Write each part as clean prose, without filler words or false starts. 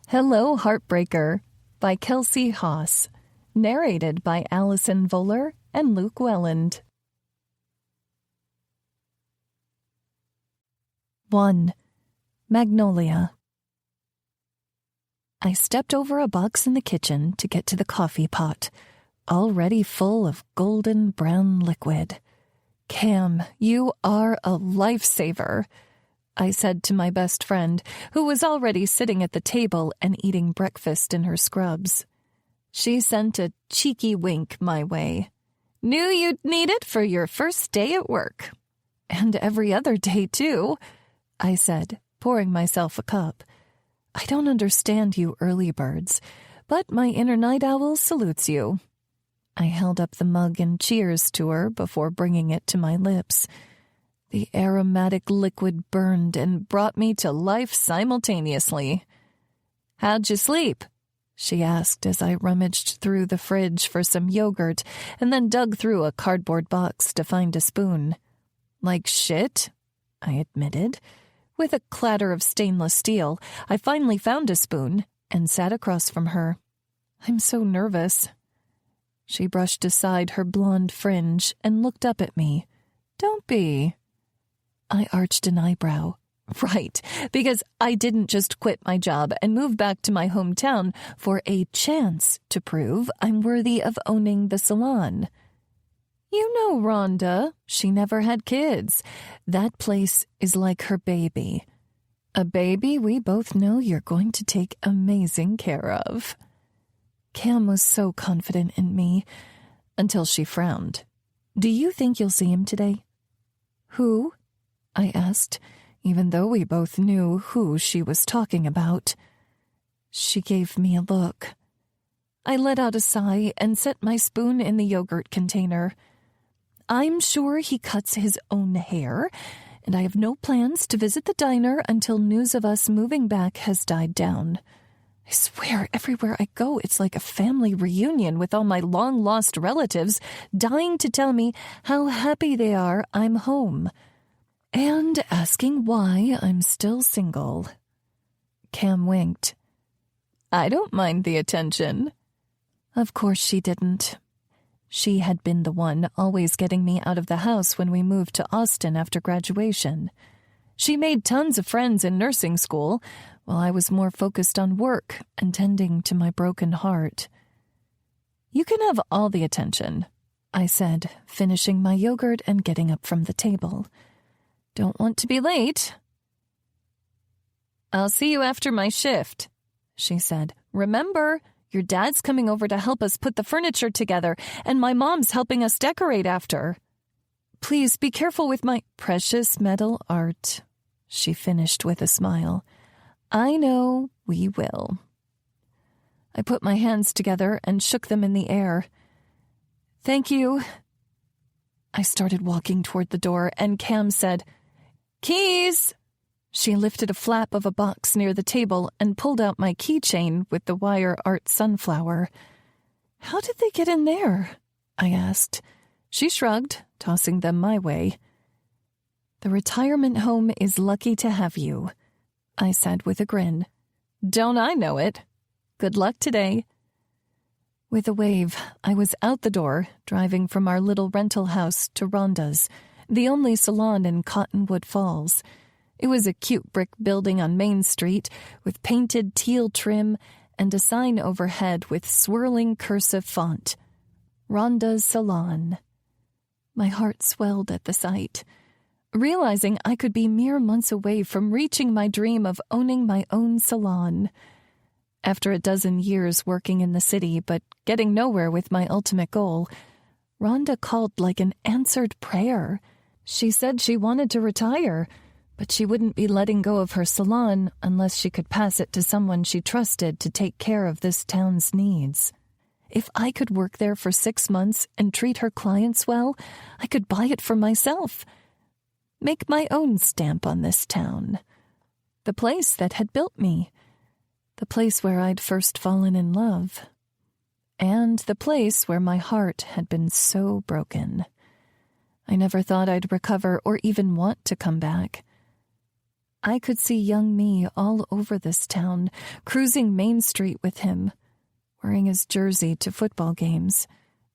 Hello, Heartbreaker by Kelsie Haas, narrated by Allison Voller and Luke Welland. 1. Magnolia. I stepped over a box in the kitchen to get to the coffee pot, already full of golden brown liquid. Cam, you are a lifesaver, I said to my best friend, who was already sitting at the table and eating breakfast in her scrubs. She sent a cheeky wink my way. Knew you'd need it for your first day at work. And every other day, too, I said, pouring myself a cup. I don't understand you early birds, but my inner night owl salutes you. I held up the mug and cheers to her before bringing it to my lips. The aromatic liquid burned and brought me to life simultaneously. How'd you sleep? She asked as I rummaged through the fridge for some yogurt and then dug through a cardboard box to find a spoon. Like shit, I admitted. With a clatter of stainless steel, I finally found a spoon and sat across from her. I'm so nervous. She brushed aside her blonde fringe and looked up at me. Don't be. I arched an eyebrow. Right, because I didn't just quit my job and move back to my hometown for a chance to prove I'm worthy of owning the salon. You know Rhonda, she never had kids. That place is like her baby. A baby we both know you're going to take amazing care of. Cam was so confident in me, until she frowned. Do you think you'll see him today? Who? I asked, even though we both knew who she was talking about. She gave me a look. I let out a sigh and set my spoon in the yogurt container. I'm sure he cuts his own hair, and I have no plans to visit the diner until news of us moving back has died down. I swear, everywhere I go, it's like a family reunion with all my long-lost relatives dying to tell me how happy they are I'm home. And asking why I'm still single. Cam winked. I don't mind the attention. Of course she didn't. She had been the one always getting me out of the house when we moved to Austin after graduation. She made tons of friends in nursing school, while I was more focused on work and tending to my broken heart. You can have all the attention, I said, finishing my yogurt and getting up from the table. Don't want to be late. I'll see you after my shift, she said. Remember, your dad's coming over to help us put the furniture together, and my mom's helping us decorate after. Please be careful with my precious metal art, she finished with a smile. I know we will. I put my hands together and shook them in the air. Thank you. I started walking toward the door, and Cam said, Keys! She lifted a flap of a box near the table and pulled out my keychain with the wire art sunflower. How did they get in there? I asked. She shrugged, tossing them my way. The retirement home is lucky to have you, I said with a grin. Don't I know it? Good luck today. With a wave, I was out the door, driving from our little rental house to Rhonda's, the only salon in Cottonwood Falls. It was a cute brick building on Main Street with painted teal trim and a sign overhead with swirling cursive font. Rhonda's Salon. My heart swelled at the sight. Realizing I could be mere months away from reaching my dream of owning my own salon. After a dozen years working in the city but getting nowhere with my ultimate goal, Rhonda called like an answered prayer. She said she wanted to retire, but she wouldn't be letting go of her salon unless she could pass it to someone she trusted to take care of this town's needs. If I could work there for 6 months and treat her clients well, I could buy it for myself. Make my own stamp on this town. The place that had built me. The place where I'd first fallen in love. And the place where my heart had been so broken. I never thought I'd recover or even want to come back. I could see young me all over this town, cruising Main Street with him, wearing his jersey to football games,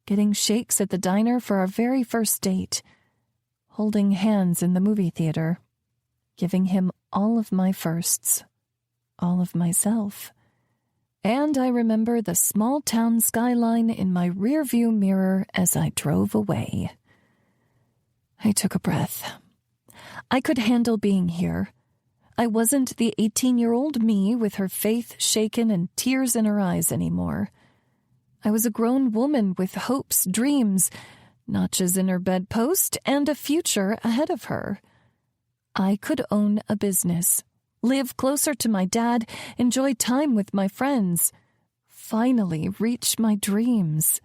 getting shakes at the diner for our very first date, holding hands in the movie theater, giving him all of my firsts, all of myself. And I remember the small-town skyline in my rearview mirror as I drove away. I took a breath. I could handle being here. I wasn't the 18-year-old me with her faith shaken and tears in her eyes anymore. I was a grown woman with hopes, dreams, notches in her bedpost, and a future ahead of her. I could own a business, live closer to my dad, enjoy time with my friends, finally reach my dreams.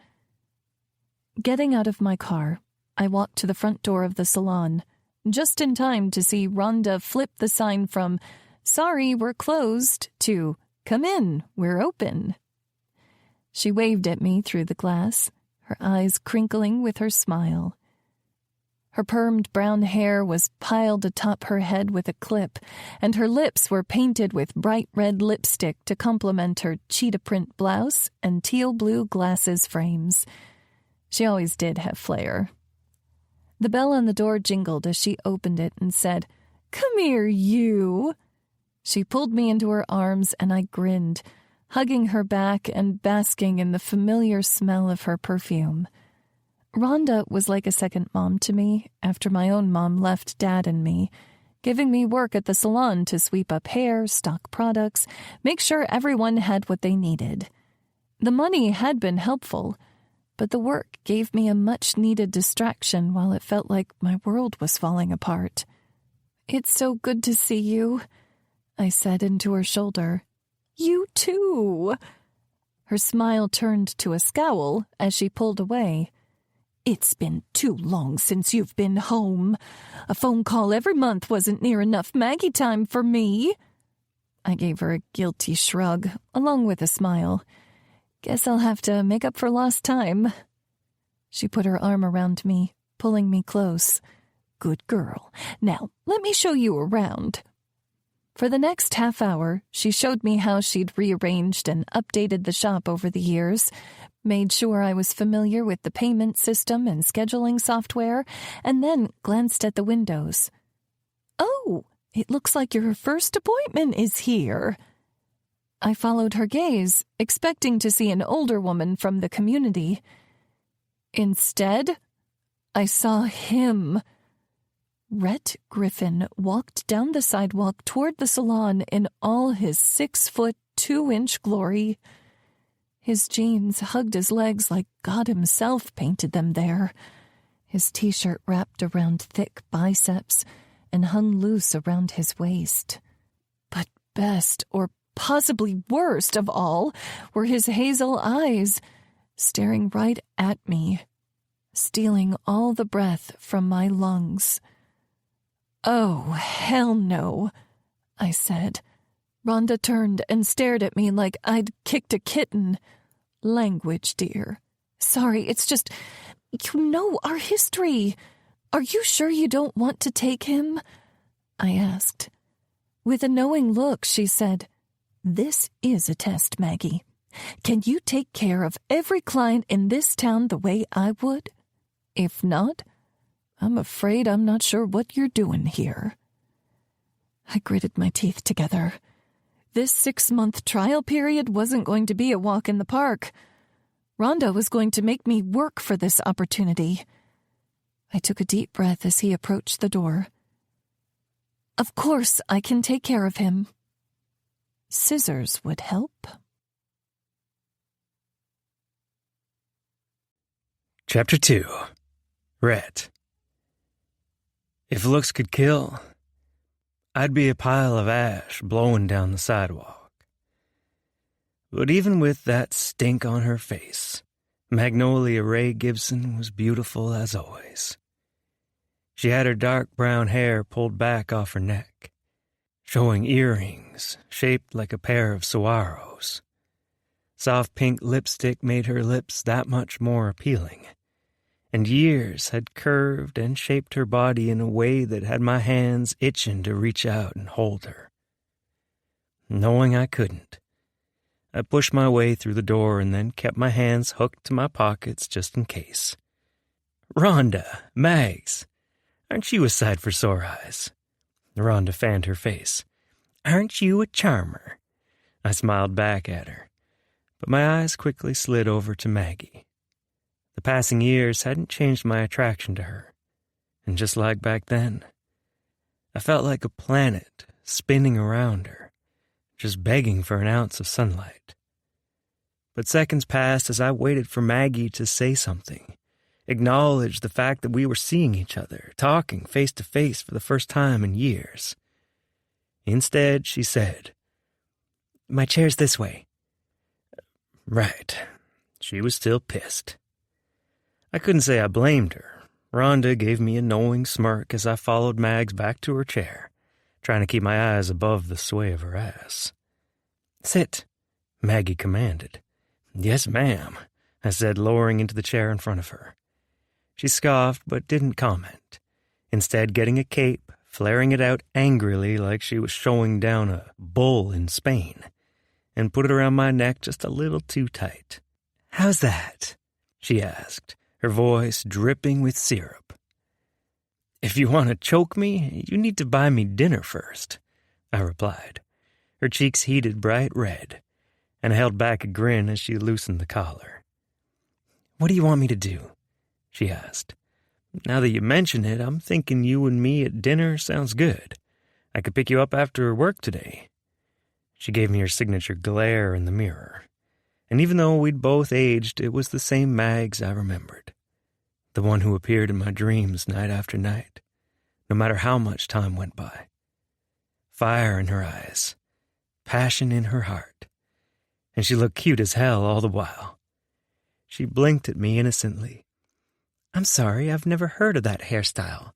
Getting out of my car, I walked to the front door of the salon, just in time to see Rhonda flip the sign from, "Sorry, we're closed," to, "Come in, we're open." She waved at me through the glass, her eyes crinkling with her smile. Her permed brown hair was piled atop her head with a clip, and her lips were painted with bright red lipstick to complement her cheetah print blouse and teal blue glasses frames. She always did have flair. The bell on the door jingled as she opened it and said, "Come here, you." She pulled me into her arms and I grinned, hugging her back and basking in the familiar smell of her perfume. Rhonda was like a second mom to me after my own mom left Dad and me, giving me work at the salon to sweep up hair, stock products, make sure everyone had what they needed. The money had been helpful, but the work gave me a much-needed distraction while it felt like my world was falling apart. "It's so good to see you," I said into her shoulder. "You too." Her smile turned to a scowl as she pulled away. "It's been too long since you've been home. A phone call every month wasn't near enough Maggie time for me." I gave her a guilty shrug, along with a smile. "Guess I'll have to make up for lost time." She put her arm around me, pulling me close. "Good girl. Now, let me show you around." For the next half hour, she showed me how she'd rearranged and updated the shop over the years, made sure I was familiar with the payment system and scheduling software, and then glanced at the windows. "Oh, it looks like your first appointment is here." I followed her gaze, expecting to see an older woman from the community. Instead, I saw him. Rhett Griffin walked down the sidewalk toward the salon in all his 6'2" glory. His jeans hugged his legs like God himself painted them there. His t-shirt wrapped around thick biceps and hung loose around his waist. But best, or possibly worst of all, were his hazel eyes, staring right at me, stealing all the breath from my lungs. "Oh, hell no," I said. Rhonda turned and stared at me like I'd kicked a kitten. "Language, dear. Sorry, it's just, you know our history. Are you sure you don't want to take him?" I asked. With a knowing look, she said, "This is a test, Maggie. Can you take care of every client in this town the way I would? If not, I'm afraid I'm not sure what you're doing here." I gritted my teeth together. This 6-month trial period wasn't going to be a walk in the park. Rhonda was going to make me work for this opportunity. I took a deep breath as he approached the door. "Of course I can take care of him. Scissors would help." Chapter 2. Rhett. If looks could kill, I'd be a pile of ash blowing down the sidewalk. But even with that stink on her face, Magnolia Ray Gibson was beautiful as always. She had her dark brown hair pulled back off her neck, showing earrings shaped like a pair of saguaros. Soft pink lipstick made her lips that much more appealing, and years had curved and shaped her body in a way that had my hands itching to reach out and hold her. Knowing I couldn't, I pushed my way through the door and then kept my hands hooked to my pockets just in case. "Rhonda, Mags, aren't you a sight for sore eyes?" Rhonda fanned her face. "Aren't you a charmer?" I smiled back at her, but my eyes quickly slid over to Maggie. The passing years hadn't changed my attraction to her, and just like back then, I felt like a planet spinning around her, just begging for an ounce of sunlight. But seconds passed as I waited for Maggie to say something, acknowledge the fact that we were seeing each other, talking face to face for the first time in years. Instead, she said, "My chair's this way." Right. She was still pissed. I couldn't say I blamed her. Rhonda gave me a knowing smirk as I followed Mags back to her chair, trying to keep my eyes above the sway of her ass. "Sit," Maggie commanded. "Yes, ma'am," I said, lowering into the chair in front of her. She scoffed but didn't comment, instead getting a cape, flaring it out angrily like she was showing down a bull in Spain, and put it around my neck just a little too tight. "How's that?" she asked, her voice dripping with syrup. "If you want to choke me, you need to buy me dinner first," I replied. Her cheeks heated bright red, and I held back a grin as she loosened the collar. "What do you want me to do?" she asked. "Now that you mention it, I'm thinking you and me at dinner sounds good. I could pick you up after work today." She gave me her signature glare in the mirror, and even though we'd both aged, it was the same Mags I remembered. The one who appeared in my dreams night after night, no matter how much time went by. Fire in her eyes, passion in her heart, and she looked cute as hell all the while. She blinked at me innocently. "I'm sorry, I've never heard of that hairstyle,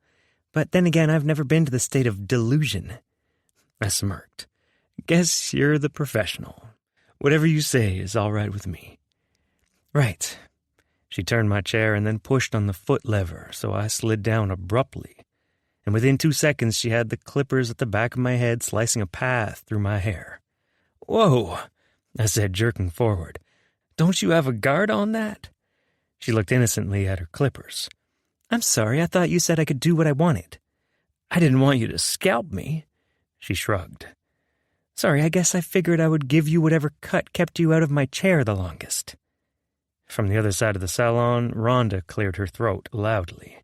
but then again, I've never been to the state of delusion." I smirked. "Guess you're the professional. Whatever you say is all right with me." "Right." She turned my chair and then pushed on the foot lever, so I slid down abruptly, and within 2 seconds she had the clippers at the back of my head slicing a path through my hair. "Whoa," I said, jerking forward. "Don't you have a guard on that?" She looked innocently at her clippers. "I'm sorry, I thought you said I could do what I wanted." "I didn't want you to scalp me," she shrugged. "Sorry, I guess I figured I would give you whatever cut kept you out of my chair the longest." From the other side of the salon, Rhonda cleared her throat loudly.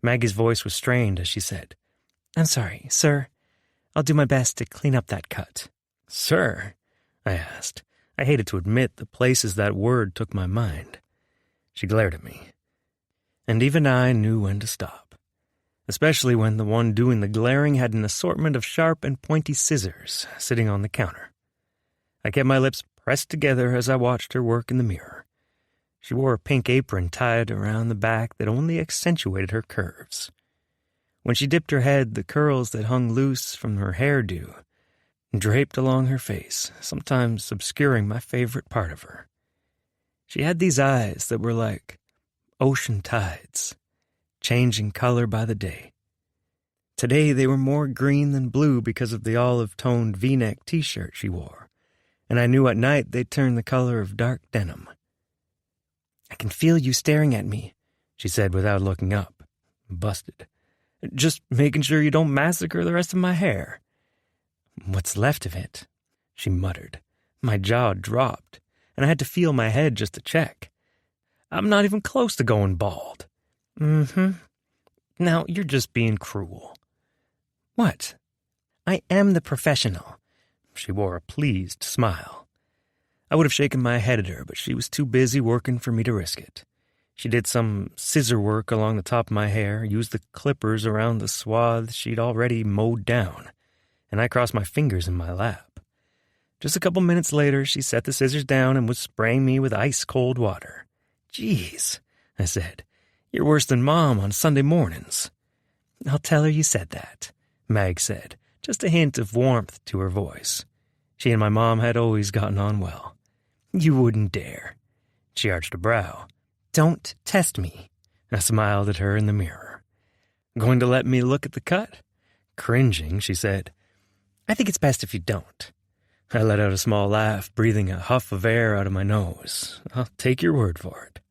Maggie's voice was strained as she said, "I'm sorry, sir. I'll do my best to clean up that cut." "Sir?" I asked. I hated to admit the places that word took my mind. She glared at me, and even I knew when to stop, especially when the one doing the glaring had an assortment of sharp and pointy scissors sitting on the counter. I kept my lips pressed together as I watched her work in the mirror. She wore a pink apron tied around the back that only accentuated her curves. When she dipped her head, the curls that hung loose from her hairdo draped along her face, sometimes obscuring my favorite part of her. She had these eyes that were like ocean tides, changing color by the day. Today they were more green than blue because of the olive-toned V-neck t-shirt she wore, and I knew at night they'd turn the color of dark denim. "I can feel you staring at me," she said without looking up. Busted. "Just making sure you don't massacre the rest of my hair." "What's left of it," she muttered. My jaw dropped, and I had to feel my head just to check. "I'm not even close to going bald." "Mm-hmm. Now you're just being cruel." "What?" "I am the professional." She wore a pleased smile. I would have shaken my head at her, but she was too busy working for me to risk it. She did some scissor work along the top of my hair, used the clippers around the swaths she'd already mowed down, and I crossed my fingers in my lap. Just a couple minutes later, she set the scissors down and was spraying me with ice-cold water. "Jeez," I said, "you're worse than Mom on Sunday mornings." "I'll tell her you said that," Mag said, just a hint of warmth to her voice. She and my mom had always gotten on well. "You wouldn't dare." She arched a brow. "Don't test me." I smiled at her in the mirror. Going to let me look at the cut? Cringing, she said, "I think it's best if you don't." I let out a small laugh, breathing a huff of air out of my nose. I'll take your word for it.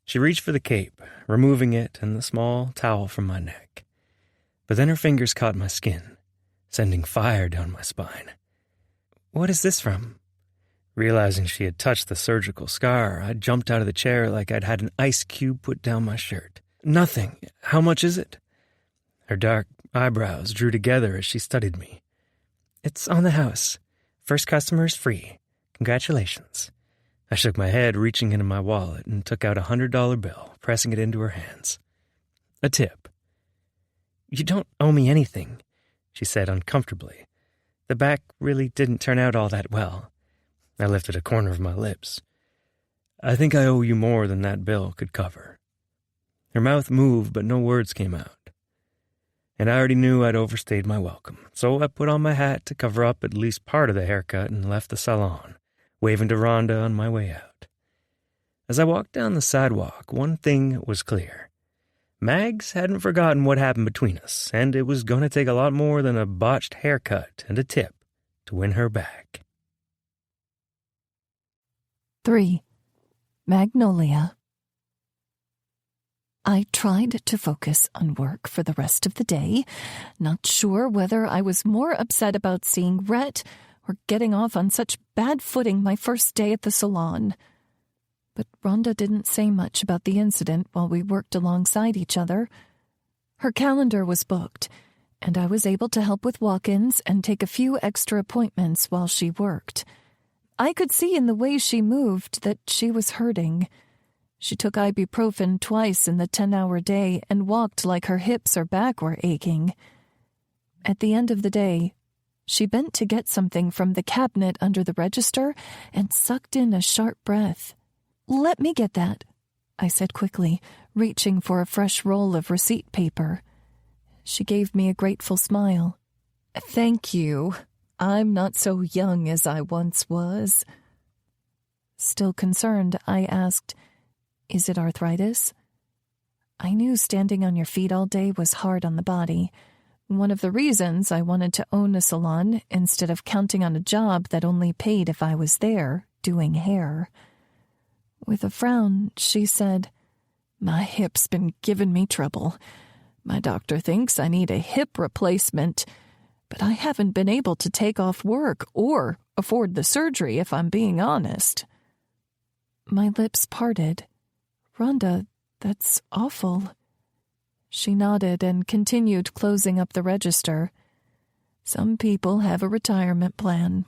She reached for the cape, removing it and the small towel from my neck. But then her fingers caught my skin, sending fire down my spine. "What is this from?" Realizing she had touched the surgical scar, I jumped out of the chair like I'd had an ice cube put down my shirt. "Nothing. How much is it?" Her dark eyebrows drew together as she studied me. "It's on the house. First customer is free. Congratulations." I shook my head, reaching into my wallet, and took out a $100 bill, pressing it into her hands. "A tip." "You don't owe me anything," she said uncomfortably. "The back really didn't turn out all that well." I lifted a corner of my lips. "I think I owe you more than that bill could cover." Her mouth moved, but no words came out. And I already knew I'd overstayed my welcome, so I put on my hat to cover up at least part of the haircut and left the salon, waving to Rhonda on my way out. As I walked down the sidewalk, one thing was clear. Mags hadn't forgotten what happened between us, and it was going to take a lot more than a botched haircut and a tip to win her back. 3. Magnolia. I tried to focus on work for the rest of the day, not sure whether I was more upset about seeing Rhett or getting off on such bad footing my first day at the salon. But Rhonda didn't say much about the incident while we worked alongside each other. Her calendar was booked, and I was able to help with walk-ins and take a few extra appointments while she worked. I could see in the way she moved that she was hurting. She took ibuprofen twice in the 10-hour day and walked like her hips or back were aching. At the end of the day, she bent to get something from the cabinet under the register and sucked in a sharp breath. "Let me get that," I said quickly, reaching for a fresh roll of receipt paper. She gave me a grateful smile. "Thank you. I'm not so young as I once was." Still concerned, I asked, "Is it arthritis?" I knew standing on your feet all day was hard on the body. One of the reasons I wanted to own a salon instead of counting on a job that only paid if I was there, doing hair. With a frown, she said, "My hip's been giving me trouble. My doctor thinks I need a hip replacement, but I haven't been able to take off work or afford the surgery if I'm being honest." My lips parted. "Rhonda, that's awful." She nodded and continued closing up the register. "Some people have a retirement plan.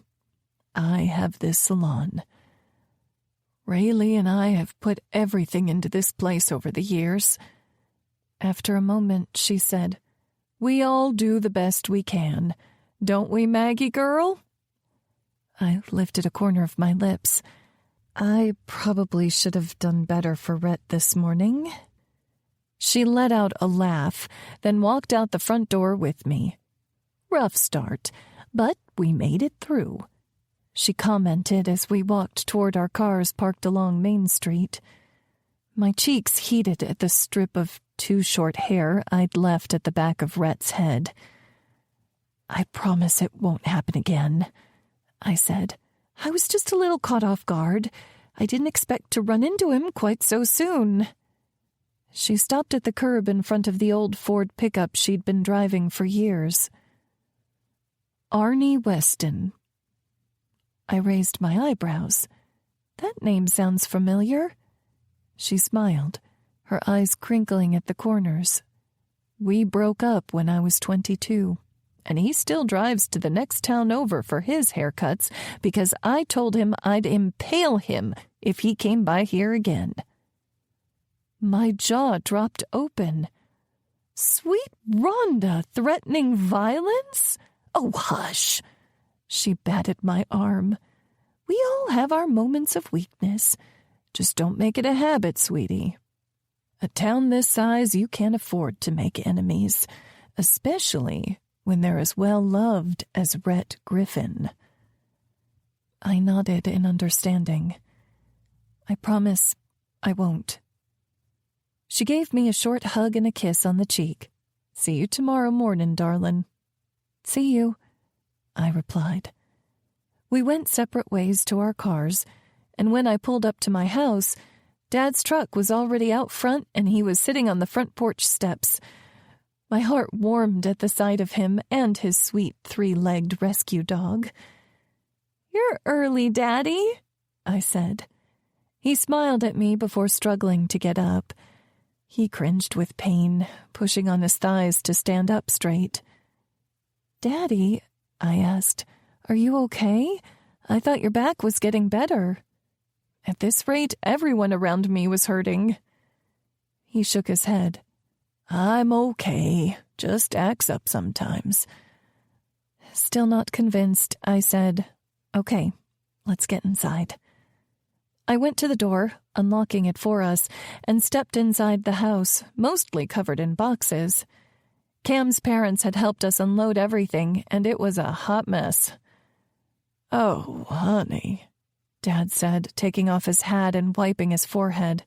I have this salon. Rayleigh and I have put everything into this place over the years." After a moment, she said, "We all do the best we can. Don't we, Maggie girl?" I lifted a corner of my lips. I probably should have done better for Rhett this morning. She let out a laugh, then walked out the front door with me. "Rough start, but we made it through," she commented as we walked toward our cars parked along Main Street. My cheeks heated at the strip of too short hair I'd left at the back of Rhett's head. "I promise it won't happen again," I said. "I was just a little caught off guard. I didn't expect to run into him quite so soon." She stopped at the curb in front of the old Ford pickup she'd been driving for years. "Arnie Weston." I raised my eyebrows. That name sounds familiar. She smiled, her eyes crinkling at the corners. "We broke up when I was 22, and he still drives to the next town over for his haircuts because I told him I'd impale him if he came by here again." My jaw dropped open. Sweet Rhonda threatening violence? "Oh, hush." She batted my arm. "We all have our moments of weakness. Just don't make it a habit, sweetie. A town this size, you can't afford to make enemies, especially when they're as well-loved as Rhett Griffin." I nodded in understanding. "I promise I won't." She gave me a short hug and a kiss on the cheek. "See you tomorrow morning, darlin'." "See you," I replied. We went separate ways to our cars, and when I pulled up to my house, Dad's truck was already out front and he was sitting on the front porch steps. My heart warmed at the sight of him and his sweet 3-legged rescue dog. "You're early, Daddy," I said. He smiled at me before struggling to get up. He cringed with pain, pushing on his thighs to stand up straight. "Daddy," I asked, "are you okay? I thought your back was getting better." At this rate, everyone around me was hurting. He shook his head. "I'm okay, just acts up sometimes." Still not convinced, I said, "Okay, let's get inside." I went to the door, unlocking it for us, and stepped inside the house, mostly covered in boxes. Cam's parents had helped us unload everything, and it was a hot mess. "Oh, honey," Dad said, taking off his hat and wiping his forehead.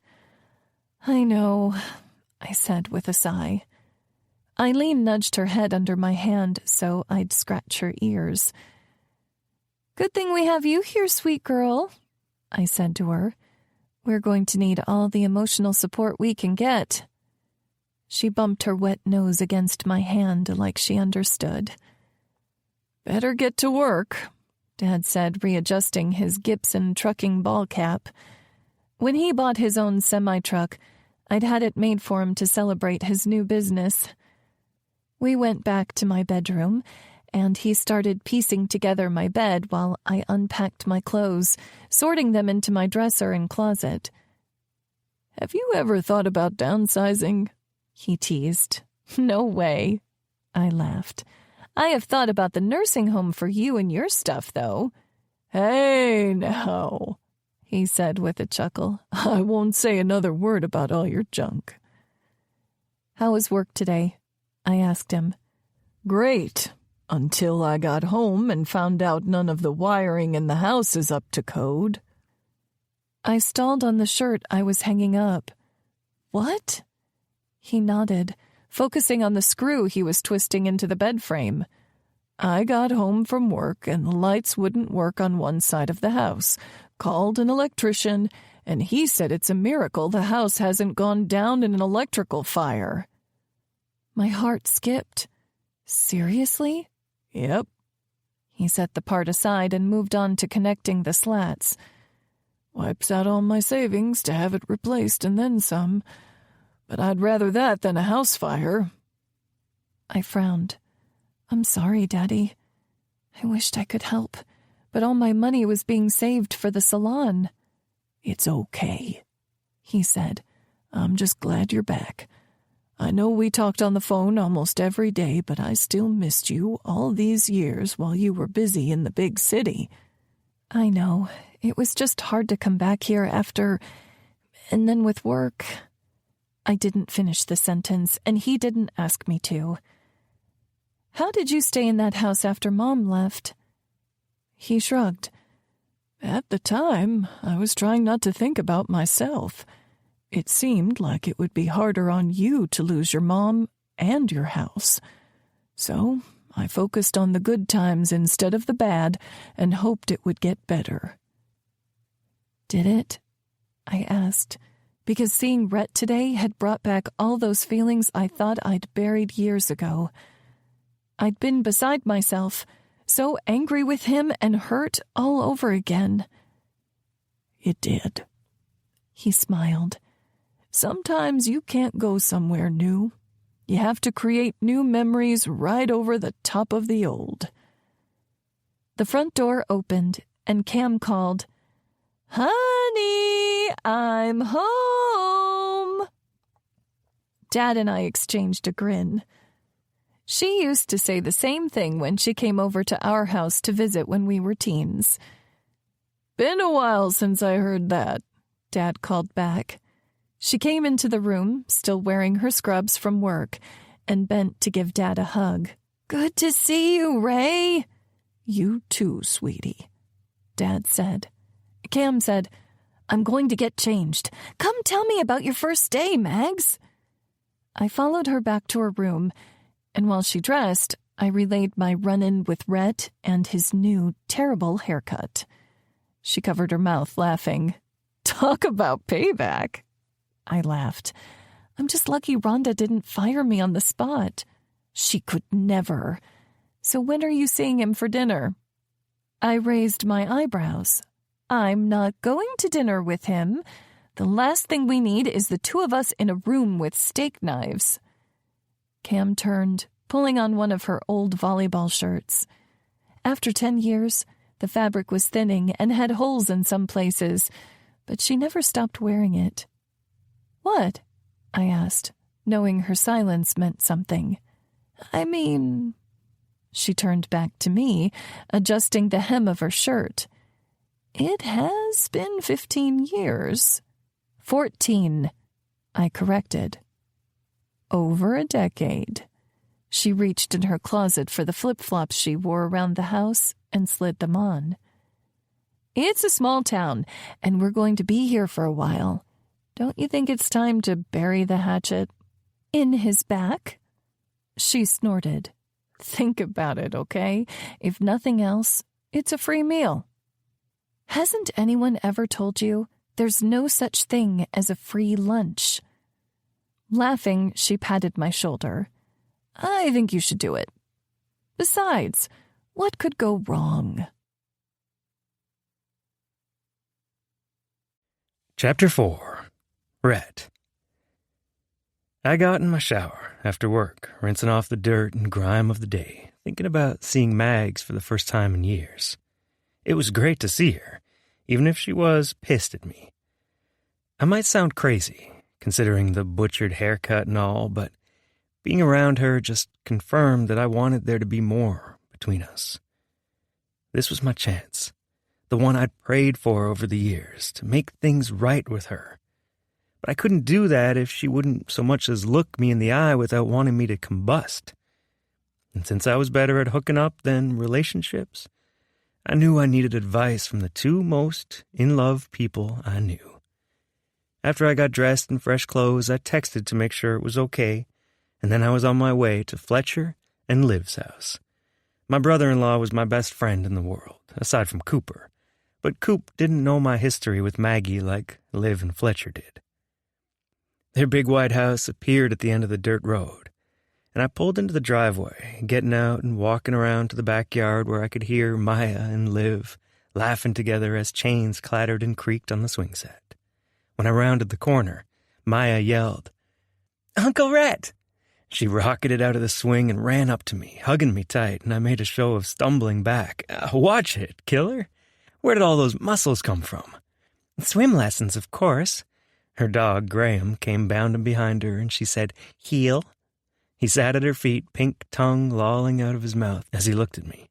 "I know," I said with a sigh. Eileen nudged her head under my hand so I'd scratch her ears. "Good thing we have you here, sweet girl," I said to her. "We're going to need all the emotional support we can get." She bumped her wet nose against my hand like she understood. "Better get to work," Dad said, readjusting his Gibson trucking ball cap. When he bought his own semi-truck, I'd had it made for him to celebrate his new business. We went back to my bedroom, and he started piecing together my bed while I unpacked my clothes, sorting them into my dresser and closet. "Have you ever thought about downsizing?" he teased. "No way," I laughed. "I have thought about the nursing home for you and your stuff, though." "Hey, now," he said with a chuckle. "I won't say another word about all your junk." "How was work today?" I asked him. "Great, until I got home and found out none of the wiring in the house is up to code." I stalled on the shirt I was hanging up. "What?" He nodded, focusing on the screw he was twisting into the bed frame. "I got home from work and the lights wouldn't work on one side of the house. Called an electrician, and he said it's a miracle the house hasn't gone down in an electrical fire." My heart skipped. "Seriously?" "Yep." He set the part aside and moved on to connecting the slats. "Wipes out all my savings to have it replaced and then some. But I'd rather that than a house fire." I frowned. "I'm sorry, Daddy. I wished I could help, but all my money was being saved for the salon." "It's okay," he said. "I'm just glad you're back. I know we talked on the phone almost every day, but I still missed you all these years while you were busy in the big city." "I know. It was just hard to come back here after... and then with work..." I didn't finish the sentence, and he didn't ask me to. "How did you stay in that house after Mom left?" He shrugged. "At the time, I was trying not to think about myself. It seemed like it would be harder on you to lose your mom and your house. So I focused on the good times instead of the bad and hoped it would get better." "Did it?" I asked, because seeing Rhett today had brought back all those feelings I thought I'd buried years ago. I'd been beside myself, so angry with him and hurt all over again. "It did." He smiled. "Sometimes you can't go somewhere new. You have to create new memories right over the top of the old." The front door opened, and Cam called, "Honey, I'm home." Dad and I exchanged a grin. She used to say the same thing when she came over to our house to visit when we were teens. "Been a while since I heard that," Dad called back. She came into the room, still wearing her scrubs from work, and bent to give Dad a hug. "Good to see you, Ray." "You too, sweetie," Dad said. Cam said, I'm going to get changed. Come tell me about your first day, Mags. I followed her back to her room, and while she dressed, I relayed my run-in with Rhett and his new, terrible haircut. She covered her mouth, laughing. Talk about payback. I laughed. I'm just lucky Rhonda didn't fire me on the spot. She could never. So when are you seeing him for dinner? I raised my eyebrows. I'm not going to dinner with him. The last thing we need is the two of us in a room with steak knives. Cam turned, pulling on one of her old volleyball shirts. After 10 years, the fabric was thinning and had holes in some places, but she never stopped wearing it. What? I asked, knowing her silence meant something. I mean... She turned back to me, adjusting the hem of her shirt. It has been 15 years. 14, I corrected. Over a decade. She reached in her closet for the flip-flops she wore around the house and slid them on. It's a small town, and we're going to be here for a while. Don't you think it's time to bury the hatchet? In his back? She snorted. Think about it, okay? If nothing else, it's a free meal. Hasn't anyone ever told you there's no such thing as a free lunch? Laughing, she patted my shoulder. I think you should do it. Besides, what could go wrong? Chapter 4. Rhett. I got in my shower after work, rinsing off the dirt and grime of the day, thinking about seeing Mags for the first time in years. It was great to see her, even if she was pissed at me. I might sound crazy, considering the butchered haircut and all, but being around her just confirmed that I wanted there to be more between us. This was my chance, the one I'd prayed for over the years, to make things right with her. But I couldn't do that if she wouldn't so much as look me in the eye without wanting me to combust. And since I was better at hooking up than relationships, I knew I needed advice from the two most in-love people I knew. After I got dressed in fresh clothes, I texted to make sure it was okay, and then I was on my way to Fletcher and Liv's house. My brother-in-law was my best friend in the world, aside from Cooper, but Coop didn't know my history with Maggie like Liv and Fletcher did. Their big white house appeared at the end of the dirt road, and I pulled into the driveway, getting out and walking around to the backyard where I could hear Maya and Liv laughing together as chains clattered and creaked on the swing set. When I rounded the corner, Maya yelled, "Uncle Rhett!" She rocketed out of the swing and ran up to me, hugging me tight, and I made a show of stumbling back. Watch it, killer! Where did all those muscles come from? Swim lessons, of course. Her dog, Graham, came bounding behind her, and she said, "Heel." He sat at her feet, pink tongue lolling out of his mouth as he looked at me.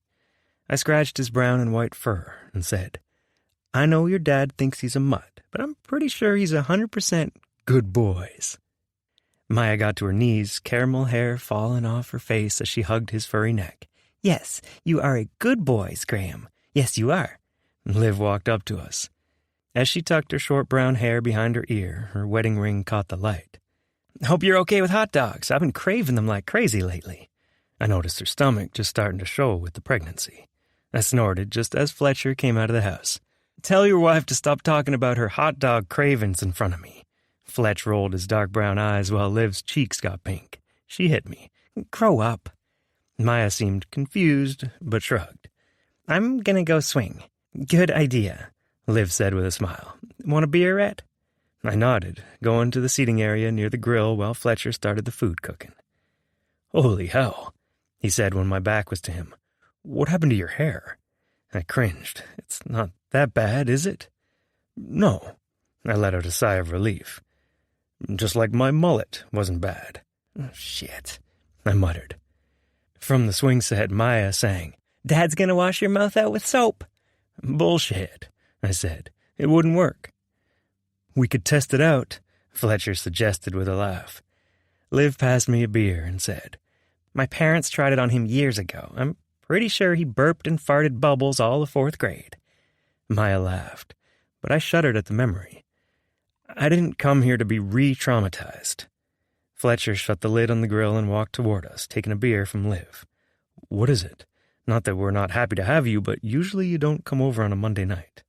I scratched his brown and white fur and said, "I know your dad thinks he's a mutt, but I'm pretty sure he's 100% good boys." Maya got to her knees, caramel hair falling off her face as she hugged his furry neck. "Yes, you are a good boys, Graham. Yes, you are." Liv walked up to us. As she tucked her short brown hair behind her ear, her wedding ring caught the light. "Hope you're okay with hot dogs. I've been craving them like crazy lately." I noticed her stomach just starting to show with the pregnancy. I snorted just as Fletcher came out of the house. "Tell your wife to stop talking about her hot dog cravings in front of me." Fletch rolled his dark brown eyes while Liv's cheeks got pink. She hit me. "Grow up." Maya seemed confused, but shrugged. "I'm gonna go swing." "Good idea," Liv said with a smile. "Want a beer, Rhett?" I nodded, going to the seating area near the grill while Fletcher started the food cooking. "Holy hell," he said when my back was to him. "What happened to your hair?" I cringed. "It's not that bad, is it?" "No." I let out a sigh of relief. "Just like my mullet wasn't bad." "Oh, shit," I muttered. From the swing set, Maya sang, "Dad's gonna wash your mouth out with soap." "Bullshit," I said. "It wouldn't work." "We could test it out," Fletcher suggested with a laugh. Liv passed me a beer and said, "My parents tried it on him years ago. I'm pretty sure he burped and farted bubbles all of 4th grade." Maya laughed. but I shuddered at the memory. I didn't come here to be re-traumatized. Fletcher shut the lid on the grill and walked toward us, taking a beer from Liv. What is it? Not that we're not happy to have you, but usually you don't come over on a Monday night.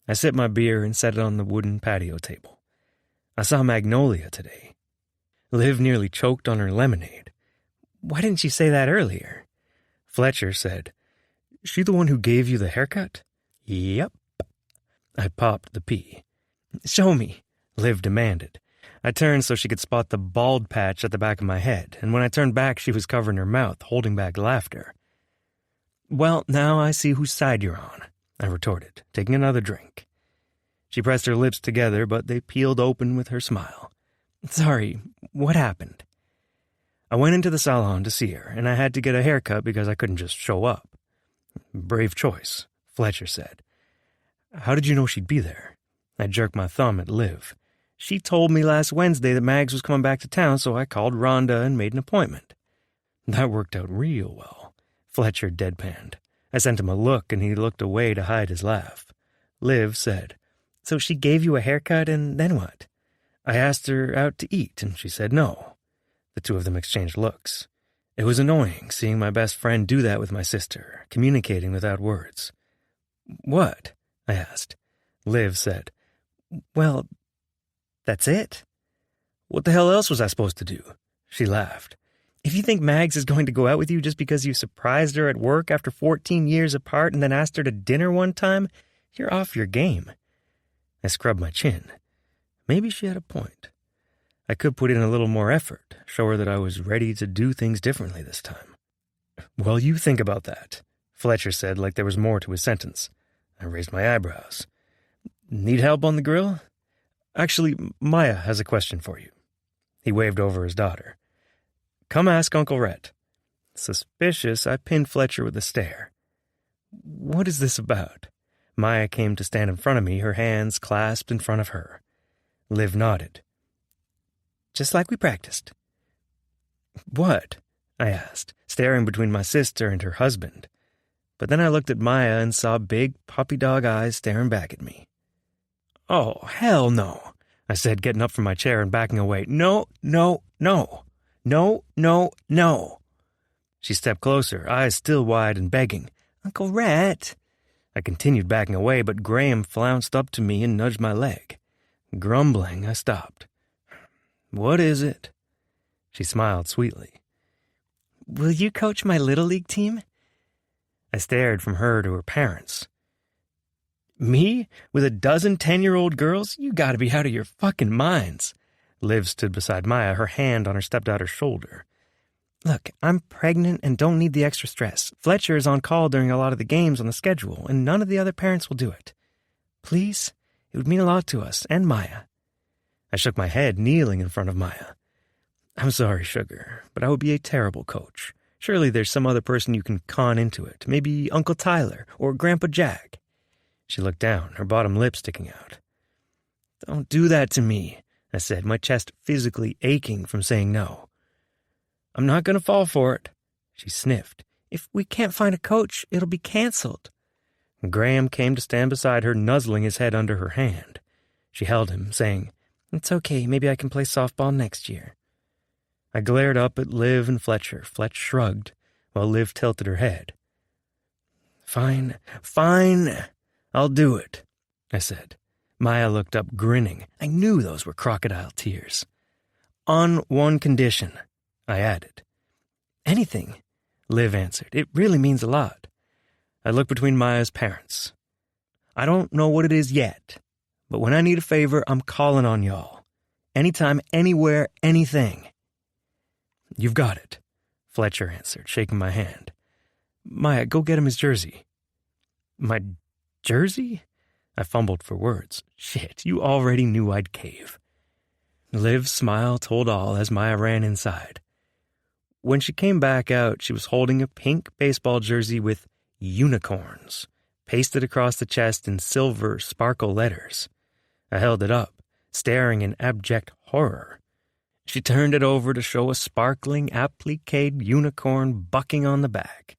I sipped my beer and set it on the wooden patio table. I saw Magnolia today. Liv nearly choked on her lemonade. Why didn't you say that earlier? Fletcher said, She the one who gave you the haircut? Yep. I popped the pea. Show me, Liv demanded. I turned so she could spot the bald patch at the back of my head, and when I turned back, she was covering her mouth, holding back laughter. Well, now I see whose side you're on, I retorted, taking another drink. She pressed her lips together, but they peeled open with her smile. Sorry, what happened? I went into the salon to see her, and I had to get a haircut because I couldn't just show up. Brave choice, Fletcher said. How did you know she'd be there? I jerked my thumb at Liv. She told me last Wednesday that Mags was coming back to town, so I called Rhonda and made an appointment. That worked out real well, Fletcher deadpanned. I sent him a look, and he looked away to hide his laugh. Liv said, So she gave you a haircut, and then what? I asked her out to eat, and she said no. The two of them exchanged looks. It was annoying seeing my best friend do that with my sister, communicating without words. What? I asked. Liv said, Well, that's it. What the hell else was I supposed to do? She laughed. If you think Mags is going to go out with you just because you surprised her at work after 14 years apart and then asked her to dinner one time, you're off your game. I scrubbed my chin. Maybe she had a point. I could put in a little more effort, show her that I was ready to do things differently this time. Well, you think about that, Fletcher said like there was more to his sentence. I raised my eyebrows. Need help on the grill? Actually, Maya has a question for you. He waved over his daughter. Come ask Uncle Rhett. Suspicious, I pinned Fletcher with a stare. What is this about? Maya came to stand in front of me, her hands clasped in front of her. Liv nodded. Just like we practiced. What? I asked, staring between my sister and her husband. But then I looked at Maya and saw big puppy dog eyes staring back at me. Oh, hell no, I said, getting up from my chair and backing away. No, no, no. No, no, no. She stepped closer, eyes still wide and begging. Uncle Rhett. I continued backing away, but Graham flounced up to me and nudged my leg. Grumbling, I stopped. What is it? She smiled sweetly. Will you coach my Little League team? I stared from her to her parents. Me? With a dozen 10-year-old girls? You gotta be out of your fucking minds. Liv stood beside Maya, her hand on her stepdaughter's shoulder. Look, I'm pregnant and don't need the extra stress. Fletcher is on call during a lot of the games on the schedule, and none of the other parents will do it. Please? It would mean a lot to us, and Maya. I shook my head, kneeling in front of Maya. I'm sorry, sugar, but I would be a terrible coach. Surely there's some other person you can con into it. Maybe Uncle Tyler or Grandpa Jack. She looked down, her bottom lip sticking out. Don't do that to me, I said, my chest physically aching from saying no. I'm not going to fall for it, she sniffed. If we can't find a coach, it'll be canceled. Graham came to stand beside her, nuzzling his head under her hand. She held him, saying, It's okay, maybe I can play softball next year. I glared up at Liv and Fletcher. Fletch shrugged, while Liv tilted her head. Fine, I'll do it, I said. Maya looked up, grinning. I knew those were crocodile tears. On one condition, I added. Anything, Liv answered. It really means a lot. I looked between Maya's parents. I don't know what it is yet, but when I need a favor, I'm calling on y'all. Anytime, anywhere, anything. You've got it, Fletcher answered, shaking my hand. Maya, go get him his jersey. My jersey? I fumbled for words. Shit, you already knew I'd cave. Liv's smile told all as Maya ran inside. When she came back out, she was holding a pink baseball jersey with unicorns pasted across the chest in silver sparkle letters. I held it up, staring in abject horror. She turned it over to show a sparkling, appliqued unicorn bucking on the back.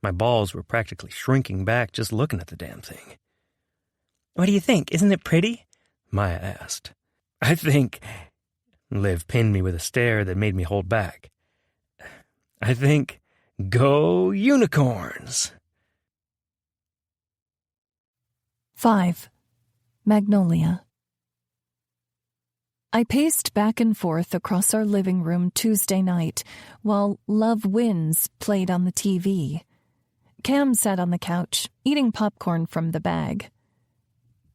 My balls were practically shrinking back just looking at the damn thing. What do you think? Isn't it pretty? Maya asked. I think... Liv pinned me with a stare that made me hold back. I think... Go unicorns! 5. Magnolia. I paced back and forth across our living room Tuesday night while Love Wins played on the TV. Cam sat on the couch, eating popcorn from the bag.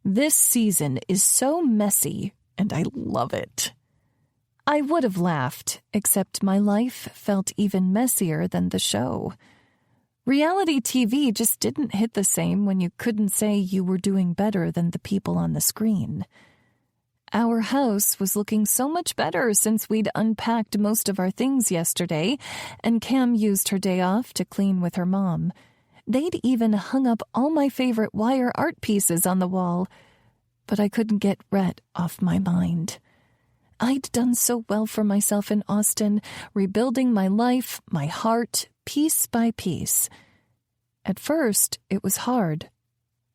This season is so messy, and I love it. I would have laughed, except my life felt even messier than the show. Reality TV just didn't hit the same when you couldn't say you were doing better than the people on the screen. Our house was looking so much better since we'd unpacked most of our things yesterday, and Cam used her day off to clean with her mom. They'd even hung up all my favorite wire art pieces on the wall, but I couldn't get Rhett off my mind. I'd done so well for myself in Austin, rebuilding my life, my heart, piece by piece. At first, it was hard,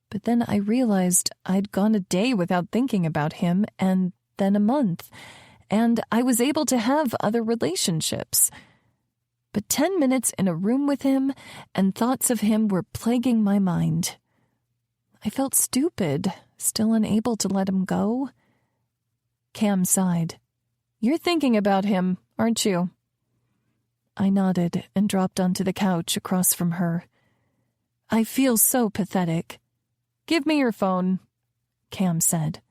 but then I realized I'd gone a day without thinking about him, and then a month, and I was able to have other relationships. But 10 minutes in a room with him, and thoughts of him were plaguing my mind. I felt stupid, still unable to let him go. Cam sighed. You're thinking about him, aren't you? I nodded and dropped onto the couch across from her. I feel so pathetic. Give me your phone, Cam said.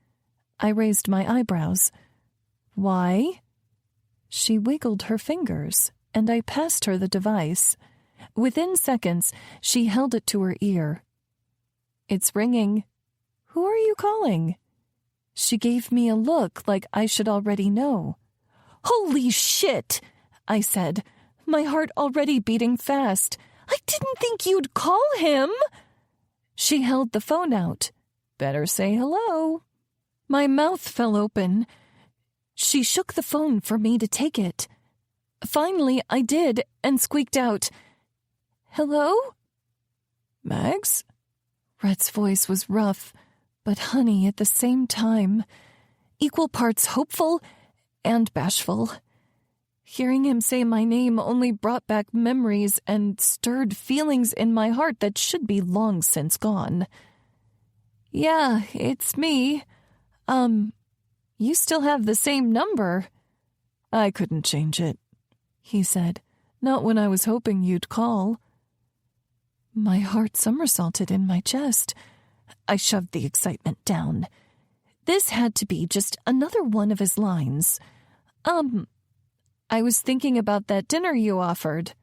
I raised my eyebrows. Why? She wiggled her fingers, and I passed her the device. Within seconds, she held it to her ear. It's ringing. Who are you calling? She gave me a look like I should already know. Holy shit, I said, my heart already beating fast. I didn't think you'd call him. She held the phone out. Better say hello. My mouth fell open. She shook the phone for me to take it. Finally, I did and squeaked out, Hello? Mags? Rhett's voice was rough, but honey at the same time, equal parts hopeful and bashful. Hearing him say my name only brought back memories and stirred feelings in my heart that should be long since gone. Yeah, it's me. You still have the same number. I couldn't change it, he said. Not when I was hoping you'd call. My heart somersaulted in my chest. I shoved the excitement down. This had to be just another one of his lines. I was thinking about that dinner you offered.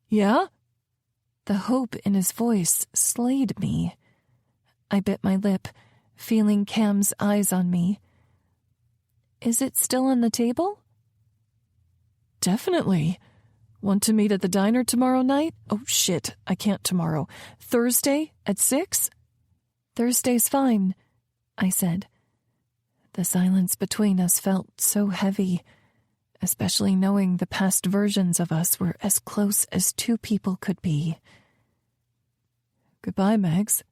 Yeah? The hope in his voice slayed me. I bit my lip, feeling Cam's eyes on me. Is it still on the table? Definitely. Want to meet at the diner tomorrow night? Oh, shit, I can't tomorrow. Thursday at 6? Thursday's fine, I said. The silence between us felt so heavy, especially knowing the past versions of us were as close as two people could be. Goodbye, Megs.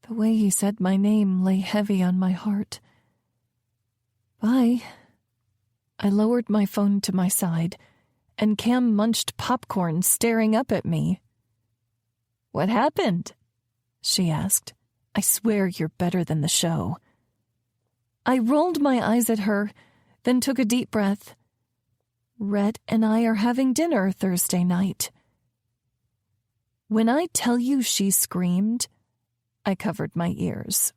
The way he said my name lay heavy on my heart. Bye. I lowered my phone to my side, and Cam munched popcorn, staring up at me. What happened? She asked. I swear you're better than the show. I rolled my eyes at her, then took a deep breath. Rhett and I are having dinner Thursday night. When I tell you she screamed, I covered my ears.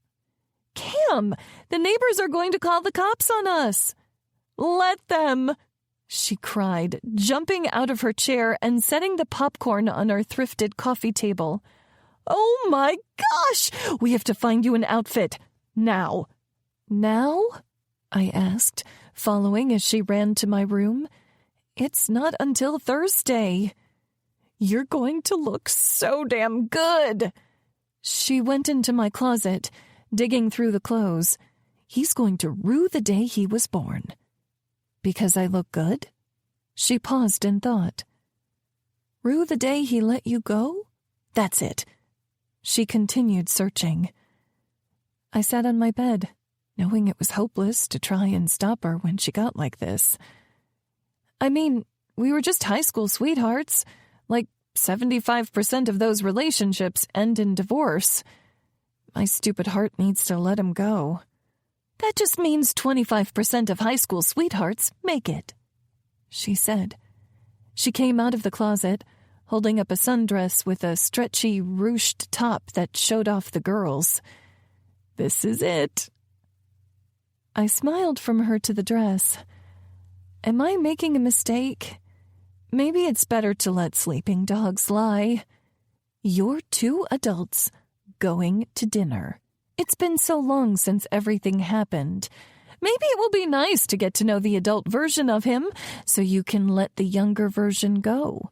Cam, the neighbors are going to call the cops on us. Let them, she cried, jumping out of her chair and setting the popcorn on our thrifted coffee table. Oh my gosh! We have to find you an outfit. Now. Now? I asked, following as she ran to my room. It's not until Thursday. You're going to look so damn good. She went into my closet, digging through the clothes. He's going to rue the day he was born. Because I look good? She paused and thought. Rue the day he let you go? That's it. She continued searching. I sat on my bed, knowing it was hopeless to try and stop her when she got like this. I mean, we were just high school sweethearts. Like 75% of those relationships end in divorce. My stupid heart needs to let him go. That just means 25% of high school sweethearts make it, she said. She came out of the closet, holding up a sundress with a stretchy, ruched top that showed off the girls. This is it. I smiled from her to the dress. Am I making a mistake? Maybe it's better to let sleeping dogs lie. You're two adults going to dinner. It's been so long since everything happened. Maybe it will be nice to get to know the adult version of him so you can let the younger version go.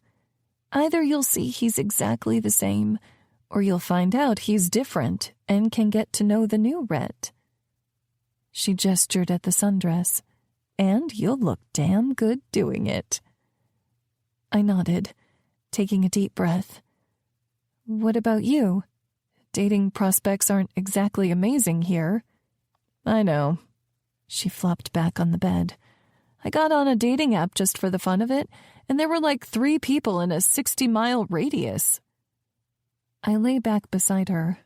Either you'll see he's exactly the same, or you'll find out he's different and can get to know the new Rhett. She gestured at the sundress. And you'll look damn good doing it. I nodded, taking a deep breath. What about you? Dating prospects aren't exactly amazing here. I know. She flopped back on the bed. I got on a dating app just for the fun of it, and there were like 3 people in a 60-mile radius. I lay back beside her.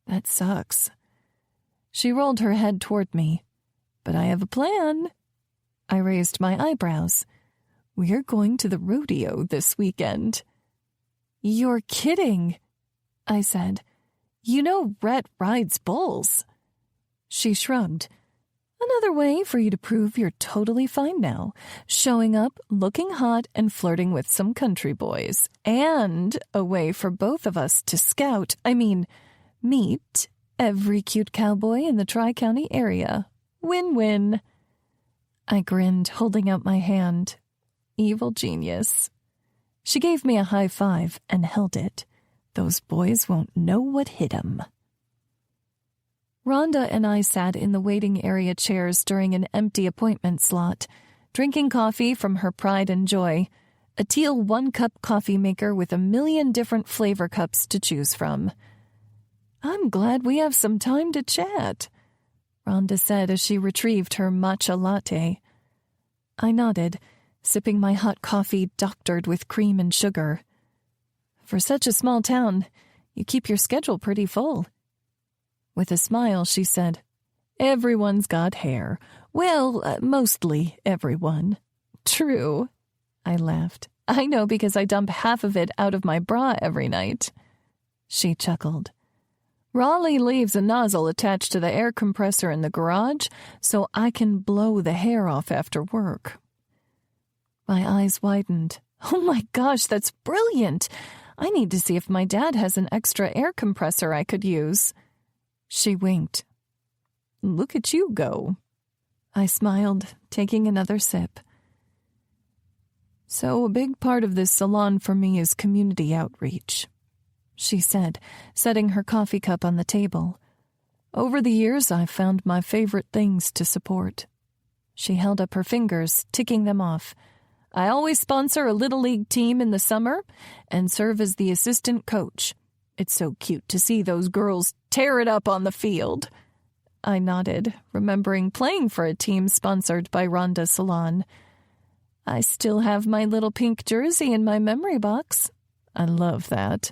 That sucks. She rolled her head toward me. But I have a plan. I raised my eyebrows. We're going to the rodeo this weekend. You're kidding, I said. You know Rhett rides bulls. She shrugged. Another way for you to prove you're totally fine now. Showing up, looking hot, and flirting with some country boys. And a way for both of us to meet every cute cowboy in the Tri-County area. Win-win. I grinned, holding out my hand. Evil genius. She gave me a high five and held it. Those boys won't know what hit 'em. Rhonda and I sat in the waiting area chairs during an empty appointment slot, drinking coffee from her pride and joy, a teal 1-cup coffee maker with a million different flavor cups to choose from. I'm glad we have some time to chat, Rhonda said as she retrieved her matcha latte. I nodded, sipping my hot coffee doctored with cream and sugar. For such a small town, you keep your schedule pretty full. With a smile, she said, Everyone's got hair. Well, mostly everyone. True, I laughed. I know because I dump half of it out of my bra every night. She chuckled. Raleigh leaves a nozzle attached to the air compressor in the garage so I can blow the hair off after work. My eyes widened. Oh my gosh, that's brilliant! I need to see if my dad has an extra air compressor I could use. She winked. Look at you go. I smiled, taking another sip. So a big part of this salon for me is community outreach, she said, setting her coffee cup on the table. Over the years, I've found my favorite things to support. She held up her fingers, ticking them off. I always sponsor a Little League team in the summer and serve as the assistant coach. It's so cute to see those girls tear it up on the field. I nodded, remembering playing for a team sponsored by Rhonda Salon. I still have my little pink jersey in my memory box. I love that.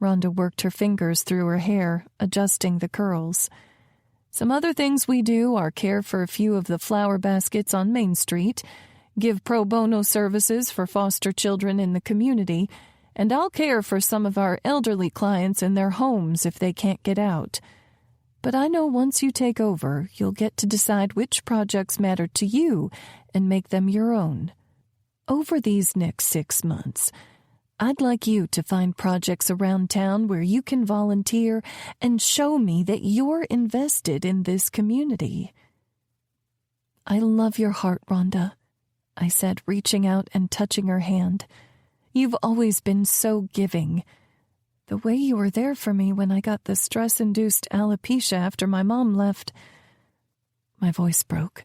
Rhonda worked her fingers through her hair, adjusting the curls. Some other things we do are care for a few of the flower baskets on Main Street, give pro bono services for foster children in the community, and I'll care for some of our elderly clients in their homes if they can't get out. But I know once you take over, you'll get to decide which projects matter to you and make them your own. Over these next 6 months, I'd like you to find projects around town where you can volunteer and show me that you're invested in this community. I love your heart, Rhonda, I said, reaching out and touching her hand. You've always been so giving. The way you were there for me when I got the stress-induced alopecia after my mom left. My voice broke.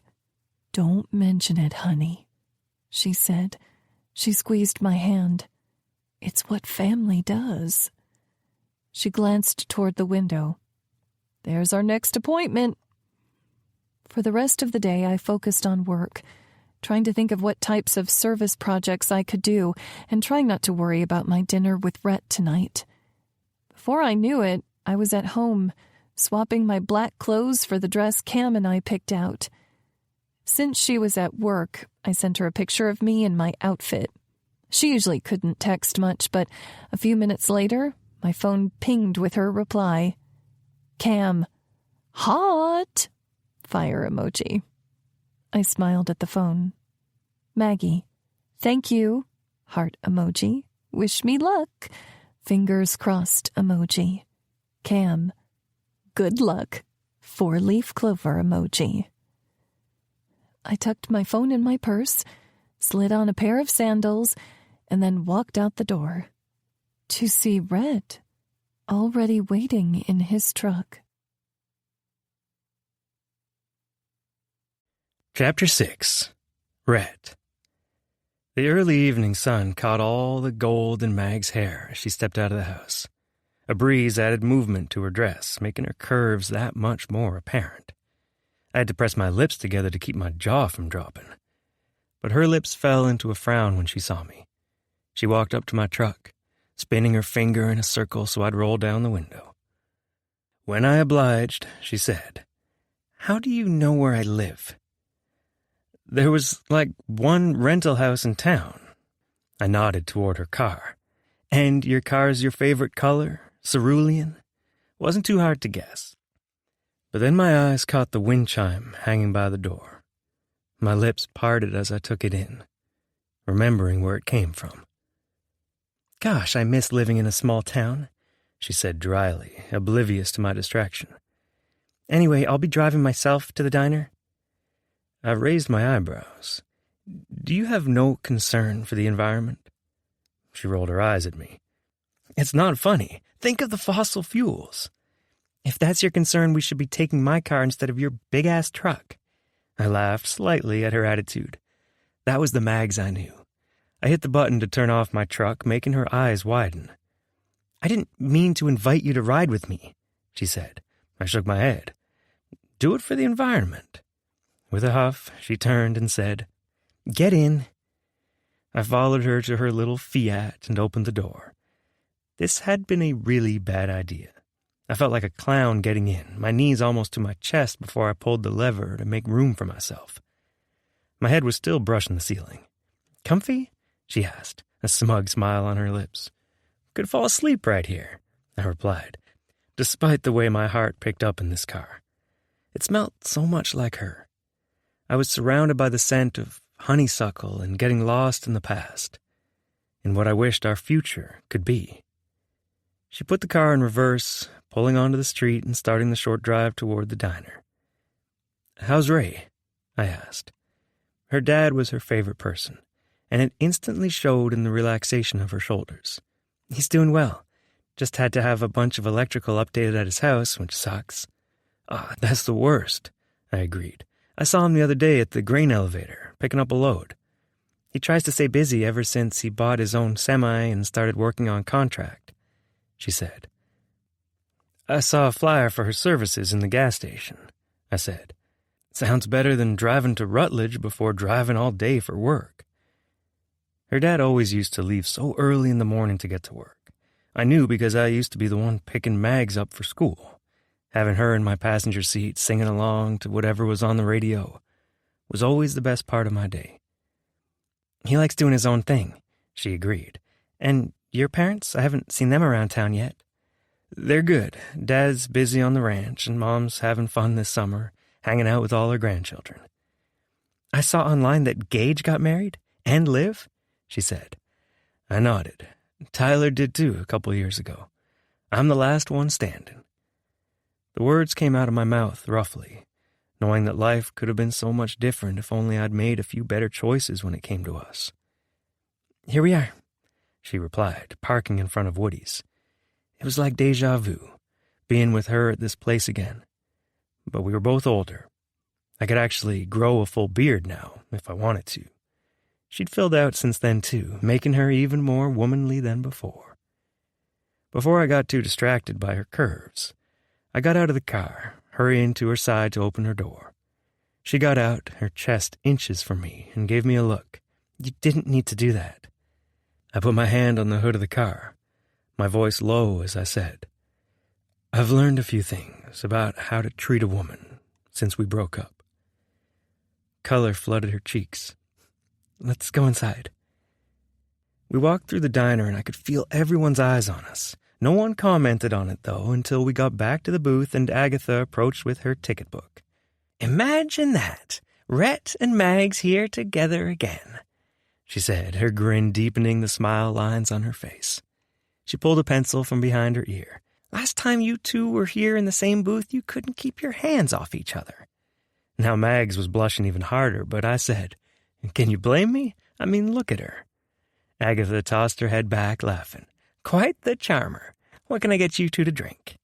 Don't mention it, honey, she said. She squeezed my hand. It's what family does. She glanced toward the window. There's our next appointment. For the rest of the day, I focused on work, trying to think of what types of service projects I could do and trying not to worry about my dinner with Rhett tonight. Before I knew it, I was at home, swapping my black clothes for the dress Cam and I picked out. Since she was at work, I sent her a picture of me in my outfit. She usually couldn't text much, but a few minutes later, my phone pinged with her reply. Cam, hot! Fire emoji. I smiled at the phone. Maggie, thank you. Heart emoji. Wish me luck. Fingers crossed emoji. Cam, good luck. 4-leaf clover emoji. I tucked my phone in my purse, slid on a pair of sandals, and then walked out the door to see Red already waiting in his truck. Chapter 6. Rhett. The early evening sun caught all the gold in Mag's hair as she stepped out of the house. A breeze added movement to her dress, making her curves that much more apparent. I had to press my lips together to keep my jaw from dropping. But her lips fell into a frown when she saw me. She walked up to my truck, spinning her finger in a circle so I'd roll down the window. When I obliged, she said, "How do you know where I live?" "There was like one rental house in town." I nodded toward her car. "And your car's your favorite color? Cerulean?" Wasn't too hard to guess. But then my eyes caught the wind chime hanging by the door. My lips parted as I took it in, remembering where it came from. "Gosh, I miss living in a small town," she said dryly, oblivious to my distraction. "Anyway, I'll be driving myself to the diner." I raised my eyebrows. "Do you have no concern for the environment?" She rolled her eyes at me. "It's not funny. Think of the fossil fuels." "If that's your concern, we should be taking my car instead of your big-ass truck." I laughed slightly at her attitude. That was the Mags I knew. I hit the button to turn off my truck, making her eyes widen. "I didn't mean to invite you to ride with me," she said. I shook my head. "Do it for the environment." With a huff, she turned and said, "Get in." I followed her to her little Fiat and opened the door. This had been a really bad idea. I felt like a clown getting in, my knees almost to my chest before I pulled the lever to make room for myself. My head was still brushing the ceiling. "Comfy?" she asked, a smug smile on her lips. "Could fall asleep right here," I replied, despite the way my heart picked up in this car. It smelled so much like her. I was surrounded by the scent of honeysuckle and getting lost in the past, in what I wished our future could be. She put the car in reverse, pulling onto the street and starting the short drive toward the diner. "How's Ray?" I asked. Her dad was her favorite person, and it instantly showed in the relaxation of her shoulders. "He's doing well. Just had to have a bunch of electrical updated at his house, which sucks." That's the worst," I agreed. "I saw him the other day at the grain elevator, picking up a load. He tries to stay busy ever since he bought his own semi and started working on contract," she said. "I saw a flyer for her services in the gas station," I said. "Sounds better than driving to Rutledge before driving all day for work." Her dad always used to leave so early in the morning to get to work. I knew because I used to be the one picking Mags up for school. Having her in my passenger seat singing along to whatever was on the radio was always the best part of my day. "He likes doing his own thing," she agreed. "And your parents? I haven't seen them around town yet." "They're good. Dad's busy on the ranch, and Mom's having fun this summer, hanging out with all her grandchildren." "I saw online that Gage got married, and Liv," she said. I nodded. "Tyler did too a couple years ago. I'm the last one standing." The words came out of my mouth roughly, knowing that life could have been so much different if only I'd made a few better choices when it came to us. "Here we are," she replied, parking in front of Woody's. It was like deja vu, being with her at this place again. But we were both older. I could actually grow a full beard now, if I wanted to. She'd filled out since then, too, making her even more womanly than before. Before I got too distracted by her curves, I got out of the car, hurrying to her side to open her door. She got out, her chest inches from me, and gave me a look. You didn't need to do that. I put my hand on the hood of the car, my voice low as I said, I've learned a few things about how to treat a woman since we broke up. Color flooded her cheeks. Let's go inside. We walked through the diner and I could feel everyone's eyes on us. No one commented on it, though, until we got back to the booth and Agatha approached with her ticket book. Imagine that! Rhett and Mags here together again, she said, her grin deepening the smile lines on her face. She pulled a pencil from behind her ear. Last time you two were here in the same booth, you couldn't keep your hands off each other. Now Mags was blushing even harder, but I said, Can you blame me? I mean, look at her. Agatha tossed her head back, laughing. Quite the charmer. What can I get you two to drink?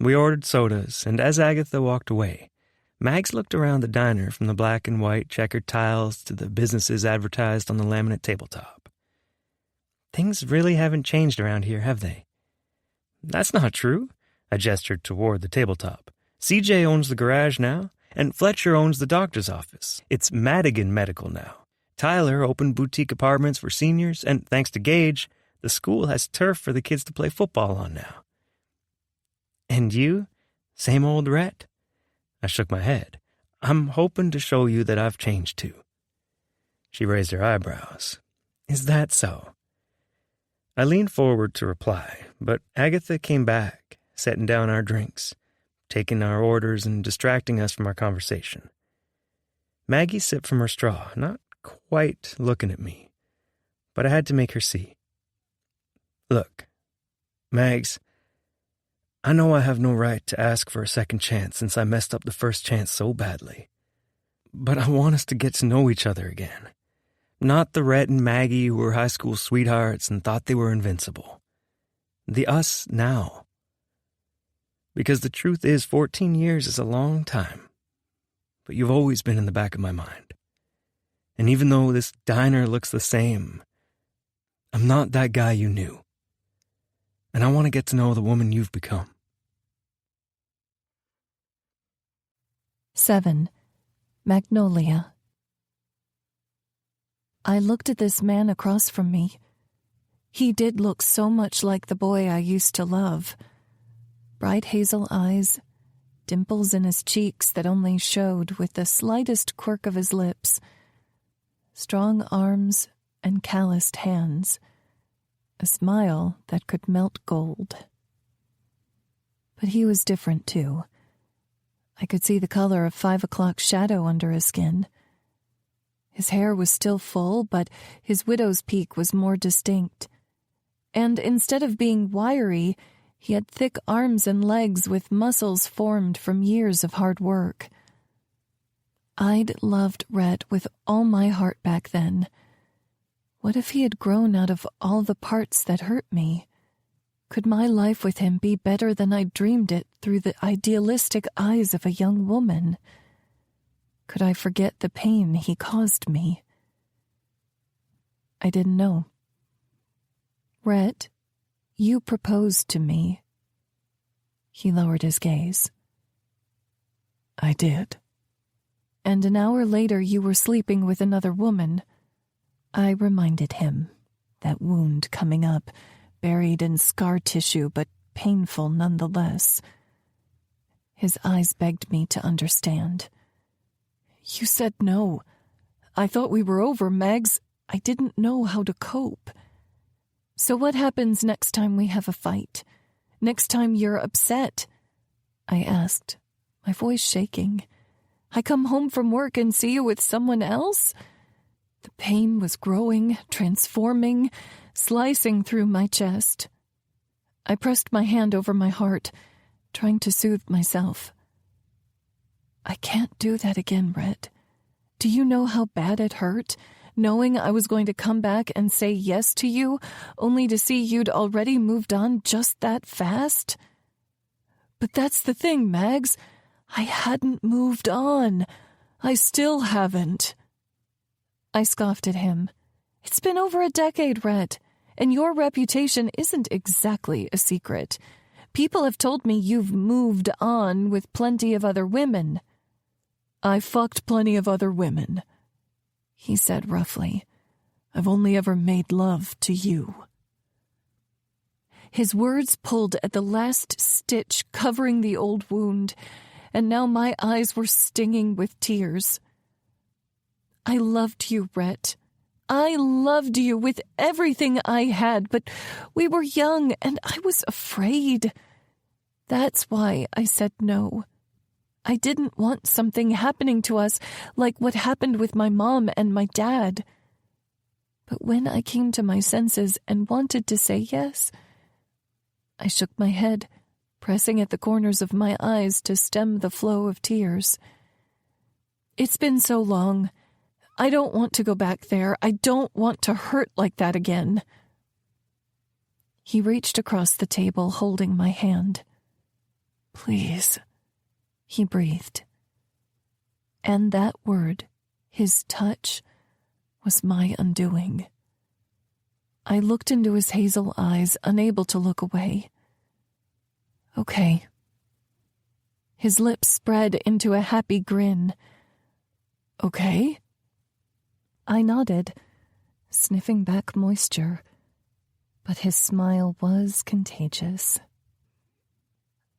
We ordered sodas, and as Agatha walked away, Mags looked around the diner from the black and white checkered tiles to the businesses advertised on the laminate tabletop. Things really haven't changed around here, have they? That's not true. I gestured toward the tabletop. CJ owns the garage now, and Fletcher owns the doctor's office. It's Madigan Medical now. Tyler opened boutique apartments for seniors, and thanks to Gage, the school has turf for the kids to play football on now. And you? Same old Rhett? I shook my head. I'm hoping to show you that I've changed too. She raised her eyebrows. Is that so? I leaned forward to reply, but Agatha came back, setting down our drinks, taking our orders and distracting us from our conversation. Maggie sipped from her straw, not quite looking at me, but I had to make her see. Look, Mags, I know I have no right to ask for a second chance since I messed up the first chance so badly, but I want us to get to know each other again. Not the Rhett and Maggie who were high school sweethearts and thought they were invincible. The us now. Because the truth is 14 years is a long time, but you've always been in the back of my mind. And even though this diner looks the same, I'm not that guy you knew. And I want to get to know the woman you've become. 7. Magnolia. I looked at this man across from me. He did look so much like the boy I used to love. Bright hazel eyes, dimples in his cheeks that only showed with the slightest quirk of his lips, strong arms and calloused hands, a smile that could melt gold. But he was different, too. I could see the color of 5 o'clock shadow under his skin. His hair was still full, but his widow's peak was more distinct. And instead of being wiry, he had thick arms and legs with muscles formed from years of hard work. I'd loved Rhett with all my heart back then. What if he had grown out of all the parts that hurt me? Could my life with him be better than I dreamed it through the idealistic eyes of a young woman? Could I forget the pain he caused me? I didn't know. Rhett, you proposed to me. He lowered his gaze. I did. And an hour later you were sleeping with another woman. I reminded him, that wound coming up, buried in scar tissue but painful nonetheless. His eyes begged me to understand. You said no. I thought we were over, Mags. I didn't know how to cope. So what happens next time we have a fight? Next time you're upset? I asked, my voice shaking. I come home from work and see you with someone else? The pain was growing, transforming, slicing through my chest. I pressed my hand over my heart, trying to soothe myself. I can't do that again, Rhett. Do you know how bad it hurt, knowing I was going to come back and say yes to you, only to see you'd already moved on just that fast? But that's the thing, Mags. I hadn't moved on. I still haven't. I scoffed at him. It's been over a decade, Rhett, and your reputation isn't exactly a secret. People have told me you've moved on with plenty of other women." "I fucked plenty of other women," he said roughly. "I've only ever made love to you." His words pulled at the last stitch covering the old wound, and now my eyes were stinging with tears. "I loved you, Rhett. I loved you with everything I had, but we were young and I was afraid. That's why I said no. I didn't want something happening to us like what happened with my mom and my dad. But when I came to my senses and wanted to say yes, I shook my head, pressing at the corners of my eyes to stem the flow of tears. It's been so long. I don't want to go back there. I don't want to hurt like that again." He reached across the table, holding my hand. "Please," he breathed. And that word, his touch, was my undoing. I looked into his hazel eyes, unable to look away. "Okay." His lips spread into a happy grin. "Okay?" I nodded, sniffing back moisture, but his smile was contagious.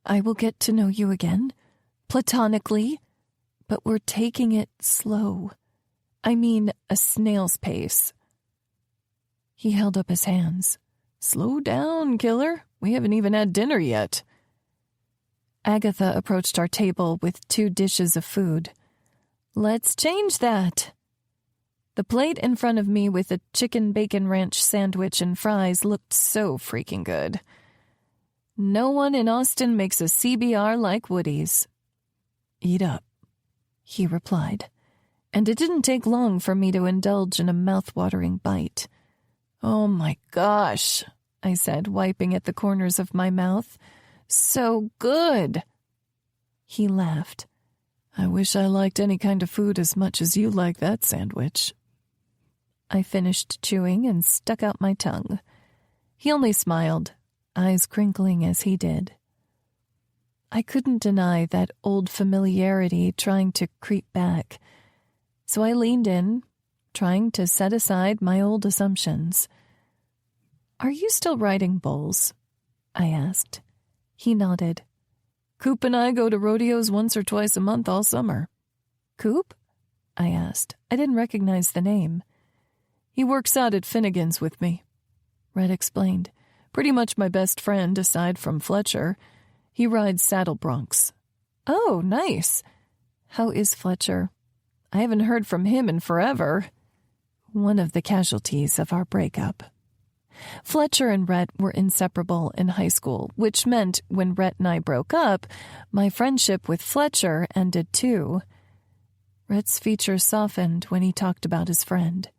"I will get to know you again, platonically, but we're taking it slow. I mean, a snail's pace." He held up his hands. "Slow down, killer. We haven't even had dinner yet." Agatha approached our table with 2 dishes of food. "Let's change that." The plate in front of me with a chicken bacon ranch sandwich and fries looked so freaking good. No one in Austin makes a CBR like Woody's. "Eat up," he replied, and it didn't take long for me to indulge in a mouth-watering bite. "Oh my gosh," I said, wiping at the corners of my mouth. "So good." He laughed. "I wish I liked any kind of food as much as you like that sandwich." I finished chewing and stuck out my tongue. He only smiled, eyes crinkling as he did. I couldn't deny that old familiarity trying to creep back, so I leaned in, trying to set aside my old assumptions. "Are you still riding bulls?" I asked. He nodded. "Coop and I go to rodeos once or twice a month all summer." "Coop?" I asked. I didn't recognize the name. "He works out at Finnegan's with me," Red explained. "Pretty much my best friend, aside from Fletcher. He rides saddle broncs." "Oh, nice. How is Fletcher? I haven't heard from him in forever." One of the casualties of our breakup. Fletcher and Rhett were inseparable in high school, which meant when Rhett and I broke up, my friendship with Fletcher ended too. Rhett's features softened when he talked about his friend.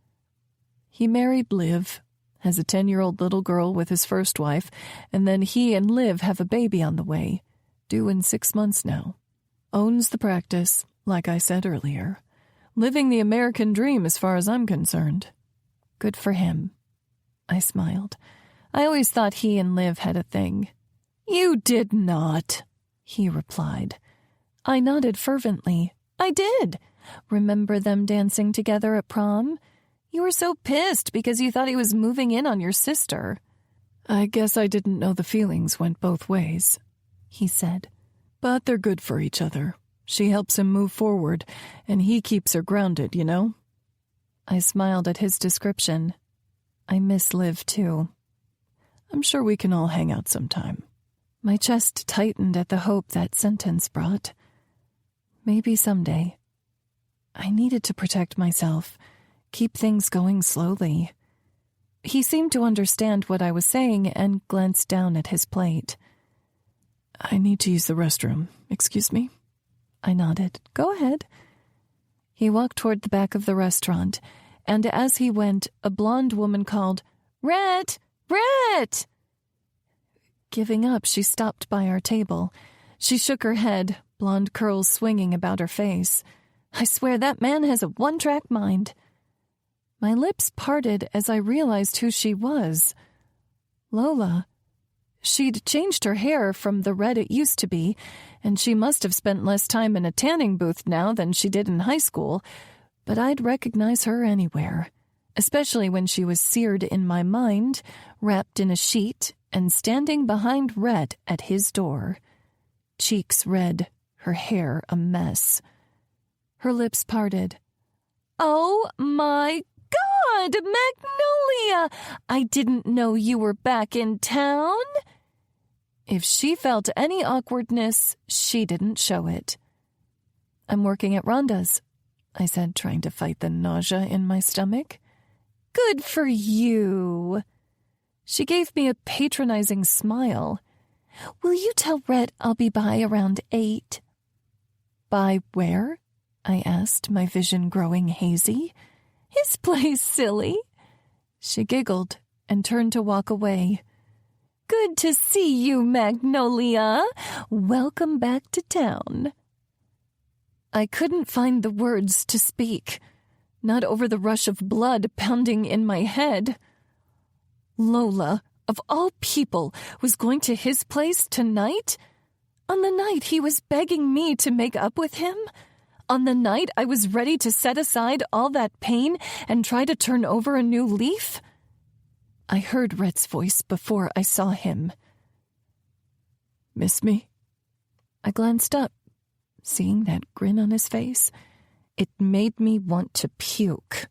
He married Liv, has a 10-year-old little girl with his first wife, and then he and Liv have a baby on the way, due in 6 months now. Owns the practice, like I said earlier. Living the American dream as far as I'm concerned. Good for him. I smiled. I always thought he and Liv had a thing. "You did not," he replied. I nodded fervently. "I did. Remember them dancing together at prom? You were so pissed because you thought he was moving in on your sister." "I guess I didn't know the feelings went both ways," he said. "But they're good for each other. She helps him move forward, and he keeps her grounded, you know?" I smiled at his description. I miss Liv, too. "I'm sure we can all hang out sometime." My chest tightened at the hope that sentence brought. Maybe someday. I needed to protect myself, keep things going slowly. He seemed to understand what I was saying and glanced down at his plate. "I need to use the restroom. Excuse me?" I nodded. "Go ahead." He walked toward the back of the restaurant, and as he went, a blonde woman called, "Rhett! Rhett!" Giving up, she stopped by our table. She shook her head, blonde curls swinging about her face. I swear that man has a one-track mind. My lips parted as I realized who she was. Lola. She'd changed her hair from the red it used to be, and she must have spent less time in a tanning booth now than she did in high school, but I'd recognize her anywhere, especially when she was seared in my mind, wrapped in a sheet, and standing behind Rhett at his door. Cheeks red, her hair a mess. Her lips parted. "Oh, my God, Magnolia! I didn't know you were back in town." If she felt any awkwardness, she didn't show it. "I'm working at Rhonda's," I said, trying to fight the nausea in my stomach. "Good for you." She gave me a patronizing smile. "Will you tell Rhett I'll be by around 8? "By where?" I asked, my vision growing hazy. "His place, silly." She giggled and turned to walk away. "Good to see you, Magnolia. Welcome back to town." I couldn't find the words to speak, not over the rush of blood pounding in my head. Lola, of all people, was going to his place tonight? On the night he was begging me to make up with him? On the night I was ready to set aside all that pain and try to turn over a new leaf? I heard Rhett's voice before I saw him. "Miss me?" I glanced up, seeing that grin on his face. It made me want to puke.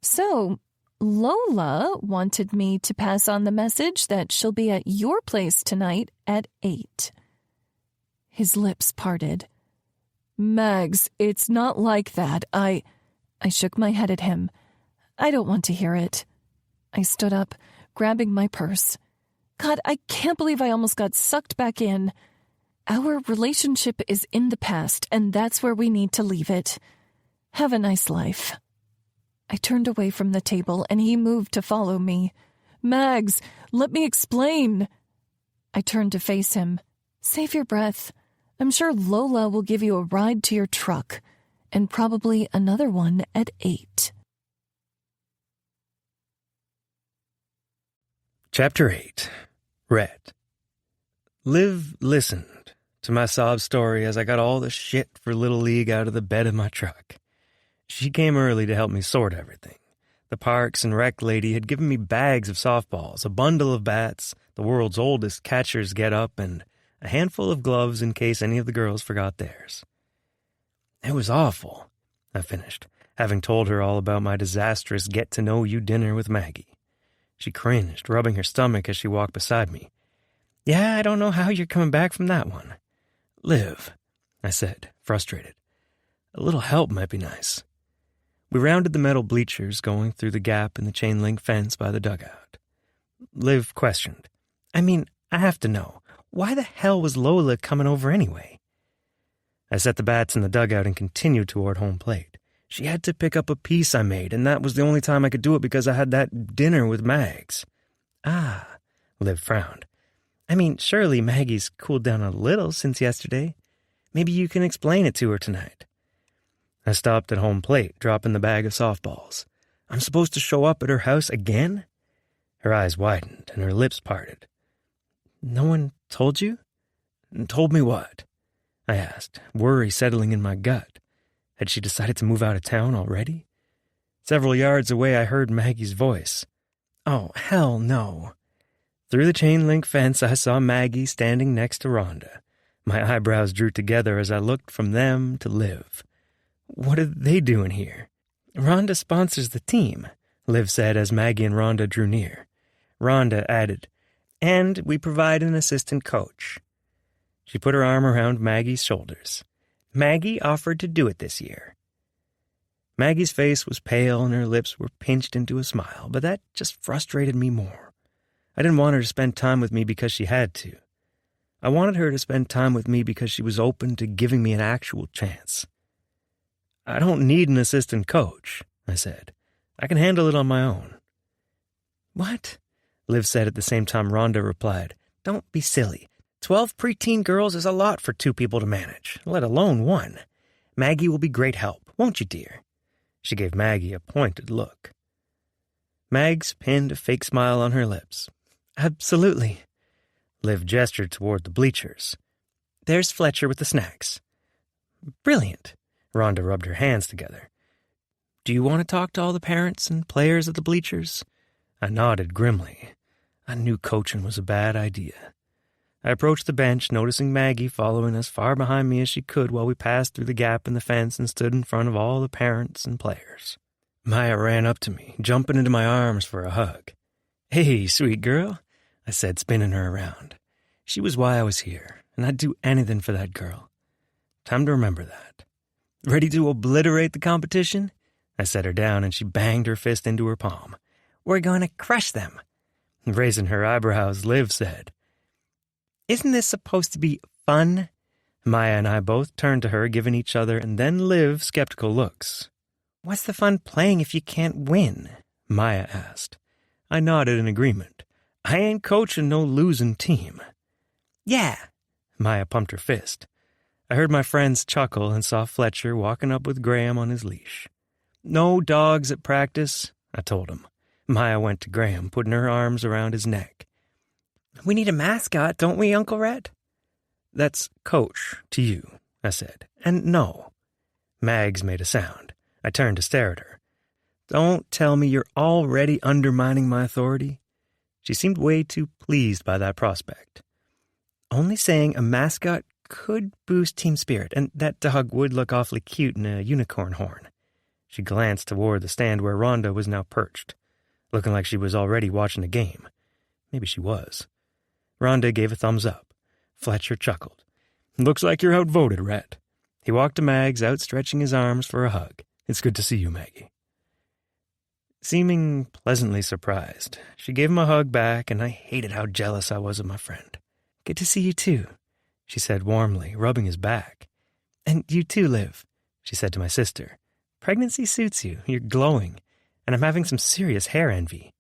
"So, Lola wanted me to pass on the message that she'll be at your place tonight at 8. His lips parted. "Mags, it's not like that. I shook my head at him. "I don't want to hear it." I stood up, grabbing my purse. God, I can't believe I almost got sucked back in. Our relationship is in the past, and that's where we need to leave it. Have a nice life. I turned away from the table, and he moved to follow me. "Mags, let me explain." I turned to face him. "Save your breath. I'm sure Lola will give you a ride to your truck, and probably another one at 8. Chapter 8. Rhett. Liv listened to my sob story as I got all the shit for Little League out of the bed of my truck. She came early to help me sort everything. The Parks and Rec lady had given me bags of softballs, a bundle of bats, the world's oldest catcher's get-up, and a handful of gloves in case any of the girls forgot theirs. It was awful, I finished, having told her all about my disastrous get-to-know-you dinner with Maggie. She cringed, rubbing her stomach as she walked beside me. "Yeah, I don't know how you're coming back from that one." "Liv," I said, frustrated. "A little help might be nice." We rounded the metal bleachers, going through the gap in the chain-link fence by the dugout. Liv questioned. "I mean, I have to know. Why the hell was Lola coming over anyway?" I set the bats in the dugout and continued toward home plate. She had to pick up a piece I made, and that was the only time I could do it because I had that dinner with Mags. "Ah," Liv frowned. "I mean, surely Maggie's cooled down a little since yesterday. Maybe you can explain it to her tonight." I stopped at home plate, dropping the bag of softballs. "I'm supposed to show up at her house again?" Her eyes widened, and her lips parted. "No one told you?" "Told me what?" I asked, worry settling in my gut. Had she decided to move out of town already? Several yards away, I heard Maggie's voice. "Oh, hell no." Through the chain-link fence, I saw Maggie standing next to Rhonda. My eyebrows drew together as I looked from them to Liv. "What are they doing here?" "Rhonda sponsors the team," Liv said as Maggie and Rhonda drew near. Rhonda added, "And we provide an assistant coach." She put her arm around Maggie's shoulders. "Maggie offered to do it this year." Maggie's face was pale and her lips were pinched into a smile, but that just frustrated me more. I didn't want her to spend time with me because she had to. I wanted her to spend time with me because she was open to giving me an actual chance. "I don't need an assistant coach," I said. "I can handle it on my own." "What?" Liv said at the same time Rhonda replied. "Don't be silly. 12 preteen girls is a lot for 2 people to manage, let alone 1. Maggie will be great help, won't you, dear?" She gave Maggie a pointed look. Mags pinned a fake smile on her lips. "Absolutely." Liv gestured toward the bleachers. There's Fletcher with the snacks. Brilliant. Rhonda rubbed her hands together. Do you want to talk to all the parents and players at the bleachers? I nodded grimly. I knew coaching was a bad idea. I approached the bench, noticing Maggie following as far behind me as she could while we passed through the gap in the fence and stood in front of all the parents and players. Maya ran up to me, jumping into my arms for a hug. Hey, sweet girl, I said, spinning her around. She was why I was here, and I'd do anything for that girl. Time to remember that. Ready to obliterate the competition? I set her down, and she banged her fist into her palm. We're going to crush them. Raising her eyebrows, Liv said, Isn't this supposed to be fun? Maya and I both turned to her, giving each other and then Liv skeptical looks. What's the fun playing if you can't win? Maya asked. I nodded in agreement. I ain't coaching no losing team. Yeah. Maya pumped her fist. I heard my friends chuckle and saw Fletcher walking up with Graham on his leash. No dogs at practice, I told him. Maya went to Graham, putting her arms around his neck. We need a mascot, don't we, Uncle Rhett? That's Coach to you, I said. And no. Mags made a sound. I turned to stare at her. Don't tell me you're already undermining my authority. She seemed way too pleased by that prospect. Only saying a mascot could boost team spirit, and that dog would look awfully cute in a unicorn horn. She glanced toward the stand where Rhonda was now perched, looking like she was already watching a game. Maybe she was. Rhonda gave a thumbs up. Fletcher chuckled. Looks like you're outvoted, Rhett. He walked to Mags, outstretching his arms for a hug. It's good to see you, Maggie. Seeming pleasantly surprised, she gave him a hug back, and I hated how jealous I was of my friend. Good to see you, too, she said warmly, rubbing his back. And you too, Liv, she said to my sister. Pregnancy suits you. You're glowing, and I'm having some serious hair envy.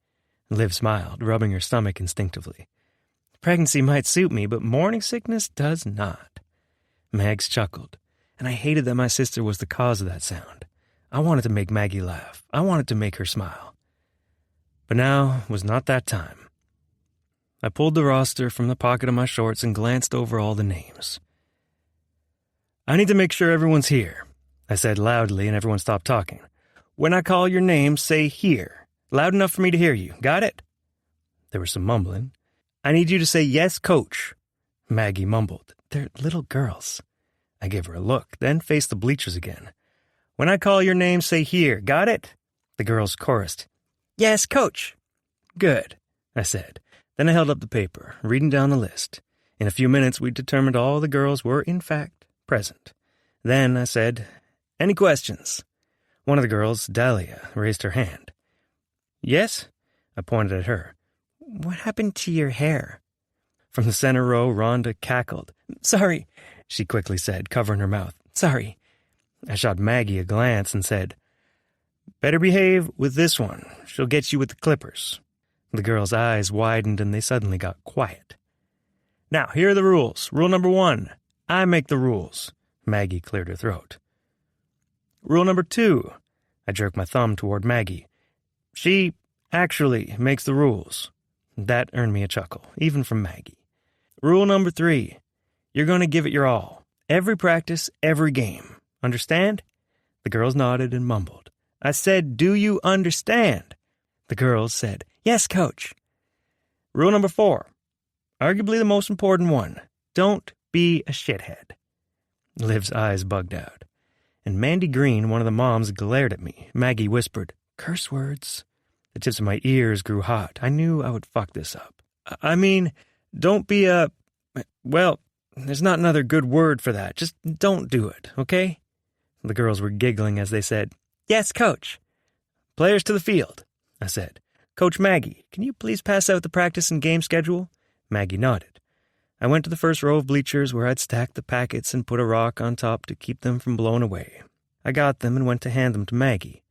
Liv smiled, rubbing her stomach instinctively. Pregnancy might suit me, but morning sickness does not. Mags chuckled, and I hated that my sister was the cause of that sound. I wanted to make Maggie laugh. I wanted to make her smile. But now was not that time. I pulled the roster from the pocket of my shorts and glanced over all the names. I need to make sure everyone's here, I said loudly, and everyone stopped talking. When I call your name, say here. Loud enough for me to hear you. Got it? There was some mumbling. I need you to say yes, coach. Maggie mumbled. They're little girls. I gave her a look, then faced the bleachers again. When I call your name, say here. Got it? The girls chorused. Yes, coach. Good, I said. Then I held up the paper, reading down the list. In a few minutes, we determined all the girls were, in fact, present. Then I said, Any questions? One of the girls, Dahlia, raised her hand. Yes? I pointed at her. What happened to your hair? From the center row, Rhonda cackled. Sorry, she quickly said, covering her mouth. Sorry. I shot Maggie a glance and said, Better behave with this one. She'll get you with the clippers. The girl's eyes widened and they suddenly got quiet. Now, here are the rules. Rule number 1, I make the rules. Maggie cleared her throat. Rule number 2, I jerked my thumb toward Maggie. She actually makes the rules. That earned me a chuckle, even from Maggie. Rule number 3, you're going to give it your all. Every practice, every game. Understand? The girls nodded and mumbled. I said, do you understand? The girls said, yes, coach. Rule number 4, arguably the most important one. Don't be a shithead. Liv's eyes bugged out. And Mandy Green, one of the moms, glared at me. Maggie whispered, curse words. The tips of my ears grew hot. I knew I would fuck this up. I mean, don't be a... Well, there's not another good word for that. Just don't do it, okay? The girls were giggling as they said, yes, coach. Players to the field, I said. Coach Maggie, can you please pass out the practice and game schedule? Maggie nodded. I went to the first row of bleachers where I'd stacked the packets and put a rock on top to keep them from blowing away. I got them and went to hand them to Maggie.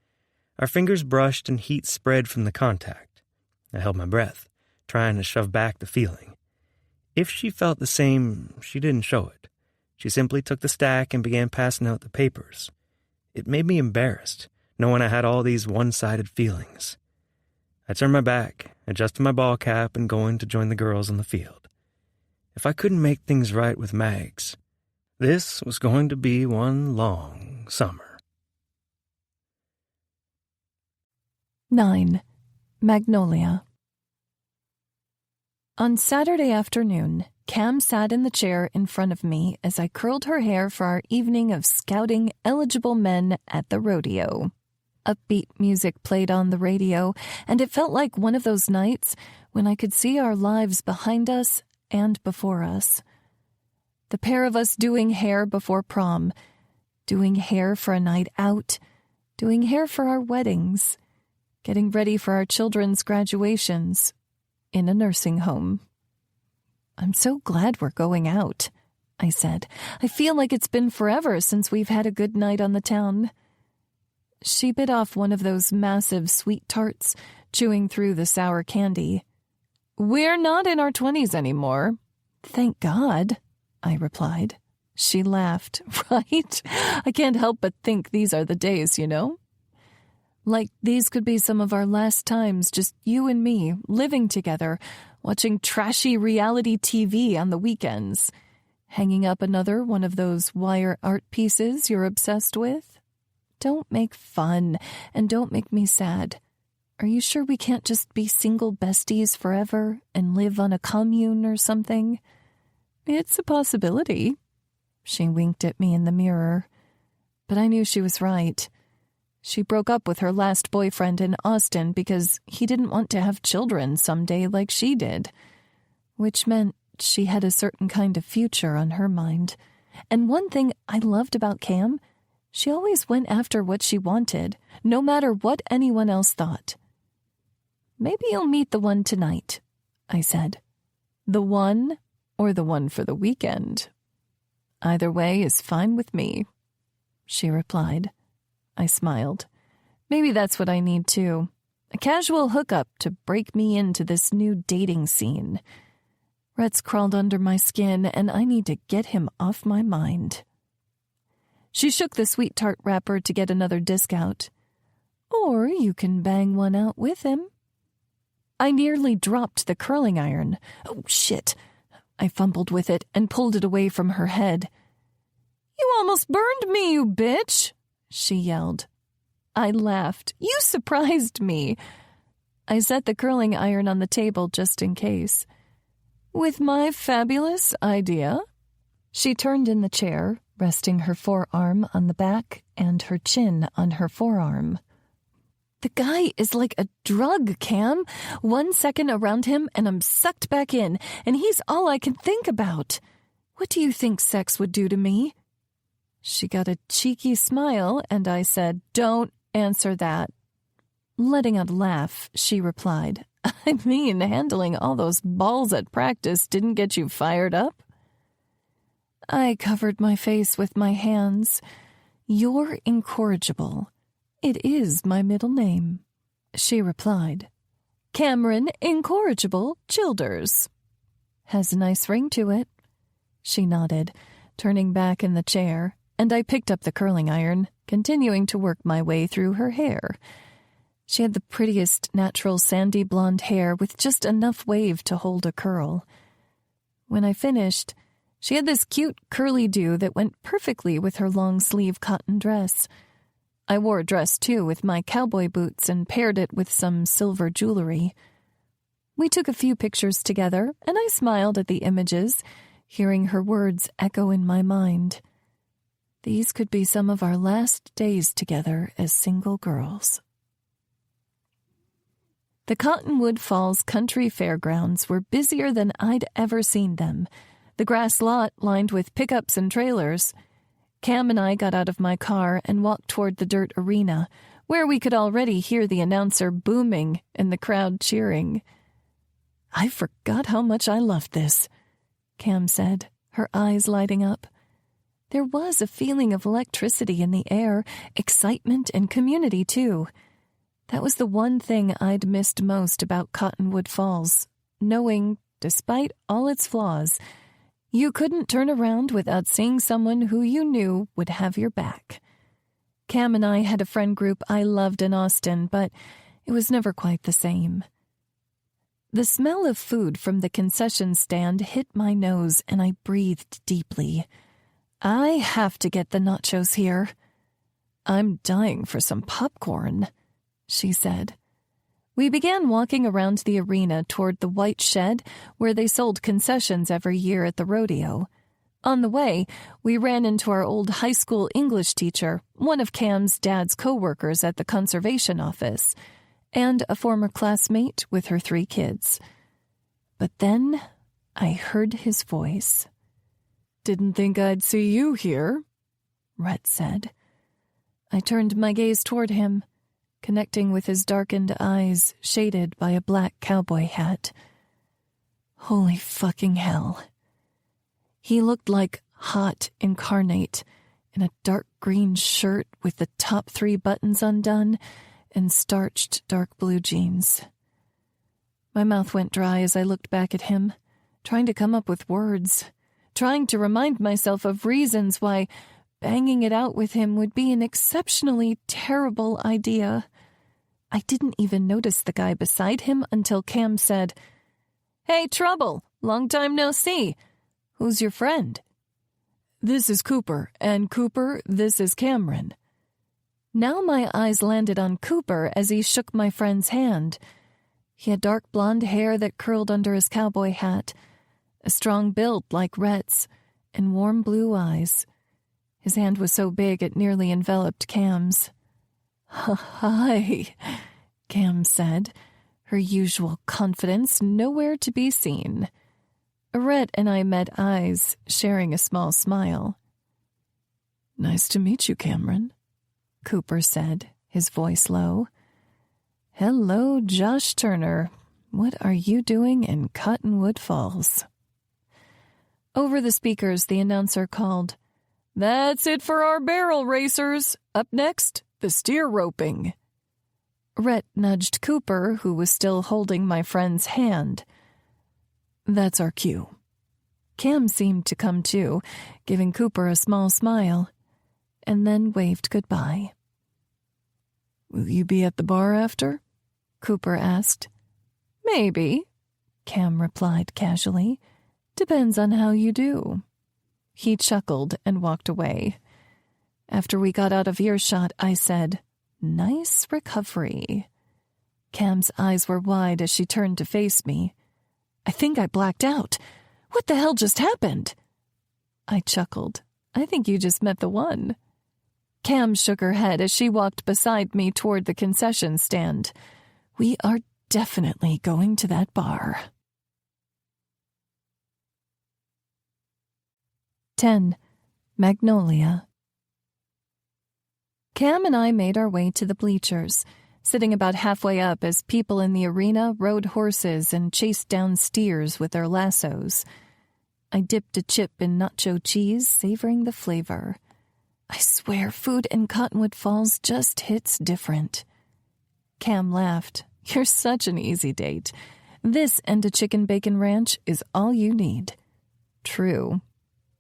Our fingers brushed and heat spread from the contact. I held my breath, trying to shove back the feeling. If she felt the same, she didn't show it. She simply took the stack and began passing out the papers. It made me embarrassed, knowing I had all these one-sided feelings. I turned my back, adjusted my ball cap, and going to join the girls on the field. if I couldn't make things right with Mags, this was going to be one long summer. 9. Magnolia. On Saturday afternoon, Cam sat in the chair in front of me as I curled her hair for our evening of scouting eligible men at the rodeo. Upbeat music played on the radio, and it felt like one of those nights when I could see our lives behind us and before us. The pair of us doing hair before prom, doing hair for a night out, doing hair for our weddings, getting ready for our children's graduations, in a nursing home. "I'm so glad we're going out," I said. "I feel like it's been forever since we've had a good night on the town." She bit off one of those massive sweet tarts, chewing through the sour candy. "We're not in our 20s anymore." "Thank God," I replied. She laughed. "Right? I can't help but think these are the days, you know? Like these could be some of our last times, just you and me, living together, watching trashy reality TV on the weekends, hanging up another one of those wire art pieces you're obsessed with. Don't make fun, and don't make me sad. Are you sure we can't just be single besties forever and live on a commune or something?" "It's a possibility." She winked at me in the mirror. But I knew she was right. She broke up with her last boyfriend in Austin because he didn't want to have children someday like she did, which meant she had a certain kind of future on her mind. And one thing I loved about Cam, she always went after what she wanted, no matter what anyone else thought. "Maybe you'll meet the one tonight," I said. "The one or the one for the weekend. Either way is fine with me," she replied. I smiled. Maybe that's what I need too. A casual hookup to break me into this new dating scene. Rhett's crawled under my skin, and I need to get him off my mind. She shook the sweet tart wrapper to get another disc out. "Or you can bang one out with him." I nearly dropped the curling iron. "Oh, shit." I fumbled with it and pulled it away from her head. "You almost burned me, you bitch," she yelled. I laughed. "You surprised me." I set the curling iron on the table just in case. "With my fabulous idea?" She turned in the chair, resting her forearm on the back and her chin on her forearm. "The guy is like a drug, Cam. 1 second around him and I'm sucked back in, and he's all I can think about. What do you think sex would do to me?" She got a cheeky smile, and I said, "Don't answer that." Letting out a laugh, she replied, "I mean, handling all those balls at practice didn't get you fired up?" I covered my face with my hands. "You're incorrigible. It is my middle name," she replied. "Cameron Incorrigible Childers. Has a nice ring to it." She nodded, turning back in the chair, and I picked up the curling iron, continuing to work my way through her hair. She had the prettiest natural sandy blonde hair with just enough wave to hold a curl. When I finished, she had this cute curly do that went perfectly with her long-sleeve cotton dress. I wore a dress, too, with my cowboy boots and paired it with some silver jewelry. We took a few pictures together, and I smiled at the images, hearing her words echo in my mind. These could be some of our last days together as single girls. The Cottonwood Falls Country Fairgrounds were busier than I'd ever seen them, the grass lot lined with pickups and trailers. Cam and I got out of my car and walked toward the dirt arena, where we could already hear the announcer booming and the crowd cheering. "I forgot how much I loved this," Cam said, her eyes lighting up. There was a feeling of electricity in the air, excitement and community, too. That was the one thing I'd missed most about Cottonwood Falls, knowing, despite all its flaws, you couldn't turn around without seeing someone who you knew would have your back. Cam and I had a friend group I loved in Austin, but it was never quite the same. The smell of food from the concession stand hit my nose and I breathed deeply. I have to get the nachos here. I'm dying for some popcorn, she said. We began walking around the arena toward the white shed where they sold concessions every year at the rodeo. On the way, we ran into our old high school English teacher, one of Cam's dad's co-workers at the conservation office, and a former classmate with her 3 kids. But then I heard his voice. "Didn't think I'd see you here," Rhett said. I turned my gaze toward him, connecting with his darkened eyes shaded by a black cowboy hat. Holy fucking hell. He looked like hot incarnate in a dark green shirt with the top 3 buttons undone and starched dark blue jeans. My mouth went dry as I looked back at him, trying to come up with words, trying to remind myself of reasons why banging it out with him would be an exceptionally terrible idea. I didn't even notice the guy beside him until Cam said, "Hey, Trouble, long time no see. Who's your friend?" "This is Cooper, and Cooper, this is Cameron." Now my eyes landed on Cooper as he shook my friend's hand. He had dark blonde hair that curled under his cowboy hat, a strong build like Rhett's, and warm blue eyes. His hand was so big it nearly enveloped Cam's. "Hi," Cam said, her usual confidence nowhere to be seen. Rhett and I met eyes, sharing a small smile. "Nice to meet you, Cameron," Cooper said, his voice low. "Hello, Josh Turner. What are you doing in Cottonwood Falls?" Over the speakers, the announcer called, "That's it for our barrel racers. Up next, the steer roping." Rhett nudged Cooper, who was still holding my friend's hand. "That's our cue." Cam seemed to come too, giving Cooper a small smile, and then waved goodbye. "Will you be at the bar after?" Cooper asked. "Maybe," Cam replied casually. "Depends on how you do." He chuckled and walked away. After we got out of earshot, I said, "Nice recovery." Cam's eyes were wide as she turned to face me. "I think I blacked out. What the hell just happened?" I chuckled. "I think you just met the one." Cam shook her head as she walked beside me toward the concession stand. "We are definitely going to that bar." 10. Magnolia. Cam and I made our way to the bleachers, sitting about halfway up as people in the arena rode horses and chased down steers with their lassos. I dipped a chip in nacho cheese, savoring the flavor. I swear food in Cottonwood Falls just hits different. Cam laughed. "You're such an easy date. This and a chicken bacon ranch is all you need." "True,"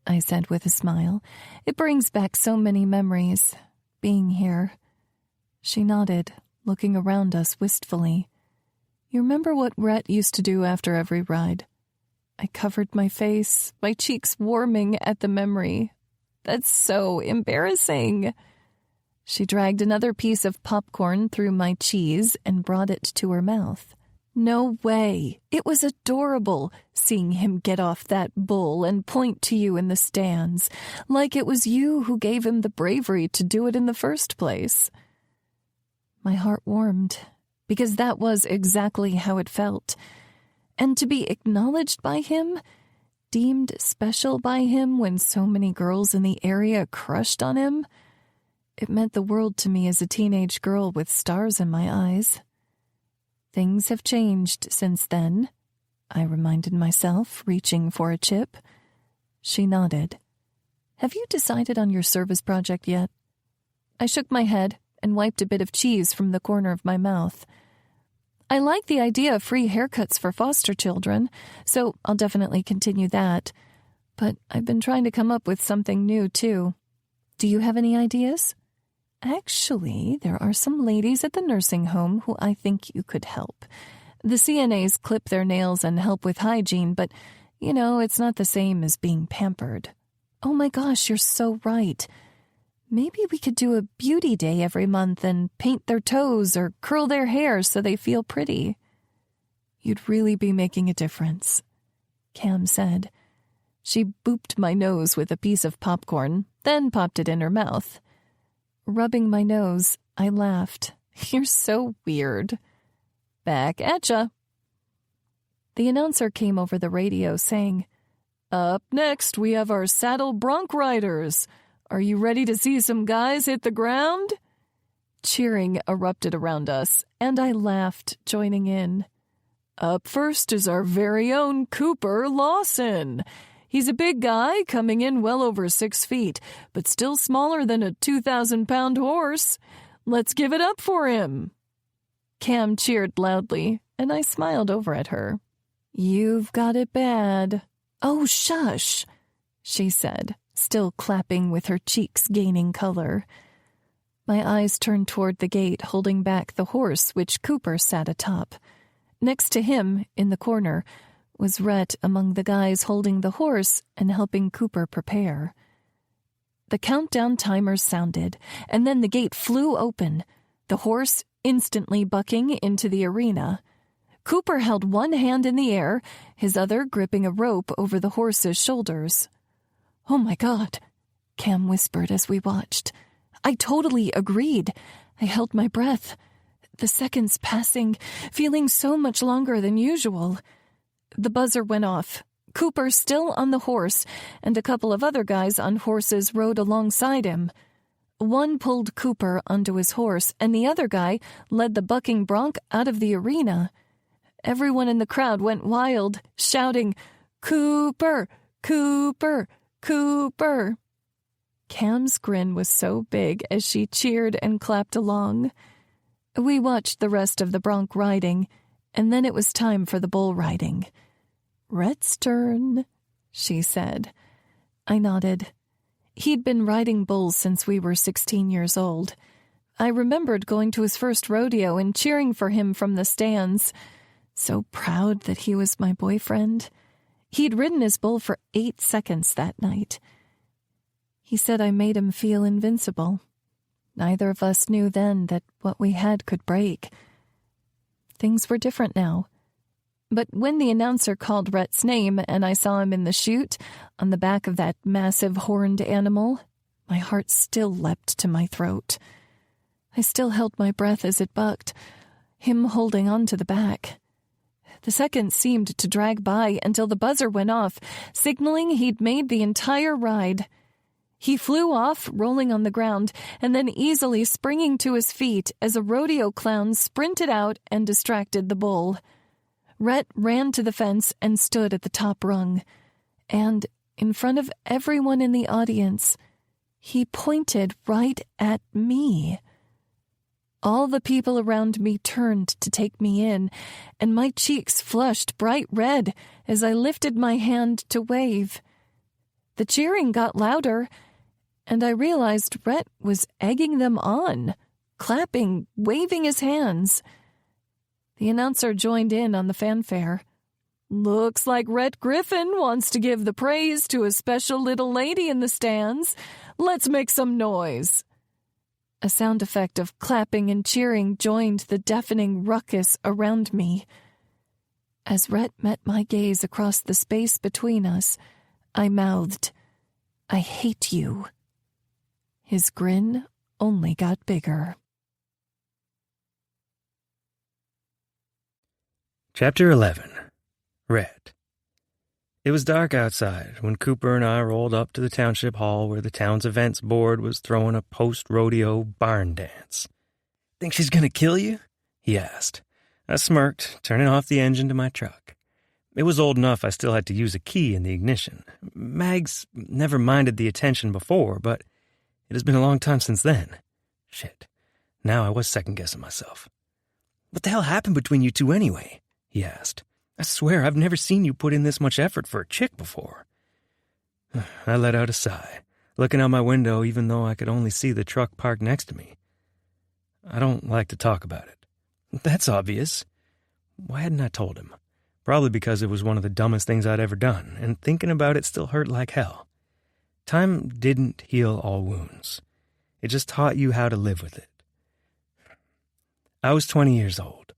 I said with a smile. "It brings back so many memories, being here." She nodded, looking around us wistfully. "You remember what Rhett used to do after every ride?" I covered my face, my cheeks warming at the memory. "That's so embarrassing." She dragged another piece of popcorn through my cheese and brought it to her mouth. "No way. It was adorable, seeing him get off that bull and point to you in the stands, like it was you who gave him the bravery to do it in the first place." My heart warmed, because that was exactly how it felt. And to be acknowledged by him, deemed special by him when so many girls in the area crushed on him, it meant the world to me as a teenage girl with stars in my eyes. Things have changed since then, I reminded myself, reaching for a chip. She nodded. "Have you decided on your service project yet?" I shook my head and wiped a bit of cheese from the corner of my mouth. "I like the idea of free haircuts for foster children, so I'll definitely continue that. But I've been trying to come up with something new, too. Do you have any ideas?" "Actually, there are some ladies at the nursing home who I think you could help. The CNAs clip their nails and help with hygiene, but, it's not the same as being pampered. Oh my gosh, you're so right. Maybe we could do a beauty day every month and paint their toes or curl their hair so they feel pretty. You'd really be making a difference, Cam said. She booped my nose with a piece of popcorn, then popped it in her mouth. Rubbing my nose, I laughed. You're so weird. Back at ya. The announcer came over the radio saying, "Up next, we have our saddle bronc riders. Are you ready to see some guys hit the ground?" Cheering erupted around us, and I laughed, joining in. "Up first is our very own Cooper Lawson. He's a big guy, coming in well over 6 feet, but still smaller than a 2,000-pound horse. Let's give it up for him." Cam cheered loudly, and I smiled over at her. "You've got it bad." "Oh, shush," she said, still clapping with her cheeks gaining color. My eyes turned toward the gate, holding back the horse which Cooper sat atop. Next to him, in the corner, was Rhett among the guys holding the horse and helping Cooper prepare. The countdown timer sounded, and then the gate flew open, the horse instantly bucking into the arena. Cooper held one hand in the air, his other gripping a rope over the horse's shoulders. "Oh my God," Cam whispered as we watched. I totally agreed. I held my breath. The seconds passing, feeling so much longer than usual. The buzzer went off. Cooper still on the horse, and a couple of other guys on horses rode alongside him. One pulled Cooper onto his horse, and the other guy led the bucking bronc out of the arena. Everyone in the crowd went wild, shouting, "Cooper! Cooper! Cooper!" Cam's grin was so big as she cheered and clapped along. We watched the rest of the bronc riding, and then it was time for the bull riding. "Rhett's turn," she said. I nodded. He'd been riding bulls since we were 16 years old. I remembered going to his first rodeo and cheering for him from the stands. So proud that he was my boyfriend. He'd ridden his bull for 8 seconds that night. He said I made him feel invincible. Neither of us knew then that what we had could break. Things were different now. But when the announcer called Rhett's name and I saw him in the chute, on the back of that massive horned animal, my heart still leapt to my throat. I still held my breath as it bucked, him holding on to the back. The seconds seemed to drag by until the buzzer went off, signaling he'd made the entire ride. He flew off, rolling on the ground, and then easily springing to his feet as a rodeo clown sprinted out and distracted the bull. Rhett ran to the fence and stood at the top rung. And, in front of everyone in the audience, he pointed right at me. All the people around me turned to take me in, and my cheeks flushed bright red as I lifted my hand to wave. The cheering got louder, and I realized Rhett was egging them on, clapping, waving his hands. The announcer joined in on the fanfare. "Looks like Rhett Griffin wants to give the praise to a special little lady in the stands. Let's make some noise." A sound effect of clapping and cheering joined the deafening ruckus around me. As Rhett met my gaze across the space between us, I mouthed, "I hate you." His grin only got bigger. Chapter 11. Rhett. It was dark outside when Cooper and I rolled up to the township hall where the town's events board was throwing a post-rodeo barn dance. "Think she's gonna kill you?" he asked. I smirked, turning off the engine to my truck. It was old enough I still had to use a key in the ignition. Mag's never minded the attention before, but it has been a long time since then. Shit. Now I was second-guessing myself. "What the hell happened between you two anyway?" he asked. "I swear I've never seen you put in this much effort for a chick before." I let out a sigh, looking out my window even though I could only see the truck parked next to me. "I don't like to talk about it." "That's obvious. Why hadn't I told him? Probably because it was one of the dumbest things I'd ever done, and thinking about it still hurt like hell. Time didn't heal all wounds. It just taught you how to live with it. I was 20 years old,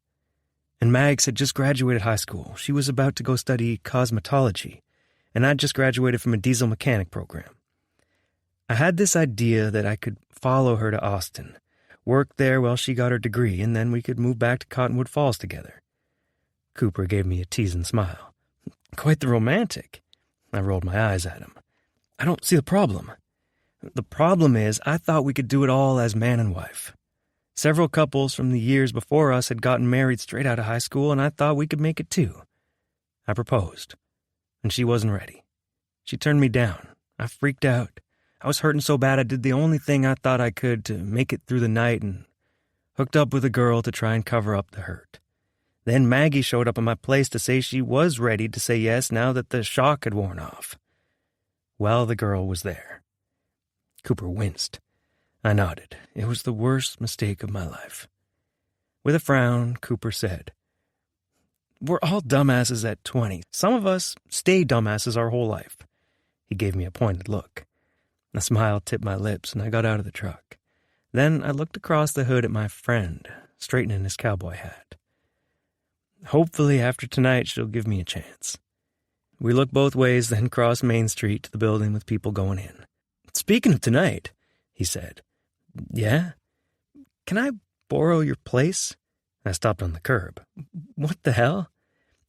and Mags had just graduated high school. She was about to go study cosmetology, and I'd just graduated from a diesel mechanic program. I had this idea that I could follow her to Austin, work there while she got her degree, and then we could move back to Cottonwood Falls together. Cooper gave me a teasing smile. Quite the romantic. I rolled my eyes at him. I don't see the problem. The problem is, I thought we could do it all as man and wife. Several couples from the years before us had gotten married straight out of high school, and I thought we could make it too. I proposed, and she wasn't ready. She turned me down. I freaked out. I was hurting so bad I did the only thing I thought I could to make it through the night and hooked up with a girl to try and cover up the hurt. Then Maggie showed up at my place to say she was ready to say yes now that the shock had worn off. Well, the girl was there. Cooper winced. I nodded. It was the worst mistake of my life. With a frown, Cooper said, "We're all dumbasses at 20. Some of us stay dumbasses our whole life." He gave me a pointed look. A smile tipped my lips, and I got out of the truck. Then I looked across the hood at my friend, straightening his cowboy hat. Hopefully after tonight she'll give me a chance. We looked both ways, then crossed Main Street to the building with people going in. "Speaking of tonight," he said. "Yeah? Can I borrow your place?" I stopped on the curb. "What the hell?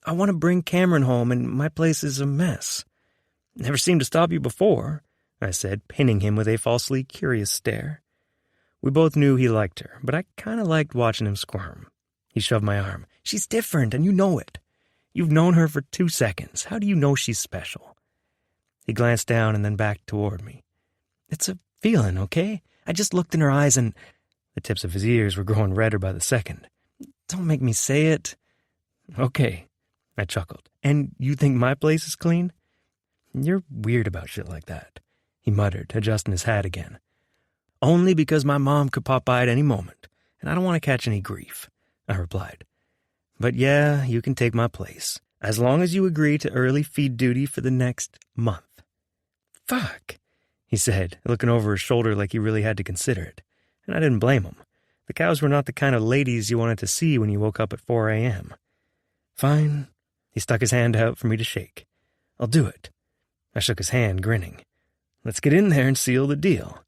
I want to bring Cameron home, and my place is a mess." "Never seemed to stop you before," I said, pinning him with a falsely curious stare. We both knew he liked her, but I kind of liked watching him squirm. He shoved my arm. "She's different, and you know it. You've known her for 2 seconds. How do you know she's special?" He glanced down and then back toward me. "It's a feeling, okay? I just looked in her eyes and..." The tips of his ears were growing redder by the second. "Don't make me say it." "Okay," I chuckled. "And you think my place is clean?" "You're weird about shit like that," he muttered, adjusting his hat again. "Only because my mom could pop by at any moment, and I don't want to catch any grief," I replied. "But yeah, you can take my place, as long as you agree to early feed duty for the next month." "Fuck," he said, looking over his shoulder like he really had to consider it, and I didn't blame him. The cows were not the kind of ladies you wanted to see when you woke up at 4 a.m. "Fine." He stuck his hand out for me to shake. "I'll do it." I shook his hand, grinning. "Let's get in there and seal the deal."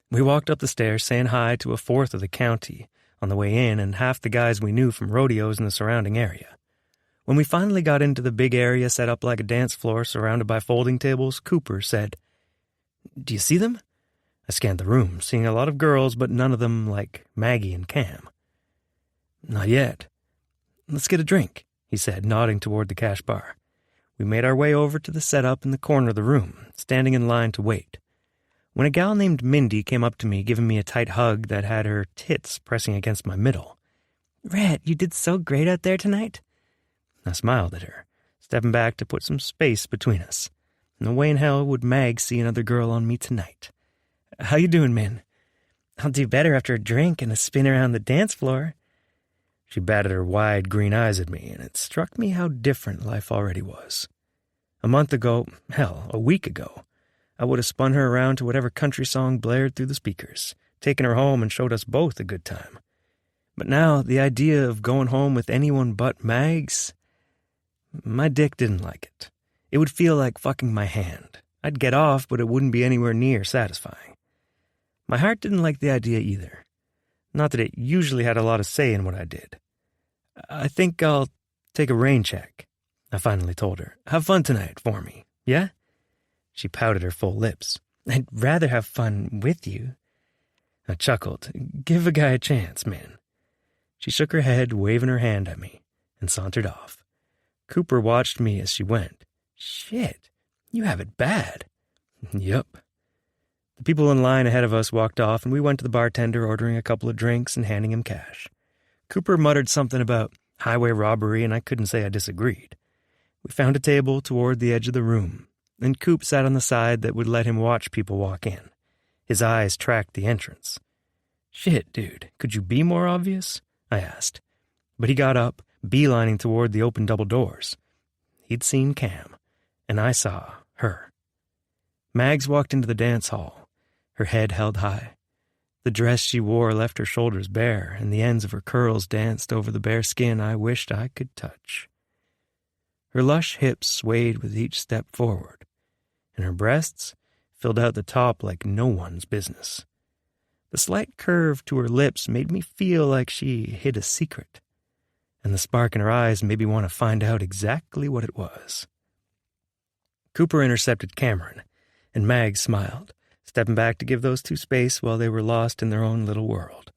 We walked up the stairs saying hi to a fourth of the county on the way in and half the guys we knew from rodeos in the surrounding area. When we finally got into the big area set up like a dance floor surrounded by folding tables, Cooper said, "Do you see them?" I scanned the room, seeing a lot of girls, but none of them like Maggie and Cam. "Not yet." "Let's get a drink," he said, nodding toward the cash bar. We made our way over to the setup in the corner of the room, standing in line to wait. When a gal named Mindy came up to me, giving me a tight hug that had her tits pressing against my middle. "Rhett, you did so great out there tonight." I smiled at her, stepping back to put some space between us. No way in hell would Mag see another girl on me tonight. "How you doing, Min?" "I'll do better after a drink and a spin around the dance floor." She batted her wide green eyes at me, and it struck me how different life already was. A month ago, hell, a week ago, I would have spun her around to whatever country song blared through the speakers, taken her home and showed us both a good time. But now, the idea of going home with anyone but Mags, my dick didn't like it. It would feel like fucking my hand. I'd get off, but it wouldn't be anywhere near satisfying. My heart didn't like the idea either. Not that it usually had a lot of say in what I did. "I think I'll take a rain check," I finally told her. "Have fun tonight for me, yeah?" She pouted her full lips. "I'd rather have fun with you." I chuckled. "Give a guy a chance, man." She shook her head, waving her hand at me, and sauntered off. Cooper watched me as she went. "Shit, you have it bad." "Yup." The people in line ahead of us walked off, and we went to the bartender, ordering a couple of drinks and handing him cash. Cooper muttered something about highway robbery, and I couldn't say I disagreed. We found a table toward the edge of the room, and Coop sat on the side that would let him watch people walk in. His eyes tracked the entrance. "Shit, dude, could you be more obvious?" I asked. But he got up, beelining toward the open double doors. He'd seen Cam, and I saw her. Mags walked into the dance hall, her head held high. The dress she wore left her shoulders bare, and the ends of her curls danced over the bare skin I wished I could touch. Her lush hips swayed with each step forward, and her breasts filled out the top like no one's business. The slight curve to her lips made me feel like she hid a secret, and the spark in her eyes made me want to find out exactly what it was. Cooper intercepted Cameron, and Mags smiled, stepping back to give those two space while they were lost in their own little world.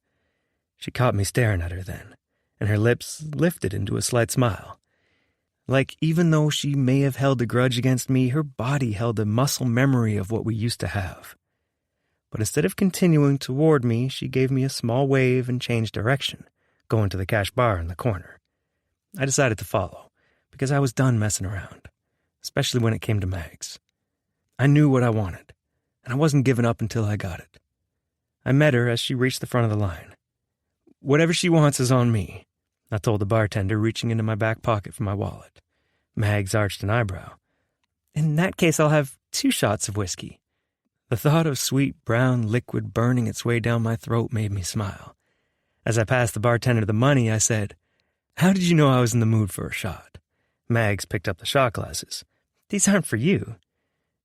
She caught me staring at her then, and her lips lifted into a slight smile. Like even though she may have held a grudge against me, her body held a muscle memory of what we used to have. But instead of continuing toward me, she gave me a small wave and changed direction, going to the cash bar in the corner. I decided to follow, because I was done messing around, especially when it came to Mags. I knew what I wanted, and I wasn't giving up until I got it. I met her as she reached the front of the line. "Whatever she wants is on me," I told the bartender, reaching into my back pocket for my wallet. Mags arched an eyebrow. "In that case, I'll have 2 shots of whiskey." The thought of sweet brown liquid burning its way down my throat made me smile. As I passed the bartender the money, I said, "How did you know I was in the mood for a shot?" Mags picked up the shot glasses. "These aren't for you."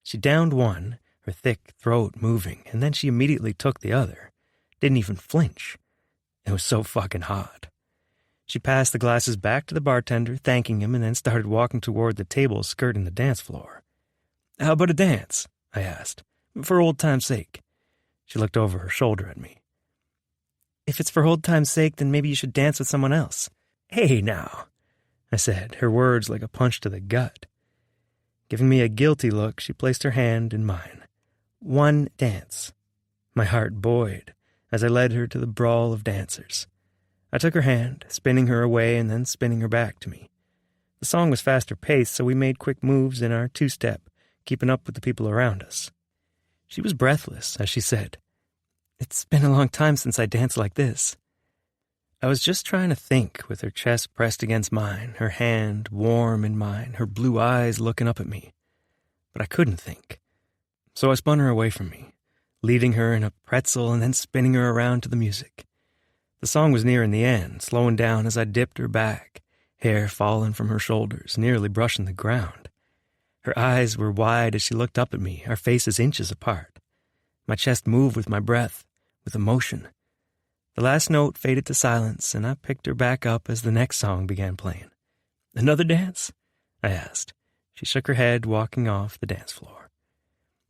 She downed one, her thick throat moving, and then she immediately took the other. Didn't even flinch. It was so fucking hot. She passed the glasses back to the bartender, thanking him, and then started walking toward the table skirting the dance floor. "How about a dance?" I asked. "For old time's sake." She looked over her shoulder at me. "If it's for old time's sake, then maybe you should dance with someone else." "Hey, now," I said, her words like a punch to the gut. Giving me a guilty look, she placed her hand in mine. "One dance." My heart buoyed as I led her to the brawl of dancers. I took her hand, spinning her away and then spinning her back to me. The song was faster paced, so we made quick moves in our 2-step, keeping up with the people around us. She was breathless as she said, "It's been a long time since I danced like this." I was just trying to think, with her chest pressed against mine, her hand warm in mine, her blue eyes looking up at me. But I couldn't think. So I spun her away from me, leading her in a pretzel and then spinning her around to the music. The song was nearing the end, slowing down as I dipped her back, hair falling from her shoulders, nearly brushing the ground. Her eyes were wide as she looked up at me, our faces inches apart. My chest moved with my breath, with emotion. The last note faded to silence, and I picked her back up as the next song began playing. "Another dance?" I asked. She shook her head, walking off the dance floor.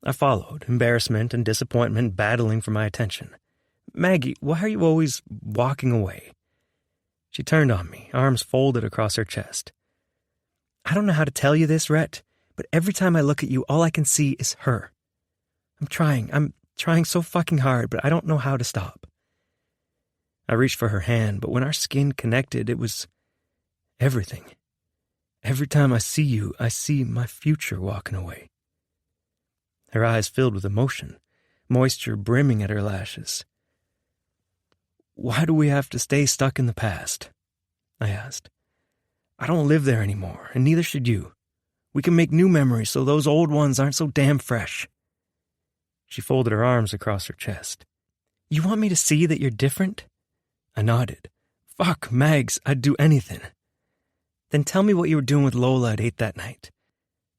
I followed, embarrassment and disappointment battling for my attention. "Maggie, why are you always walking away?" She turned on me, arms folded across her chest. "I don't know how to tell you this, Rhett, but every time I look at you, all I can see is her. I'm trying so fucking hard, but I don't know how to stop." I reached for her hand, but when our skin connected, it was everything. Every time I see you, I see my future walking away. Her eyes filled with emotion, moisture brimming at her lashes. "Why do we have to stay stuck in the past?" I asked. "I don't live there anymore, and neither should you. We can make new memories so those old ones aren't so damn fresh." She folded her arms across her chest. "You want me to see that you're different?" I nodded. "Fuck, Mags, I'd do anything." "Then tell me what you were doing with Lola at 8 that night."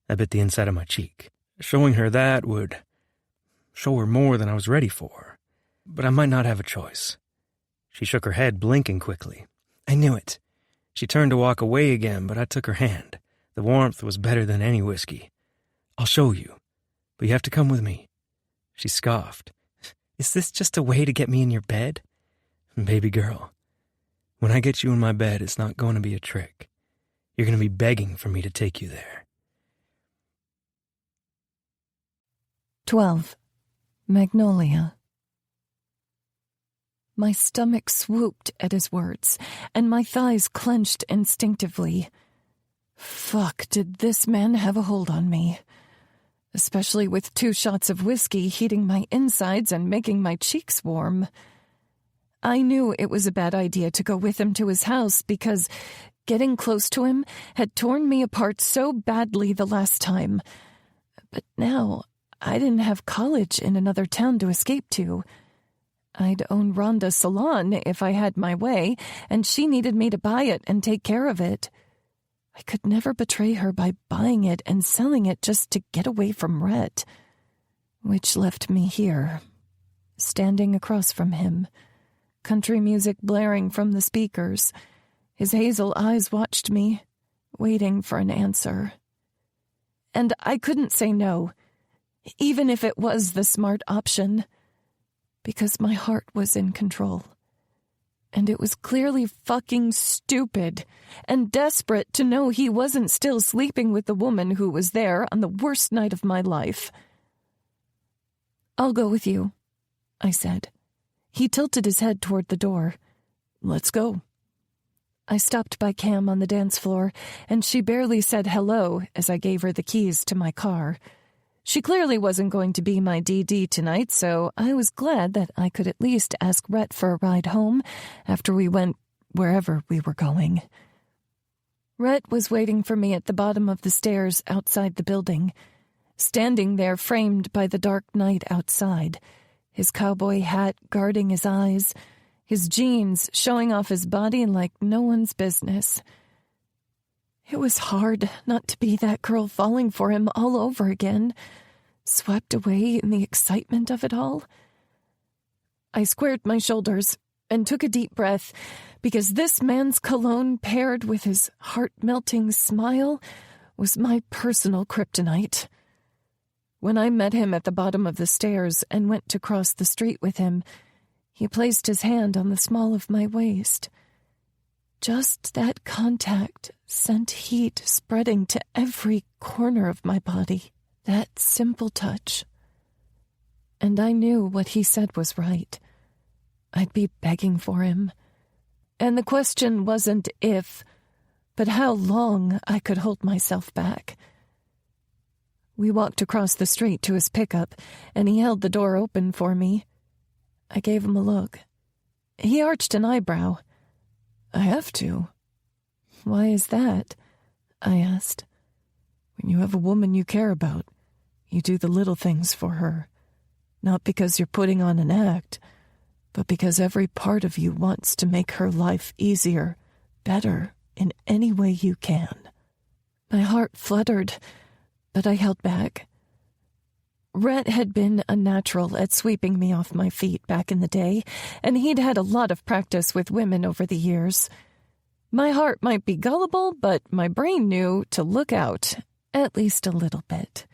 I bit the inside of my cheek. Showing her that would show her more than I was ready for, but I might not have a choice. She shook her head, blinking quickly. I knew it. She turned to walk away again, but I took her hand. The warmth was better than any whiskey. "I'll show you, but you have to come with me." She scoffed. "Is this just a way to get me in your bed?" "Baby girl, when I get you in my bed, it's not going to be a trick. You're going to be begging for me to take you there." 12. Magnolia. My stomach swooped at his words, and my thighs clenched instinctively. Fuck, did this man have a hold on me? Especially with 2 shots of whiskey heating my insides and making my cheeks warm. I knew it was a bad idea to go with him to his house because getting close to him had torn me apart so badly the last time. But now I didn't have college in another town to escape to. I'd own Rhonda's salon if I had my way, and she needed me to buy it and take care of it. I could never betray her by buying it and selling it just to get away from Rhett, which left me here, standing across from him, country music blaring from the speakers. His hazel eyes watched me, waiting for an answer. And I couldn't say no, even if it was the smart option, because my heart was in control. And it was clearly fucking stupid and desperate to know he wasn't still sleeping with the woman who was there on the worst night of my life. "I'll go with you," I said. He tilted his head toward the door. "Let's go." I stopped by Cam on the dance floor, and she barely said hello as I gave her the keys to my car. She clearly wasn't going to be my DD tonight, so I was glad that I could at least ask Rhett for a ride home after we went wherever we were going. Rhett was waiting for me at the bottom of the stairs outside the building, standing there framed by the dark night outside, his cowboy hat guarding his eyes, his jeans showing off his body like no one's business. It was hard not to be that girl falling for him all over again, swept away in the excitement of it all. I squared my shoulders and took a deep breath, because this man's cologne paired with his heart-melting smile was my personal kryptonite. When I met him at the bottom of the stairs and went to cross the street with him, he placed his hand on the small of my waist. Just that contact sent heat spreading to every corner of my body. That simple touch. And I knew what he said was right. I'd be begging for him. And the question wasn't if, but how long I could hold myself back. We walked across the street to his pickup, and he held the door open for me. I gave him a look. He arched an eyebrow. "I have to." "Why is that?" I asked. "When you have a woman you care about, you do the little things for her. Not because you're putting on an act, but because every part of you wants to make her life easier, better, in any way you can." My heart fluttered, but I held back. Rhett had been a natural at sweeping me off my feet back in the day, and he'd had a lot of practice with women over the years. My heart might be gullible, but my brain knew to look out, at least a little bit.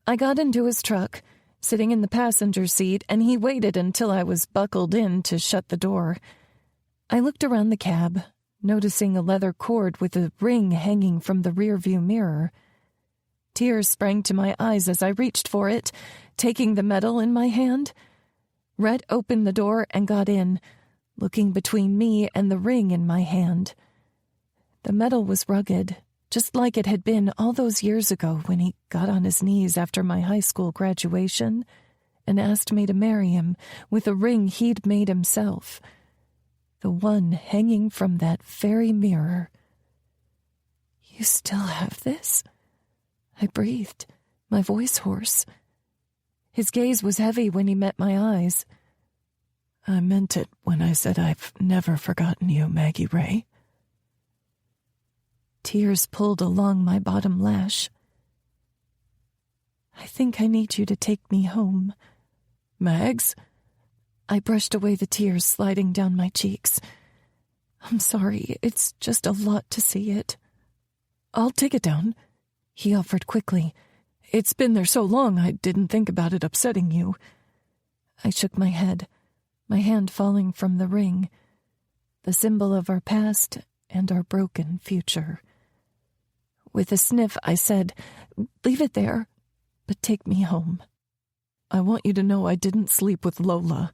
I got into his truck, sitting in the passenger seat, and he waited until I was buckled in to shut the door. I looked around the cab, noticing a leather cord with a ring hanging from the rearview mirror. Tears sprang to my eyes as I reached for it, taking the metal in my hand. Rhett opened the door and got in, looking between me and the ring in my hand. The metal was rugged, just like it had been all those years ago when he got on his knees after my high school graduation and asked me to marry him with a ring he'd made himself, the one hanging from that very mirror. "You still have this?" I breathed, my voice hoarse. His gaze was heavy when he met my eyes. "I meant it when I said I've never forgotten you, Maggie Ray." Tears pulled along my bottom lash. "I think I need you to take me home." "Mags?" I brushed away the tears sliding down my cheeks. "I'm sorry, it's just a lot to see it." "I'll take it down," he offered quickly. "It's been there so long I didn't think about it upsetting you." I shook my head, my hand falling from the ring, the symbol of our past and our broken future. With a sniff, I said, "Leave it there, but take me home. I want you to know I didn't sleep with Lola."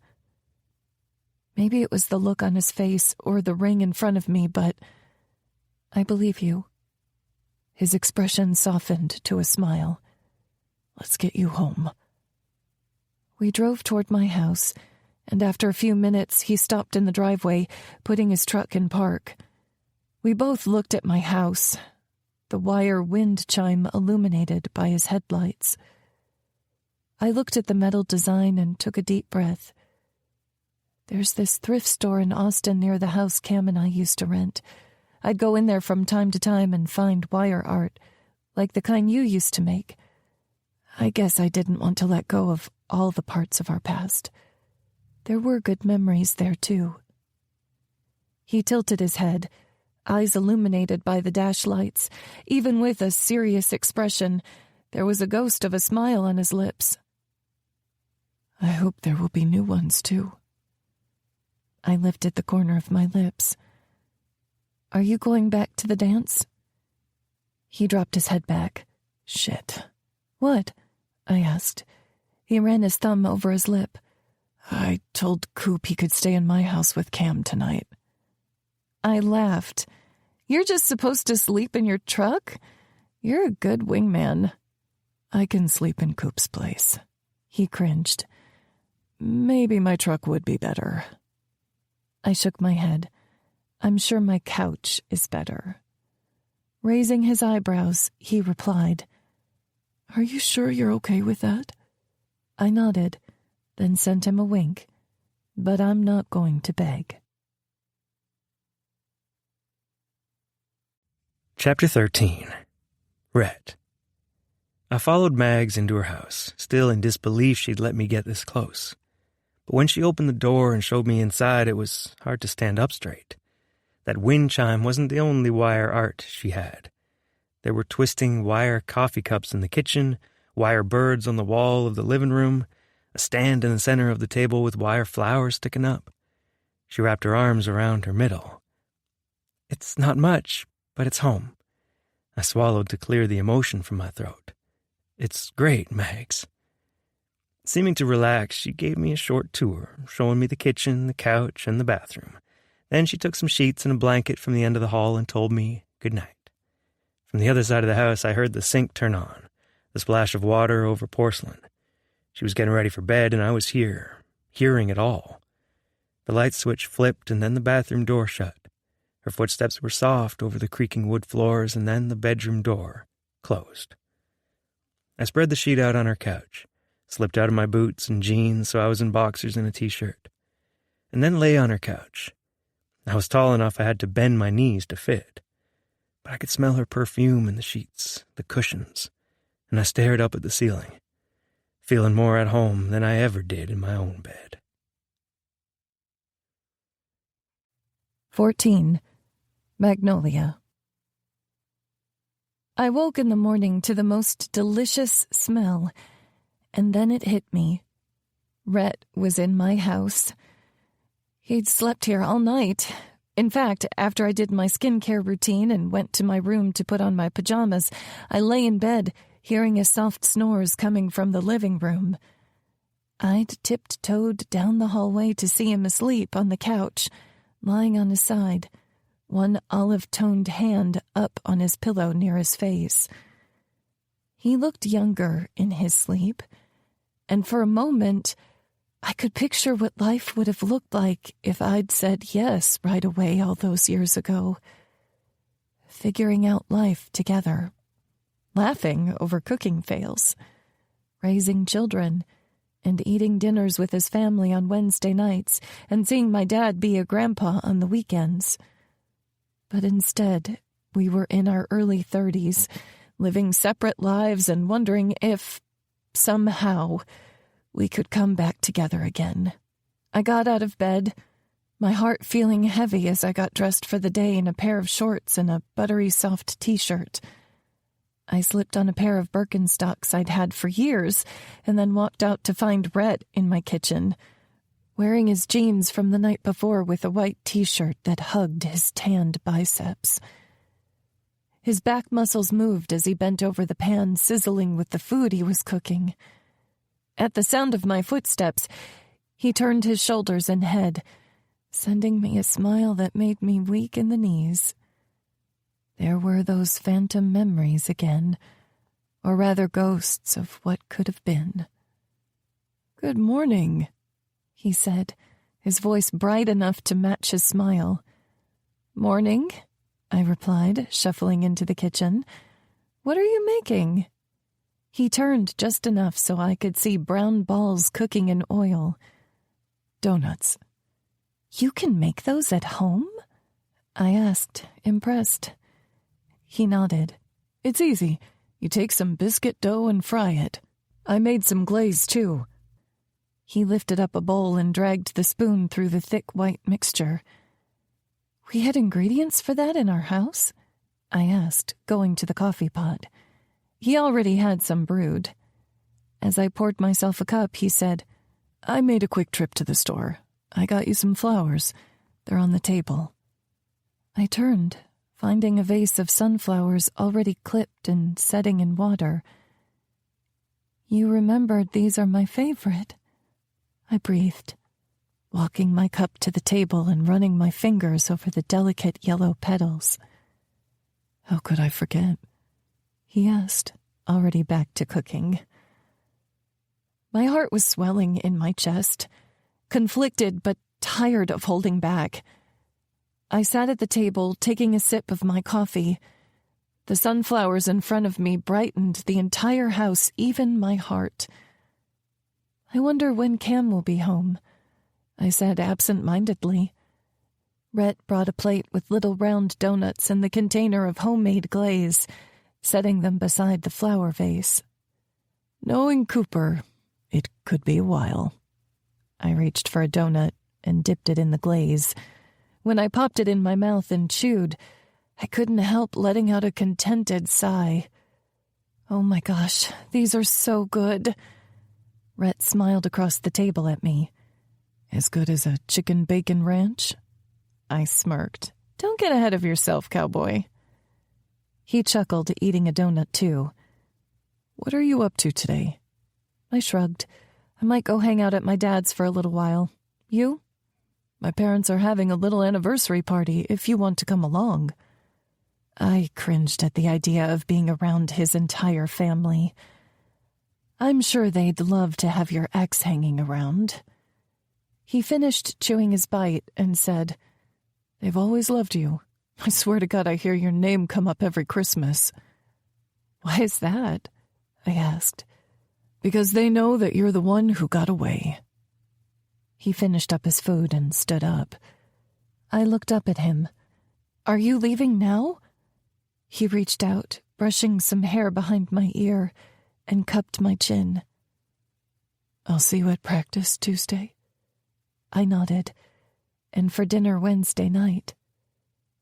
Maybe it was the look on his face or the ring in front of me, but I believe you. His expression softened to a smile. "Let's get you home." We drove toward my house, and after a few minutes he stopped in the driveway, putting his truck in park. We both looked at my house, the wire wind chime illuminated by his headlights. I looked at the metal design and took a deep breath. There's this thrift store in Austin near the house Cam and I used to rent. I'd go in there from time to time and find wire art, like the kind you used to make. I guess I didn't want to let go of all the parts of our past. There were good memories there, too. He tilted his head, eyes illuminated by the dash lights. Even with a serious expression, there was a ghost of a smile on his lips. I hope there will be new ones, too. I lifted the corner of my lips. Are you going back to the dance? He dropped his head back. Shit. What? I asked. He ran his thumb over his lip. I told Coop he could stay in my house with Cam tonight. I laughed. You're just supposed to sleep in your truck? You're a good wingman. I can sleep in Coop's place. He cringed. Maybe my truck would be better. I shook my head. I'm sure my couch is better. Raising his eyebrows, he replied, Are you sure you're okay with that? I nodded, then sent him a wink. But I'm not going to beg. Chapter 13. Rhett. I followed Mags into her house, still in disbelief she'd let me get this close. But when she opened the door and showed me inside, it was hard to stand up straight. That wind chime wasn't the only wire art she had. There were twisting wire coffee cups in the kitchen, wire birds on the wall of the living room, a stand in the center of the table with wire flowers sticking up. She wrapped her arms around her middle. It's not much, but it's home. I swallowed to clear the emotion from my throat. It's great, Mags. Seeming to relax, she gave me a short tour, showing me the kitchen, the couch, and the bathroom. Then she took some sheets and a blanket from the end of the hall and told me good night. From the other side of the house, I heard the sink turn on, the splash of water over porcelain. She was getting ready for bed, and I was here, hearing it all. The light switch flipped, and then the bathroom door shut. Her footsteps were soft over the creaking wood floors, and then the bedroom door closed. I spread the sheet out on her couch, slipped out of my boots and jeans so I was in boxers and a t-shirt, and then lay on her couch. I was tall enough I had to bend my knees to fit, but I could smell her perfume in the sheets, the cushions, and I stared up at the ceiling, feeling more at home than I ever did in my own bed. 14. Magnolia. I woke in the morning to the most delicious smell, and then it hit me. Rhett was in my house. He'd slept here all night. In fact, after I did my skincare routine and went to my room to put on my pajamas, I lay in bed, hearing his soft snores coming from the living room. I'd tiptoed down the hallway to see him asleep on the couch, lying on his side, one olive-toned hand up on his pillow near his face. He looked younger in his sleep, and for a moment, I could picture what life would have looked like if I'd said yes right away all those years ago. Figuring out life together, laughing over cooking fails, raising children, and eating dinners with his family on Wednesday nights, and seeing my dad be a grandpa on the weekends. But instead, we were in our early 30s, living separate lives and wondering if, somehow, we could come back together again. I got out of bed, my heart feeling heavy as I got dressed for the day in a pair of shorts and a buttery soft t-shirt. I slipped on a pair of Birkenstocks I'd had for years and then walked out to find Rhett in my kitchen, wearing his jeans from the night before with a white t-shirt that hugged his tanned biceps. His back muscles moved as he bent over the pan sizzling with the food he was cooking. At the sound of my footsteps, he turned his shoulders and head, sending me a smile that made me weak in the knees. There were those phantom memories again, or rather ghosts of what could have been. "Good morning," he said, his voice bright enough to match his smile. "Morning," I replied, shuffling into the kitchen. "What are you making?" He turned just enough so I could see brown balls cooking in oil. "Donuts." "You can make those at home?" I asked, impressed. He nodded. "It's easy. You take some biscuit dough and fry it. I made some glaze, too." He lifted up a bowl and dragged the spoon through the thick white mixture. "We had ingredients for that in our house?" I asked, going to the coffee pot. He already had some brewed. As I poured myself a cup, he said, "I made a quick trip to the store. I got you some flowers. They're on the table." I turned, finding a vase of sunflowers already clipped and setting in water. "You remembered these are my favorite," I breathed, walking my cup to the table and running my fingers over the delicate yellow petals. "How could I forget?" he asked, already back to cooking. My heart was swelling in my chest, conflicted but tired of holding back. I sat at the table, taking a sip of my coffee. The sunflowers in front of me brightened the entire house, even my heart. "I wonder when Cam will be home," I said absent-mindedly. Rhett brought a plate with little round donuts and the container of homemade glaze, setting them beside the flower vase. "Knowing Cooper, it could be a while." I reached for a donut and dipped it in the glaze. When I popped it in my mouth and chewed, I couldn't help letting out a contented sigh. "Oh my gosh, these are so good." Rhett smiled across the table at me. "As good as a chicken bacon ranch?" I smirked. "Don't get ahead of yourself, cowboy." He chuckled, eating a donut too. "What are you up to today?" I shrugged. "I might go hang out at my dad's for a little while. You?" "My parents are having a little anniversary party if you want to come along." I cringed at the idea of being around his entire family. "I'm sure they'd love to have your ex hanging around." He finished chewing his bite and said, "They've always loved you. I swear to God I hear your name come up every Christmas." "Why is that?" I asked. "Because they know that you're the one who got away." He finished up his food and stood up. I looked up at him. "Are you leaving now?" He reached out, brushing some hair behind my ear, and cupped my chin. "I'll see you at practice Tuesday." I nodded. "And for dinner Wednesday night."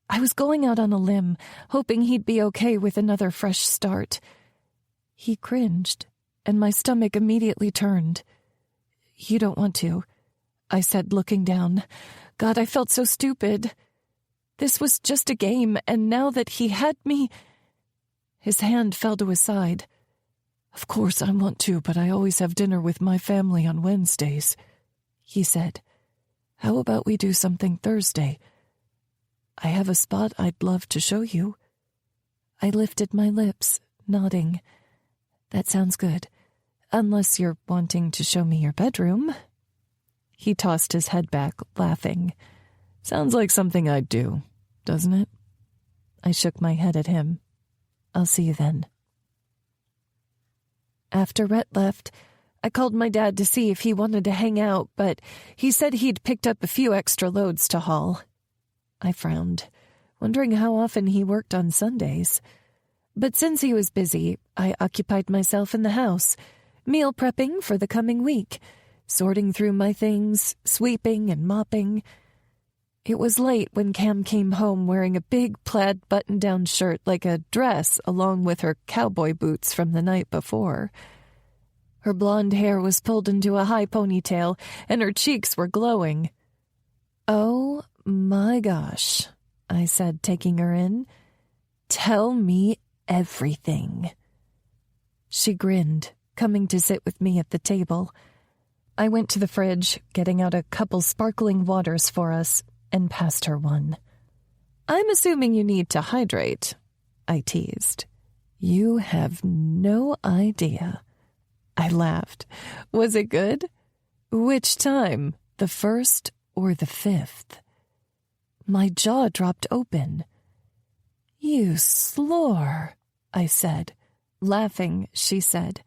I was going out on a limb, hoping he'd be okay with another fresh start. He cringed, and my stomach immediately turned. "You don't want to," I said, looking down. God, I felt so stupid. This was just a game, and now that he had me... His hand fell to his side. "Of course I want to, but I always have dinner with my family on Wednesdays," he said. "How about we do something Thursday? I have a spot I'd love to show you." I lifted my lips, nodding. "That sounds good. Unless you're wanting to show me your bedroom." He tossed his head back, laughing. "Sounds like something I'd do, doesn't it?" I shook my head at him. "I'll see you then." After Rhett left, I called my dad to see if he wanted to hang out, but he said he'd picked up a few extra loads to haul. I frowned, wondering how often he worked on Sundays. But since he was busy, I occupied myself in the house, meal prepping for the coming week, sorting through my things, sweeping and mopping. It was late when Cam came home wearing a big plaid button-down shirt like a dress along with her cowboy boots from the night before. Her blonde hair was pulled into a high ponytail, and her cheeks were glowing. "Oh my gosh," I said, taking her in. "Tell me everything." She grinned, coming to sit with me at the table. I went to the fridge, getting out a couple sparkling waters for us, and passed her one. "I'm assuming you need to hydrate," I teased. "You have no idea." I laughed. "Was it good?" "Which time?" The first or the fifth? My jaw dropped open. "You slore," I said. Laughing, she said,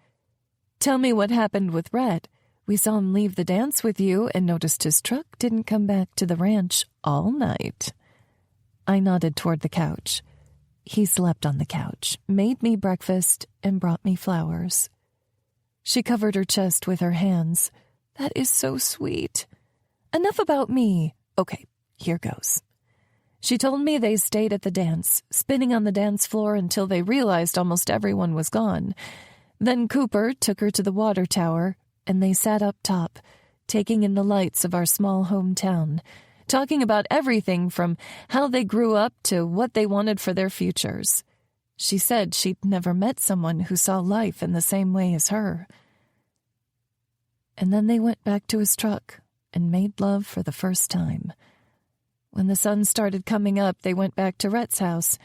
"Tell me what happened with Rhett. We saw him leave the dance with you and noticed his truck didn't come back to the ranch all night." I nodded toward the couch. He slept on the couch, made me breakfast, and brought me flowers. She covered her chest with her hands. "That is so sweet. Enough about me. Okay, here goes." She told me they stayed at the dance, spinning on the dance floor until they realized almost everyone was gone. Then Cooper took her to the water tower, and they sat up top, taking in the lights of our small hometown, talking about everything from how they grew up to what they wanted for their futures. She said she'd never met someone who saw life in the same way as her. And then they went back to his truck and made love for the first time. When the sun started coming up, they went back to Rhett's house,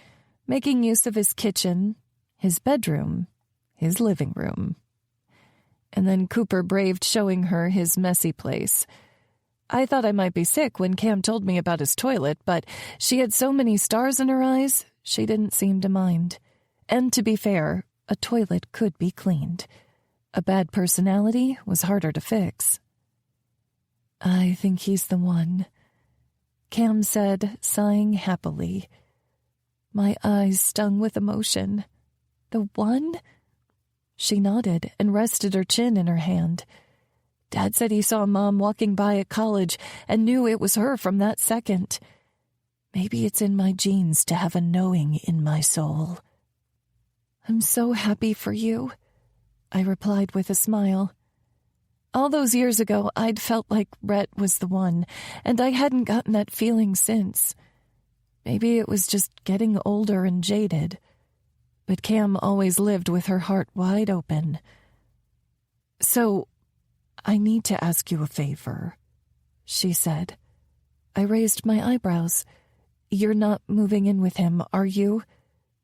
making use of his kitchen, his bedroom, his living room. And then Cooper braved showing her his messy place. I thought I might be sick when Cam told me about his toilet, but she had so many stars in her eyes, she didn't seem to mind. And to be fair, a toilet could be cleaned. A bad personality was harder to fix. "I think he's the one," Cam said, sighing happily. My eyes stung with emotion. "The one?" She nodded and rested her chin in her hand. "Dad said he saw Mom walking by at college and knew it was her from that second. Maybe it's in my genes to have a knowing in my soul." "I'm so happy for you," I replied with a smile. All those years ago, I'd felt like Rhett was the one, and I hadn't gotten that feeling since. Maybe it was just getting older and jaded. But Cam always lived with her heart wide open. "So, I need to ask you a favor," she said. I raised my eyebrows. "You're not moving in with him, are you?"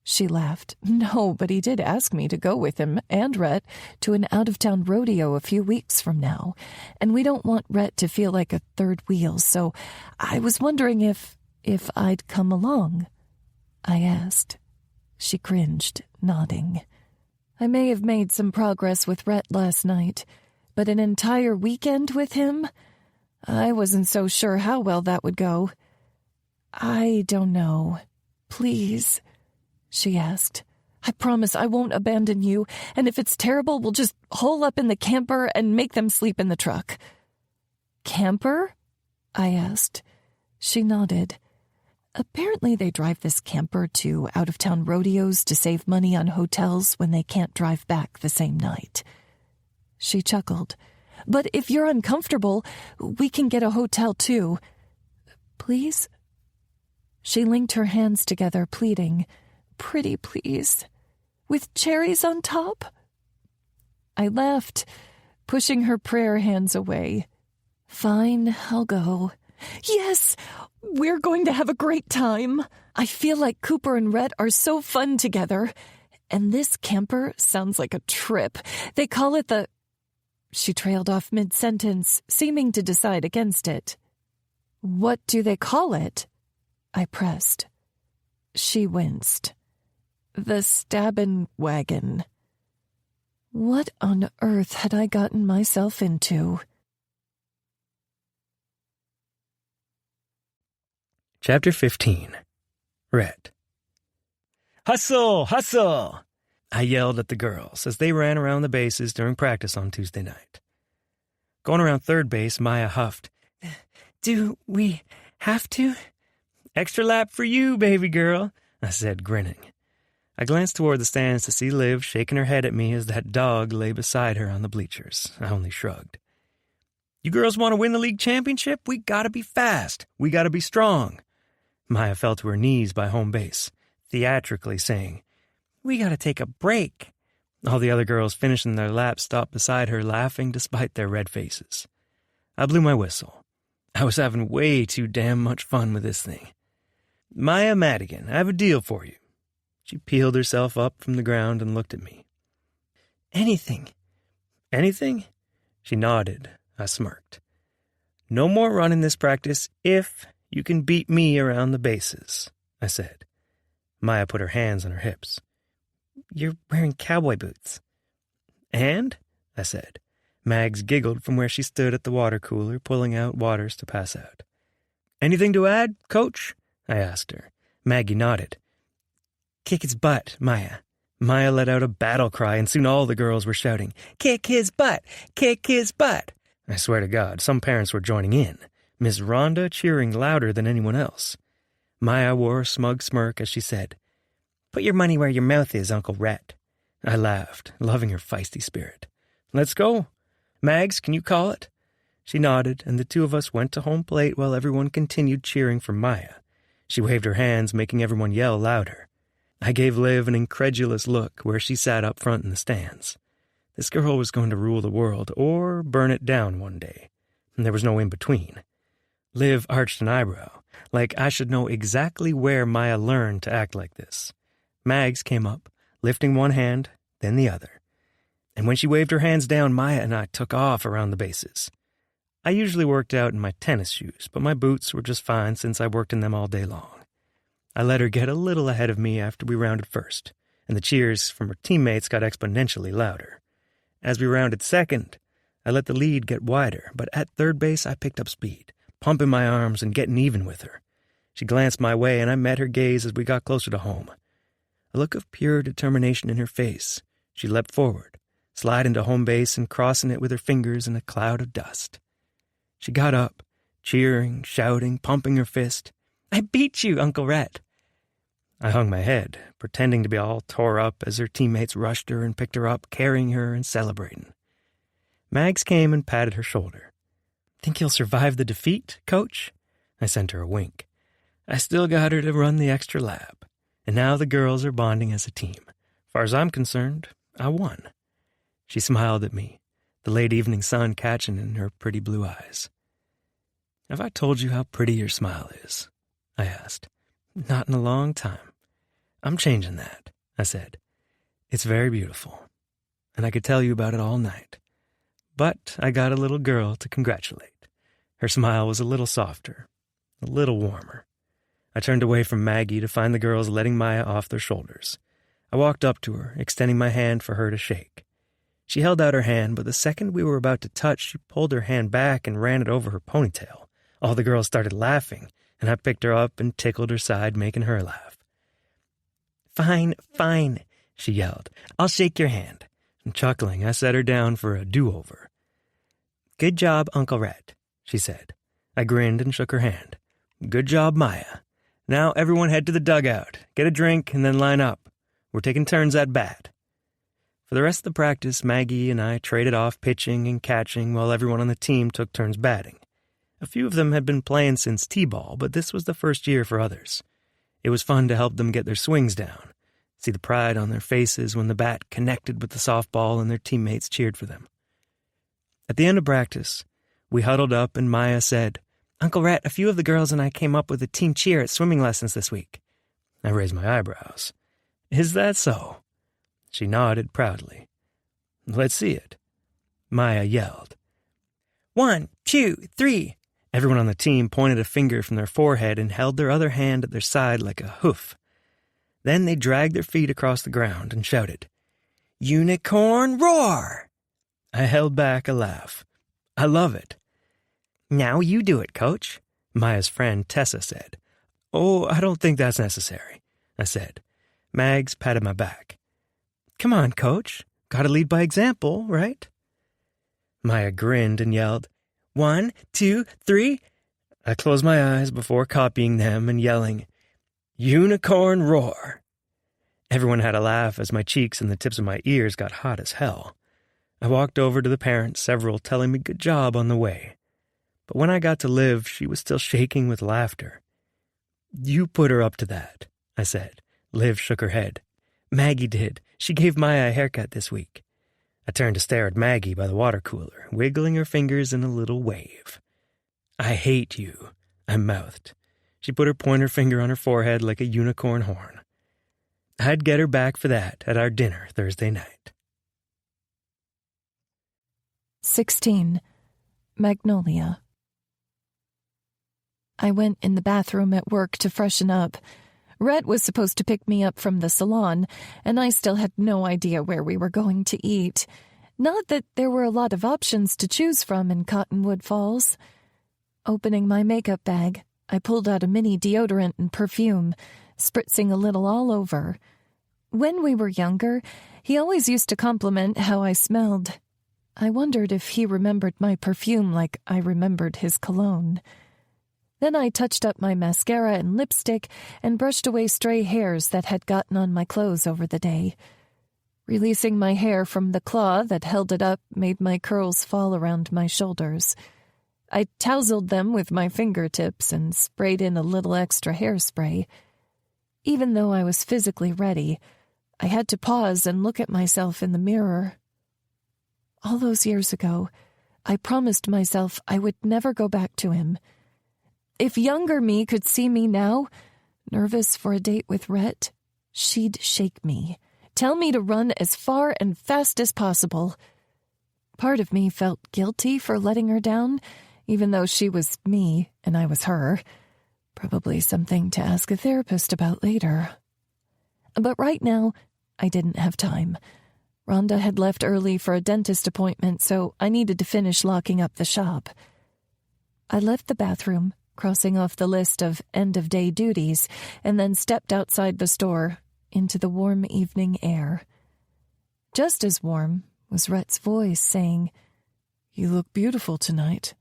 She laughed. "No, but he did ask me to go with him and Rhett to an out-of-town rodeo a few weeks from now, and we don't want Rhett to feel like a third wheel, so I was wondering if I'd come along," I asked. She cringed, nodding. I may have made some progress with Rhett last night, but an entire weekend with him? I wasn't so sure how well that would go. "I don't know. Please," she asked. "I promise I won't abandon you, and if it's terrible, we'll just hole up in the camper and make them sleep in the truck." "Camper?" I asked. She nodded. Apparently they drive this camper to out-of-town rodeos to save money on hotels when they can't drive back the same night. She chuckled. "But if you're uncomfortable, we can get a hotel too. Please?" She linked her hands together, pleading. "Pretty please. With cherries on top?" I laughed, pushing her prayer hands away. "Fine, I'll go." "Yes! We're going to have a great time. I feel like Cooper and Rhett are so fun together. And this camper sounds like a trip. They call it the..." She trailed off mid-sentence, seeming to decide against it. "What do they call it?" I pressed. She winced. "The stabbin' wagon." What on earth had I gotten myself into? Chapter 15. Rhett. "Hustle! Hustle!" I yelled at the girls as they ran around the bases during practice on Tuesday night. Going around third base, Maya huffed. "Do we have to?" "Extra lap for you, baby girl," I said, grinning. I glanced toward the stands to see Liv shaking her head at me as that dog lay beside her on the bleachers. I only shrugged. "You girls want to win the league championship? We gotta be fast. We gotta be strong." Maya fell to her knees by home base, theatrically saying, "We gotta take a break." All the other girls finishing their laps stopped beside her, laughing despite their red faces. I blew my whistle. I was having way too damn much fun with this thing. "Maya Madigan, I have a deal for you." She peeled herself up from the ground and looked at me. "Anything." "Anything?" She nodded. I smirked. No more running this practice if you can beat me around the bases, I said. Maya put her hands on her hips. You're wearing cowboy boots. And? I said. Mags giggled from where she stood at the water cooler, pulling out waters to pass out. Anything to add, Coach? I asked her. Maggie nodded. Kick his butt, Maya. Maya let out a battle cry, and soon all the girls were shouting, Kick his butt! Kick his butt! I swear to God, some parents were joining in, Miss Rhonda cheering louder than anyone else. Maya wore a smug smirk as she said, Put your money where your mouth is, Uncle Rhett. I laughed, loving her feisty spirit. Let's go. Mags, can you call it? She nodded, and the two of us went to home plate while everyone continued cheering for Maya. She waved her hands, making everyone yell louder. I gave Liv an incredulous look where she sat up front in the stands. This girl was going to rule the world or burn it down one day, and there was no in-between. Liv arched an eyebrow, like I should know exactly where Maya learned to act like this. Mags came up, lifting one hand, then the other. And when she waved her hands down, Maya and I took off around the bases. I usually worked out in my tennis shoes, but my boots were just fine since I worked in them all day long. I let her get a little ahead of me after we rounded first, and the cheers from her teammates got exponentially louder. As we rounded second, I let the lead get wider, but at third base I picked up speed, pumping my arms and getting even with her. She glanced my way, and I met her gaze as we got closer to home. A look of pure determination in her face. She leapt forward, sliding to home base and crossing it with her fingers in a cloud of dust. She got up, cheering, shouting, pumping her fist. I beat you, Uncle Rhett. I hung my head, pretending to be all tore up as her teammates rushed her and picked her up, carrying her and celebrating. Mags came and patted her shoulder. Think you'll survive the defeat, Coach? I sent her a wink. I still got her to run the extra lap, and now the girls are bonding as a team. Far as I'm concerned, I won. She smiled at me, the late evening sun catching in her pretty blue eyes. Have I told you how pretty your smile is? I asked. Not in a long time. I'm changing that, I said. It's very beautiful, and I could tell you about it all night. But I got a little girl to congratulate. Her smile was a little softer, a little warmer. I turned away from Maggie to find the girls letting Maya off their shoulders. I walked up to her, extending my hand for her to shake. She held out her hand, but the second we were about to touch, she pulled her hand back and ran it over her ponytail. All the girls started laughing, and I picked her up and tickled her side, making her laugh. Fine, fine, she yelled. I'll shake your hand. And chuckling, I set her down for a do-over. Good job, Uncle Rhett, she said. I grinned and shook her hand. Good job, Maya. Now everyone head to the dugout, get a drink, and then line up. We're taking turns at bat. For the rest of the practice, Maggie and I traded off pitching and catching while everyone on the team took turns batting. A few of them had been playing since T-ball, but this was the first year for others. It was fun to help them get their swings down, see the pride on their faces when the bat connected with the softball and their teammates cheered for them. At the end of practice, we huddled up and Maya said, Uncle Rhett, a few of the girls and I came up with a team cheer at swimming lessons this week. I raised my eyebrows. Is that so? She nodded proudly. Let's see it. Maya yelled. 1, 2, 3. Everyone on the team pointed a finger from their forehead and held their other hand at their side like a hoof. Then they dragged their feet across the ground and shouted, Unicorn roar! I held back a laugh. I love it. Now you do it, Coach, Maya's friend Tessa said. Oh, I don't think that's necessary, I said. Mags patted my back. Come on, Coach. Gotta lead by example, right? Maya grinned and yelled, 1, 2, 3. I closed my eyes before copying them and yelling, Unicorn roar. Everyone had a laugh as my cheeks and the tips of my ears got hot as hell. I walked over to the parents, several telling me good job on the way. But when I got to Liv, she was still shaking with laughter. You put her up to that, I said. Liv shook her head. Maggie did. She gave Maya a haircut this week. I turned to stare at Maggie by the water cooler, wiggling her fingers in a little wave. I hate you, I mouthed. She put her pointer finger on her forehead like a unicorn horn. I'd get her back for that at our dinner Thursday night. 16. Magnolia. I went in the bathroom at work to freshen up. Rhett was supposed to pick me up from the salon, and I still had no idea where we were going to eat. Not that there were a lot of options to choose from in Cottonwood Falls. Opening my makeup bag, I pulled out a mini deodorant and perfume, spritzing a little all over. When we were younger, he always used to compliment how I smelled. I wondered if he remembered my perfume like I remembered his cologne. Then I touched up my mascara and lipstick and brushed away stray hairs that had gotten on my clothes over the day. Releasing my hair from the claw that held it up made my curls fall around my shoulders. I tousled them with my fingertips and sprayed in a little extra hairspray. Even though I was physically ready, I had to pause and look at myself in the mirror. All those years ago, I promised myself I would never go back to him. If younger me could see me now, nervous for a date with Rhett, she'd shake me, tell me to run as far and fast as possible. Part of me felt guilty for letting her down, even though she was me and I was her. Probably something to ask a therapist about later. But right now, I didn't have time. Rhonda had left early for a dentist appointment, so I needed to finish locking up the shop. I left the bathroom, crossing off the list of end-of-day duties, and then stepped outside the store, into the warm evening air. Just as warm was Rhett's voice saying, "You look beautiful tonight."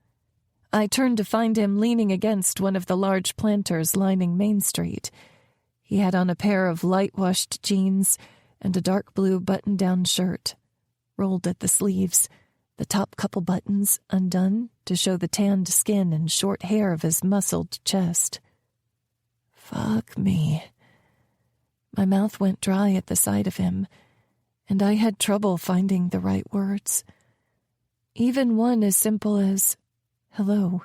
I turned to find him leaning against one of the large planters lining Main Street. He had on a pair of light-washed jeans and a dark blue button-down shirt, rolled at the sleeves, the top couple buttons undone to show the tanned skin and short hair of his muscled chest. Fuck me. My mouth went dry at the sight of him, and I had trouble finding the right words. Even one as simple as, "Hello."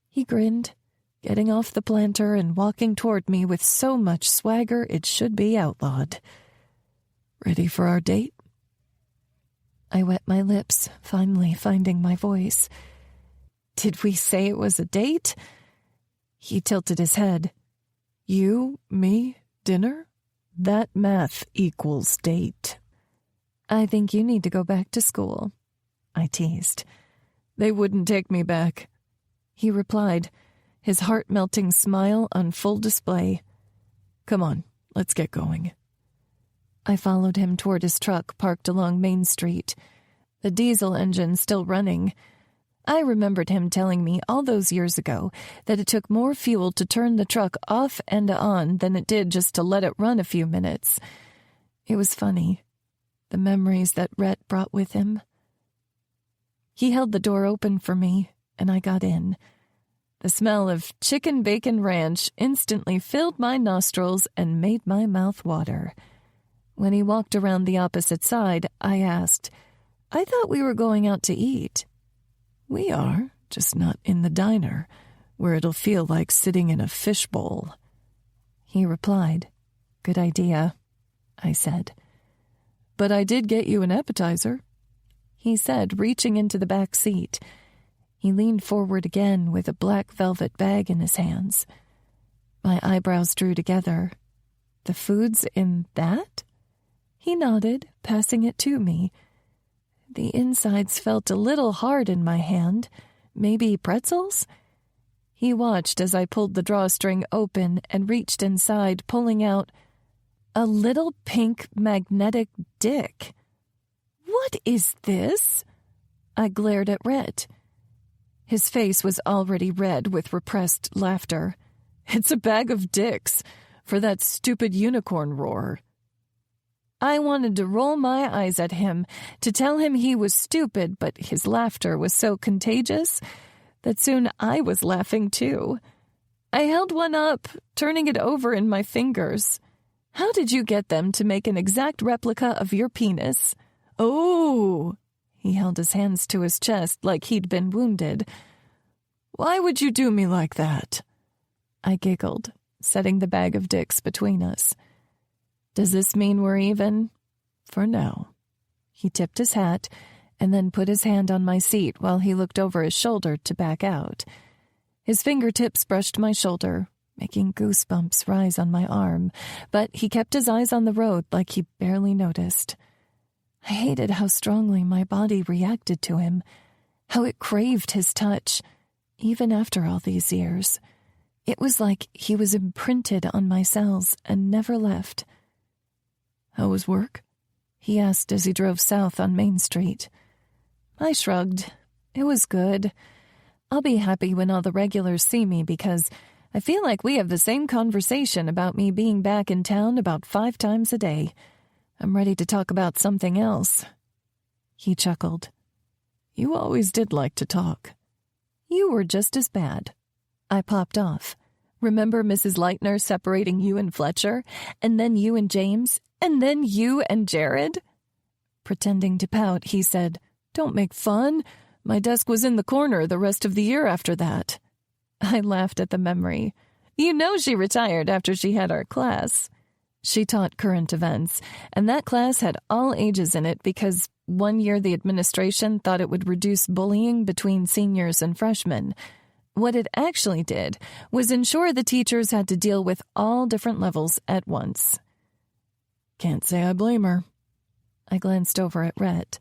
He grinned, getting off the planter and walking toward me with so much swagger it should be outlawed. "Ready for our date?" I wet my lips, finally finding my voice. "Did we say it was a date?" He tilted his head. "You, me, dinner? That math equals date." "I think you need to go back to school," I teased. "They wouldn't take me back," he replied, his heart-melting smile on full display. "Come on, let's get going." I followed him toward his truck parked along Main Street, the diesel engine still running. I remembered him telling me all those years ago that it took more fuel to turn the truck off and on than it did just to let it run a few minutes. It was funny, the memories that Rhett brought with him. He held the door open for me, and I got in. The smell of chicken bacon ranch instantly filled my nostrils and made my mouth water. When he walked around the opposite side, I asked, "I thought we were going out to eat." "We are, just not in the diner, where it'll feel like sitting in a fishbowl." He replied, "Good idea," I said. "But I did get you an appetizer," he said, reaching into the back seat. He leaned forward again with a black velvet bag in his hands. My eyebrows drew together. "The food's in that?" He nodded, passing it to me. The insides felt a little hard in my hand. Maybe pretzels? He watched as I pulled the drawstring open and reached inside, pulling out a little pink magnetic dick. "What is this?" I glared at Rhett. His face was already red with repressed laughter. "It's a bag of dicks for that stupid unicorn roar." I wanted to roll my eyes at him, to tell him he was stupid, but his laughter was so contagious that soon I was laughing too. I held one up, turning it over in my fingers. "How did you get them to make an exact replica of your penis?" "Oh!" He held his hands to his chest like he'd been wounded. "Why would you do me like that?" I giggled, setting the bag of dicks between us. "Does this mean we're even?" "For now." He tipped his hat and then put his hand on my seat while he looked over his shoulder to back out. His fingertips brushed my shoulder, making goosebumps rise on my arm, but he kept his eyes on the road like he barely noticed. I hated how strongly my body reacted to him, how it craved his touch, even after all these years. It was like he was imprinted on my cells and never left. "How was work?" he asked as he drove south on Main Street. I shrugged. It was good. I'll be happy when all the regulars see me because I feel like we have the same conversation about me being back in town about 5 times a day. I'm ready to talk about something else. He chuckled. "You always did like to talk." "You were just as bad." I popped off. "Remember Mrs. Leitner separating you and Fletcher, and then you and James, and then you and Jared?" Pretending to pout, he said, "Don't make fun. My desk was in the corner the rest of the year after that." I laughed at the memory. "You know she retired after she had our class." She taught current events, and that class had all ages in it because one year the administration thought it would reduce bullying between seniors and freshmen. What it actually did was ensure the teachers had to deal with all different levels at once. Can't say I blame her. I glanced over at Rhett.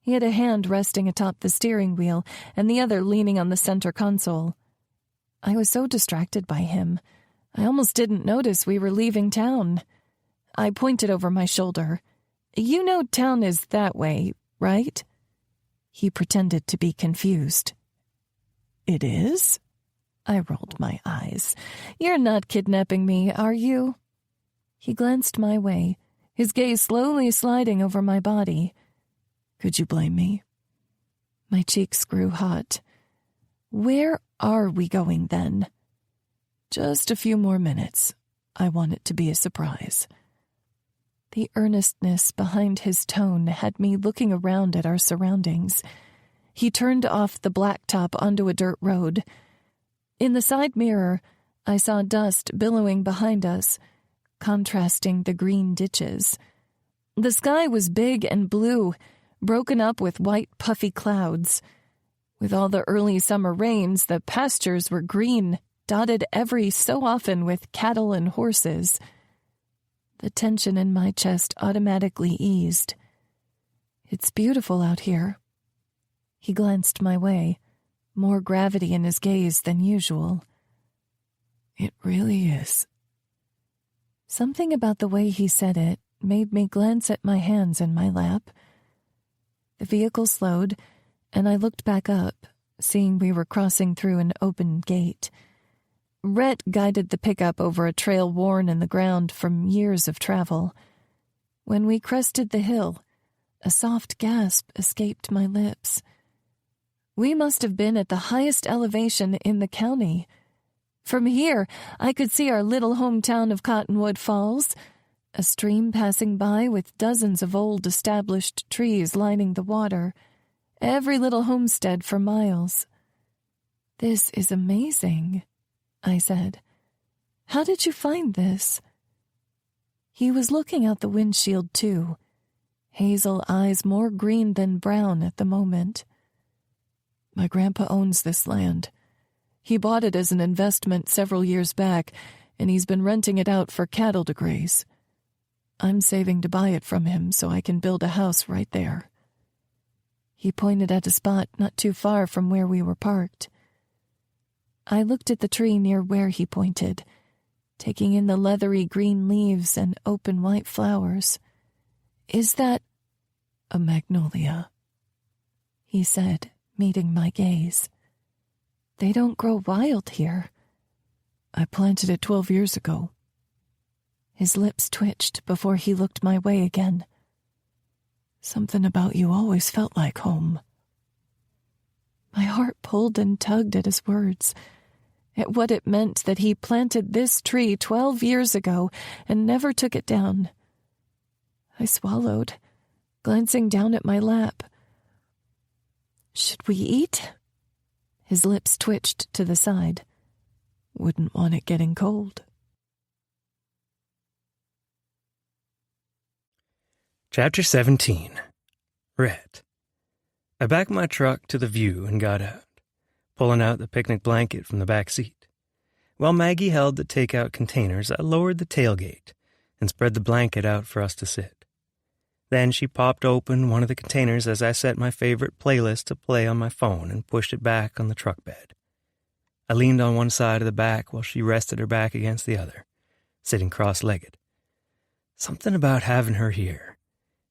He had a hand resting atop the steering wheel and the other leaning on the center console. I was so distracted by him, I almost didn't notice we were leaving town. I pointed over my shoulder. "You know town is that way, right?" He pretended to be confused. "It is?" I rolled my eyes. "You're not kidnapping me, are you?" He glanced my way, his gaze slowly sliding over my body. "Could you blame me?" My cheeks grew hot. "Where are we going then?" "Just a few more minutes. I want it to be a surprise." The earnestness behind his tone had me looking around at our surroundings. He turned off the blacktop onto a dirt road. In the side mirror, I saw dust billowing behind us, contrasting the green ditches. The sky was big and blue, broken up with white puffy clouds. With all the early summer rains, the pastures were green, dotted every so often with cattle and horses. The tension in my chest automatically eased. "It's beautiful out here." He glanced my way, more gravity in his gaze than usual. "It really is." Something about the way he said it made me glance at my hands in my lap. The vehicle slowed, and I looked back up, seeing we were crossing through an open gate. Rhett guided the pickup over a trail worn in the ground from years of travel. When we crested the hill, a soft gasp escaped my lips. We must have been at the highest elevation in the county. From here, I could see our little hometown of Cottonwood Falls, a stream passing by with dozens of old established trees lining the water, every little homestead for miles. "This is amazing," I said. "How did you find this?" He was looking out the windshield, too, hazel eyes more green than brown at the moment. "My grandpa owns this land. He bought it as an investment several years back, and he's been renting it out for cattle to graze. I'm saving to buy it from him so I can build a house right there." He pointed at a spot not too far from where we were parked. I looked at the tree near where he pointed, taking in the leathery green leaves and open white flowers. "Is that—" "A magnolia," he said, meeting my gaze. "They don't grow wild here." "I planted it 12 years ago." His lips twitched before he looked my way again. "Something about you always felt like home." My heart pulled and tugged at his words, at what it meant that he planted this tree 12 years ago and never took it down. I swallowed, glancing down at my lap. "Should we eat?" His lips twitched to the side. "Wouldn't want it getting cold." Chapter 17. Rhett. I backed my truck to the view and got out, pulling out the picnic blanket from the back seat. While Maggie held the takeout containers, I lowered the tailgate and spread the blanket out for us to sit. Then she popped open one of the containers as I set my favorite playlist to play on my phone and pushed it back on the truck bed. I leaned on one side of the back while she rested her back against the other, sitting cross-legged. Something about having her here,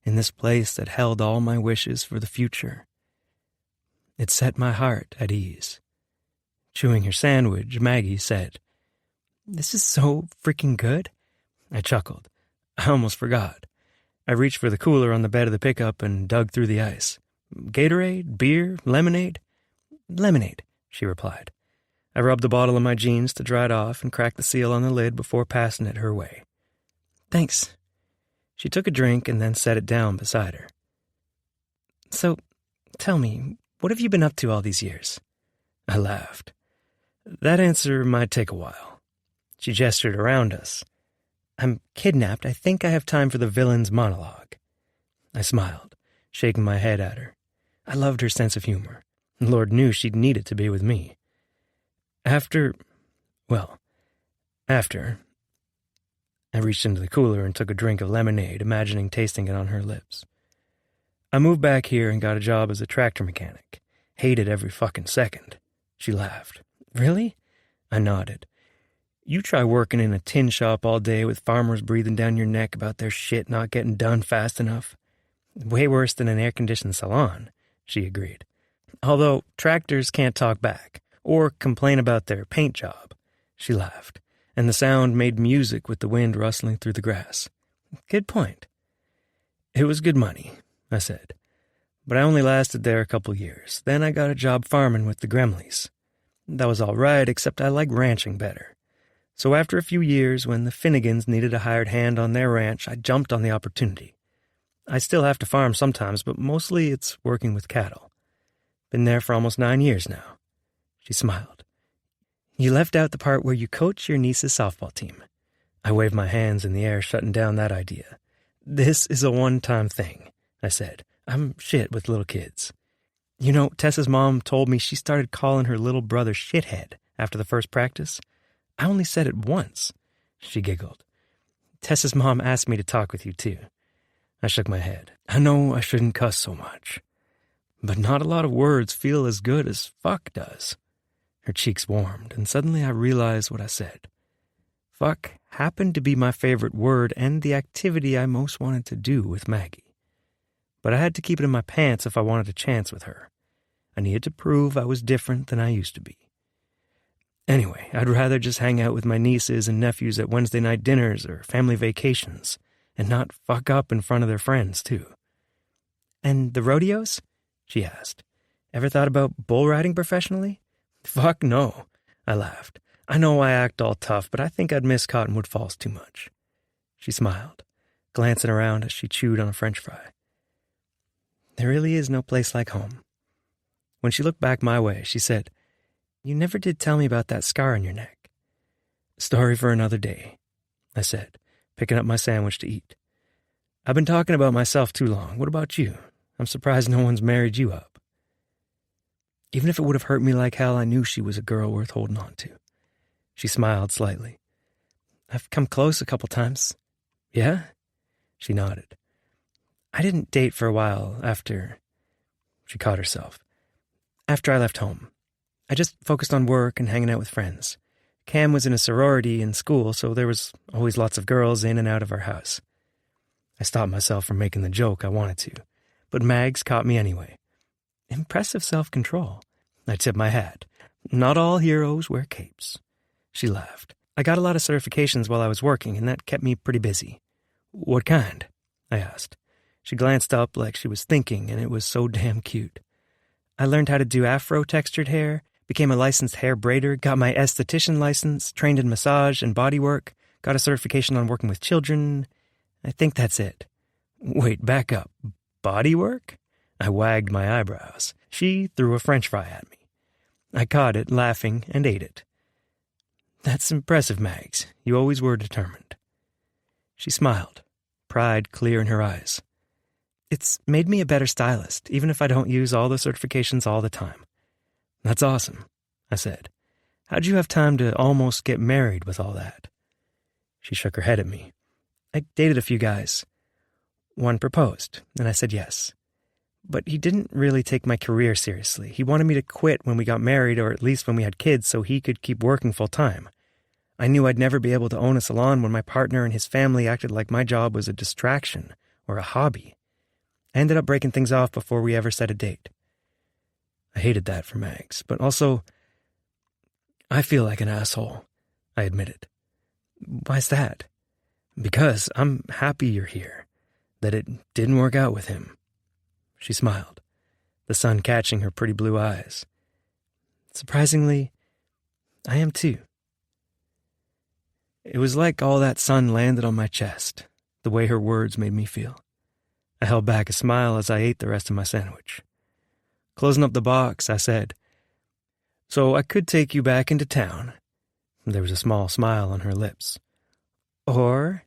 in this place that held all my wishes for the future. It set my heart at ease. Chewing her sandwich, Maggie said, "This is so freaking good." I chuckled. I almost forgot. I reached for the cooler on the bed of the pickup and dug through the ice. "Gatorade? Beer? Lemonade?" "Lemonade," she replied. I rubbed the bottle on my jeans to dry it off and cracked the seal on the lid before passing it her way. "Thanks." She took a drink and then set it down beside her. "So, tell me, what have you been up to all these years?" I laughed. "That answer might take a while." She gestured around us. "I'm kidnapped. I think I have time for the villain's monologue." I smiled, shaking my head at her. I loved her sense of humor. Lord knew she'd need it to be with me. After, I reached into the cooler and took a drink of lemonade, imagining tasting it on her lips. "I moved back here and got a job as a tractor mechanic. Hated every fucking second." She laughed. "Really?" I nodded. "You try working in a tin shop all day with farmers breathing down your neck about their shit not getting done fast enough. Way worse than an air-conditioned salon," she agreed. "Although tractors can't talk back or complain about their paint job." She laughed, and the sound made music with the wind rustling through the grass. "Good point." "It was good money," I said, "but I only lasted there a couple years. Then I got a job farming with the Gremleys. That was all right, except I like ranching better. So after a few years, when the Finnegans needed a hired hand on their ranch, I jumped on the opportunity. I still have to farm sometimes, but mostly it's working with cattle. Been there for almost 9 years now." She smiled. "You left out the part where you coach your niece's softball team." I waved my hands in the air, shutting down that idea. "This is a one-time thing," I said. "I'm shit with little kids. You know, Tessa's mom told me she started calling her little brother shithead after the first practice. I only said it once." She giggled. "Tessa's mom asked me to talk with you, too." I shook my head. "I know I shouldn't cuss so much, but not a lot of words feel as good as fuck does." Her cheeks warmed, and suddenly I realized what I said. Fuck happened to be my favorite word and the activity I most wanted to do with Maggie. But I had to keep it in my pants if I wanted a chance with her. I needed to prove I was different than I used to be. Anyway, I'd rather just hang out with my nieces and nephews at Wednesday night dinners or family vacations, and not fuck up in front of their friends, too. "And the rodeos?" she asked. "Ever thought about bull riding professionally?" "Fuck no," I laughed. "I know I act all tough, but I think I'd miss Cottonwood Falls too much." She smiled, glancing around as she chewed on a French fry. "There really is no place like home." When she looked back my way, she said, "You never did tell me about that scar on your neck." "Story for another day," I said, picking up my sandwich to eat. "I've been talking about myself too long. What about you? I'm surprised no one's married you up." Even if it would have hurt me like hell, I knew she was a girl worth holding on to. She smiled slightly. "I've come close a couple times." "Yeah?" She nodded. "I didn't date for a while after..." She caught herself. "After I left home. I just focused on work and hanging out with friends. Cam was in a sorority in school, so there was always lots of girls in and out of our house." I stopped myself from making the joke I wanted to, but Mags caught me anyway. Impressive self-control. I tipped my hat. Not all heroes wear capes. She laughed. "I got a lot of certifications while I was working, and that kept me pretty busy." "What kind?" I asked. She glanced up like she was thinking, and it was so damn cute. "I learned how to do afro-textured hair, became a licensed hair braider, got my esthetician license, trained in massage and bodywork, got a certification on working with children. I think that's it." "Wait, back up. Bodywork?" I wagged my eyebrows. She threw a French fry at me. I caught it, laughing, and ate it. "That's impressive, Mags. You always were determined." She smiled, pride clear in her eyes. "It's made me a better stylist, even if I don't use all the certifications all the time." "That's awesome," I said. "How'd you have time to almost get married with all that?" She shook her head at me. "I dated a few guys. One proposed, and I said yes. But he didn't really take my career seriously. He wanted me to quit when we got married, or at least when we had kids, so he could keep working full-time. I knew I'd never be able to own a salon when my partner and his family acted like my job was a distraction or a hobby. I ended up breaking things off before we ever set a date. I hated that for Mags, but also, I feel like an asshole," I admitted. "Why's that?" "Because I'm happy you're here, that it didn't work out with him." She smiled, the sun catching her pretty blue eyes. "Surprisingly, I am too." It was like all that sun landed on my chest, the way her words made me feel. I held back a smile as I ate the rest of my sandwich. Closing up the box, I said, "So I could take you back into town." There was a small smile on her lips. Or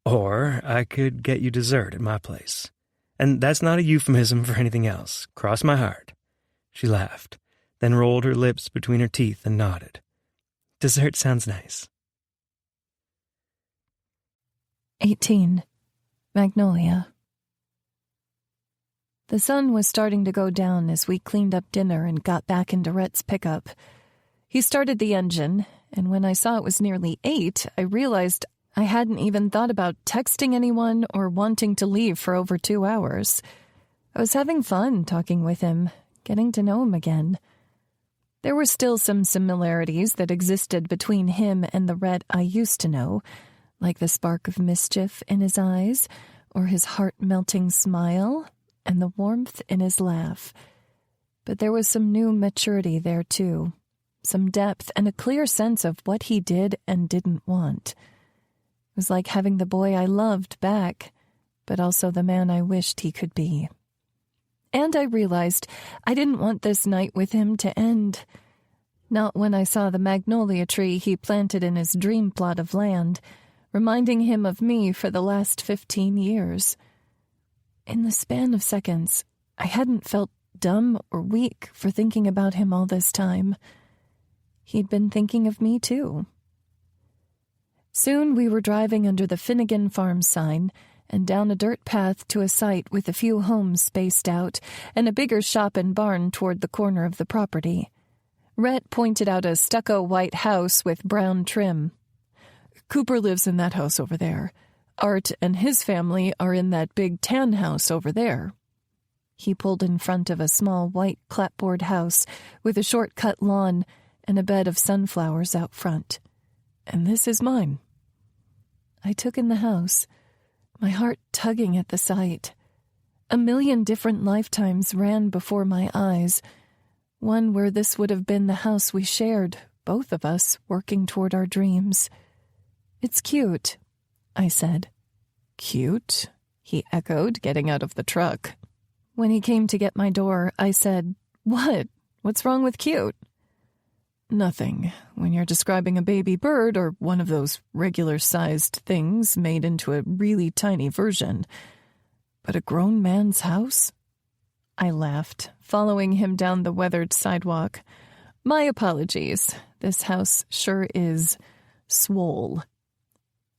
I could get you dessert at my place. And that's not a euphemism for anything else. Cross my heart." She laughed, then rolled her lips between her teeth and nodded. "Dessert sounds nice." 18. Magnolia. The sun was starting to go down as we cleaned up dinner and got back into Rhett's pickup. He started the engine, and when I saw it was nearly 8, I realized I hadn't even thought about texting anyone or wanting to leave for over 2 hours. I was having fun talking with him, getting to know him again. There were still some similarities that existed between him and the Rhett I used to know, like the spark of mischief in his eyes, or his heart-melting smile, and the warmth in his laugh. But there was some new maturity there, too, some depth and a clear sense of what he did and didn't want. It was like having the boy I loved back, but also the man I wished he could be. And I realized I didn't want this night with him to end. Not when I saw the magnolia tree he planted in his dream plot of land, reminding him of me for the last 15 years. In the span of seconds, I hadn't felt dumb or weak for thinking about him all this time. He'd been thinking of me, too. Soon we were driving under the Finnegan Farm sign and down a dirt path to a site with a few homes spaced out and a bigger shop and barn toward the corner of the property. Rhett pointed out a stucco white house with brown trim. "Cooper lives in that house over there. Art and his family are in that big tan house over there." He pulled in front of a small white clapboard house with a short-cut lawn and a bed of sunflowers out front. "And this is mine." I took in the house, my heart tugging at the sight. 1,000,000 different lifetimes ran before my eyes, one where this would have been the house we shared, both of us working toward our dreams. "It's cute," I said. "Cute?" he echoed, getting out of the truck. When he came to get my door, I said, "What? What's wrong with cute?" "Nothing, when you're describing a baby bird or one of those regular-sized things made into a really tiny version. But a grown man's house?" I laughed, following him down the weathered sidewalk. "My apologies. This house sure is swole."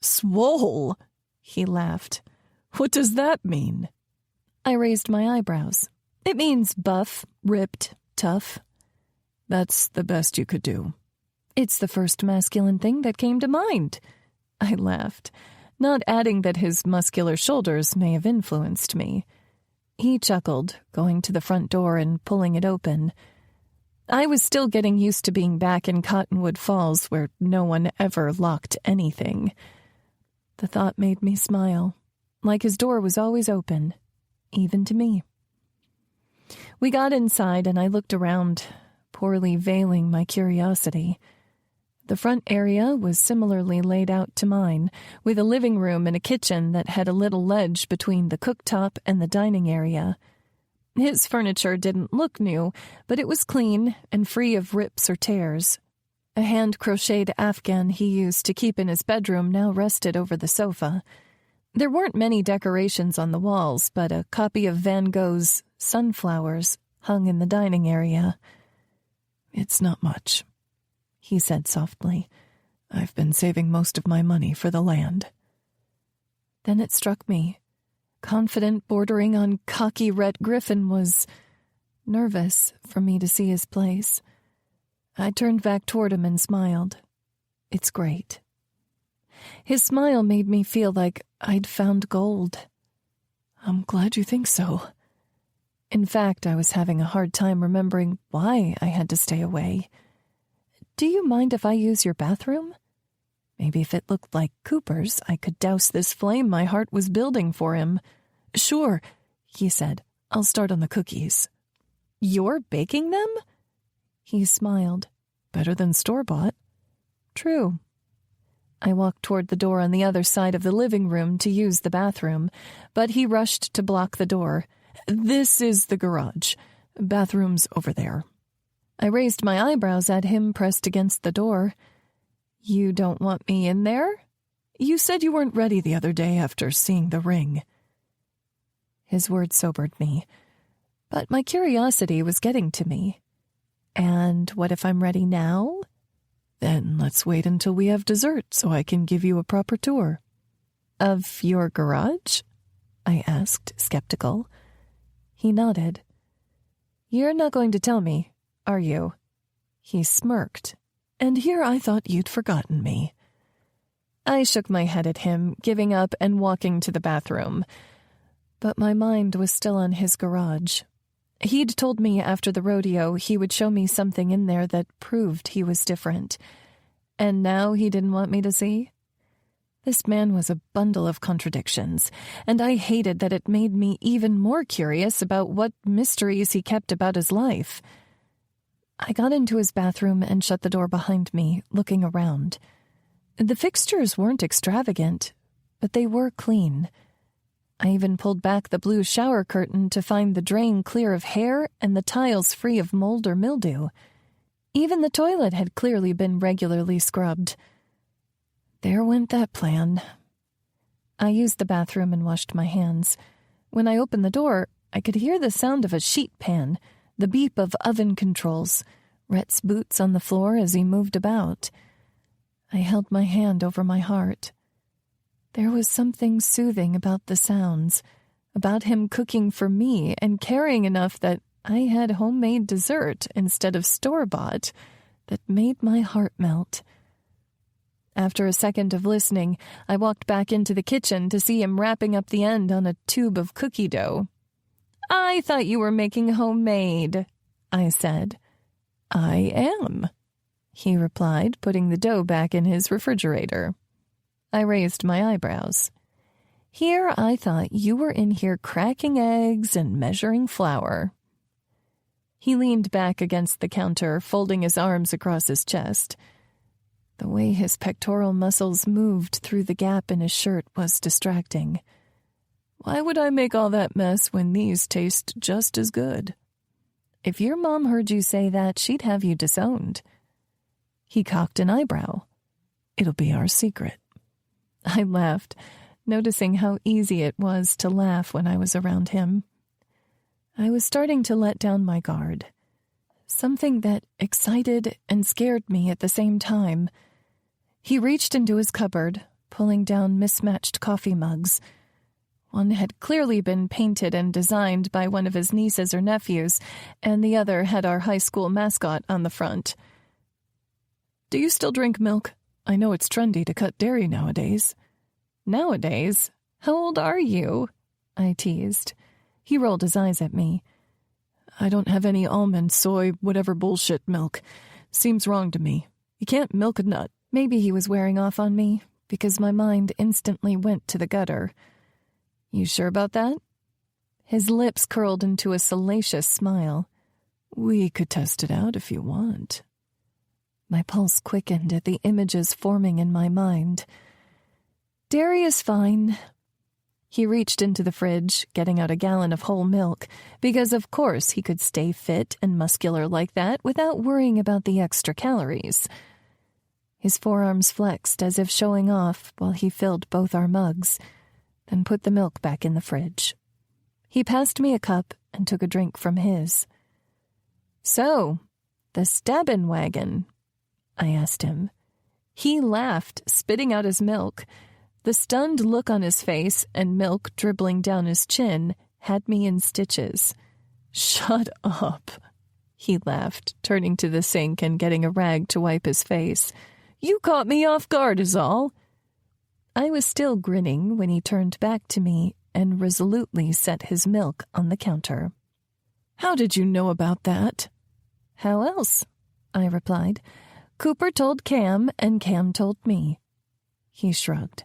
"Swole?" he laughed. "What does that mean?" I raised my eyebrows. "It means buff, ripped, tough." "That's the best you could do." "It's the first masculine thing that came to mind." I laughed, not adding that his muscular shoulders may have influenced me. He chuckled, going to the front door and pulling it open. I was still getting used to being back in Cottonwood Falls, where no one ever locked anything. The thought made me smile, like his door was always open, even to me. We got inside and I looked around, poorly veiling my curiosity. The front area was similarly laid out to mine, with a living room and a kitchen that had a little ledge between the cooktop and the dining area. His furniture didn't look new, but it was clean and free of rips or tears. A hand-crocheted Afghan he used to keep in his bedroom now rested over the sofa. There weren't many decorations on the walls, but a copy of Van Gogh's Sunflowers hung in the dining area. "It's not much," he said softly. "I've been saving most of my money for the land." Then it struck me. Confident, bordering on cocky Rhett Griffin was nervous for me to see his place. I turned back toward him and smiled. "It's great." His smile made me feel like I'd found gold. "I'm glad you think so." In fact, I was having a hard time remembering why I had to stay away. "Do you mind if I use your bathroom? Maybe if it looked like Cooper's, I could douse this flame my heart was building for him." "Sure," he said. "I'll start on the cookies." "You're baking them?" He smiled. "Better than store-bought." "True." I walked toward the door on the other side of the living room to use the bathroom, but he rushed to block the door. "This is the garage. Bathroom's over there." I raised my eyebrows at him, pressed against the door. "You don't want me in there? You said you weren't ready the other day after seeing the ring." His words sobered me, but my curiosity was getting to me. "And what if I'm ready now?" "Then let's wait until we have dessert so I can give you a proper tour." "Of your garage?" I asked, skeptical. He nodded. "You're not going to tell me, are you?" He smirked. "And here I thought you'd forgotten me." I shook my head at him, giving up and walking to the bathroom. But my mind was still on his garage. He'd told me after the rodeo he would show me something in there that proved he was different. And now he didn't want me to see? This man was a bundle of contradictions, and I hated that it made me even more curious about what mysteries he kept about his life. I got into his bathroom and shut the door behind me, looking around. The fixtures weren't extravagant, but they were clean. I even pulled back the blue shower curtain to find the drain clear of hair and the tiles free of mold or mildew. Even the toilet had clearly been regularly scrubbed. There went that plan. I used the bathroom and washed my hands. When I opened the door, I could hear the sound of a sheet pan, the beep of oven controls, Rhett's boots on the floor as he moved about. I held my hand over my heart. There was something soothing about the sounds, about him cooking for me and caring enough that I had homemade dessert instead of store-bought, that made my heart melt. After a second of listening, I walked back into the kitchen to see him wrapping up the end on a tube of cookie dough. "I thought you were making homemade," I said. "I am," he replied, putting the dough back in his refrigerator. I raised my eyebrows. "Here I thought you were in here cracking eggs and measuring flour." He leaned back against the counter, folding his arms across his chest. The way his pectoral muscles moved through the gap in his shirt was distracting. "Why would I make all that mess when these taste just as good?" "If your mom heard you say that, she'd have you disowned." He cocked an eyebrow. "It'll be our secret." I laughed, noticing how easy it was to laugh when I was around him. I was starting to let down my guard. Something that excited and scared me at the same time. He reached into his cupboard, pulling down mismatched coffee mugs. One had clearly been painted and designed by one of his nieces or nephews, and the other had our high school mascot on the front. "Do you still drink milk? I know it's trendy to cut dairy nowadays." "Nowadays? How old are you?" I teased. He rolled his eyes at me. "I don't have any almond, soy, whatever bullshit milk. Seems wrong to me. You can't milk a nut." Maybe he was wearing off on me, because my mind instantly went to the gutter. "You sure about that?" His lips curled into a salacious smile. "We could test it out if you want." My pulse quickened at the images forming in my mind. "Dairy is fine." He reached into the fridge, getting out a gallon of whole milk, because of course he could stay fit and muscular like that without worrying about the extra calories. His forearms flexed as if showing off while he filled both our mugs, then put the milk back in the fridge. He passed me a cup and took a drink from his. "So, "The stabbin' wagon?" I asked him. He laughed, spitting out his milk. The stunned look on his face and milk dribbling down his chin had me in stitches. "Shut up," he laughed, turning to the sink and getting a rag to wipe his face. "You caught me off guard is all." I was still grinning when he turned back to me and resolutely set his milk on the counter. "How did you know about that?" "How else?" I replied. "Cooper told Cam, and Cam told me." He shrugged.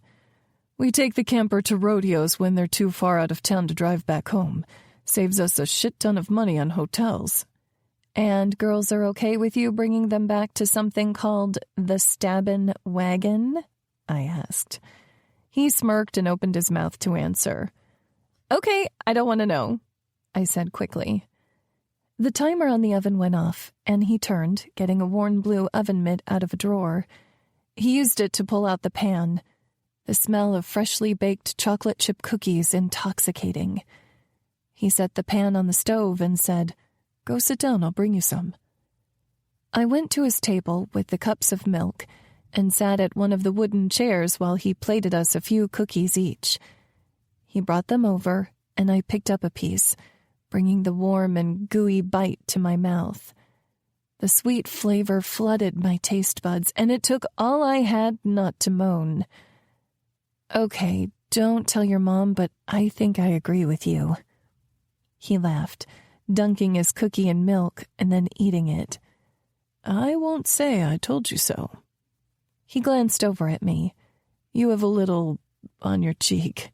"We take the camper to rodeos when they're too far out of town to drive back home. Saves us a shit ton of money on hotels." "And girls are okay with you bringing them back to something called the stabbin' wagon?" I asked. He smirked and opened his mouth to answer. "Okay, I don't want to know," I said quickly. The timer on the oven went off, and he turned, getting a worn blue oven mitt out of a drawer. He used it to pull out the pan. The smell of freshly baked chocolate chip cookies intoxicating. He set the pan on the stove and said, "Go sit down, I'll bring you some." I went to his table with the cups of milk and sat at one of the wooden chairs while he plated us a few cookies each. He brought them over, and I picked up a piece, bringing the warm and gooey bite to my mouth. The sweet flavor flooded my taste buds, and it took all I had not to moan. "Okay, don't tell your mom, but I think I agree with you." He laughed, dunking his cookie in milk and then eating it. "I won't say I told you so." He glanced over at me. "You have a little on your cheek."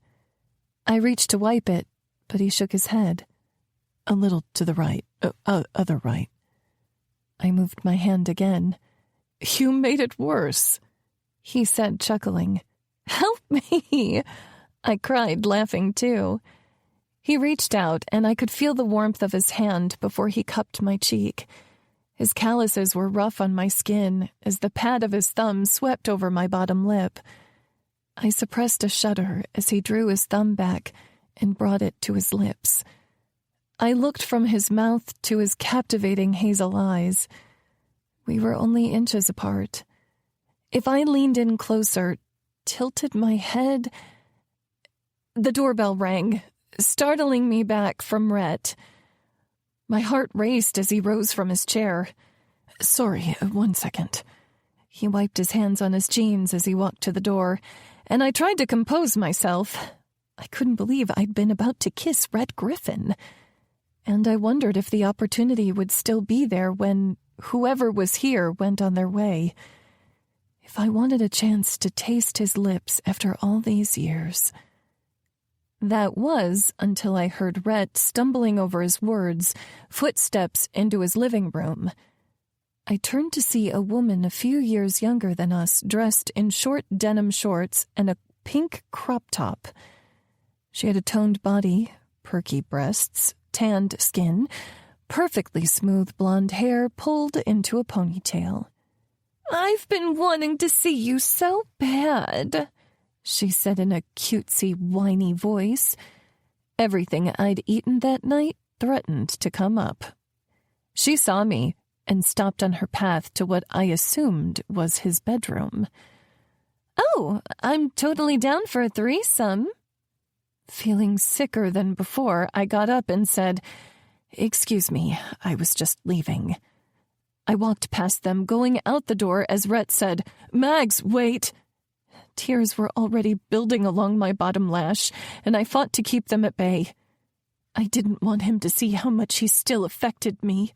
I reached to wipe it, but he shook his head. "A little to the right, other right." I moved my hand again. "You made it worse," he said, chuckling. "Help me!" I cried, laughing too. He reached out, and I could feel the warmth of his hand before he cupped my cheek. His calluses were rough on my skin as the pad of his thumb swept over my bottom lip. I suppressed a shudder as he drew his thumb back and brought it to his lips. I looked from his mouth to his captivating hazel eyes. We were only inches apart. If I leaned in closer, tilted my head... The doorbell rang, startling me back from Rhett. My heart raced as he rose from his chair. "Sorry, 1 second." He wiped his hands on his jeans as he walked to the door, and I tried to compose myself. I couldn't believe I'd been about to kiss Rhett Griffin. And I wondered if the opportunity would still be there when whoever was here went on their way. If I wanted a chance to taste his lips after all these years. That was until I heard Rhett stumbling over his words, footsteps into his living room. I turned to see a woman a few years younger than us, dressed in short denim shorts and a pink crop top. She had a toned body, perky breasts, tanned skin, perfectly smooth blonde hair pulled into a ponytail. "I've been wanting to see you so bad," she said in a cutesy, whiny voice. Everything I'd eaten that night threatened to come up. She saw me and stopped on her path to what I assumed was his bedroom. "Oh, I'm totally down for a threesome." Feeling sicker than before, I got up and said, "Excuse me, I was just leaving." I walked past them, going out the door as Rhett said, "Mags, wait!" Tears were already building along my bottom lash, and I fought to keep them at bay. I didn't want him to see how much he still affected me.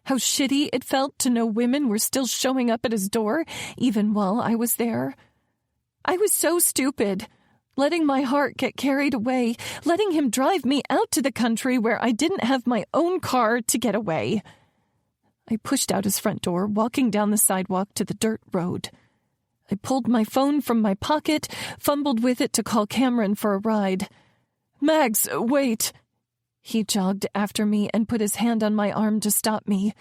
How shitty it felt to know women were still showing up at his door, even while I was there. I was so stupid, letting my heart get carried away, letting him drive me out to the country where I didn't have my own car to get away. I pushed out his front door, walking down the sidewalk to the dirt road. I pulled my phone from my pocket, fumbled with it to call Cameron for a ride. "Mags, wait!" He jogged after me and put his hand on my arm to stop me.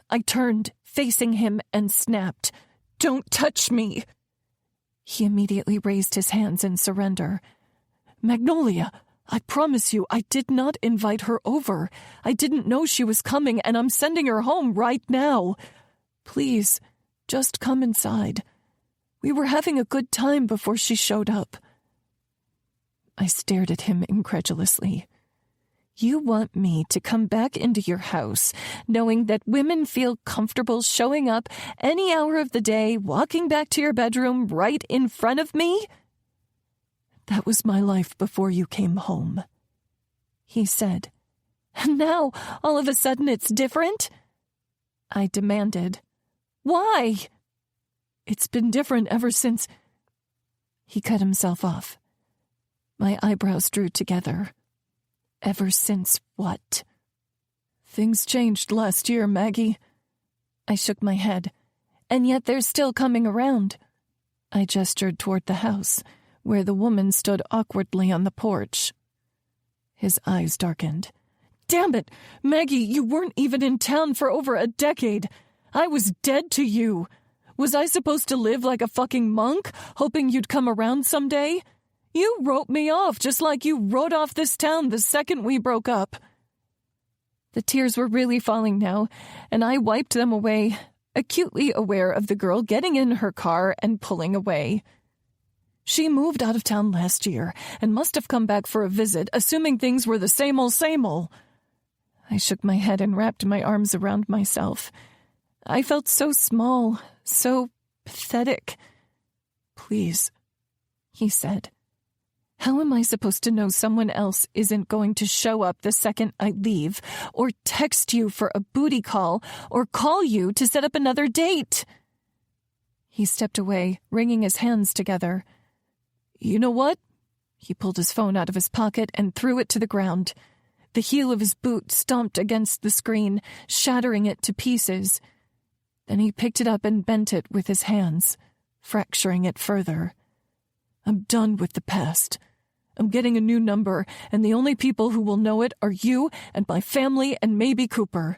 I turned, facing him, and snapped, "Don't touch me!" He immediately raised his hands in surrender. "Magnolia, I promise you, I did not invite her over. I didn't know she was coming, and I'm sending her home right now. Please, just come inside. We were having a good time before she showed up." I stared at him incredulously. "You want me to come back into your house, knowing that women feel comfortable showing up any hour of the day, walking back to your bedroom right in front of me? That was my life before you came home," he said. "And now, all of a sudden, it's different?" I demanded. "Why?" "It's been different ever since—" He cut himself off. My eyebrows drew together. "Ever since what?" "Things changed last year, Maggie." I shook my head. "And yet they're still coming around." I gestured toward the house, where the woman stood awkwardly on the porch. His eyes darkened. "Damn it, Maggie, you weren't even in town for over a decade. I was dead to you. Was I supposed to live like a fucking monk, hoping you'd come around someday? You wrote me off just like you wrote off this town the second we broke up." The tears were really falling now, and I wiped them away, acutely aware of the girl getting in her car and pulling away. She moved out of town last year and must have come back for a visit, assuming things were the same old, same old. I shook my head and wrapped my arms around myself. I felt so small, so pathetic. "Please," he said. "How am I supposed to know someone else isn't going to show up the second I leave, or text you for a booty call, or call you to set up another date?" He stepped away, wringing his hands together. "You know what?" He pulled his phone out of his pocket and threw it to the ground. The heel of his boot stomped against the screen, shattering it to pieces. Then he picked it up and bent it with his hands, fracturing it further. "I'm done with the past. I'm getting a new number, and the only people who will know it are you and my family and maybe Cooper."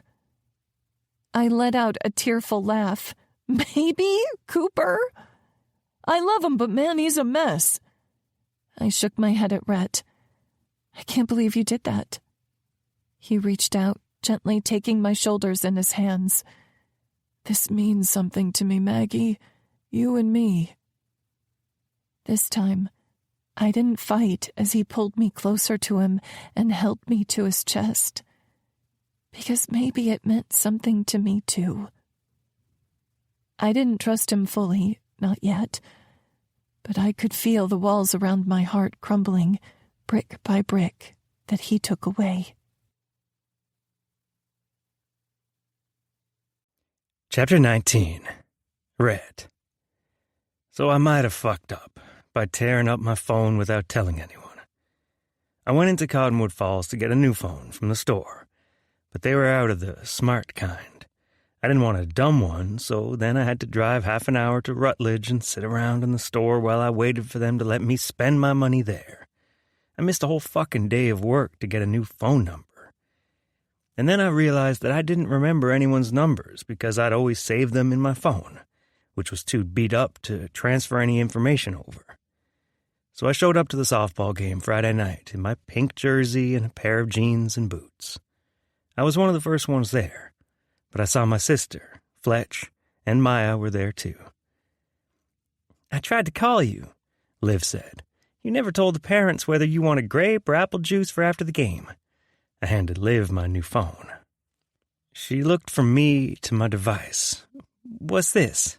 I let out a tearful laugh. "Maybe Cooper? I love him, but man, he's a mess." I shook my head at Rhett. "I can't believe you did that." He reached out, gently taking my shoulders in his hands. "This means something to me, Maggie. You and me." This time, I didn't fight as he pulled me closer to him and held me to his chest. Because maybe it meant something to me, too. I didn't trust him fully, not yet. But I could feel the walls around my heart crumbling, brick by brick, that he took away. Chapter 19. Red. So I might have fucked up by tearing up my phone without telling anyone. I went into Cottonwood Falls to get a new phone from the store, but they were out of the smart kind. I didn't want a dumb one, so then I had to drive half an hour to Rutledge and sit around in the store while I waited for them to let me spend my money there. I missed a whole fucking day of work to get a new phone number. And then I realized that I didn't remember anyone's numbers because I'd always saved them in my phone, which was too beat up to transfer any information over. So I showed up to the softball game Friday night in my pink jersey and a pair of jeans and boots. I was one of the first ones there, but I saw my sister, Fletch, and Maya were there too. "I tried to call you," Liv said. "You never told the parents whether you wanted grape or apple juice for after the game." I handed Liv my new phone. She looked from me to my device. "What's this?"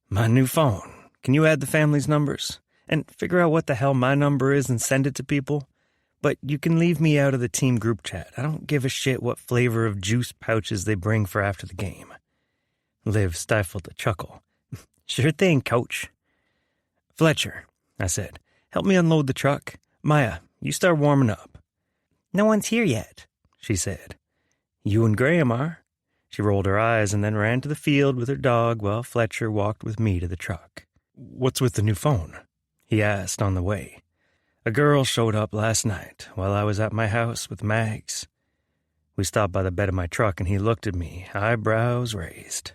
"My new phone. Can you add the family's numbers? And figure out what the hell my number is and send it to people? But you can leave me out of the team group chat. I don't give a shit what flavor of juice pouches they bring for after the game." Liv stifled a chuckle. "Sure thing, coach." "Fletcher," I said, "help me unload the truck. Maya, you start warming up." "No one's here yet," she said. "You and Graham are." She rolled her eyes and then ran to the field with her dog while Fletcher walked with me to the truck. "What's with the new phone?" he asked on the way. "A girl showed up last night while I was at my house with Mags." We stopped by the bed of my truck and he looked at me, eyebrows raised.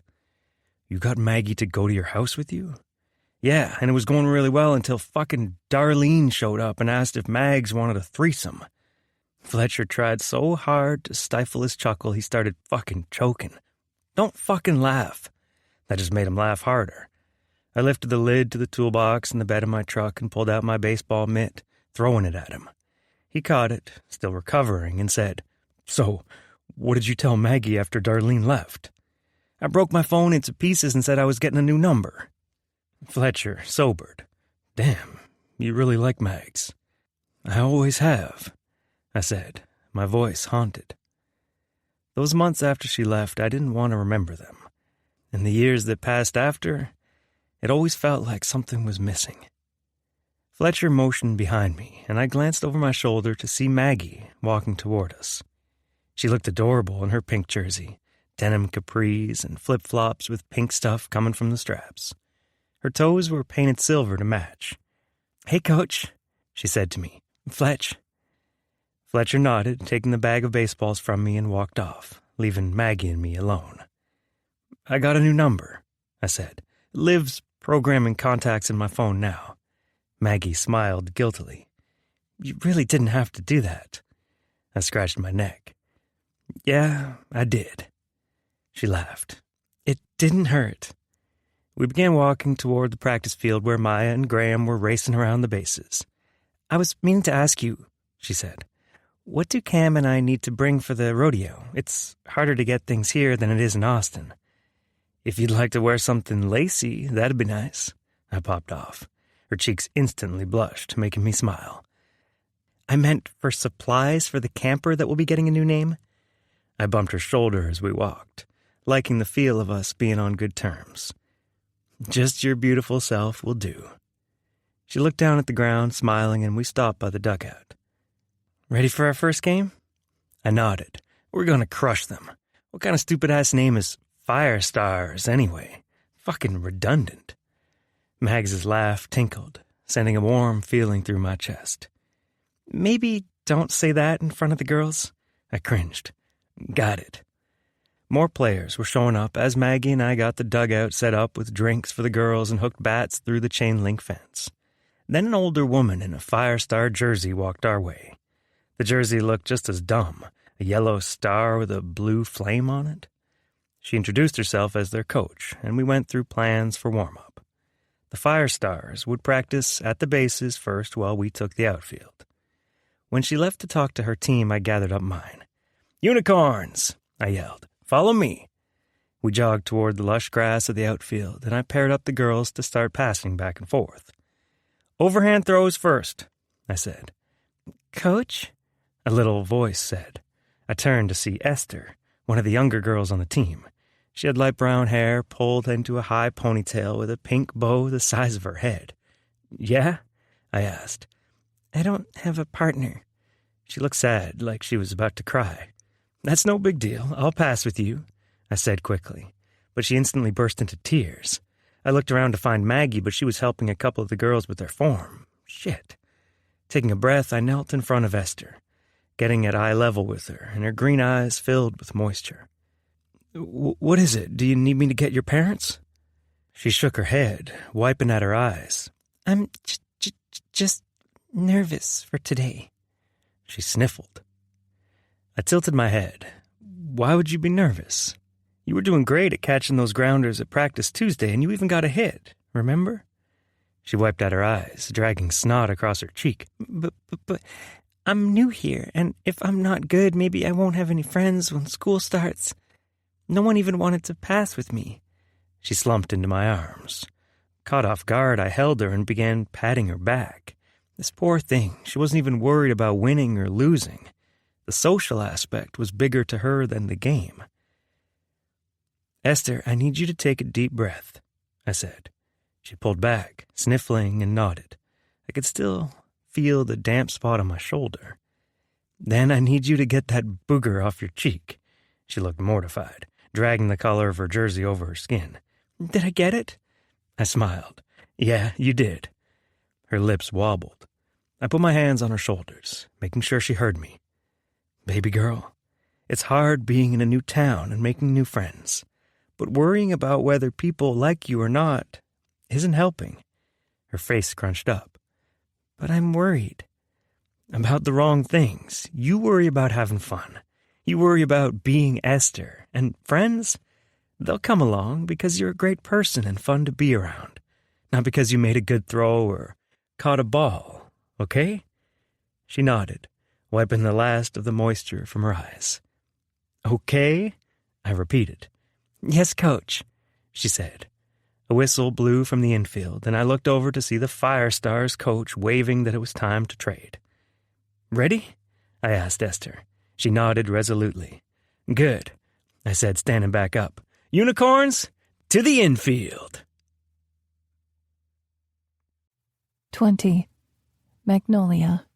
"You got Maggie to go to your house with you?" Yeah, and it was going really well until fucking Darlene showed up and asked if Mags wanted a threesome. Fletcher tried so hard to stifle his chuckle he started fucking choking. Don't fucking laugh. That just made him laugh harder. I lifted the lid to the toolbox in the bed of my truck and pulled out my baseball mitt, throwing it at him. He caught it, still recovering, and said, "So, what did you tell Maggie after Darlene left?" "I broke my phone into pieces and said I was getting a new number." Fletcher sobered. "Damn, you really like Mags." "I always have," I said, my voice haunted. Those months after she left, I didn't want to remember them. In the years that passed after, it always felt like something was missing. Fletcher motioned behind me, and I glanced over my shoulder to see Maggie walking toward us. She looked adorable in her pink jersey, denim capris, and flip-flops with pink stuff coming from the straps. Her toes were painted silver to match. "Hey, Coach," she said to me. "Fletch." Fletcher nodded, taking the bag of baseballs from me, and walked off, leaving Maggie and me alone. "I got a new number," I said. "Liv's programming contacts in my phone now." Maggie smiled guiltily. "You really didn't have to do that." I scratched my neck. "Yeah, I did." She laughed. "It didn't hurt." We began walking toward the practice field where Maya and Graham were racing around the bases. "I was meaning to ask you," she said, "what do Cam and I need to bring for the rodeo? It's harder to get things here than it is in Austin." "If you'd like to wear something lacy, that'd be nice." I popped off. Her cheeks instantly blushed, making me smile. "I meant for supplies for the camper that will be getting a new name." I bumped her shoulder as we walked, liking the feel of us being on good terms. "Just your beautiful self will do." She looked down at the ground, smiling, and we stopped by the dugout. "Ready for our first game?" I nodded. "We're going to crush them. What kind of stupid-ass name is Fire Stars, anyway? Fucking redundant." Mags's laugh tinkled, sending a warm feeling through my chest. "Maybe don't say that in front of the girls." I cringed. "Got it." More players were showing up as Maggie and I got the dugout set up with drinks for the girls and hooked bats through the chain-link fence. Then an older woman in a Fire Star jersey walked our way. The jersey looked just as dumb, a yellow star with a blue flame on it. She introduced herself as their coach, and we went through plans for warm-up. The Fire Stars would practice at the bases first while we took the outfield. When she left to talk to her team, I gathered up mine. "Unicorns!" I yelled. "Follow me." We jogged toward the lush grass of the outfield, and I paired up the girls to start passing back and forth. "Overhand throws first," I said. "Coach?" a little voice said. I turned to see Esther, one of the younger girls on the team. She had light brown hair pulled into a high ponytail with a pink bow the size of her head. "Yeah?" I asked. "I don't have a partner." She looked sad, like she was about to cry. "That's no big deal. I'll pass with you," I said quickly. But she instantly burst into tears. I looked around to find Maggie, but she was helping a couple of the girls with their form. Shit. Taking a breath, I knelt in front of Esther, getting at eye level with her, and her green eyes filled with moisture. "What is it? Do you need me to get your parents?" She shook her head, wiping at her eyes. "I'm just nervous for today." She sniffled. I tilted my head. "Why would you be nervous? You were doing great at catching those grounders at practice Tuesday, and you even got a hit, remember?" She wiped at her eyes, dragging snot across her cheek. But I'm new here, and if I'm not good, maybe I won't have any friends when school starts. No one even wanted to pass with me." She slumped into my arms. Caught off guard, I held her and began patting her back. This poor thing, she wasn't even worried about winning or losing. The social aspect was bigger to her than the game. "Esther, I need you to take a deep breath," I said. She pulled back, sniffling, and nodded. I could still feel the damp spot on my shoulder. "Then I need you to get that booger off your cheek." She looked mortified, dragging the collar of her jersey over her skin. "Did I get it?" I smiled. "Yeah, you did." Her lips wobbled. I put my hands on her shoulders, making sure she heard me. "Baby girl, it's hard being in a new town and making new friends, but worrying about whether people like you or not isn't helping. her face scrunched up. But I'm worried. About the wrong things. You worry about having fun. You worry about being Esther. And friends, they'll come along because you're a great person and fun to be around. Not because you made a good throw or caught a ball, okay? She nodded, wiping the last of the moisture from her eyes. Okay? I repeated. Yes, Coach, she said. A whistle blew from the infield, and I looked over to see the Fire Stars coach waving that it was time to trade. Ready? I asked Esther. She nodded resolutely. Good, I said, standing back up. Unicorns, to the infield. 20. Magnolia.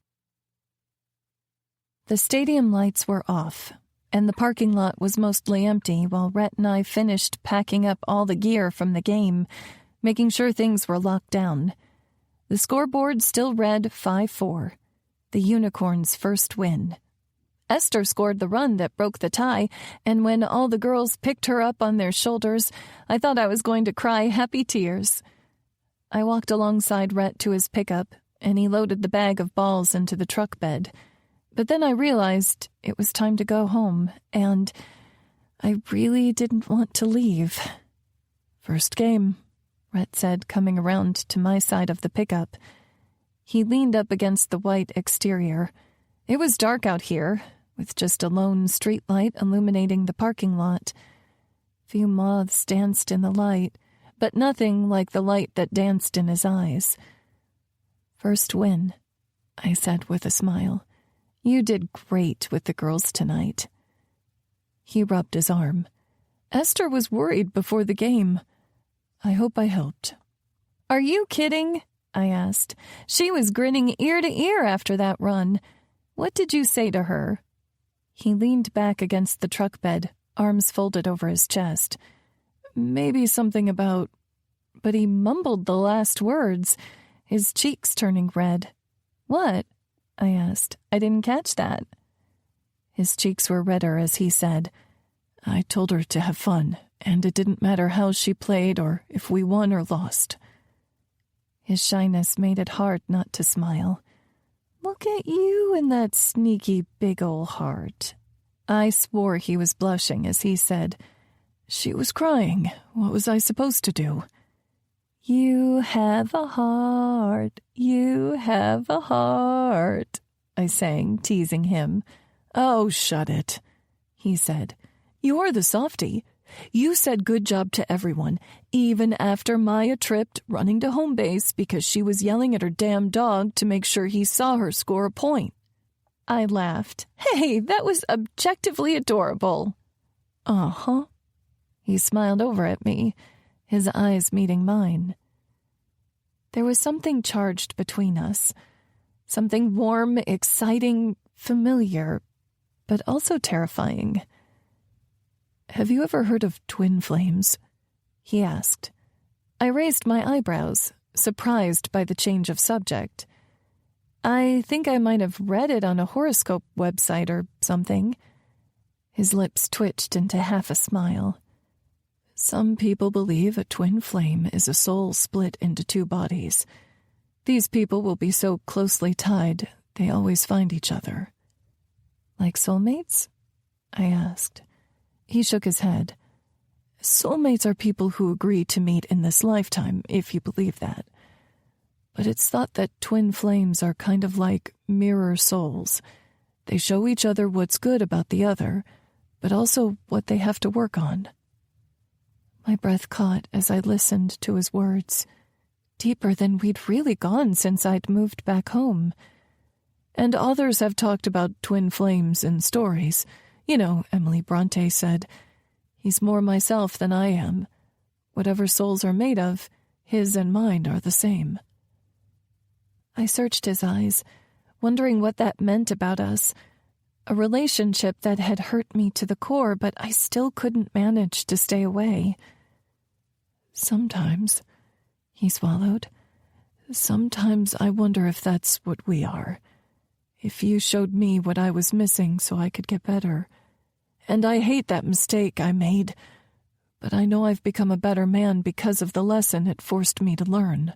The stadium lights were off, and the parking lot was mostly empty while Rhett and I finished packing up all the gear from the game, making sure things were locked down. The scoreboard still read 5-4, the Unicorns' first win. Esther scored the run that broke the tie, and when all the girls picked her up on their shoulders, I thought I was going to cry happy tears. I walked alongside Rhett to his pickup, and he loaded the bag of balls into the truck bed. But then I realized it was time to go home, and I really didn't want to leave. First game, Rhett said, coming around to my side of the pickup. He leaned up against the white exterior. It was dark out here, with just a lone streetlight illuminating the parking lot. Few moths danced in the light, but nothing like the light that danced in his eyes. First win, I said with a smile. You did great with the girls tonight. He rubbed his arm. Esther was worried before the game. I hope I helped. Are you kidding? I asked. She was grinning ear to ear after that run. What did you say to her? He leaned back against the truck bed, arms folded over his chest. Maybe something about... But he mumbled the last words, his cheeks turning red. What? I asked. I didn't catch that. His cheeks were redder as he said, I told her to have fun, and it didn't matter how she played or if we won or lost. His shyness made it hard not to smile. Look at you and that sneaky big ol' heart. I swore he was blushing as he said, She was crying. What was I supposed to do? You have a heart, you have a heart, I sang, teasing him. Oh, shut it, he said. You're the softy. You said good job to everyone, even after Maya tripped running to home base because she was yelling at her damn dog to make sure he saw her score a point. I laughed. Hey, that was objectively adorable. Uh-huh. He smiled over at me, his eyes meeting mine. There was something charged between us, something warm, exciting, familiar, but also terrifying. Have you ever heard of twin flames? He asked. I raised my eyebrows, surprised by the change of subject. I think I might have read it on a horoscope website or something. His lips twitched into half a smile. Some people believe a twin flame is a soul split into two bodies. These people will be so closely tied, they always find each other. Like soulmates? I asked. He shook his head. Soulmates are people who agree to meet in this lifetime, if you believe that. But it's thought that twin flames are kind of like mirror souls. They show each other what's good about the other, but also what they have to work on. My breath caught as I listened to his words, deeper than we'd really gone since I'd moved back home. And others have talked about twin flames in stories. You know, Emily Bronte said, he's more myself than I am. Whatever souls are made of, his and mine are the same. I searched his eyes, wondering what that meant about us. A relationship that had hurt me to the core, but I still couldn't manage to stay away. Sometimes, he swallowed, sometimes I wonder if that's what we are. If you showed me what I was missing so I could get better. And I hate that mistake I made, but I know I've become a better man because of the lesson it forced me to learn.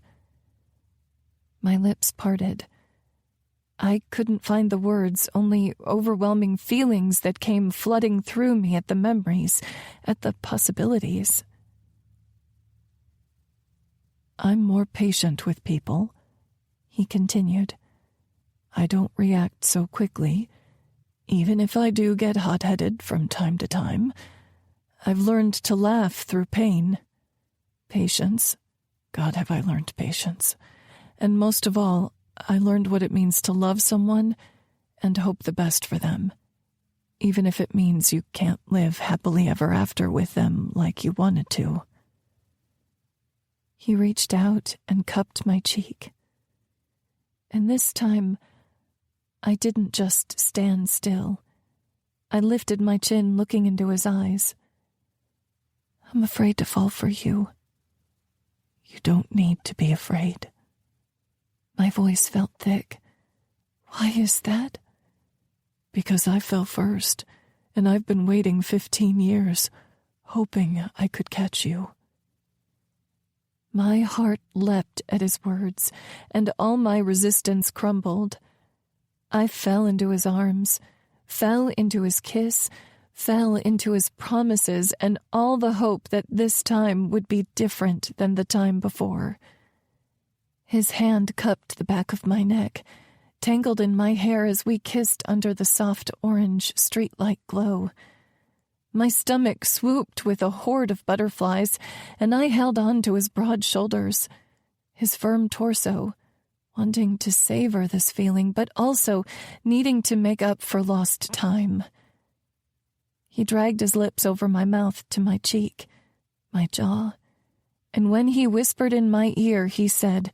My lips parted. I couldn't find the words, only overwhelming feelings that came flooding through me at the memories, at the possibilities. I'm more patient with people, he continued. I don't react so quickly, even if I do get hot-headed from time to time. I've learned to laugh through pain. Patience. God, have I learned patience. And most of all, I learned what it means to love someone and hope the best for them, even if it means you can't live happily ever after with them like you wanted to. He reached out and cupped my cheek. And this time, I didn't just stand still. I lifted my chin, looking into his eyes. I'm afraid to fall for you. You don't need to be afraid. My voice felt thick. Why is that? Because I fell first, and I've been waiting 15 years, hoping I could catch you. My heart leapt at his words, and all my resistance crumbled. I fell into his arms, fell into his kiss, fell into his promises, and all the hope that this time would be different than the time before. His hand cupped the back of my neck, tangled in my hair as we kissed under the soft orange streetlight glow. My stomach swooped with a horde of butterflies, and I held on to his broad shoulders, his firm torso, wanting to savor this feeling, but also needing to make up for lost time. He dragged his lips over my mouth to my cheek, my jaw, and when he whispered in my ear, he said,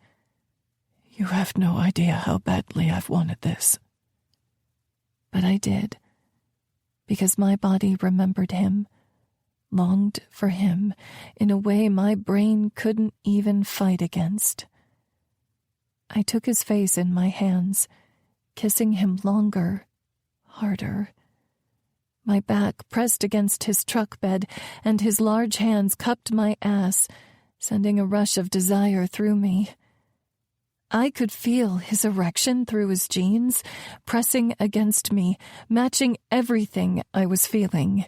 "You have no idea how badly I've wanted this." But I did, because my body remembered him, longed for him in a way my brain couldn't even fight against. I took his face in my hands, kissing him longer, harder. My back pressed against his truck bed, and his large hands cupped my ass, sending a rush of desire through me. I could feel his erection through his jeans, pressing against me, matching everything I was feeling.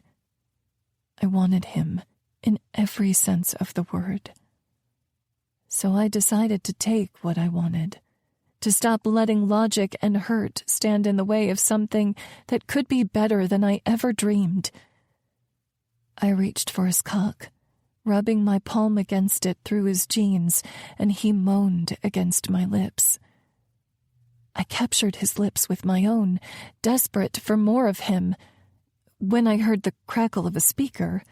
I wanted him in every sense of the word. So I decided to take what I wanted, to stop letting logic and hurt stand in the way of something that could be better than I ever dreamed. I reached for his cock, rubbing my palm against it through his jeans, and he moaned against my lips. I captured his lips with my own, desperate for more of him, when I heard the crackle of a speaker.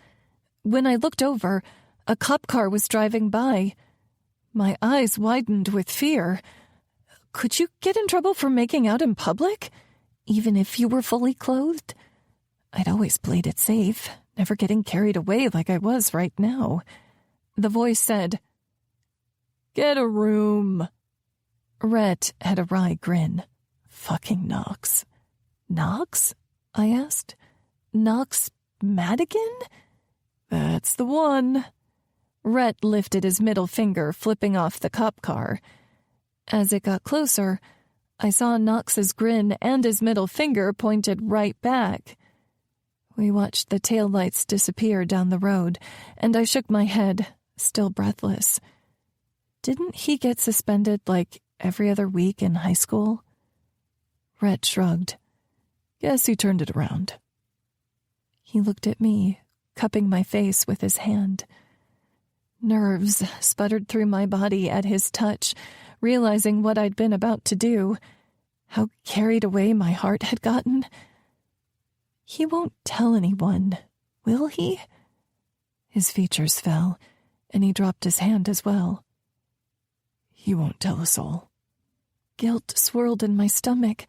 When I looked over, a cop car was driving by. My eyes widened with fear. Could you get in trouble for making out in public, even if you were fully clothed? I'd always played it safe, never getting carried away like I was right now. The voice said, "Get a room." Rhett had a wry grin. Fucking Knox. Knox? I asked. Knox Madigan? That's the one. Rhett lifted his middle finger, flipping off the cop car. As it got closer, I saw Knox's grin and his middle finger pointed right back. We watched the taillights disappear down the road, and I shook my head, still breathless. Didn't he get suspended like every other week in high school? Rhett shrugged. Guess he turned it around. He looked at me, cupping my face with his hand. Nerves sputtered through my body at his touch, realizing what I'd been about to do, how carried away my heart had gotten. He won't tell anyone, will he? His features fell, and he dropped his hand as well. He won't tell a soul. Guilt swirled in my stomach.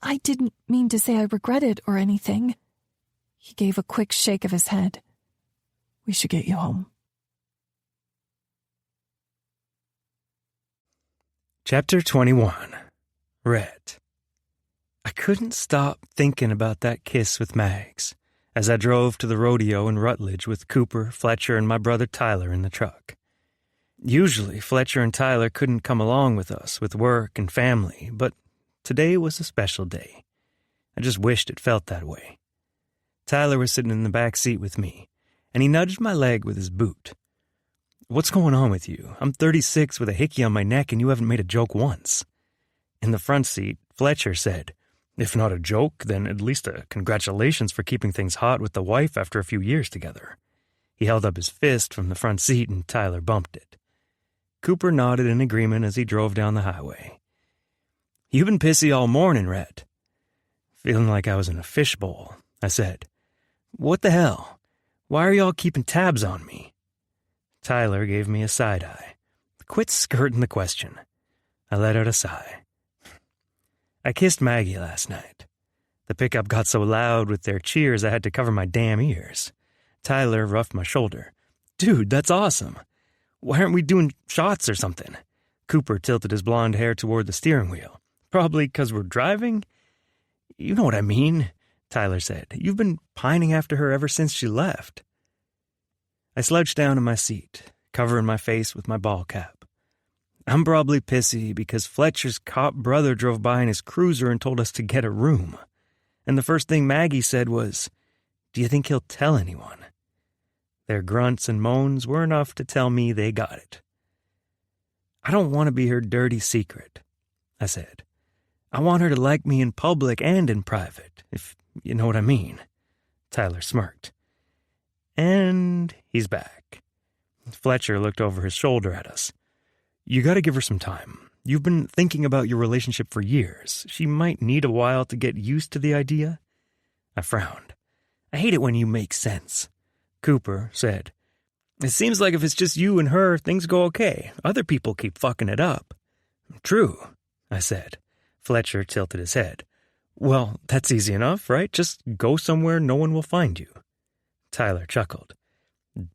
I didn't mean to say I regret it or anything. He gave a quick shake of his head. We should get you home. Chapter 21. Rhett. I couldn't stop thinking about that kiss with Mags as I drove to the rodeo in Rutledge with Cooper, Fletcher, and my brother Tyler in the truck. Usually, Fletcher and Tyler couldn't come along with us with work and family, but today was a special day. I just wished it felt that way. Tyler was sitting in the back seat with me, and he nudged my leg with his boot. "What's going on with you? I'm 36 with a hickey on my neck, and you haven't made a joke once." In the front seat, Fletcher said, "If not a joke, then at least a congratulations for keeping things hot with the wife after a few years together." He held up his fist from the front seat, and Tyler bumped it. Cooper nodded in agreement as he drove down the highway. "You've been pissy all morning, Rhett." "Feeling like I was in a fishbowl," I said. "What the hell? Why are y'all keeping tabs on me?" Tyler gave me a side eye. "Quit skirting the question." I let out a sigh. "I kissed Maggie last night. The pickup got so loud with their cheers I had to cover my damn ears." Tyler roughed my shoulder. "Dude, that's awesome. Why aren't we doing shots or something?" Cooper tilted his blonde hair toward the steering wheel. "Probably 'cause we're driving?" "You know what I mean," Tyler said. "You've been pining after her ever since she left." I slouched down in my seat, covering my face with my ball cap. "I'm probably pissy because Fletcher's cop brother drove by in his cruiser and told us to get a room. And the first thing Maggie said was, 'Do you think he'll tell anyone?' Their grunts and moans were enough to tell me they got it. I don't want to be her dirty secret," I said. "I want her to like me in public and in private, if you know what I mean." Tyler smirked. "And he's back." Fletcher looked over his shoulder at us. "You gotta give her some time. You've been thinking about your relationship for years. She might need a while to get used to the idea." I frowned. "I hate it when you make sense." Cooper said, "It seems like if it's just you and her, things go okay. Other people keep fucking it up." "True," I said. Fletcher tilted his head. "Well, that's easy enough, right? Just go somewhere no one will find you." Tyler chuckled.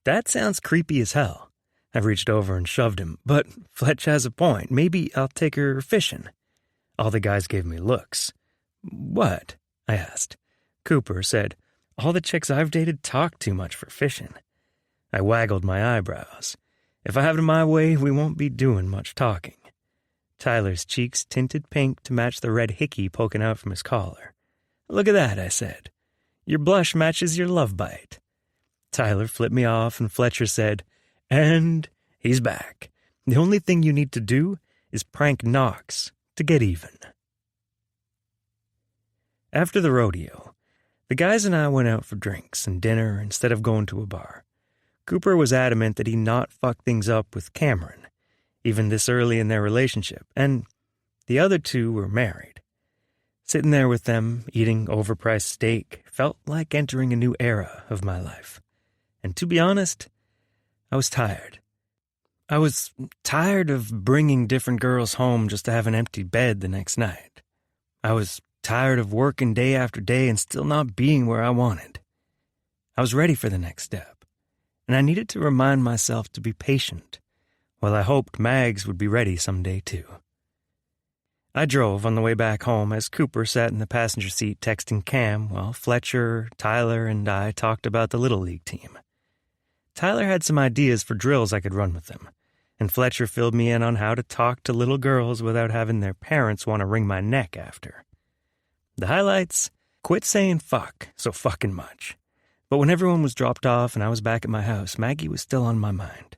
"That sounds creepy as hell." I reached over and shoved him. "But Fletch has a point. Maybe I'll take her fishing." All the guys gave me looks. "What?" I asked. Cooper said, "All the chicks I've dated talk too much for fishing." I waggled my eyebrows. "If I have it my way, we won't be doing much talking." Tyler's cheeks tinted pink to match the red hickey poking out from his collar. "Look at that," I said. "Your blush matches your love bite." Tyler flipped me off, and Fletcher said, "And he's back. The only thing you need to do is prank Knox to get even." After the rodeo, the guys and I went out for drinks and dinner instead of going to a bar. Cooper was adamant that he not fuck things up with Cameron, even this early in their relationship, and the other two were married. Sitting there with them, eating overpriced steak, felt like entering a new era of my life. And to be honest, I was tired. I was tired of bringing different girls home just to have an empty bed the next night. I was tired of working day after day and still not being where I wanted. I was ready for the next step, and I needed to remind myself to be patient, while I hoped Mags would be ready someday too. I drove on the way back home as Cooper sat in the passenger seat texting Cam while Fletcher, Tyler, and I talked about the Little League team. Tyler had some ideas for drills I could run with them, and Fletcher filled me in on how to talk to little girls without having their parents want to wring my neck after. The highlights? Quit saying fuck so fucking much. But when everyone was dropped off and I was back at my house, Maggie was still on my mind.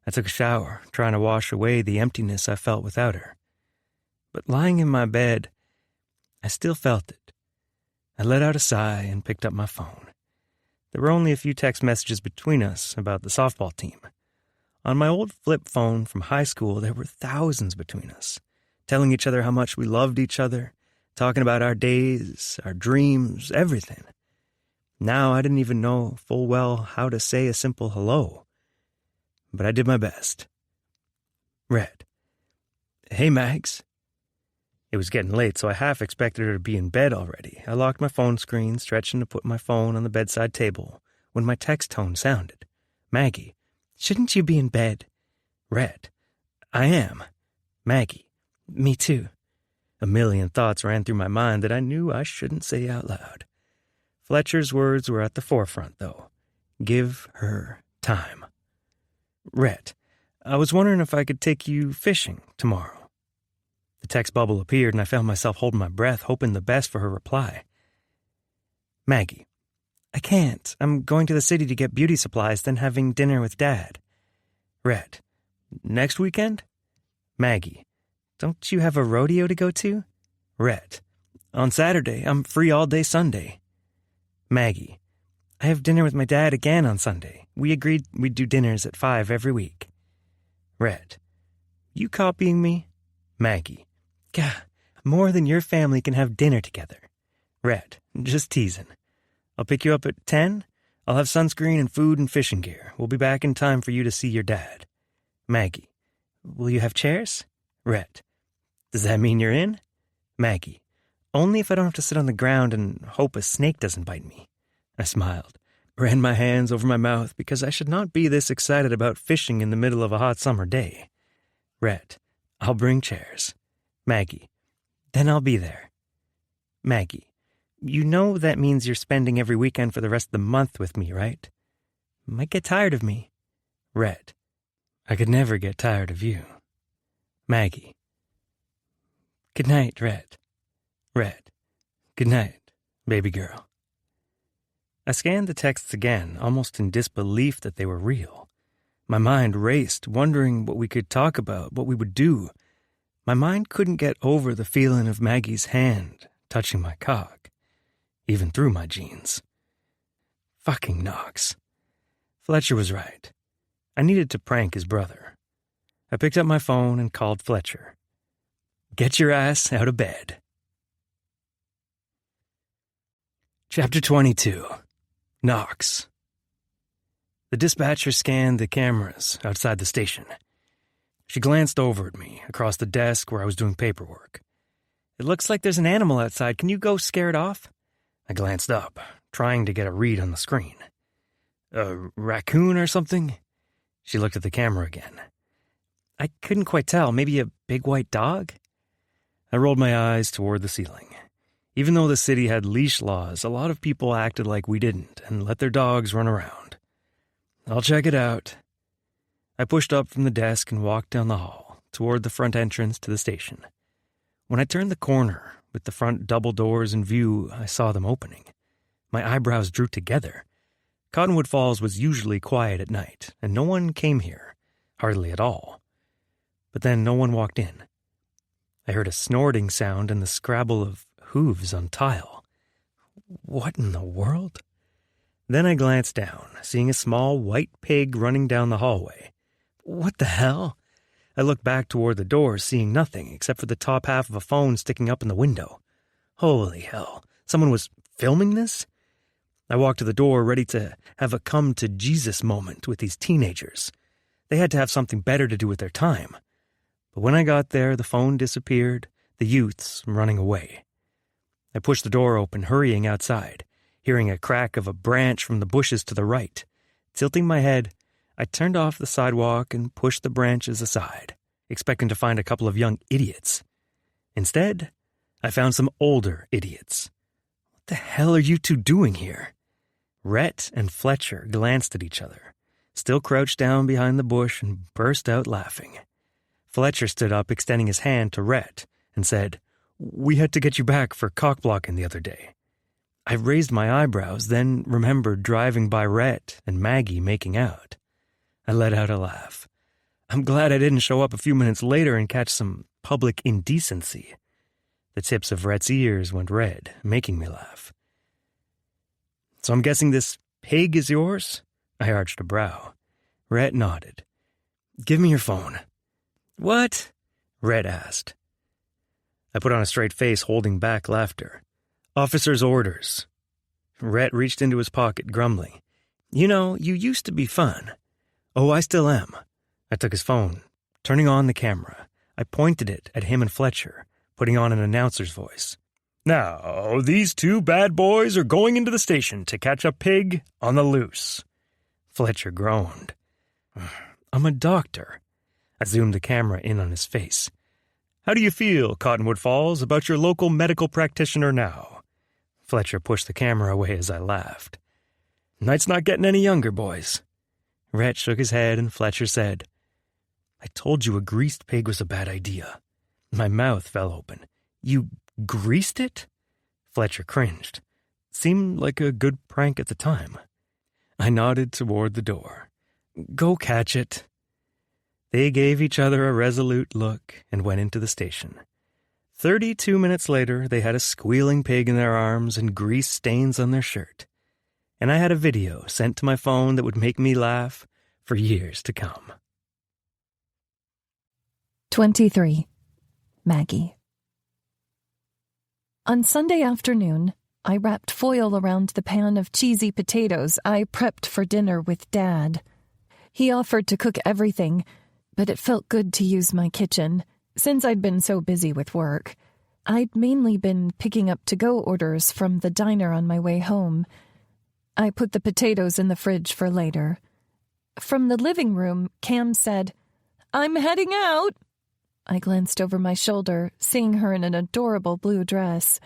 I took a shower, trying to wash away the emptiness I felt without her. But lying in my bed, I still felt it. I let out a sigh and picked up my phone. There were only a few text messages between us about the softball team. On my old flip phone from high school, there were thousands between us, telling each other how much we loved each other, talking about our days, our dreams, everything. Now I didn't even know full well how to say a simple hello. But I did my best. Red. Hey, Mags. It was getting late, so I half expected her to be in bed already. I locked my phone screen, stretching to put my phone on the bedside table, when my text tone sounded. Maggie, shouldn't you be in bed? Red. I am. Maggie. Me too. A million thoughts ran through my mind that I knew I shouldn't say out loud. Fletcher's words were at the forefront, though. Give her time. Red. I was wondering if I could take you fishing tomorrow. The text bubble appeared, and I found myself holding my breath, hoping the best for her reply. Maggie, I can't. I'm going to the city to get beauty supplies, then having dinner with Dad. Rhett, next weekend? Maggie, don't you have a rodeo to go to? Rhett, on Saturday. I'm free all day Sunday. Maggie, I have dinner with my dad again on Sunday. We agreed we'd do dinners at 5 every week. Rhett, you copying me? Maggie, gah, more than your family can have dinner together. Rhett, just teasing. I'll pick you up at 10. I'll have sunscreen and food and fishing gear. We'll be back in time for you to see your dad. Maggie, will you have chairs? Rhett, does that mean you're in? Maggie, only if I don't have to sit on the ground and hope a snake doesn't bite me. I smiled, ran my hands over my mouth because I should not be this excited about fishing in the middle of a hot summer day. Rhett, I'll bring chairs. Maggie, then I'll be there. Maggie, you know that means you're spending every weekend for the rest of the month with me, right? Might get tired of me. Rhett, I could never get tired of you. Maggie, good night, Rhett. Rhett, good night, baby girl. I scanned the texts again, almost in disbelief that they were real. My mind raced, wondering what we could talk about, what we would do. My mind couldn't get over the feeling of Maggie's hand touching my cock, even through my jeans. Fucking Knox. Fletcher was right. I needed to prank his brother. I picked up my phone and called Fletcher. Get your ass out of bed. Chapter 22. Knox. The dispatcher scanned the cameras outside the station. She glanced over at me across the desk where I was doing paperwork. It looks like there's an animal outside. Can you go scare it off? I glanced up, trying to get a read on the screen. A raccoon or something? She looked at the camera again. I couldn't quite tell. Maybe a big white dog? I rolled my eyes toward the ceiling. Even though the city had leash laws, a lot of people acted like we didn't and let their dogs run around. I'll check it out. I pushed up from the desk and walked down the hall toward the front entrance to the station. When I turned the corner, with the front double doors in view, I saw them opening. My eyebrows drew together. Cottonwood Falls was usually quiet at night, and no one came here, hardly at all. But then no one walked in. I heard a snorting sound and the scrabble of hooves on tile. What in the world? Then I glanced down, seeing a small white pig running down the hallway. What the hell? I looked back toward the door, seeing nothing except for the top half of a phone sticking up in the window. Holy hell, someone was filming this? I walked to the door, ready to have a come-to-Jesus moment with these teenagers. They had to have something better to do with their time. But when I got there, the phone disappeared, the youths running away. I pushed the door open, hurrying outside, hearing a crack of a branch from the bushes to the right. Tilting my head, I turned off the sidewalk and pushed the branches aside, expecting to find a couple of young idiots. Instead, I found some older idiots. What the hell are you two doing here? Rhett and Fletcher glanced at each other, still crouched down behind the bush, and burst out laughing. Fletcher stood up, extending his hand to Rhett, and said, "We had to get you back for cock-blocking the other day." I raised my eyebrows, then remembered driving by Rhett and Maggie making out. I let out a laugh. I'm glad I didn't show up a few minutes later and catch some public indecency. The tips of Rhett's ears went red, making me laugh. "So I'm guessing this pig is yours?" I arched a brow. Rhett nodded. "Give me your phone." "What?" Rhett asked. I put on a straight face, holding back laughter. "Officer's orders." Rhett reached into his pocket, grumbling. "You know, you used to be fun." "Oh, I still am." I took his phone. Turning on the camera, I pointed it at him and Fletcher, putting on an announcer's voice. "Now, these two bad boys are going into the station to catch a pig on the loose." Fletcher groaned. "I'm a doctor." I zoomed the camera in on his face. "How do you feel, Cottonwood Falls, about your local medical practitioner now?" Fletcher pushed the camera away as I laughed. "Night's not getting any younger, boys." Rhett shook his head and Fletcher said, I told you a greased pig was a bad idea. My mouth fell open. You greased it? Fletcher cringed. Seemed like a good prank at the time. I nodded toward the door. Go catch it. They gave each other a resolute look and went into the station. 32 minutes later, they had a squealing pig in their arms and grease stains on their shirt. And I had a video sent to my phone that would make me laugh for years to come. 23. Maggie. On Sunday afternoon, I wrapped foil around the pan of cheesy potatoes I prepped for dinner with Dad. He offered to cook everything, but it felt good to use my kitchen, since I'd been so busy with work. I'd mainly been picking up to-go orders from the diner on my way home. I put the potatoes in the fridge for later. From the living room, Cam said, "I'm heading out." I glanced over my shoulder, seeing her in an adorable blue dress.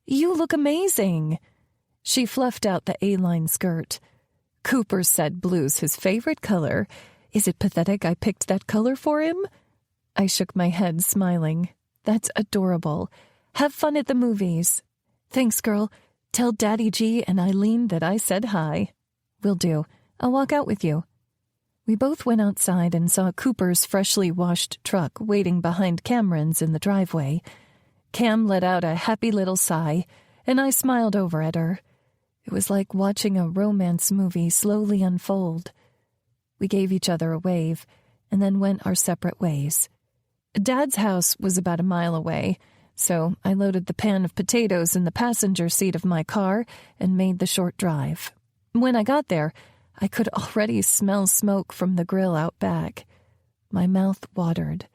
"You look amazing." She fluffed out the A-line skirt. "Cooper said blue's his favorite color. Is it pathetic I picked that color for him?" I shook my head, smiling. "That's adorable. Have fun at the movies." "Thanks, girl. Tell Daddy G and Eileen that I said hi." "Will do. I'll walk out with you." We both went outside and saw Cooper's freshly washed truck waiting behind Cameron's in the driveway. Cam let out a happy little sigh, and I smiled over at her. It was like watching a romance movie slowly unfold. We gave each other a wave, and then went our separate ways. Dad's house was about a mile away, so I loaded the pan of potatoes in the passenger seat of my car and made the short drive. When I got there, I could already smell smoke from the grill out back. My mouth watered.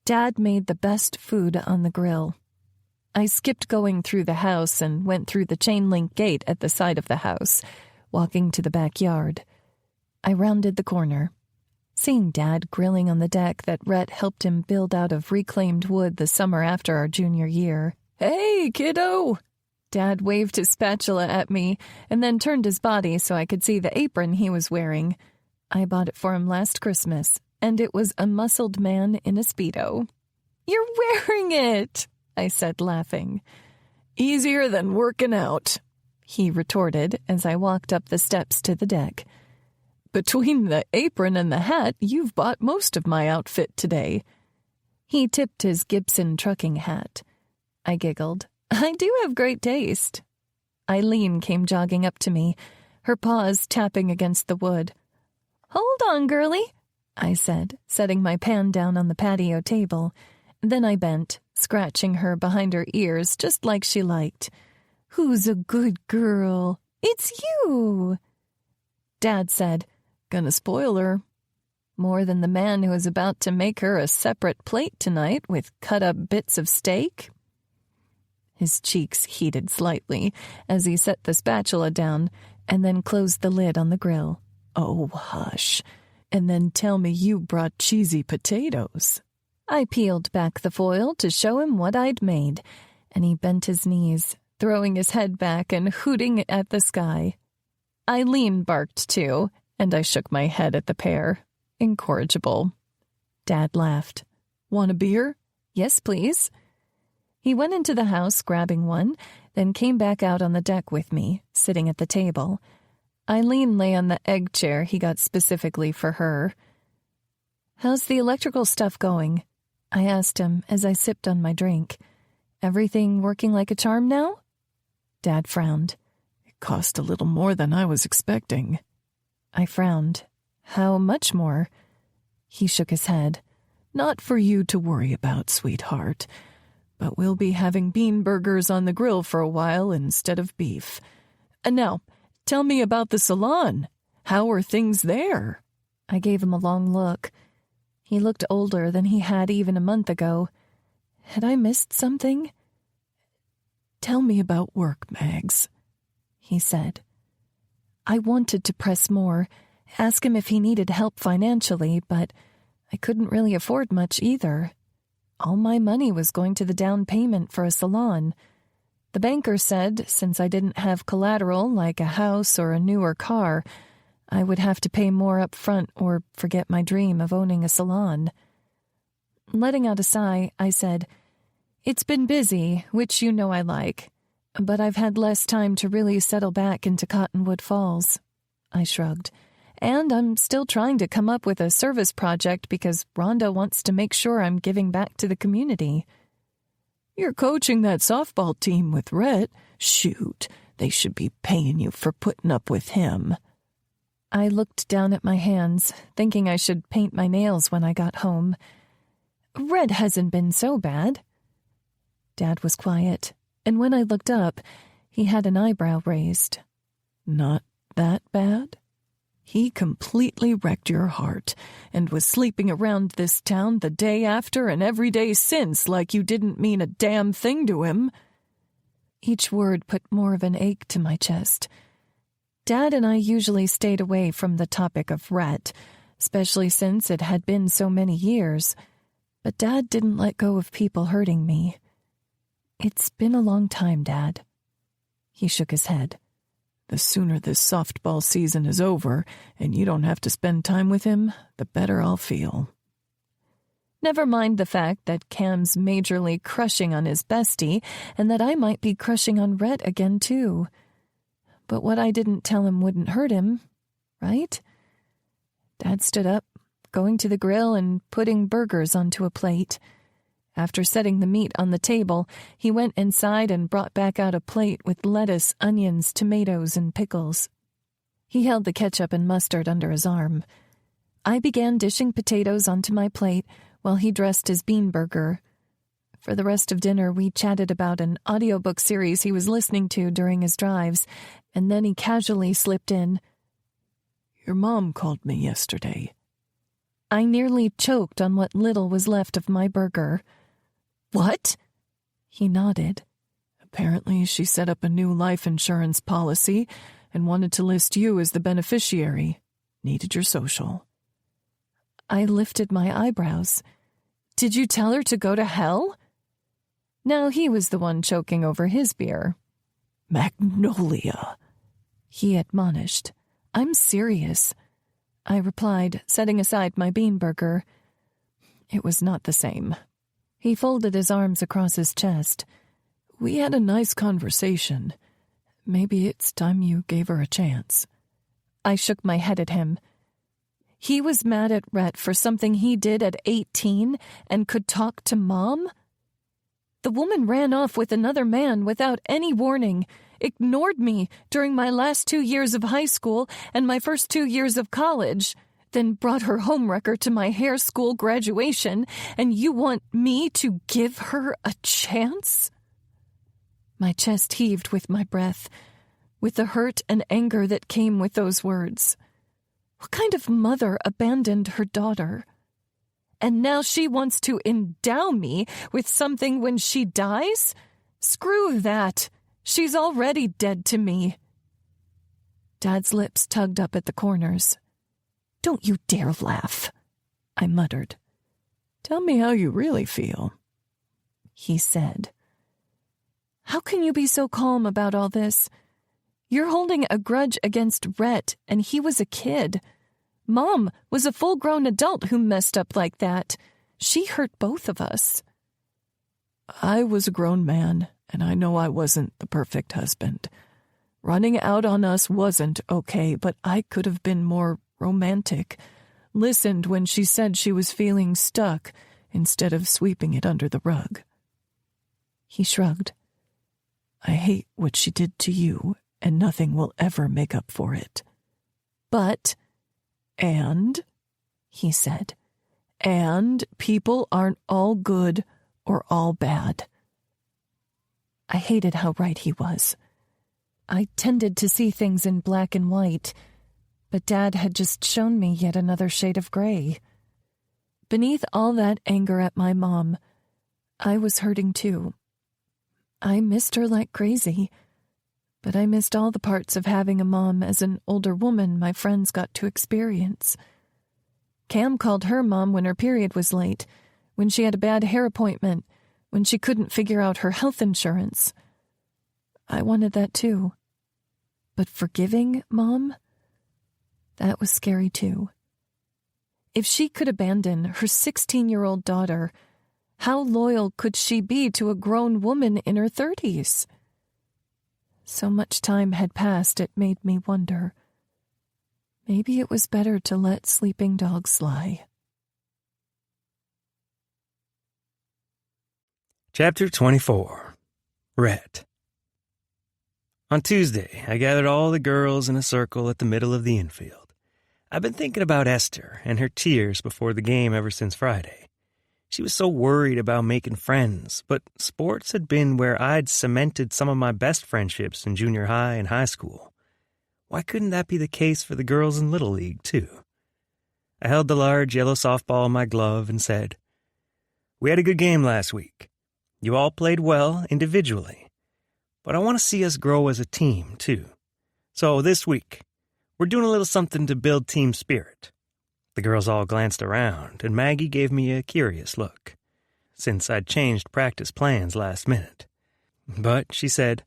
Dad made the best food on the grill. I skipped going through the house and went through the chain-link gate at the side of the house, walking to the backyard. I rounded the corner. Seeing Dad grilling on the deck that Rhett helped him build out of reclaimed wood the summer after our junior year. "Hey, kiddo!" Dad waved his spatula at me and then turned his body so I could see the apron he was wearing. I bought it for him last Christmas, and it was a muscled man in a Speedo. "You're wearing it," I said, laughing. "Easier than working out," he retorted as I walked up the steps to the deck. "Between the apron and the hat, you've bought most of my outfit today." He tipped his Gibson trucking hat. I giggled. "I do have great taste." Eileen came jogging up to me, her paws tapping against the wood. "Hold on, girlie," I said, setting my pan down on the patio table. Then I bent, scratching her behind her ears just like she liked. "Who's a good girl?" "It's you." Dad said, "Gonna spoil her." More than the man who is about to make her a separate plate tonight with cut-up bits of steak? His cheeks heated slightly as he set the spatula down and then closed the lid on the grill. "Oh, hush. And then tell me you brought cheesy potatoes." I peeled back the foil to show him what I'd made, and he bent his knees, throwing his head back and hooting at the sky. Eileen barked too, and I shook my head at the pair. Incorrigible. Dad laughed. "Want a beer?" "Yes, please." He went into the house, grabbing one, then came back out on the deck with me, sitting at the table. Eileen lay on the egg chair he got specifically for her. "How's the electrical stuff going?" I asked him as I sipped on my drink. "Everything working like a charm now?" Dad frowned. "It cost a little more than I was expecting." I frowned. "How much more?" He shook his head. "Not for you to worry about, sweetheart. But we'll be having bean burgers on the grill for a while instead of beef. And now, tell me about the salon. How are things there?" I gave him a long look. He looked older than he had even a month ago. Had I missed something? "Tell me about work, Mags," he said. I wanted to press more, ask him if he needed help financially, but I couldn't really afford much either. All my money was going to the down payment for a salon. The banker said, since I didn't have collateral like a house or a newer car, I would have to pay more up front or forget my dream of owning a salon. Letting out a sigh, I said, "It's been busy, which you know I like, but I've had less time to really settle back into Cottonwood Falls." I shrugged. "And I'm still trying to come up with a service project because Rhonda wants to make sure I'm giving back to the community." "You're coaching that softball team with Rhett. Shoot, they should be paying you for putting up with him." I looked down at my hands, thinking I should paint my nails when I got home. "Rhett hasn't been so bad." Dad was quiet, and when I looked up, he had an eyebrow raised. "Not that bad? He completely wrecked your heart and was sleeping around this town the day after and every day since like you didn't mean a damn thing to him." Each word put more of an ache to my chest. Dad and I usually stayed away from the topic of Rhett, especially since it had been so many years. But Dad didn't let go of people hurting me. "It's been a long time, Dad." He shook his head. "The sooner this softball season is over and you don't have to spend time with him, the better I'll feel." Never mind the fact that Cam's majorly crushing on his bestie and that I might be crushing on Rhett again, too. But what I didn't tell him wouldn't hurt him, right? Dad stood up, going to the grill and putting burgers onto a plate. After setting the meat on the table, he went inside and brought back out a plate with lettuce, onions, tomatoes, and pickles. He held the ketchup and mustard under his arm. I began dishing potatoes onto my plate while he dressed his bean burger. For the rest of dinner, we chatted about an audiobook series he was listening to during his drives, and then he casually slipped in, "Your mom called me yesterday." I nearly choked on what little was left of my burger. "What?" He nodded. "Apparently she set up a new life insurance policy and wanted to list you as the beneficiary. Needed your social." I lifted my eyebrows. "Did you tell her to go to hell?" Now he was the one choking over his beer. "Magnolia," he admonished. "I'm serious," I replied, setting aside my bean burger. It was not the same. He folded his arms across his chest. "We had a nice conversation. Maybe it's time you gave her a chance." I shook my head at him. He was mad at Rhett for something he did at 18 and could talk to Mom? The woman ran off with another man without any warning, ignored me during my last 2 years of high school and my first 2 years of college, then brought her homewrecker to my hair school graduation, and you want me to give her a chance? My chest heaved with my breath, with the hurt and anger that came with those words. What kind of mother abandoned her daughter? And now she wants to endow me with something when she dies? Screw that. She's already dead to me. Dad's lips tugged up at the corners. "Don't you dare laugh," I muttered. "Tell me how you really feel," he said. "How can you be so calm about all this? You're holding a grudge against Rhett, and he was a kid. Mom was a full-grown adult who messed up like that. She hurt both of us." "I was a grown man, and I know I wasn't the perfect husband. Running out on us wasn't okay, but I could have been more romantic. Listened when she said she was feeling stuck instead of sweeping it under the rug." He shrugged. "I hate what she did to you, and nothing will ever make up for it." And, he said, and people aren't all good or all bad." I hated how right he was. I tended to see things in black and white, but Dad had just shown me yet another shade of gray. Beneath all that anger at my mom, I was hurting too. I missed her like crazy, but I missed all the parts of having a mom as an older woman my friends got to experience. Cam called her mom when her period was late, when she had a bad hair appointment, when she couldn't figure out her health insurance. I wanted that too. But forgiving Mom? That was scary too. If she could abandon her 16-year-old daughter, how loyal could she be to a grown woman in her 30s? So much time had passed it made me wonder. Maybe it was better to let sleeping dogs lie. Chapter 24. Rhett. On Tuesday, I gathered all the girls in a circle at the middle of the infield. I've been thinking about Esther and her tears before the game ever since Friday. She was so worried about making friends, but sports had been where I'd cemented some of my best friendships in junior high and high school. Why couldn't that be the case for the girls in Little League, too? I held the large yellow softball in my glove and said, "We had a good game last week. You all played well individually, but I want to see us grow as a team, too. So this week, we're doing a little something to build team spirit." The girls all glanced around, and Maggie gave me a curious look, since I'd changed practice plans last minute. But she said,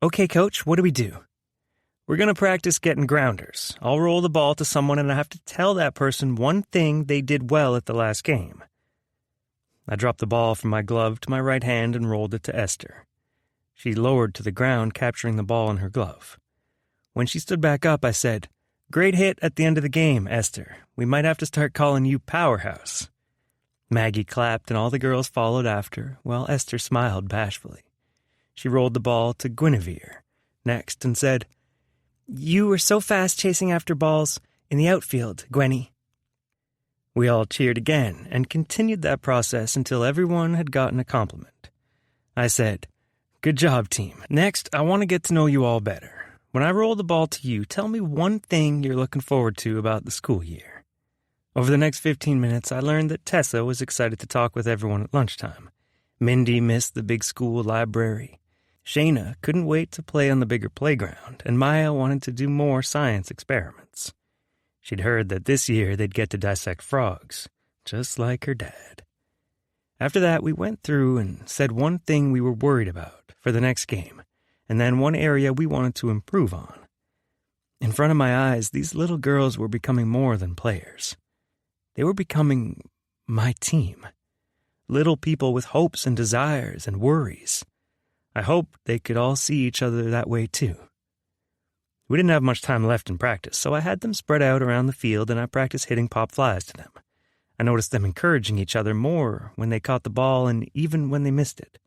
"Okay, Coach, what do we do?" "We're going to practice getting grounders. I'll roll the ball to someone, and I have to tell that person one thing they did well at the last game." I dropped the ball from my glove to my right hand and rolled it to Esther. She lowered to the ground, capturing the ball in her glove. When she stood back up, I said, "Great hit at the end of the game, Esther. We might have to start calling you Powerhouse." Maggie clapped, and all the girls followed after, while Esther smiled bashfully. She rolled the ball to Guinevere next and said, "You were so fast chasing after balls in the outfield, Gwenny." We all cheered again and continued that process until everyone had gotten a compliment. I said, "Good job, team. Next, I want to get to know you all better. When I roll the ball to you, tell me one thing you're looking forward to about the school year." Over the next 15 minutes, I learned that Tessa was excited to talk with everyone at lunchtime. Mindy missed the big school library. Shayna couldn't wait to play on the bigger playground, and Maya wanted to do more science experiments. She'd heard that this year they'd get to dissect frogs, just like her dad. After that, we went through and said one thing we were worried about for the next game, and then one area we wanted to improve on. In front of my eyes, these little girls were becoming more than players. They were becoming my team. Little people with hopes and desires and worries. I hoped they could all see each other that way too. We didn't have much time left in practice, so I had them spread out around the field and I practiced hitting pop flies to them. I noticed them encouraging each other more when they caught the ball and even when they missed it.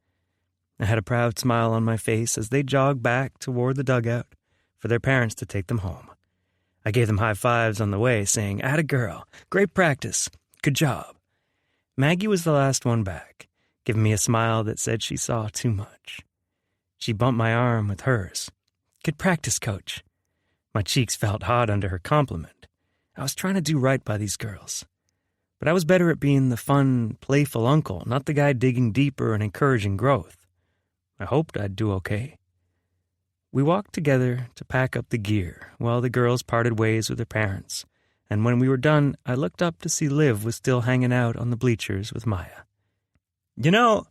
I had a proud smile on my face as they jogged back toward the dugout for their parents to take them home. I gave them high fives on the way, saying, "Atta girl, great practice, good job." Maggie was the last one back, giving me a smile that said she saw too much. She bumped my arm with hers. "Good practice, Coach." My cheeks felt hot under her compliment. I was trying to do right by these girls. But I was better at being the fun, playful uncle, not the guy digging deeper and encouraging growth. I hoped I'd do okay. We walked together to pack up the gear while the girls parted ways with their parents, and when we were done, I looked up to see Liv was still hanging out on the bleachers with Maya. "You know,"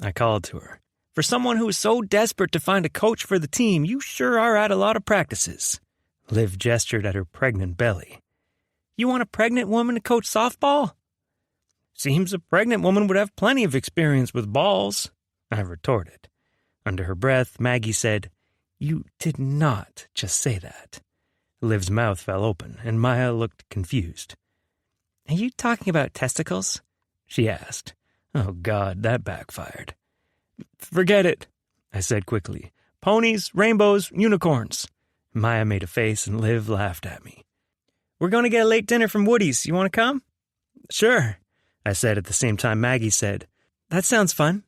I called to her, "for someone who is so desperate to find a coach for the team, you sure are at a lot of practices." Liv gestured at her pregnant belly. "You want a pregnant woman to coach softball?" "Seems a pregnant woman would have plenty of experience with balls," I retorted. Under her breath, Maggie said, "You did not just say that." Liv's mouth fell open, and Maya looked confused. "Are you talking about testicles?" she asked. Oh, God, that backfired. "Forget it," I said quickly. "Ponies, rainbows, unicorns." Maya made a face, and Liv laughed at me. "We're going to get a late dinner from Woody's. You want to come?" "Sure," I said at the same time Maggie said, "That sounds fun."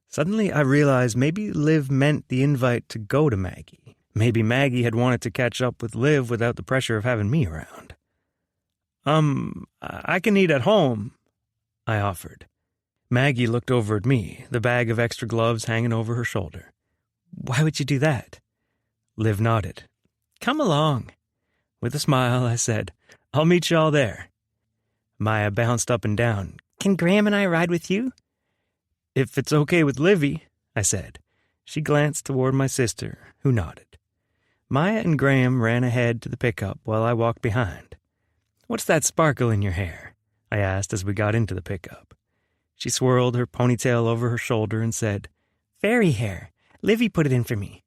Suddenly I realized maybe Liv meant the invite to go to Maggie. Maybe Maggie had wanted to catch up with Liv without the pressure of having me around. I can eat at home," I offered. Maggie looked over at me, the bag of extra gloves hanging over her shoulder. "Why would you do that?" Liv nodded. "Come along." With a smile, I said, "I'll meet you all there." Maya bounced up and down. "Can Graham and I ride with you?" "If it's okay with Livy," I said. She glanced toward my sister, who nodded. Maya and Graham ran ahead to the pickup while I walked behind. "What's that sparkle in your hair?" I asked as we got into the pickup. She swirled her ponytail over her shoulder and said, "Fairy hair. Livy put it in for me."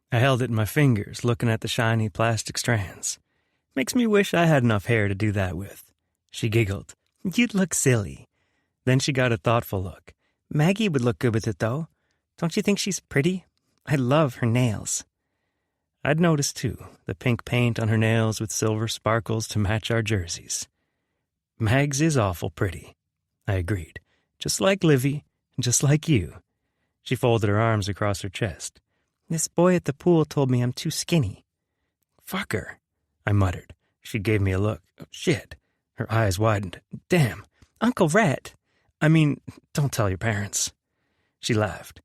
I held it in my fingers, looking at the shiny plastic strands. "Makes me wish I had enough hair to do that with." She giggled. "You'd look silly." Then she got a thoughtful look. "Maggie would look good with it, though. Don't you think she's pretty? I love her nails." I'd noticed, too, the pink paint on her nails with silver sparkles to match our jerseys. "Mags is awful pretty," I agreed. "Just like Livy, just like you." She folded her arms across her chest. "This boy at the pool told me I'm too skinny." "Fuck her," I muttered. She gave me a look. "Oh, shit." Her eyes widened. "Damn. Uncle Rhett. Don't tell your parents." She laughed.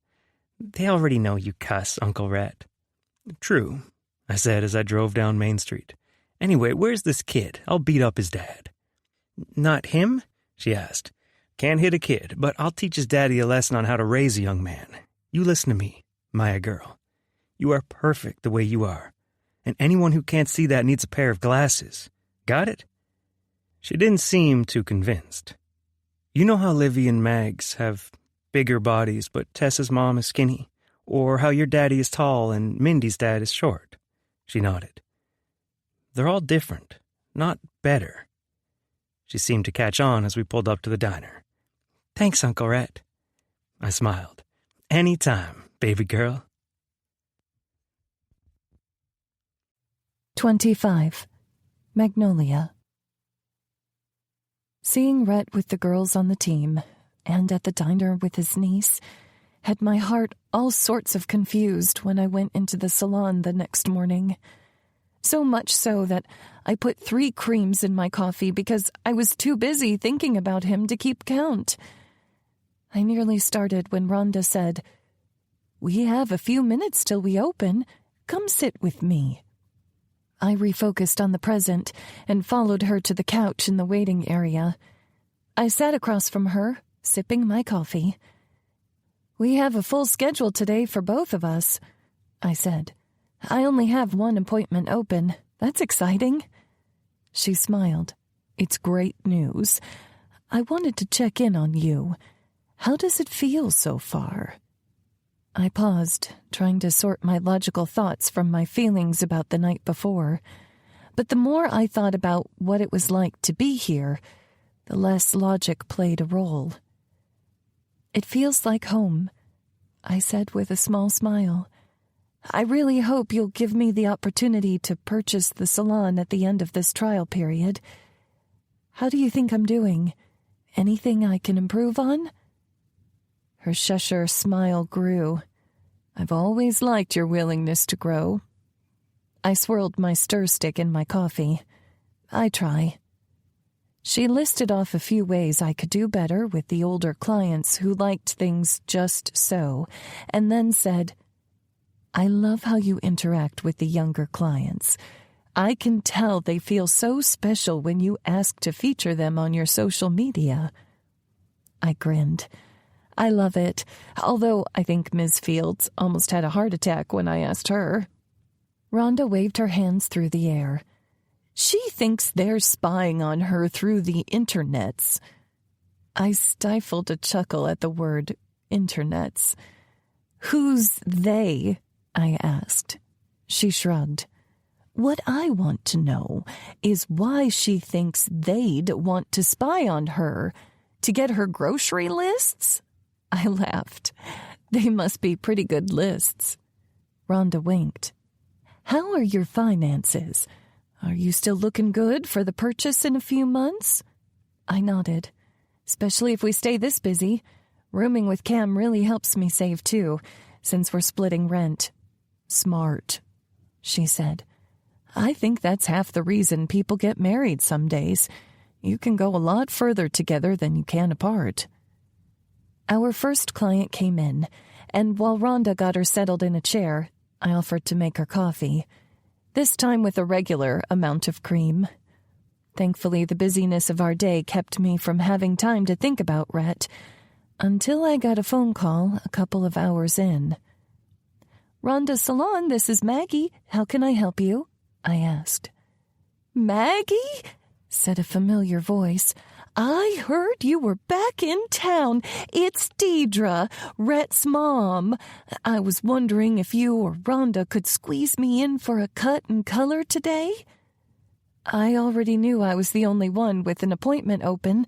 "They already know you cuss, Uncle Rhett." "True," I said as I drove down Main Street. "Anyway, where's this kid? I'll beat up his dad." "Not him?" she asked. "Can't hit a kid, but I'll teach his daddy a lesson on how to raise a young man. You listen to me, Maya girl. You are perfect the way you are, and anyone who can't see that needs a pair of glasses. Got it?" She didn't seem too convinced. "You know how Livy and Mags have bigger bodies, but Tessa's mom is skinny? Or how your daddy is tall and Mindy's dad is short?" She nodded. "They're all different, not better." She seemed to catch on as we pulled up to the diner. "Thanks, Uncle Rhett." I smiled. "Anytime, baby girl." 25. Magnolia. Seeing Rhett with the girls on the team, and at the diner with his niece, had my heart all sorts of confused when I went into the salon the next morning. So much so that I put 3 creams in my coffee because I was too busy thinking about him to keep count. I nearly started when Rhonda said, "We have a few minutes till we open. Come sit with me." I refocused on the present and followed her to the couch in the waiting area. I sat across from her, sipping my coffee. "We have a full schedule today for both of us," I said. "I only have 1 appointment open. That's exciting." She smiled. "It's great news. I wanted to check in on you. How does it feel so far?" I paused, trying to sort my logical thoughts from my feelings about the night before. But the more I thought about what it was like to be here, the less logic played a role. "It feels like home," I said with a small smile. "I really hope you'll give me the opportunity to purchase the salon at the end of this trial period. How do you think I'm doing? Anything I can improve on?" Her Cheshire smile grew. "I've always liked your willingness to grow." I swirled my stir stick in my coffee. "I try." She listed off a few ways I could do better with the older clients who liked things just so, and then said, "I love how you interact with the younger clients. I can tell they feel so special when you ask to feature them on your social media." I grinned. "I love it, although I think Ms. Fields almost had a heart attack when I asked her." Rhonda waved her hands through the air. "She thinks they're spying on her through the internets." I stifled a chuckle at the word internets. "Who's they?" I asked. She shrugged. "What I want to know is why she thinks they'd want to spy on her. To get her grocery lists?" I laughed. "They must be pretty good lists." Rhonda winked. "How are your finances? Are you still looking good for the purchase in a few months?" I nodded. "Especially if we stay this busy. Rooming with Cam really helps me save too, since we're splitting rent." "Smart," she said. "I think that's half the reason people get married some days. You can go a lot further together than you can apart." Our first client came in, and while Rhonda got her settled in a chair, I offered to make her coffee, this time with a regular amount of cream. Thankfully, the busyness of our day kept me from having time to think about Rhett, until I got a phone call a couple of hours in. "Rhonda Salon, this is Maggie. How can I help you?" I asked. "Maggie?" said a familiar voice. "I heard you were back in town. It's Deidre, Rhett's mom. I was wondering if you or Rhonda could squeeze me in for a cut and color today." I already knew I was the only one with an appointment open,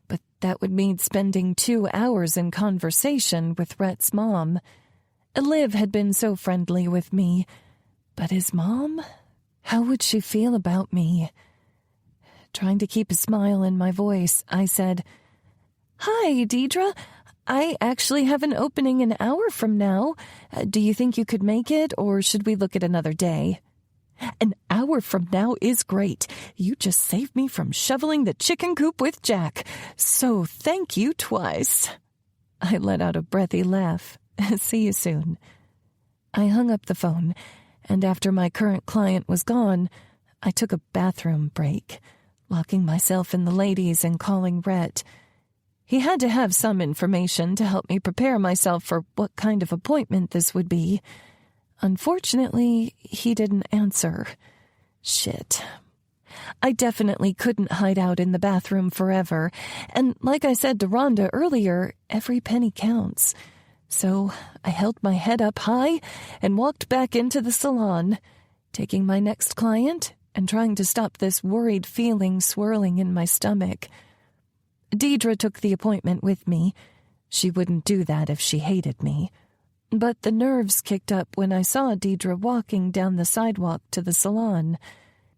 but that would mean spending 2 hours in conversation with Rhett's mom. Liv had been so friendly with me, but his mom? How would she feel about me? Trying to keep a smile in my voice, I said, "Hi, Deidre. I actually have an opening an hour from now. Do you think you could make it, or should we look at another day?" "An hour from now is great. You just saved me from shoveling the chicken coop with Jack. So thank you twice." I let out a breathy laugh. "See you soon." I hung up the phone, and after my current client was gone, I took a bathroom break, locking myself in the ladies and calling Rhett. He had to have some information to help me prepare myself for what kind of appointment this would be. Unfortunately, he didn't answer. Shit. I definitely couldn't hide out in the bathroom forever, and like I said to Rhonda earlier, every penny counts. So I held my head up high and walked back into the salon, taking my next client and trying to stop this worried feeling swirling in my stomach. Deidre took the appointment with me. She wouldn't do that if she hated me. But the nerves kicked up when I saw Deidre walking down the sidewalk to the salon.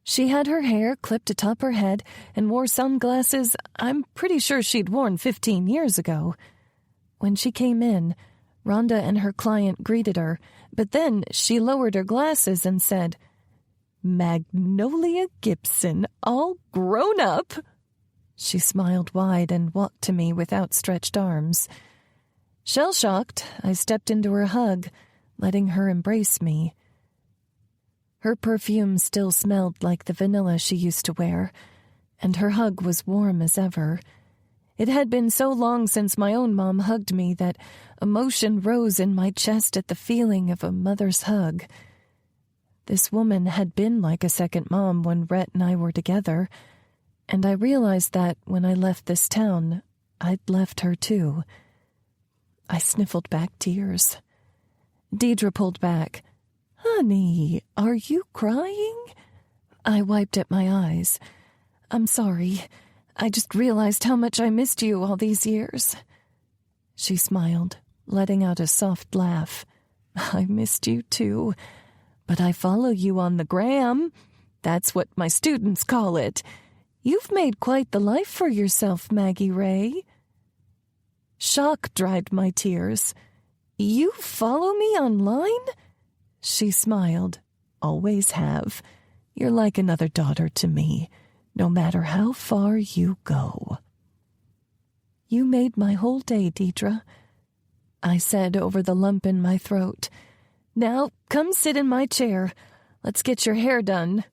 She had her hair clipped atop her head and wore sunglasses I'm pretty sure she'd worn 15 years ago. When she came in, Rhonda and her client greeted her, but then she lowered her glasses and said, "Magnolia Gibson, all grown up." She smiled wide and walked to me with outstretched arms. Shell-shocked, I stepped into her hug, letting her embrace me. Her perfume still smelled like the vanilla she used to wear, and her hug was warm as ever. It had been so long since my own mom hugged me that emotion rose in my chest at the feeling of a mother's hug. This woman had been like a second mom when Rhett and I were together, and I realized that when I left this town, I'd left her too. I sniffled back tears. Deidre pulled back. "Honey, are you crying?" I wiped at my eyes. "I'm sorry. I just realized how much I missed you all these years." She smiled, letting out a soft laugh. "I missed you too, but I follow you on the gram. That's what my students call it. You've made quite the life for yourself, Maggie Ray." Shock dried my tears. "You follow me online?" She smiled. "Always have. You're like another daughter to me, no matter how far you go." "You made my whole day, Deidre," I said over the lump in my throat. "Now, come sit in my chair. Let's get your hair done."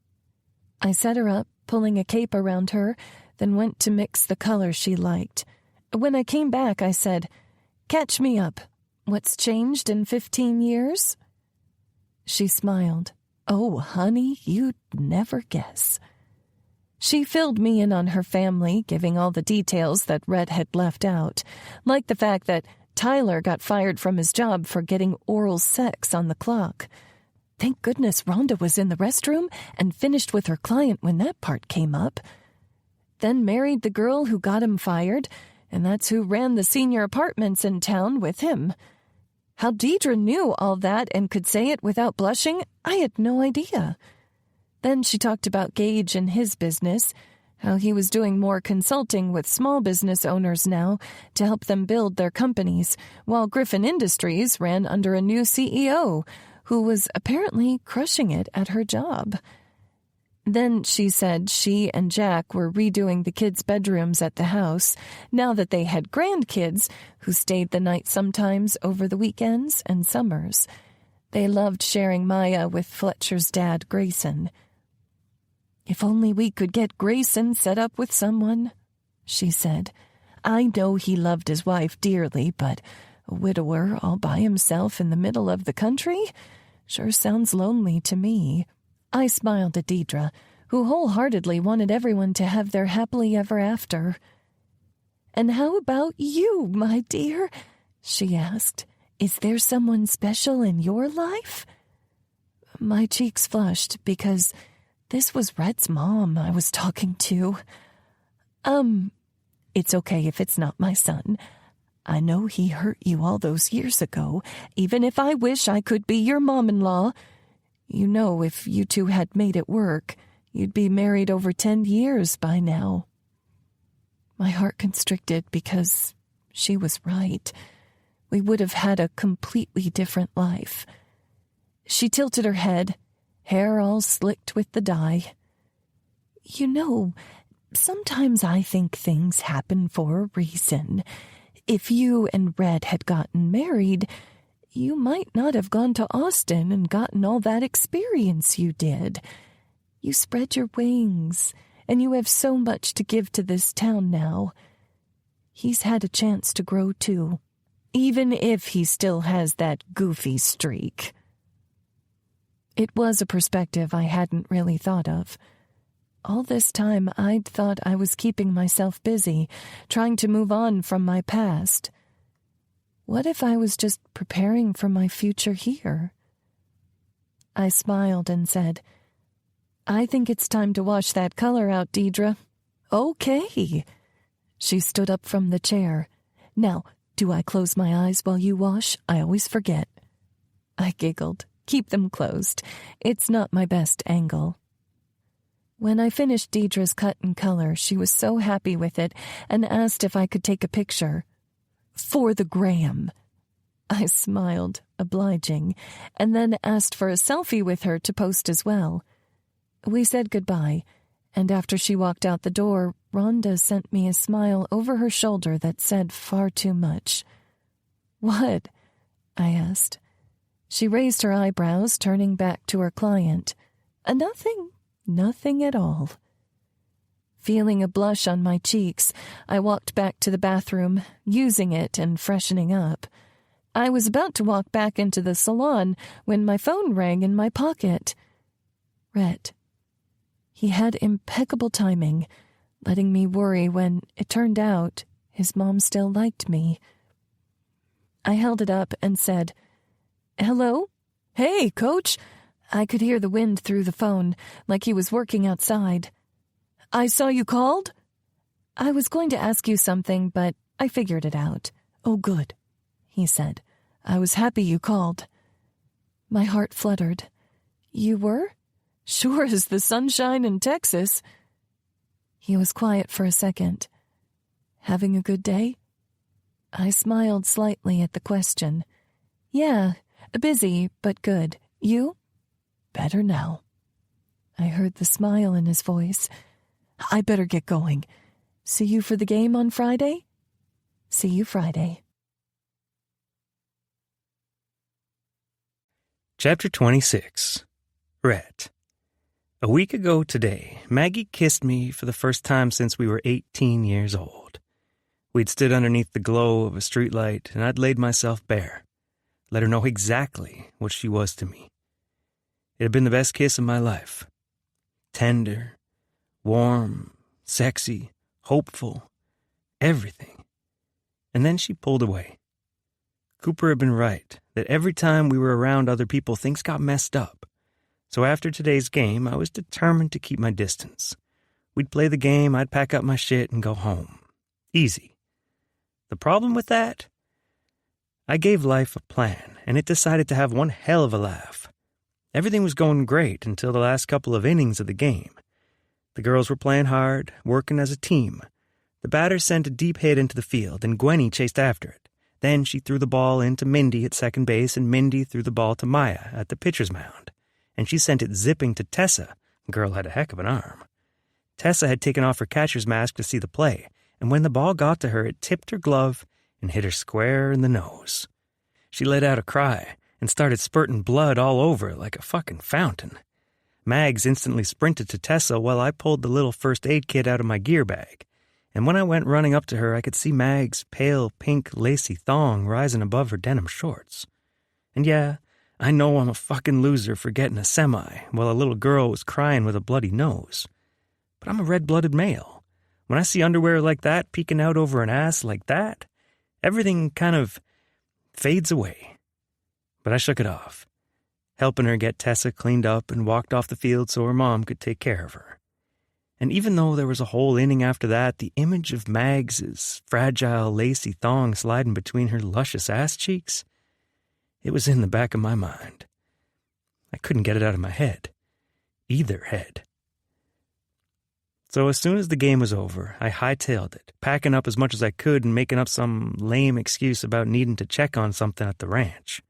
I set her up, pulling a cape around her, then went to mix the color she liked. When I came back, I said, "Catch me up. What's changed in 15 years?" She smiled. "Oh, honey, you'd never guess." She filled me in on her family, giving all the details that Rhett had left out, like the fact that Tyler got fired from his job for getting oral sex on the clock. Thank goodness Rhonda was in the restroom and finished with her client when that part came up. Then married the girl who got him fired, and that's who ran the senior apartments in town with him. How Deidre knew all that and could say it without blushing, I had no idea. Then she talked about Gage and his business, how he was doing more consulting with small business owners now to help them build their companies, while Griffin Industries ran under a new CEO who was apparently crushing it at her job. Then she said she and Jack were redoing the kids' bedrooms at the house now that they had grandkids who stayed the night sometimes over the weekends and summers. They loved sharing Maya with Fletcher's dad, Grayson. "If only we could get Grayson set up with someone," she said. "I know he loved his wife dearly, but a widower all by himself in the middle of the country sure sounds lonely to me." I smiled at Deidre, who wholeheartedly wanted everyone to have their happily ever after. "And how about you, my dear?" she asked. "Is there someone special in your life?" My cheeks flushed because this was Rhett's mom I was talking to. It's okay if it's not my son. I know he hurt you all those years ago, even if I wish I could be your mom-in-law. You know, if you two had made it work, you'd be married over 10 years by now." My heart constricted because she was right. We would have had a completely different life. She tilted her head, hair all slicked with the dye. "You know, sometimes I think things happen for a reason. If you and Red had gotten married, you might not have gone to Austin and gotten all that experience you did. You spread your wings, and you have so much to give to this town now. He's had a chance to grow too, even if he still has that goofy streak." It was a perspective I hadn't really thought of. All this time, I'd thought I was keeping myself busy, trying to move on from my past. What if I was just preparing for my future here? I smiled and said, "I think it's time to wash that color out, Deidre." "Okay." She stood up from the chair. "Now, do I close my eyes while you wash? I always forget." I giggled. "Keep them closed. It's not my best angle." When I finished Deidre's cut and color, she was so happy with it and asked if I could take a picture. "For the gram." I smiled, obliging, and then asked for a selfie with her to post as well. We said goodbye, and after she walked out the door, Rhonda sent me a smile over her shoulder that said far too much. "What?" I asked. She raised her eyebrows, turning back to her client. Nothing at all." Feeling a blush on my cheeks, I walked back to the bathroom, using it and freshening up. I was about to walk back into the salon when my phone rang in my pocket. Rhett. He had impeccable timing, letting me worry when it turned out his mom still liked me. I held it up and said, "Hello? Hey, Coach." I could hear the wind through the phone, like he was working outside. "I saw you called?" "I was going to ask you something, but I figured it out." "Oh, good," he said. "I was happy you called." My heart fluttered. "You were?" "Sure as the sunshine in Texas." He was quiet for a second. "Having a good day?" I smiled slightly at the question. "Yeah, busy, but good. You?" "Better now." I heard the smile in his voice. "I better get going. See you for the game on Friday?" "See you Friday." Chapter 26. Rhett. A week ago today, Maggie kissed me for the first time since we were 18 years old. We'd stood underneath the glow of a streetlight, and I'd laid myself bare, let her know exactly what she was to me. It had been the best kiss of my life. Tender, warm, sexy, hopeful, everything. And then she pulled away. Cooper had been right, that every time we were around other people, things got messed up. So after today's game, I was determined to keep my distance. We'd play the game, I'd pack up my shit and go home. Easy. The problem with that? I gave life a plan, and it decided to have one hell of a laugh. Everything was going great until the last couple of innings of the game. The girls were playing hard, working as a team. The batter sent a deep hit into the field, and Gwenny chased after it. Then she threw the ball into Mindy at second base, and Mindy threw the ball to Maya at the pitcher's mound. And she sent it zipping to Tessa. The girl had a heck of an arm. Tessa had taken off her catcher's mask to see the play, and when the ball got to her, it tipped her glove and hit her square in the nose. She let out a cry and started spurting blood all over like a fucking fountain. Mags instantly sprinted to Tessa while I pulled the little first aid kit out of my gear bag. And when I went running up to her, I could see Mag's pale pink lacy thong rising above her denim shorts. And yeah, I know I'm a fucking loser for getting a semi while a little girl was crying with a bloody nose. But I'm a red-blooded male. When I see underwear like that peeking out over an ass like that, everything kind of fades away. But I shook it off, helping her get Tessa cleaned up and walked off the field so her mom could take care of her. And even though there was a whole inning after that, the image of Mags's fragile, lacy thong sliding between her luscious ass cheeks, it was in the back of my mind. I couldn't get it out of my head. Either head. So as soon as the game was over, I hightailed it, packing up as much as I could and making up some lame excuse about needing to check on something at the ranch.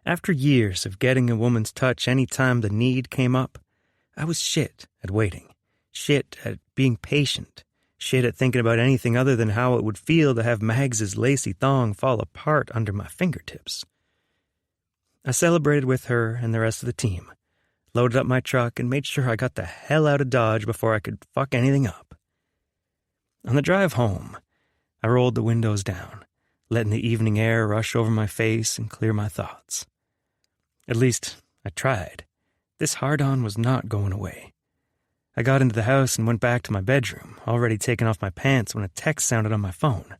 After years of getting a woman's touch any time the need came up, I was shit at waiting, shit at being patient, shit at thinking about anything other than how it would feel to have Mags's lacy thong fall apart under my fingertips. I celebrated with her and the rest of the team, loaded up my truck, and made sure I got the hell out of Dodge before I could fuck anything up. On the drive home, I rolled the windows down, letting the evening air rush over my face and clear my thoughts. At least, I tried. This hard-on was not going away. I got into the house and went back to my bedroom, already taking off my pants when a text sounded on my phone.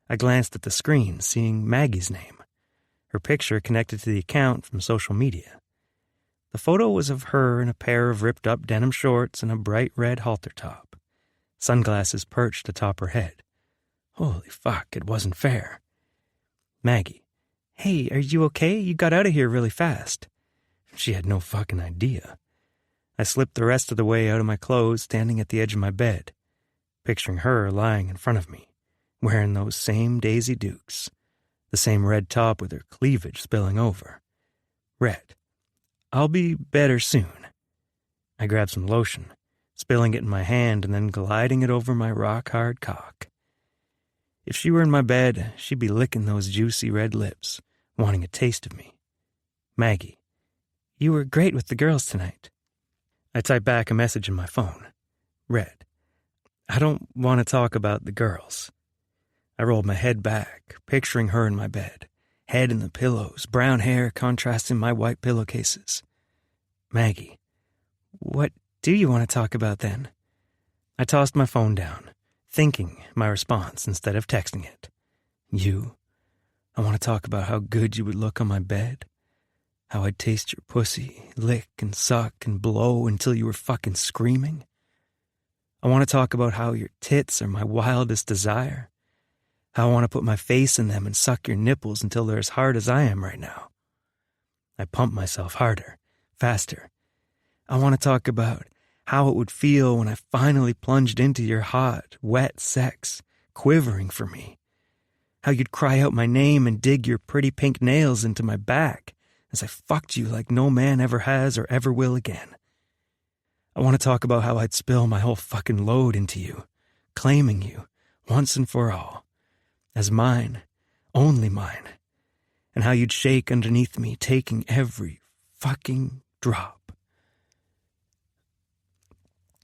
I glanced at the screen, seeing Maggie's name, her picture connected to the account from social media. The photo was of her in a pair of ripped-up denim shorts and a bright red halter top. Sunglasses perched atop her head. Holy fuck, it wasn't fair. Maggie. Hey, are you okay? You got out of here really fast. She had no fucking idea. I slipped the rest of the way out of my clothes, standing at the edge of my bed, picturing her lying in front of me, wearing those same Daisy Dukes, the same red top with her cleavage spilling over. Red. I'll be better soon. I grabbed some lotion, spilling it in my hand and then gliding it over my rock-hard cock. If she were in my bed, she'd be licking those juicy red lips, wanting a taste of me. Maggie, you were great with the girls tonight. I typed back a message in my phone. Red. I don't want to talk about the girls. I rolled my head back, picturing her in my bed, head in the pillows, brown hair contrasting my white pillowcases. Maggie, what do you want to talk about then? I tossed my phone down, thinking my response instead of texting it. You? I want to talk about how good you would look on my bed, how I'd taste your pussy, lick and suck and blow until you were fucking screaming. I want to talk about how your tits are my wildest desire, how I want to put my face in them and suck your nipples until they're as hard as I am right now. I pump myself harder, faster. I want to talk about how it would feel when I finally plunged into your hot, wet sex, quivering for me. How you'd cry out my name and dig your pretty pink nails into my back as I fucked you like no man ever has or ever will again. I want to talk about how I'd spill my whole fucking load into you, claiming you, once and for all, as mine, only mine, and how you'd shake underneath me, taking every fucking drop.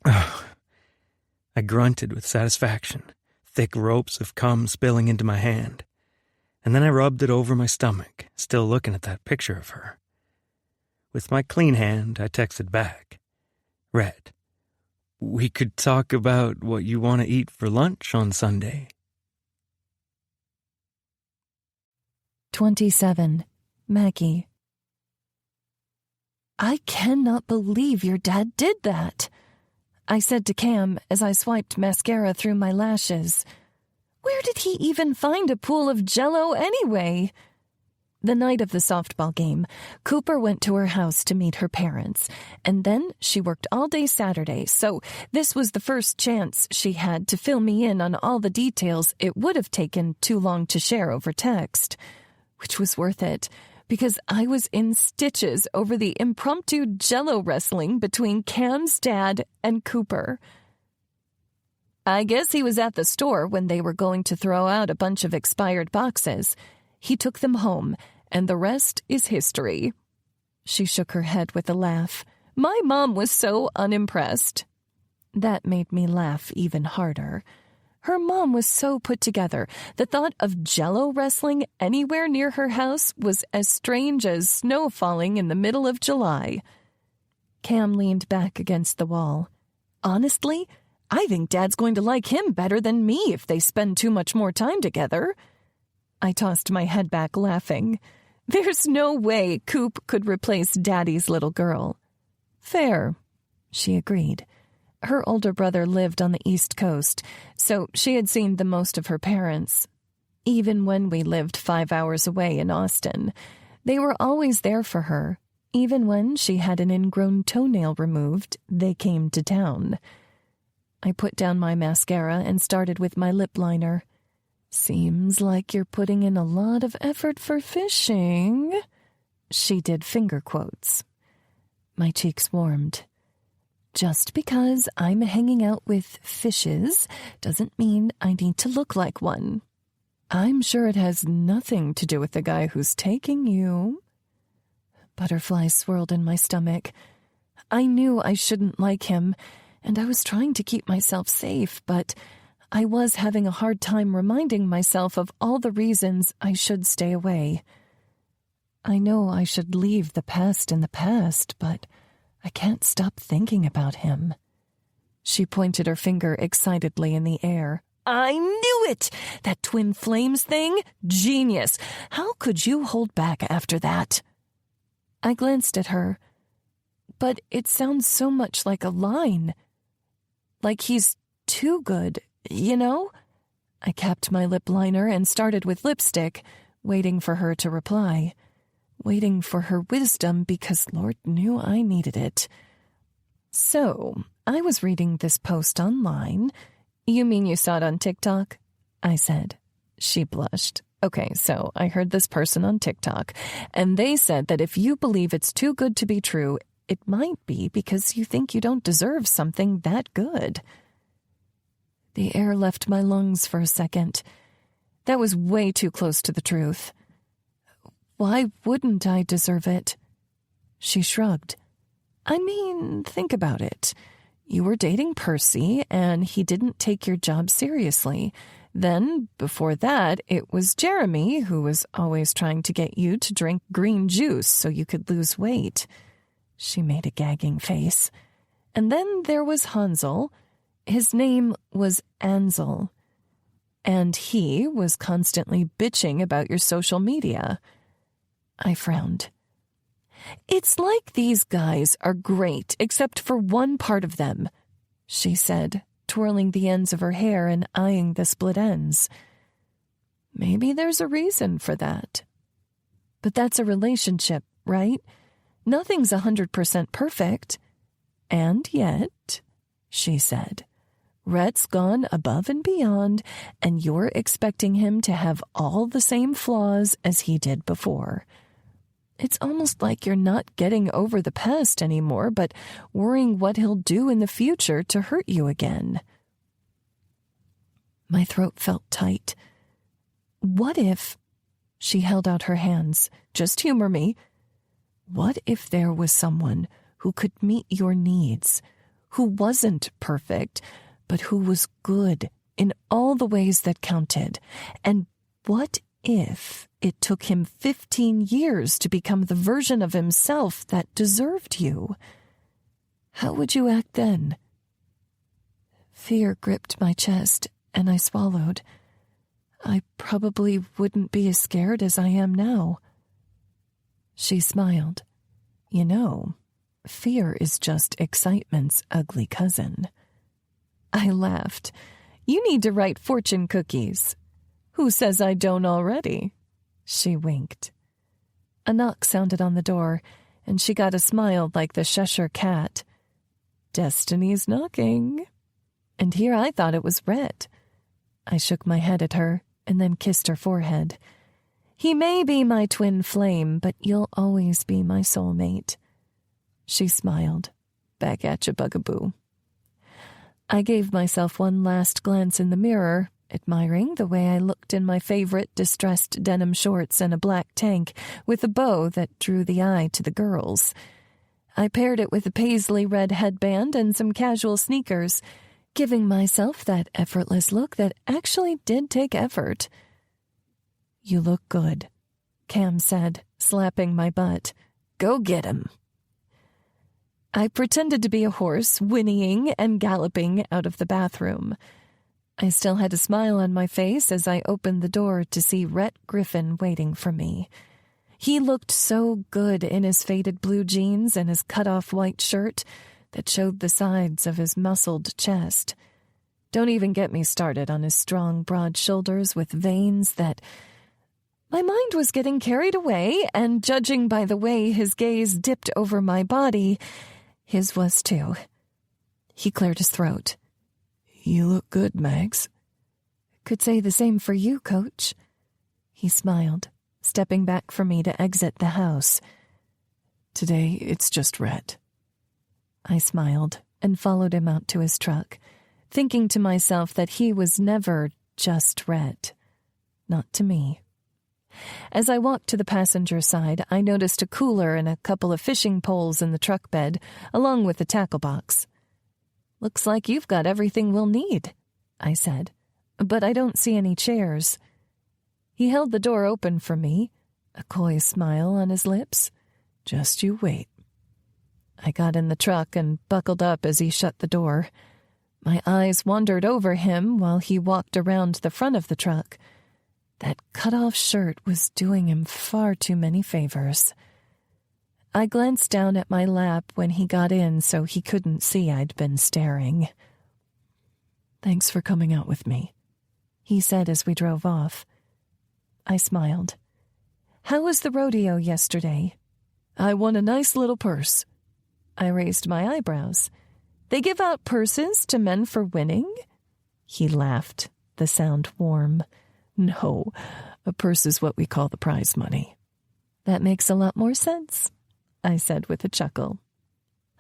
I grunted with satisfaction, thick ropes of cum spilling into my hand, and then I rubbed it over my stomach, still looking at that picture of her. With my clean hand, I texted back. Red, we could talk about what you want to eat for lunch on Sunday. 27. Maggie. I cannot believe your dad did that, I said to Cam as I swiped mascara through my lashes. Where did he even find a pool of Jell-O anyway? The night of the softball game, Cooper went to her house to meet her parents, and then she worked all day Saturday, so this was the first chance she had to fill me in on all the details it would have taken too long to share over text, which was worth it, because I was in stitches over the impromptu Jell-O wrestling between Cam's dad and Cooper. I guess he was at the store when they were going to throw out a bunch of expired boxes. He took them home, and the rest is history. She shook her head with a laugh. My mom was so unimpressed. That made me laugh even harder. Her mom was so put together, the thought of Jell-O wrestling anywhere near her house was as strange as snow falling in the middle of July. Cam leaned back against the wall. Honestly, I think Dad's going to like him better than me if they spend too much more time together. I tossed my head back, laughing. There's no way Coop could replace Daddy's little girl. Fair, she agreed. Her older brother lived on the East Coast, so she had seen the most of her parents. Even when we lived 5 hours away in Austin, they were always there for her. Even when she had an ingrown toenail removed, they came to town. I put down my mascara and started with my lip liner. Seems like you're putting in a lot of effort for fishing. She did finger quotes. My cheeks warmed. Just because I'm hanging out with fishes doesn't mean I need to look like one. I'm sure it has nothing to do with the guy who's taking you. Butterflies swirled in my stomach. I knew I shouldn't like him, and I was trying to keep myself safe, but I was having a hard time reminding myself of all the reasons I should stay away. I know I should leave the past in the past, but I can't stop thinking about him. She pointed her finger excitedly in the air. I knew it! That twin flames thing? Genius! How could you hold back after that? I glanced at her. But it sounds so much like a line. Like he's too good, you know? I capped my lip liner and started with lipstick, waiting for her to reply. Waiting for her wisdom because Lord knew I needed it. So, I was reading this post online. You mean you saw it on TikTok? I said. She blushed. Okay, so I heard this person on TikTok, and they said that if you believe it's too good to be true, it might be because you think you don't deserve something that good. The air left my lungs for a second. That was way too close to the truth. Why wouldn't I deserve it? She shrugged. I mean, think about it. You were dating Percy, and he didn't take your job seriously. Then, before that, it was Jeremy who was always trying to get you to drink green juice so you could lose weight. She made a gagging face. And then there was Hansel. His name was Ansel. And he was constantly bitching about your social media. I frowned. It's like these guys are great except for one part of them, she said, twirling the ends of her hair and eyeing the split ends. Maybe there's a reason for that. But that's a relationship, right? Nothing's 100% perfect. And yet, she said, Rhett's gone above and beyond, and you're expecting him to have all the same flaws as he did before. It's almost like you're not getting over the past anymore, but worrying what he'll do in the future to hurt you again. My throat felt tight. What if... She held out her hands. Just humor me. What if there was someone who could meet your needs, who wasn't perfect, but who was good in all the ways that counted? And what if it took him 15 years to become the version of himself that deserved you? How would you act then? Fear gripped my chest, and I swallowed. I probably wouldn't be as scared as I am now. She smiled. You know, fear is just excitement's ugly cousin. I laughed. You need to write fortune cookies. Who says I don't already? She winked. A knock sounded on the door, and she got a smile like the Cheshire cat. Destiny's knocking. And here I thought it was Rhett. I shook my head at her and then kissed her forehead. He may be my twin flame, but you'll always be my soulmate. She smiled. Back at you, bugaboo. I gave myself one last glance in the mirror, admiring the way I looked in my favorite distressed denim shorts and a black tank with a bow that drew the eye to the girls. I paired it with a paisley red headband and some casual sneakers. giving myself that effortless look that actually did take effort. "You look good," Cam said, slapping my butt. "Go get him." I pretended to be a horse, whinnying and galloping out of the bathroom. I still had a smile on my face as I opened the door to see Rhett Griffin waiting for me. He looked so good in his faded blue jeans and his cut-off white shirt that showed the sides of his muscled chest. Don't even get me started on his strong, broad shoulders with veins that... My mind was getting carried away, and judging by the way his gaze dipped over my body, his was too. He cleared his throat. "You look good, Mags." "Could say the same for you, Coach." He smiled, stepping back for me to exit the house. "Today, it's just Rhett." I smiled and followed him out to his truck, thinking to myself that he was never just Rhett. Not to me. As I walked to the passenger side, I noticed a cooler and a couple of fishing poles in the truck bed, along with the tackle box. "Looks like you've got everything we'll need," I said, "but I don't see any chairs." He held the door open for me, a coy smile on his lips. "Just you wait." I got in the truck and buckled up as he shut the door. My eyes wandered over him while he walked around the front of the truck. That cut-off shirt was doing him far too many favors. I glanced down at my lap when he got in so he couldn't see I'd been staring. "Thanks for coming out with me," he said as we drove off. I smiled. "How was the rodeo yesterday?" "I won a nice little purse." I raised my eyebrows. "They give out purses to men for winning?" He laughed, the sound warm. "No, a purse is what we call the prize money." "That makes a lot more sense," I said with a chuckle.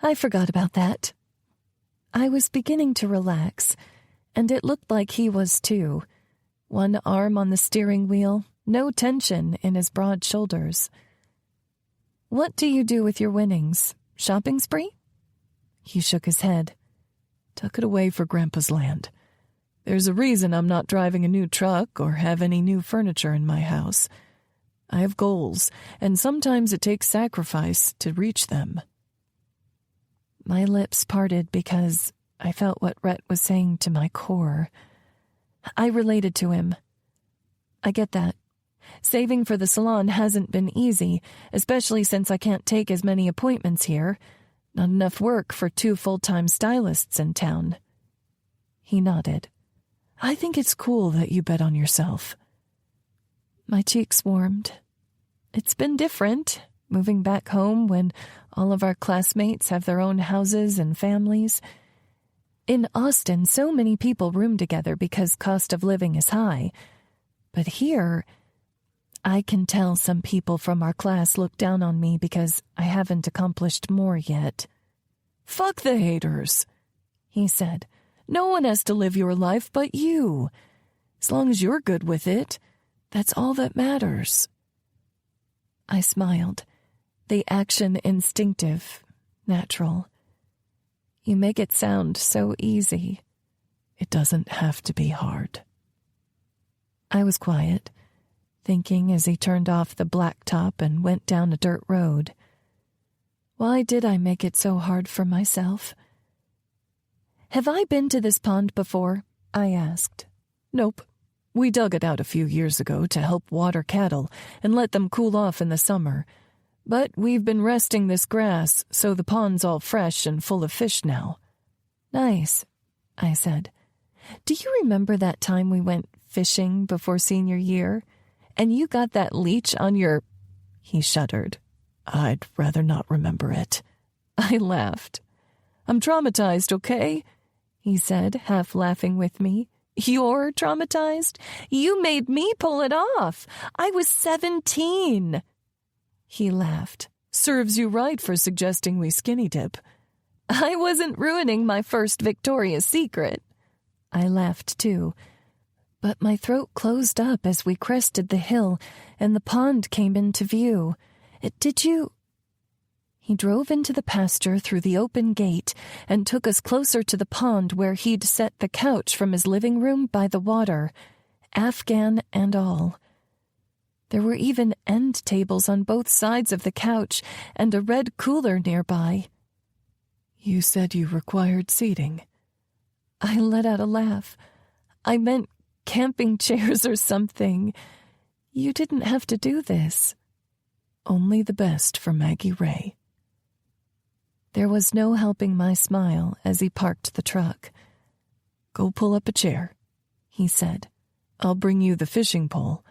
I forgot about that. I was beginning to relax, and it looked like he was too. One arm on the steering wheel, no tension in his broad shoulders. "What do you do with your winnings? Shopping spree?" He shook his head. "Tuck it away for Grandpa's land. There's a reason I'm not driving a new truck or have any new furniture in my house. I have goals, and sometimes it takes sacrifice to reach them." My lips parted because I felt what Rhett was saying to my core. I related to him. I get that. Saving for the salon hasn't been easy, especially since I can't take as many appointments here. Not enough work for 2 full-time stylists in town. He nodded. "I think it's cool that you bet on yourself." My cheeks warmed. It's been different, moving back home when all of our classmates have their own houses and families. In Austin, so many people room together because cost of living is high. But here, I can tell some people from our class look down on me because I haven't accomplished more yet. "Fuck the haters," he said. "No one has to live your life but you. As long as you're good with it, that's all that matters." I smiled, the action instinctive, natural. You make it sound so easy. It doesn't have to be hard. I was quiet, thinking as he turned off the blacktop and went down a dirt road. Why did I make it so hard for myself? "Have I been to this pond before?" I asked. "Nope. We dug it out a few years ago to help water cattle and let them cool off in the summer. But we've been resting this grass, so the pond's all fresh and full of fish now." "Nice," I said. "Do you remember that time we went fishing before senior year, and you got that leech on your—" He shuddered. "I'd rather not remember it." I laughed. "I'm traumatized, okay?" he said, half laughing with me. "You're traumatized? You made me pull it off. I was 17. He laughed. "Serves you right for suggesting we skinny dip." I wasn't ruining my first Victoria's Secret. I laughed too, but my throat closed up as we crested the hill and the pond came into view. "Did you—" He drove into the pasture through the open gate and took us closer to the pond where he'd set the couch from his living room by the water, Afghan and all. There were even end tables on both sides of the couch and a red cooler nearby. "You said you required seating." I let out a laugh. "I meant camping chairs or something. You didn't have to do this." Only the best for Maggie Ray. There was no helping my smile as he parked the truck. "Go pull up a chair," he said. "I'll bring you the fishing pole.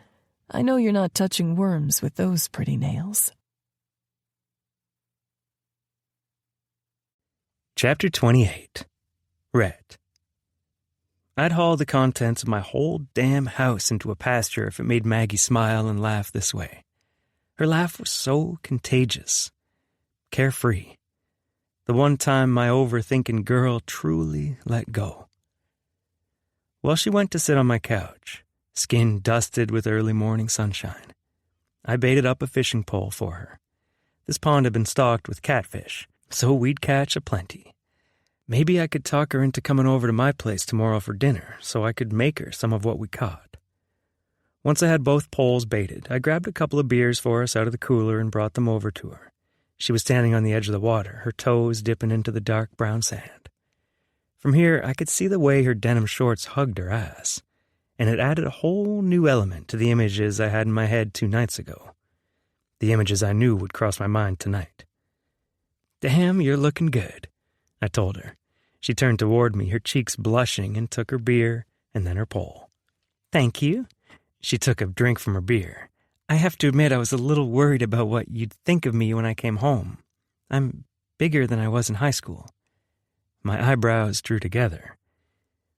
I know you're not touching worms with those pretty nails." Chapter 28. Rhett. I'd haul the contents of my whole damn house into a pasture if it made Maggie smile and laugh this way. Her laugh was so contagious, carefree. The one time my overthinking girl truly let go. Well, she went to sit on my couch, skin dusted with early morning sunshine. I baited up a fishing pole for her. This pond had been stocked with catfish, so we'd catch aplenty. Maybe I could talk her into coming over to my place tomorrow for dinner so I could make her some of what we caught. Once I had both poles baited, I grabbed a couple of beers for us out of the cooler and brought them over to her. She was standing on the edge of the water, her toes dipping into the dark brown sand. From here, I could see the way her denim shorts hugged her ass, and it added a whole new element to the images I had in my head 2 nights ago. The images I knew would cross my mind tonight. "Damn, you're looking good," I told her. She turned toward me, her cheeks blushing, and took her beer and then her pole. "Thank you." She took a drink from her beer. "I have to admit I was a little worried about what you'd think of me when I came home. I'm bigger than I was in high school." My eyebrows drew together.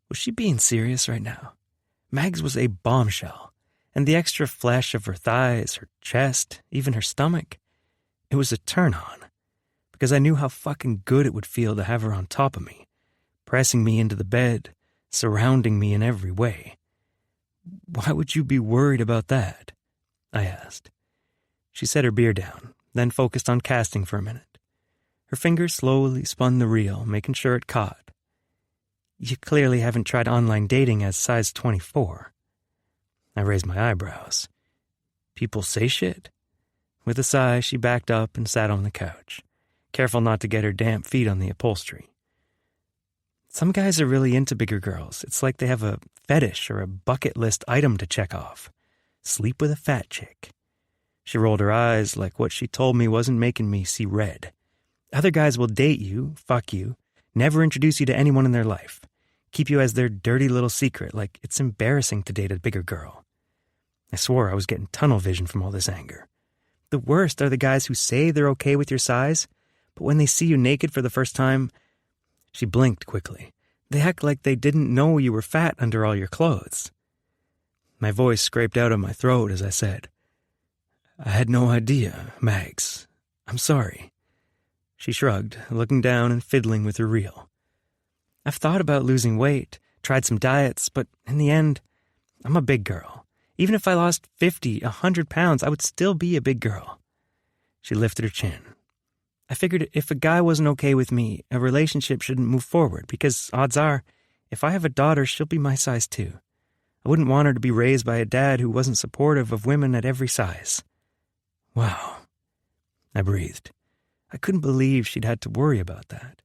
Was she being serious right now? Mags was a bombshell, and the extra flesh of her thighs, her chest, even her stomach, it was a turn-on, because I knew how fucking good it would feel to have her on top of me, pressing me into the bed, surrounding me in every way. "Why would you be worried about that?" I asked. She set her beer down, then focused on casting for a minute. Her fingers slowly spun the reel, making sure it caught. "You clearly haven't tried online dating as size 24. I raised my eyebrows. "People say shit?" With a sigh, she backed up and sat on the couch, careful not to get her damp feet on the upholstery. "Some guys are really into bigger girls. It's like they have a fetish or a bucket list item to check off. Sleep with a fat chick." She rolled her eyes like what she told me wasn't making me see red. "Other guys will date you, fuck you, never introduce you to anyone in their life, keep you as their dirty little secret like it's embarrassing to date a bigger girl." I swore I was getting tunnel vision from all this anger. The worst are the guys who say they're okay with your size, but when they see you naked for the first time, she blinked quickly. They act like they didn't know you were fat under all your clothes. My voice scraped out of my throat as I said, "I had no idea, Mags. I'm sorry." She shrugged, looking down and fiddling with her reel. "I've thought about losing weight, tried some diets, but in the end, I'm a big girl. Even if I lost 50, 100 pounds, I would still be a big girl." She lifted her chin. "I figured if a guy wasn't okay with me, a relationship shouldn't move forward, because odds are, if I have a daughter, she'll be my size too. I wouldn't want her to be raised by a dad who wasn't supportive of women at every size." "Wow," I breathed. I couldn't believe she'd had to worry about that,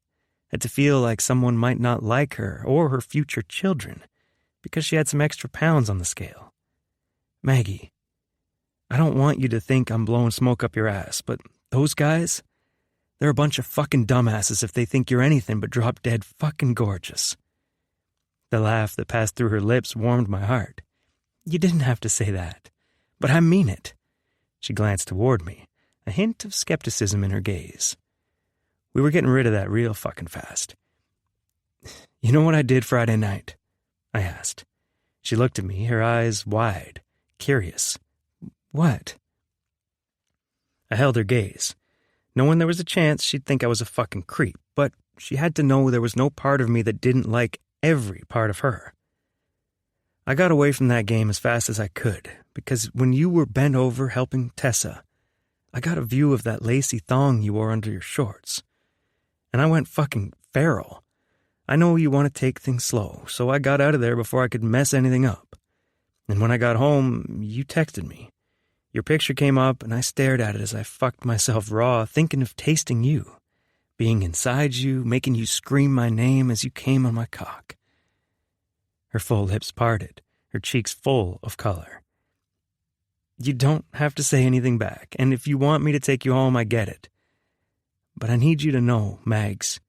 had to feel like someone might not like her or her future children because she had some extra pounds on the scale. "Maggie, I don't want you to think I'm blowing smoke up your ass, but those guys, they're a bunch of fucking dumbasses if they think you're anything but drop-dead fucking gorgeous." The laugh that passed through her lips warmed my heart. "You didn't have to say that, but I mean it." She glanced toward me, a hint of skepticism in her gaze. We were getting rid of that real fucking fast. "You know what I did Friday night?" I asked. She looked at me, her eyes wide, curious. "What?" I held her gaze, knowing there was a chance she'd think I was a fucking creep, but she had to know there was no part of me that didn't like every part of her. "I got away from that game as fast as I could, because when you were bent over helping Tessa, I got a view of that lacy thong you wore under your shorts. And I went fucking feral. I know you want to take things slow, so I got out of there before I could mess anything up. And when I got home, you texted me. Your picture came up, and I stared at it as I fucked myself raw, thinking of tasting you, being inside you, making you scream my name as you came on my cock. Her full lips parted, her cheeks full of color. You don't have to say anything back, and if you want me to take you home, I get it. But I need you to know, Mags,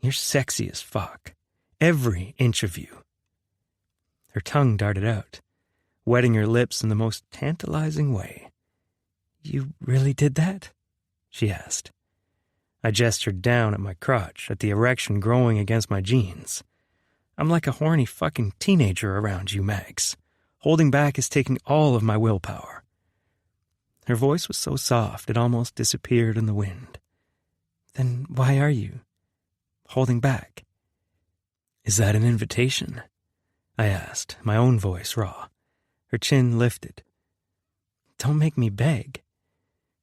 you're sexy as fuck. Every inch of you. Her tongue darted out, wetting her lips in the most tantalizing way. You really did that? She asked. I gestured down at my crotch, at the erection growing against my jeans. I'm like a horny fucking teenager around you, Mags. Holding back is taking all of my willpower. Her voice was so soft it almost disappeared in the wind. Then why are you holding back? Is that an invitation? I asked, my own voice raw. Her chin lifted. Don't make me beg.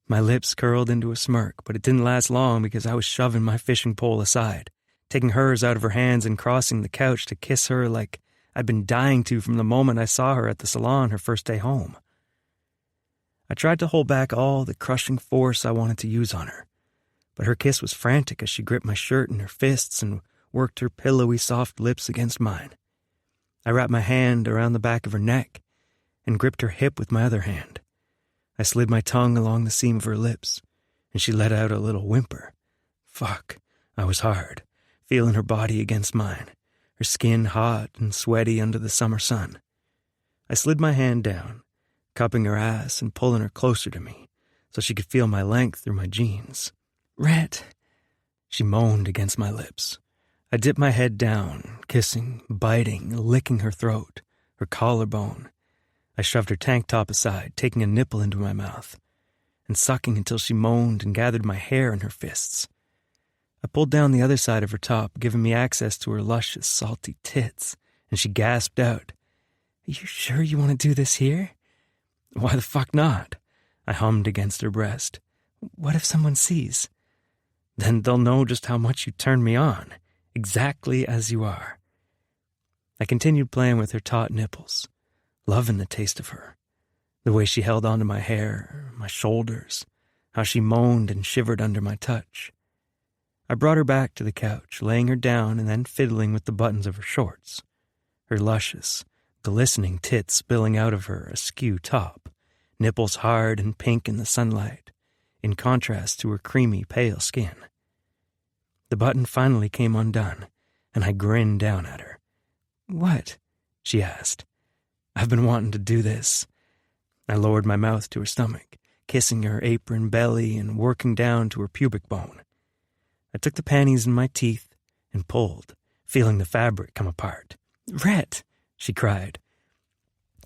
My lips curled into a smirk, but it didn't last long because I was shoving my fishing pole aside, taking hers out of her hands and crossing the couch to kiss her like I'd been dying to from the moment I saw her at the salon her first day home. I tried to hold back all the crushing force I wanted to use on her, but her kiss was frantic as she gripped my shirt in her fists and worked her pillowy soft lips against mine. I wrapped my hand around the back of her neck and gripped her hip with my other hand. I slid my tongue along the seam of her lips, and she let out a little whimper. Fuck, I was hard, feeling her body against mine, her skin hot and sweaty under the summer sun. I slid my hand down, cupping her ass and pulling her closer to me so she could feel my length through my jeans. Rhett, she moaned against my lips. I dipped my head down, kissing, biting, licking her throat, her collarbone. I shoved her tank top aside, taking a nipple into my mouth, and sucking until she moaned and gathered my hair in her fists. I pulled down the other side of her top, giving me access to her luscious, salty tits, and she gasped out, Are you sure you want to do this here? Why the fuck not? I hummed against her breast. What if someone sees? Then they'll know just how much you turned me on, exactly as you are. I continued playing with her taut nipples, loving the taste of her, the way she held onto my hair, my shoulders, how she moaned and shivered under my touch. I brought her back to the couch, laying her down and then fiddling with the buttons of her shorts, her luscious, glistening tits spilling out of her askew top, nipples hard and pink in the sunlight, in contrast to her creamy, pale skin. The button finally came undone, and I grinned down at her. What? She asked. I've been wanting to do this. I lowered my mouth to her stomach, kissing her apron belly and working down to her pubic bone. I took the panties in my teeth and pulled, feeling the fabric come apart. Rhett, she cried.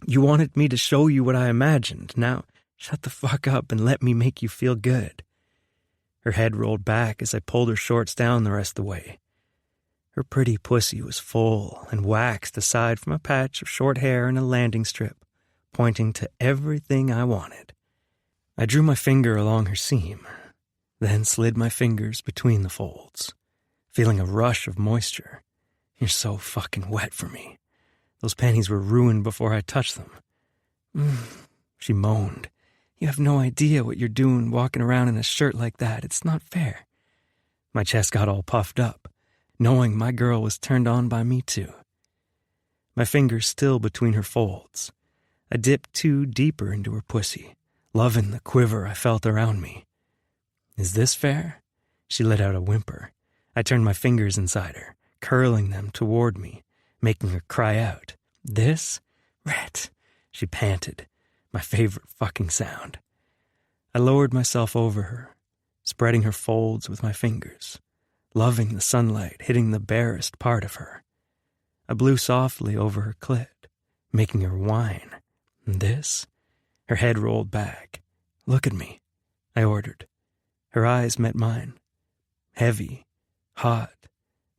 You wanted me to show you what I imagined. Now, shut the fuck up and let me make you feel good. Her head rolled back as I pulled her shorts down the rest of the way. Her pretty pussy was full and waxed aside from a patch of short hair and a landing strip, pointing to everything I wanted. I drew my finger along her seam, then slid my fingers between the folds, feeling a rush of moisture. You're so fucking wet for me. Those panties were ruined before I touched them. She moaned. You have no idea what you're doing walking around in a shirt like that. It's not fair. My chest got all puffed up, knowing my girl was turned on by me too. My fingers still between her folds. I dipped two deeper into her pussy, loving the quiver I felt around me. Is this fair? She let out a whimper. I turned my fingers inside her, curling them toward me, making her cry out. This? Rhett, she panted, my favorite fucking sound. I lowered myself over her, spreading her folds with my fingers, loving the sunlight hitting the barest part of her. I blew softly over her clit, making her whine. This? Her head rolled back. Look at me, I ordered. Her eyes met mine, heavy, hot,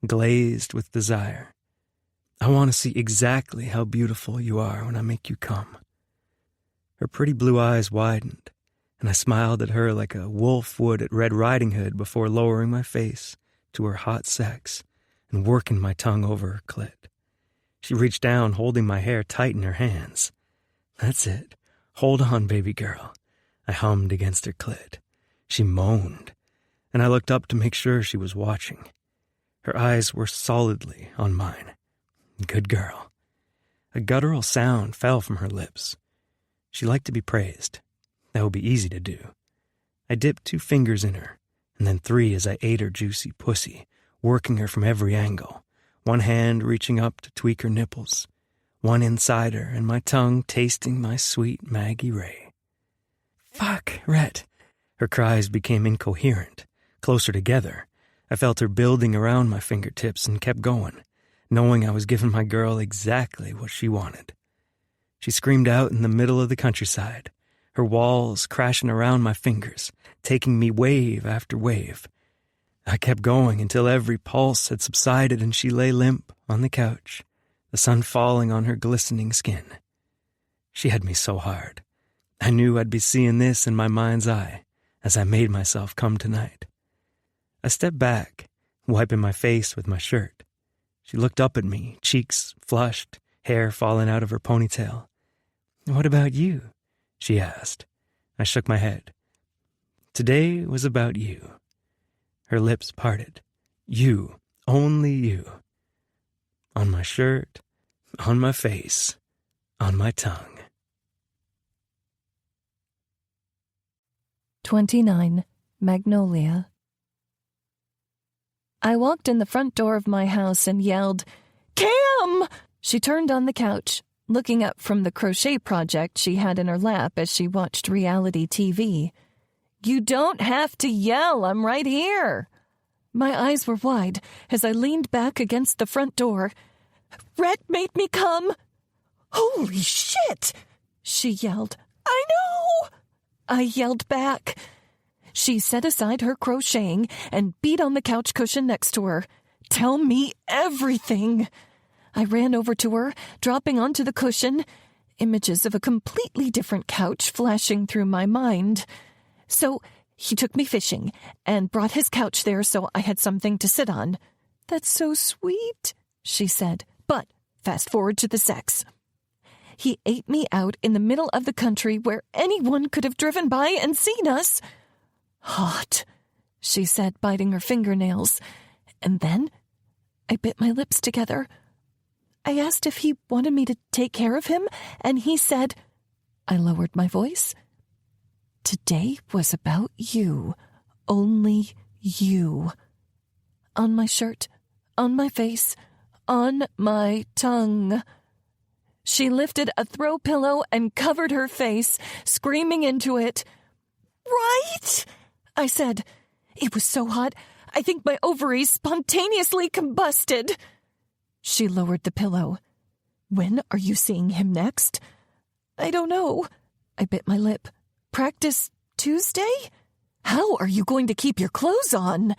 glazed with desire. I want to see exactly how beautiful you are when I make you come. Her pretty blue eyes widened, and I smiled at her like a wolf would at Red Riding Hood before lowering my face to her hot sex and working my tongue over her clit. She reached down, holding my hair tight in her hands. "That's it. Hold on, baby girl," I hummed against her clit. She moaned, and I looked up to make sure she was watching. Her eyes were solidly on mine. Good girl. A guttural sound fell from her lips. She liked to be praised. That would be easy to do. I dipped 2 fingers in her, and then 3 as I ate her juicy pussy, working her from every angle, one hand reaching up to tweak her nipples, one inside her, and my tongue tasting my sweet Maggie Ray. "Fuck, Rhett." Her cries became incoherent, closer together. I felt her building around my fingertips and kept going, knowing I was giving my girl exactly what she wanted. She screamed out in the middle of the countryside, her walls crashing around my fingers, taking me wave after wave. I kept going until every pulse had subsided and she lay limp on the couch, the sun falling on her glistening skin. She had me so hard. I knew I'd be seeing this in my mind's eye as I made myself come tonight. I stepped back, wiping my face with my shirt. She looked up at me, cheeks flushed, hair falling out of her ponytail. "What about you?" she asked. I shook my head. "Today was about you." Her lips parted. "You, only you. On my shirt, on my face, on my tongue." 29. Magnolia. I walked in the front door of my house and yelled, "Cam!" She turned on the couch, looking up from the crochet project she had in her lap as she watched reality TV. "You don't have to yell, I'm right here." My eyes were wide as I leaned back against the front door. "Rhett made me come." "Holy shit!" she yelled. "I know!" I yelled back. She set aside her crocheting and beat on the couch cushion next to her. "Tell me everything." I ran over to her, dropping onto the cushion, images of a completely different couch flashing through my mind. "So he took me fishing and brought his couch there so I had something to sit on." "That's so sweet," she said. "But fast forward to the sex. He ate me out in the middle of the country where anyone could have driven by and seen us." "Hot," she said, biting her fingernails. And then I bit my lips together. I asked if he wanted me to take care of him, and he said, I lowered my voice, "Today was about you, only you." On my shirt, on my face, on my tongue. She lifted a throw pillow and covered her face, screaming into it. "Right?" I said. It was so hot, I think my ovaries spontaneously combusted. She lowered the pillow. "When are you seeing him next?" "I don't know." I bit my lip. "Practice Tuesday?" "How are you going to keep your clothes on?"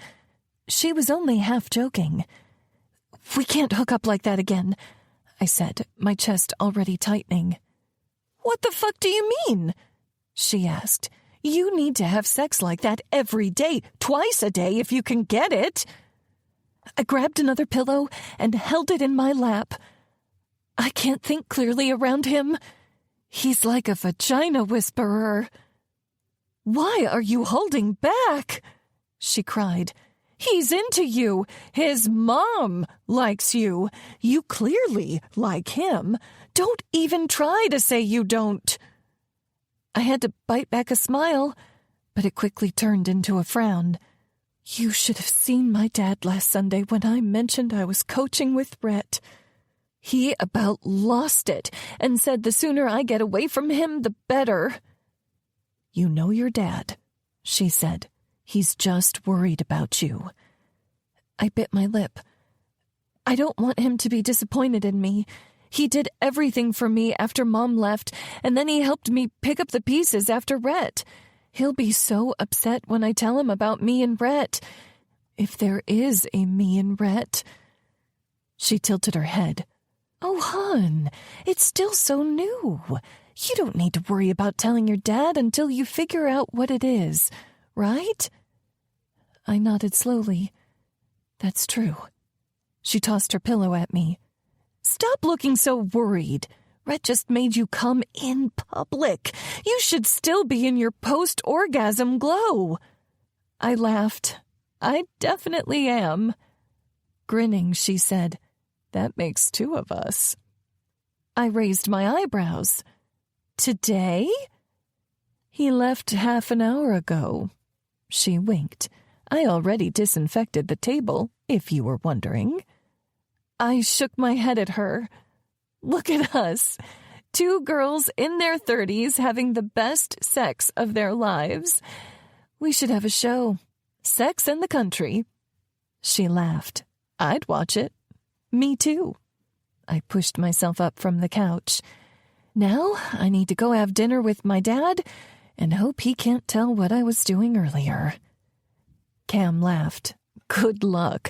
She was only half joking. "We can't hook up like that again," I said, my chest already tightening. "What the fuck do you mean?" she asked. "You need to have sex like that every day, twice a day if you can get it." I grabbed another pillow and held it in my lap. I can't think clearly around him. He's like a vagina whisperer. "Why are you holding back?" she cried. "He's into you. His mom likes you. You clearly like him. Don't even try to say you don't." I had to bite back a smile, but it quickly turned into a frown. "You should have seen my dad last Sunday when I mentioned I was coaching with Rhett. He about lost it and said the sooner I get away from him, the better." "You know your dad," she said. "He's just worried about you." I bit my lip. I don't want him to be disappointed in me. He did everything for me after Mom left, and then he helped me pick up the pieces after Rhett. He'll be so upset when I tell him about me and Rhett. If there is a me and Rhett. She tilted her head. "Oh, hon, it's still so new. You don't need to worry about telling your dad until you figure out what it is, right? I nodded slowly. That's true. She tossed her pillow at me. Stop looking so worried. Rhett just made you come in public. You should still be in your post-orgasm glow. I laughed. I definitely am. Grinning, she said, That makes two of us. I raised my eyebrows. Today? He left half an hour ago. She winked. I already disinfected the table, if you were wondering. I shook my head at her. Look at us. Two girls in their 30s having the best sex of their lives. We should have a show. Sex and the Country. She laughed. I'd watch it. Me too. I pushed myself up from the couch. Now I need to go have dinner with my dad and hope he can't tell what I was doing earlier. Cam laughed. Good luck.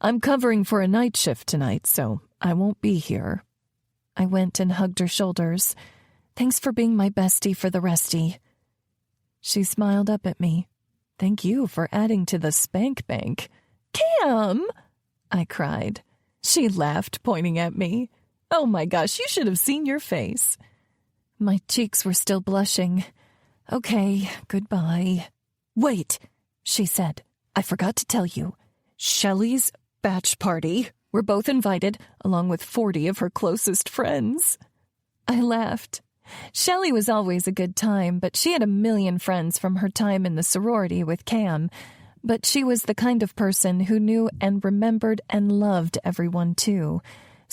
I'm covering for a night shift tonight, so I won't be here. I went and hugged her shoulders. Thanks for being my bestie for the resty. She smiled up at me. Thank you for adding to the spank bank. Cam! I cried. She laughed, pointing at me. Oh my gosh, you should have seen your face. My cheeks were still blushing. Okay, goodbye. Wait, she said. I forgot to tell you. Shelley's batch party. We're both invited, along with 40 of her closest friends. I laughed. Shelley was always a good time, but she had a million friends from her time in the sorority with Cam. But she was the kind of person who knew and remembered and loved everyone, too.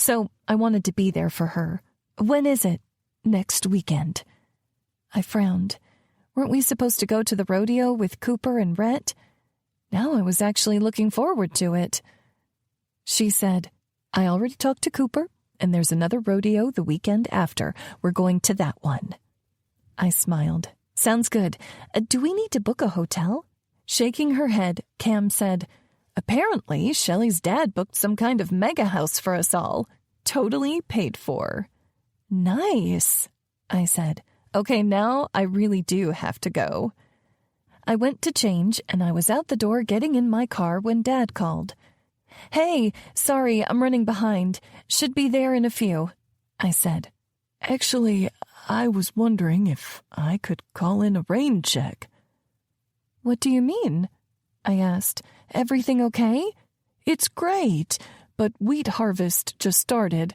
So I wanted to be there for her. When is it? Next weekend. I frowned. Weren't we supposed to go to the rodeo with Cooper and Rhett? Now I was actually looking forward to it. She said, I already talked to Cooper, and there's another rodeo the weekend after. We're going to that one. I smiled. Sounds good. Do we need to book a hotel? Shaking her head, Cam said, Apparently, Shelley's dad booked some kind of mega house for us all. Totally paid for. Nice, I said. Okay, now I really do have to go. I went to change, and I was out the door getting in my car when Dad called. Hey, sorry, I'm running behind. Should be there in a few, I said. Actually, I was wondering if I could call in a rain check. What do you mean? I asked. Everything okay? It's great, but wheat harvest just started,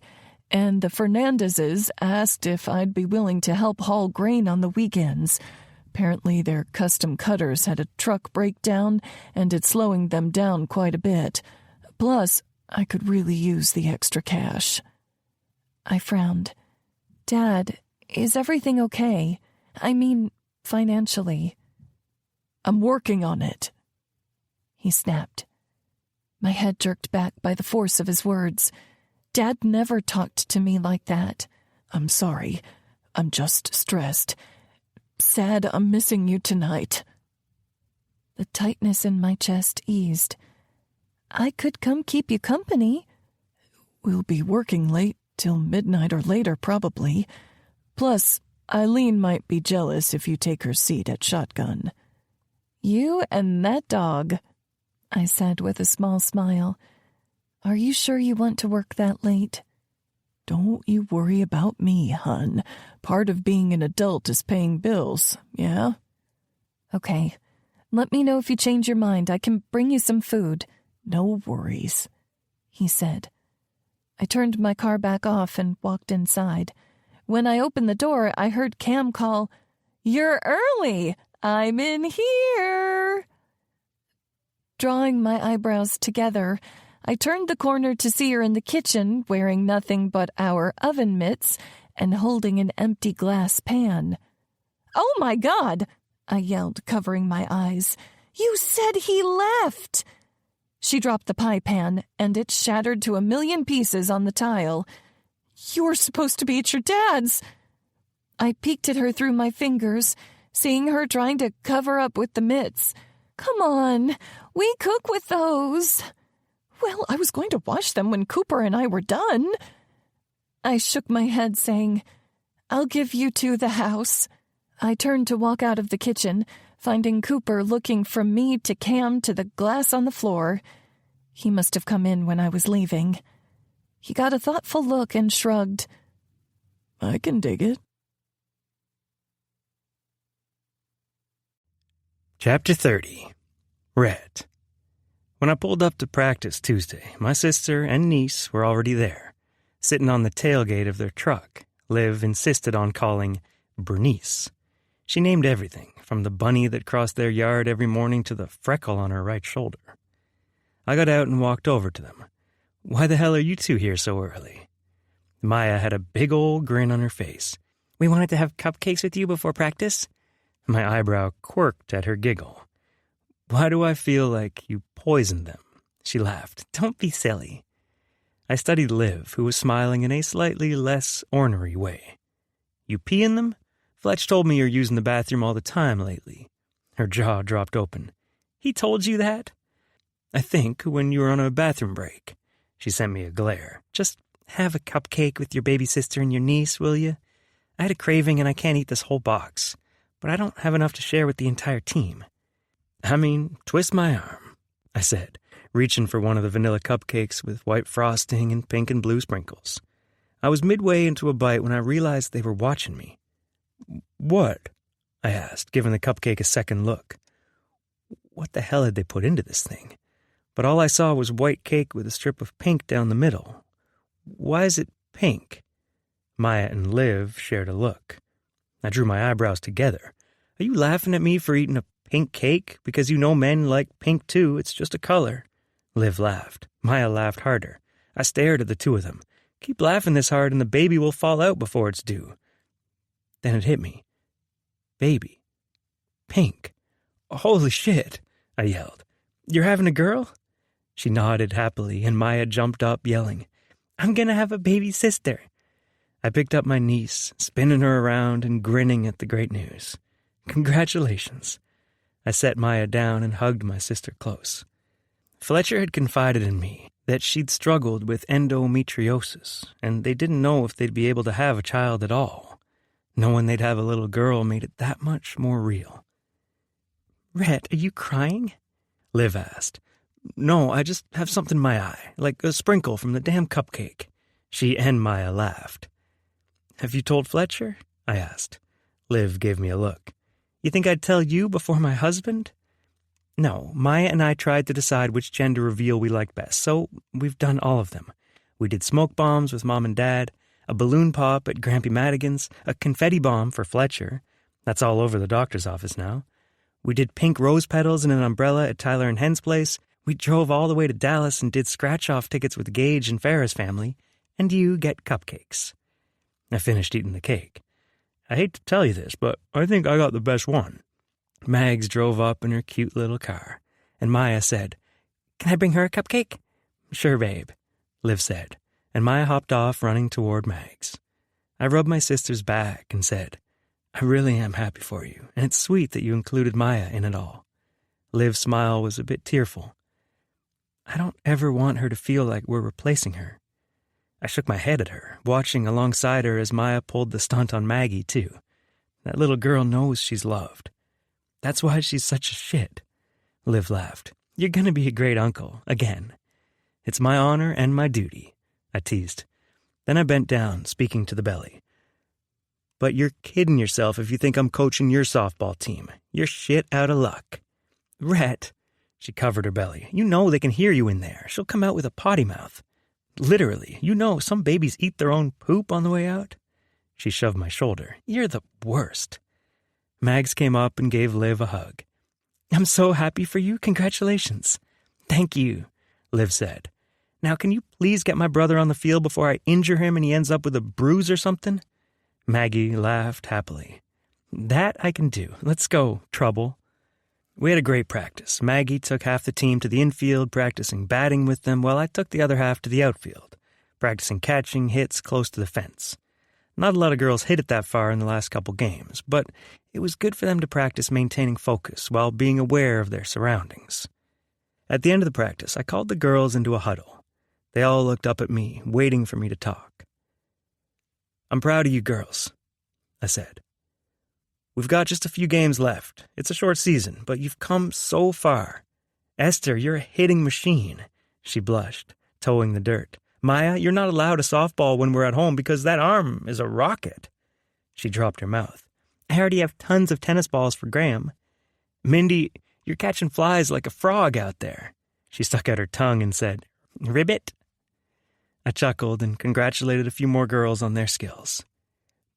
and the Fernandezes asked if I'd be willing to help haul grain on the weekends. Apparently their custom cutters had a truck breakdown, and it's slowing them down quite a bit. Plus, I could really use the extra cash. I frowned. Dad, is everything okay? I mean, financially. I'm working on it. He snapped. My head jerked back by the force of his words. Dad never talked to me like that. I'm sorry. I'm just stressed. Sad I'm missing you tonight. The tightness in my chest eased. I could come keep you company. We'll be working late till midnight or later, probably. Plus, Eileen might be jealous if you take her seat at shotgun. You and that dog, I said with a small smile. Are you sure you want to work that late? Don't you worry about me, hun. Part of being an adult is paying bills, yeah? Okay. Let me know if you change your mind. I can bring you some food. No worries, he said. I turned my car back off and walked inside. When I opened the door, I heard Cam call, You're early! I'm in here! Drawing my eyebrows together, I turned the corner to see her in the kitchen, wearing nothing but our oven mitts and holding an empty glass pan. Oh my God! I yelled, covering my eyes. You said he left! She dropped the pie pan, and it shattered to a million pieces on the tile. You're supposed to be at your dad's. I peeked at her through my fingers, seeing her trying to cover up with the mitts. Come on, we cook with those. Well, I was going to wash them when Cooper and I were done. I shook my head, saying, I'll give you two the house. I turned to walk out of the kitchen, finding Cooper looking from me to Cam to the glass on the floor. He must have come in when I was leaving. He got a thoughtful look and shrugged. I can dig it. Chapter 30. Rhett. When I pulled up to practice Tuesday, my sister and niece were already there. Sitting on the tailgate of their truck, Liv insisted on calling Bernice. She named everything, from the bunny that crossed their yard every morning to the freckle on her right shoulder. I got out and walked over to them. Why the hell are you two here so early? Maya had a big old grin on her face. We wanted to have cupcakes with you before practice. My eyebrow quirked at her giggle. Why do I feel like you poisoned them? She laughed. Don't be silly. I studied Liv, who was smiling in a slightly less ornery way. You pee in them? Fletch told me you're using the bathroom all the time lately. Her jaw dropped open. He told you that? I think when you were on a bathroom break. She sent me a glare. Just have a cupcake with your baby sister and your niece, will you? I had a craving and I can't eat this whole box, but I don't have enough to share with the entire team. I mean, twist my arm, I said, reaching for one of the vanilla cupcakes with white frosting and pink and blue sprinkles. I was midway into a bite when I realized they were watching me. What? I asked, giving the cupcake a second look. What the hell had they put into this thing? But all I saw was white cake with a strip of pink down the middle. Why is it pink? Maya and Liv shared a look. I drew my eyebrows together. Are you laughing at me for eating a pink cake? Because you know men like pink too, it's just a color. Liv laughed. Maya laughed harder. I stared at the two of them. Keep laughing this hard and the baby will fall out before it's due. Then it hit me. Baby. Pink. Holy shit, I yelled. You're having a girl? She nodded happily and Maya jumped up yelling, I'm gonna have a baby sister. I picked up my niece, spinning her around and grinning at the great news. Congratulations. I set Maya down and hugged my sister close. Fletcher had confided in me that she'd struggled with endometriosis, and they didn't know if they'd be able to have a child at all. Knowing they'd have a little girl made it that much more real. Rhett, are you crying? Liv asked. No, I just have something in my eye, like a sprinkle from the damn cupcake. She and Maya laughed. Have you told Fletcher? I asked. Liv gave me a look. You think I'd tell you before my husband? No, Maya and I tried to decide which gender reveal we liked best, so we've done all of them. We did smoke bombs with Mom and Dad, a balloon pop at Grampy Madigan's, a confetti bomb for Fletcher. That's all over the doctor's office now. We did pink rose petals in an umbrella at Tyler and Hen's place. We drove all the way to Dallas and did scratch-off tickets with Gage and Farrah's family. And you get cupcakes. I finished eating the cake. I hate to tell you this, but I think I got the best one. Mags drove up in her cute little car, and Maya said, Can I bring her a cupcake? Sure, babe, Liv said, and Maya hopped off running toward Mags. I rubbed my sister's back and said, I really am happy for you, and it's sweet that you included Maya in it all. Liv's smile was a bit tearful. I don't ever want her to feel like we're replacing her. I shook my head at her, watching alongside her as Maya pulled the stunt on Maggie, too. That little girl knows she's loved. That's why she's such a shit. Liv laughed. You're gonna be a great uncle, again. It's my honor and my duty, I teased. Then I bent down, speaking to the belly. But you're kidding yourself if you think I'm coaching your softball team. You're shit out of luck. Rhett, she covered her belly. You know they can hear you in there. She'll come out with a potty mouth. Literally, you know some babies eat their own poop on the way out. She shoved my shoulder. You're the worst. Mags came up and gave Liv a hug. I'm so happy for you. Congratulations. Thank you, Liv said. Now can you please get my brother on the field before I injure him and he ends up with a bruise or something? Maggie laughed happily. That I can do. Let's go, Trouble. We had a great practice. Maggie took half the team to the infield, practicing batting with them, while I took the other half to the outfield, practicing catching hits close to the fence. Not a lot of girls hit it that far in the last couple games, but it was good for them to practice maintaining focus while being aware of their surroundings. At the end of the practice, I called the girls into a huddle. They all looked up at me, waiting for me to talk. I'm proud of you girls. I said. We've got just a few games left. It's a short season, but you've come so far. Esther, you're a hitting machine. She blushed, toeing the dirt. Maya, you're not allowed a softball when we're at home because that arm is a rocket. She dropped her mouth. I already have tons of tennis balls for Graham. Mindy, you're catching flies like a frog out there. She stuck out her tongue and said, Ribbit? I chuckled and congratulated a few more girls on their skills.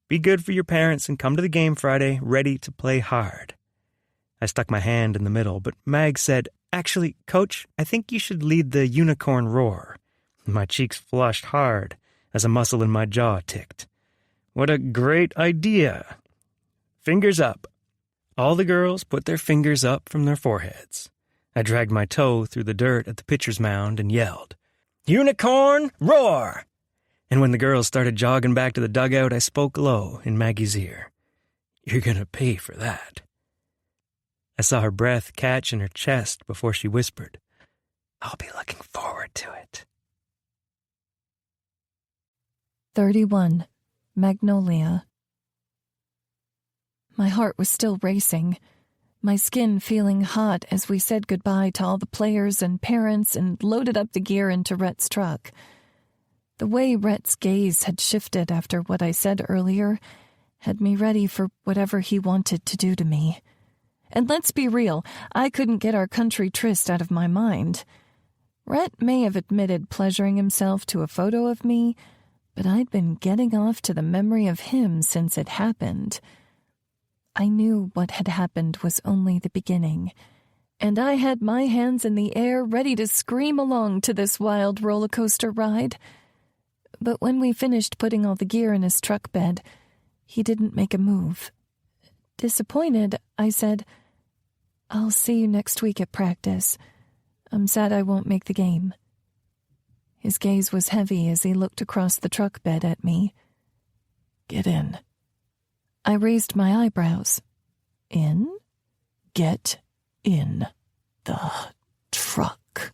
Be good for your parents and come to the game Friday ready to play hard. I stuck my hand in the middle, but Mag said, Actually, Coach, I think you should lead the unicorn roar. My cheeks flushed hard as a muscle in my jaw ticked. What a great idea. Fingers up. All the girls put their fingers up from their foreheads. I dragged my toe through the dirt at the pitcher's mound and yelled, Unicorn roar! And when the girls started jogging back to the dugout, I spoke low in Maggie's ear. You're gonna pay for that. I saw her breath catch in her chest before she whispered, I'll be looking forward to it. 31. Magnolia. My heart was still racing, my skin feeling hot as we said goodbye to all the players and parents and loaded up the gear into Rhett's truck. The way Rhett's gaze had shifted after what I said earlier had me ready for whatever he wanted to do to me. And let's be real, I couldn't get our country tryst out of my mind. Rhett may have admitted pleasuring himself to a photo of me, but I'd been getting off to the memory of him since it happened. I knew what had happened was only the beginning, and I had my hands in the air ready to scream along to this wild roller coaster ride. But when we finished putting all the gear in his truck bed, he didn't make a move. Disappointed, I said, I'll see you next week at practice. I'm sad I won't make the game. His gaze was heavy as he looked across the truck bed at me. Get in. I raised my eyebrows. In? Get in the truck.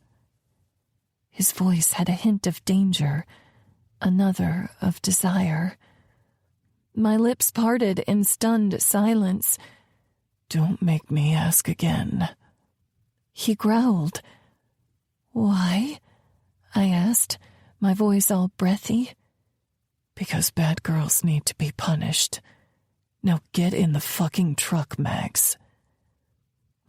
His voice had a hint of danger, another of desire. My lips parted in stunned silence. Don't make me ask again. He growled. Why? I asked, my voice all breathy. Because bad girls need to be punished. Now get in the fucking truck, Mags.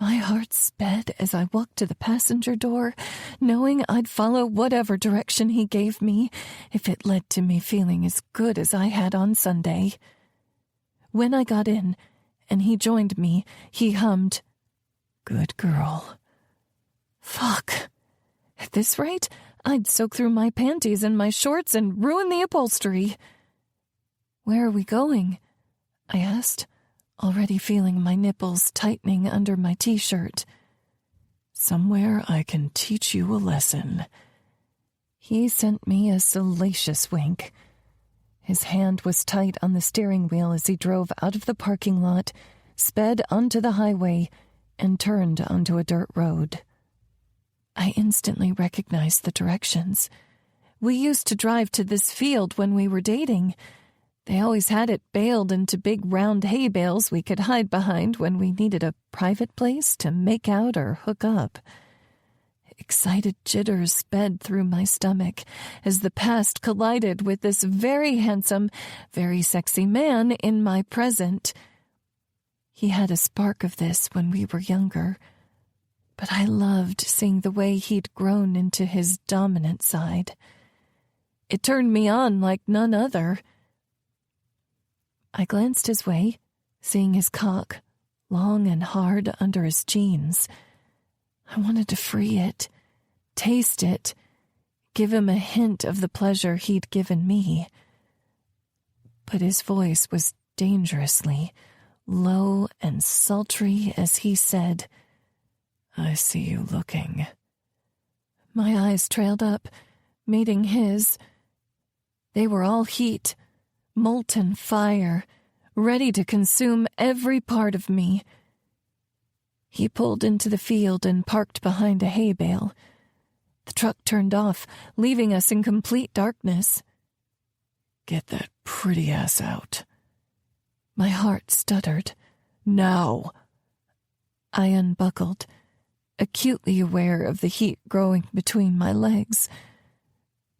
My heart sped as I walked to the passenger door, knowing I'd follow whatever direction he gave me if it led to me feeling as good as I had on Sunday. When I got in, and he joined me, he hummed, Good girl. Fuck. At this rate, I'd soak through my panties and my shorts and ruin the upholstery. Where are we going? I asked, already feeling my nipples tightening under my t-shirt. Somewhere I can teach you a lesson. He sent me a salacious wink. His hand was tight on the steering wheel as he drove out of the parking lot, sped onto the highway, and turned onto a dirt road. I instantly recognized the directions. We used to drive to this field when we were dating. They always had it baled into big round hay bales we could hide behind when we needed a private place to make out or hook up. Excited jitters sped through my stomach as the past collided with this very handsome, very sexy man in my present. He had a spark of this when we were younger, but I loved seeing the way he'd grown into his dominant side. It turned me on like none other. I glanced his way, seeing his cock, long and hard under his jeans. I wanted to free it, taste it, give him a hint of the pleasure he'd given me. But his voice was dangerously low and sultry as he said, I see you looking. My eyes trailed up, meeting his. They were all heat, molten fire, ready to consume every part of me. He pulled into the field and parked behind a hay bale. The truck turned off, leaving us in complete darkness. Get that pretty ass out. My heart stuttered. Now! I unbuckled, acutely aware of the heat growing between my legs,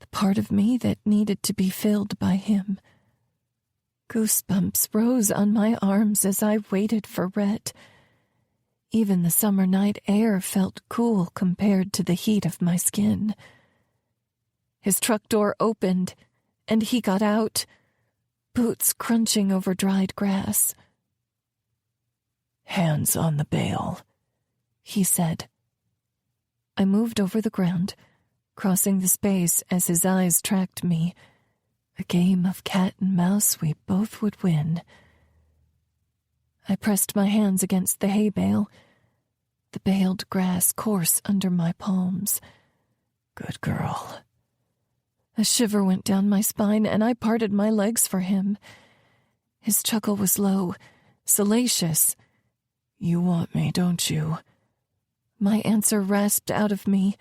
the part of me that needed to be filled by him. Goosebumps rose on my arms as I waited for Rhett. Even the summer night air felt cool compared to the heat of my skin. His truck door opened, and he got out, boots crunching over dried grass. "Hands on the bale," he said. I moved over the ground, crossing the space as his eyes tracked me. A game of cat and mouse we both would win. I pressed my hands against the hay bale, the baled grass coarse under my palms. Good girl. A shiver went down my spine, and I parted my legs for him. His chuckle was low, salacious. "You want me, don't you?" My answer rasped out of me.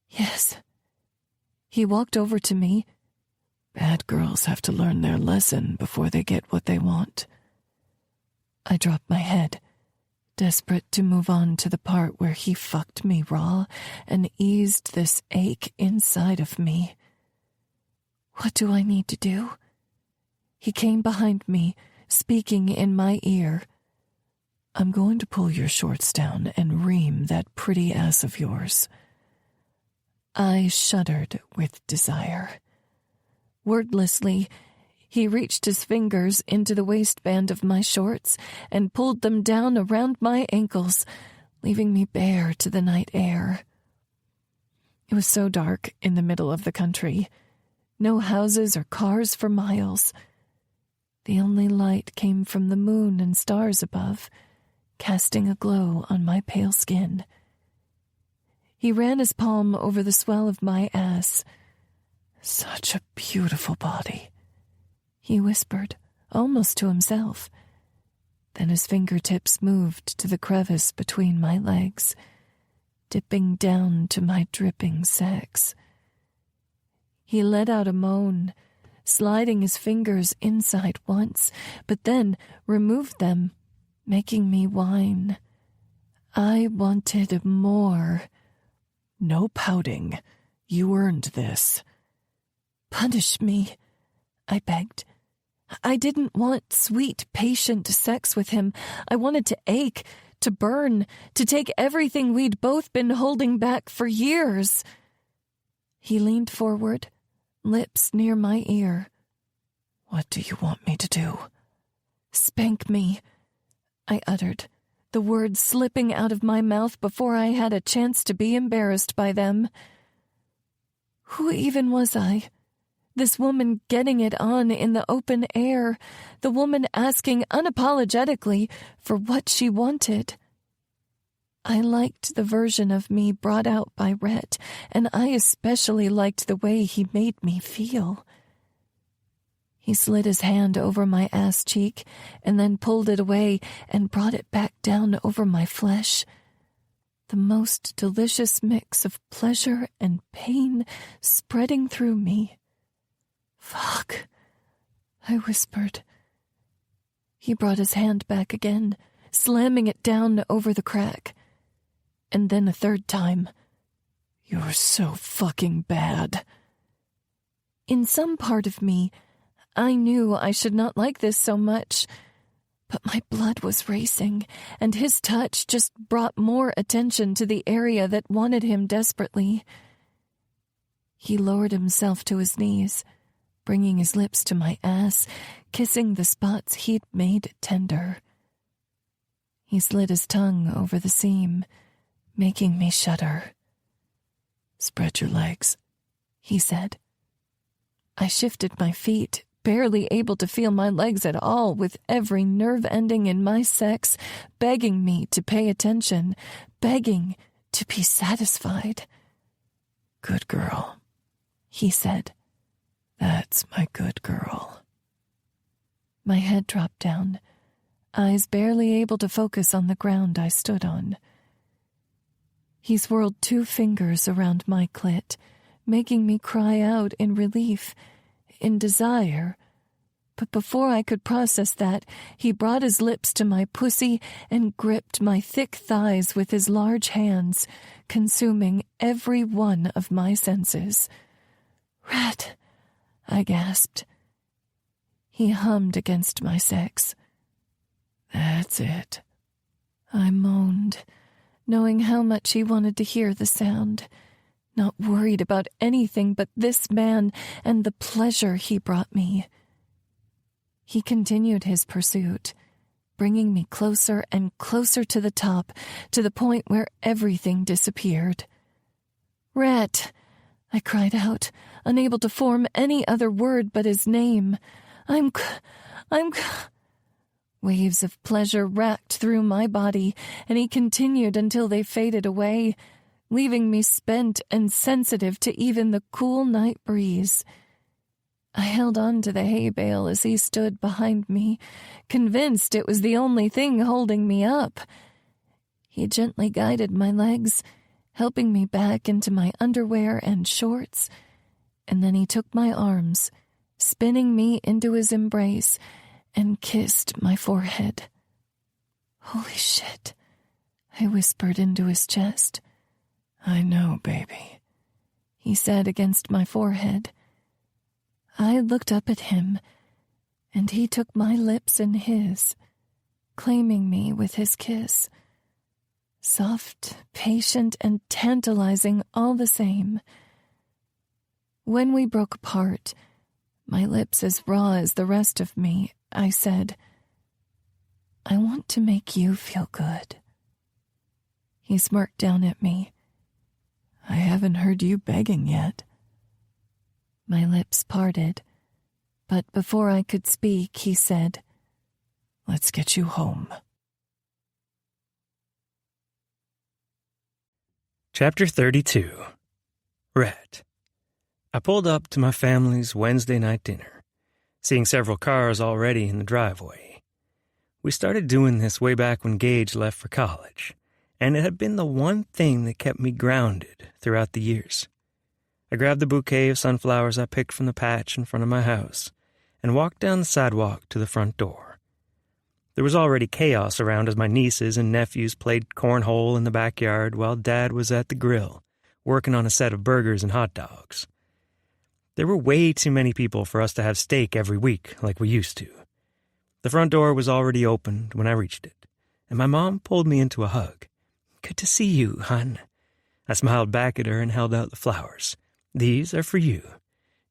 "Yes." He walked over to me. "Bad girls have to learn their lesson before they get what they want." I dropped my head, desperate to move on to the part where he fucked me raw and eased this ache inside of me. What do I need to do? He came behind me, speaking in my ear. "I'm going to pull your shorts down and ream that pretty ass of yours." I shuddered with desire. Wordlessly, he reached his fingers into the waistband of my shorts and pulled them down around my ankles, leaving me bare to the night air. It was so dark in the middle of the country. No houses or cars for miles. The only light came from the moon and stars above, casting a glow on my pale skin. He ran his palm over the swell of my ass. "Such a beautiful body," he whispered, almost to himself. Then his fingertips moved to the crevice between my legs, dipping down to my dripping sex. He let out a moan, sliding his fingers inside once, but then removed them, making me whine. I wanted more. "No pouting. You earned this." "Punish me," I begged. I didn't want sweet, patient sex with him. I wanted to ache, to burn, to take everything we'd both been holding back for years. He leaned forward, lips near my ear. "What do you want me to do?" "Spank me," I uttered, the words slipping out of my mouth before I had a chance to be embarrassed by them. Who even was I? This woman getting it on in the open air, the woman asking unapologetically for what she wanted. I liked the version of me brought out by Rhett, and I especially liked the way he made me feel. He slid his hand over my ass cheek and then pulled it away and brought it back down over my flesh. The most delicious mix of pleasure and pain spreading through me. "Fuck," I whispered. He brought his hand back again, slamming it down over the crack. And then a third time. "You're so fucking bad." In some part of me, I knew I should not like this so much, but my blood was racing, and his touch just brought more attention to the area that wanted him desperately. He lowered himself to his knees, bringing his lips to my ass, kissing the spots he'd made tender. He slid his tongue over the seam, making me shudder. "Spread your legs," he said. I shifted my feet, barely able to feel my legs at all, with every nerve ending in my sex begging me to pay attention, begging to be satisfied. "Good girl," he said. "That's my good girl." My head dropped down, eyes barely able to focus on the ground I stood on. He swirled 2 fingers around my clit, making me cry out in relief, in desire, But before I could process that, he brought his lips to my pussy and gripped my thick thighs with his large hands, consuming every one of my senses. "Rat," I gasped. He hummed against my sex. "That's it," I moaned, knowing how much he wanted to hear the sound, not worried about anything but this man and the pleasure he brought me. He continued his pursuit, bringing me closer and closer to the top, to the point where everything disappeared. "Rat," I cried out, unable to form any other word but his name. I'm... Waves of pleasure racked through my body, and he continued until they faded away, leaving me spent and sensitive to even the cool night breeze. I held on to the hay bale as he stood behind me, convinced it was the only thing holding me up. He gently guided my legs, helping me back into my underwear and shorts, and then he took my arms, spinning me into his embrace, and kissed my forehead. "Holy shit," I whispered into his chest. "I know, baby," he said against my forehead. I looked up at him, and he took my lips in his, claiming me with his kiss. Soft, patient, and tantalizing all the same. When we broke apart, my lips as raw as the rest of me, I said, "I want to make you feel good." He smirked down at me. "I haven't heard you begging yet." My lips parted, but before I could speak, he said, "Let's get you home." Chapter 32. Rhett. I pulled up to my family's Wednesday night dinner, seeing several cars already in the driveway. We started doing this way back when Gage left for college, and it had been the one thing that kept me grounded throughout the years. I grabbed the bouquet of sunflowers I picked from the patch in front of my house and walked down the sidewalk to the front door. There was already chaos around as my nieces and nephews played cornhole in the backyard while Dad was at the grill, working on a set of burgers and hot dogs. There were way too many people for us to have steak every week like we used to. The front door was already opened when I reached it, and my mom pulled me into a hug. "Good to see you, hon." I smiled back at her and held out the flowers. "These are for you."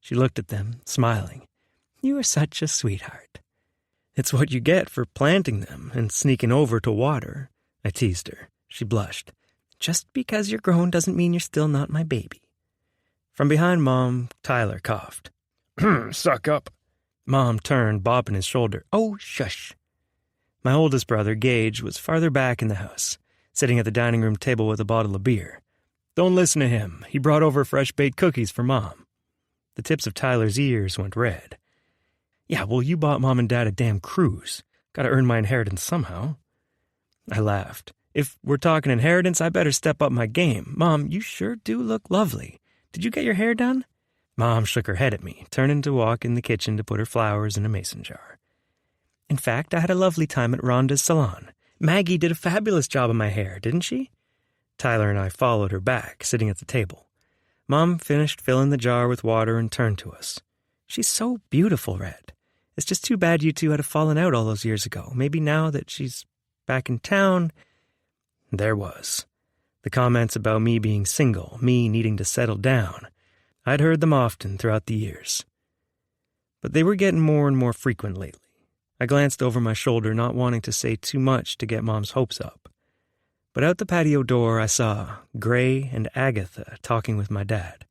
She looked at them, smiling. "You are such a sweetheart." "It's what you get for planting them and sneaking over to water," I teased her. She blushed. "Just because you're grown doesn't mean you're still not my baby." From behind Mom, Tyler coughed. "Suck up." Mom turned, bopping his shoulder. "Oh, shush." My oldest brother, Gage, was farther back in the house, sitting at the dining room table with a bottle of beer. "Don't listen to him. He brought over fresh-baked cookies for Mom." The tips of Tyler's ears went red. "Yeah, well, you bought Mom and Dad a damn cruise. Gotta earn my inheritance somehow." I laughed. "If we're talking inheritance, I better step up my game. Mom, you sure do look lovely. Did you get your hair done?" Mom shook her head at me, turning to walk in the kitchen to put her flowers in a mason jar. "In fact, I had a lovely time at Rhonda's salon. Maggie did a fabulous job of my hair, didn't she?" Tyler and I followed her back, sitting at the table. Mom finished filling the jar with water and turned to us. "She's so beautiful, Red. It's just too bad you two had a fallen out all those years ago. Maybe now that she's back in town..." There was. The comments about me being single, me needing to settle down. I'd heard them often throughout the years. But they were getting more and more frequent lately. I glanced over my shoulder, not wanting to say too much to get Mom's hopes up. But out the patio door I saw Gray and Agatha talking with my dad.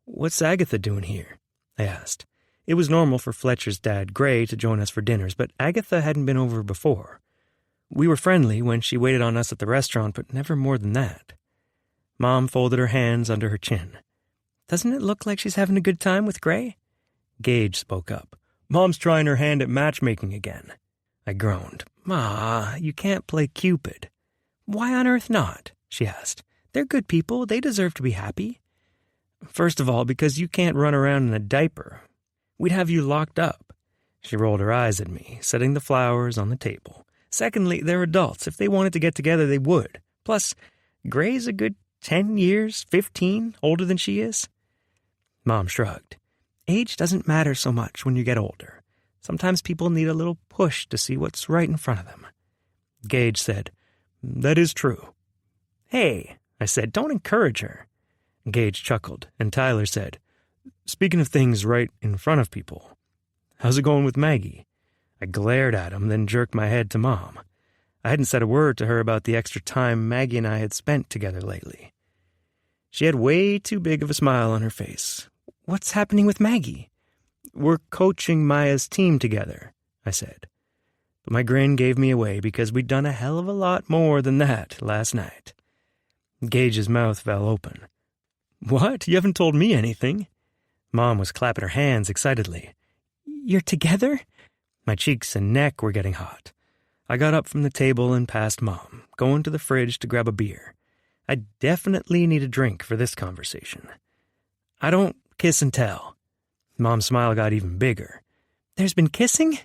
"What's Agatha doing here?" I asked. It was normal for Fletcher's dad, Gray, to join us for dinners, but Agatha hadn't been over before. We were friendly when she waited on us at the restaurant, but never more than that. Mom folded her hands under her chin. "Doesn't it look like she's having a good time with Gray?" Gage spoke up. "Mom's trying her hand at matchmaking again." I groaned. "Ma, you can't play Cupid." "Why on earth not?" she asked. "They're good people. They deserve to be happy." "First of all, because you can't run around in a diaper. We'd have you locked up. She rolled her eyes at me, setting the flowers on the table. Secondly, they're adults. If they wanted to get together, they would. Plus, Gray's a good 10 years, 15, older than she is. Mom shrugged. Age doesn't matter so much when you get older. Sometimes people need a little push to see what's right in front of them. Gage said, "That is true." "Hey," I said, "don't encourage her." Gage chuckled, and Tyler said, "Speaking of things right in front of people, how's it going with Maggie?" I glared at him, then jerked my head to Mom. I hadn't said a word to her about the extra time Maggie and I had spent together lately. She had way too big of a smile on her face. "What's happening with Maggie?" "We're coaching Maya's team together," I said. But my grin gave me away because we'd done a hell of a lot more than that last night. Gage's mouth fell open. "What? You haven't told me anything." Mom was clapping her hands excitedly. "You're together?" My cheeks and neck were getting hot. I got up from the table and passed Mom, going to the fridge to grab a beer. I definitely need a drink for this conversation. "I don't kiss and tell." Mom's smile got even bigger. "There's been kissing?"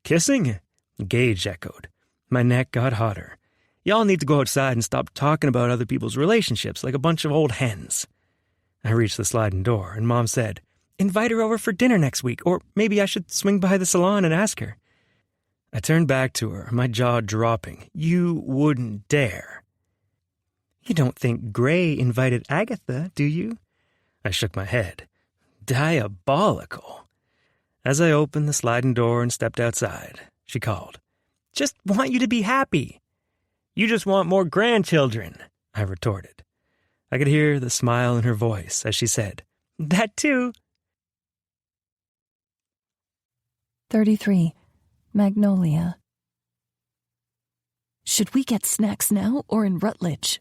"Kissing?" Gage echoed. My neck got hotter. "Y'all need to go outside and stop talking about other people's relationships like a bunch of old hens." I reached the sliding door, and Mom said, "Invite her over for dinner next week, or maybe I should swing by the salon and ask her." I turned back to her, my jaw dropping. "You wouldn't dare." "You don't think Gray invited Agatha, do you?" I shook my head. Diabolical. As I opened the sliding door and stepped outside, she called, "Just want you to be happy." "You just want more grandchildren," I retorted. I could hear the smile in her voice as she said, "That too." 33. Magnolia. "Should we get snacks now or in Rutledge?"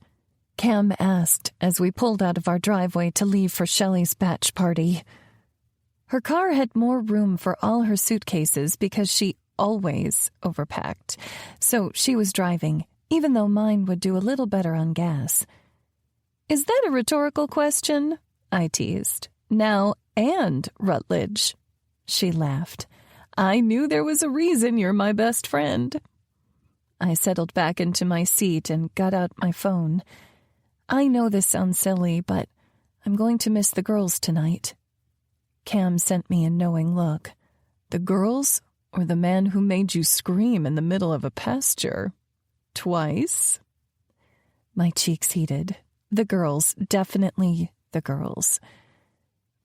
Cam asked as we pulled out of our driveway to leave for Shelley's batch party. Her car had more room for all her suitcases because she always overpacked, so she was driving, even though mine would do a little better on gas. "Is that a rhetorical question?" I teased. "Now and Rutledge." She laughed. "I knew there was a reason you're my best friend." I settled back into my seat and got out my phone. I know this sounds silly, but I'm going to miss the girls tonight. Cam sent me a knowing look. "The girls or the man who made you scream in the middle of a pasture? Twice?" My cheeks heated. The girls, definitely the girls.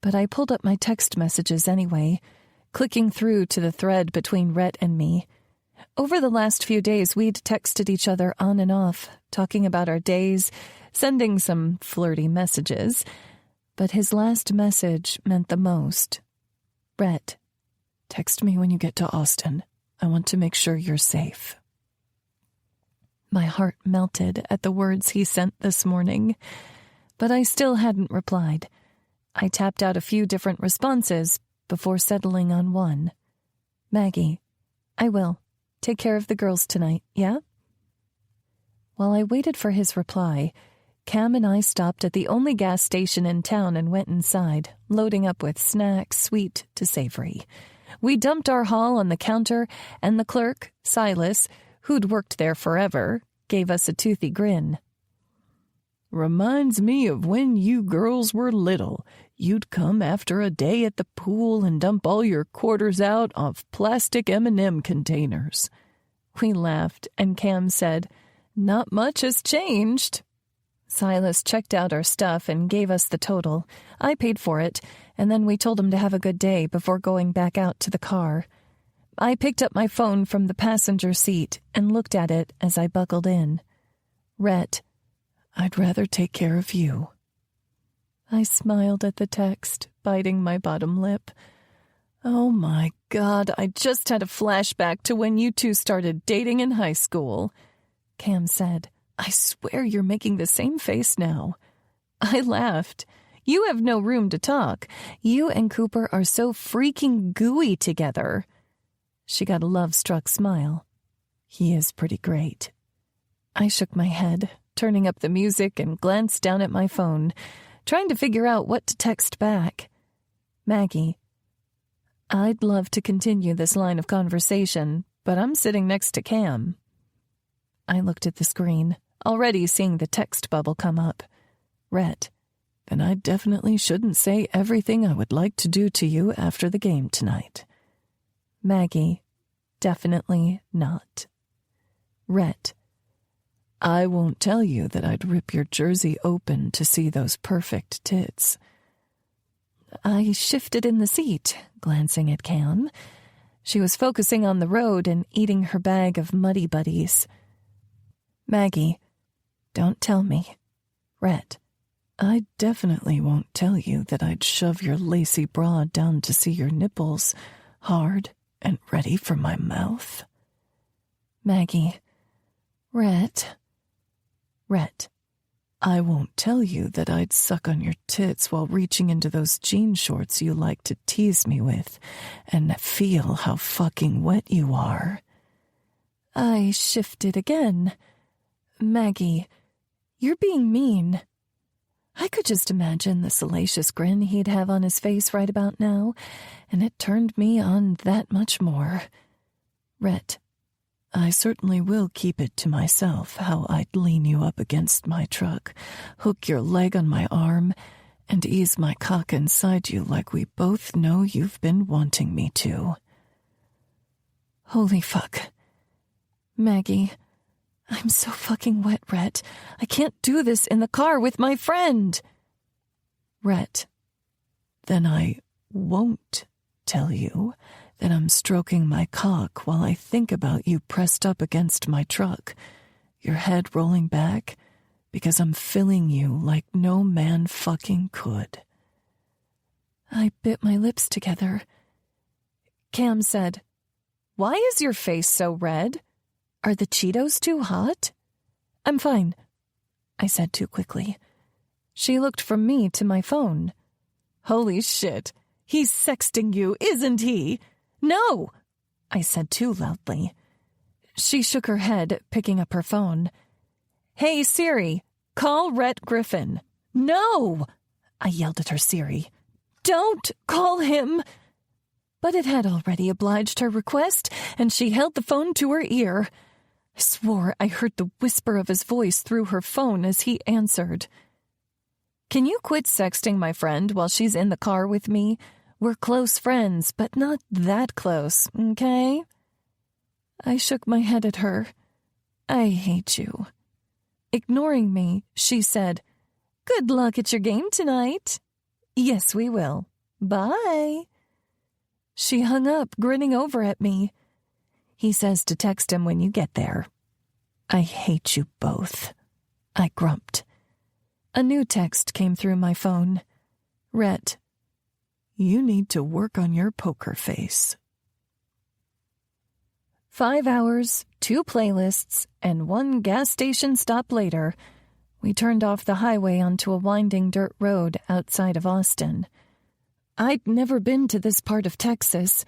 But I pulled up my text messages anyway, clicking through to the thread between Rhett and me. Over the last few days, we'd texted each other on and off, talking about our days, sending some flirty messages. But his last message meant the most. "Rhett, text me when you get to Austin. I want to make sure you're safe." My heart melted at the words he sent this morning, but I still hadn't replied. I tapped out a few different responses before settling on one. "Maggie, I will. Take care of the girls tonight, yeah?" While I waited for his reply, Cam and I stopped at the only gas station in town and went inside, loading up with snacks, sweet to savory. We dumped our haul on the counter, and the clerk, Silas, who'd worked there forever, gave us a toothy grin. "Reminds me of when you girls were little. You'd come after a day at the pool and dump all your quarters out of plastic M&M containers." We laughed, and Cam said, "Not much has changed." Silas checked out our stuff and gave us the total. I paid for it, and then we told him to have a good day before going back out to the car. I picked up my phone from the passenger seat and looked at it as I buckled in. "Rhett, I'd rather take care of you." I smiled at the text, biting my bottom lip. "Oh my God, I just had a flashback to when you two started dating in high school." Cam said, "I swear you're making the same face now." I laughed. "You have no room to talk. You and Cooper are so freaking gooey together." She got a love-struck smile. "He is pretty great." I shook my head, turning up the music and glanced down at my phone, trying to figure out what to text back. "Maggie, I'd love to continue this line of conversation, but I'm sitting next to Cam. I looked at the screen, already seeing the text bubble come up. Rhett, then I definitely shouldn't say everything I would like to do to you after the game tonight. Maggie, definitely not. Rhett, I won't tell you that I'd rip your jersey open to see those perfect tits. I shifted in the seat, glancing at Cam. She was focusing on the road and eating her bag of Muddy Buddies. Maggie, don't tell me. Rhett, I definitely won't tell you that I'd shove your lacy bra down to see your nipples, hard and ready for my mouth. Maggie, Rhett, I won't tell you that I'd suck on your tits while reaching into those jean shorts you like to tease me with and feel how fucking wet you are. I shifted again. Maggie, you're being mean. I could just imagine the salacious grin he'd have on his face right about now, and it turned me on that much more. Rhett, I certainly will keep it to myself how I'd lean you up against my truck, hook your leg on my arm, and ease my cock inside you like we both know you've been wanting me to. Holy fuck. Maggie, I'm so fucking wet, Rhett. I can't do this in the car with my friend. Rhett, then I won't tell you that I'm stroking my cock while I think about you pressed up against my truck, your head rolling back, because I'm filling you like no man fucking could. I bit my lips together. Cam said, "Why is your face so red? Are the Cheetos too hot?" "I'm fine," I said too quickly. She looked from me to my phone. "Holy shit, he's sexting you, isn't he?" "No," I said too loudly. She shook her head, picking up her phone. "Hey, Siri, call Rhett Griffin." "No," I yelled at her Siri. "Don't call him." But it had already obliged her request, and she held the phone to her ear. I swore I heard the whisper of his voice through her phone as he answered. "Can you quit sexting my friend while she's in the car with me? We're close friends, but not that close, okay?" I shook my head at her. "I hate you." Ignoring me, she said, "Good luck at your game tonight." "Yes, we will. Bye." She hung up, grinning over at me. He says to text him when you get there. I hate you both, I grumped. A new text came through my phone. Rhett, you need to work on your poker face. 5 hours, 2 playlists, and 1 gas station stop later, we turned off the highway onto a winding dirt road outside of Austin. I'd never been to this part of Texas,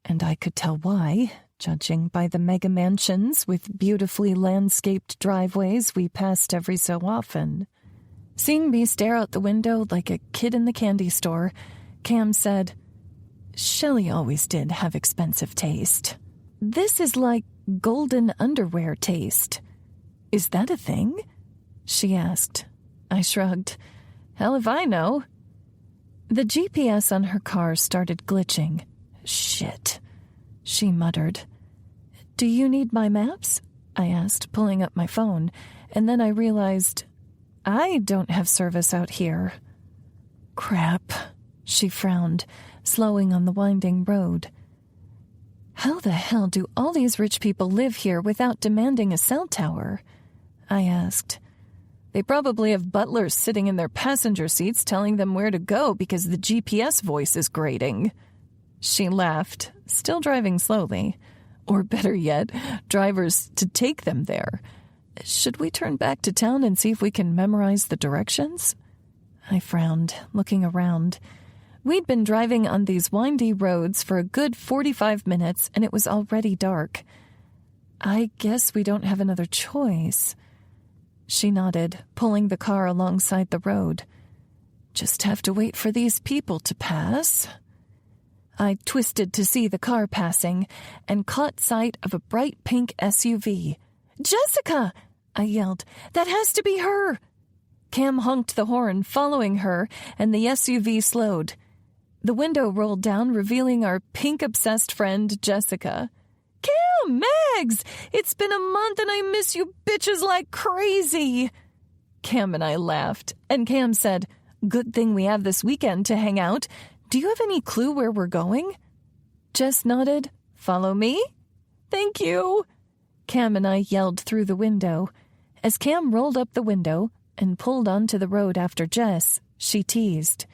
and I could tell why, judging by the mega mansions with beautifully landscaped driveways we passed every so often. Seeing me stare out the window like a kid in the candy store, Cam said, "Shelley always did have expensive taste. This is like golden underwear taste. Is that a thing?" she asked. I shrugged. Hell if I know. The GPS on her car started glitching. Shit, she muttered. "Do you need my maps?" I asked, pulling up my phone, and then I realized I don't have service out here. Crap, she frowned, slowing on the winding road. How the hell do all these rich people live here without demanding a cell tower? I asked. They probably have butlers sitting in their passenger seats telling them where to go because the GPS voice is grating. She laughed, still driving slowly. Or better yet, drivers to take them there. Should we turn back to town and see if we can memorize the directions? I frowned, looking around. We'd been driving on these windy roads for a good 45 minutes, and it was already dark. I guess we don't have another choice. She nodded, pulling the car alongside the road. Just have to wait for these people to pass. I twisted to see the car passing and caught sight of a bright pink SUV. "Jessica!" I yelled. "That has to be her!" Cam honked the horn, following her, and the SUV slowed. The window rolled down, revealing our pink-obsessed friend, Jessica. "Cam! Mags! It's been a month and I miss you bitches like crazy!" Cam and I laughed, and Cam said, "Good thing we have this weekend to hang out. Do you have any clue where we're going?" Jess nodded. "Follow me?" "Thank you." Cam and I yelled through the window. As Cam rolled up the window and pulled onto the road after Jess, she teased,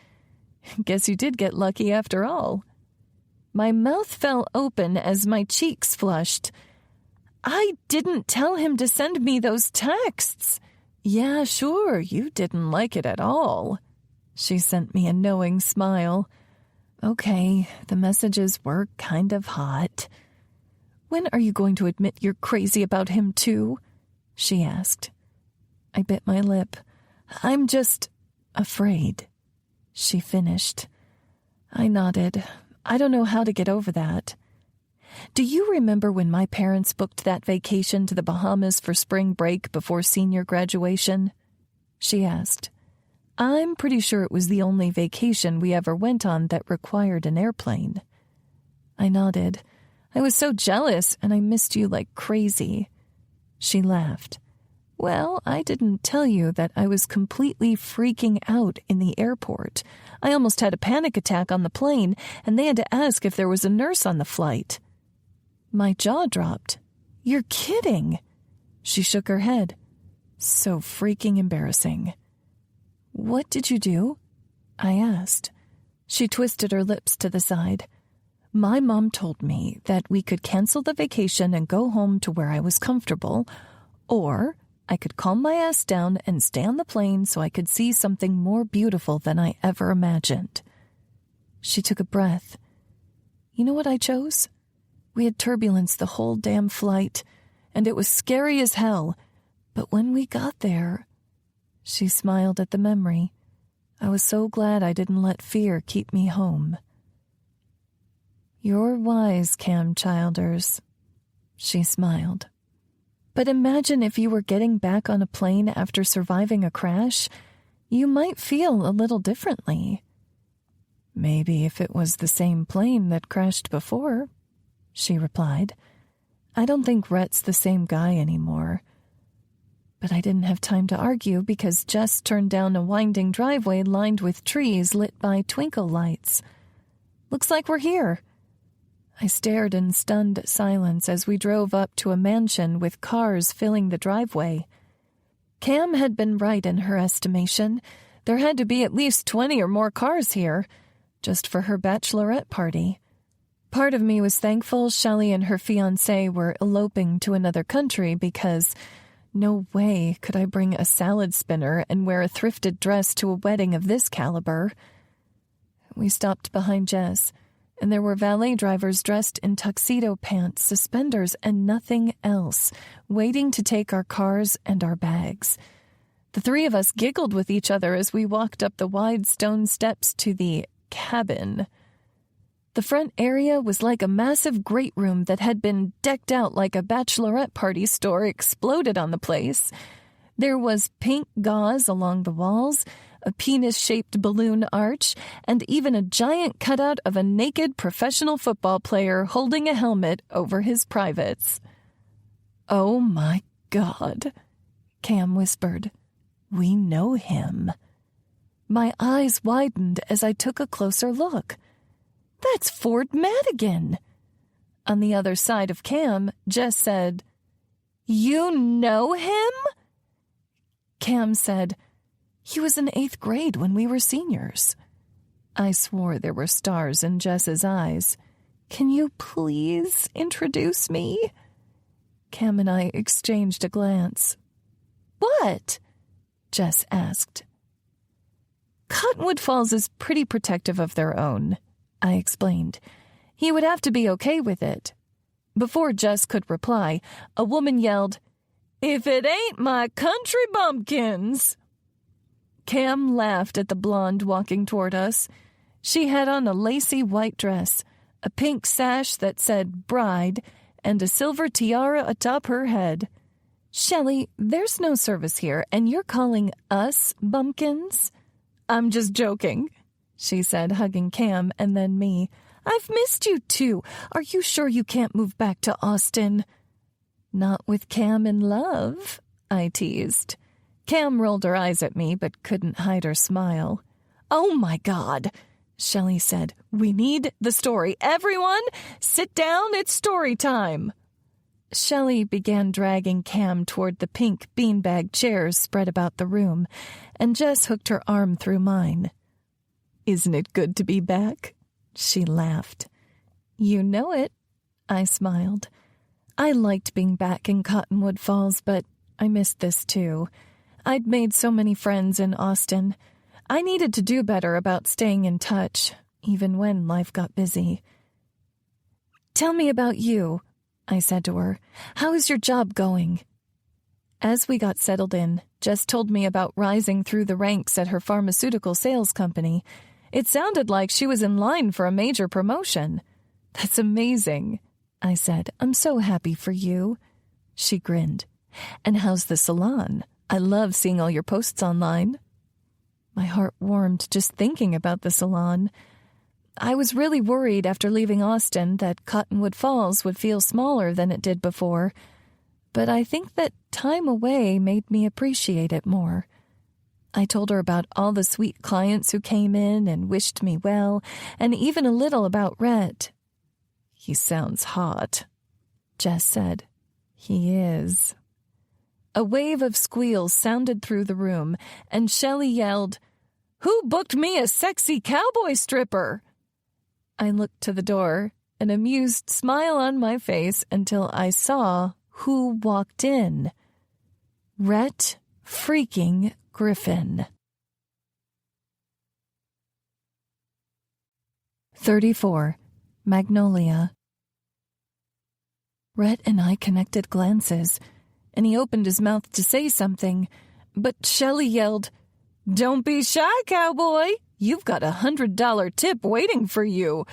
"Guess you did get lucky after all." My mouth fell open as my cheeks flushed. "I didn't tell him to send me those texts." "Yeah, sure, you didn't like it at all." She sent me a knowing smile. "Okay, the messages were kind of hot." "When are you going to admit you're crazy about him, too?" she asked. I bit my lip. "I'm just afraid," she finished. I nodded. I don't know how to get over that. "Do you remember when my parents booked that vacation to the Bahamas for spring break before senior graduation?" she asked. I'm pretty sure it was the only vacation we ever went on that required an airplane. I nodded. "I was so jealous, and I missed you like crazy." She laughed. "Well, I didn't tell you that I was completely freaking out in the airport. I almost had a panic attack on the plane, and they had to ask if there was a nurse on the flight." My jaw dropped. "You're kidding." She shook her head. "So freaking embarrassing." "What did you do?" I asked. She twisted her lips to the side. "My mom told me that we could cancel the vacation and go home to where I was comfortable, or I could calm my ass down and stay on the plane so I could see something more beautiful than I ever imagined." She took a breath. "You know what I chose? We had turbulence the whole damn flight, and it was scary as hell. But when we got there..." She smiled at the memory. "I was so glad I didn't let fear keep me home." "You're wise, Cam Childers." She smiled. "But imagine if you were getting back on a plane after surviving a crash. You might feel a little differently." "Maybe if it was the same plane that crashed before," she replied. "I don't think Rhett's the same guy anymore." But I didn't have time to argue because Jess turned down a winding driveway lined with trees lit by twinkle lights. "Looks like we're here." I stared in stunned silence as we drove up to a mansion with cars filling the driveway. Cam had been right in her estimation. There had to be at least 20 or more cars here, just for her bachelorette party. Part of me was thankful Shelley and her fiancé were eloping to another country because no way could I bring a salad spinner and wear a thrifted dress to a wedding of this caliber. We stopped behind Jess, and there were valet drivers dressed in tuxedo pants, suspenders, and nothing else, waiting to take our cars and our bags. The three of us giggled with each other as we walked up the wide stone steps to the cabin. The front area was like a massive great room that had been decked out like a bachelorette party store exploded on the place. There was pink gauze along the walls, a penis-shaped balloon arch, and even a giant cutout of a naked professional football player holding a helmet over his privates. "Oh my God," Cam whispered. "We know him." My eyes widened as I took a closer look. "That's Ford Madigan." On the other side of Cam, Jess said, "You know him?" Cam said, "He was in 8th grade when we were seniors." I swore there were stars in Jess's eyes. "Can you please introduce me?" Cam and I exchanged a glance. "What?" Jess asked. "Cottonwood Falls is pretty protective of their own," I explained. "He would have to be okay with it." Before Jess could reply, a woman yelled, "If it ain't my country bumpkins!" Cam laughed at the blonde walking toward us. She had on a lacy white dress. a pink sash that said bride, and a silver tiara atop her head. "Shelley, there's no service here, and you're calling us bumpkins?" "I'm just joking," she said, hugging Cam and then me. "I've missed you too. Are you sure you can't move back to Austin?" "Not with Cam in love," I teased. Cam rolled her eyes at me but couldn't hide her smile. "Oh my God," Shelley said. "We need the story. Everyone, sit down. It's story time." Shelley began dragging Cam toward the pink beanbag chairs spread about the room, and Jess hooked her arm through mine. "Isn't it good to be back?" She laughed. "You know it," I smiled. I liked being back in Cottonwood Falls, but I missed this too. I'd made so many friends in Austin. I needed to do better about staying in touch, even when life got busy. "Tell me about you," I said to her. "How is your job going?" As we got settled in, Jess told me about rising through the ranks at her pharmaceutical sales company. It sounded like she was in line for a major promotion. "That's amazing," I said. "I'm so happy for you." She grinned. "And how's the salon? I love seeing all your posts online." My heart warmed just thinking about the salon. I was really worried after leaving Austin that Cottonwood Falls would feel smaller than it did before, but I think that time away made me appreciate it more. I told her about all the sweet clients who came in and wished me well, and even a little about Rhett. "He sounds hot," Jess said. "He is." A wave of squeals sounded through the room, and Shelley yelled, "Who booked me a sexy cowboy stripper?" I looked to the door, an amused smile on my face until I saw who walked in. Rhett freaking Griffin. 34. Magnolia. Rhett and I connected glances, and he opened his mouth to say something, but Shelley yelled, "Don't be shy, cowboy. You've got $100 tip waiting for you.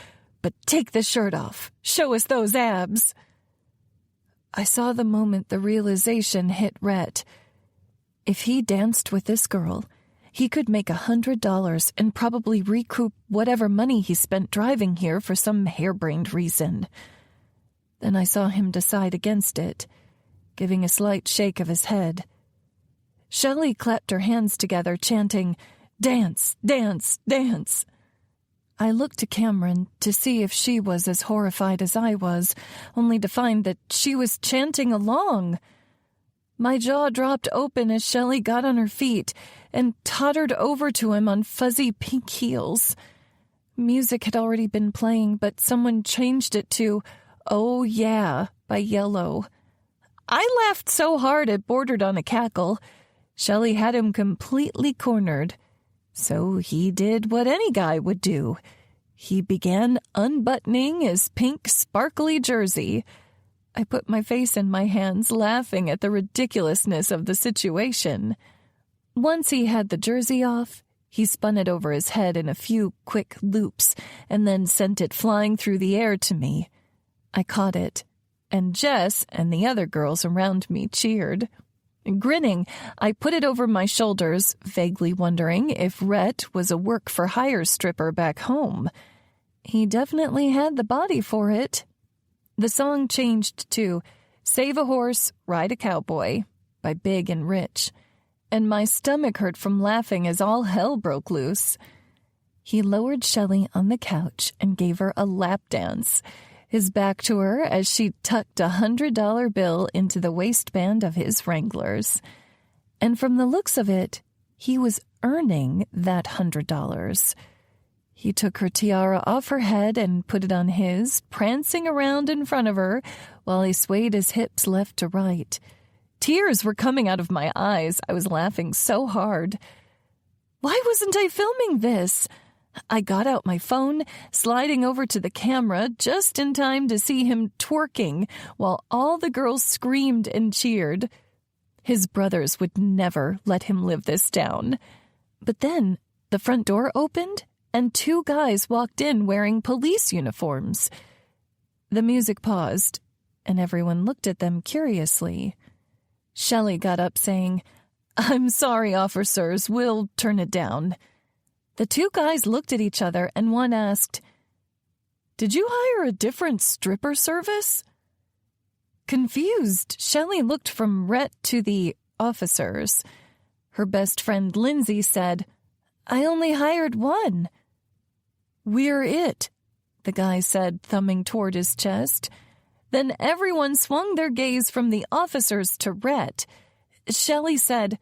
But take the shirt off. Show us those abs." I saw the moment the realization hit Rhett. If he danced with this girl, he could make $100 and probably recoup whatever money he spent driving here for some harebrained reason. Then I saw him decide against it, giving a slight shake of his head. Shelley clapped her hands together, chanting, "Dance, dance, dance." I looked to Cameron to see if she was as horrified as I was, only to find that she was chanting along. My jaw dropped open as Shelley got on her feet and tottered over to him on fuzzy pink heels. Music had already been playing, but someone changed it to "Oh Yeah" by Yellow. I laughed so hard it bordered on a cackle. Shelley had him completely cornered. So he did what any guy would do. He began unbuttoning his pink, sparkly jersey. I put my face in my hands, laughing at the ridiculousness of the situation. Once he had the jersey off, he spun it over his head in a few quick loops and then sent it flying through the air to me. I caught it, and Jess and the other girls around me cheered. Grinning, I put it over my shoulders, vaguely wondering if Rhett was a work-for-hire stripper back home. He definitely had the body for it. The song changed to "Save a Horse, Ride a Cowboy" by Big and Rich, and my stomach hurt from laughing as all hell broke loose. He lowered Shelley on the couch and gave her a lap dance, his back to her as she tucked a $100 bill into the waistband of his Wranglers. And from the looks of it, he was earning that $100. He took her tiara off her head and put it on his, prancing around in front of her while he swayed his hips left to right. Tears were coming out of my eyes. I was laughing so hard. Why wasn't I filming this? I got out my phone, sliding over to the camera just in time to see him twerking while all the girls screamed and cheered. His brothers would never let him live this down. But then the front door opened and 2 guys walked in wearing police uniforms. The music paused, and everyone looked at them curiously. Shelley got up saying, "I'm sorry, officers, we'll turn it down." The 2 guys looked at each other, and one asked, "Did you hire a different stripper service?" Confused, Shelley looked from Rhett to the officers. Her best friend Lindsay said, "I only hired one." "We're it," the guy said, thumbing toward his chest. Then everyone swung their gaze from the officers to Rhett. Shelley said,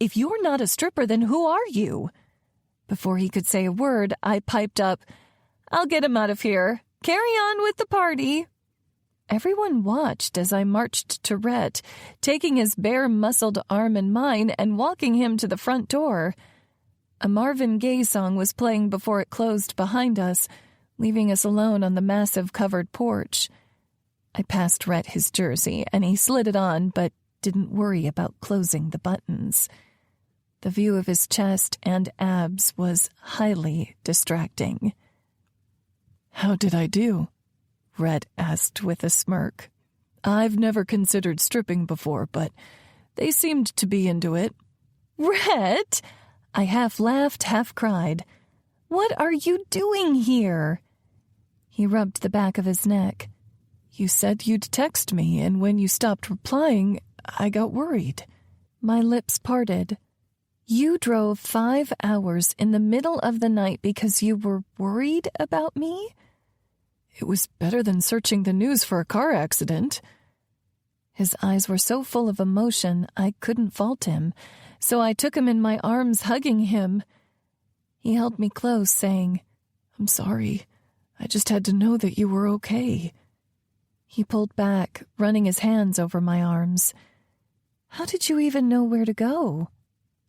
"If you're not a stripper, then who are you?" Before he could say a word, I piped up, "I'll get him out of here. Carry on with the party." Everyone watched as I marched to Rhett, taking his bare-muscled arm in mine and walking him to the front door. A Marvin Gaye song was playing before it closed behind us, leaving us alone on the massive covered porch. I passed Rhett his jersey, and he slid it on, but didn't worry about closing the buttons. The view of his chest and abs was highly distracting. "How did I do?" Rhett asked with a smirk. "I've never considered stripping before, but they seemed to be into it." "Rhett!" I half laughed, half cried. "What are you doing here?" He rubbed the back of his neck. "You said you'd text me, and when you stopped replying, I got worried." My lips parted. "You drove 5 hours in the middle of the night because you were worried about me?" "It was better than searching the news for a car accident." His eyes were so full of emotion I couldn't fault him, so I took him in my arms, hugging him. He held me close, saying, "I'm sorry. I just had to know that you were okay." He pulled back, running his hands over my arms. "How did you even know where to go?"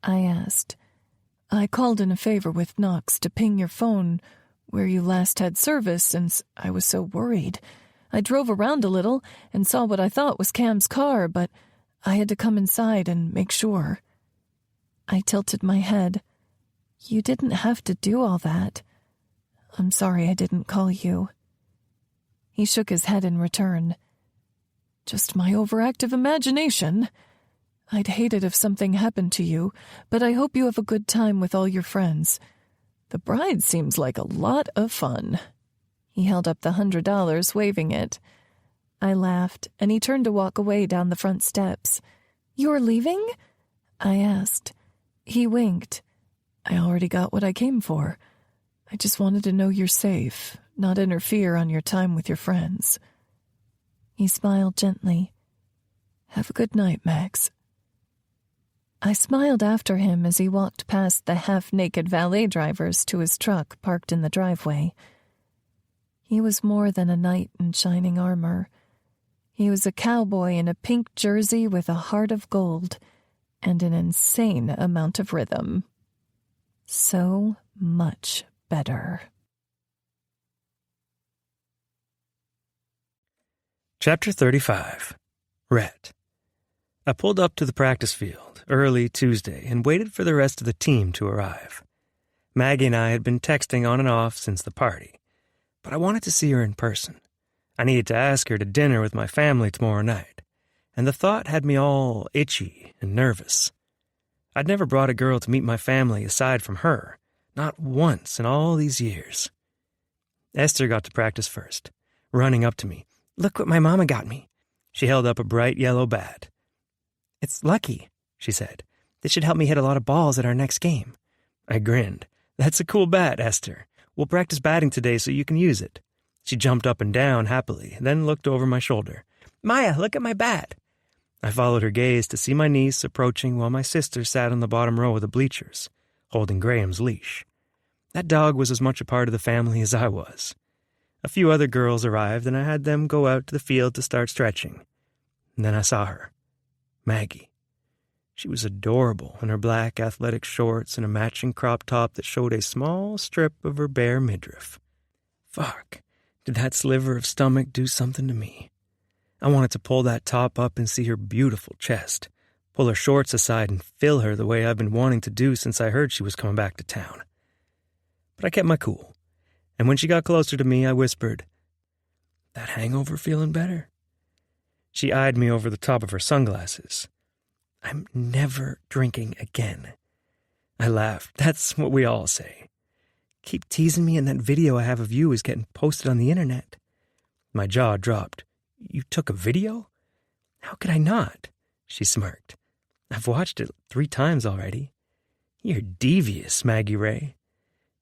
I asked. "I called in a favor with Knox to ping your phone where you last had service since I was so worried. I drove around a little and saw what I thought was Cam's car, but I had to come inside and make sure." I tilted my head. "You didn't have to do all that. I'm sorry I didn't call you." He shook his head in return. "Just my overactive imagination. I'd hate it if something happened to you, but I hope you have a good time with all your friends. The bride seems like a lot of fun." He held up the $100, waving it. I laughed, and he turned to walk away down the front steps. "You're leaving?" I asked. He winked. "I already got what I came for. I just wanted to know you're safe, not interfere on your time with your friends." He smiled gently. "Have a good night, Max." I smiled after him as he walked past the half-naked valet drivers to his truck parked in the driveway. He was more than a knight in shining armor. He was a cowboy in a pink jersey with a heart of gold and an insane amount of rhythm. So much better. Chapter 35. Rhett. I pulled up to the practice field early Tuesday and waited for the rest of the team to arrive. Maggie and I had been texting on and off since the party, but I wanted to see her in person. I needed to ask her to dinner with my family tomorrow night, and the thought had me all itchy and nervous. I'd never brought a girl to meet my family aside from her, not once in all these years. Esther got to practice first, running up to me. "Look what my mama got me." She held up a bright yellow bat. "It's lucky," she said. "This should help me hit a lot of balls at our next game." I grinned. "That's a cool bat, Esther. We'll practice batting today so you can use it." She jumped up and down happily, then looked over my shoulder. "Maya, look at my bat." I followed her gaze to see my niece approaching while my sister sat on the bottom row of the bleachers, holding Graham's leash. That dog was as much a part of the family as I was. A few other girls arrived, and I had them go out to the field to start stretching. And then I saw her. Maggie. She was adorable in her black athletic shorts and a matching crop top that showed a small strip of her bare midriff. Fuck, did that sliver of stomach do something to me? I wanted to pull that top up and see her beautiful chest, pull her shorts aside and fill her the way I've been wanting to do since I heard she was coming back to town. But but I kept my cool. And when she got closer to me, I whispered, "That hangover feeling better?" She eyed me over the top of her sunglasses. "I'm never drinking again." I laughed. "That's what we all say. Keep teasing me and that video I have of you is getting posted on the internet." My jaw dropped. "You took a video? How could I not?" She smirked. "I've watched it 3 times already." "You're devious, Maggie Ray."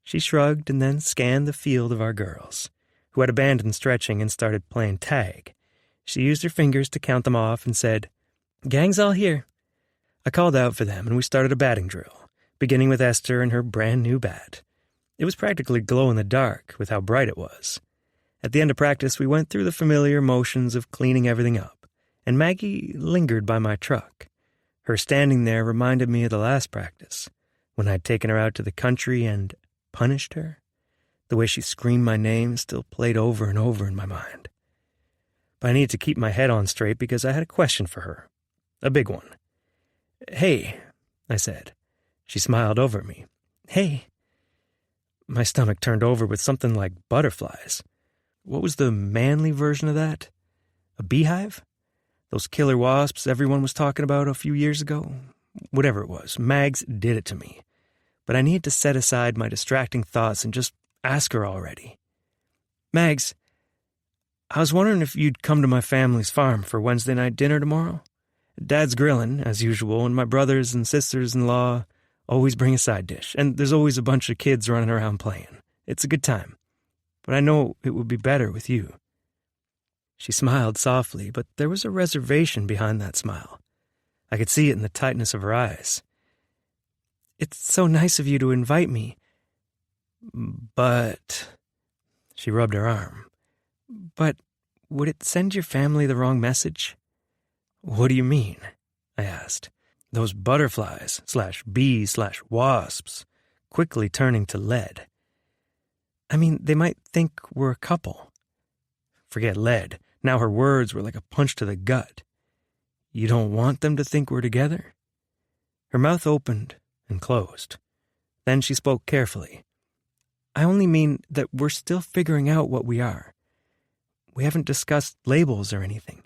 She shrugged and then scanned the field of our girls, who had abandoned stretching and started playing tag. She used her fingers to count them off and said, "Gang's all here." I called out for them and we started a batting drill, beginning with Esther and her brand new bat. It was practically glow in the dark with how bright it was. At the end of practice, we went through the familiar motions of cleaning everything up, and Maggie lingered by my truck. Her standing there reminded me of the last practice, when I'd taken her out to the country and punished her. The way she screamed my name still played over and over in my mind. But I needed to keep my head on straight because I had a question for her. A big one. "Hey," I said. She smiled over at me. "Hey." My stomach turned over with something like butterflies. What was the manly version of that? A beehive? Those killer wasps everyone was talking about a few years ago? Whatever it was, Mags did it to me. But I needed to set aside my distracting thoughts and just ask her already. "Mags, I was wondering if you'd come to my family's farm for Wednesday night dinner tomorrow. Dad's grilling, as usual, and my brothers and sisters-in-law always bring a side dish, and there's always a bunch of kids running around playing. It's a good time. But I know it would be better with you." She smiled softly, but there was a reservation behind that smile. I could see it in the tightness of her eyes. "It's so nice of you to invite me. But..." She rubbed her arm. "But would it send your family the wrong message?" "What do you mean?" I asked. Those butterflies/bees/wasps quickly turning to lead. "I mean, they might think we're a couple." Forget lead. Now her words were like a punch to the gut. "You don't want them to think we're together?" Her mouth opened and closed. Then she spoke carefully. "I only mean that we're still figuring out what we are. We haven't discussed labels or anything."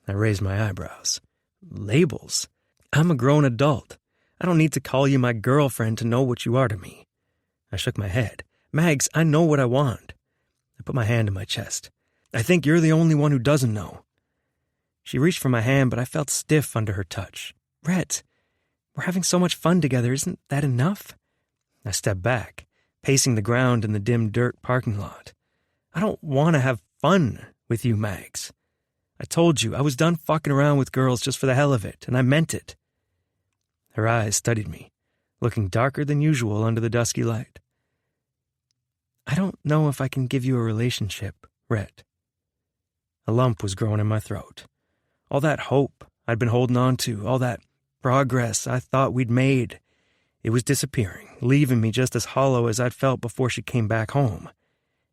I raised my eyebrows. "Labels? I'm a grown adult. I don't need to call you my girlfriend to know what you are to me." I shook my head. "Mags, I know what I want." I put my hand in my chest. "I think you're the only one who doesn't know." She reached for my hand, but I felt stiff under her touch. "Rhett, we're having so much fun together. Isn't that enough?" I stepped back, pacing the ground in the dim dirt parking lot. "I don't want to have fun with you, Mags. I told you I was done fucking around with girls just for the hell of it, and I meant it." Her eyes studied me, looking darker than usual under the dusky light. "I don't know if I can give you a relationship, Rhett." A lump was growing in my throat. All that hope I'd been holding on to, all that progress I thought we'd made, it was disappearing, leaving me just as hollow as I'd felt before she came back home.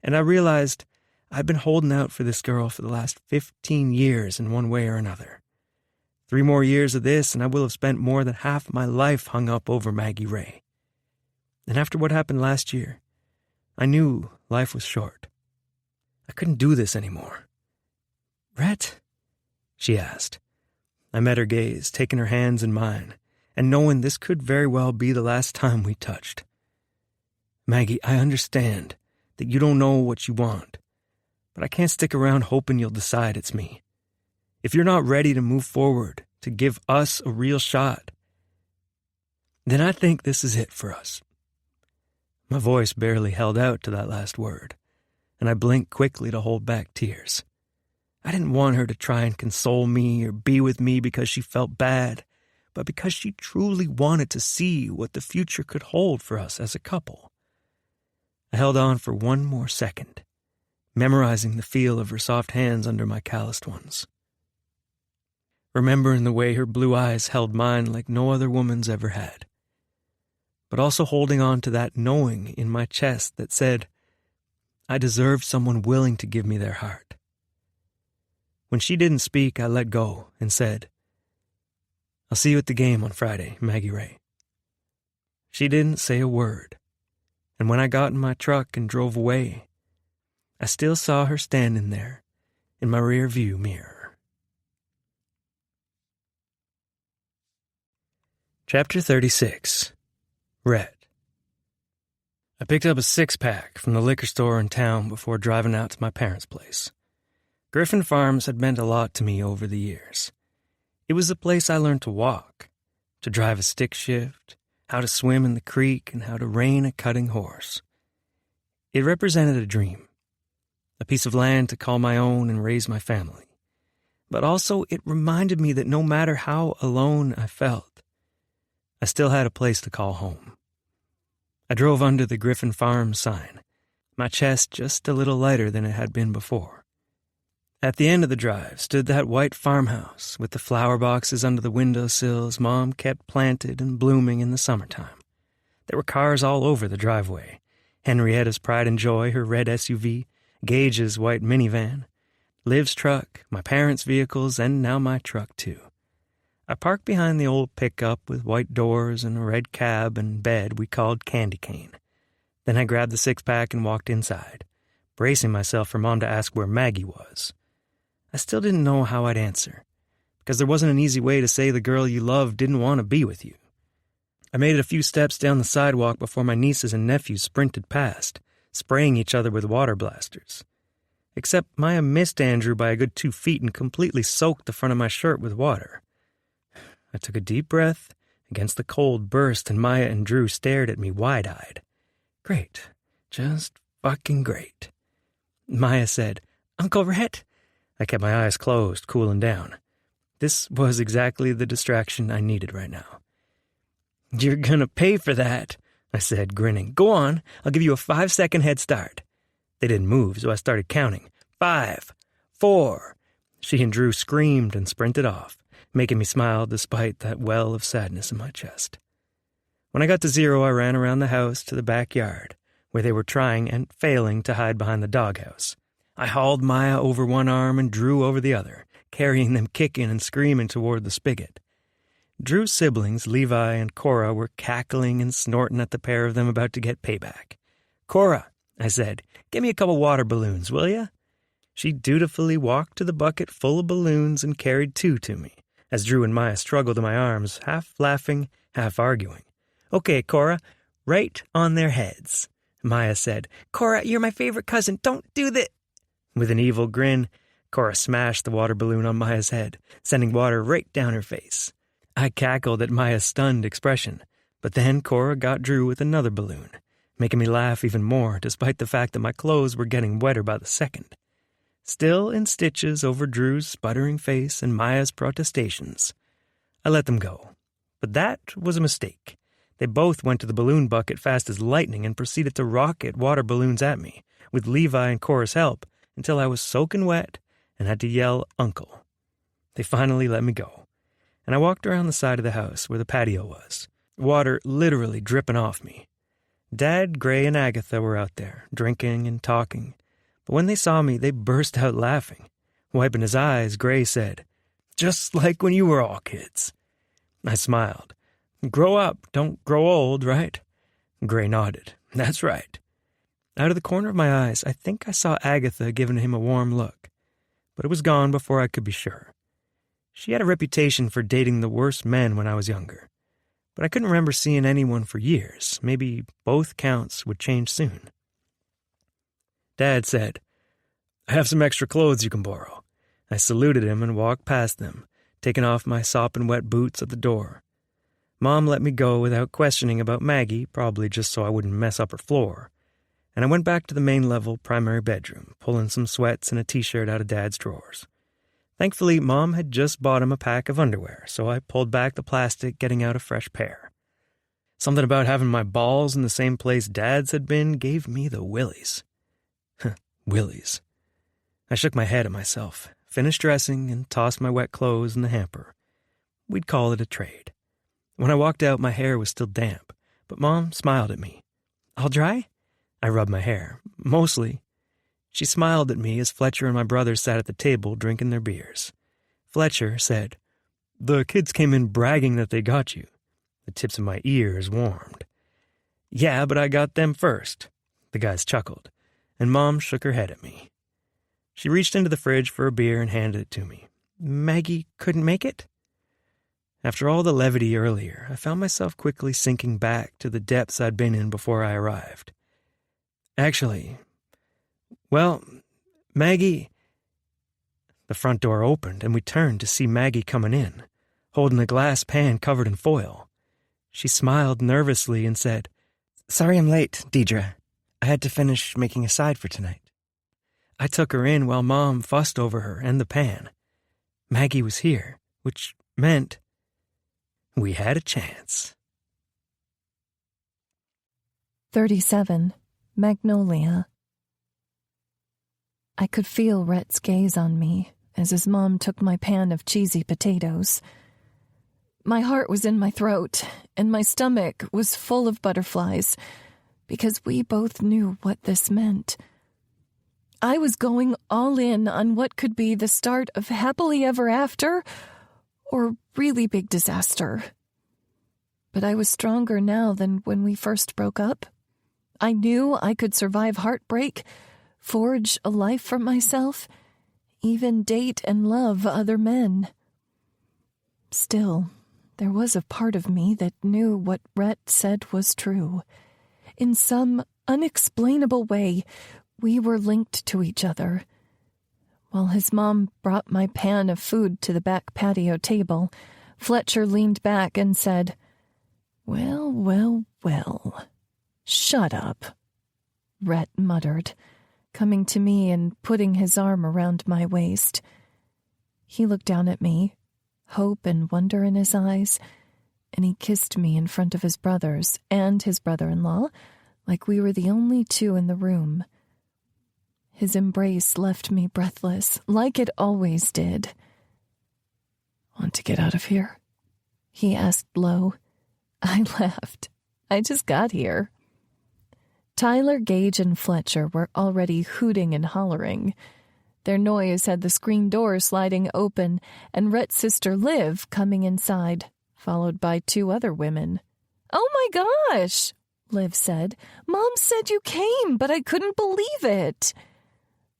And I realized I'd been holding out for this girl for the last 15 years in one way or another. 3 more years of this, and I will have spent more than half my life hung up over Maggie Ray. And after what happened last year, I knew life was short. I couldn't do this anymore. "Rhett?" she asked. I met her gaze, taking her hands in mine, and knowing this could very well be the last time we touched. "Maggie, I understand that you don't know what you want, but I can't stick around hoping you'll decide it's me. If you're not ready to move forward, to give us a real shot, then I think this is it for us." My voice barely held out to that last word, and I blinked quickly to hold back tears. I didn't want her to try and console me or be with me because she felt bad, but because she truly wanted to see what the future could hold for us as a couple. I held on for 1 more second, memorizing the feel of her soft hands under my calloused ones. Remembering the way her blue eyes held mine like no other woman's ever had. But also holding on to that knowing in my chest that said, I deserved someone willing to give me their heart. When she didn't speak, I let go and said, "I'll see you at the game on Friday, Maggie Ray." She didn't say a word, And when I got in my truck and drove away, I still saw her standing there in my rear view mirror. Chapter 36. Red. I picked up a 6-pack from the liquor store in town before driving out to my parents' place. Griffin Farms had meant a lot to me over the years. It was the place I learned to walk, to drive a stick shift, how to swim in the creek, and how to rein a cutting horse. It represented a dream, a piece of land to call my own and raise my family. But also it reminded me that no matter how alone I felt, I still had a place to call home. I drove under the Griffin Farms sign, my chest just a little lighter than it had been before. At the end of the drive stood that white farmhouse with the flower boxes under the windowsills Mom kept planted and blooming in the summertime. There were cars all over the driveway. Henrietta's pride and joy, her red SUV, Gage's white minivan, Liv's truck, my parents' vehicles, and now my truck too. I parked behind the old pickup with white doors and a red cab and bed we called Candy Cane. Then I grabbed the 6-pack and walked inside, bracing myself for Mom to ask where Maggie was. I still didn't know how I'd answer, because there wasn't an easy way to say the girl you loved didn't want to be with you. I made it a few steps down the sidewalk before my nieces and nephews sprinted past, spraying each other with water blasters. Except Maya missed Andrew by a good 2 feet and completely soaked the front of my shirt with water. I took a deep breath against the cold burst, and Maya and Drew stared at me wide-eyed. Great. Just fucking great. Maya said, "Uncle Rhett?" I kept my eyes closed, cooling down. This was exactly the distraction I needed right now. "You're gonna pay for that," I said, grinning. "Go on, I'll give you a 5-second head start." They didn't move, so I started counting. 5, 4. She and Drew screamed and sprinted off, making me smile despite that well of sadness in my chest. When I got to 0, I ran around the house to the backyard, where they were trying and failing to hide behind the doghouse. I hauled Maya over one arm and Drew over the other, carrying them kicking and screaming toward the spigot. Drew's siblings, Levi and Cora, were cackling and snorting at the pair of them about to get payback. "Cora," I said, "give me a couple water balloons, will ya?" She dutifully walked to the bucket full of balloons and carried 2 to me, as Drew and Maya struggled in my arms, half laughing, half arguing. "Okay, Cora, right on their heads," Maya said. "Cora, you're my favorite cousin. Don't do that." With an evil grin, Cora smashed the water balloon on Maya's head, sending water right down her face. I cackled at Maya's stunned expression, but then Cora got Drew with another balloon, making me laugh even more, despite the fact that my clothes were getting wetter by the second. Still in stitches over Drew's sputtering face and Maya's protestations, I let them go. But that was a mistake. They both went to the balloon bucket fast as lightning and proceeded to rocket water balloons at me, with Levi and Cora's help, until I was soaking wet and had to yell "Uncle." They finally let me go, and I walked around the side of the house where the patio was, water literally dripping off me. Dad, Gray, and Agatha were out there, drinking and talking, but when they saw me, they burst out laughing. Wiping his eyes, Gray said, "Just like when you were all kids." I smiled. "Grow up, don't grow old, right?" Gray nodded. "That's right." Out of the corner of my eyes, I think I saw Agatha giving him a warm look, but it was gone before I could be sure. She had a reputation for dating the worst men when I was younger, but I couldn't remember seeing anyone for years. Maybe both counts would change soon. Dad said, "I have some extra clothes you can borrow." I saluted him and walked past them, taking off my sopping wet boots at the door. Mom let me go without questioning about Maggie, probably just so I wouldn't mess up her floor. And I went back to the main level primary bedroom, pulling some sweats and a t-shirt out of Dad's drawers. Thankfully, Mom had just bought him a pack of underwear, so I pulled back the plastic, getting out a fresh pair. Something about having my balls in the same place Dad's had been gave me the willies. Willies. I shook my head at myself, finished dressing, and tossed my wet clothes in the hamper. We'd call it a trade. When I walked out, my hair was still damp, but Mom smiled at me. "All dry?" I rubbed my hair. "Mostly." She smiled at me as Fletcher and my brother sat at the table drinking their beers. Fletcher said, "The kids came in bragging that they got you." The tips of my ears warmed. Yeah, but I got them first, the guys chuckled, and Mom shook her head at me. She reached into the fridge for a beer and handed it to me. Maggie couldn't make it? After all the levity earlier, I found myself quickly sinking back to the depths I'd been in before I arrived. Actually, well, Maggie... The front door opened, and we turned to see Maggie coming in, holding a glass pan covered in foil. She smiled nervously and said, "Sorry I'm late, Deidre. I had to finish making a side for tonight." I took her in while Mom fussed over her and the pan. Maggie was here, which meant we had a chance. 37. Magnolia. I could feel Rhett's gaze on me as his mom took my pan of cheesy potatoes. My heart was in my throat, and my stomach was full of butterflies, because we both knew what this meant. I was going all in on what could be the start of happily ever after, or really big disaster. But I was stronger now than when we first broke up. I knew I could survive heartbreak, forge a life for myself, even date and love other men. Still, there was a part of me that knew what Rhett said was true. In some unexplainable way, we were linked to each other. While his mom brought my pan of food to the back patio table, Fletcher leaned back and said, "Well, well, well. Shut up," Rhett muttered, coming to me and putting his arm around my waist. He looked down at me, hope and wonder in his eyes, and he kissed me in front of his brothers and his brother-in-law, like we were the only two in the room. His embrace left me breathless, like it always did. "Want to get out of here?" he asked low. I laughed. "I just got here." Tyler, Gage, and Fletcher were already hooting and hollering. Their noise had the screen door sliding open and Rhett's sister Liv coming inside, followed by two other women. "Oh my gosh," Liv said. "Mom said you came, but I couldn't believe it."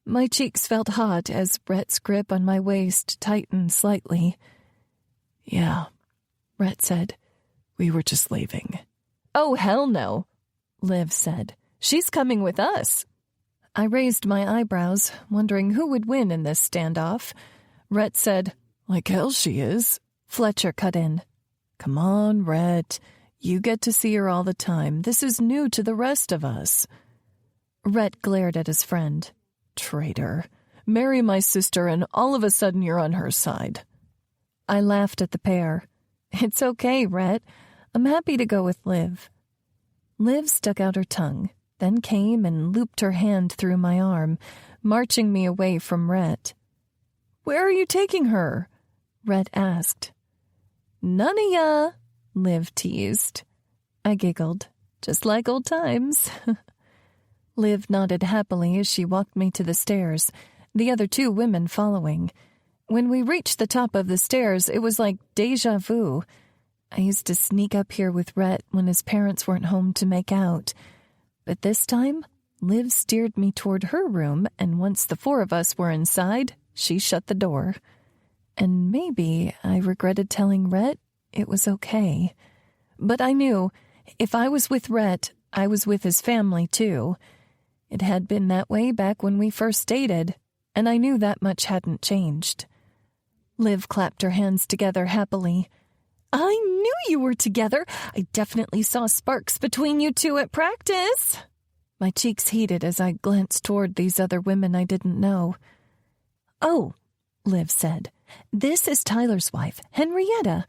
My cheeks felt hot as Rhett's grip on my waist tightened slightly. "Yeah," Rhett said. "We were just leaving." "Oh, hell no," Liv said. "She's coming with us." I raised my eyebrows, wondering who would win in this standoff. Rhett said, "Like hell she is." Fletcher cut in. "Come on, Rhett. You get to see her all the time. This is new to the rest of us." Rhett glared at his friend. "Traitor. Marry my sister and all of a sudden you're on her side." I laughed at the pair. "It's okay, Rhett. I'm happy to go with Liv." Liv stuck out her tongue, then came and looped her hand through my arm, marching me away from Rhett. "Where are you taking her?" Rhett asked. "None of ya," Liv teased. I giggled, just like old times. Liv nodded happily as she walked me to the stairs, the other two women following. When we reached the top of the stairs, it was like déjà vu. I used to sneak up here with Rhett when his parents weren't home to make out. But this time, Liv steered me toward her room, and once the four of us were inside, she shut the door. And maybe I regretted telling Rhett it was okay. But I knew, if I was with Rhett, I was with his family too. It had been that way back when we first dated, and I knew that much hadn't changed. Liv clapped her hands together happily. "I knew you were together. I definitely saw sparks between you two at practice." My cheeks heated as I glanced toward these other women I didn't know. "Oh," Liv said, "this is Tyler's wife, Henrietta."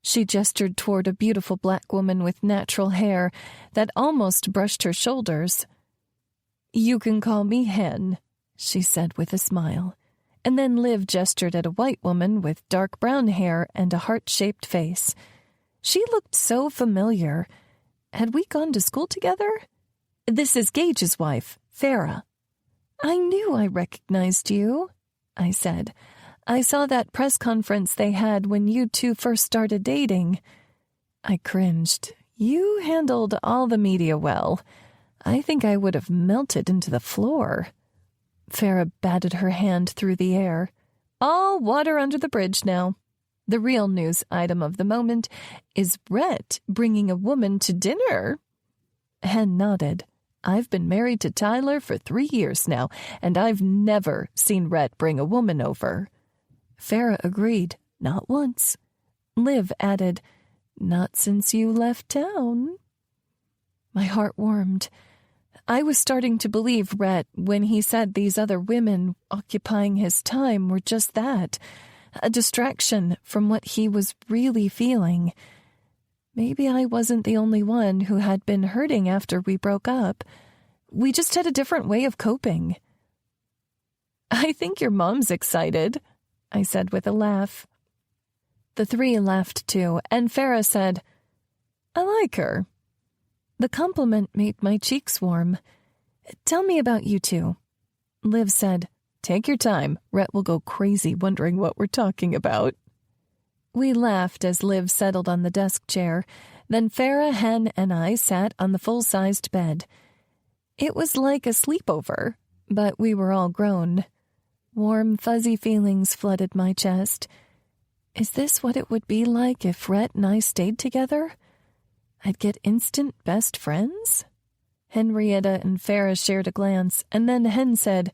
She gestured toward a beautiful black woman with natural hair that almost brushed her shoulders. "You can call me Hen," she said with a smile. And then Liv gestured at a white woman with dark brown hair and a heart-shaped face. She looked so familiar. Had we gone to school together? "This is Gage's wife, Farah." "I knew I recognized you," I said. "I saw that press conference they had when you two first started dating." I cringed. You handled all the media well. I think I would have melted into the floor. Farah batted her hand through the air. All water under the bridge now. The real news item of the moment is Rhett bringing a woman to dinner. Hen nodded. I've been married to Tyler for 3 years now, and I've never seen Rhett bring a woman over. Farah agreed. Not once. Liv added, not since you left town. My heart warmed. I was starting to believe Rhett when he said these other women occupying his time were just that, a distraction from what he was really feeling. Maybe I wasn't the only one who had been hurting after we broke up. We just had a different way of coping. I think your mom's excited, I said with a laugh. The three laughed too, and Farah said, I like her. The compliment made my cheeks warm. Tell me about you two. Liv said, take your time. Rhett will go crazy wondering what we're talking about. We laughed as Liv settled on the desk chair. Then Farah, Hen, and I sat on the full-sized bed. It was like a sleepover, but we were all grown. Warm, fuzzy feelings flooded my chest. Is this what it would be like if Rhett and I stayed together? I'd get instant best friends? Henrietta and Farah shared a glance, and then Hen said,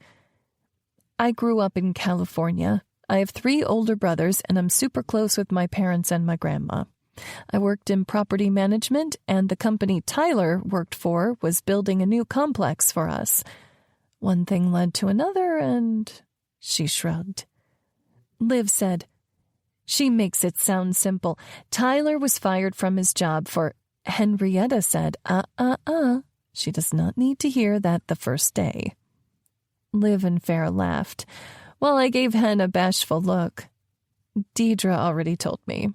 I grew up in California. I have 3 older brothers, and I'm super close with my parents and my grandma. I worked in property management, and the company Tyler worked for was building a new complex for us. One thing led to another, and she shrugged. Liv said, she makes it sound simple. Tyler was fired from his job for... Henrietta said, She does not need to hear that the first day. Liv and Farah laughed, while I gave Hen a bashful look. Deidre already told me.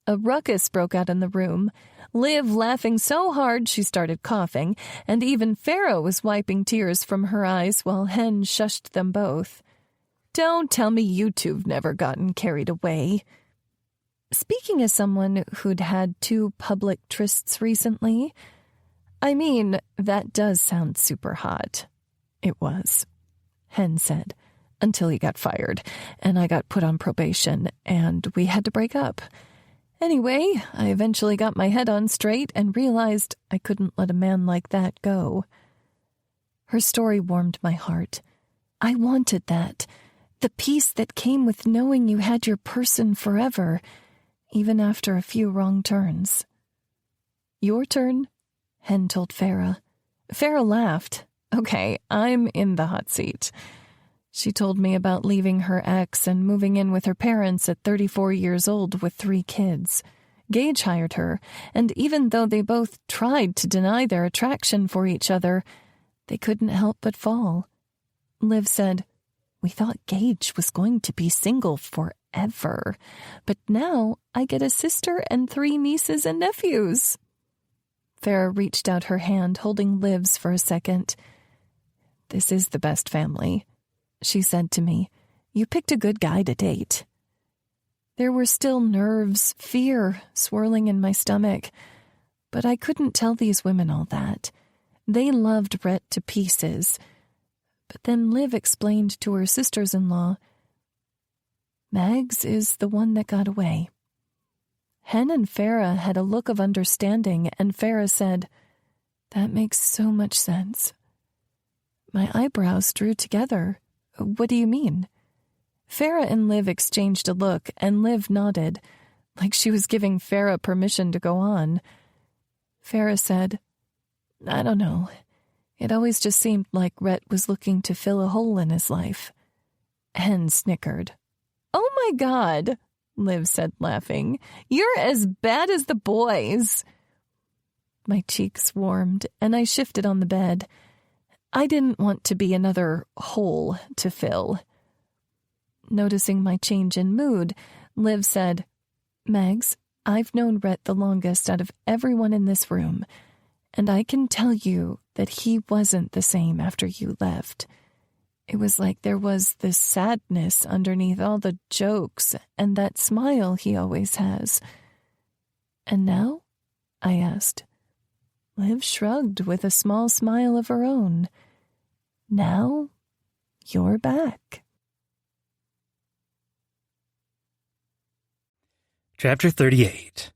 A ruckus broke out in the room, Liv laughing so hard she started coughing, and even Farah was wiping tears from her eyes while Hen shushed them both. Don't tell me you two've never gotten carried away. Speaking as someone who'd had 2 public trysts recently, I mean, that does sound super hot. It was, Hen said, until he got fired, and I got put on probation, and we had to break up. Anyway, I eventually got my head on straight and realized I couldn't let a man like that go. Her story warmed my heart. I wanted that, the peace that came with knowing you had your person forever, even after a few wrong turns. Your turn, Hen told Farah. Farah laughed. Okay, I'm in the hot seat. She told me about leaving her ex and moving in with her parents at 34 years old with 3 kids. Gage hired her, and even though they both tried to deny their attraction for each other, they couldn't help but fall. Liv said, we thought Gage was going to be single forever, but now I get a sister and 3 nieces and nephews. Farah reached out her hand, holding Liv's for a second. This is the best family, she said to me. You picked a good guy to date. There were still nerves, fear swirling in my stomach, but I couldn't tell these women all that. They loved Rhett to pieces. But then Liv explained to her sisters-in-law, Mags is the one that got away. Hen and Farah had a look of understanding, and Farah said, that makes so much sense. My eyebrows drew together. What do you mean? Farah and Liv exchanged a look, and Liv nodded, like she was giving Farah permission to go on. Farah said, I don't know. It always just seemed like Rhett was looking to fill a hole in his life. Hen snickered. Oh my God, Liv said, laughing. You're as bad as the boys. My cheeks warmed, and I shifted on the bed. I didn't want to be another hole to fill. Noticing my change in mood, Liv said, Megs, I've known Rhett the longest out of everyone in this room, and I can tell you that he wasn't the same after you left. It was like there was this sadness underneath all the jokes and that smile he always has. And now, I asked. Liv shrugged with a small smile of her own. Now, you're back. Chapter 38.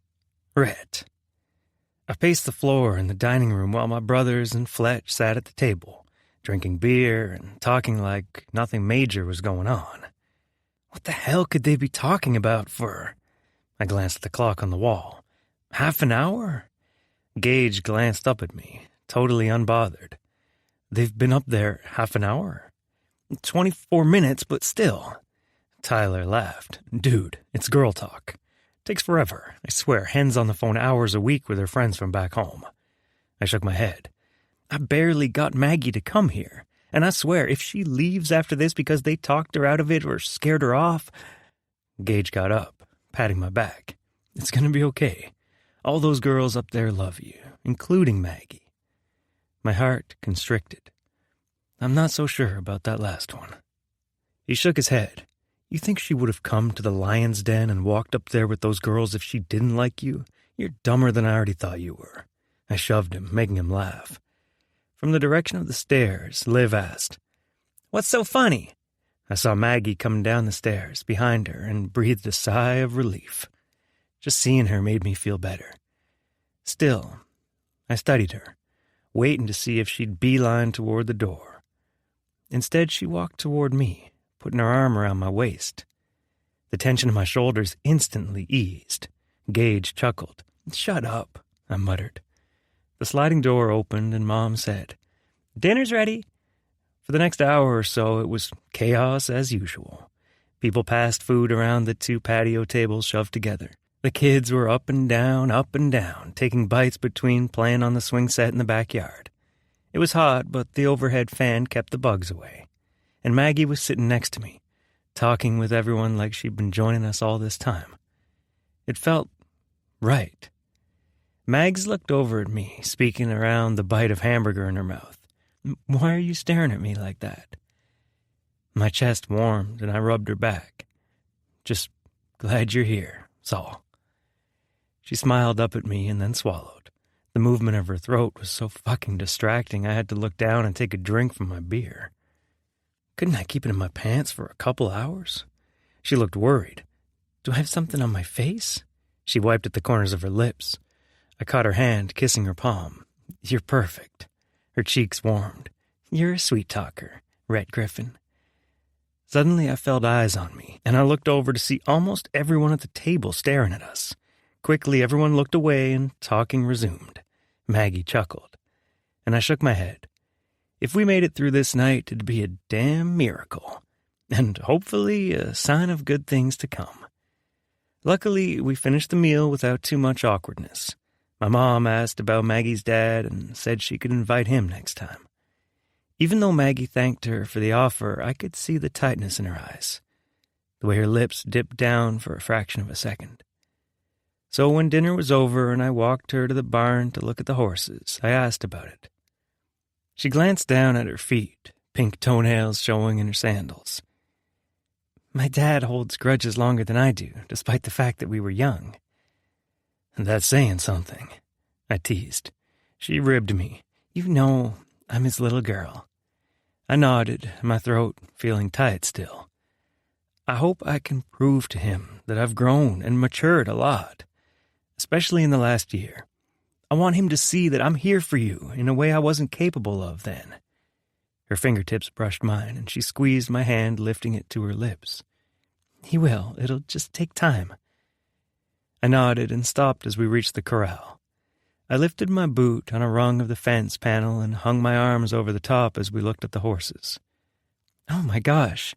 Rhett. I paced the floor in the dining room while my brothers and Fletch sat at the table, drinking beer and talking like nothing major was going on. What the hell could they be talking about for? I glanced at the clock on the wall. Half an hour? Gage glanced up at me, totally unbothered. They've been up there half an hour? 24 minutes, but still. Tyler laughed. Dude, it's girl talk. Takes forever. I swear, Hen's on the phone hours a week with her friends from back home. I shook my head. I barely got Maggie to come here, and I swear, if she leaves after this because they talked her out of it or scared her off... Gage got up, patting my back. It's gonna be okay. All those girls up there love you, including Maggie. My heart constricted. I'm not so sure about that last one. He shook his head. You think she would have come to the lion's den and walked up there with those girls if she didn't like you? You're dumber than I already thought you were. I shoved him, making him laugh. From the direction of the stairs, Liv asked, What's so funny? I saw Maggie coming down the stairs behind her and breathed a sigh of relief. Just seeing her made me feel better. Still, I studied her, waiting to see if she'd beeline toward the door. Instead, she walked toward me, putting her arm around my waist. The tension in my shoulders instantly eased. Gage chuckled. Shut up, I muttered. The sliding door opened and Mom said, Dinner's ready. For the next hour or so, it was chaos as usual. People passed food around the 2 patio tables shoved together. The kids were up and down, taking bites between playing on the swing set in the backyard. It was hot, but the overhead fan kept the bugs away. And Maggie was sitting next to me, talking with everyone like she'd been joining us all this time. It felt right. Mags looked over at me, speaking around the bite of hamburger in her mouth. Why are you staring at me like that? My chest warmed and I rubbed her back. Just glad you're here, that's all. She smiled up at me and then swallowed. The movement of her throat was so fucking distracting I had to look down and take a drink from my beer. Couldn't I keep it in my pants for a couple hours? She looked worried. Do I have something on my face? She wiped at the corners of her lips. I caught her hand, kissing her palm. You're perfect. Her cheeks warmed. You're a sweet talker, Rhett Griffin. Suddenly I felt eyes on me, and I looked over to see almost everyone at the table staring at us. Quickly everyone looked away and talking resumed. Maggie chuckled, and I shook my head. If we made it through this night, it'd be a damn miracle, and hopefully a sign of good things to come. Luckily, we finished the meal without too much awkwardness. My mom asked about Maggie's dad and said she could invite him next time. Even though Maggie thanked her for the offer, I could see the tightness in her eyes, the way her lips dipped down for a fraction of a second. So when dinner was over and I walked her to the barn to look at the horses, I asked about it. She glanced down at her feet, pink toenails showing in her sandals. My dad holds grudges longer than I do, despite the fact that we were young. And that's saying something, I teased. She ribbed me. You know, I'm his little girl. I nodded, my throat feeling tight still. I hope I can prove to him that I've grown and matured a lot, especially in the last year. I want him to see that I'm here for you in a way I wasn't capable of then. Her fingertips brushed mine, and she squeezed my hand, lifting it to her lips. He will. It'll just take time. I nodded and stopped as we reached the corral. I lifted my boot on a rung of the fence panel and hung my arms over the top as we looked at the horses. Oh my gosh,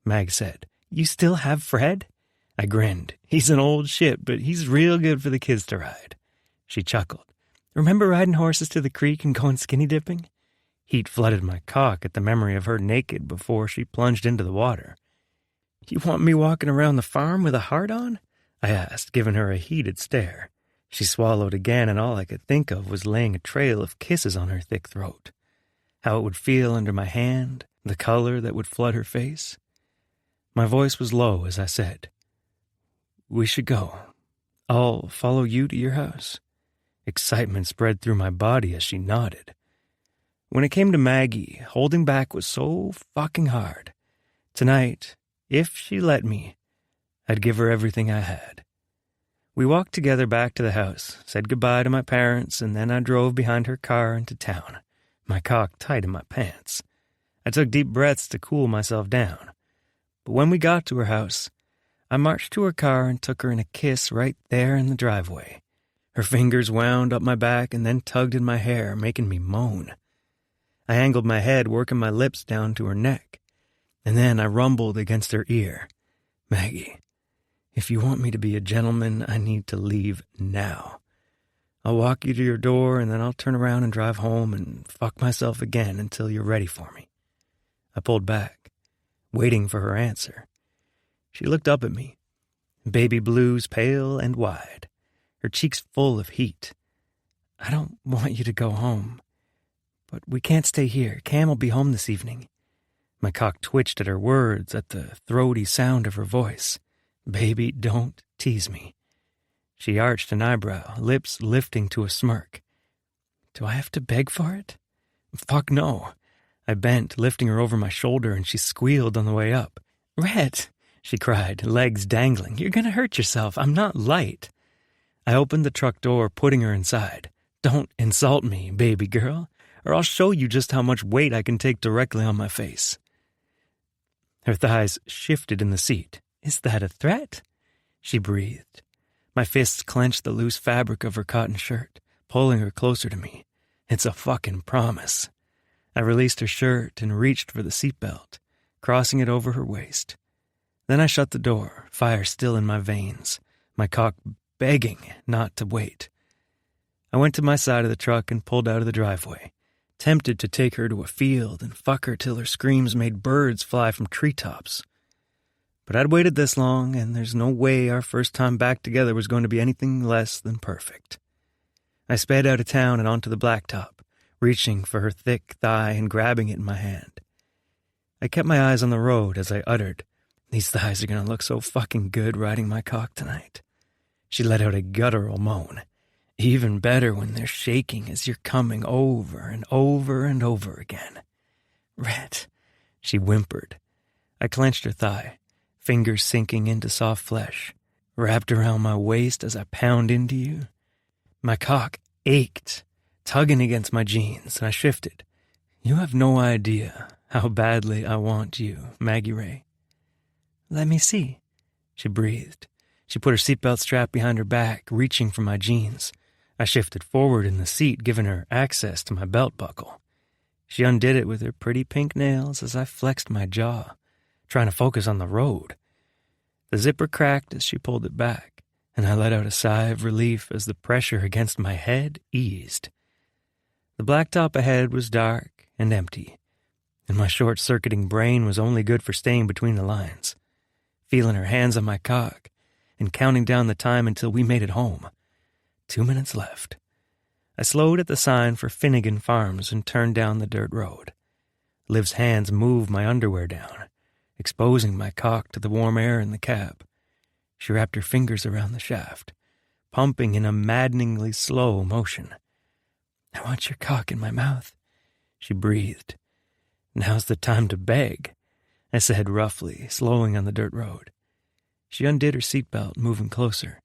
Mag said. You still have Fred? I grinned. He's an old shit, but he's real good for the kids to ride. She chuckled. Remember riding horses to the creek and going skinny dipping? Heat flooded my cock at the memory of her naked before she plunged into the water. You want me walking around the farm with a heart on? I asked, giving her a heated stare. She swallowed again, and all I could think of was laying a trail of kisses on her thick throat. How it would feel under my hand, the color that would flood her face. My voice was low as I said, We should go. I'll follow you to your house. Excitement spread through my body as she nodded. When it came to Maggie, holding back was so fucking hard. Tonight, if she let me, I'd give her everything I had. We walked together back to the house, said goodbye to my parents, and then I drove behind her car into town, my cock tight in my pants. I took deep breaths to cool myself down. But when we got to her house, I marched to her car and took her in a kiss right there in the driveway. Her fingers wound up my back and then tugged in my hair, making me moan. I angled my head, working my lips down to her neck. And then I rumbled against her ear. Maggie, if you want me to be a gentleman, I need to leave now. I'll walk you to your door and then I'll turn around and drive home and fuck myself again until you're ready for me. I pulled back, waiting for her answer. She looked up at me, baby blues pale and wide, her cheeks full of heat. I don't want you to go home, but we can't stay here. Cam will be home this evening. My cock twitched at her words, at the throaty sound of her voice. Baby, don't tease me. She arched an eyebrow, lips lifting to a smirk. Do I have to beg for it? Fuck no. I bent, lifting her over my shoulder, and she squealed on the way up. Rhett, she cried, legs dangling. You're gonna hurt yourself. I'm not light. I opened the truck door, putting her inside. Don't insult me, baby girl, or I'll show you just how much weight I can take directly on my face. Her thighs shifted in the seat. Is that a threat? She breathed. My fists clenched the loose fabric of her cotton shirt, pulling her closer to me. It's a fucking promise. I released her shirt and reached for the seatbelt, crossing it over her waist. Then I shut the door, fire still in my veins, my cock begging not to wait. I went to my side of the truck and pulled out of the driveway, tempted to take her to a field and fuck her till her screams made birds fly from treetops. But I'd waited this long, and there's no way our first time back together was going to be anything less than perfect. I sped out of town and onto the blacktop, reaching for her thick thigh and grabbing it in my hand. I kept my eyes on the road as I uttered, these thighs are going to look so fucking good riding my cock tonight. She let out a guttural moan. Even better when they're shaking as you're coming over and over and over again. Rhett, she whimpered. I clenched her thigh, fingers sinking into soft flesh, wrapped around my waist as I pound into you. My cock ached, tugging against my jeans, and I shifted. You have no idea how badly I want you, Maggie Ray. Let me see, she breathed. She put her seatbelt strap behind her back, reaching for my jeans. I shifted forward in the seat, giving her access to my belt buckle. She undid it with her pretty pink nails as I flexed my jaw, trying to focus on the road. The zipper cracked as she pulled it back, and I let out a sigh of relief as the pressure against my head eased. The blacktop ahead was dark and empty, and my short-circuiting brain was only good for staying between the lines, feeling her hands on my cock and counting down the time until we made it home. 2 minutes left. I slowed at the sign for Finnegan Farms and turned down the dirt road. Liv's hands moved my underwear down, exposing my cock to the warm air in the cab. She wrapped her fingers around the shaft, pumping in a maddeningly slow motion. I want your cock in my mouth, she breathed. Now's the time to beg, I said roughly, slowing on the dirt road. She undid her seatbelt, moving closer.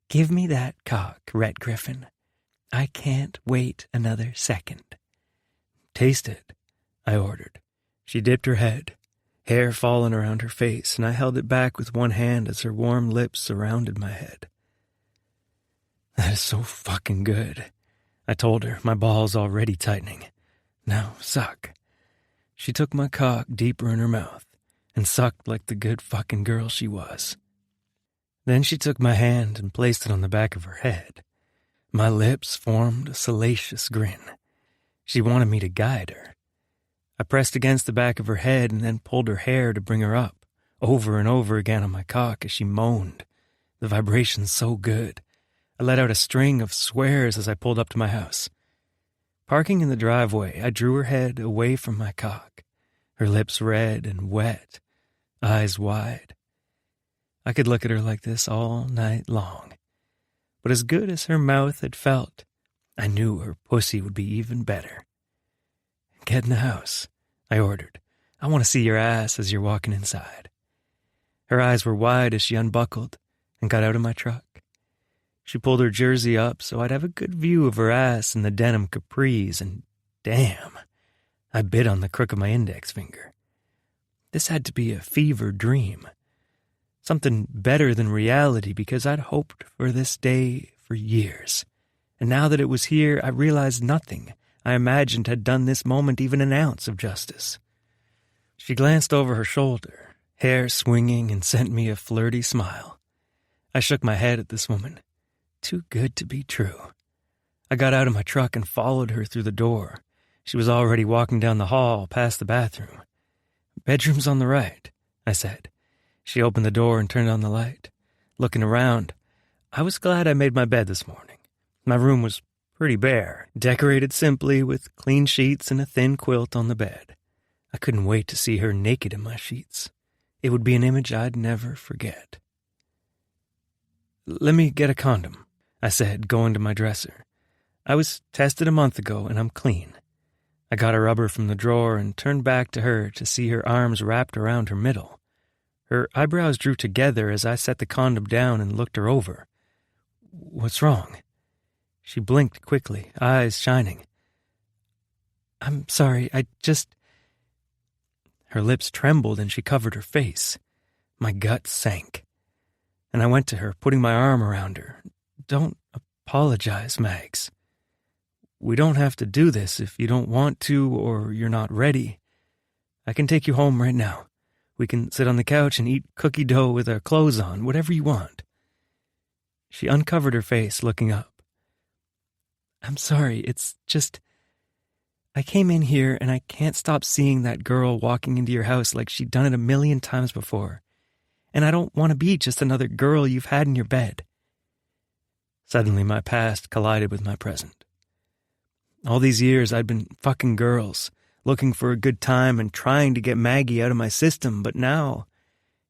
Give me that cock, Rhett Griffin. I can't wait another second. Taste it, I ordered. She dipped her head, hair falling around her face, and I held it back with one hand as her warm lips surrounded my head. That is so fucking good, I told her, my balls already tightening. Now suck. She took my cock deeper in her mouth and sucked like the good fucking girl she was. Then she took my hand and placed it on the back of her head. My lips formed a salacious grin. She wanted me to guide her. I pressed against the back of her head and then pulled her hair to bring her up, over and over again on my cock as she moaned. The vibrations so good. I let out a string of swears as I pulled up to my house. Parking in the driveway, I drew her head away from my cock, her lips red and wet, eyes wide. I could look at her like this all night long. But as good as her mouth had felt I knew her pussy would be even better. "Get in the house," I ordered. "I want to see your ass as you're walking inside." Her eyes were wide as she unbuckled and got out of my truck. She pulled her jersey up so I'd have a good view of her ass in the denim capris, and damn, I bit on the crook of my index finger. This had to be a fever dream. Something better than reality, because I'd hoped for this day for years. And now that it was here, I realized nothing I imagined had done this moment even an ounce of justice. She glanced over her shoulder, hair swinging, and sent me a flirty smile. I shook my head at this woman. Too good to be true. I got out of my truck and followed her through the door. She was already walking down the hall past the bathroom. "Bedroom's on the right," I said. She opened the door and turned on the light. Looking around, I was glad I made my bed this morning. My room was pretty bare, decorated simply with clean sheets and a thin quilt on the bed. I couldn't wait to see her naked in my sheets. It would be an image I'd never forget. "Let me get a condom," I said, going to my dresser. "I was tested a month ago, and I'm clean." I got a rubber from the drawer and turned back to her to see her arms wrapped around her middle. Her eyebrows drew together as I set the condom down and looked her over. "What's wrong?" She blinked quickly, eyes shining. "I'm sorry, I just..." Her lips trembled and she covered her face. My gut sank. And I went to her, putting my arm around her. "Don't apologize, Mags. We don't have to do this if you don't want to or you're not ready. I can take you home right now. We can sit on the couch and eat cookie dough with our clothes on, whatever you want." She uncovered her face, looking up. "I'm sorry, it's just... I came in here and I can't stop seeing that girl walking into your house like she'd done it 1,000,000 times before. And I don't want to be just another girl you've had in your bed." Suddenly my past collided with my present. All these years I'd been fucking girls, looking for a good time and trying to get Maggie out of my system, but now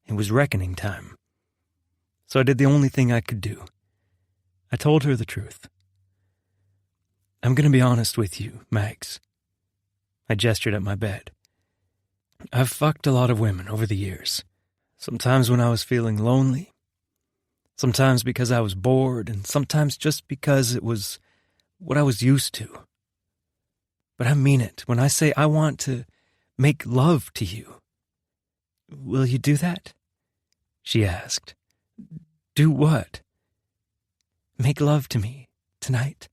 it was reckoning time. So I did the only thing I could do. I told her the truth. "I'm going to be honest with you, Mags." I gestured at my bed. "I've fucked a lot of women over the years. Sometimes when I was feeling lonely, sometimes because I was bored, and sometimes just because it was what I was used to. But I mean it when I say I want to make love to you. Will you do that?" she asked. "Do what?" "Make love to me tonight."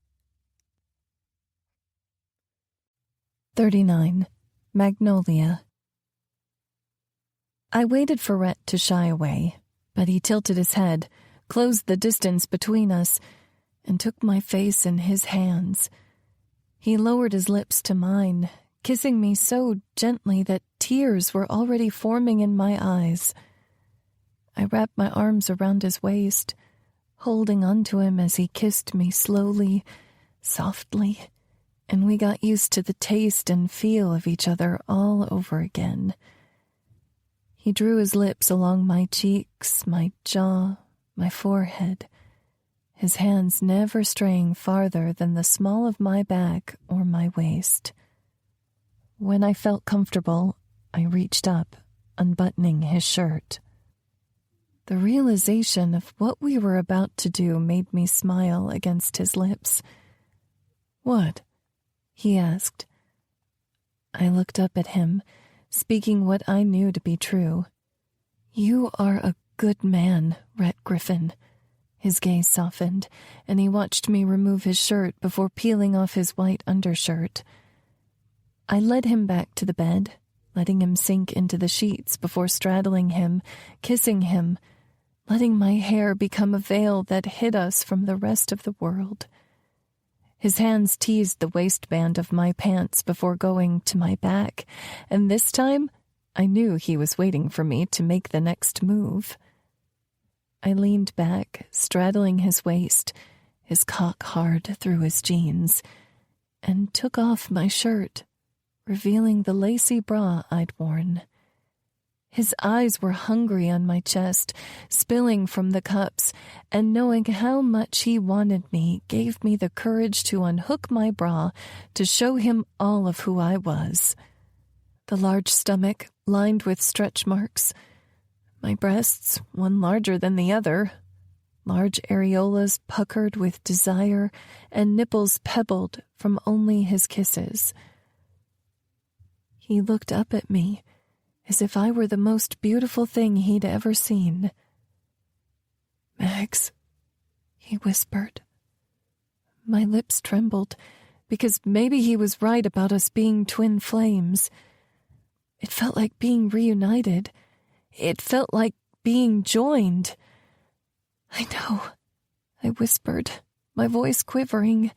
39. Magnolia. I waited for Rhett to shy away, but he tilted his head, closed the distance between us, and took my face in his hands. He lowered his lips to mine, kissing me so gently that tears were already forming in my eyes. I wrapped my arms around his waist, holding onto him as he kissed me slowly, softly, and we got used to the taste and feel of each other all over again. He drew his lips along my cheeks, my jaw, my forehead, his hands never straying farther than the small of my back or my waist. When I felt comfortable, I reached up, unbuttoning his shirt. The realization of what we were about to do made me smile against his lips. "What?" he asked. I looked up at him, speaking what I knew to be true. "You are a good man, Rhett Griffin." His gaze softened, and he watched me remove his shirt before peeling off his white undershirt. I led him back to the bed, letting him sink into the sheets before straddling him, kissing him, letting my hair become a veil that hid us from the rest of the world. His hands teased the waistband of my pants before going to my back, and this time I knew he was waiting for me to make the next move. I leaned back, straddling his waist, his cock hard through his jeans, and took off my shirt, revealing the lacy bra I'd worn. His eyes were hungry on my chest, spilling from the cups, and knowing how much he wanted me gave me the courage to unhook my bra to show him all of who I was. The large stomach lined with stretch marks, my breasts, one larger than the other, large areolas puckered with desire, and nipples pebbled from only his kisses. He looked up at me, as if I were the most beautiful thing he'd ever seen. "Max," he whispered. My lips trembled, because maybe he was right about us being twin flames. It felt like being reunited. It felt like being joined. "I know," I whispered, my voice quivering.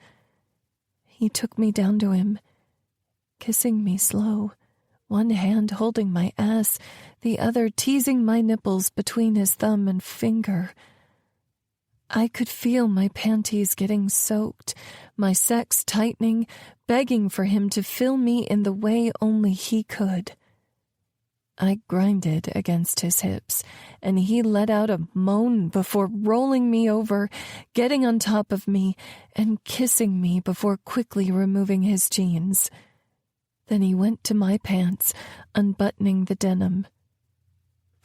He took me down to him, kissing me slow, one hand holding my ass, the other teasing my nipples between his thumb and finger. I could feel my panties getting soaked, my sex tightening, begging for him to fill me in the way only he could. I grinded against his hips, and he let out a moan before rolling me over, getting on top of me, and kissing me before quickly removing his jeans. Then he went to my pants, unbuttoning the denim.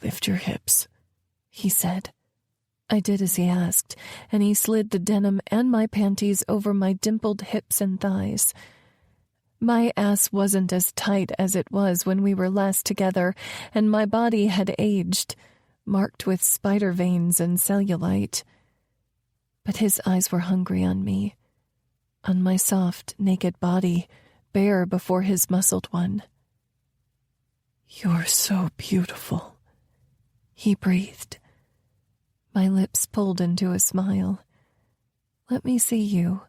"Lift your hips," he said. I did as he asked, and he slid the denim and my panties over my dimpled hips and thighs. My ass wasn't as tight as it was when we were last together, and my body had aged, marked with spider veins and cellulite. But his eyes were hungry on me, on my soft, naked body, bare before his muscled one. "You're so beautiful," he breathed. My lips pulled into a smile. "Let me see you."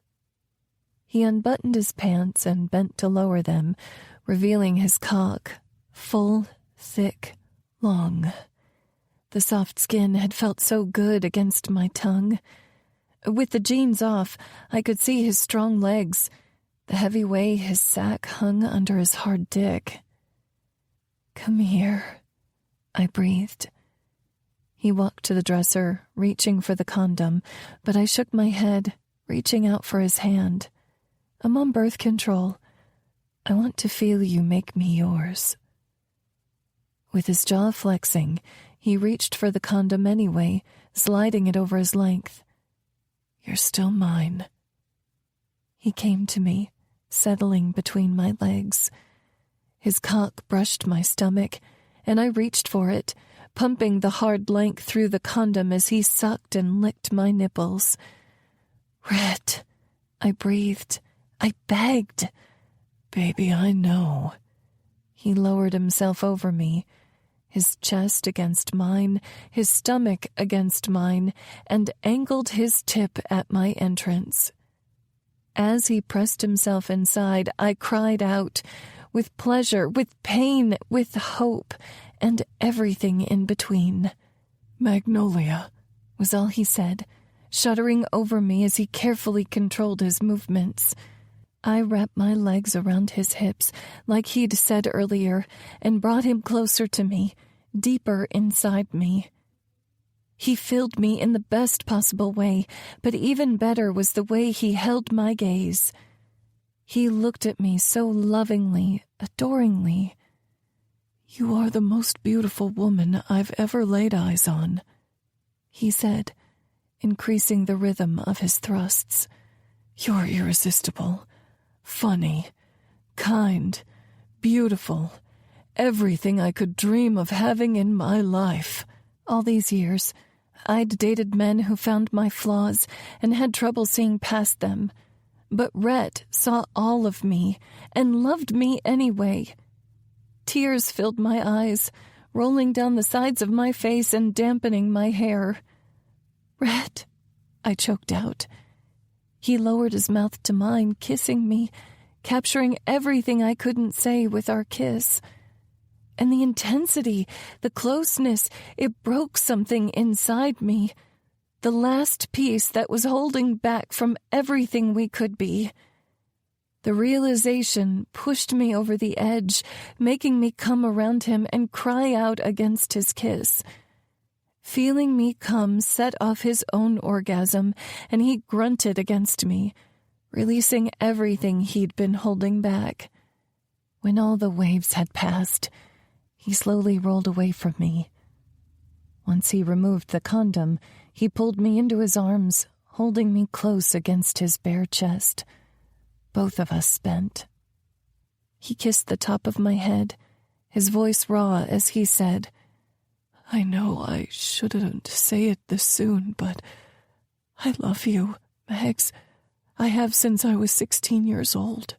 He unbuttoned his pants and bent to lower them, revealing his cock, full, thick, long. The soft skin had felt so good against my tongue. With the jeans off, I could see his strong legs, the heavy way his sack hung under his hard dick. "Come here," I breathed. He walked to the dresser, reaching for the condom, but I shook my head, reaching out for his hand. "I'm on birth control. I want to feel you make me yours." With his jaw flexing, he reached for the condom anyway, sliding it over his length. "You're still mine." He came to me, settling between my legs. His cock brushed my stomach, and I reached for it, pumping the hard length through the condom as he sucked and licked my nipples. "Rhett," I breathed. I begged. "Baby, I know." He lowered himself over me, his chest against mine, his stomach against mine, and angled his tip at my entrance. As he pressed himself inside, I cried out, with pleasure, with pain, with hope, and everything in between. "Magnolia," was all he said, shuddering over me as he carefully controlled his movements. I wrapped my legs around his hips, like he'd said earlier, and brought him closer to me, deeper inside me. He filled me in the best possible way, but even better was the way he held my gaze. He looked at me so lovingly, adoringly. "You are the most beautiful woman I've ever laid eyes on," he said, increasing the rhythm of his thrusts. "You're irresistible, funny, kind, beautiful, everything I could dream of having in my life." All these years, I'd dated men who found my flaws and had trouble seeing past them. But Rhett saw all of me and loved me anyway. Tears filled my eyes, rolling down the sides of my face and dampening my hair. "Rhett," I choked out. He lowered his mouth to mine, kissing me, capturing everything I couldn't say with our kiss. And the intensity, the closeness, it broke something inside me. The last piece that was holding back from everything we could be. The realization pushed me over the edge, making me come around him and cry out against his kiss. Feeling me come set off his own orgasm, and he grunted against me, releasing everything he'd been holding back. When all the waves had passed, he slowly rolled away from me. Once he removed the condom, he pulled me into his arms, holding me close against his bare chest. Both of us spent. He kissed the top of my head, his voice raw as he said, "I know I shouldn't say it this soon, but I love you, Mags. I have since I was 16 years old."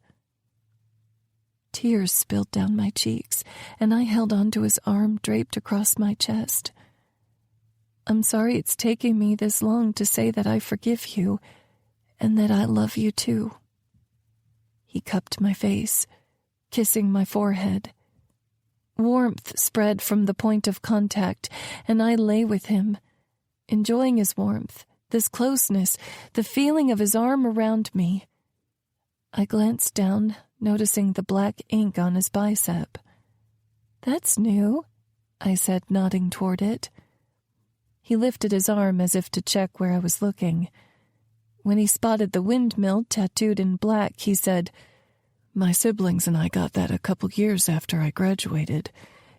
Tears spilled down my cheeks, and I held onto his arm draped across my chest. "I'm sorry it's taking me this long to say that I forgive you, and that I love you too." He cupped my face, kissing my forehead. Warmth spread from the point of contact, and I lay with him, enjoying his warmth, this closeness, the feeling of his arm around me. I glanced down, noticing the black ink on his bicep. "That's new," I said, nodding toward it. He lifted his arm as if to check where I was looking. When he spotted the windmill tattooed in black, he said, "My siblings and I got that a couple years after I graduated.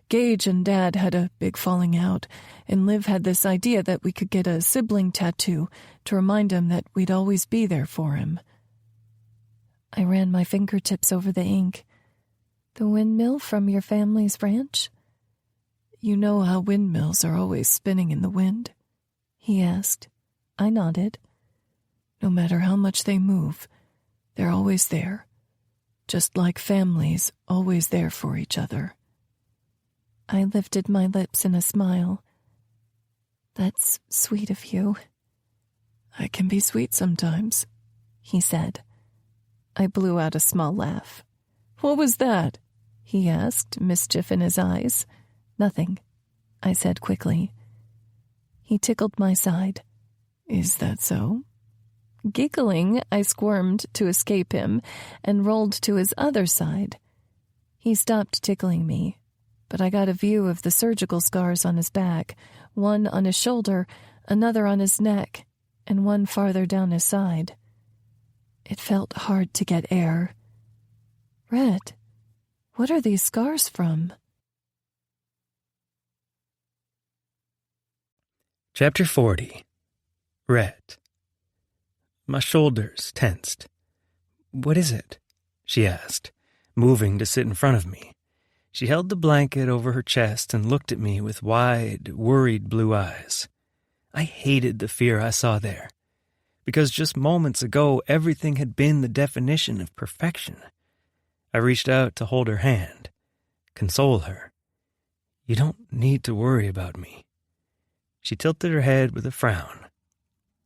Gage and Dad had a big falling out, and Liv had this idea that we could get a sibling tattoo to remind him that we'd always be there for him." I ran my fingertips over the ink. "The windmill from your family's ranch?" "You know how windmills are always spinning in the wind?" he asked. I nodded. "No matter how much they move, they're always there. Just like families, always there for each other." I lifted my lips in a smile. "That's sweet of you." "I can be sweet sometimes," he said. I blew out a small laugh. "What was that?" he asked, mischief in his eyes. "Nothing," I said quickly. He tickled my side. "Is that so?" Giggling, I squirmed to escape him and rolled to his other side. He stopped tickling me, but I got a view of the surgical scars on his back, one on his shoulder, another on his neck, and one farther down his side. It felt hard to get air. "Red, what are these scars from?" Chapter 40. Rhett. My shoulders tensed. "What is it?" she asked, moving to sit in front of me. She held the blanket over her chest and looked at me with wide, worried blue eyes. I hated the fear I saw there, because just moments ago everything had been the definition of perfection. I reached out to hold her hand, console her. "You don't need to worry about me." She tilted her head with a frown.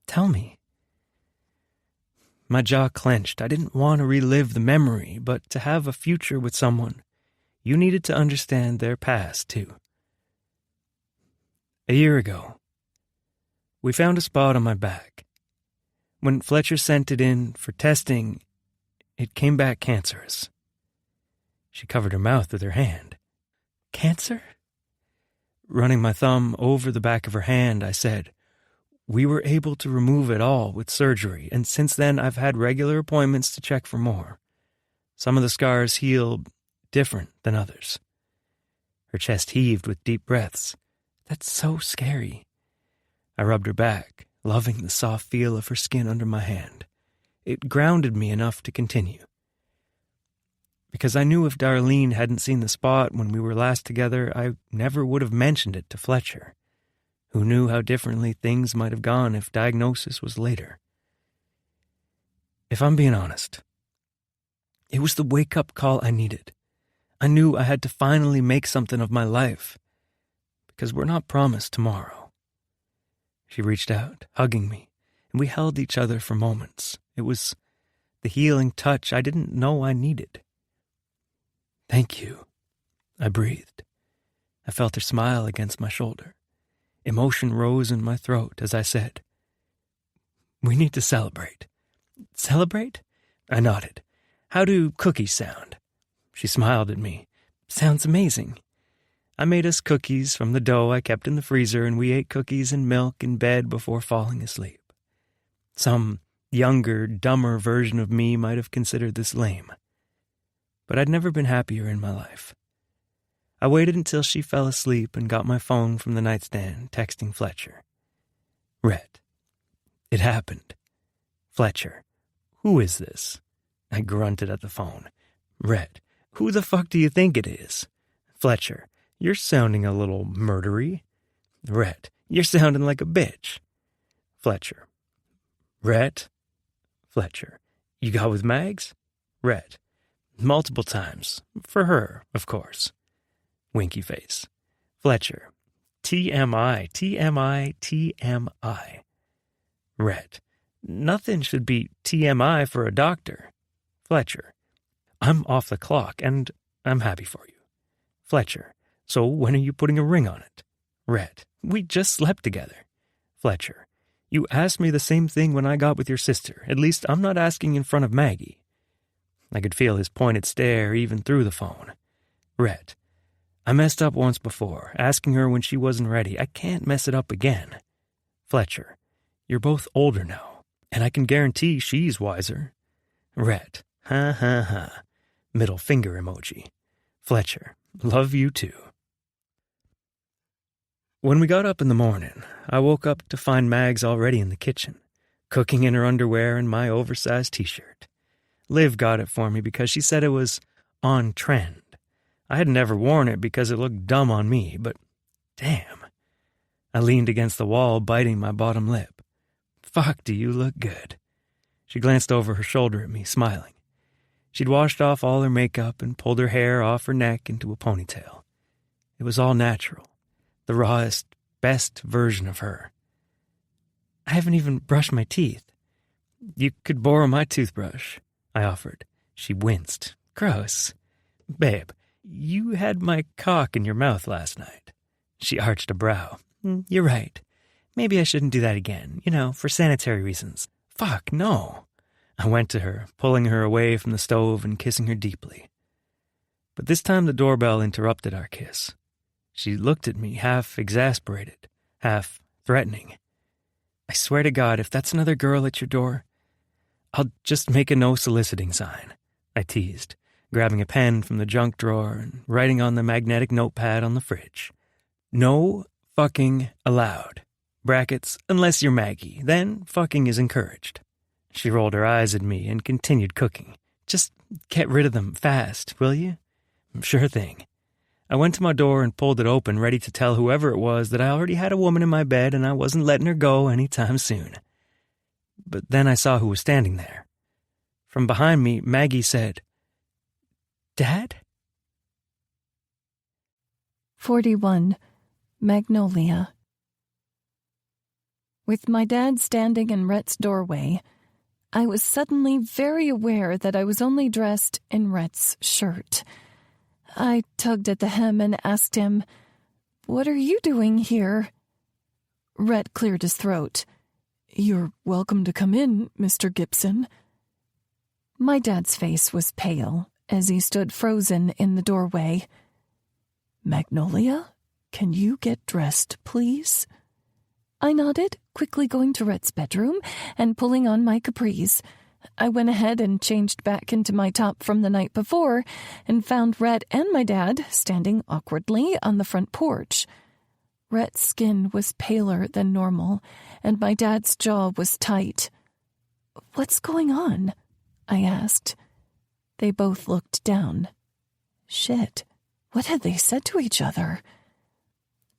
"Tell me." My jaw clenched. I didn't want to relive the memory, but to have a future with someone, you needed to understand their past, too. A year ago, we found a spot on my back. When Fletcher sent it in for testing, it came back cancerous. She covered her mouth with her hand. "Cancer?" Running my thumb over the back of her hand, I said, "We were able to remove it all with surgery, and since then I've had regular appointments to check for more. Some of the scars heal different than others." Her chest heaved with deep breaths. "That's so scary." I rubbed her back, loving the soft feel of her skin under my hand. It grounded me enough to continue. Because I knew if Darlene hadn't seen the spot when we were last together, I never would have mentioned it to Fletcher. Who knew how differently things might have gone if diagnosis was later? If I'm being honest, it was the wake-up call I needed. I knew I had to finally make something of my life, because we're not promised tomorrow. She reached out, hugging me, and we held each other for moments. It was the healing touch I didn't know I needed. "Thank you," I breathed. I felt her smile against my shoulder. Emotion rose in my throat as I said, "We need to celebrate." "Celebrate?" I nodded. How do cookies sound? She smiled at me. Sounds amazing. I made us cookies from the dough I kept in the freezer, and we ate cookies and milk in bed before falling asleep. Some younger, dumber version of me might have considered this lame. But I'd never been happier in my life. I waited until she fell asleep and got my phone from the nightstand, texting Fletcher. Rhett. It happened. Fletcher. Who is this? I grunted at the phone. Rhett. Who the fuck do you think it is? Fletcher. You're sounding a little murdery. Rhett. You're sounding like a bitch. Fletcher. Rhett. Fletcher. You got with Mags? Rhett. Multiple times. For her, of course. Winky face. Fletcher. TMI, TMI, TMI. Rhett. Nothing should be TMI for a doctor. Fletcher. I'm off the clock, and I'm happy for you. Fletcher. So when are you putting a ring on it? Rhett. We just slept together. Fletcher. You asked me the same thing when I got with your sister. At least I'm not asking in front of Maggie. I could feel his pointed stare even through the phone. Rhett. I messed up once before, asking her when she wasn't ready. I can't mess it up again. Fletcher. You're both older now, and I can guarantee she's wiser. Rhett. Ha ha ha. Middle finger emoji. Fletcher. Love you too. When we got up in the morning, I woke up to find Mags already in the kitchen, cooking in her underwear and my oversized t-shirt. Liv got it for me because she said it was on trend. I had never worn it because it looked dumb on me, but damn. I leaned against the wall, biting my bottom lip. Fuck, do you look good. She glanced over her shoulder at me, smiling. She'd washed off all her makeup and pulled her hair off her neck into a ponytail. It was all natural. The rawest, best version of her. I haven't even brushed my teeth. You could borrow my toothbrush, I offered. She winced. Gross. Babe, you had my cock in your mouth last night. She arched a brow. You're right. Maybe I shouldn't do that again, for sanitary reasons. Fuck, no. I went to her, pulling her away from the stove and kissing her deeply. But this time the doorbell interrupted our kiss. She looked at me, half exasperated, half threatening. I swear to God, if that's another girl at your door, I'll just make a no soliciting sign, I teased, grabbing a pen from the junk drawer and writing on the magnetic notepad on the fridge. No fucking allowed. Brackets, unless you're Maggie, then fucking is encouraged. She rolled her eyes at me and continued cooking. Just get rid of them fast, will you? Sure thing. I went to my door and pulled it open, ready to tell whoever it was that I already had a woman in my bed and I wasn't letting her go anytime soon. But then I saw who was standing there. From behind me, Maggie said, Dad? 41. Magnolia. With my dad standing in Rhett's doorway, I was suddenly very aware that I was only dressed in Rhett's shirt. I tugged at the hem and asked him, What are you doing here? Rhett cleared his throat. You're welcome to come in, Mr. Gibson. My dad's face was pale as he stood frozen in the doorway. Magnolia, can you get dressed, please? I nodded, quickly going to Rhett's bedroom and pulling on my capris. I went ahead and changed back into my top from the night before and found Rhett and my dad standing awkwardly on the front porch. Rhett's skin was paler than normal, and my dad's jaw was tight. What's going on? I asked. They both looked down. Shit, what had they said to each other?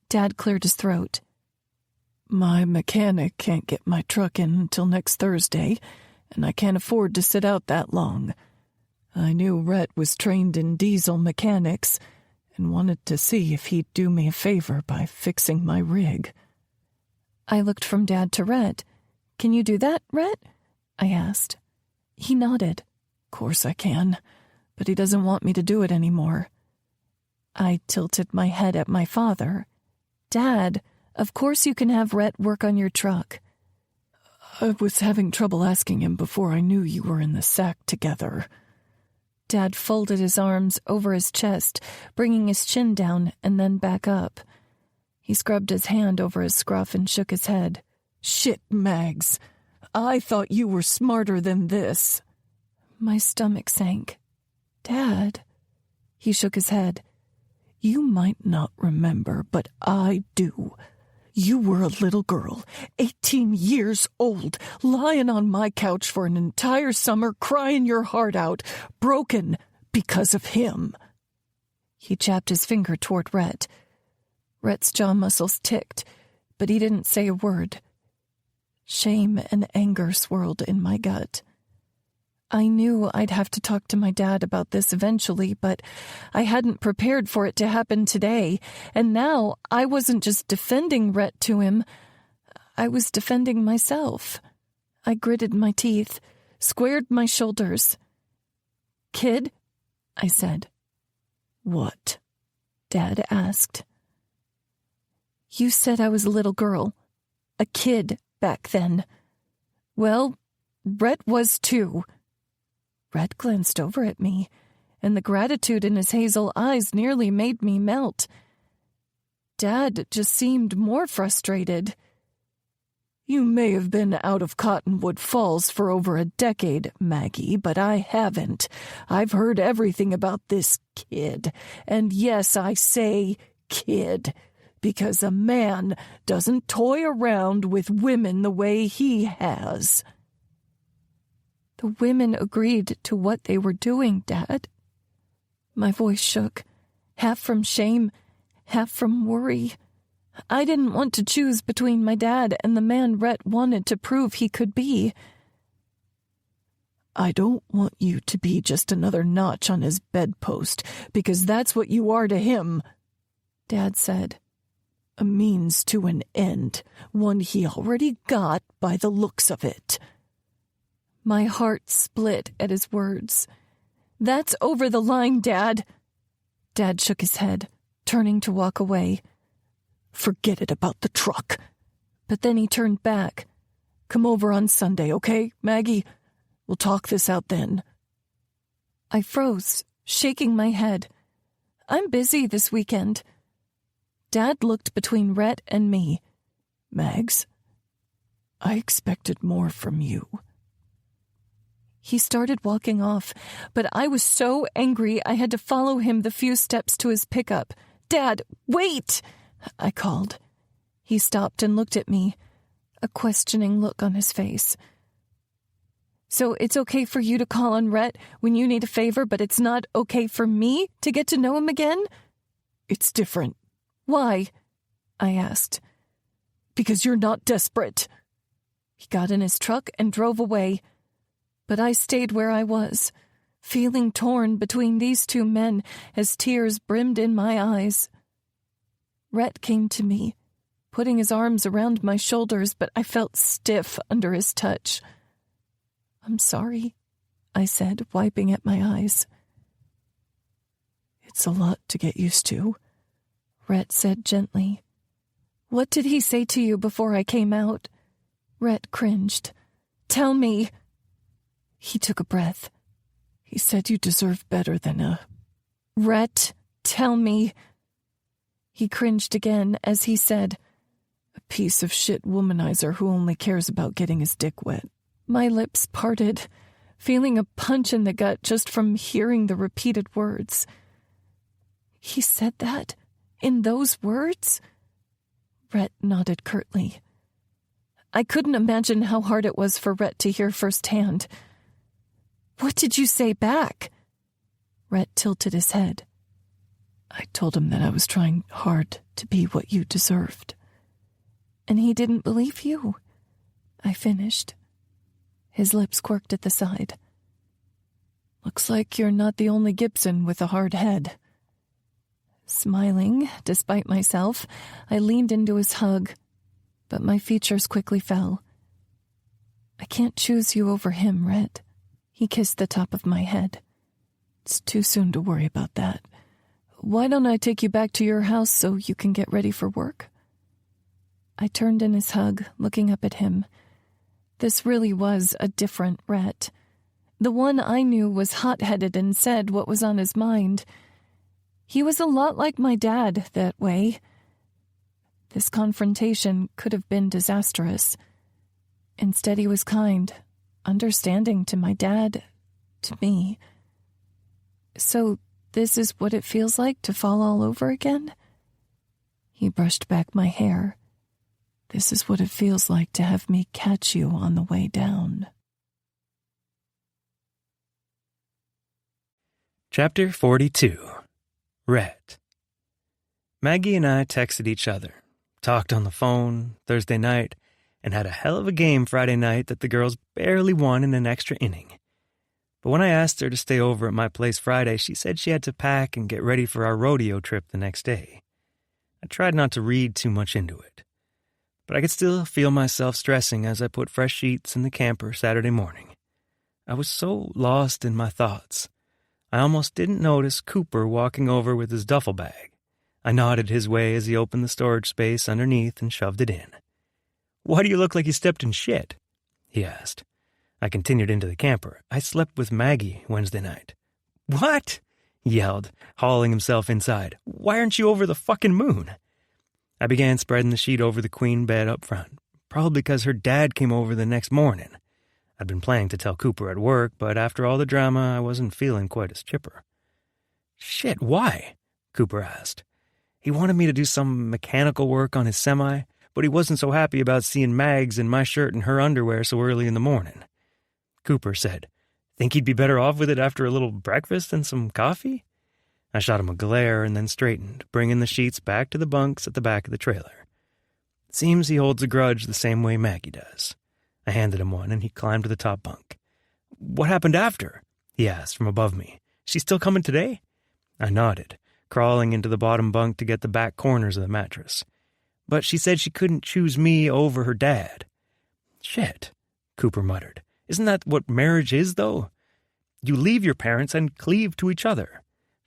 Dad cleared his throat. My mechanic can't get my truck in until next Thursday, and I can't afford to sit out that long. I knew Rhett was trained in diesel mechanics and wanted to see if he'd do me a favor by fixing my rig. I looked from Dad to Rhett. Can you do that, Rhett? I asked. He nodded. Course I can, but he doesn't want me to do it anymore. I tilted my head at my father. Dad, of course you can have Rhett work on your truck. I was having trouble asking him before I knew you were in the sack together. Dad folded his arms over his chest, bringing his chin down and then back up. He scrubbed his hand over his scruff and shook his head. Shit, Mags. I thought you were smarter than this. My stomach sank. Dad? He shook his head. You might not remember, but I do. You were a little girl, 18 years old, lying on my couch for an entire summer, crying your heart out, broken because of him. He chapped his finger toward Rhett. Rhett's jaw muscles ticked, but he didn't say a word. Shame and anger swirled in my gut. I knew I'd have to talk to my dad about this eventually, but I hadn't prepared for it to happen today, and now I wasn't just defending Rhett to him. I was defending myself. I gritted my teeth, squared my shoulders. "Kid?" I said. "What?" Dad asked. "You said I was a little girl, a kid back then. Well, Rhett was too." Rhett glanced over at me, and the gratitude in his hazel eyes nearly made me melt. Dad just seemed more frustrated. "You may have been out of Cottonwood Falls for over a decade, Maggie, but I haven't. I've heard everything about this kid, and yes, I say kid, because a man doesn't toy around with women the way he has." The women agreed to what they were doing, Dad. My voice shook, half from shame, half from worry. I didn't want to choose between my dad and the man Rhett wanted to prove he could be. "I don't want you to be just another notch on his bedpost, because that's what you are to him," Dad said. "A means to an end, one he already got by the looks of it." My heart split at his words. "That's over the line, Dad." Dad shook his head, turning to walk away. "Forget it about the truck." But then he turned back. "Come over on Sunday, okay, Maggie? We'll talk this out then." I froze, shaking my head. "I'm busy this weekend." Dad looked between Rhett and me. "Mags, I expected more from you." He started walking off, but I was so angry I had to follow him the few steps to his pickup. "Dad, wait!" I called. He stopped and looked at me, a questioning look on his face. "So it's okay for you to call on Rhett when you need a favor, but it's not okay for me to get to know him again?" "It's different." "Why?" I asked. "Because you're not desperate." He got in his truck and drove away. But I stayed where I was, feeling torn between these two men as tears brimmed in my eyes. Rhett came to me, putting his arms around my shoulders, but I felt stiff under his touch. "I'm sorry," I said, wiping at my eyes. "It's a lot to get used to," Rhett said gently. "What did he say to you before I came out?" Rhett cringed. "Tell me." He took a breath. "He said you deserve better than a—" "Rhett, tell me." He cringed again as he said, "A piece of shit womanizer who only cares about getting his dick wet." My lips parted, feeling a punch in the gut just from hearing the repeated words. "He said that? In those words?" Rhett nodded curtly. I couldn't imagine how hard it was for Rhett to hear firsthand. "What did you say back?" Rhett tilted his head. "I told him that I was trying hard to be what you deserved." "And he didn't believe you?" I finished. His lips quirked at the side. "Looks like you're not the only Gibson with a hard head." Smiling, despite myself, I leaned into his hug, but my features quickly fell. "I can't choose you over him, Rhett." He kissed the top of my head. "It's too soon to worry about that. Why don't I take you back to your house so you can get ready for work?" I turned in his hug, looking up at him. This really was a different Rhett. The one I knew was hot-headed and said what was on his mind. He was a lot like my dad that way. This confrontation could have been disastrous. Instead, he was kind, understanding to my dad, to me. So this is what it feels like to fall all over again? He brushed back my hair. This is what it feels like to have me catch you on the way down. Chapter 42. Rhett. Maggie and I texted each other, talked on the phone Thursday night, and had a hell of a game Friday night that the girls barely won in an extra inning. But when I asked her to stay over at my place Friday, she said she had to pack and get ready for our rodeo trip the next day. I tried not to read too much into it, but I could still feel myself stressing as I put fresh sheets in the camper Saturday morning. I was so lost in my thoughts. I almost didn't notice Cooper walking over with his duffel bag. I nodded his way as he opened the storage space underneath and shoved it in. "Why do you look like you stepped in shit?" he asked. I continued into the camper. "I slept with Maggie Wednesday night." "What?" he yelled, hauling himself inside. "Why aren't you over the fucking moon?" I began spreading the sheet over the queen bed up front, probably because her dad came over the next morning. I'd been planning to tell Cooper at work, but after all the drama, I wasn't feeling quite as chipper. "Shit, why?" Cooper asked. He wanted me to do some mechanical work on his semi, but he wasn't so happy about seeing Mags in my shirt and her underwear so early in the morning. Cooper said, "Think he'd be better off with it after a little breakfast and some coffee?" I shot him a glare and then straightened, bringing the sheets back to the bunks at the back of the trailer. Seems he holds a grudge the same way Maggie does. I handed him one, and he climbed to the top bunk. "What happened after?" he asked from above me. "She still coming today?" I nodded, crawling into the bottom bunk to get the back corners of the mattress. But she said she couldn't choose me over her dad. "Shit," Cooper muttered. "Isn't that what marriage is, though? You leave your parents and cleave to each other.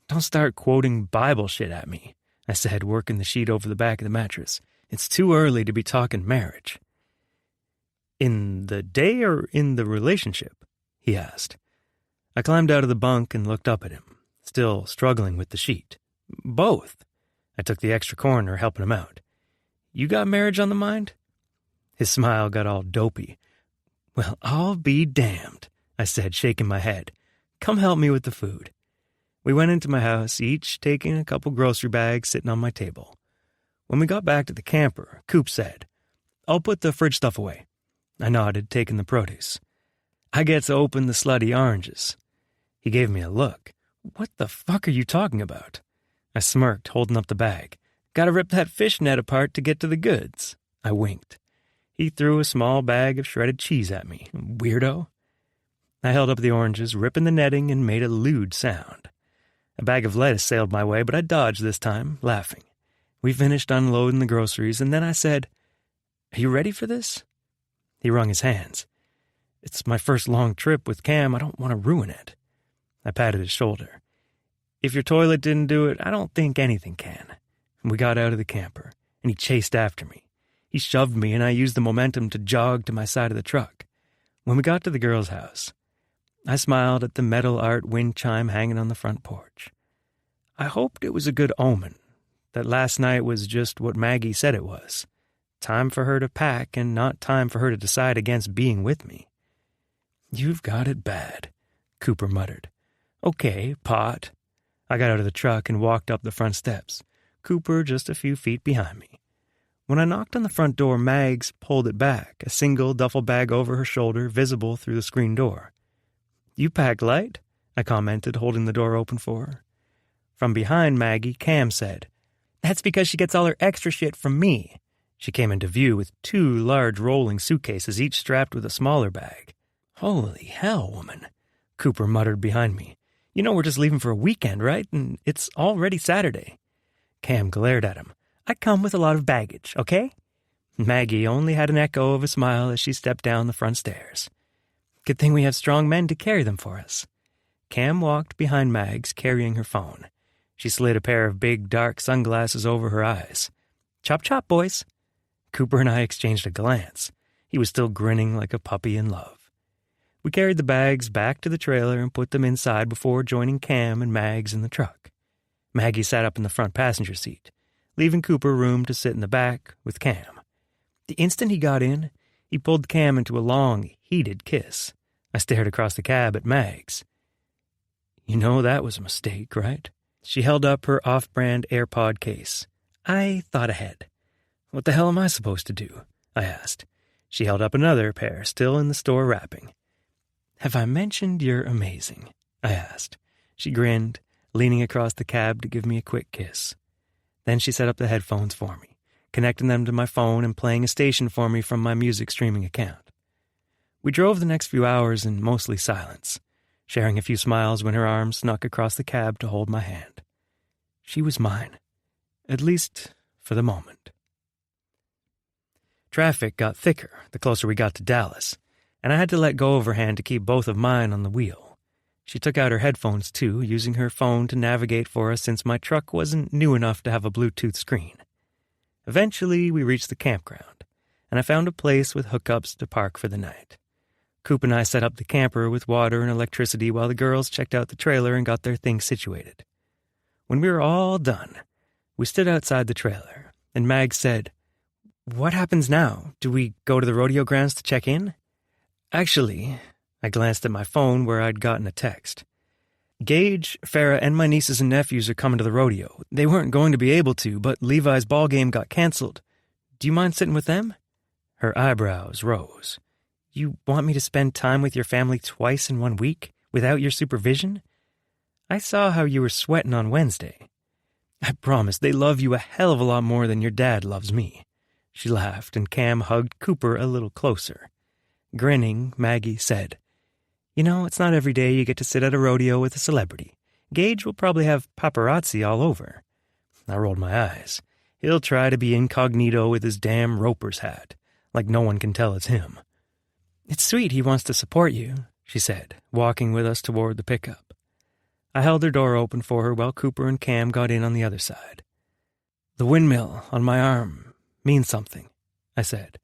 Don't start quoting Bible shit at me," I said, working the sheet over the back of the mattress. "It's too early to be talking marriage." "In the day or in the relationship?" he asked. I climbed out of the bunk and looked up at him, still struggling with the sheet. "Both." I took the extra corner, helping him out. "You got marriage on the mind?" His smile got all dopey. "Well, I'll be damned," I said, shaking my head. "Come help me with the food." We went into my house, each taking a couple grocery bags sitting on my table. When we got back to the camper, Coop said, "I'll put the fridge stuff away." I nodded, taking the produce. "I get to open the slutty oranges." He gave me a look. "What the fuck are you talking about?" I smirked, holding up the bag. "Gotta rip that fish net apart to get to the goods." I winked. He threw a small bag of shredded cheese at me. Weirdo. I held up the oranges, ripping the netting, and made a lewd sound. A bag of lettuce sailed my way, but I dodged this time, laughing. We finished unloading the groceries, and then I said, "Are you ready for this?" He wrung his hands. "It's my first long trip with Cam. I don't want to ruin it." I patted his shoulder. "If your toilet didn't do it, I don't think anything can." We got out of the camper, and he chased after me. He shoved me, and I used the momentum to jog to my side of the truck. When we got to the girls' house, I smiled at the metal art wind chime hanging on the front porch. I hoped it was a good omen, that last night was just what Maggie said it was. Time for her to pack and not time for her to decide against being with me. "You've got it bad," Cooper muttered. "Okay, pot." I got out of the truck and walked up the front steps, Cooper just a few feet behind me. When I knocked on the front door, Mags pulled it back, a single duffel bag over her shoulder, visible through the screen door. "You pack light," I commented, holding the door open for her. From behind Maggie, Cam said, "That's because she gets all her extra shit from me." She came into view with 2 large rolling suitcases, each strapped with a smaller bag. "Holy hell, woman," Cooper muttered behind me. "You know we're just leaving for a weekend, right? And it's already Saturday." Cam glared at him. "I come with a lot of baggage, okay?" Maggie only had an echo of a smile as she stepped down the front stairs. "Good thing we have strong men to carry them for us." Cam walked behind Mags, carrying her phone. She slid a pair of big, dark sunglasses over her eyes. "Chop chop, boys." Cooper and I exchanged a glance. He was still grinning like a puppy in love. We carried the bags back to the trailer and put them inside before joining Cam and Mags in the truck. Maggie sat up in the front passenger seat, leaving Cooper room to sit in the back with Cam. The instant he got in, he pulled Cam into a long, heated kiss. I stared across the cab at Mags. You know that was a mistake, right? She held up her off-brand AirPod case. I thought ahead. What the hell am I supposed to do? I asked. She held up another pair, still in the store wrapping. Have I mentioned you're amazing? I asked. She grinned, leaning across the cab to give me a quick kiss. Then she set up the headphones for me, connecting them to my phone and playing a station for me from my music streaming account. We drove the next few hours in mostly silence, sharing a few smiles when her arm snuck across the cab to hold my hand. She was mine, at least for the moment. Traffic got thicker the closer we got to Dallas, and I had to let go of her hand to keep both of mine on the wheel. She took out her headphones, too, using her phone to navigate for us since my truck wasn't new enough to have a Bluetooth screen. Eventually, we reached the campground, and I found a place with hookups to park for the night. Coop and I set up the camper with water and electricity while the girls checked out the trailer and got their things situated. When we were all done, we stood outside the trailer, and Mag said, "What happens now? Do we go to the rodeo grounds to check in?" Actually, I glanced at my phone where I'd gotten a text. Gage, Farrah, and my nieces and nephews are coming to the rodeo. They weren't going to be able to, but Levi's ball game got canceled. Do you mind sitting with them? Her eyebrows rose. You want me to spend time with your family twice in 1 week, without your supervision? I saw how you were sweating on Wednesday. I promise they love you a hell of a lot more than your dad loves me. She laughed, and Cam hugged Cooper a little closer. Grinning, Maggie said, "You know, it's not every day you get to sit at a rodeo with a celebrity. Gage will probably have paparazzi all over." I rolled my eyes. He'll try to be incognito with his damn roper's hat, like no one can tell it's him. "It's sweet he wants to support you," she said, walking with us toward the pickup. I held her door open for her while Cooper and Cam got in on the other side. "The windmill on my arm means something," I said.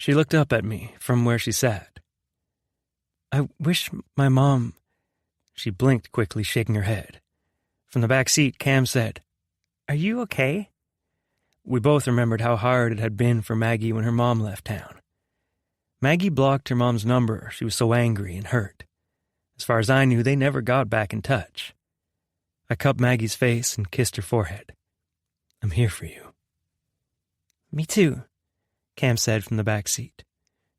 She looked up at me from where she sat. "I wish my mom—" She blinked quickly, shaking her head. From the back seat, Cam said, "Are you okay?" We both remembered how hard it had been for Maggie when her mom left town. Maggie blocked her mom's number. She was so angry and hurt. As far as I knew, they never got back in touch. I cupped Maggie's face and kissed her forehead. "I'm here for you." "Me too," Cam said from the back seat.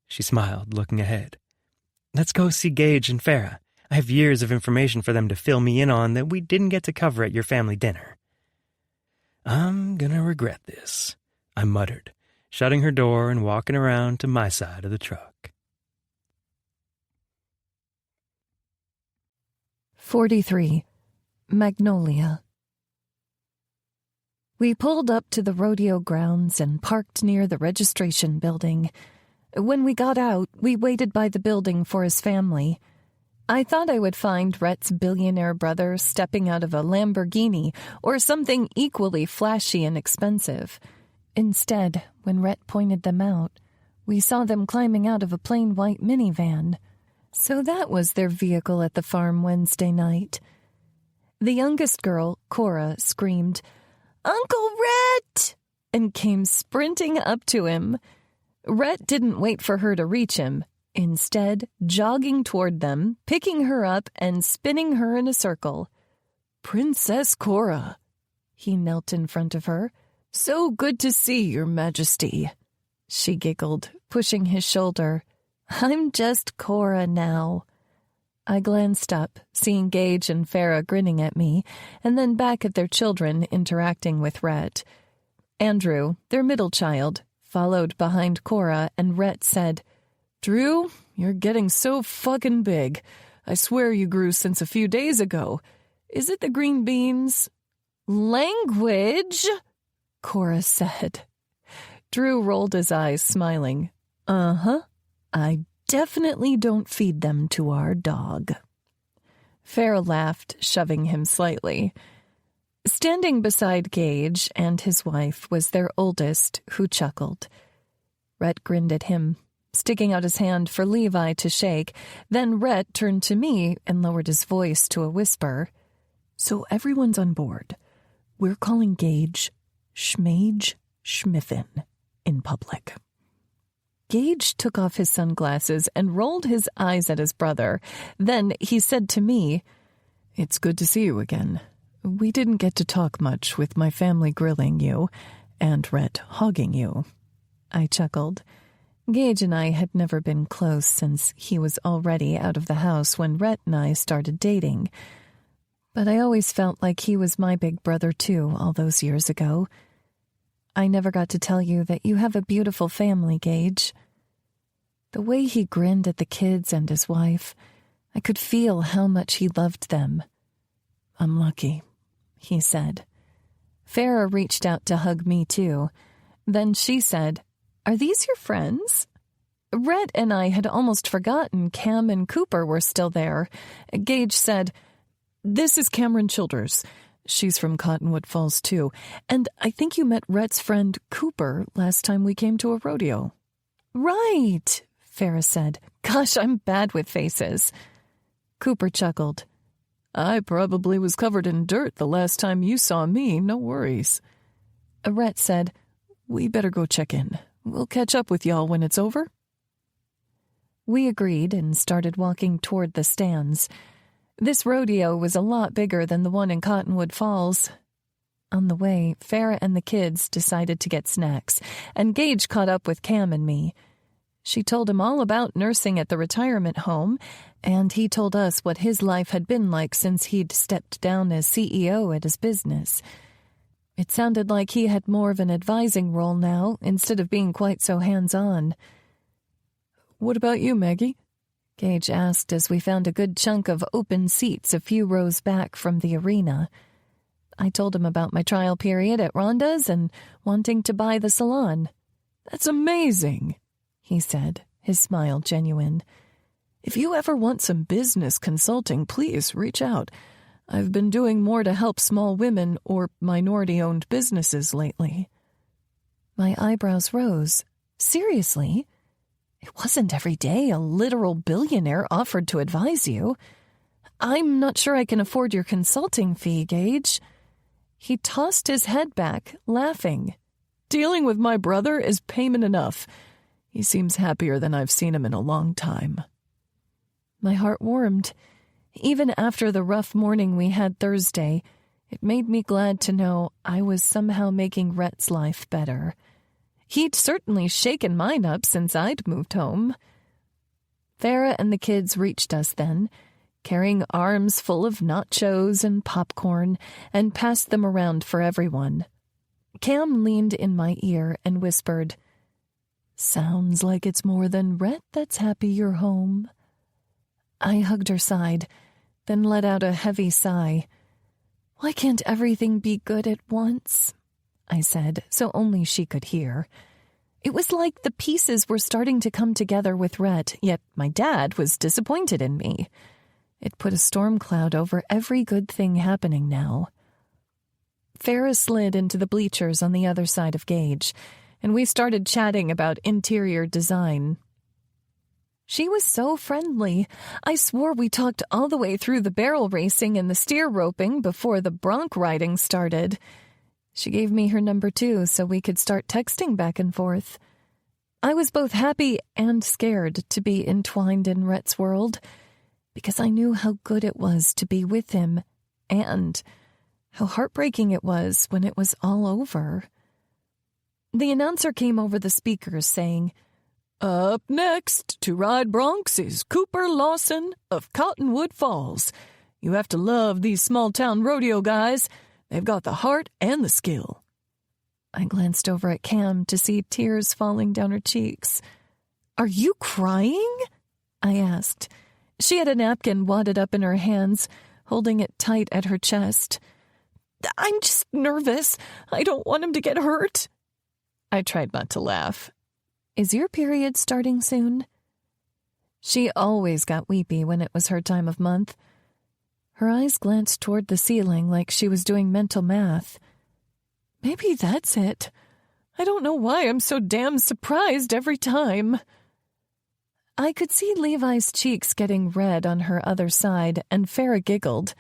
She smiled, looking ahead. "Let's go see Gage and Farrah. I have years of information for them to fill me in on that we didn't get to cover at your family dinner." "I'm gonna regret this," I muttered, shutting her door and walking around to my side of the truck. 43. Magnolia. We pulled up to the rodeo grounds and parked near the registration building. When we got out, we waited by the building for his family. I thought I would find Rhett's billionaire brother stepping out of a Lamborghini or something equally flashy and expensive. Instead, when Rhett pointed them out, we saw them climbing out of a plain white minivan. So that was their vehicle at the farm Wednesday night. The youngest girl, Cora, screamed, "Uncle Rhett!" and came sprinting up to him. Rhett didn't wait for her to reach him, instead jogging toward them, picking her up and spinning her in a circle. "Princess Cora." He knelt in front of her. "So good to see your majesty." She giggled, pushing his shoulder. "I'm just Cora now." I glanced up, seeing Gage and Farrah grinning at me, and then back at their children interacting with Rhett. Andrew, their middle child, followed behind Cora, and Rhett said, "Drew, you're getting so fucking big. I swear you grew since a few days ago. Is it the green beans?" "Language," Cora said. Drew rolled his eyes, smiling. "Uh-huh. I definitely don't feed them to our dog." Farrah laughed, shoving him slightly. Standing beside Gage and his wife was their oldest, who chuckled. Rhett grinned at him, sticking out his hand for Levi to shake. Then Rhett turned to me and lowered his voice to a whisper. So everyone's on board. We're calling Gage Schmage Schmiffen in public. Gage took off his sunglasses and rolled his eyes at his brother. Then he said to me, It's good to see you again. We didn't get to talk much with my family grilling you and Rhett hogging you. I chuckled. Gage and I had never been close since he was already out of the house when Rhett and I started dating. But I always felt like he was my big brother too all those years ago. I never got to tell you that you have a beautiful family, Gage. The way he grinned at the kids and his wife, I could feel how much he loved them. I'm lucky, he said. Farah reached out to hug me too. Then she said, Are these your friends? Rhett and I had almost forgotten Cam and Cooper were still there. Gage said, This is Cameron Childers. She's from Cottonwood Falls too. And I think you met Rhett's friend Cooper last time we came to a rodeo. Right, Farah said. Gosh, I'm bad with faces. Cooper chuckled. I probably was covered in dirt the last time you saw me, no worries. Rhett said, We better go check in. We'll catch up with y'all when it's over. We agreed and started walking toward the stands. This rodeo was a lot bigger than the one in Cottonwood Falls. On the way, Farah and the kids decided to get snacks, and Gage caught up with Cam and me. She told him all about nursing at the retirement home, and he told us what his life had been like since he'd stepped down as CEO at his business. It sounded like he had more of an advising role now, instead of being quite so hands-on. What about you, Maggie? Gage asked as we found a good chunk of open seats a few rows back from the arena. I told him about my trial period at Rhonda's and wanting to buy the salon. That's amazing, he said, his smile genuine. If you ever want some business consulting, please reach out. I've been doing more to help small women or minority-owned businesses lately. My eyebrows rose. Seriously? It wasn't every day a literal billionaire offered to advise you. I'm not sure I can afford your consulting fee, Gage. He tossed his head back, laughing. Dealing with my brother is payment enough. He seems happier than I've seen him in a long time. My heart warmed. Even after the rough morning we had Thursday, it made me glad to know I was somehow making Rhett's life better. He'd certainly shaken mine up since I'd moved home. Farah and the kids reached us then, carrying arms full of nachos and popcorn, and passed them around for everyone. Cam leaned in my ear and whispered, Sounds like it's more than Rhett that's happy you're home. I hugged her side, then let out a heavy sigh. Why can't everything be good at once? I said, so only she could hear. It was like the pieces were starting to come together with Rhett, yet my dad was disappointed in me. It put a storm cloud over every good thing happening now. Farah slid into the bleachers on the other side of Gage, and we started chatting about interior design. She was so friendly. I swore we talked all the way through the barrel racing and the steer roping before the bronc riding started. She gave me her number too, so we could start texting back and forth. I was both happy and scared to be entwined in Rhett's world, because I knew how good it was to be with him, and how heartbreaking it was when it was all over. The announcer came over the speakers saying, Up next to ride broncs is Cooper Lawson of Cottonwood Falls. You have to love these small-town rodeo guys. They've got the heart and the skill. I glanced over at Cam to see tears falling down her cheeks. Are you crying? I asked. She had a napkin wadded up in her hands, holding it tight at her chest. I'm just nervous. I don't want him to get hurt. I tried not to laugh. Is your period starting soon? She always got weepy when it was her time of month. Her eyes glanced toward the ceiling like she was doing mental math. Maybe that's it. I don't know why I'm so damn surprised every time. I could see Levi's cheeks getting red on her other side, and Farah giggled.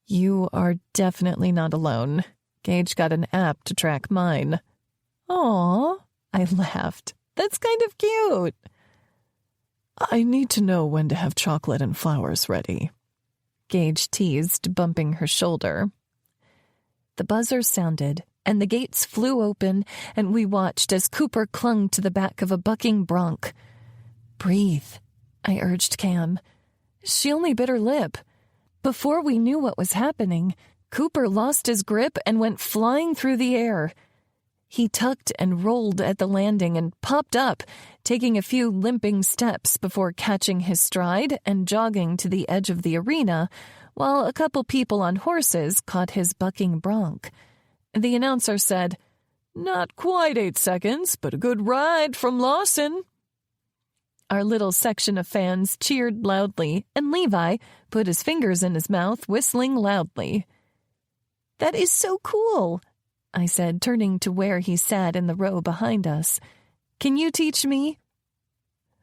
You are definitely not alone. Gage got an app to track mine. Aw, I laughed. That's kind of cute. I need to know when to have chocolate and flowers ready, Gage teased, bumping her shoulder. The buzzer sounded, and the gates flew open, and we watched as Cooper clung to the back of a bucking bronc. Breathe, I urged Cam. She only bit her lip. Before we knew what was happening, Cooper lost his grip and went flying through the air. He tucked and rolled at the landing and popped up, taking a few limping steps before catching his stride and jogging to the edge of the arena, while a couple people on horses caught his bucking bronc. The announcer said, "Not quite 8 seconds, but a good ride from Lawson." Our little section of fans cheered loudly, and Levi put his fingers in his mouth, whistling loudly. That is so cool, I said, turning to where he sat in the row behind us. Can you teach me?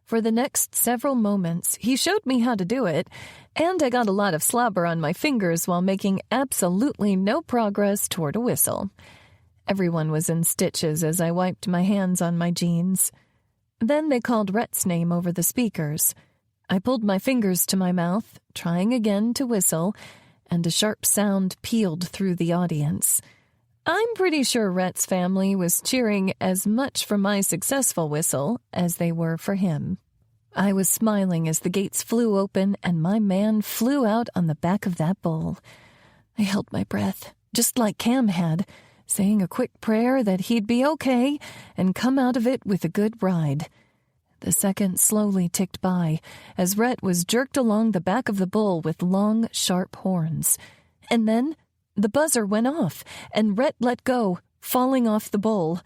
For the next several moments, he showed me how to do it, and I got a lot of slobber on my fingers while making absolutely no progress toward a whistle. Everyone was in stitches as I wiped my hands on my jeans. Then they called Rhett's name over the speakers. I pulled my fingers to my mouth, trying again to whistle, and a sharp sound pealed through the audience. I'm pretty sure Rhett's family was cheering as much for my successful whistle as they were for him. I was smiling as the gates flew open and my man flew out on the back of that bull. I held my breath, just like Cam had, saying a quick prayer that he'd be okay and come out of it with a good ride. The seconds slowly ticked by as Rhett was jerked along the back of the bull with long, sharp horns. And then the buzzer went off, and Rhett let go, falling off the bull.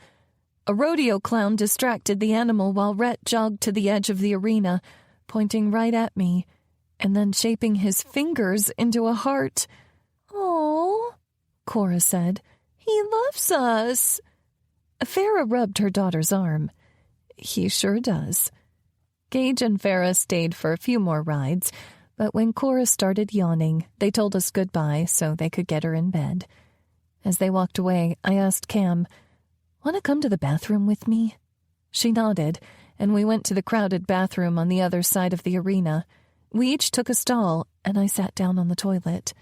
A rodeo clown distracted the animal while Rhett jogged to the edge of the arena, pointing right at me, and then shaping his fingers into a heart. "Aw," Cora said. "He loves us." Farah rubbed her daughter's arm. "He sure does." Gage and Farah stayed for a few more rides, but when Cora started yawning, they told us goodbye so they could get her in bed. As they walked away, I asked Cam, "Want to come to the bathroom with me?" She nodded, and we went to the crowded bathroom on the other side of the arena. We each took a stall, and I sat down on the toilet.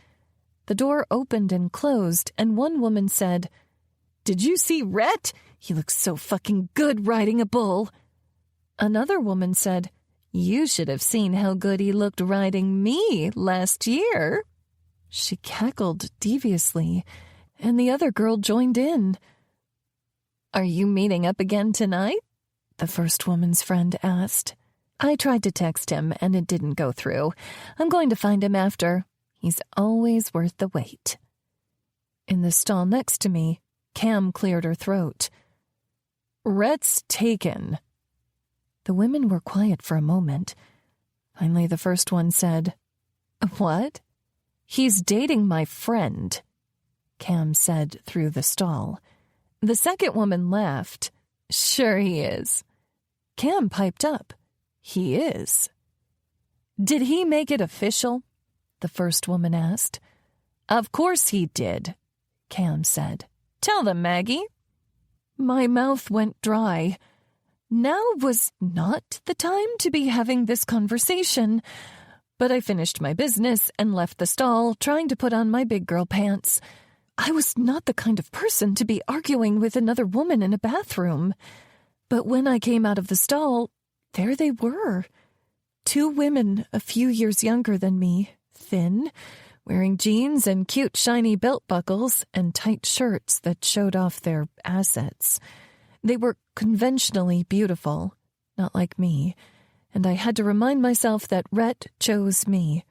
The door opened and closed, and one woman said, "Did you see Rhett? He looks so fucking good riding a bull." Another woman said, "You should have seen how good he looked riding me last year." She cackled deviously, and the other girl joined in. "Are you meeting up again tonight?" the first woman's friend asked. I tried to text him, and it didn't go through. I'm going to find him after. He's always worth the wait. In the stall next to me, Cam cleared her throat. "Rhett's taken." The women were quiet for a moment. Finally, the first one said, "What?" "He's dating my friend," Cam said through the stall. The second woman laughed. "Sure he is." Cam piped up. "He is." "Did he make it official?" the first woman asked. "Of course he did," Cam said. "Tell them, Maggie." My mouth went dry. Now was not the time to be having this conversation, but I finished my business and left the stall, trying to put on my big girl pants. I was not the kind of person to be arguing with another woman in a bathroom. But when I came out of the stall, there they were. 2 women a few years younger than me, thin, wearing jeans and cute shiny belt buckles and tight shirts that showed off their assets. They were conventionally beautiful, not like me, and I had to remind myself that Rhett chose me.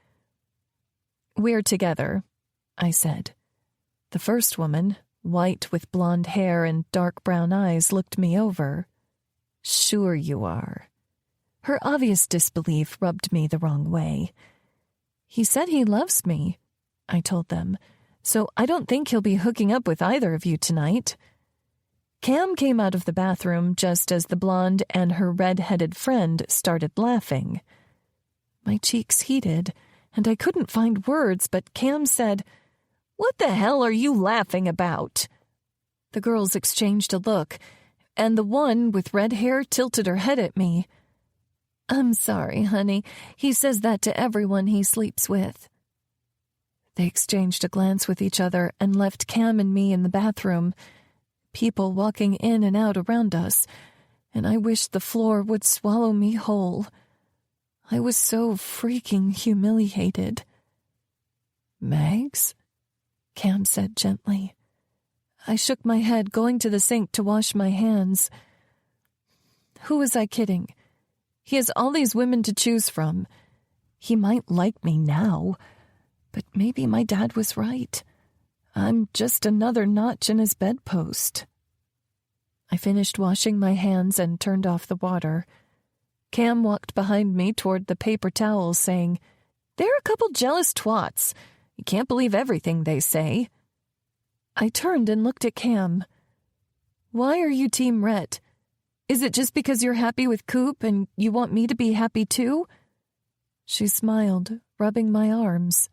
"We're together," I said. The first woman, white with blonde hair and dark brown eyes, looked me over. "Sure you are." Her obvious disbelief rubbed me the wrong way. "He said he loves me," I told them, "so I don't think he'll be hooking up with either of you tonight." Cam came out of the bathroom just as the blonde and her red-headed friend started laughing. My cheeks heated, and I couldn't find words, but Cam said, "What the hell are you laughing about?" The girls exchanged a look, and the one with red hair tilted her head at me. "I'm sorry, honey. He says that to everyone he sleeps with." They exchanged a glance with each other and left Cam and me in the bathroom, people walking in and out around us, and I wished the floor would swallow me whole. I was so freaking humiliated. "Mags?" Cam said gently. I shook my head, going to the sink to wash my hands. Who was I kidding? He has all these women to choose from. He might like me now, but maybe my dad was right. I'm just another notch in his bedpost. I finished washing my hands and turned off the water. Cam walked behind me toward the paper towels, saying, "They're a couple jealous twats. You can't believe everything they say." I turned and looked at Cam. "Why are you Team Rhett? Is it just because you're happy with Coop and you want me to be happy too?" She smiled, rubbing my arms.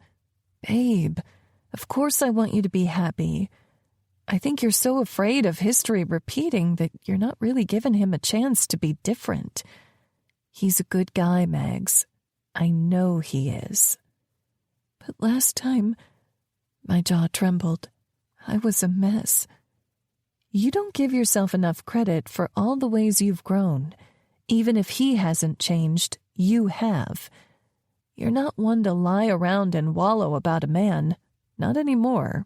"Babe, of course I want you to be happy. I think you're so afraid of history repeating that you're not really giving him a chance to be different. He's a good guy, Mags. I know he is." But last time, my jaw trembled. I was a mess. You don't give yourself enough credit for all the ways you've grown. Even if he hasn't changed, you have. You're not one to lie around and wallow about a man. Not anymore.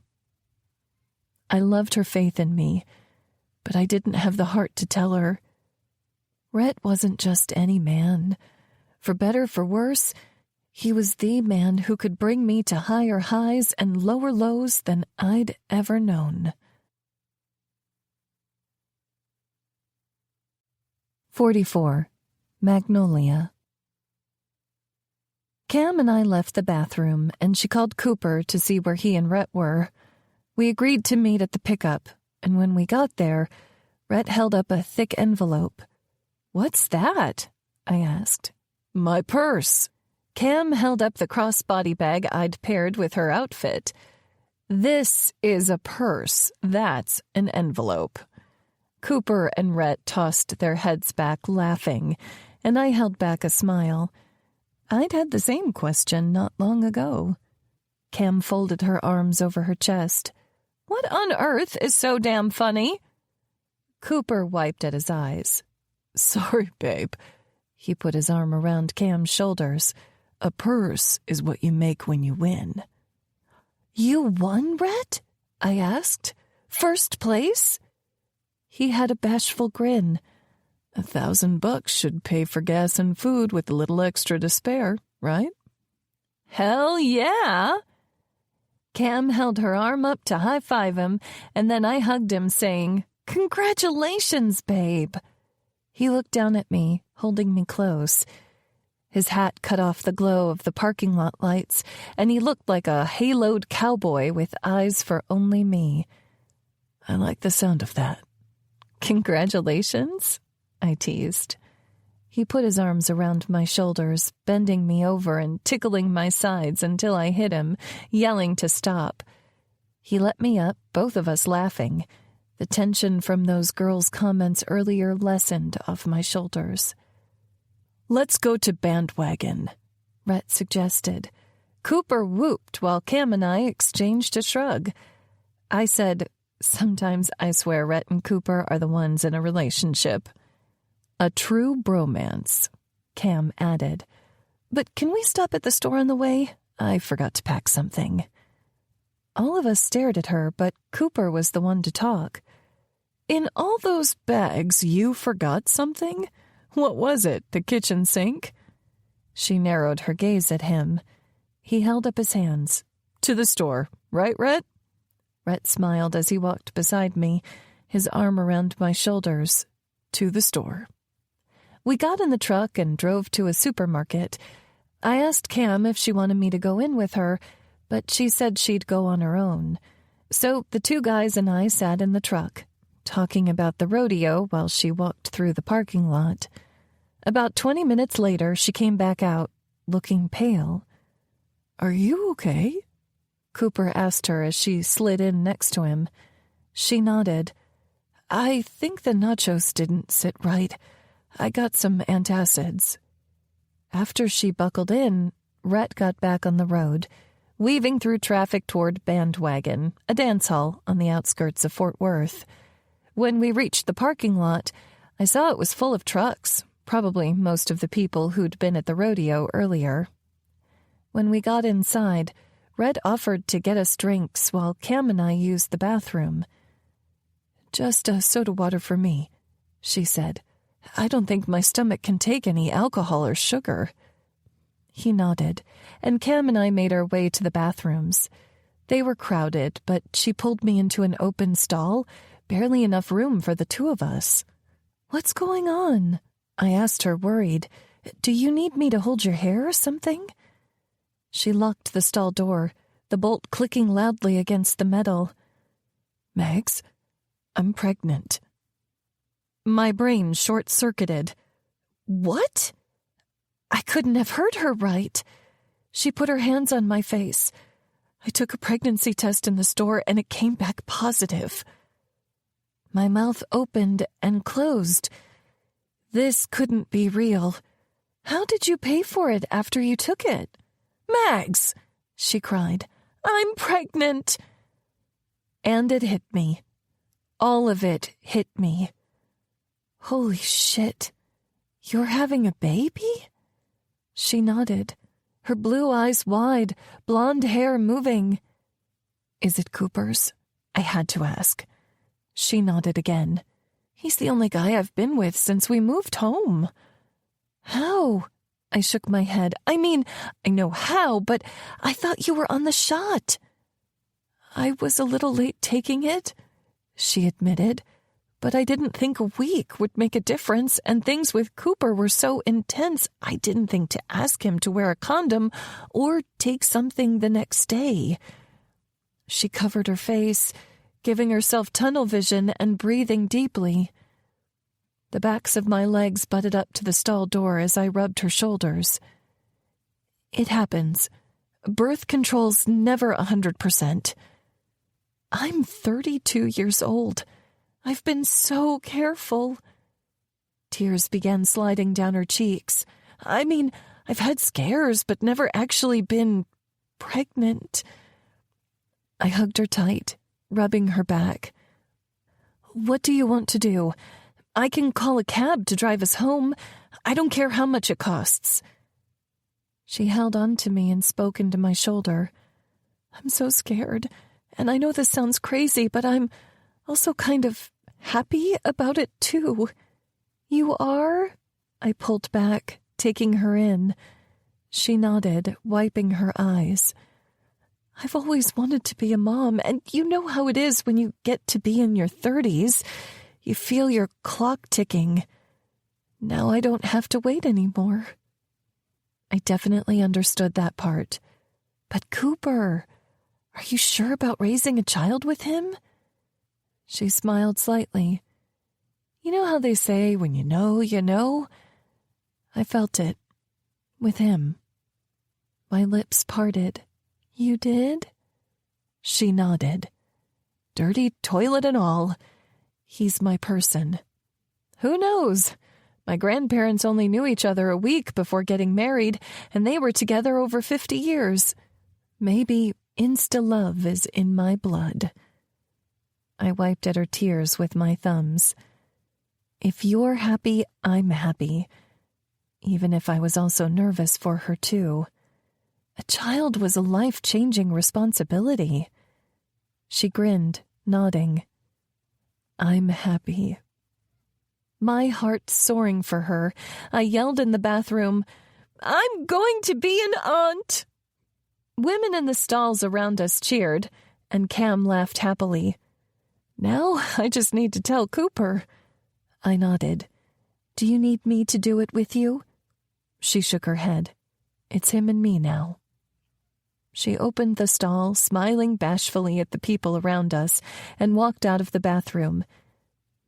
I loved her faith in me, but I didn't have the heart to tell her. Rhett wasn't just any man. For better, for worse, he was the man who could bring me to higher highs and lower lows than I'd ever known. 44. Magnolia. Cam and I left the bathroom, and she called Cooper to see where he and Rhett were. We agreed to meet at the pickup, and when we got there, Rhett held up a thick envelope. "What's that?" I asked. "My purse." Cam held up the crossbody bag I'd paired with her outfit. "This is a purse. That's an envelope." Cooper and Rhett tossed their heads back, laughing, and I held back a smile. I'd had the same question not long ago. Cam folded her arms over her chest. "What on earth is so damn funny?" Cooper wiped at his eyes. "Sorry, babe." He put his arm around Cam's shoulders. "A purse is what you make when you win." "You won, Rhett?" I asked. "First place?" He had a bashful grin. $1,000 should pay for gas and food with a little extra to spare, right? "Hell yeah!" Cam held her arm up to high-five him, and then I hugged him, saying, "Congratulations, babe." He looked down at me, holding me close. His hat cut off the glow of the parking lot lights, and he looked like a haloed cowboy with eyes for only me. I like the sound of that. "Congratulations?" I teased. He put his arms around my shoulders, bending me over and tickling my sides until I hit him, yelling to stop. He let me up, both of us laughing. The tension from those girls' comments earlier lessened off my shoulders. "Let's go to Bandwagon," Rhett suggested. Cooper whooped while Cam and I exchanged a shrug. I said, "Sometimes I swear Rhett and Cooper are the ones in a relationship." "A true bromance," Cam added. "But can we stop at the store on the way? I forgot to pack something." All of us stared at her, but Cooper was the one to talk. "In all those bags, you forgot something? What was it, the kitchen sink?" She narrowed her gaze at him. He held up his hands. "To the store, right, Rhett?" Rhett smiled as he walked beside me, his arm around my shoulders. "To the store." We got in the truck and drove to a supermarket. I asked Cam if she wanted me to go in with her, but she said she'd go on her own. So the two guys and I sat in the truck. talking about the rodeo while she walked through the parking lot. About 20 minutes later, she came back out, looking pale. "Are you okay?" Cooper asked her as she slid in next to him. She nodded. "I think the nachos didn't sit right. I got some antacids." After she buckled in, Rhett got back on the road, weaving through traffic toward Bandwagon, a dance hall on the outskirts of Fort Worth. When we reached the parking lot, I saw it was full of trucks, probably most of the people who'd been at the rodeo earlier. When we got inside, Red offered to get us drinks while Cam and I used the bathroom. "Just a soda water for me," she said. "I don't think my stomach can take any alcohol or sugar." He nodded, and Cam and I made our way to the bathrooms. They were crowded, but she pulled me into an open stall, barely enough room for the two of us. "What's going on?" I asked her, worried. "Do you need me to hold your hair or something?" She locked the stall door, the bolt clicking loudly against the metal. "Mags, I'm pregnant." My brain short-circuited. "What?" I couldn't have heard her right. She put her hands on my face. "I took a pregnancy test in the store and it came back positive." My mouth opened and closed. This couldn't be real. "How did you pay for it after you took it?" "Mags!" she cried. "I'm pregnant!" And it hit me. All of it hit me. Holy shit. You're having a baby? She nodded, her blue eyes wide, blonde hair moving. Is it Cooper's? I had to ask. She nodded again. He's the only guy I've been with since we moved home. How? I shook my head. I mean, I know how, but I thought you were on the shot. I was a little late taking it, she admitted, but I didn't think a week would make a difference, and things with Cooper were so intense I didn't think to ask him to wear a condom or take something the next day. She covered her face, giving herself tunnel vision and breathing deeply. The backs of my legs butted up to the stall door as I rubbed her shoulders. It happens. Birth control's never 100%. I'm 32 years old. I've been so careful. Tears began sliding down her cheeks. I mean, I've had scares, but never actually been pregnant. I hugged her tight, rubbing her back. What do you want to do? I can call a cab to drive us home. I don't care how much it costs. She held on to me and spoke into my shoulder. I'm so scared, and I know this sounds crazy, but I'm also kind of happy about it, too. You are? I pulled back, taking her in. She nodded, wiping her eyes. I've always wanted to be a mom, and you know how it is when you get to be in your 30s. You feel your clock ticking. Now I don't have to wait anymore. I definitely understood that part. But Cooper, are you sure about raising a child with him? She smiled slightly. You know how they say, when you know, you know? I felt it. With him. My lips parted. You did? She nodded. Dirty toilet and all. He's my person. Who knows? My grandparents only knew each other a week before getting married, and they were together over 50 years. Maybe insta-love is in my blood. I wiped at her tears with my thumbs. If you're happy, I'm happy. Even if I was also nervous for her, too. A child was a life-changing responsibility. She grinned, nodding. I'm happy. My heart soaring for her, I yelled in the bathroom, I'm going to be an aunt! Women in the stalls around us cheered, and Cam laughed happily. Now I just need to tell Cooper. I nodded. Do you need me to do it with you? She shook her head. It's him and me now. She opened the stall, smiling bashfully at the people around us, and walked out of the bathroom.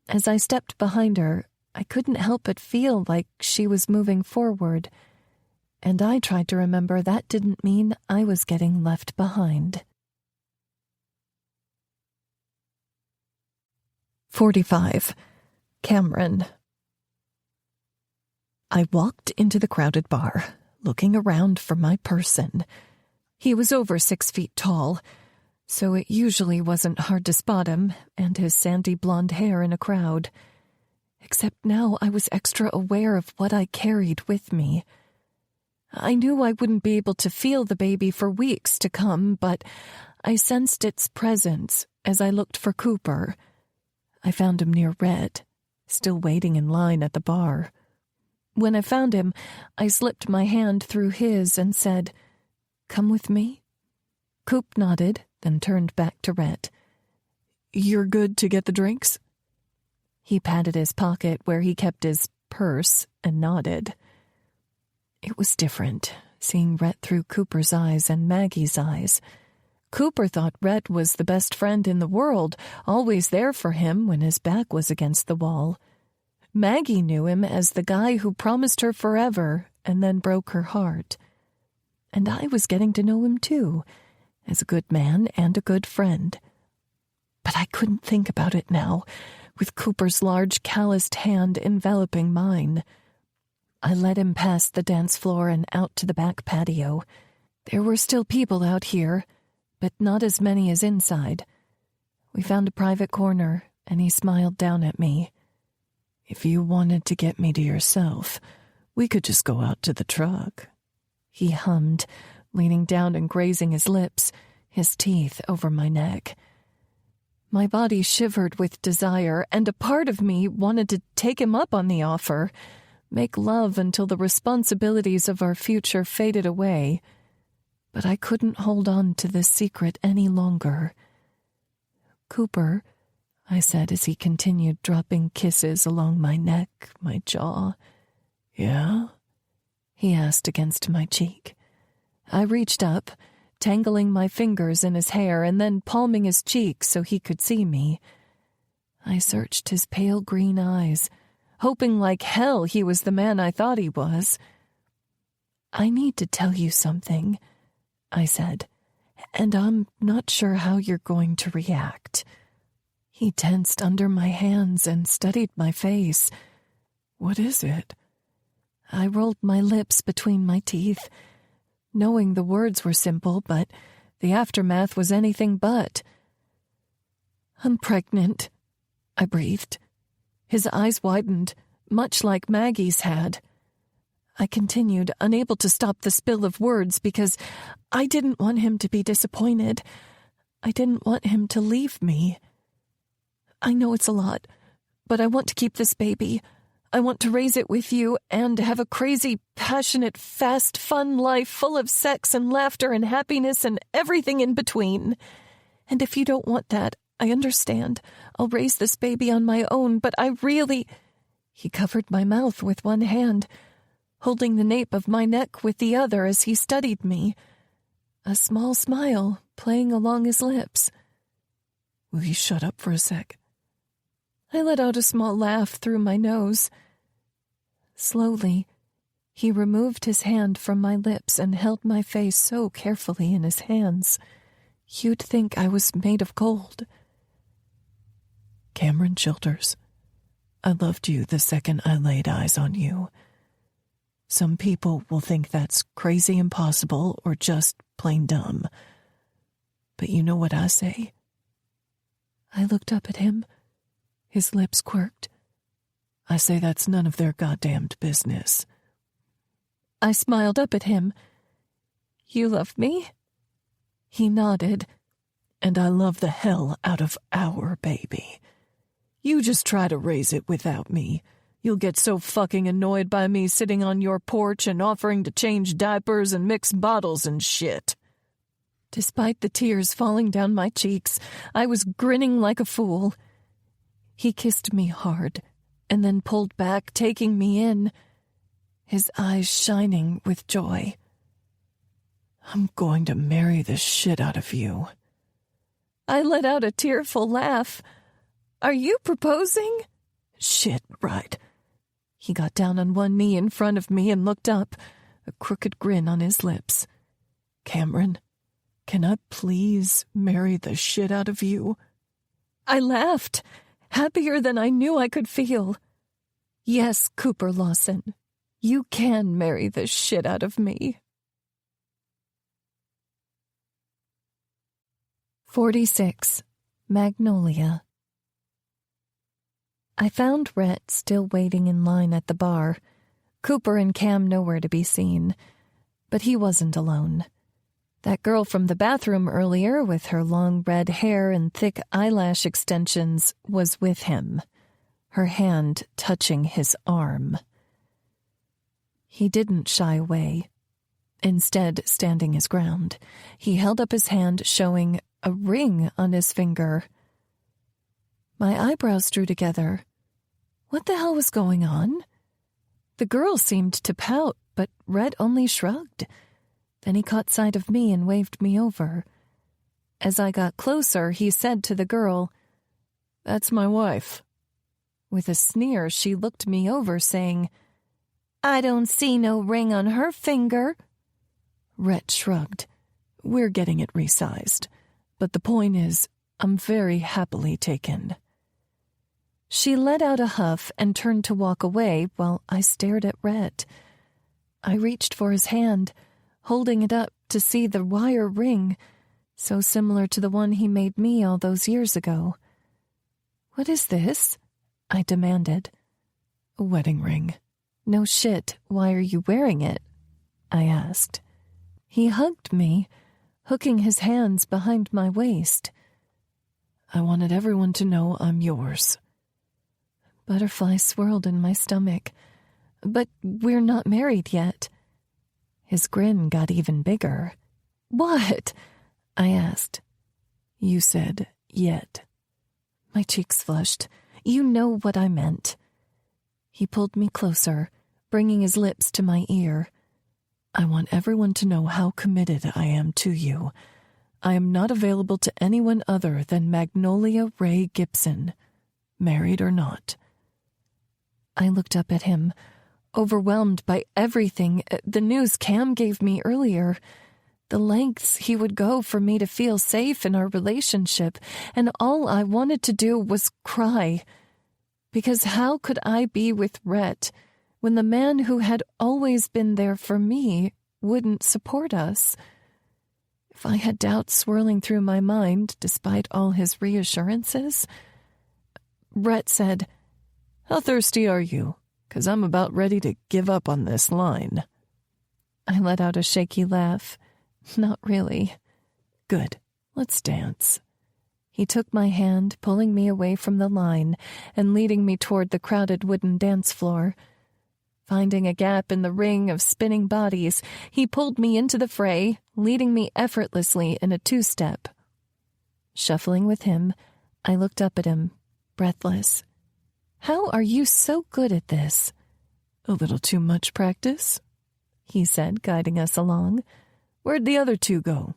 As I stepped behind her, I couldn't help but feel like she was moving forward, and I tried to remember that didn't mean I was getting left behind. 45. Cameron. I walked into the crowded bar, looking around for my person. He was over 6 feet tall, so it usually wasn't hard to spot him and his sandy blonde hair in a crowd. Except now I was extra aware of what I carried with me. I knew I wouldn't be able to feel the baby for weeks to come, but I sensed its presence as I looked for Cooper. I found him near Red, still waiting in line at the bar. When I found him, I slipped my hand through his and said, "Come with me?" Coop nodded, then turned back to Red. "You're good to get the drinks?" He patted his pocket where he kept his purse and nodded. It was different, seeing Rhett through Cooper's eyes and Maggie's eyes. Cooper thought Rhett was the best friend in the world, always there for him when his back was against the wall. Maggie knew him as the guy who promised her forever and then broke her heart. And I was getting to know him too, as a good man and a good friend. But I couldn't think about it now, with Cooper's large calloused hand enveloping mine. I led him past the dance floor and out to the back patio. There were still people out here, but not as many as inside. We found a private corner, and he smiled down at me. "If you wanted to get me to yourself, we could just go out to the truck," he hummed, leaning down and grazing his lips, his teeth over my neck. My body shivered with desire, and a part of me wanted to take him up on the offer, make love until the responsibilities of our future faded away. But I couldn't hold on to this secret any longer. "Cooper," I said as he continued dropping kisses along my neck, my jaw. "Yeah?" he asked against my cheek. I reached up, tangling my fingers in his hair and then palming his cheek so he could see me. I searched his pale green eyes, hoping like hell he was the man I thought he was. "I need to tell you something," I said, "and I'm not sure how you're going to react." He tensed under my hands and studied my face. "What is it?" I rolled my lips between my teeth, knowing the words were simple, but the aftermath was anything but. "I'm pregnant," I breathed. His eyes widened, much like Maggie's had. I continued, unable to stop the spill of words because I didn't want him to be disappointed. I didn't want him to leave me. "I know it's a lot, but I want to keep this baby. I want to raise it with you and have a crazy, passionate, fast, fun life full of sex and laughter and happiness and everything in between. And if you don't want that, I understand. I'll raise this baby on my own, but I really—" He covered my mouth with one hand, holding the nape of my neck with the other as he studied me, a small smile playing along his lips. "Will you shut up for a sec?" I let out a small laugh through my nose. Slowly, he removed his hand from my lips and held my face so carefully in his hands, you'd think I was made of gold. "Cameron Childers, I loved you the second I laid eyes on you. Some people will think that's crazy impossible or just plain dumb. But you know what I say?" I looked up at him. His lips quirked. "I say that's none of their goddamned business." I smiled up at him. "You love me?" He nodded. "And I love the hell out of our baby. You just try to raise it without me. You'll get so fucking annoyed by me sitting on your porch and offering to change diapers and mix bottles and shit." Despite the tears falling down my cheeks, I was grinning like a fool. He kissed me hard, and then pulled back, taking me in, his eyes shining with joy. "I'm going to marry the shit out of you." I let out a tearful laugh. "Are you proposing?" Shit, right. He got down on one knee in front of me and looked up, a crooked grin on his lips. Cameron, can I please marry the shit out of you? I laughed, happier than I knew I could feel. Yes, Cooper Lawson, you can marry the shit out of me. 46. Magnolia. I found Rhett still waiting in line at the bar. Cooper and Cam nowhere to be seen. But he wasn't alone. That girl from the bathroom earlier with her long red hair and thick eyelash extensions was with him, her hand touching his arm. He didn't shy away. Instead, standing his ground, he held up his hand, showing a ring on his finger. My eyebrows drew together. What the hell was going on? The girl seemed to pout, but Rhett only shrugged. Then he caught sight of me and waved me over. As I got closer, he said to the girl, "That's my wife." With a sneer, she looked me over, saying, "I don't see no ring on her finger." Rhett shrugged. "We're getting it resized. But the point is, I'm very happily taken." She let out a huff and turned to walk away while I stared at Rhett. I reached for his hand, holding it up to see the wire ring, so similar to the one he made me all those years ago. "What is this?" I demanded. "A wedding ring." "No shit, why are you wearing it?" I asked. He hugged me, hooking his hands behind my waist. "I wanted everyone to know I'm yours." Butterflies swirled in my stomach. "But we're not married yet." His grin got even bigger. "What?" I asked. "You said, yet." My cheeks flushed. "You know what I meant." He pulled me closer, bringing his lips to my ear. "I want everyone to know how committed I am to you. I am not available to anyone other than Magnolia Ray Gibson, married or not." I looked up at him, overwhelmed by everything, the news Cam gave me earlier, the lengths he would go for me to feel safe in our relationship, and all I wanted to do was cry. Because how could I be with Rhett when the man who had always been there for me wouldn't support us? If I had doubts swirling through my mind despite all his reassurances. Rhett said, "How thirsty are you? 'Cause I'm about ready to give up on this line." I let out a shaky laugh. "Not really." "Good, let's dance." He took my hand, pulling me away from the line and leading me toward the crowded wooden dance floor. Finding a gap in the ring of spinning bodies, he pulled me into the fray, leading me effortlessly in a two-step. Shuffling with him, I looked up at him, breathless. "How are you so good at this?" "A little too much practice," he said, guiding us along. "Where'd the other two go?"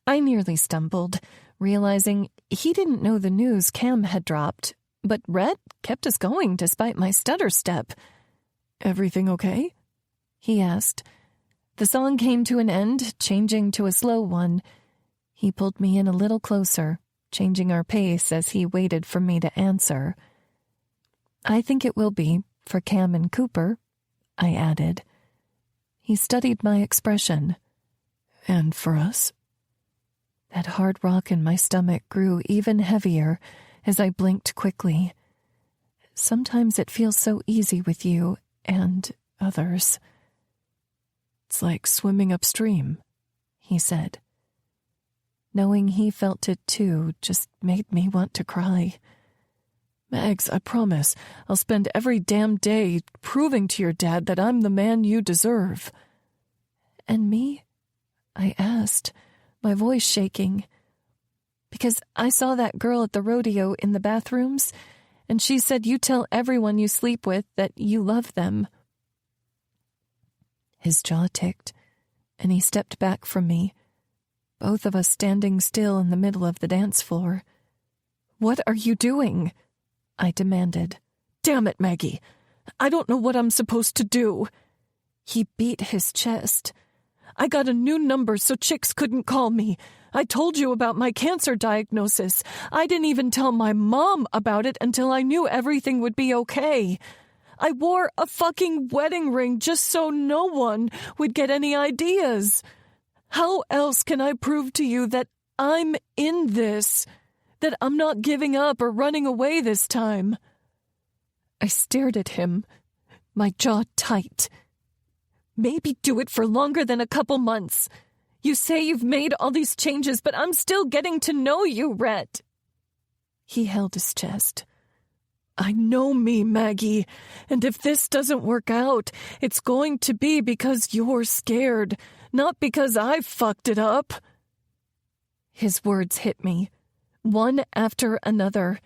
I nearly stumbled, realizing he didn't know the news Cam had dropped, but Rhett kept us going despite my stutter step. "Everything okay?" he asked. The song came to an end, changing to a slow one. He pulled me in a little closer, changing our pace as he waited for me to answer. "I think it will be, for Cam and Cooper," I added. He studied my expression. "And for us?" That hard rock in my stomach grew even heavier as I blinked quickly. "Sometimes it feels so easy with you and others." "It's like swimming upstream," he said. Knowing he felt it too just made me want to cry. "Mags, I promise, I'll spend every damn day proving to your dad that I'm the man you deserve." "And me?" I asked, my voice shaking. "Because I saw that girl at the rodeo in the bathrooms, and she said you tell everyone you sleep with that you love them." His jaw ticked, and he stepped back from me, both of us standing still in the middle of the dance floor. "What are you doing?" I demanded. Damn it, Maggie. I don't know what I'm supposed to do. He beat his chest. I got a new number so chicks couldn't call me. I told you about my cancer diagnosis. I didn't even tell my mom about it until I knew everything would be okay. I wore a fucking wedding ring just so no one would get any ideas. How else can I prove to you that I'm in this? That I'm not giving up or running away this time? I stared at him, my jaw tight. Maybe do it for longer than a couple months. You say you've made all these changes, but I'm still getting to know you, Rhett. He held his chest. I know me, Maggie, and if this doesn't work out, it's going to be because you're scared, not because I fucked it up. His words hit me, one after another,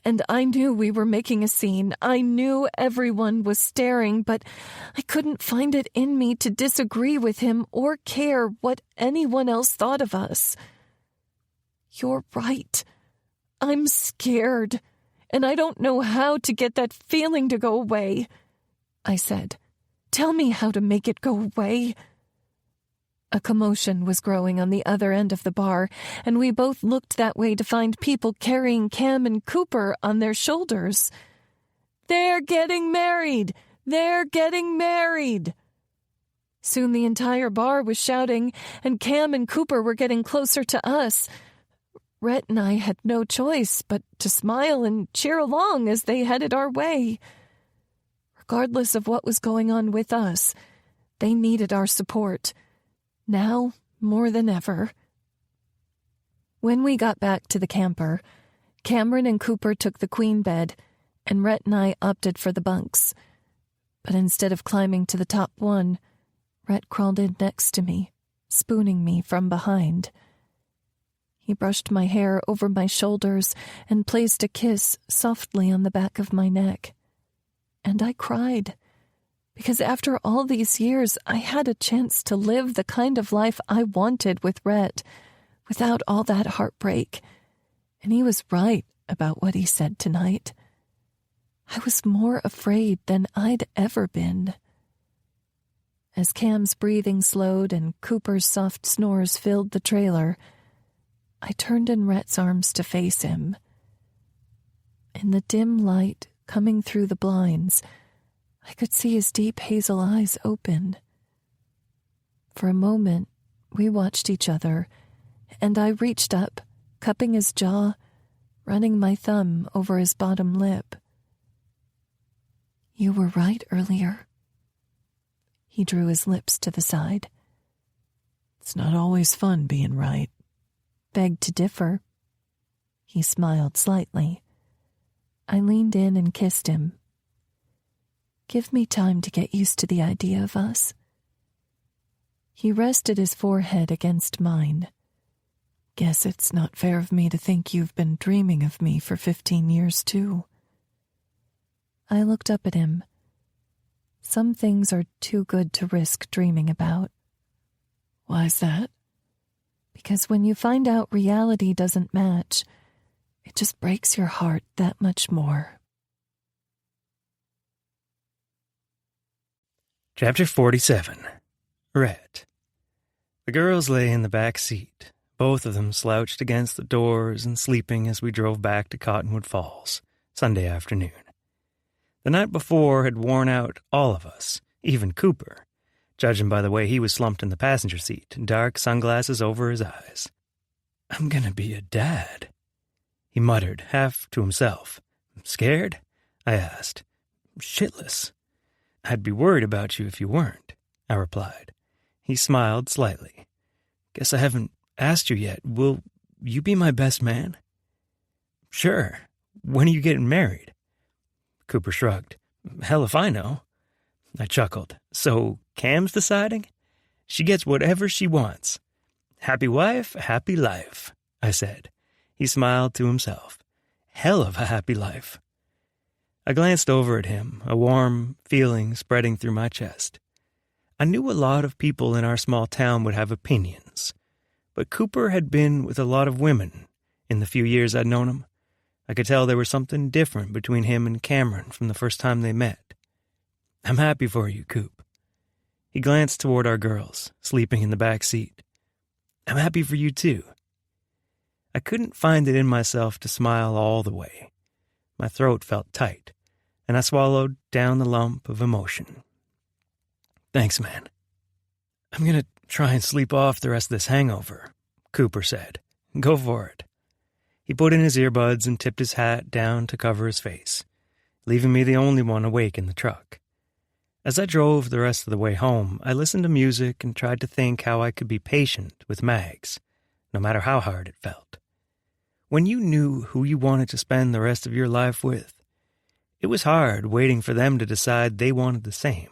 and I knew we were making a scene. I knew everyone was staring, but I couldn't find it in me to disagree with him or care what anyone else thought of us. You're right. I'm scared, and I don't know how to get that feeling to go away, I said. Tell me how to make it go away. A commotion was growing on the other end of the bar, and we both looked that way to find people carrying Cam and Cooper on their shoulders. They're getting married! They're getting married! Soon the entire bar was shouting, and Cam and Cooper were getting closer to us. Rhett and I had no choice but to smile and cheer along as they headed our way. Regardless of what was going on with us, they needed our support. Now, more than ever. When we got back to the camper, Cameron and Cooper took the queen bed, and Rhett and I opted for the bunks. But instead of climbing to the top one, Rhett crawled in next to me, spooning me from behind. He brushed my hair over my shoulders and placed a kiss softly on the back of my neck. And I cried. Because after all these years, I had a chance to live the kind of life I wanted with Rhett, without all that heartbreak. And he was right about what he said tonight. I was more afraid than I'd ever been. As Cam's breathing slowed and Cooper's soft snores filled the trailer, I turned in Rhett's arms to face him. In the dim light coming through the blinds, I could see his deep hazel eyes open. For a moment, we watched each other, and I reached up, cupping his jaw, running my thumb over his bottom lip. You were right earlier. He drew his lips to the side. It's not always fun being right. Beg to differ. He smiled slightly. I leaned in and kissed him. Give me time to get used to the idea of us. He rested his forehead against mine. Guess it's not fair of me to think you've been dreaming of me for 15 years, too. I looked up at him. Some things are too good to risk dreaming about. Why's that? Because when you find out reality doesn't match, it just breaks your heart that much more. Chapter 47. Rhett. The girls lay in the back seat, both of them slouched against the doors and sleeping as we drove back to Cottonwood Falls, Sunday afternoon. The night before had worn out all of us, even Cooper, judging by the way he was slumped in the passenger seat, dark sunglasses over his eyes. I'm gonna be a dad, he muttered, half to himself. Scared? I asked. Shitless. I'd be worried about you if you weren't, I replied. He smiled slightly. Guess I haven't asked you yet. Will you be my best man? Sure. When are you getting married? Cooper shrugged. Hell if I know. I chuckled. So Cam's deciding? She gets whatever she wants. Happy wife, happy life, I said. He smiled to himself. Hell of a happy life. I glanced over at him, a warm feeling spreading through my chest. I knew a lot of people in our small town would have opinions, but Cooper had been with a lot of women in the few years I'd known him. I could tell there was something different between him and Cameron from the first time they met. I'm happy for you, Coop. He glanced toward our girls, sleeping in the back seat. I'm happy for you, too. I couldn't find it in myself to smile all the way. My throat felt tight, and I swallowed down the lump of emotion. Thanks, man. I'm going to try and sleep off the rest of this hangover, Cooper said. Go for it. He put in his earbuds and tipped his hat down to cover his face, leaving me the only one awake in the truck. As I drove the rest of the way home, I listened to music and tried to think how I could be patient with Mags, no matter how hard it felt. When you knew who you wanted to spend the rest of your life with, it was hard waiting for them to decide they wanted the same.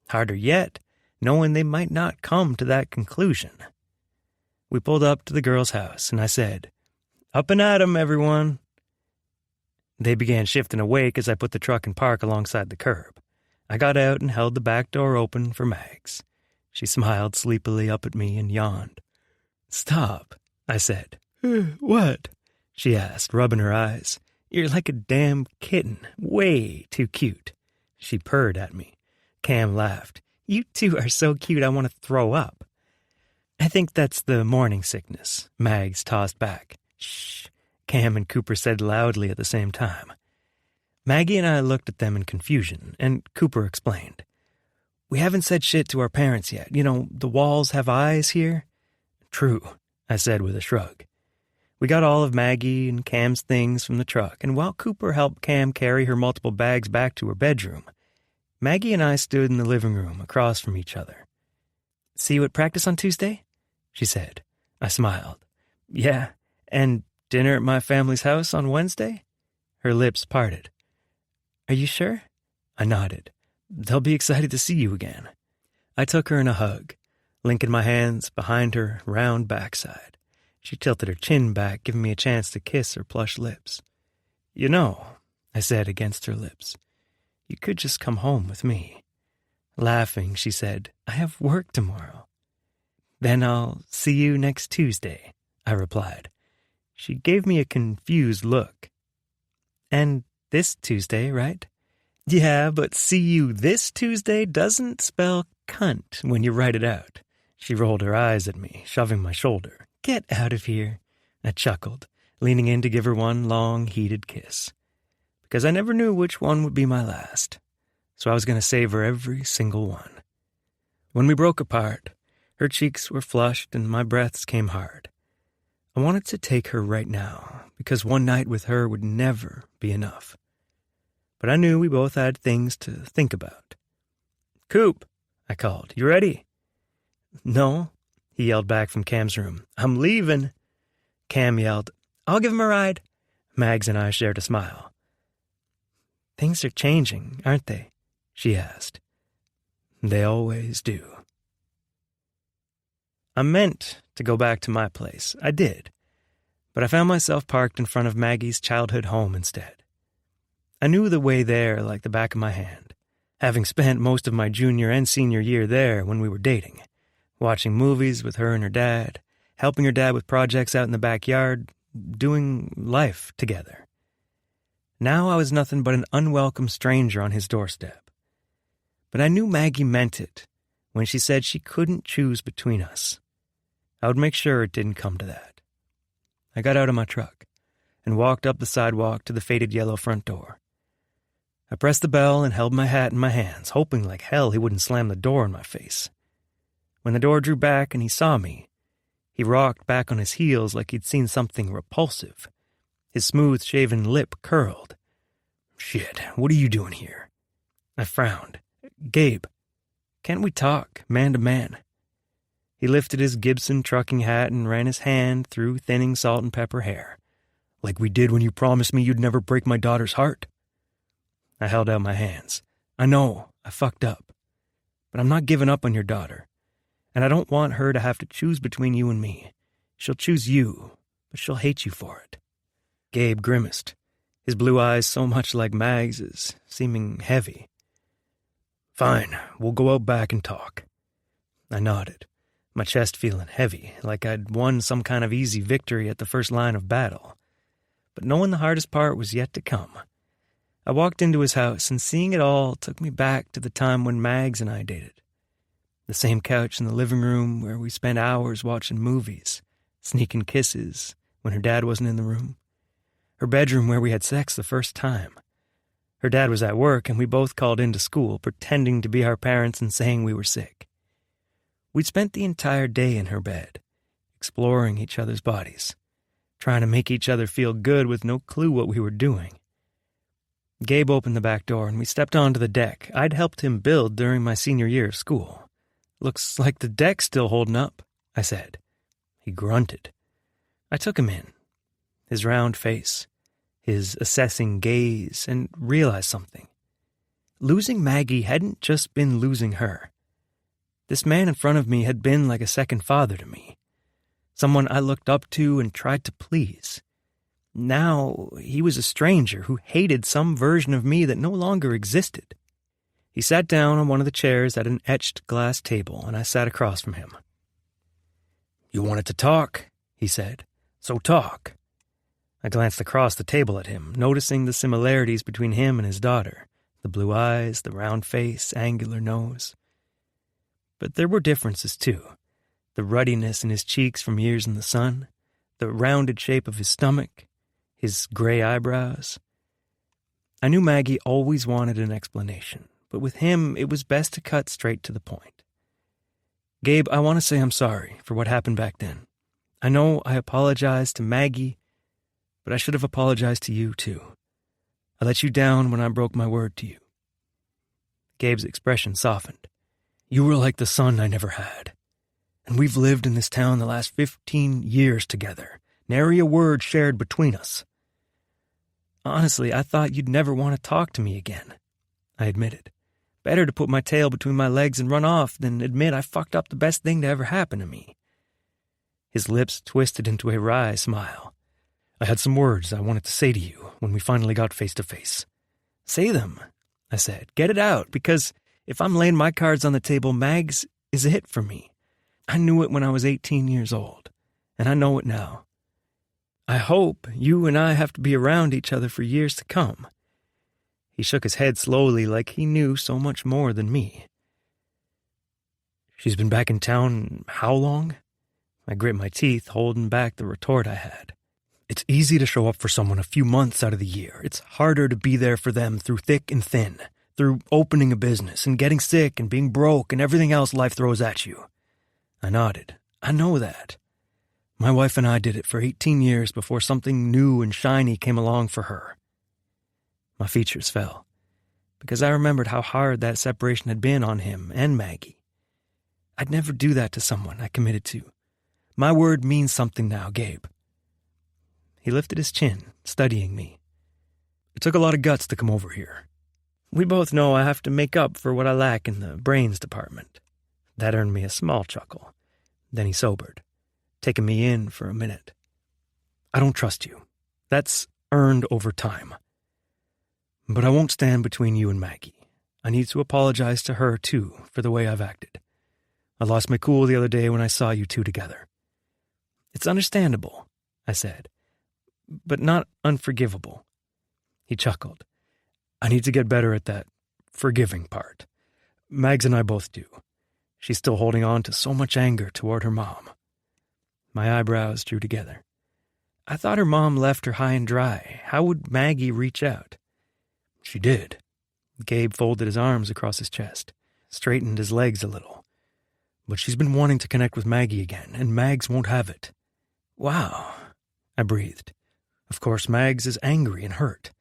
Harder yet, knowing they might not come to that conclusion. We pulled up to the girls' house, and I said, Up and at 'em, everyone. They began shifting awake as I put the truck in park alongside the curb. I got out and held the back door open for Mags. She smiled sleepily up at me and yawned. Stop, I said. What? She asked, rubbing her eyes. You're like a damn kitten, way too cute. She purred at me. Cam laughed. You two are so cute I want to throw up. I think that's the morning sickness, Mags tossed back. Shh, Cam and Cooper said loudly at the same time. Maggie and I looked at them in confusion, and Cooper explained. We haven't said shit to our parents yet. You know, the walls have eyes here. True, I said with a shrug. We got all of Maggie and Cam's things from the truck, and while Cooper helped Cam carry her multiple bags back to her bedroom, Maggie and I stood in the living room across from each other. See you at practice on Tuesday? She said. I smiled. Yeah, and dinner at my family's house on Wednesday? Her lips parted. Are you sure? I nodded. They'll be excited to see you again. I took her in a hug, linking my hands behind her round backside. She tilted her chin back, giving me a chance to kiss her plush lips. You know, I said against her lips, you could just come home with me. Laughing, she said, I have work tomorrow. Then I'll see you next Tuesday, I replied. She gave me a confused look. And this Tuesday, right? Yeah, but see you this Tuesday doesn't spell cunt when you write it out. She rolled her eyes at me, shoving my shoulder. Get out of here. I chuckled, leaning in to give her one long, heated kiss. Because I never knew which one would be my last, so I was going to savor every single one. When we broke apart, her cheeks were flushed and my breaths came hard. I wanted to take her right now, because one night with her would never be enough. But I knew we both had things to think about. Coop, I called. You ready? No, he yelled back from Cam's room. I'm leaving. Cam yelled, I'll give him a ride. Mags and I shared a smile. Things are changing, aren't they? She asked. They always do. I meant to go back to my place. I did. But I found myself parked in front of Maggie's childhood home instead. I knew the way there like the back of my hand, having spent most of my junior and senior year there when we were dating, watching movies with her and her dad, helping her dad with projects out in the backyard, doing life together. Now I was nothing but an unwelcome stranger on his doorstep. But I knew Maggie meant it when she said she couldn't choose between us. I would make sure it didn't come to that. I got out of my truck and walked up the sidewalk to the faded yellow front door. I pressed the bell and held my hat in my hands, hoping like hell he wouldn't slam the door in my face. When the door drew back and he saw me, he rocked back on his heels like he'd seen something repulsive. His smooth-shaven lip curled. Shit, what are you doing here? I frowned. Gabe, can't we talk, man to man? He lifted his Gibson trucking hat and ran his hand through thinning salt and pepper hair. Like we did when you promised me you'd never break my daughter's heart? I held out my hands. I know, I fucked up. But I'm not giving up on your daughter. And I don't want her to have to choose between you and me. She'll choose you, but she'll hate you for it. Gabe grimaced, his blue eyes so much like Mags's, seeming heavy. Fine, we'll go out back and talk. I nodded, my chest feeling heavy, like I'd won some kind of easy victory at the first line of battle. but knowing the hardest part was yet to come. I walked into his house, and seeing it all took me back to the time when Mags and I dated. The same couch in the living room where we spent hours watching movies, sneaking kisses when her dad wasn't in the room. Her bedroom where we had sex the first time. Her dad was at work, and we both called into school, pretending to be our parents and saying we were sick. We'd spent the entire day in her bed, exploring each other's bodies, trying to make each other feel good with no clue what we were doing. Gabe opened the back door, and we stepped onto the deck I'd helped him build during my senior year of school. "Looks like the deck's still holding up," I said. He grunted. I took him in, his round face, his assessing gaze, and realized something. Losing Maggie hadn't just been losing her. This man in front of me had been like a second father to me, someone I looked up to and tried to please. Now he was a stranger who hated some version of me that no longer existed. He sat down on one of the chairs at an etched glass table, and I sat across from him. "You wanted to talk," he said. "So talk." I glanced across the table at him, noticing the similarities between him and his daughter, the blue eyes, the round face, angular nose. But there were differences, too. The ruddiness in his cheeks from years in the sun, the rounded shape of his stomach, his gray eyebrows. I knew Maggie always wanted an explanation, but with him it was best to cut straight to the point. "Gabe, I want to say I'm sorry for what happened back then. I know I apologized to Maggie, but I should have apologized to you, too. I let you down when I broke my word to you." Gabe's expression softened. "You were like the son I never had. And we've lived in this town the last 15 years together. Nary a word shared between us. Honestly, I thought you'd never want to talk to me again," I admitted. "Better to put my tail between my legs and run off than admit I fucked up the best thing to ever happen to me." His lips twisted into a wry smile. "I had some words I wanted to say to you when we finally got face to face." "Say them," I said. "Get it out, because if I'm laying my cards on the table, Mags is it for me. I knew it when I was 18 years old, and I know it now. I hope you and I have to be around each other for years to come." He shook his head slowly like he knew so much more than me. "She's been back in town how long?" I grit my teeth, holding back the retort I had. "It's easy to show up for someone a few months out of the year. It's harder to be there for them through thick and thin, through opening a business and getting sick and being broke and everything else life throws at you." I nodded. "I know that. My wife and I did it for 18 years before something new and shiny came along for her." My features fell, because I remembered how hard that separation had been on him and Maggie. I'd never do that to someone I committed to. My word means something now, Gabe. He lifted his chin, studying me. "It took a lot of guts to come over here. We both know I have to make up for what I lack in the brains department." That earned me a small chuckle. Then he sobered, taking me in for a minute. "I don't trust you. That's earned over time. But I won't stand between you and Maggie. I need to apologize to her, too, for the way I've acted. I lost my cool the other day when I saw you two together." "It's understandable," I said, "but not unforgivable." He chuckled. "I need to get better at that forgiving part. Mags and I both do. She's still holding on to so much anger toward her mom." My eyebrows drew together. I thought her mom left her high and dry. How would Maggie reach out? "She did." Gabe folded his arms across his chest, straightened his legs a little. "But she's been wanting to connect with Maggie again, and Mags won't have it." "Wow," I breathed. "Of course, Mags is angry and hurt,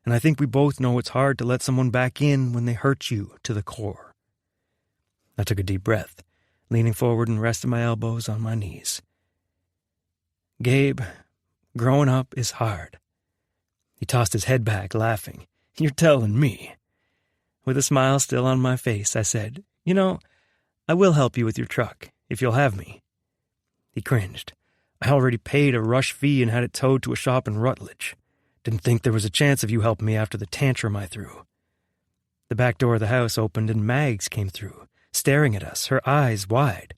and I think we both know it's hard to let someone back in when they hurt you to the core." I took a deep breath, leaning forward and rested my elbows on my knees. "Gabe, growing up is hard." He tossed his head back, laughing. "You're telling me." With a smile still on my face, I said, "You know, I will help you with your truck, if you'll have me." He cringed. "I already paid a rush fee and had it towed to a shop in Rutledge. Didn't think there was a chance of you helping me after the tantrum I threw." The back door of the house opened and Mags came through, staring at us, her eyes wide.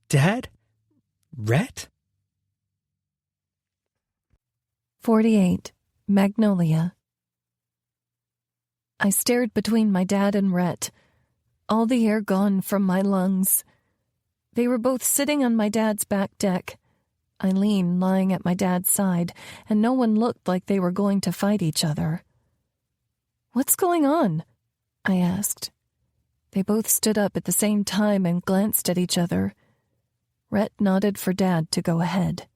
"Dad? Rhett?" 48. Magnolia. I stared between my dad and Rhett, all the air gone from my lungs. They were both sitting on my dad's back deck, Eileen lying at my dad's side, and no one looked like they were going to fight each other. "What's going on?" I asked. They both stood up at the same time and glanced at each other. Rhett nodded for Dad to go ahead.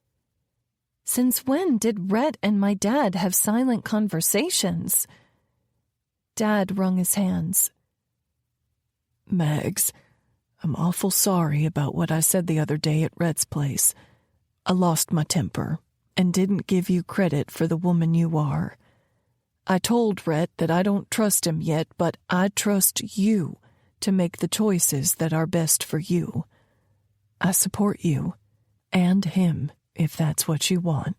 Since when did Rhett and my dad have silent conversations? Dad wrung his hands. "Mags, I'm awful sorry about what I said the other day at Rhett's place. I lost my temper and didn't give you credit for the woman you are. I told Rhett that I don't trust him yet, but I trust you to make the choices that are best for you. I support you and him if that's what you want."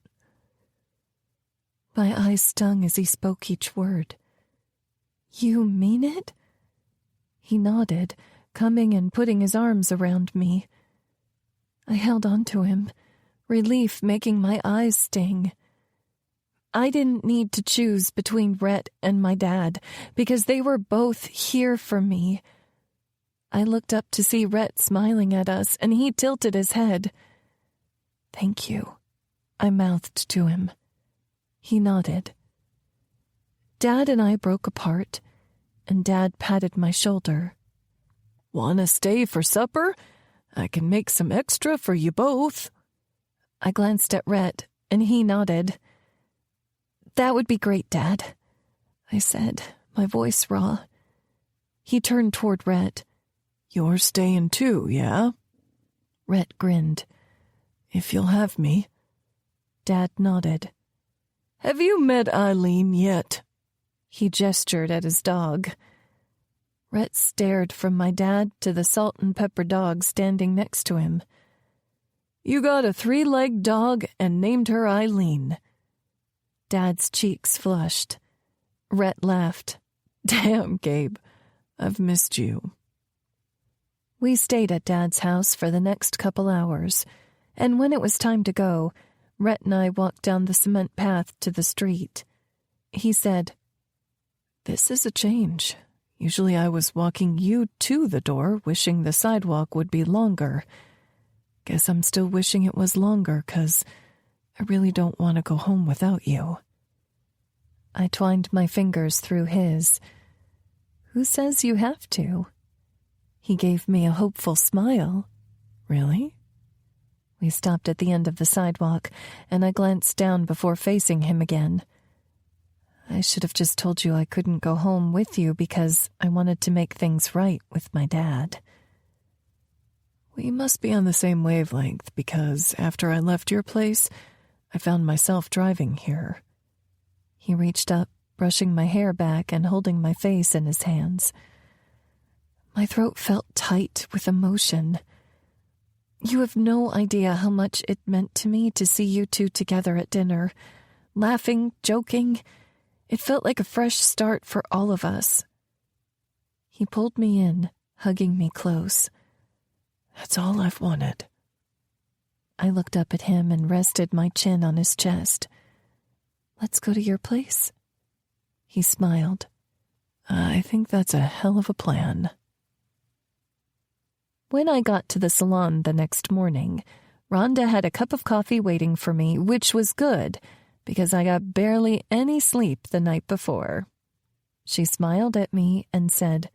My eyes stung as he spoke each word. "You mean it?" He nodded, coming and putting his arms around me. I held on to him, relief making my eyes sting. I didn't need to choose between Rhett and my dad, because they were both here for me. I looked up to see Rhett smiling at us, and he tilted his head. "Thank you," I mouthed to him. He nodded. Dad and I broke apart, and Dad patted my shoulder. "Wanna stay for supper? I can make some extra for you both." I glanced at Rhett, and he nodded. "That would be great, Dad," I said, my voice raw. He turned toward Rhett. "You're staying too, yeah?" Rhett grinned. "If you'll have me." Dad nodded. "Have you met Eileen yet?" He gestured at his dog. Rhett stared from my dad to the salt and pepper dog standing next to him. "You got a 3-legged dog and named her Eileen." Dad's cheeks flushed. Rhett laughed. "Damn, Gabe, I've missed you." We stayed at Dad's house for the next couple hours, and when it was time to go, Rhett and I walked down the cement path to the street. He said, "This is a change. Usually I was walking you to the door, wishing the sidewalk would be longer. Guess I'm still wishing it was longer, 'cause I really don't want to go home without you." I twined my fingers through his. "Who says you have to?" He gave me a hopeful smile. "Really?" We stopped at the end of the sidewalk, and I glanced down before facing him again. "I should have just told you I couldn't go home with you because I wanted to make things right with my dad." "We must be on the same wavelength, because after I left your place, I found myself driving here." He reached up, brushing my hair back and holding my face in his hands. My throat felt tight with emotion. "You have no idea how much it meant to me to see you two together at dinner, laughing, joking. It felt like a fresh start for all of us." He pulled me in, hugging me close. "That's all I've wanted." I looked up at him and rested my chin on his chest. "Let's go to your place." He smiled. "I think that's a hell of a plan." When I got to the salon the next morning, Rhonda had a cup of coffee waiting for me, which was good, because I got barely any sleep the night before. She smiled at me and said,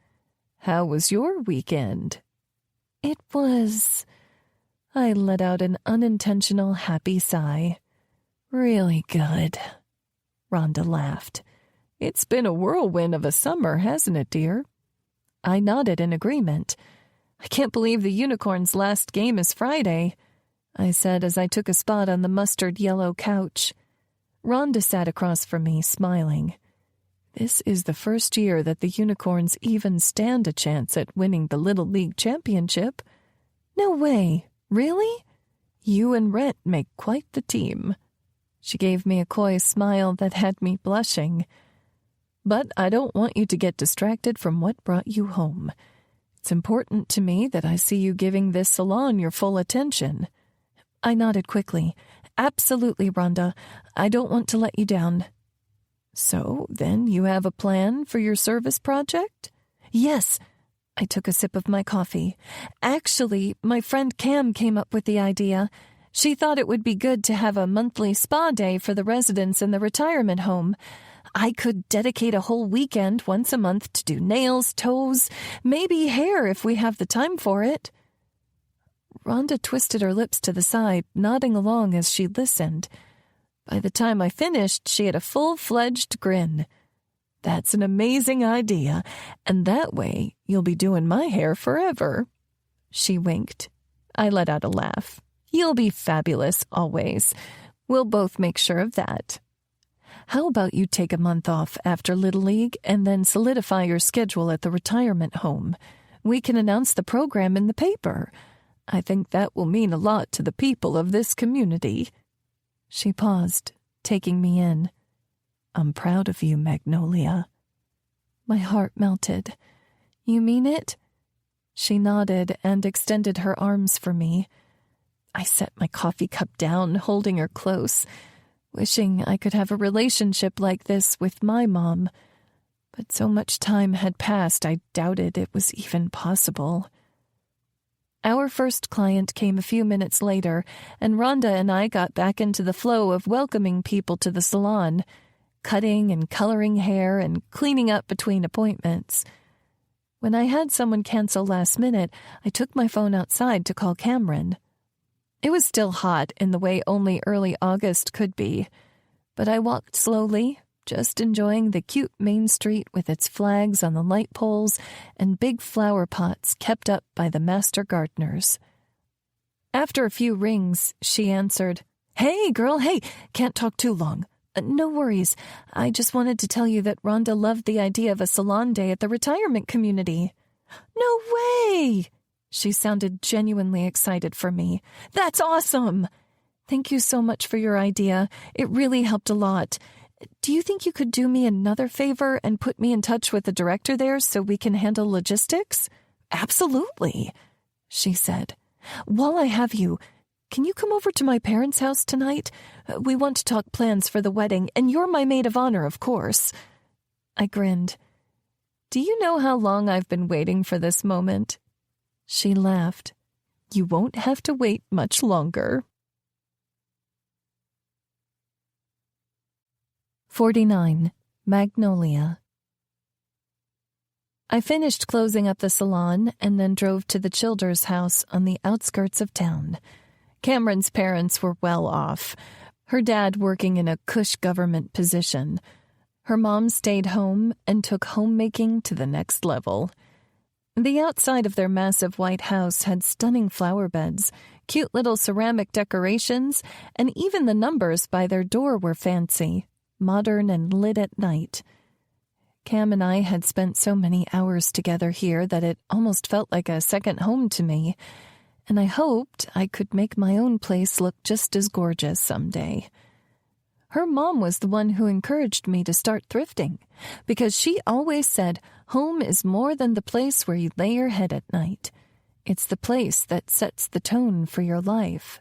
"How was your weekend?" "It was..." I let out an unintentional happy sigh. "Really good." Rhonda laughed. "It's been a whirlwind of a summer, hasn't it, dear?" I nodded in agreement. "I can't believe the Unicorn's last game is Friday," I said as I took a spot on the mustard-yellow couch. Rhonda sat across from me, smiling. "This is the first year that the Unicorns even stand a chance at winning the Little League Championship." "No way. Really?" "You and Rhett make quite the team." She gave me a coy smile that had me blushing. "But I don't want you to get distracted from what brought you home. It's important to me that I see you giving this salon your full attention." I nodded quickly. Absolutely, Rhonda. I don't want to let you down. So, then you have a plan for your service project? Yes. I took a sip of my coffee. Actually, my friend Cam came up with the idea. She thought it would be good to have a monthly spa day for the residents in the retirement home. I could dedicate a whole weekend once a month to do nails, toes, maybe hair if we have the time for it. Rhonda twisted her lips to the side, nodding along as she listened. By the time I finished, she had a full-fledged grin. That's an amazing idea, and that way you'll be doing my hair forever. She winked. I let out a laugh. You'll be fabulous, always. We'll both make sure of that. How about you take a month off after Little League and then solidify your schedule at the retirement home? We can announce the program in the paper. I think that will mean a lot to the people of this community. She paused, taking me in. I'm proud of you, Magnolia. My heart melted. You mean it? She nodded and extended her arms for me. I set my coffee cup down, holding her close, wishing I could have a relationship like this with my mom. But so much time had passed, I doubted it was even possible. Our first client came a few minutes later, and Rhonda and I got back into the flow of welcoming people to the salon, cutting and coloring hair and cleaning up between appointments. When I had someone cancel last minute, I took my phone outside to call Cameron. It was still hot in the way only early August could be, but I walked slowly, just enjoying the cute main street with its flags on the light poles and big flower pots kept up by the master gardeners. After a few rings, she answered, Hey, girl, hey, can't talk too long. No worries. I just wanted to tell you that Rhonda loved the idea of a salon day at the retirement community. No way! She sounded genuinely excited for me. That's awesome! Thank you so much for your idea. It really helped a lot. Do you think you could do me another favor and put me in touch with the director there so we can handle logistics? Absolutely, she said. While I have you, can you come over to my parents' house tonight? We want to talk plans for the wedding, and you're my maid of honor, of course. I grinned. Do you know how long I've been waiting for this moment? She laughed. You won't have to wait much longer. 49. Magnolia. I finished closing up the salon and then drove to the Childers' house on the outskirts of town. Cameron's parents were well off, her dad working in a cush government position. Her mom stayed home and took homemaking to the next level. The outside of their massive white house had stunning flower beds, cute little ceramic decorations, and even the numbers by their door were fancy, modern and lit at night. Cam and I had spent so many hours together here that it almost felt like a second home to me, and I hoped I could make my own place look just as gorgeous someday. Her mom was the one who encouraged me to start thrifting, because she always said home is more than the place where you lay your head at night. It's the place that sets the tone for your life.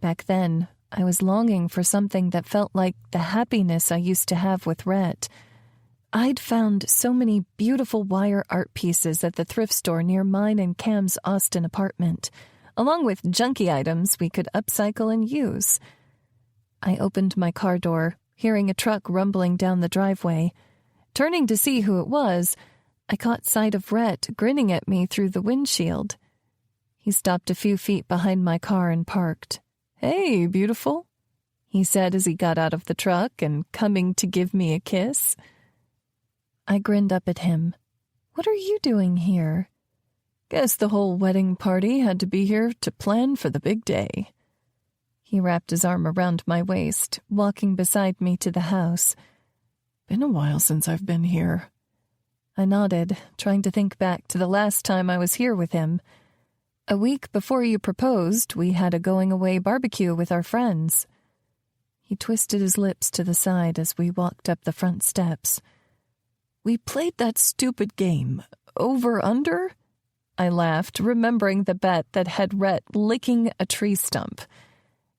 Back then, I was longing for something that felt like the happiness I used to have with Rhett. I'd found so many beautiful wire art pieces at the thrift store near mine and Cam's Austin apartment, along with junky items we could upcycle and use. I opened my car door, hearing a truck rumbling down the driveway. Turning to see who it was, I caught sight of Rhett grinning at me through the windshield. He stopped a few feet behind my car and parked. Hey, beautiful, he said as he got out of the truck and coming to give me a kiss. I grinned up at him. What are you doing here? Guess the whole wedding party had to be here to plan for the big day. He wrapped his arm around my waist, walking beside me to the house. Been a while since I've been here. I nodded, trying to think back to the last time I was here with him. A week before you proposed, we had a going-away barbecue with our friends. He twisted his lips to the side as we walked up the front steps. We played that stupid game, over-under? I laughed, remembering the bet that had Rhett licking a tree stump.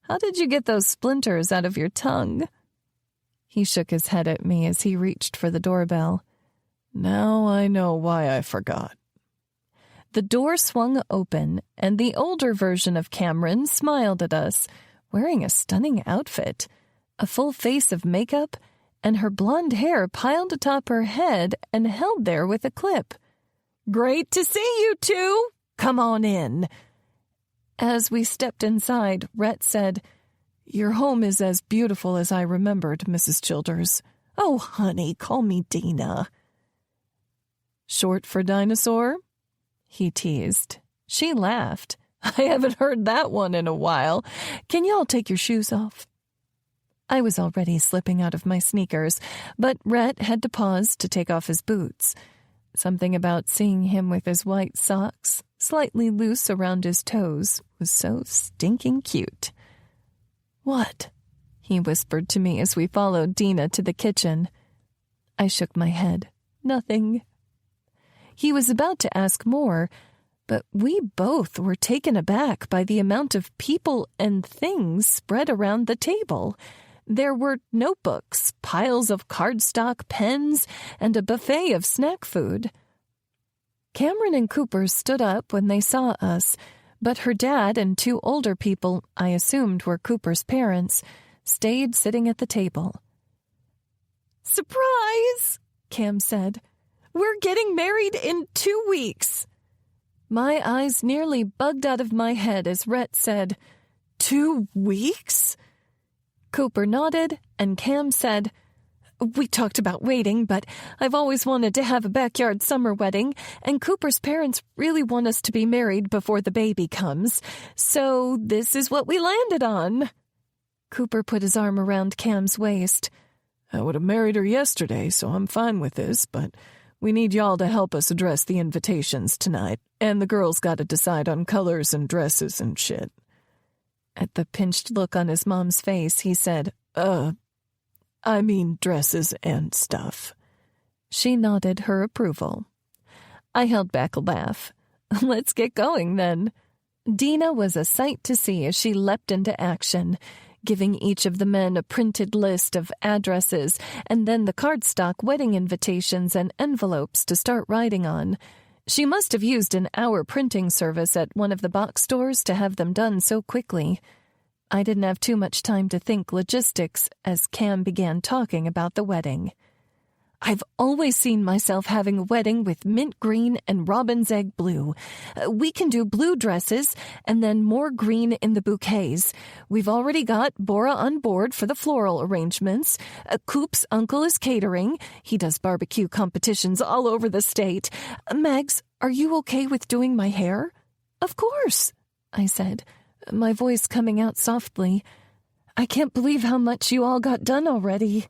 How did you get those splinters out of your tongue? He shook his head at me as he reached for the doorbell. Now I know why I forgot. The door swung open, and the older version of Cameron smiled at us, wearing a stunning outfit, a full face of makeup, and her blonde hair piled atop her head and held there with a clip. Great to see you two! Come on in. As we stepped inside, Rhett said, Your home is as beautiful as I remembered, Mrs. Childers. Oh, honey, call me Dina. Short for dinosaur? He teased. She laughed. I haven't heard that one in a while. Can y'all take your shoes off? I was already slipping out of my sneakers, but Rhett had to pause to take off his boots. Something about seeing him with his white socks, slightly loose around his toes, was so stinking cute. What? He whispered to me as we followed Dina to the kitchen. I shook my head. Nothing. He was about to ask more, but we both were taken aback by the amount of people and things spread around the table. There were notebooks, piles of cardstock, pens, and a buffet of snack food. Cameron and Cooper stood up when they saw us, but her dad and two older people, I assumed were Cooper's parents, stayed sitting at the table. Surprise! Cam said. We're getting married in 2 weeks. My eyes nearly bugged out of my head as Rhett said, 2 weeks? Cooper nodded, and Cam said, We talked about waiting, but I've always wanted to have a backyard summer wedding, and Cooper's parents really want us to be married before the baby comes, so this is what we landed on. Cooper put his arm around Cam's waist. I would have married her yesterday, so I'm fine with this, but we need y'all to help us address the invitations tonight, and the girls got to decide on colors and dresses and shit. At the pinched look on his mom's face, he said, I mean dresses and stuff. She nodded her approval. I held back a laugh. Let's get going, then. Dina was a sight to see as she leapt into action, giving each of the men a printed list of addresses and then the cardstock wedding invitations and envelopes to start writing on. She must have used an hour printing service at one of the box stores to have them done so quickly. I didn't have too much time to think logistics as Cam began talking about the wedding. I've always seen myself having a wedding with mint green and robin's egg blue. We can do blue dresses and then more green in the bouquets. We've already got Bora on board for the floral arrangements. Coop's uncle is catering. He does barbecue competitions all over the state. Mags, are you okay with doing my hair? Of course, I said, my voice coming out softly. I can't believe how much you all got done already.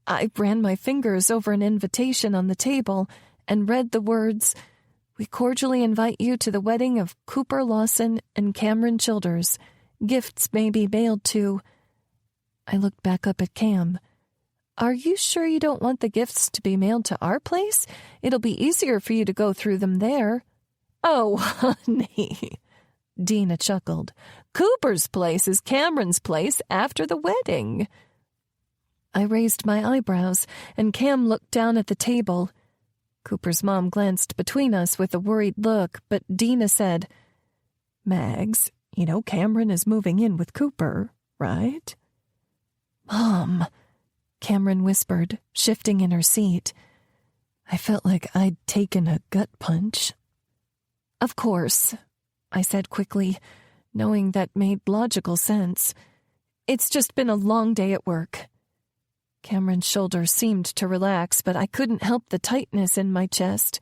I ran my fingers over an invitation on the table and read the words, We cordially invite you to the wedding of Cooper Lawson and Cameron Childers. Gifts may be mailed to... I looked back up at Cam. Are you sure you don't want the gifts to be mailed to our place? It'll be easier for you to go through them there. Oh, honey, Dina chuckled. Cooper's place is Cameron's place after the wedding. I raised my eyebrows, and Cam looked down at the table. Cooper's mom glanced between us with a worried look, but Dina said, Mags, you know Cameron is moving in with Cooper, right? Mom, Cameron whispered, shifting in her seat. I felt like I'd taken a gut punch. Of course, I said quickly, knowing that made logical sense. It's just been a long day at work. Cameron's shoulders seemed to relax, but I couldn't help the tightness in my chest.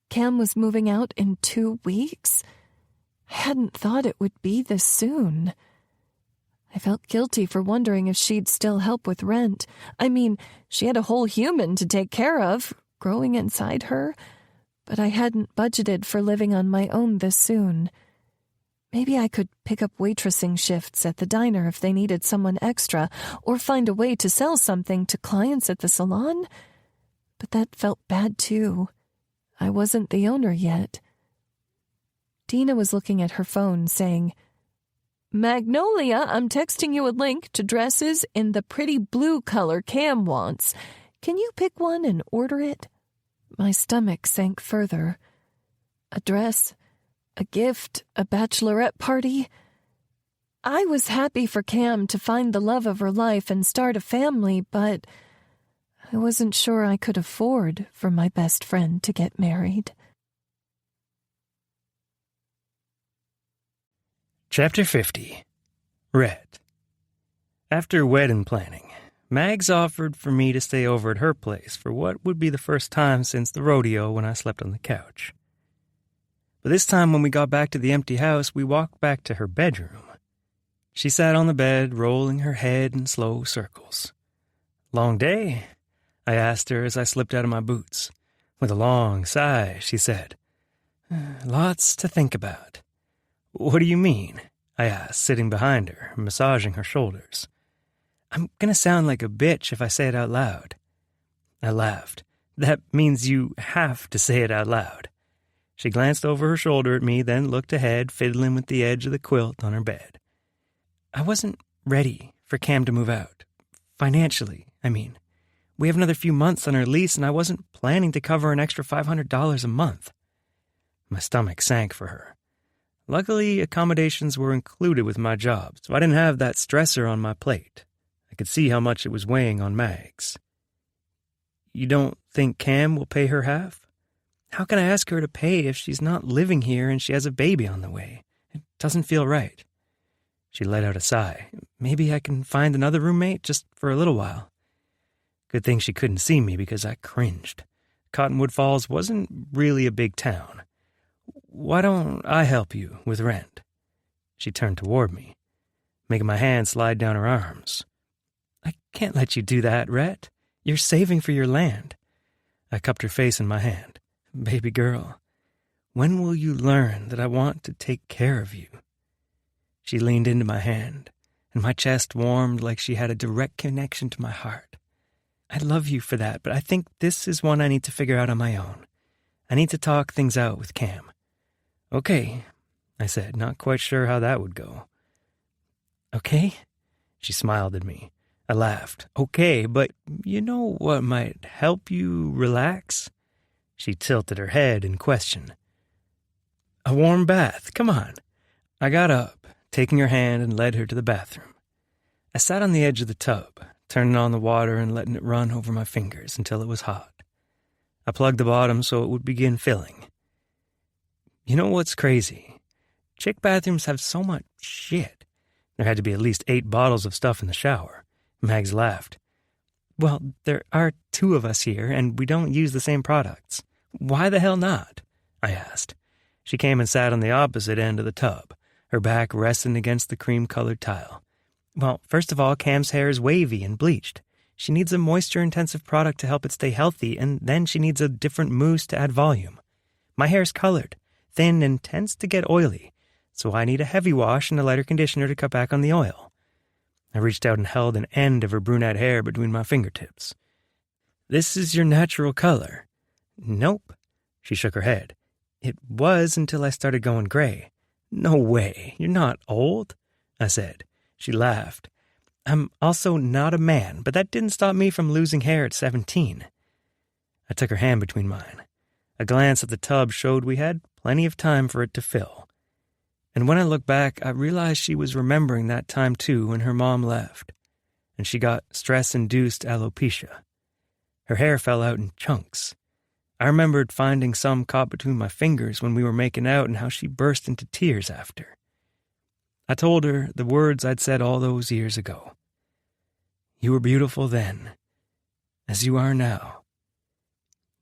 Cam was moving out in 2 weeks? I hadn't thought it would be this soon. I felt guilty for wondering if she'd still help with rent. I mean, she had a whole human to take care of, growing inside her, but I hadn't budgeted for living on my own this soon. Maybe I could pick up waitressing shifts at the diner if they needed someone extra, or find a way to sell something to clients at the salon. But that felt bad, too. I wasn't the owner yet. Dina was looking at her phone, saying, Magnolia, I'm texting you a link to dresses in the pretty blue color Cam wants. Can you pick one and order it? My stomach sank further. A dress, a gift, a bachelorette party. I was happy for Cam to find the love of her life and start a family, but I wasn't sure I could afford for my best friend to get married. Chapter 50. Rhett. After wedding planning, Mags offered for me to stay over at her place for what would be the first time since the rodeo when I slept on the couch. But this time when we got back to the empty house, we walked back to her bedroom. She sat on the bed, rolling her head in slow circles. "Long day?" I asked her as I slipped out of my boots. With a long sigh, she said, "Lots to think about." "What do you mean?" I asked, sitting behind her, massaging her shoulders. "I'm going to sound like a bitch if I say it out loud." I laughed. "That means you have to say it out loud." She glanced over her shoulder at me, then looked ahead, fiddling with the edge of the quilt on her bed. "I wasn't ready for Cam to move out. Financially, I mean. We have another few months on our lease, and I wasn't planning to cover an extra $500 a month." My stomach sank for her. Luckily, accommodations were included with my job, so I didn't have that stressor on my plate. I could see how much it was weighing on Mags. "You don't think Cam will pay her half? How can I ask her to pay if she's not living here and she has a baby on the way? It doesn't feel right." She let out a sigh. "Maybe I can find another roommate just for a little while." Good thing she couldn't see me because I cringed. Cottonwood Falls wasn't really a big town. "Why don't I help you with rent?" She turned toward me, making my hand slide down her arms. "I can't let you do that, Rhett. You're saving for your land." I cupped her face in my hand. "Baby girl, when will you learn that I want to take care of you?" She leaned into my hand, and my chest warmed like she had a direct connection to my heart. "I love you for that, but I think this is one I need to figure out on my own. I need to talk things out with Cam." "Okay," I said, not quite sure how that would go. "Okay?" She smiled at me. I laughed. "Okay, but you know what might help you relax?" She tilted her head in question. "A warm bath, come on." I got up, taking her hand, and led her to the bathroom. I sat on the edge of the tub, turning on the water and letting it run over my fingers until it was hot. I plugged the bottom so it would begin filling. You know what's crazy? Chick bathrooms have so much shit. There had to be at least 8 bottles of stuff in the shower. Mags laughed. "Well, there are 2 of us here, and we don't use the same products. Why the hell not?" I asked. She came and sat on the opposite end of the tub, her back resting against the cream-colored tile. "Well, first of all, Cam's hair is wavy and bleached. She needs a moisture-intensive product to help it stay healthy, and then she needs a different mousse to add volume. My hair's colored, thin, and tends to get oily, so I need a heavy wash and a lighter conditioner to cut back on the oil." I reached out and held an end of her brunette hair between my fingertips. "This is your natural color." "Nope." She shook her head. "It was until I started going gray." "No way. You're not old," I said. She laughed. "I'm also not a man, but that didn't stop me from losing hair at 17. I took her hand between mine. A glance at the tub showed we had plenty of time for it to fill. And when I looked back, I realized she was remembering that time too when her mom left, and she got stress-induced alopecia. Her hair fell out in chunks. I remembered finding some caught between my fingers when we were making out and how she burst into tears after. I told her the words I'd said all those years ago. "You were beautiful then, as you are now."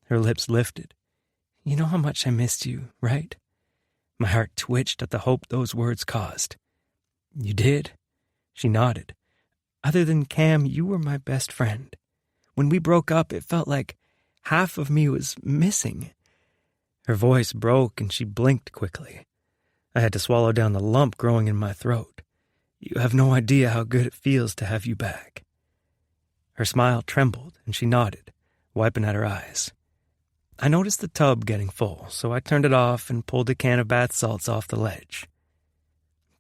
Her lips lifted. "You know how much I missed you, right?" My heart twitched at the hope those words caused. "You did?" She nodded. "Other than Cam, you were my best friend. When we broke up, it felt like half of me was missing." Her voice broke and she blinked quickly. I had to swallow down the lump growing in my throat. "You have no idea how good it feels to have you back." Her smile trembled and she nodded, wiping at her eyes. I noticed the tub getting full, so I turned it off and pulled a can of bath salts off the ledge.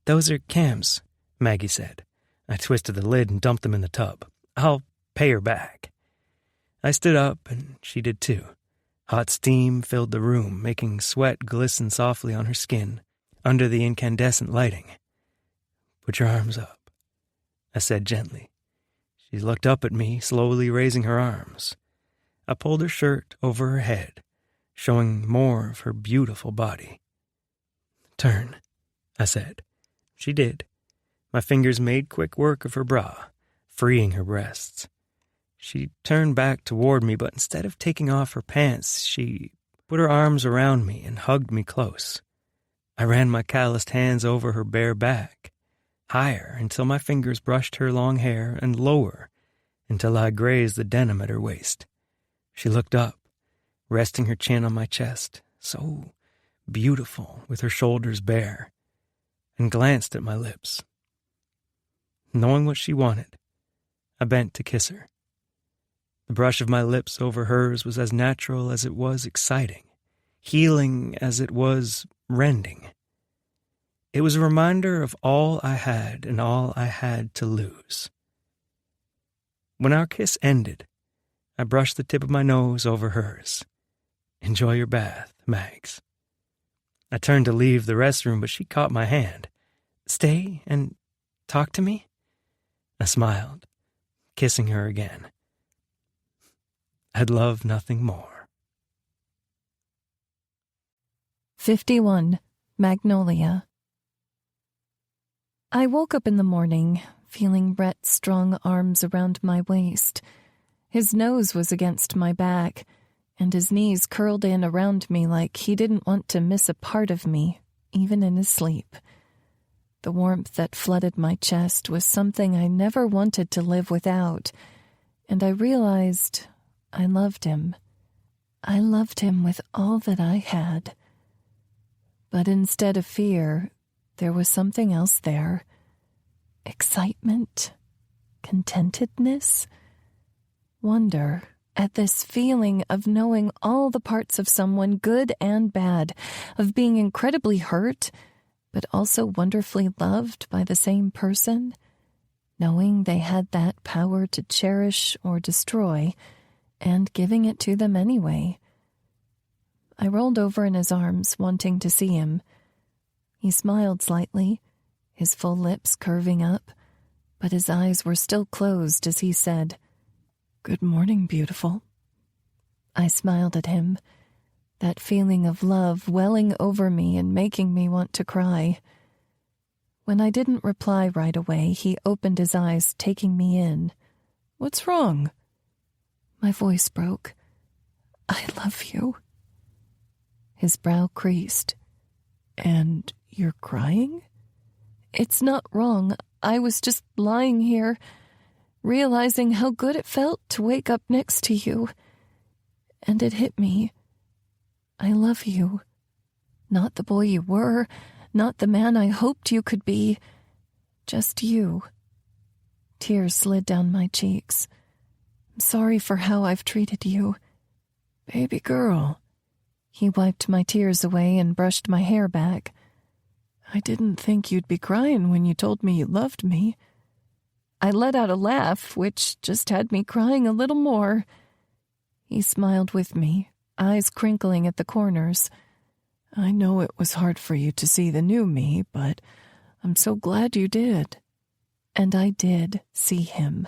"Those are Cam's," Maggie said. I twisted the lid and dumped them in the tub. "I'll pay her back." I stood up, and she did too. Hot steam filled the room, making sweat glisten softly on her skin under the incandescent lighting. "Put your arms up," I said gently. She looked up at me, slowly raising her arms. I pulled her shirt over her head, showing more of her beautiful body. "Turn," I said. She did. My fingers made quick work of her bra, freeing her breasts. She turned back toward me, but instead of taking off her pants, she put her arms around me and hugged me close. I ran my calloused hands over her bare back, higher until my fingers brushed her long hair, and lower until I grazed the denim at her waist. She looked up, resting her chin on my chest, so beautiful with her shoulders bare, and glanced at my lips. Knowing what she wanted, I bent to kiss her. The brush of my lips over hers was as natural as it was exciting, healing as it was rending. It was a reminder of all I had and all I had to lose. When our kiss ended, I brushed the tip of my nose over hers. "Enjoy your bath, Mags." I turned to leave the restroom, but she caught my hand. "Stay and talk to me?" I smiled, kissing her again. I'd love nothing more. 51. Magnolia. I woke up in the morning, feeling Brett's strong arms around my waist. His nose was against my back, and his knees curled in around me like he didn't want to miss a part of me, even in his sleep. The warmth that flooded my chest was something I never wanted to live without, and I realized I loved him. I loved him with all that I had. But instead of fear, there was something else there. Excitement, contentedness, wonder at this feeling of knowing all the parts of someone, good and bad, of being incredibly hurt, but also wonderfully loved by the same person, knowing they had that power to cherish or destroy, and giving it to them anyway. I rolled over in his arms, wanting to see him. He smiled slightly, his full lips curving up, but his eyes were still closed as he said, "Good morning, beautiful." I smiled at him, that feeling of love welling over me and making me want to cry. When I didn't reply right away, he opened his eyes, taking me in. "What's wrong?" My voice broke. "I love you." His brow creased. "And you're crying?" "It's not wrong. I was just lying here, realizing how good it felt to wake up next to you. And it hit me. I love you. Not the boy you were, not the man I hoped you could be. Just you." Tears slid down my cheeks. "I'm sorry for how I've treated you." "Baby girl." He wiped my tears away and brushed my hair back. "I didn't think you'd be crying when you told me you loved me." I let out a laugh, which just had me crying a little more. He smiled with me, eyes crinkling at the corners. "I know it was hard for you to see the new me, but I'm so glad you did." And I did see him.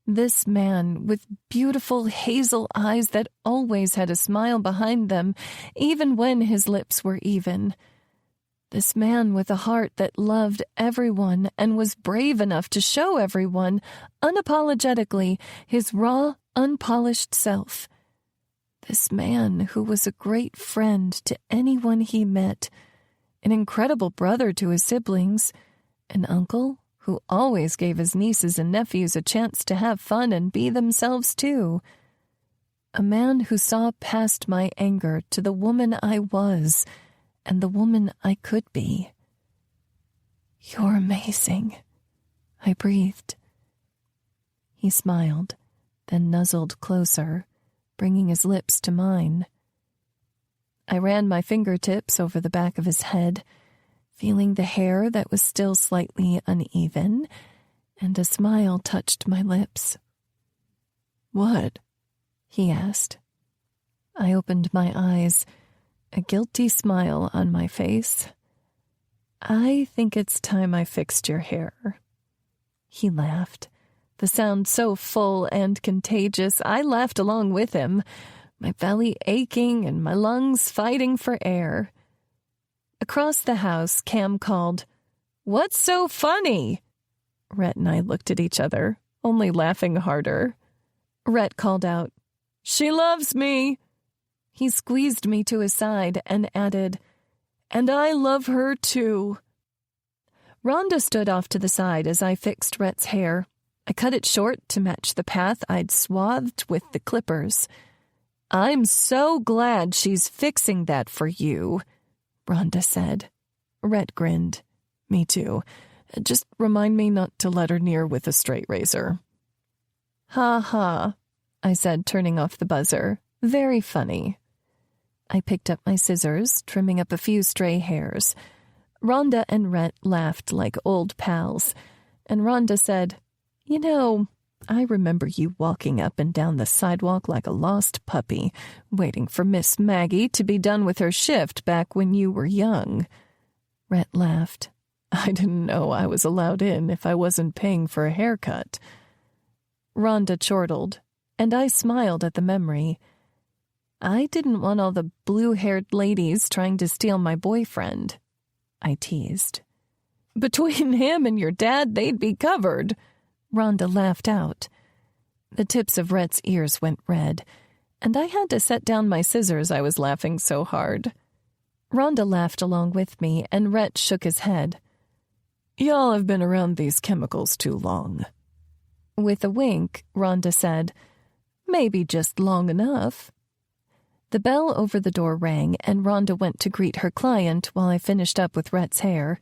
This man with beautiful hazel eyes that always had a smile behind them, even when his lips were even. This man with a heart that loved everyone and was brave enough to show everyone, unapologetically, his raw, unpolished self. This man who was a great friend to anyone he met, an incredible brother to his siblings, an uncle who always gave his nieces and nephews a chance to have fun and be themselves too. A man who saw past my anger to the woman I was and the woman I could be. "You're amazing," I breathed. He smiled, then nuzzled closer, bringing his lips to mine. I ran my fingertips over the back of his head, feeling the hair that was still slightly uneven, and a smile touched my lips. "What?" he asked. I opened my eyes, a guilty smile on my face. "I think it's time I fixed your hair." He laughed, the sound so full and contagious I laughed along with him, my belly aching and my lungs fighting for air. Across the house, Cam called, "What's so funny?" Rhett and I looked at each other, only laughing harder. Rhett called out, "She loves me." He squeezed me to his side and added, "And I love her too." Rhonda stood off to the side as I fixed Rhett's hair. I cut it short to match the path I'd swathed with the clippers. "I'm so glad she's fixing that for you," Rhonda said. Rhett grinned. "Me too. Just remind me not to let her near with a straight razor." "Ha ha," I said, turning off the buzzer. "Very funny." I picked up my scissors, trimming up a few stray hairs. Rhonda and Rhett laughed like old pals, and Rhonda said, "You know, I remember you walking up and down the sidewalk like a lost puppy, waiting for Miss Maggie to be done with her shift back when you were young." Rhett laughed. "I didn't know I was allowed in if I wasn't paying for a haircut." Rhonda chortled, and I smiled at the memory. "I didn't want all the blue-haired ladies trying to steal my boyfriend," I teased. "Between him and your dad, they'd be covered," Rhonda laughed out. The tips of Rhett's ears went red, and I had to set down my scissors, I was laughing so hard. Rhonda laughed along with me, and Rhett shook his head. "Y'all have been around these chemicals too long." With a wink, Rhonda said, "Maybe just long enough." The bell over the door rang, and Rhonda went to greet her client while I finished up with Rhett's hair.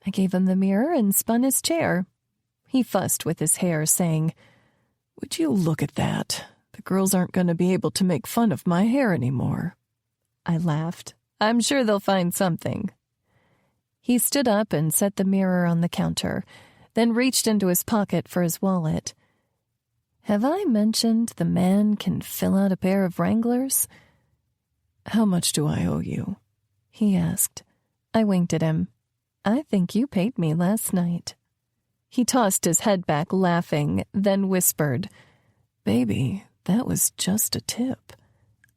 I gave him the mirror and spun his chair. He fussed with his hair, saying, "Would you look at that? The girls aren't going to be able to make fun of my hair anymore." I laughed. "I'm sure they'll find something." He stood up and set the mirror on the counter, then reached into his pocket for his wallet. "Have I mentioned the man can fill out a pair of Wranglers?" "How much do I owe you?" he asked. I winked at him. "I think you paid me last night." He tossed his head back, laughing, then whispered, "Baby, that was just a tip."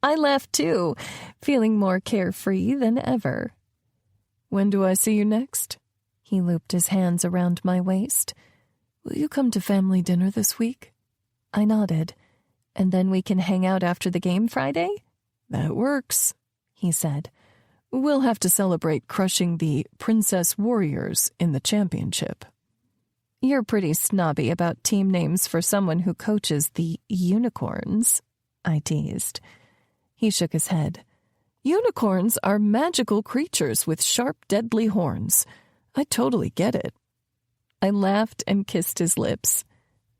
I laughed too, feeling more carefree than ever. "When do I see you next?" He looped his hands around my waist. "Will you come to family dinner this week?" I nodded. "And then we can hang out after the game Friday?" "That works," he said. "We'll have to celebrate crushing the Princess Warriors in the championship." "You're pretty snobby about team names for someone who coaches the Unicorns," I teased. He shook his head. "Unicorns are magical creatures with sharp, deadly horns. I totally get it." I laughed and kissed his lips.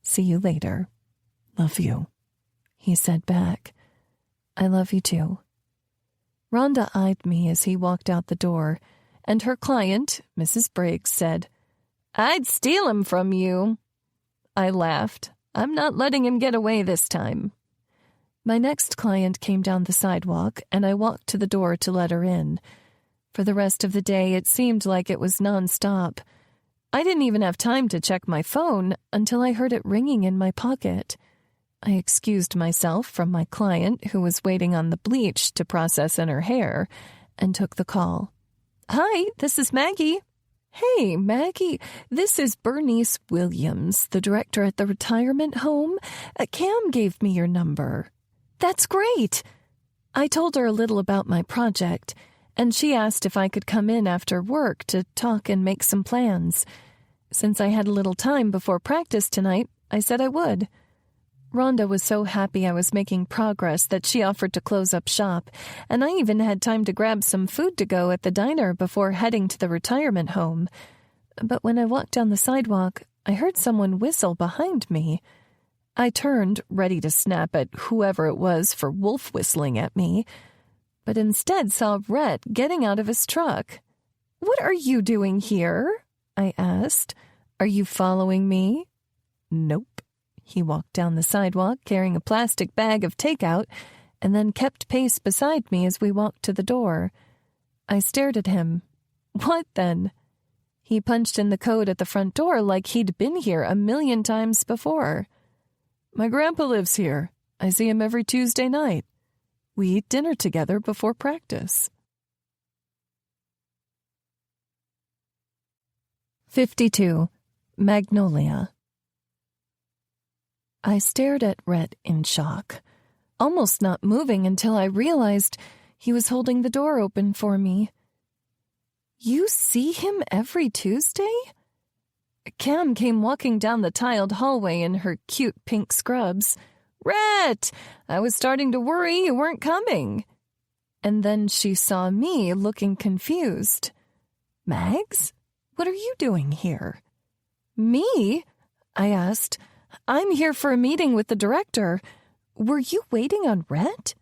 "See you later." "Love you," he said back. "I love you too." Rhonda eyed me as he walked out the door, and her client, Mrs. Briggs, said, "I'd steal him from you." I laughed. "I'm not letting him get away this time." My next client came down the sidewalk, and I walked to the door to let her in. For the rest of the day, it seemed like it was nonstop. I didn't even have time to check my phone until I heard it ringing in my pocket. I excused myself from my client, who was waiting on the bleach to process in her hair, and took the call. "Hi, this is Maggie." "Hey, Maggie, this is Bernice Williams, the director at the retirement home. Cam gave me your number." "That's great." I told her a little about my project, and she asked if I could come in after work to talk and make some plans. Since I had a little time before practice tonight, I said I would. Rhonda was so happy I was making progress that she offered to close up shop, and I even had time to grab some food to go at the diner before heading to the retirement home. But when I walked down the sidewalk, I heard someone whistle behind me. I turned, ready to snap at whoever it was for wolf whistling at me, but instead saw Rhett getting out of his truck. What are you doing here? I asked. Are you following me? Nope. He walked down the sidewalk carrying a plastic bag of takeout and then kept pace beside me as we walked to the door. I stared at him. What then? He punched in the code at the front door like he'd been here 1,000,000 times before. My grandpa lives here. I see him every Tuesday night. We eat dinner together before practice. 52. Magnolia. I stared at Rhett in shock, almost not moving until I realized he was holding the door open for me. You see him every Tuesday? Cam came walking down the tiled hallway in her cute pink scrubs. Rhett! I was starting to worry you weren't coming. And then she saw me looking confused. Mags? What are you doing here? Me? I asked. I'm here for a meeting with the director. Were you waiting on Rhett?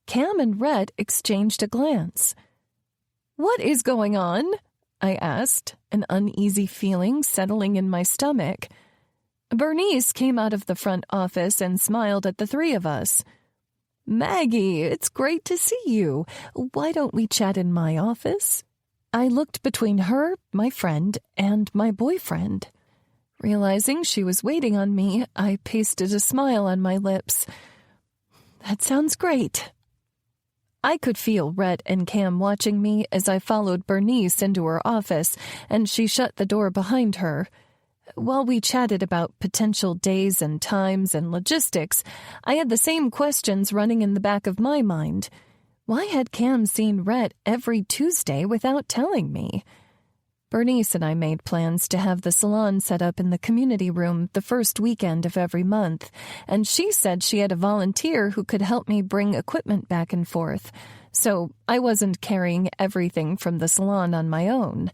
Cam and Rhett exchanged a glance. What is going on? I asked, an uneasy feeling settling in my stomach. Bernice came out of the front office and smiled at the three of us. Maggie, it's great to see you. Why don't we chat in my office? I looked between her, my friend, and my boyfriend. Realizing she was waiting on me, I pasted a smile on my lips. That sounds great. I could feel Rhett and Cam watching me as I followed Bernice into her office, and she shut the door behind her. While we chatted about potential days and times and logistics, I had the same questions running in the back of my mind. Why had Cam seen Rhett every Tuesday without telling me? Bernice and I made plans to have the salon set up in the community room the first weekend of every month, and she said she had a volunteer who could help me bring equipment back and forth, so I wasn't carrying everything from the salon on my own.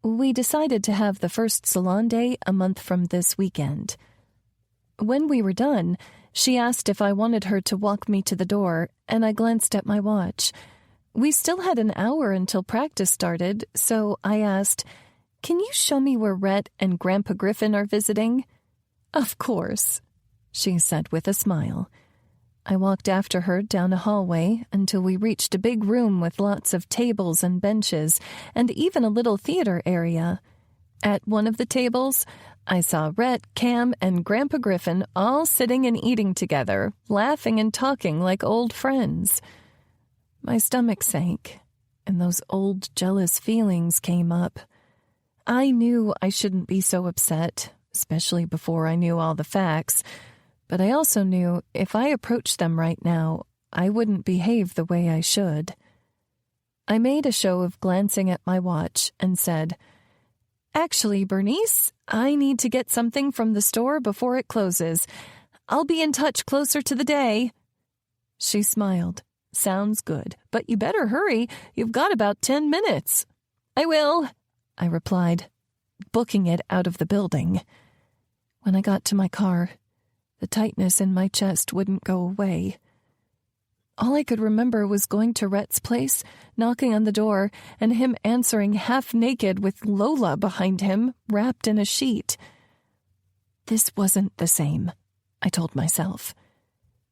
We decided to have the first salon day a month from this weekend. When we were done, she asked if I wanted her to walk me to the door, and I glanced at my watch. We still had an hour until practice started, so I asked, Can you show me where Rhett and Grandpa Griffin are visiting? Of course, she said with a smile. I walked after her down a hallway until we reached a big room with lots of tables and benches, and even a little theater area. At one of the tables, I saw Rhett, Cam, and Grandpa Griffin all sitting and eating together, laughing and talking like old friends. My stomach sank, and those old jealous feelings came up. I knew I shouldn't be so upset, especially before I knew all the facts, but I also knew if I approached them right now, I wouldn't behave the way I should. I made a show of glancing at my watch and said, Actually, Bernice, I need to get something from the store before it closes. I'll be in touch closer to the day. She smiled. Sounds good, but you better hurry. You've got about 10 minutes. I will, I replied, booking it out of the building. When I got to my car, the tightness in my chest wouldn't go away. All I could remember was going to Rhett's place, knocking on the door, and him answering half naked with Lola behind him, wrapped in a sheet. This wasn't the same, I told myself.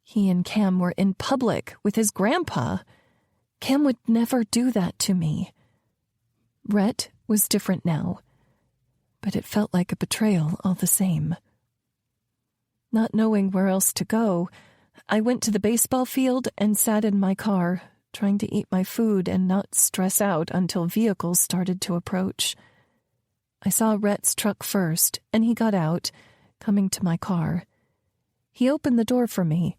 He and Cam were in public with his grandpa. Cam would never do that to me. Rhett was different now, but it felt like a betrayal all the same. Not knowing where else to go, I went to the baseball field and sat in my car, trying to eat my food and not stress out until vehicles started to approach. I saw Rhett's truck first, and he got out, coming to my car. He opened the door for me.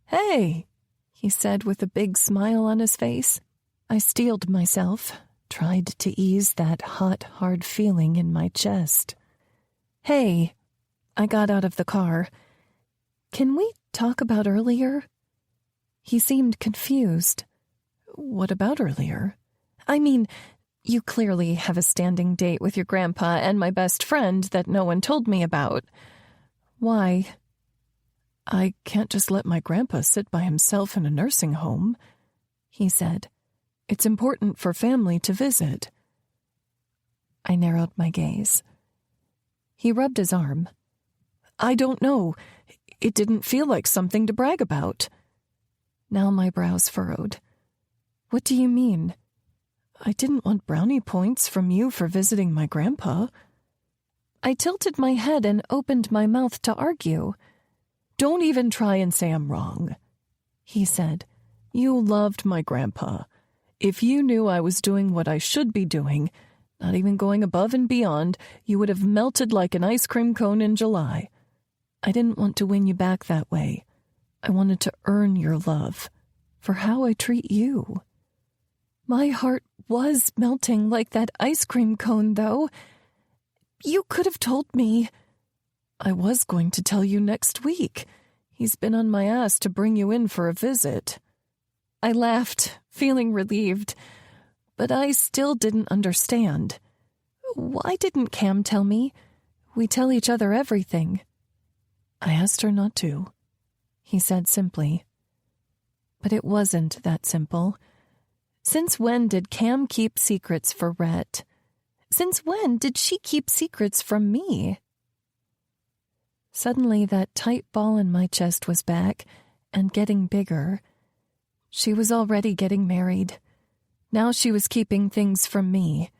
Hey, he said with a big smile on his face. I steeled myself, tried to ease that hot, hard feeling in my chest. Hey, I got out of the car. Can we talk about earlier? He seemed confused. What about earlier? I mean, you clearly have a standing date with your grandpa and my best friend that no one told me about. Why? I can't just let my grandpa sit by himself in a nursing home, he said. It's important for family to visit. I narrowed my gaze. He rubbed his arm. I don't know. It didn't feel like something to brag about. Now my brows furrowed. What do you mean? I didn't want brownie points from you for visiting my grandpa. I tilted my head and opened my mouth to argue. Don't even try and say I'm wrong, he said. You loved my grandpa. If you knew I was doing what I should be doing, not even going above and beyond, you would have melted like an ice cream cone in July. I didn't want to win you back that way. I wanted to earn your love for how I treat you. My heart was melting like that ice cream cone, though. You could have told me. I was going to tell you next week. He's been on my ass to bring you in for a visit. I laughed, feeling relieved, but I still didn't understand. Why didn't Cam tell me? We tell each other everything. I asked her not to, he said simply. But it wasn't that simple. Since when did Cam keep secrets for Rhett? Since when did she keep secrets from me? Suddenly that tight ball in my chest was back and getting bigger. She was already getting married. Now she was keeping things from me.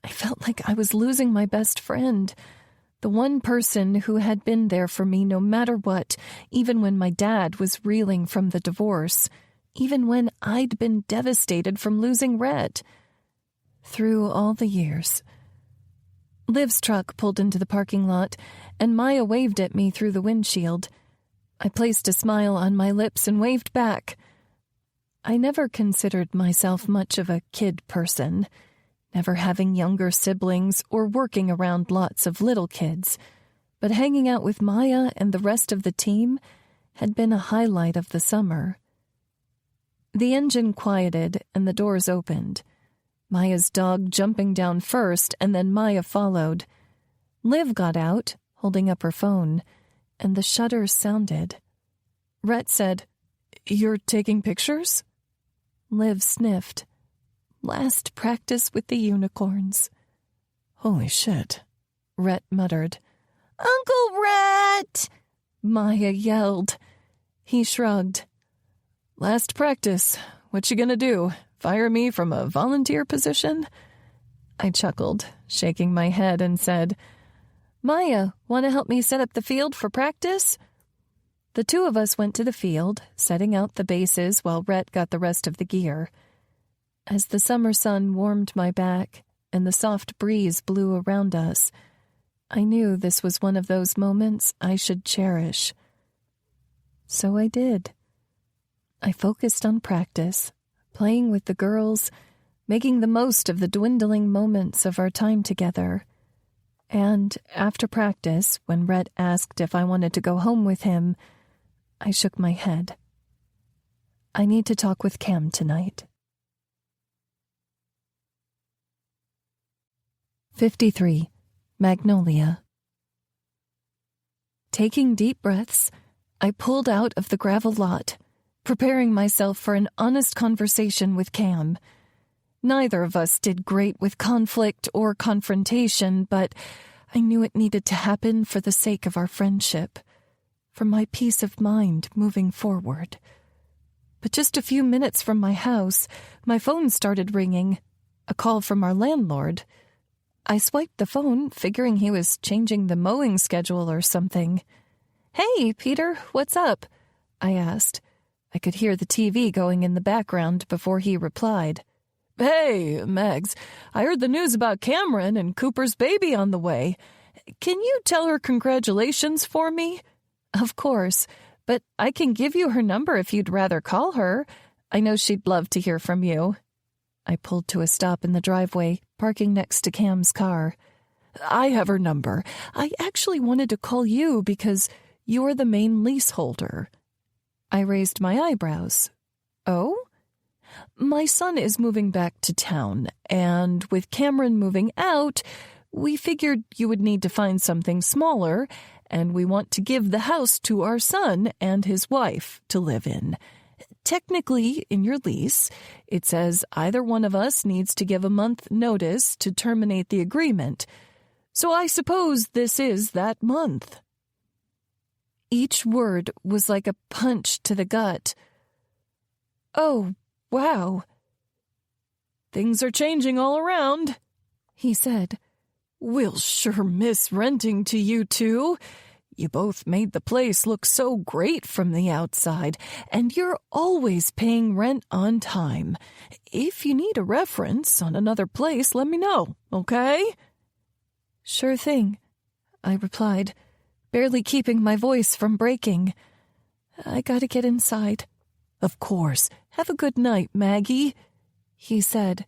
I felt like I was losing my best friend, the one person who had been there for me no matter what, even when my dad was reeling from the divorce, even when I'd been devastated from losing Rhett. Through all the years. Liv's truck pulled into the parking lot, and Maya waved at me through the windshield. I placed a smile on my lips and waved back. I never considered myself much of a kid person, never having younger siblings or working around lots of little kids, but hanging out with Maya and the rest of the team had been a highlight of the summer. The engine quieted and the doors opened. Maya's dog jumping down first, and then Maya followed. Liv got out, holding up her phone, and the shutters sounded. Rhett said, "You're taking pictures?" Liv sniffed. Last practice with the unicorns. Holy shit, Rhett muttered. Uncle Rhett! Maya yelled. He shrugged. Last practice. What you gonna do? Fire me from a volunteer position? I chuckled, shaking my head, and said, Maya, want to help me set up the field for practice? The two of us went to the field, setting out the bases while Rhett got the rest of the gear. As the summer sun warmed my back and the soft breeze blew around us, I knew this was one of those moments I should cherish. So I did. I focused on practice, playing with the girls, making the most of the dwindling moments of our time together. And after practice, when Rhett asked if I wanted to go home with him, I shook my head. I need to talk with Cam tonight. 53. Magnolia. Taking deep breaths, I pulled out of the gravel lot, preparing myself for an honest conversation with Cam. Neither of us did great with conflict or confrontation, but I knew it needed to happen for the sake of our friendship, for my peace of mind moving forward. But just a few minutes from my house, my phone started ringing, a call from our landlord. I swiped the phone, figuring he was changing the mowing schedule or something. Hey, Peter, what's up? I asked. I could hear the TV going in the background before he replied. Hey, Megs, I heard the news about Cameron and Cooper's baby on the way. Can you tell her congratulations for me? Of course, but I can give you her number if you'd rather call her. I know she'd love to hear from you. I pulled to a stop in the driveway, parking next to Cam's car. I have her number. I actually wanted to call you because you're the main leaseholder. I raised my eyebrows. Oh? My son is moving back to town, and with Cameron moving out, we figured you would need to find something smaller, and we want to give the house to our son and his wife to live in. Technically, in your lease, it says either one of us needs to give a month notice to terminate the agreement. So I suppose this is that month. Each word was like a punch to the gut. Oh, wow. Things are changing all around, he said. We'll sure miss renting to you two. You both made the place look so great from the outside, and you're always paying rent on time. If you need a reference on another place, let me know, okay? Sure thing, I replied, barely keeping my voice from breaking. I gotta get inside. Of course. Have a good night, Maggie, he said,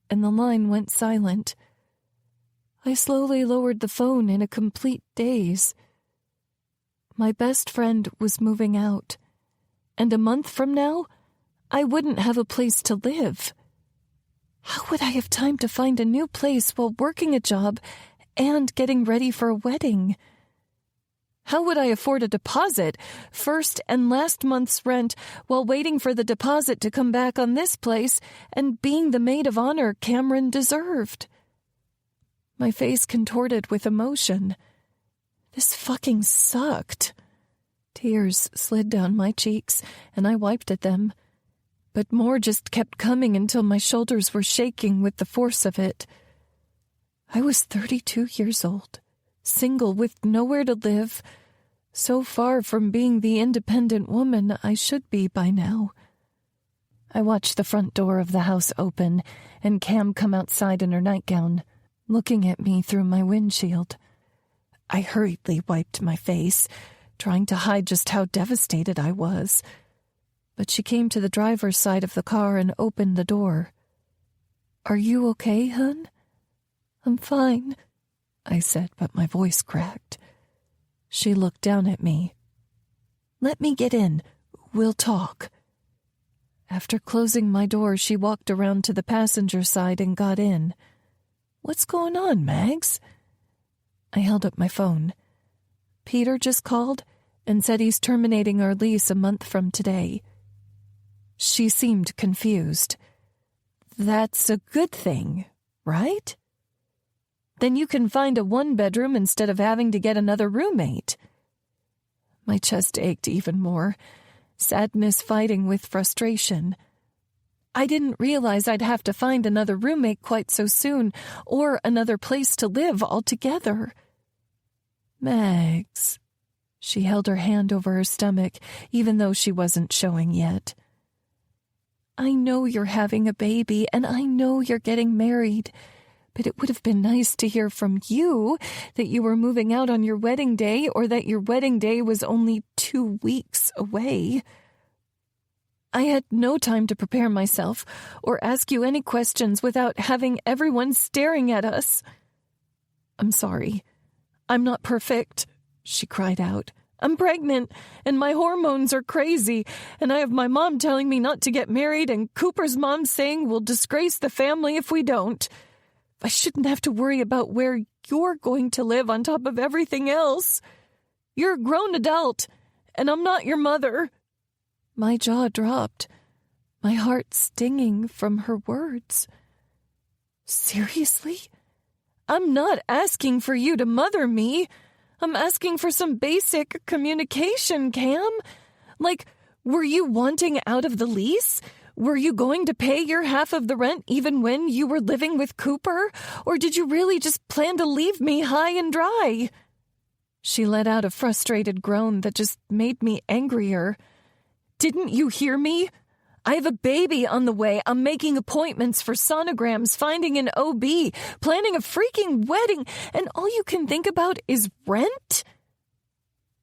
and the line went silent. I slowly lowered the phone in a complete daze. My best friend was moving out, and a month from now, I wouldn't have a place to live. How would I have time to find a new place while working a job and getting ready for a wedding? How would I afford a deposit, first and last month's rent, while waiting for the deposit to come back on this place and being the maid of honor Cameron deserved? My face contorted with emotion. This fucking sucked. Tears slid down my cheeks, and I wiped at them. But more just kept coming until my shoulders were shaking with the force of it. I was 32 years old, single with nowhere to live, so far from being the independent woman I should be by now. I watched the front door of the house open and Cam come outside in her nightgown, looking at me through my windshield. I hurriedly wiped my face, trying to hide just how devastated I was. But she came to the driver's side of the car and opened the door. Are you okay, hun? I'm fine, I said, but my voice cracked. She looked down at me. Let me get in. We'll talk. After closing my door, she walked around to the passenger side and got in. What's going on, Mags? I held up my phone. Peter just called and said he's terminating our lease a month from today. She seemed confused. That's a good thing, right? Then you can find a one-bedroom instead of having to get another roommate. My chest ached even more, sadness fighting with frustration. I didn't realize I'd have to find another roommate quite so soon, or another place to live altogether. Mags. She held her hand over her stomach, even though she wasn't showing yet. I know you're having a baby, and I know you're getting married, but it would have been nice to hear from you that you were moving out on your wedding day, or that your wedding day was only 2 weeks away. I had no time to prepare myself or ask you any questions without having everyone staring at us. I'm sorry. I'm not perfect, she cried out. I'm pregnant, and my hormones are crazy, and I have my mom telling me not to get married, and Cooper's mom saying we'll disgrace the family if we don't. I shouldn't have to worry about where you're going to live on top of everything else. You're a grown adult, and I'm not your mother. My jaw dropped, my heart stinging from her words. Seriously? I'm not asking for you to mother me. I'm asking for some basic communication, Cam. Like, were you wanting out of the lease? Were you going to pay your half of the rent even when you were living with Cooper? Or did you really just plan to leave me high and dry? She let out a frustrated groan that just made me angrier. Didn't you hear me? I have a baby on the way. I'm making appointments for sonograms, finding an OB, planning a freaking wedding, and all you can think about is rent?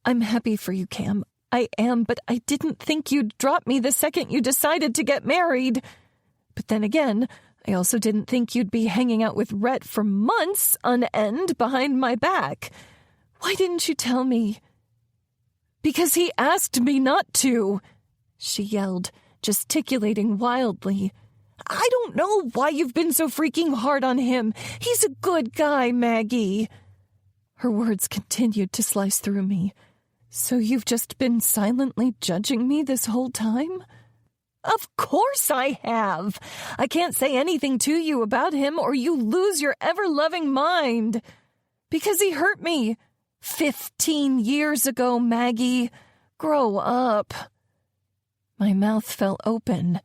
I'm happy for you, Cam. I am, but I didn't think you'd drop me the second you decided to get married. But then again, I also didn't think you'd be hanging out with Rhett for months on end behind my back. Why didn't you tell me? Because he asked me not to, she yelled, gesticulating wildly. I don't know why you've been so freaking hard on him. He's a good guy, Maggie. Her words continued to slice through me. So you've just been silently judging me this whole time? Of course I have. I can't say anything to you about him or you lose your ever-loving mind. Because he hurt me 15 years ago, Maggie. Grow up. My mouth fell open.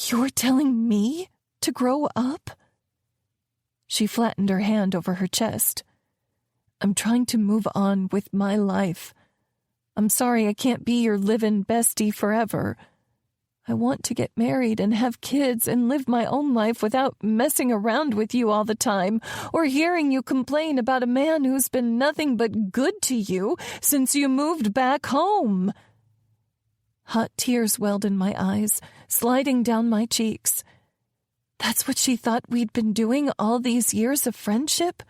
You're telling me to grow up? She flattened her hand over her chest. I'm trying to move on with my life. I'm sorry I can't be your livin' bestie forever. I want to get married and have kids and live my own life without messing around with you all the time or hearing you complain about a man who's been nothing but good to you since you moved back home. Hot tears welled in my eyes, sliding down my cheeks. That's what she thought we'd been doing all these years of friendship?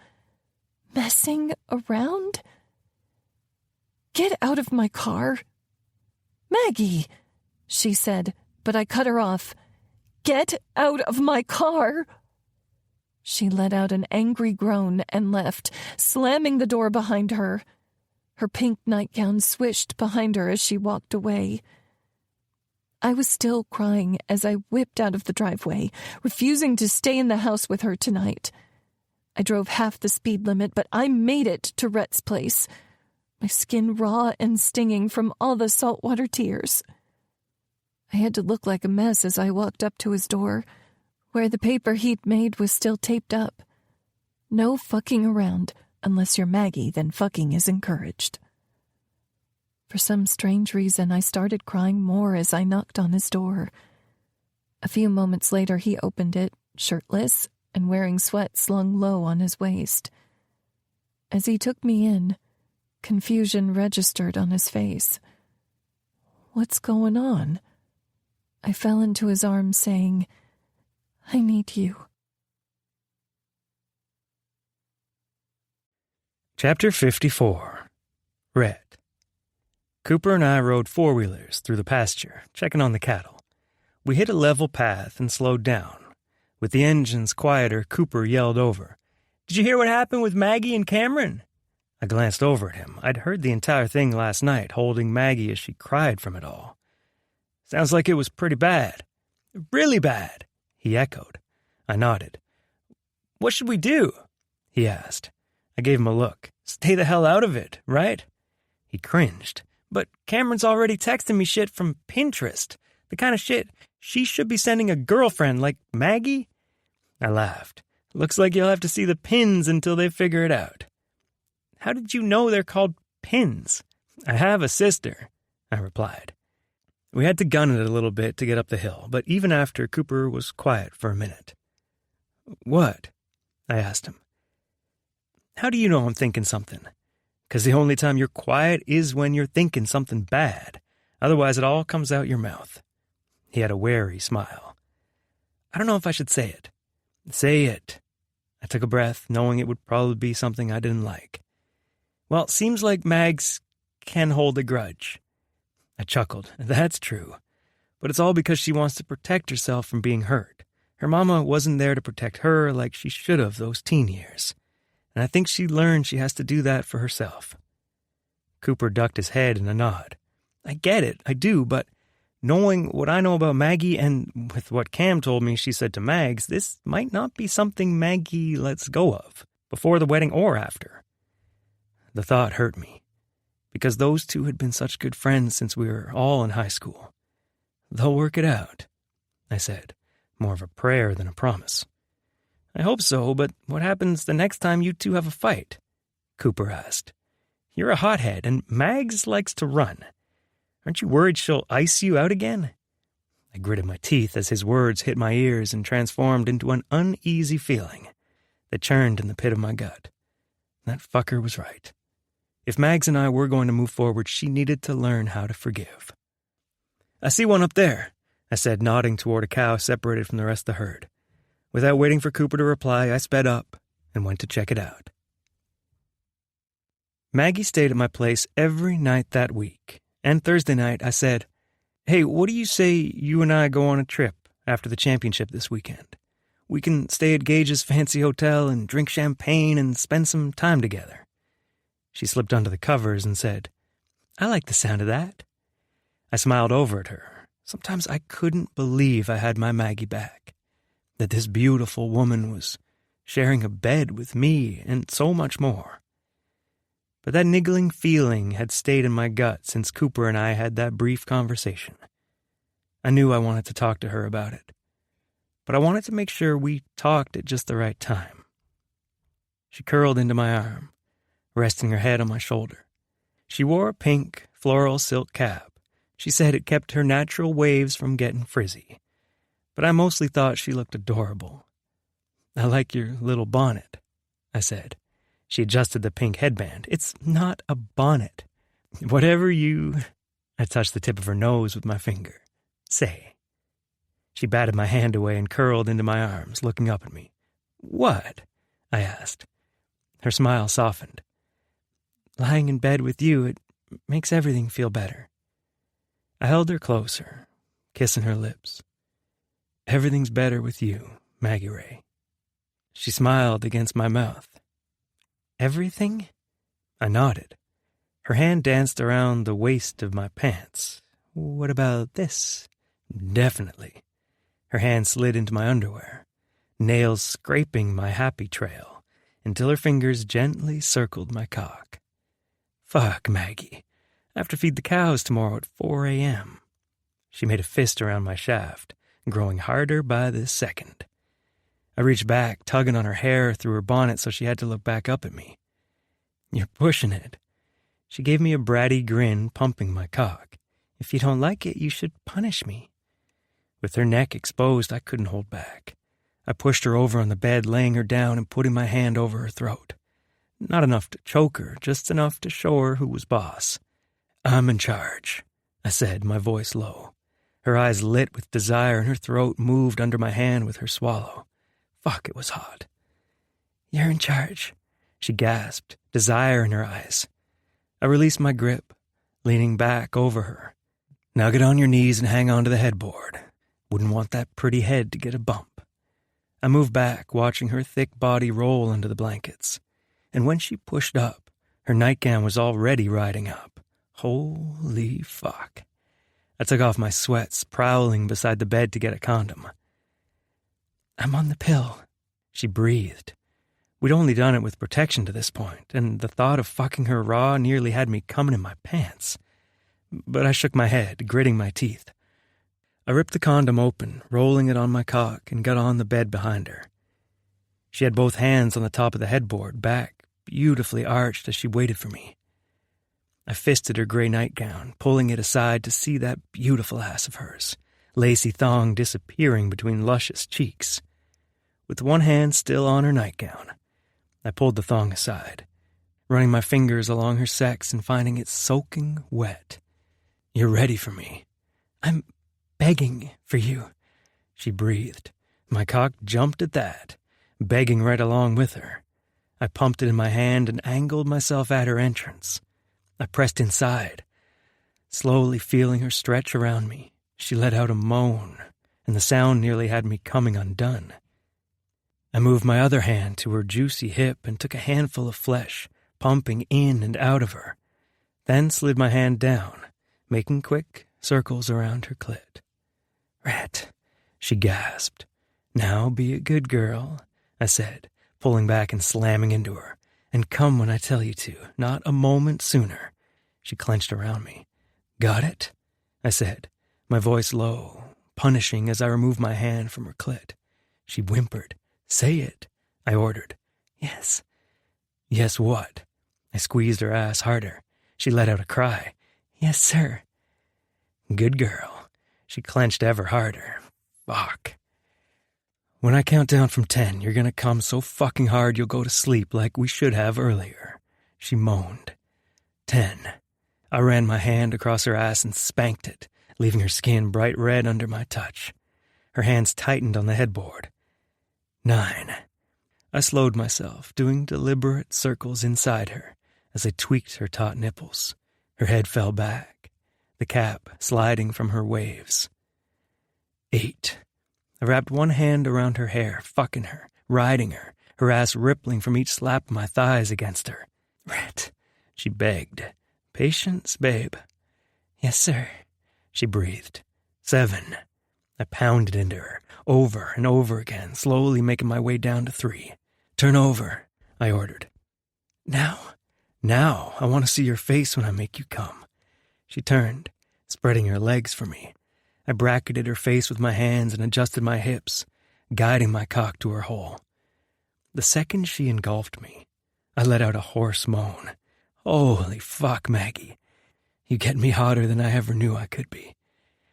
Messing around? Get out of my car. Maggie, she said, but I cut her off. Get out of my car. She let out an angry groan and left, slamming the door behind her. Her pink nightgown swished behind her as she walked away. I was still crying as I whipped out of the driveway, refusing to stay in the house with her tonight. I drove half the speed limit, but I made it to Rhett's place, my skin raw and stinging from all the saltwater tears. I had to look like a mess as I walked up to his door, where the paper he'd made was still taped up. No fucking around, unless you're Maggie, then fucking is encouraged. For some strange reason, I started crying more as I knocked on his door. A few moments later, he opened it, shirtless and wearing sweat slung low on his waist. As he took me in, confusion registered on his face. What's going on? I fell into his arms, saying, I need you. Chapter 54. Red. Cooper and I rode four-wheelers through the pasture, checking on the cattle. We hit a level path and slowed down. With the engines quieter, Cooper yelled over, "Did you hear what happened with Maggie and Cameron?" I glanced over at him. I'd heard the entire thing last night, holding Maggie as she cried from it all. "Sounds like it was pretty bad." "Really bad," he echoed. I nodded. "What should we do?" he asked. I gave him a look. "Stay the hell out of it, right?" He cringed. "But Cameron's already texting me shit from Pinterest. The kind of shit she should be sending a girlfriend like Maggie." I laughed. "Looks like you'll have to see the pins until they figure it out." "How did you know they're called pins?" "I have a sister," I replied. We had to gun it a little bit to get up the hill, but even after, Cooper was quiet for a minute. "What?" I asked him. "How do you know I'm thinking something? 'Cause the only time you're quiet is when you're thinking something bad. Otherwise, it all comes out your mouth." He had a wary smile. "I don't know if I should say it." "Say it." I took a breath, knowing it would probably be something I didn't like. "Well, it seems like Mags can hold a grudge." I chuckled. "That's true. But it's all because she wants to protect herself from being hurt. Her mama wasn't there to protect her like she should have those teen years. And I think she learned she has to do that for herself." Cooper ducked his head in a nod. "I get it, I do, but knowing what I know about Maggie and with what Cam told me she said to Mags, this might not be something Maggie lets go of, before the wedding or after." The thought hurt me, because those two had been such good friends since we were all in high school. "They'll work it out," I said, more of a prayer than a promise. "I hope so, but what happens the next time you two have a fight?" Cooper asked. "You're a hothead, and Mags likes to run. Aren't you worried she'll ice you out again?" I gritted my teeth as his words hit my ears and transformed into an uneasy feeling that churned in the pit of my gut. That fucker was right. If Mags and I were going to move forward, she needed to learn how to forgive. "I see one up there," I said, nodding toward a cow separated from the rest of the herd. Without waiting for Cooper to reply, I sped up and went to check it out. Maggie stayed at my place every night that week, and Thursday night I said, "Hey, what do you say you and I go on a trip after the championship this weekend? We can stay at Gage's fancy hotel and drink champagne and spend some time together." She slipped under the covers and said, "I like the sound of that." I smiled over at her, Sometimes I couldn't believe I had my Maggie back, that this beautiful woman was sharing a bed with me and so much more. But that niggling feeling had stayed in my gut since Cooper and I had that brief conversation. I knew I wanted to talk to her about it, but I wanted to make sure we talked at just the right time. She curled into my arm, resting her head on my shoulder. She wore a pink, floral silk cap. She said it kept her natural waves from getting frizzy, but I mostly thought she looked adorable. "I like your little bonnet," I said. She adjusted the pink headband. "It's not a bonnet. Whatever you—" I touched the tip of her nose with my finger. "Say." She batted my hand away and curled into my arms, looking up at me. "What?" I asked. Her smile softened. "Lying in bed with you, it makes everything feel better." I held her closer, kissing her lips. "Everything's better with you, Maggie Ray." She smiled against my mouth. "Everything?" I nodded. Her hand danced around the waist of my pants. "What about this?" "Definitely." Her hand slid into my underwear, nails scraping my happy trail, until her fingers gently circled my cock. "Fuck, Maggie. I have to feed the cows tomorrow at 4 a.m. She made a fist around my shaft, growing harder by the second. I reached back, tugging on her hair through her bonnet so she had to look back up at me. "You're pushing it." She gave me a bratty grin, pumping my cock. "If you don't like it, you should punish me." With her neck exposed, I couldn't hold back. I pushed her over on the bed, laying her down and putting my hand over her throat. Not enough to choke her, just enough to show her who was boss. "I'm in charge," I said, my voice low. Her eyes lit with desire and her throat moved under my hand with her swallow. Fuck, it was hot. "You're in charge," she gasped, desire in her eyes. I released my grip, leaning back over her. "Now get on your knees and hang on to the headboard. Wouldn't want that pretty head to get a bump." I moved back, watching her thick body roll under the blankets. And when she pushed up, her nightgown was already riding up. Holy fuck. I took off my sweats, prowling beside the bed to get a condom. "I'm on the pill," she breathed. We'd only done it with protection to this point, and the thought of fucking her raw nearly had me coming in my pants. But I shook my head, gritting my teeth. I ripped the condom open, rolling it on my cock, and got on the bed behind her. She had both hands on the top of the headboard, back beautifully arched as she waited for me. I fisted her gray nightgown, pulling it aside to see that beautiful ass of hers, lacy thong disappearing between luscious cheeks. With one hand still on her nightgown, I pulled the thong aside, running my fingers along her sex and finding it soaking wet. "You're ready for me." "I'm begging for you," she breathed. My cock jumped at that, begging right along with her. I pumped it in my hand and angled myself at her entrance. I pressed inside, slowly feeling her stretch around me. She let out a moan, and the sound nearly had me coming undone. I moved my other hand to her juicy hip and took a handful of flesh, pumping in and out of her, then slid my hand down, making quick circles around her clit. "Rat," she gasped. "Now be a good girl," I said, pulling back and slamming into her. "And come when I tell you to, not a moment sooner." She clenched around me. "Got it?" I said, my voice low, punishing as I removed my hand from her clit. She whimpered. "Say it," I ordered. "Yes." "Yes, what?" I squeezed her ass harder. She let out a cry. "Yes, sir." "Good girl." She clenched ever harder. Fuck. "When I count down from 10, you're gonna come so fucking hard you'll go to sleep like we should have earlier," she moaned. 10. I ran my hand across her ass and spanked it, leaving her skin bright red under my touch. Her hands tightened on the headboard. 9. I slowed myself, doing deliberate circles inside her as I tweaked her taut nipples. Her head fell back, the cap sliding from her waves. 8. I wrapped one hand around her hair, fucking her, riding her ass rippling from each slap of my thighs against her. "Rat," she begged. "Patience, babe." "Yes, sir," she breathed. 7. I pounded into her, over and over again, slowly making my way down to 3. "Turn over," I ordered. Now, I want to see your face when I make you come." She turned, spreading her legs for me. I bracketed her face with my hands and adjusted my hips, guiding my cock to her hole. The second she engulfed me, I let out a hoarse moan. "Holy fuck, Maggie. You get me hotter than I ever knew I could be."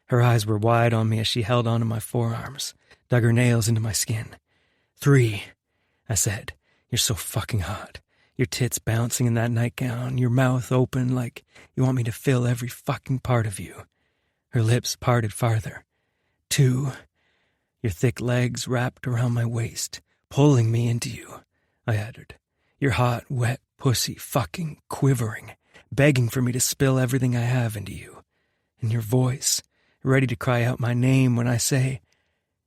Her eyes were wide on me as she held onto my forearms, dug her nails into my skin. 3, I said. "You're so fucking hot. Your tits bouncing in that nightgown, your mouth open like you want me to fill every fucking part of you." Her lips parted farther. 2, your thick legs wrapped around my waist, pulling me into you, I uttered. Your hot, wet pussy fucking quivering, begging for me to spill everything I have into you. And your voice, ready to cry out my name when I say...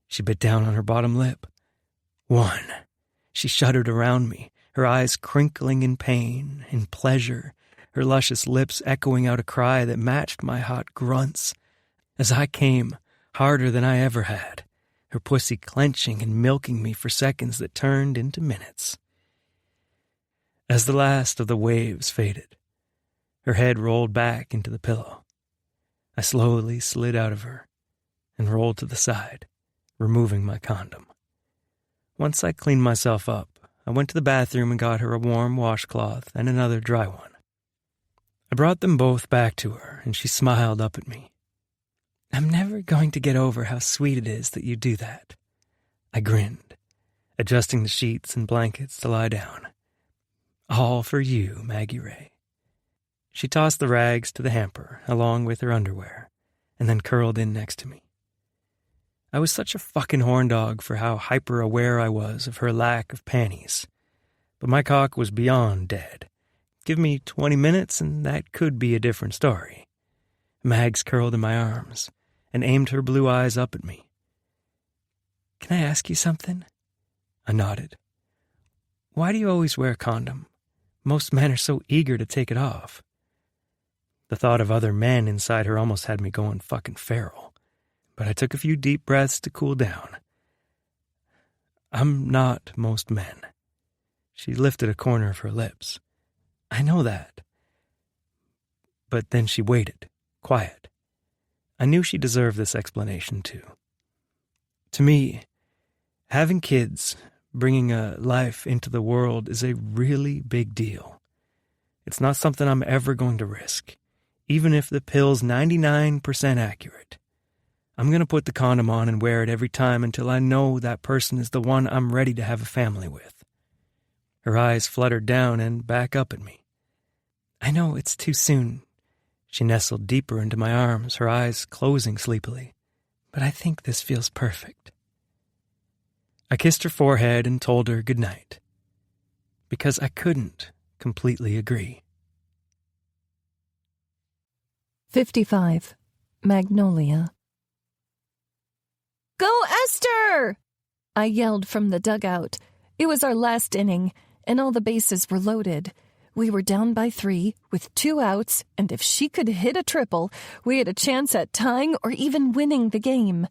She bit down on her bottom lip. 1. She shuddered around me, her eyes crinkling in pain, in pleasure, her luscious lips echoing out a cry that matched my hot grunts. As I came, harder than I ever had, her pussy clenching and milking me for seconds that turned into minutes. As the last of the waves faded, her head rolled back into the pillow. I slowly slid out of her and rolled to the side, removing my condom. Once I cleaned myself up, I went to the bathroom and got her a warm washcloth and another dry one. I brought them both back to her, and she smiled up at me. "I'm never going to get over how sweet it is that you do that." I grinned, adjusting the sheets and blankets to lie down. "All for you, Maggie Ray." She tossed the rags to the hamper, along with her underwear, and then curled in next to me. I was such a fucking horndog for how hyper-aware I was of her lack of panties. But my cock was beyond dead. Give me 20 minutes and that could be a different story. Mags curled in my arms and aimed her blue eyes up at me. "Can I ask you something?" I nodded. "Why do you always wear a condom? Most men are so eager to take it off." The thought of other men inside her almost had me going fucking feral. But I took a few deep breaths to cool down. "I'm not most men." She lifted a corner of her lips. "I know that." But then she waited, quiet. I knew she deserved this explanation too. To me, having kids, bringing a life into the world is a really big deal. It's not something I'm ever going to risk, even if the pill's 99% accurate. I'm going to put the condom on and wear it every time until I know that person is the one I'm ready to have a family with. Her eyes fluttered down and back up at me. "I know it's too soon." She nestled deeper into my arms, her eyes closing sleepily. "But I think this feels perfect." I kissed her forehead and told her good night, because I couldn't completely agree. 55. Magnolia. Go, Esther! I yelled from the dugout. It was our last inning, and all the bases were loaded. We were down by 3, with 2 outs, and if she could hit a triple, we had a chance at tying or even winning the game.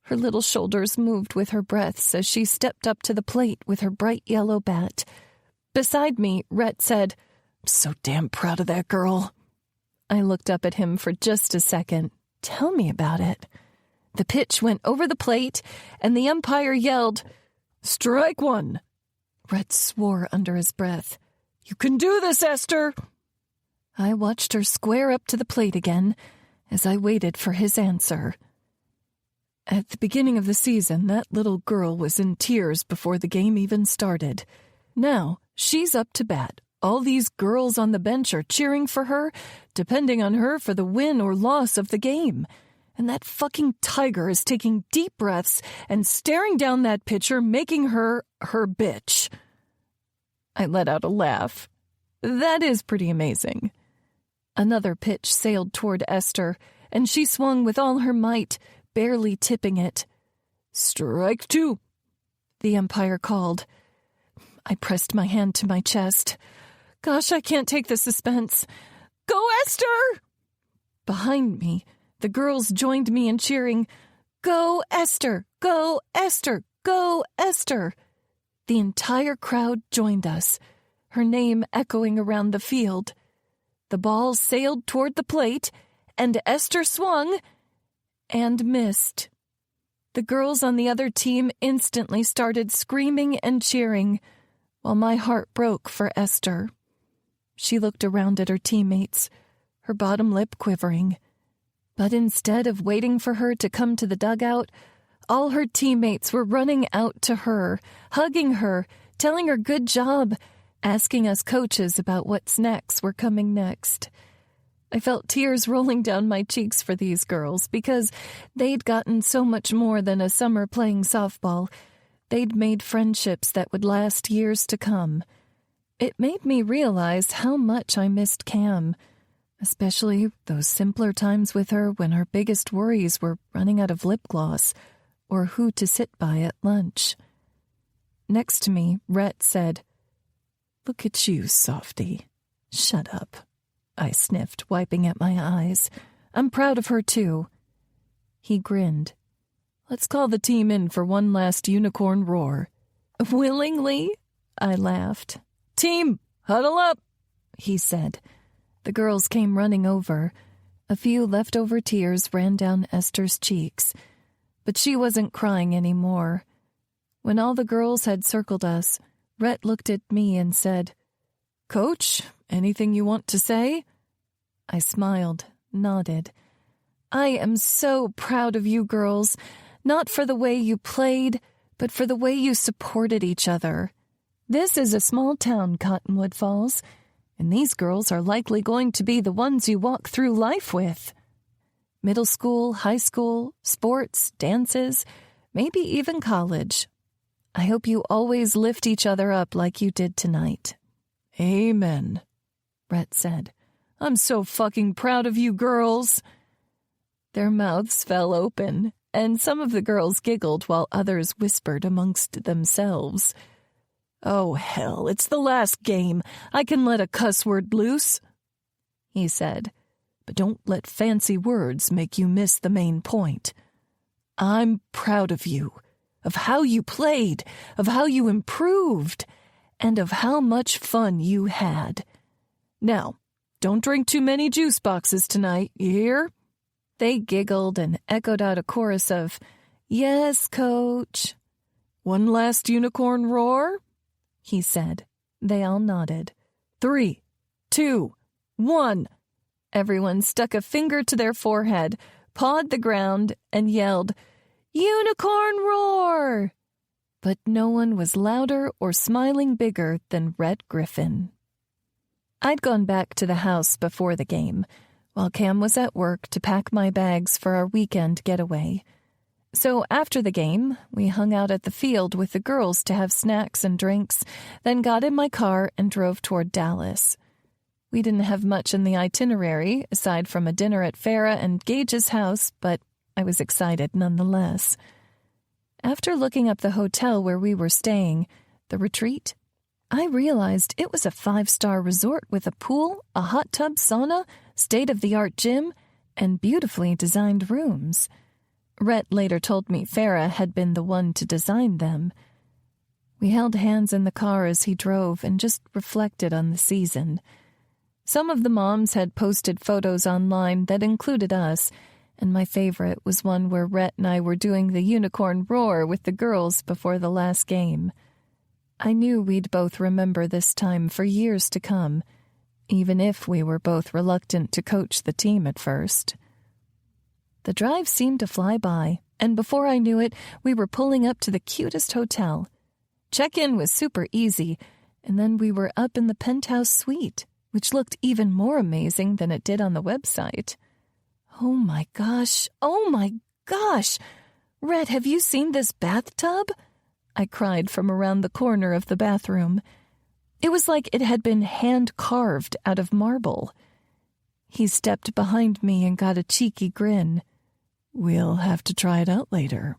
Her little shoulders moved with her breaths as she stepped up to the plate with her bright yellow bat. Beside me, Rhett said, "I'm so damn proud of that girl." I looked up at him for just a second. "Tell me about it." The pitch went over the plate, and the umpire yelled, "Strike 1." Rhett swore under his breath. "You can do this, Esther." I watched her square up to the plate again as I waited for his answer. "At the beginning of the season, that little girl was in tears before the game even started. Now, she's up to bat. All these girls on the bench are cheering for her, depending on her for the win or loss of the game. And that fucking tiger is taking deep breaths and staring down that pitcher, making her her bitch." I let out a laugh. That is pretty amazing. Another pitch sailed toward Esther, and she swung with all her might, barely tipping it. "Strike 2." the umpire called. I pressed my hand to my chest. Gosh, I can't take the suspense. "Go, Esther!" Behind me, The girls joined me in cheering, "Go, Esther! Go, Esther! Go, Esther!" The entire crowd joined us, her name echoing around the field. The ball sailed toward the plate, and Esther swung and missed. The girls on the other team instantly started screaming and cheering, while my heart broke for Esther. She looked around at her teammates, her bottom lip quivering. But instead of waiting for her to come to the dugout, all her teammates were running out to her, hugging her, telling her good job, asking us coaches about what snacks were coming next. I felt tears rolling down my cheeks for these girls because they'd gotten so much more than a summer playing softball. They'd made friendships that would last years to come. It made me realize how much I missed Cam, especially those simpler times with her when her biggest worries were running out of lip gloss or who to sit by at lunch. Next to me, Rhett said, "Look at you, softy." "Shut up," I sniffed, wiping at my eyes. "I'm proud of her, too." He grinned. "Let's call the team in for one last unicorn roar." "Willingly," I laughed. "Team, huddle up," he said. The girls came running over. A few leftover tears ran down Esther's cheeks, but she wasn't crying anymore. When all the girls had circled us, Rhett looked at me and said, "Coach, anything you want to say?" I smiled, nodded. "I am so proud of you girls, not for the way you played, but for the way you supported each other. This is a small town, Cottonwood Falls, and these girls are likely going to be the ones you walk through life with. Middle school, high school, sports, dances, maybe even college. I hope you always lift each other up like you did tonight." "Amen," Rhett said. "I'm so fucking proud of you girls." Their mouths fell open, and some of the girls giggled while others whispered amongst themselves. "Oh, hell, it's the last game. I can let a cuss word loose," he said. "But don't let fancy words make you miss the main point. I'm proud of you, of how you played, of how you improved, and of how much fun you had. Now, don't drink too many juice boxes tonight, you hear?" They giggled and echoed out a chorus of, "Yes, Coach." "One last unicorn roar?" he said. They all nodded. 3, 2, 1. Everyone stuck a finger to their forehead, pawed the ground, and yelled, "Unicorn roar!" But no one was louder or smiling bigger than Red Griffin. I'd gone back to the house before the game, while Cam was at work to pack my bags for our weekend getaway. So after the game, we hung out at the field with the girls to have snacks and drinks, then got in my car and drove toward Dallas. We didn't have much in the itinerary, aside from a dinner at Farrah and Gage's house, but I was excited nonetheless. After looking up the hotel where we were staying, the retreat, I realized it was a 5-star resort with a pool, a hot tub sauna, state-of-the-art gym, and beautifully designed rooms. Rhett later told me Farrah had been the one to design them. We held hands in the car as he drove and just reflected on the season. Some of the moms had posted photos online that included us, and my favorite was one where Rhett and I were doing the unicorn roar with the girls before the last game. I knew we'd both remember this time for years to come, even if we were both reluctant to coach the team at first. The drive seemed to fly by, and before I knew it, we were pulling up to the cutest hotel. Check-in was super easy, and then we were up in the penthouse suite, which looked even more amazing than it did on the website. Oh my gosh! Rhett, have you seen this bathtub? I cried from around the corner of the bathroom. It was like it had been hand-carved out of marble. He stepped behind me and got a cheeky grin. "We'll have to try it out later."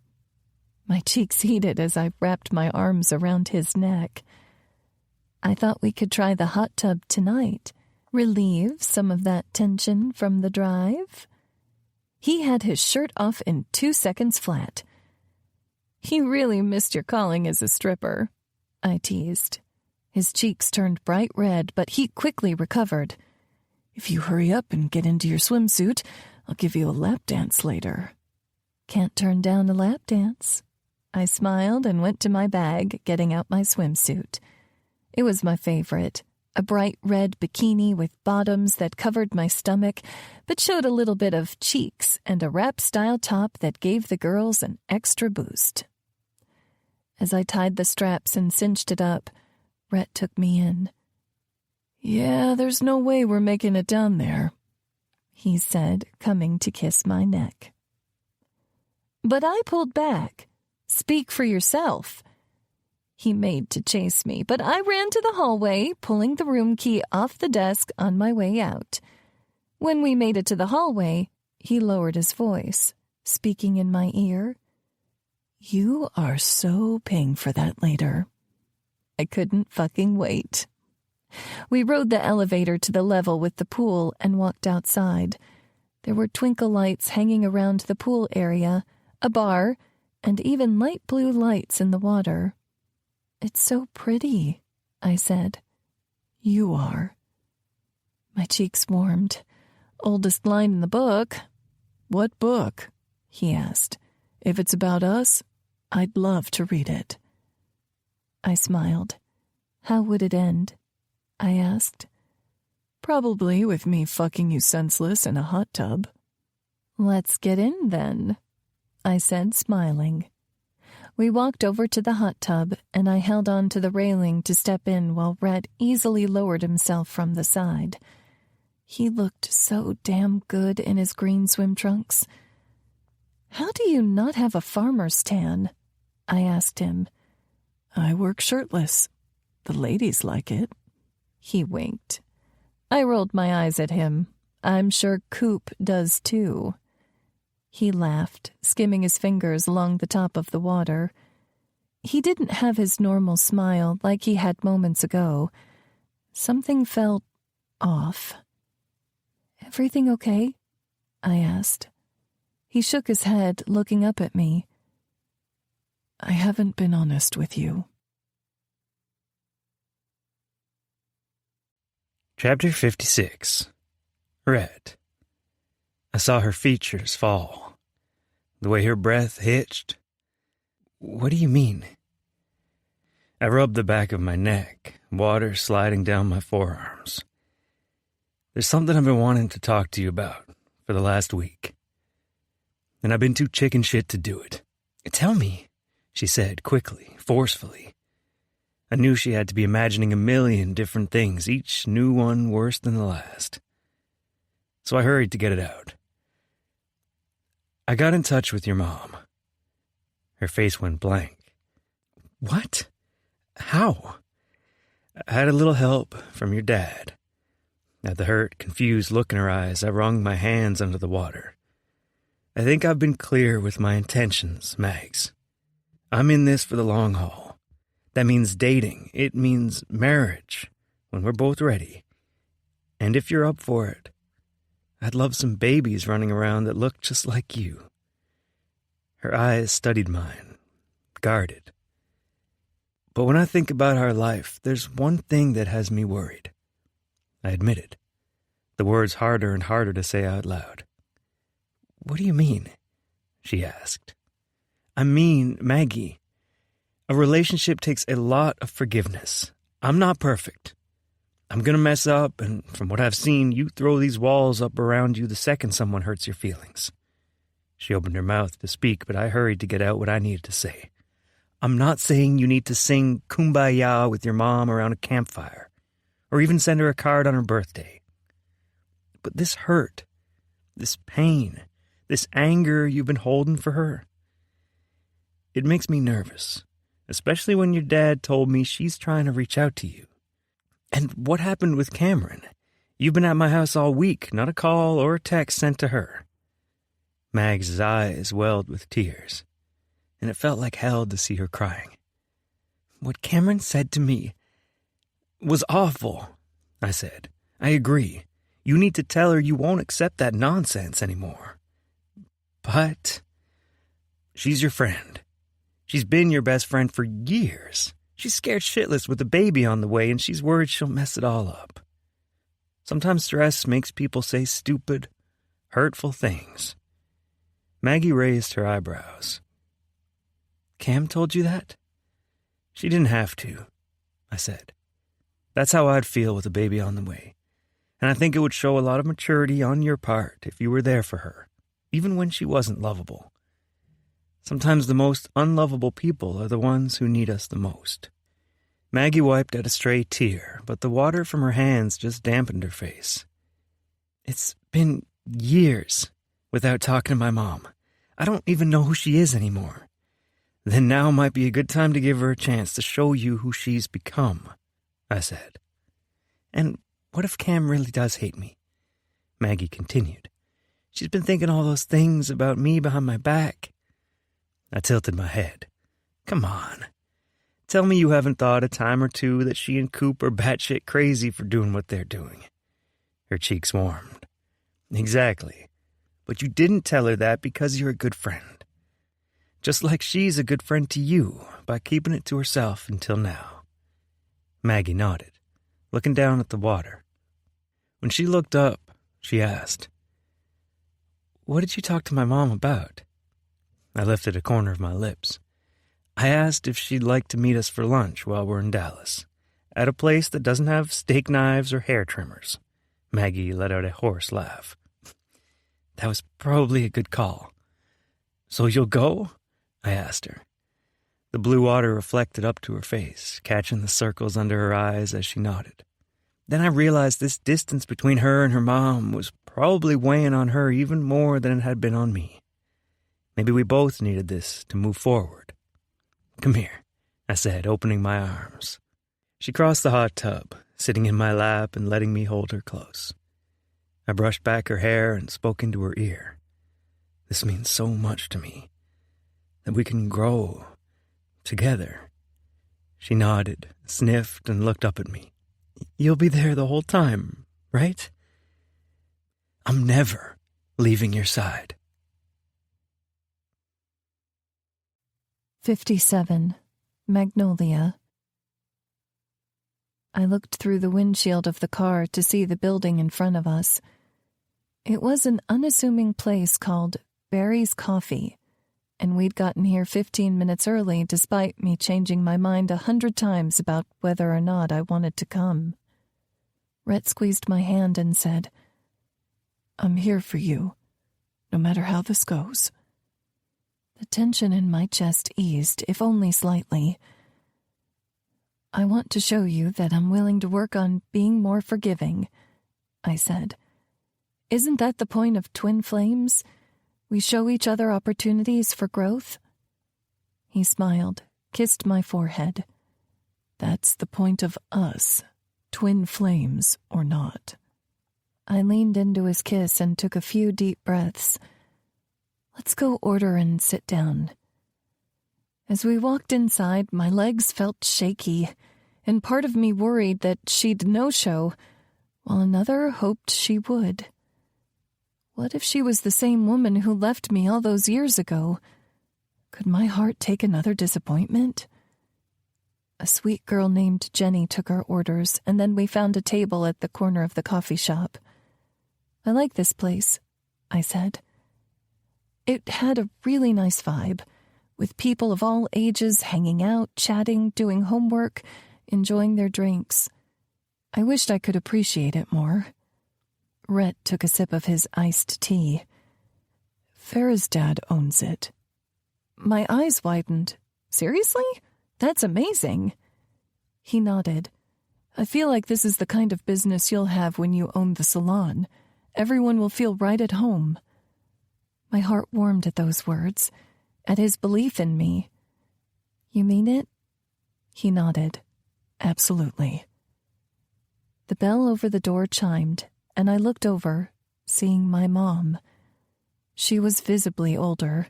My cheeks heated as I wrapped my arms around his neck. I thought we could try the hot tub tonight, relieve some of that tension from the drive. He had his shirt off in 2 seconds flat. "You really missed your calling as a stripper," I teased. His cheeks turned bright red, but he quickly recovered. "If you hurry up and get into your swimsuit, I'll give you a lap dance later." "Can't turn down a lap dance." I smiled and went to my bag, getting out my swimsuit. It was my favorite, a bright red bikini with bottoms that covered my stomach but showed a little bit of cheeks, and a wrap-style top that gave the girls an extra boost. As I tied the straps and cinched it up, Rhett took me in. "Yeah, there's no way we're making it down there," he said, coming to kiss my neck. But I pulled back. "Speak for yourself." He made to chase me, but I ran to the hallway, pulling the room key off the desk on my way out. When we made it to the hallway, he lowered his voice, speaking in my ear. "You are so paying for that later." I couldn't fucking wait. We rode the elevator to the level with the pool and walked outside. There were twinkle lights hanging around the pool area, a bar, and even light blue lights in the water. "It's so pretty," I said. "You are." My cheeks warmed. "Oldest line in the book." "What book?" he asked. "If it's about us, I'd love to read it." I smiled. "How would it end?" I asked. "Probably with me fucking you senseless in a hot tub." "Let's get in, then," I said, smiling. We walked over to the hot tub, and I held on to the railing to step in while Rhett easily lowered himself from the side. He looked so damn good in his green swim trunks. "How do you not have a farmer's tan?" I asked him. "I work shirtless. The ladies like it." He winked. I rolled my eyes at him. I'm sure Coop does too. He laughed, skimming his fingers along the top of the water. He didn't have his normal smile like he had moments ago. Something felt off. "Everything okay?" I asked. He shook his head, looking up at me. "I haven't been honest with you." Chapter 56. Rhett. I saw her features fall. The way her breath hitched. "What do you mean?" I rubbed the back of my neck, water sliding down my forearms. "There's something I've been wanting to talk to you about for the last week. And I've been too chicken shit to do it." "Tell me," she said quickly, forcefully. I knew she had to be imagining a million different things, each new one worse than the last. So I hurried to get it out. "I got in touch with your mom." Her face went blank. "What? How?" "I had a little help from your dad." At the hurt, confused look in her eyes, I wrung my hands under the water. "I think I've been clear with my intentions, Mags. I'm in this for the long haul. That means dating. It means marriage, when we're both ready. And if you're up for it, I'd love some babies running around that look just like you." Her eyes studied mine, guarded. "But when I think about our life, there's one thing that has me worried." I admitted, the words harder and harder to say out loud. "What do you mean?" she asked. "I mean, Maggie, a relationship takes a lot of forgiveness. I'm not perfect. I'm gonna mess up, and from what I've seen, you throw these walls up around you the second someone hurts your feelings." She opened her mouth to speak, but I hurried to get out what I needed to say. "I'm not saying you need to sing Kumbaya with your mom around a campfire, or even send her a card on her birthday. But this hurt, this pain, this anger you've been holding for her, it makes me nervous, especially when your dad told me she's trying to reach out to you. And what happened with Cameron? You've been at my house all week, not a call or a text sent to her." Mags' eyes welled with tears, and it felt like hell to see her crying. "What Cameron said to me was awful," I said. "I agree. You need to tell her you won't accept that nonsense anymore. But she's your friend. She's been your best friend for years. She's scared shitless with a baby on the way, and she's worried she'll mess it all up. Sometimes stress makes people say stupid, hurtful things. Maggie raised her eyebrows. Cam told you that? She didn't have to, I said. That's how I'd feel with a baby on the way. And I think it would show a lot of maturity on your part if you were there for her, even when she wasn't lovable. Sometimes the most unlovable people are the ones who need us the most. Maggie wiped at a stray tear, but the water from her hands just dampened her face. It's been years without talking to my mom. I don't even know who she is anymore. Then now might be a good time to give her a chance to show you who she's become, I said. And what if Cam really does hate me? Maggie continued. She's been thinking all those things about me behind my back. I tilted my head. Come on. Tell me you haven't thought a time or two that she and Coop are batshit crazy for doing what they're doing. Her cheeks warmed. Exactly. But you didn't tell her that because you're a good friend. Just like she's a good friend to you by keeping it to herself until now. Maggie nodded, looking down at the water. When she looked up, she asked, What did you talk to my mom about? I lifted a corner of my lips. I asked if she'd like to meet us for lunch while we're in Dallas, at a place that doesn't have steak knives or hair trimmers. Maggie let out a hoarse laugh. That was probably a good call. So you'll go? I asked her. The blue water reflected up to her face, catching the circles under her eyes as she nodded. Then I realized this distance between her and her mom was probably weighing on her even more than it had been on me. Maybe we both needed this to move forward. Come here, I said, opening my arms. She crossed the hot tub, sitting in my lap and letting me hold her close. I brushed back her hair and spoke into her ear. This means so much to me, that we can grow together. She nodded, sniffed, and looked up at me. You'll be there the whole time, right? I'm never leaving your side. 57. Magnolia. I looked through the windshield of the car to see the building in front of us. It was an unassuming place called Barry's Coffee, and we'd gotten here 15 minutes early despite me changing my mind 100 times about whether or not I wanted to come. Rhett squeezed my hand and said, I'm here for you, no matter how this goes. The tension in my chest eased, if only slightly. I want to show you that I'm willing to work on being more forgiving, I said. Isn't that the point of twin flames? We show each other opportunities for growth? He smiled, kissed my forehead. That's the point of us, twin flames or not. I leaned into his kiss and took a few deep breaths. Let's go order and sit down. As we walked inside, my legs felt shaky, and part of me worried that she'd no-show, while another hoped she would. What if she was the same woman who left me all those years ago? Could my heart take another disappointment? A sweet girl named Jenny took our orders, and then we found a table at the corner of the coffee shop. I like this place, I said. It had a really nice vibe, with people of all ages hanging out, chatting, doing homework, enjoying their drinks. I wished I could appreciate it more. Rhett took a sip of his iced tea. Farah's dad owns it. My eyes widened. Seriously? That's amazing. He nodded. I feel like this is the kind of business you'll have when you own the salon. Everyone will feel right at home. My heart warmed at those words, at his belief in me. You mean it? He nodded. Absolutely. The bell over the door chimed, and I looked over, seeing my mom. She was visibly older,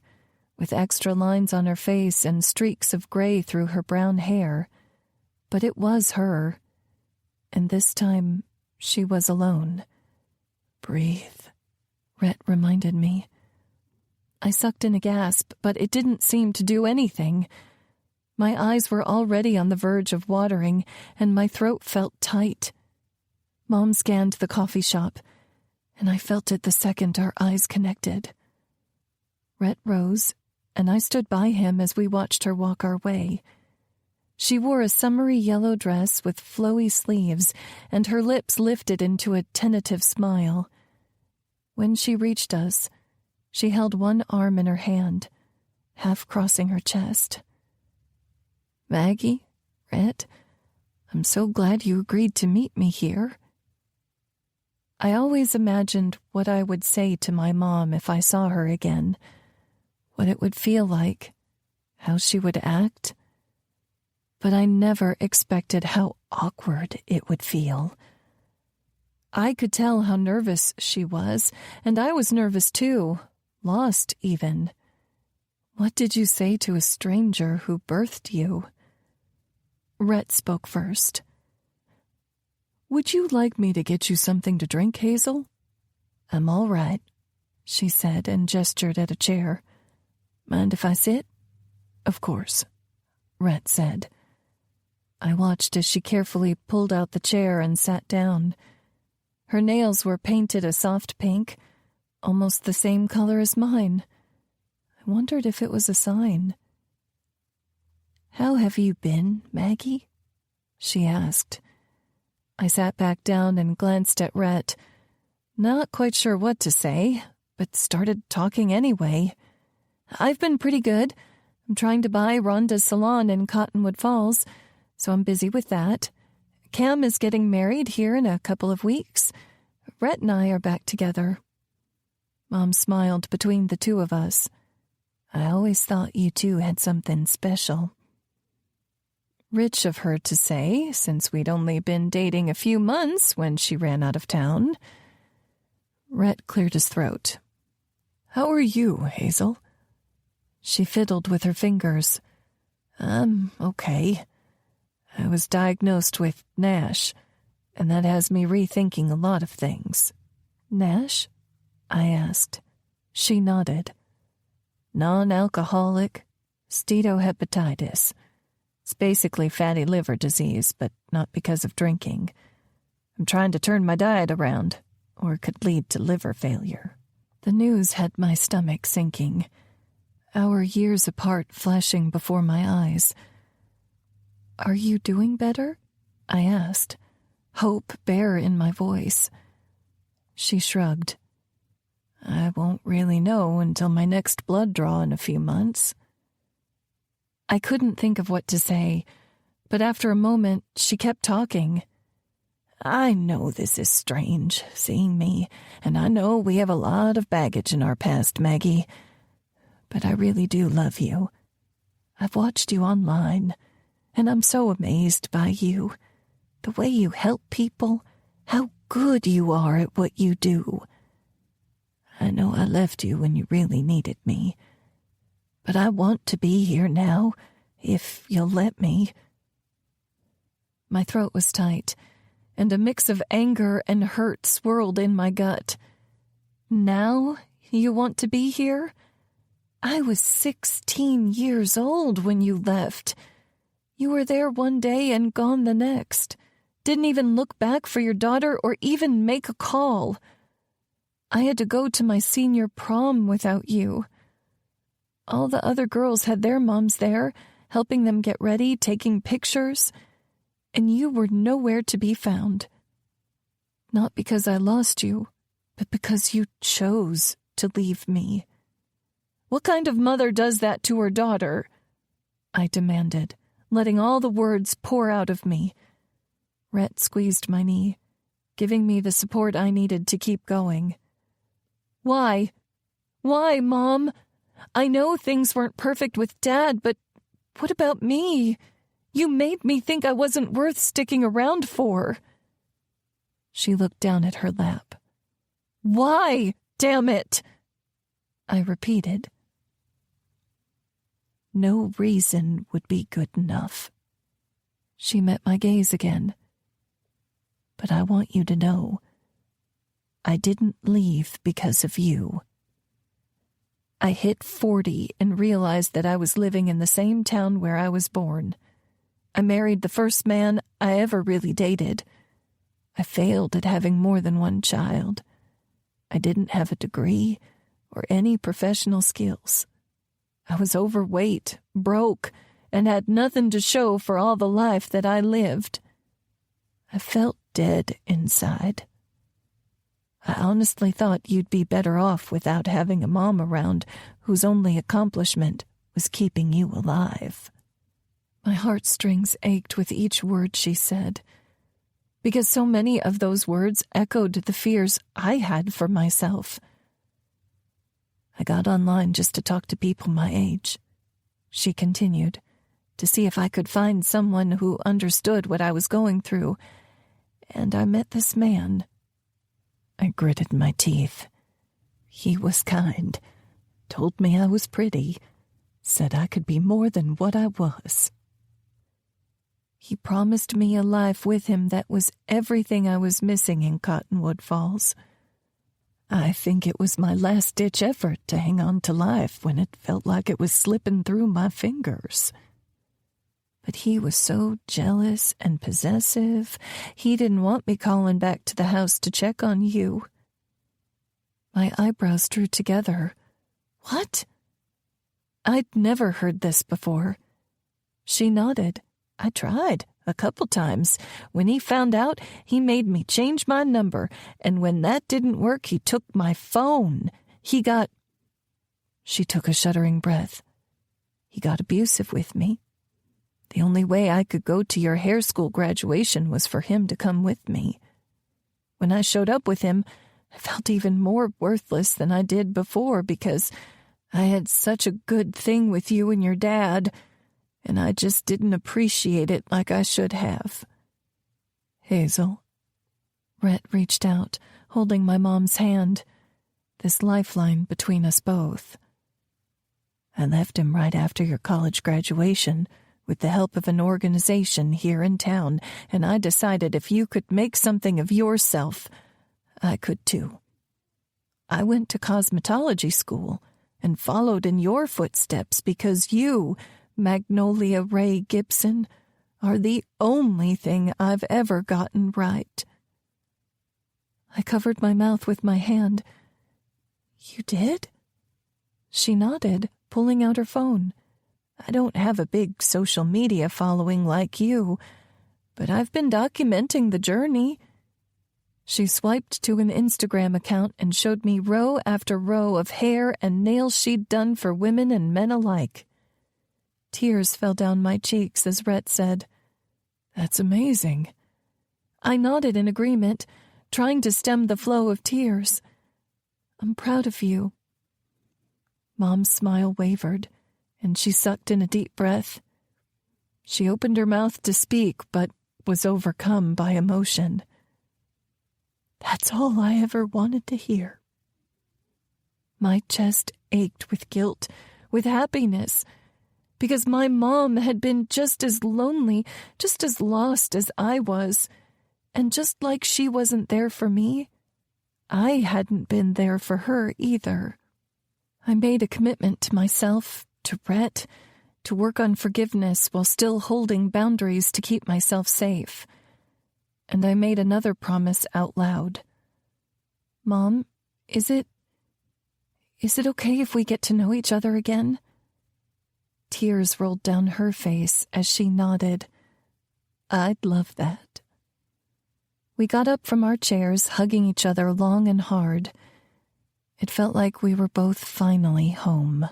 with extra lines on her face and streaks of gray through her brown hair. But it was her, and this time she was alone. Breathe, Rhett reminded me. I sucked in a gasp, but it didn't seem to do anything. My eyes were already on the verge of watering, and my throat felt tight. Mom scanned the coffee shop, and I felt it the second our eyes connected. Rhett rose, and I stood by him as we watched her walk our way. She wore a summery yellow dress with flowy sleeves, and her lips lifted into a tentative smile. When she reached us, she held one arm in her hand, half crossing her chest. "Maggie, Rhett, I'm so glad you agreed to meet me here." I always imagined what I would say to my mom if I saw her again, what it would feel like, how she would act. But I never expected how awkward it would feel. I could tell how nervous she was, and I was nervous too, lost even. What did you say to a stranger who birthed you? Rhett spoke first. "Would you like me to get you something to drink, Hazel?" "I'm all right," she said and gestured at a chair. "Mind if I sit?" "Of course," Rhett said. I watched as she carefully pulled out the chair and sat down. Her nails were painted a soft pink, almost the same color as mine. I wondered if it was a sign. "How have you been, Maggie?" she asked. I sat back down and glanced at Rhett, not quite sure what to say, but started talking anyway. "I've been pretty good. I'm trying to buy Rhonda's salon in Cottonwood Falls, so I'm busy with that. Cam is getting married here in a couple of weeks. Rhett and I are back together." Mom smiled between the two of us. "I always thought you two had something special." Rich of her to say, since we'd only been dating a few months when she ran out of town. Rhett cleared his throat. "How are you, Hazel?" She fiddled with her fingers. "I'm okay. I was diagnosed with NASH, and that has me rethinking a lot of things." "NASH?" I asked. She nodded. "Non-alcoholic steatohepatitis. It's basically fatty liver disease, but not because of drinking. I'm trying to turn my diet around, or it could lead to liver failure." The news had my stomach sinking, our years apart flashing before my eyes. "Are you doing better?" I asked, hope bare in my voice. She shrugged. "I won't really know until my next blood draw in a few months." I couldn't think of what to say, but after a moment, she kept talking. "I know this is strange, seeing me, and I know we have a lot of baggage in our past, Maggie. But I really do love you. I've watched you online, and I'm so amazed by you. The way you help people, how good you are at what you do. I know I left you when you really needed me, but I want to be here now, if you'll let me." My throat was tight, and a mix of anger and hurt swirled in my gut. "Now you want to be here? I was 16 years old when you left. You were there one day and gone the next. Didn't even look back for your daughter or even make a call. I had to go to my senior prom without you. All the other girls had their moms there, helping them get ready, taking pictures, and you were nowhere to be found. Not because I lost you, but because you chose to leave me. What kind of mother does that to her daughter?" I demanded, letting all the words pour out of me. Rhett squeezed my knee, giving me the support I needed to keep going. "Why? Why, Mom? I know things weren't perfect with Dad, but what about me? You made me think I wasn't worth sticking around for." She looked down at her lap. "Why, damn it?" I repeated. "No reason would be good enough." She met my gaze again. "But I want you to know, I didn't leave because of you." I hit 40 and realized that I was living in the same town where I was born. I married the first man I ever really dated. I failed at having more than one child. I didn't have a degree or any professional skills. I was overweight, broke, and had nothing to show for all the life that I lived. I felt dead inside. I honestly thought you'd be better off without having a mom around whose only accomplishment was keeping you alive. My heartstrings ached with each word she said, because so many of those words echoed the fears I had for myself. I got online just to talk to people my age, she continued, to see if I could find someone who understood what I was going through, and I met this man. I gritted my teeth. He was kind, told me I was pretty, said I could be more than what I was. He promised me a life with him that was everything I was missing in Cottonwood Falls. I think it was my last-ditch effort to hang on to life when it felt like it was slipping through my fingers. But he was so jealous and possessive, he didn't want me calling back to the house to check on you. My eyebrows drew together. What? I'd never heard this before. She nodded. I tried, a couple times. When he found out, he made me change my number, and when that didn't work, he took my phone. She took a shuddering breath. He got abusive with me. The only way I could go to your hair school graduation was for him to come with me. When I showed up with him, I felt even more worthless than I did before because I had such a good thing with you and your dad, and I just didn't appreciate it like I should have. Hazel. Rhett reached out, holding my mom's hand, this lifeline between us both. I left him right after your college graduation, with the help of an organization here in town, and I decided if you could make something of yourself, I could too. I went to cosmetology school and followed in your footsteps because you, Magnolia Ray Gibson, are the only thing I've ever gotten right. I covered my mouth with my hand. You did? She nodded, pulling out her phone. I don't have a big social media following like you, but I've been documenting the journey. She swiped to an Instagram account and showed me row after row of hair and nails she'd done for women and men alike. Tears fell down my cheeks as Rhett said, "That's amazing." I nodded in agreement, trying to stem the flow of tears. "I'm proud of you." Mom's smile wavered, and she sucked in a deep breath. She opened her mouth to speak, but was overcome by emotion. That's all I ever wanted to hear. My chest ached with guilt, with happiness, because my mom had been just as lonely, just as lost as I was, and just like she wasn't there for me, I hadn't been there for her either. I made a commitment to myself, to Rhett, to work on forgiveness while still holding boundaries to keep myself safe. And I made another promise out loud. Mom, is it okay if we get to know each other again? Tears rolled down her face as she nodded. I'd love that. We got up from our chairs, hugging each other long and hard. It felt like we were both finally home.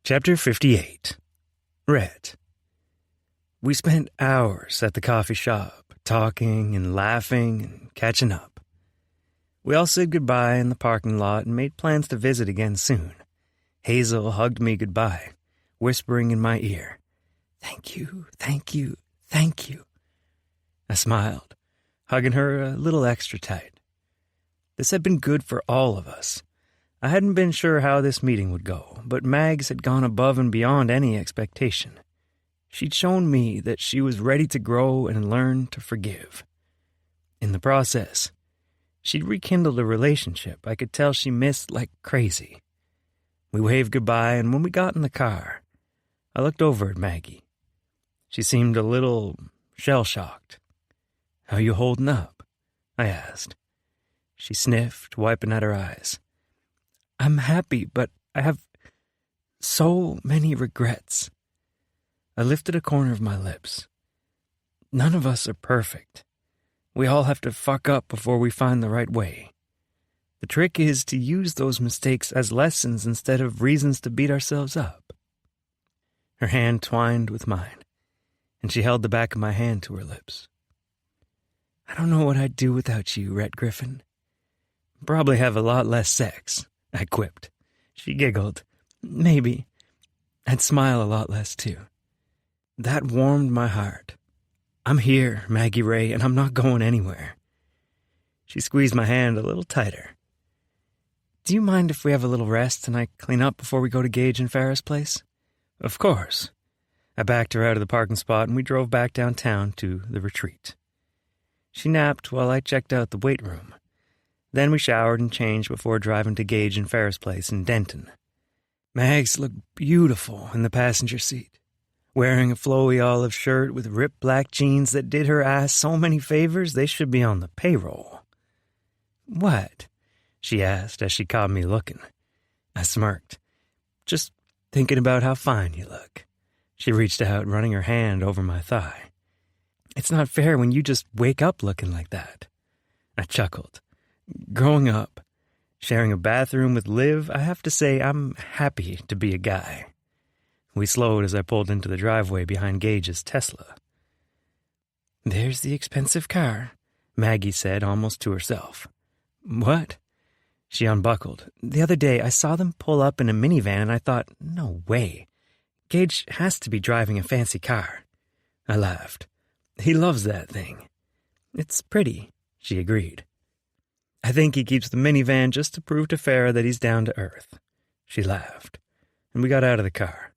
Chapter 58. Rhett. We spent hours at the coffee shop, talking and laughing and catching up. We all said goodbye in the parking lot and made plans to visit again soon. Hazel hugged me goodbye, whispering in my ear, "Thank you, thank you, thank you." I smiled, hugging her a little extra tight. This had been good for all of us. I hadn't been sure how this meeting would go, but Mags had gone above and beyond any expectation. She'd shown me that she was ready to grow and learn to forgive. In the process, She'd rekindled a relationship I could tell she missed like crazy. We waved goodbye, and when we got in the car, I looked over at Maggie. She seemed a little shell-shocked. "How you holding up?" I asked. She sniffed, wiping at her eyes. "I'm happy, but I have so many regrets." I lifted a corner of my lips. None of us are perfect. We all have to fuck up before we find the right way. The trick is to use those mistakes as lessons instead of reasons to beat ourselves up. Her hand twined with mine, and she held the back of my hand to her lips. "I don't know what I'd do without you, Rhett Griffin. Probably have a lot less sex," I quipped. She giggled. "Maybe. I'd smile a lot less, too." That warmed my heart. "I'm here, Maggie Ray, and I'm not going anywhere." She squeezed my hand a little tighter. "Do you mind if we have a little rest and I clean up before we go to Gage and Farrah's place?" "Of course." I backed her out of the parking spot and we drove back downtown to the retreat. She napped while I checked out the weight room. Then we showered and changed before driving to Gage and Farrah's place in Denton. Mags looked beautiful in the passenger seat, wearing a flowy olive shirt with ripped black jeans that did her ass so many favors they should be on the payroll. "What?" she asked as she caught me looking. I smirked. "Just thinking about how fine you look." She reached out, running her hand over my thigh. "It's not fair when you just wake up looking like that." I chuckled. Growing up, sharing a bathroom with Liv, I have to say I'm happy to be a guy. We slowed as I pulled into the driveway behind Gage's Tesla. "There's the expensive car," Maggie said almost to herself. "What?" She unbuckled. "The other day I saw them pull up in a minivan and I thought, no way. Gage has to be driving a fancy car." I laughed. "He loves that thing." "It's pretty," she agreed. "I think he keeps the minivan just to prove to Farrah that he's down to earth." She laughed, and we got out of the car.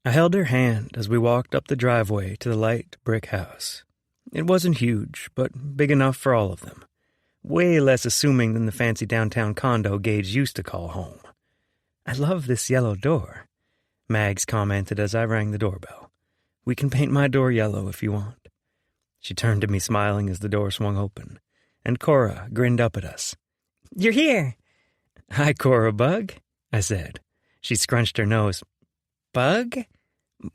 I held her hand as we walked up the driveway to the light brick house. It wasn't huge, but big enough for all of them. Way less assuming than the fancy downtown condo Gage used to call home. "I love this yellow door," Mags commented as I rang the doorbell. "We can paint my door yellow if you want." She turned to me smiling as the door swung open, and Cora grinned up at us. "You're here!" "Hi, Cora Bug," I said. She scrunched her nose. "Bug?"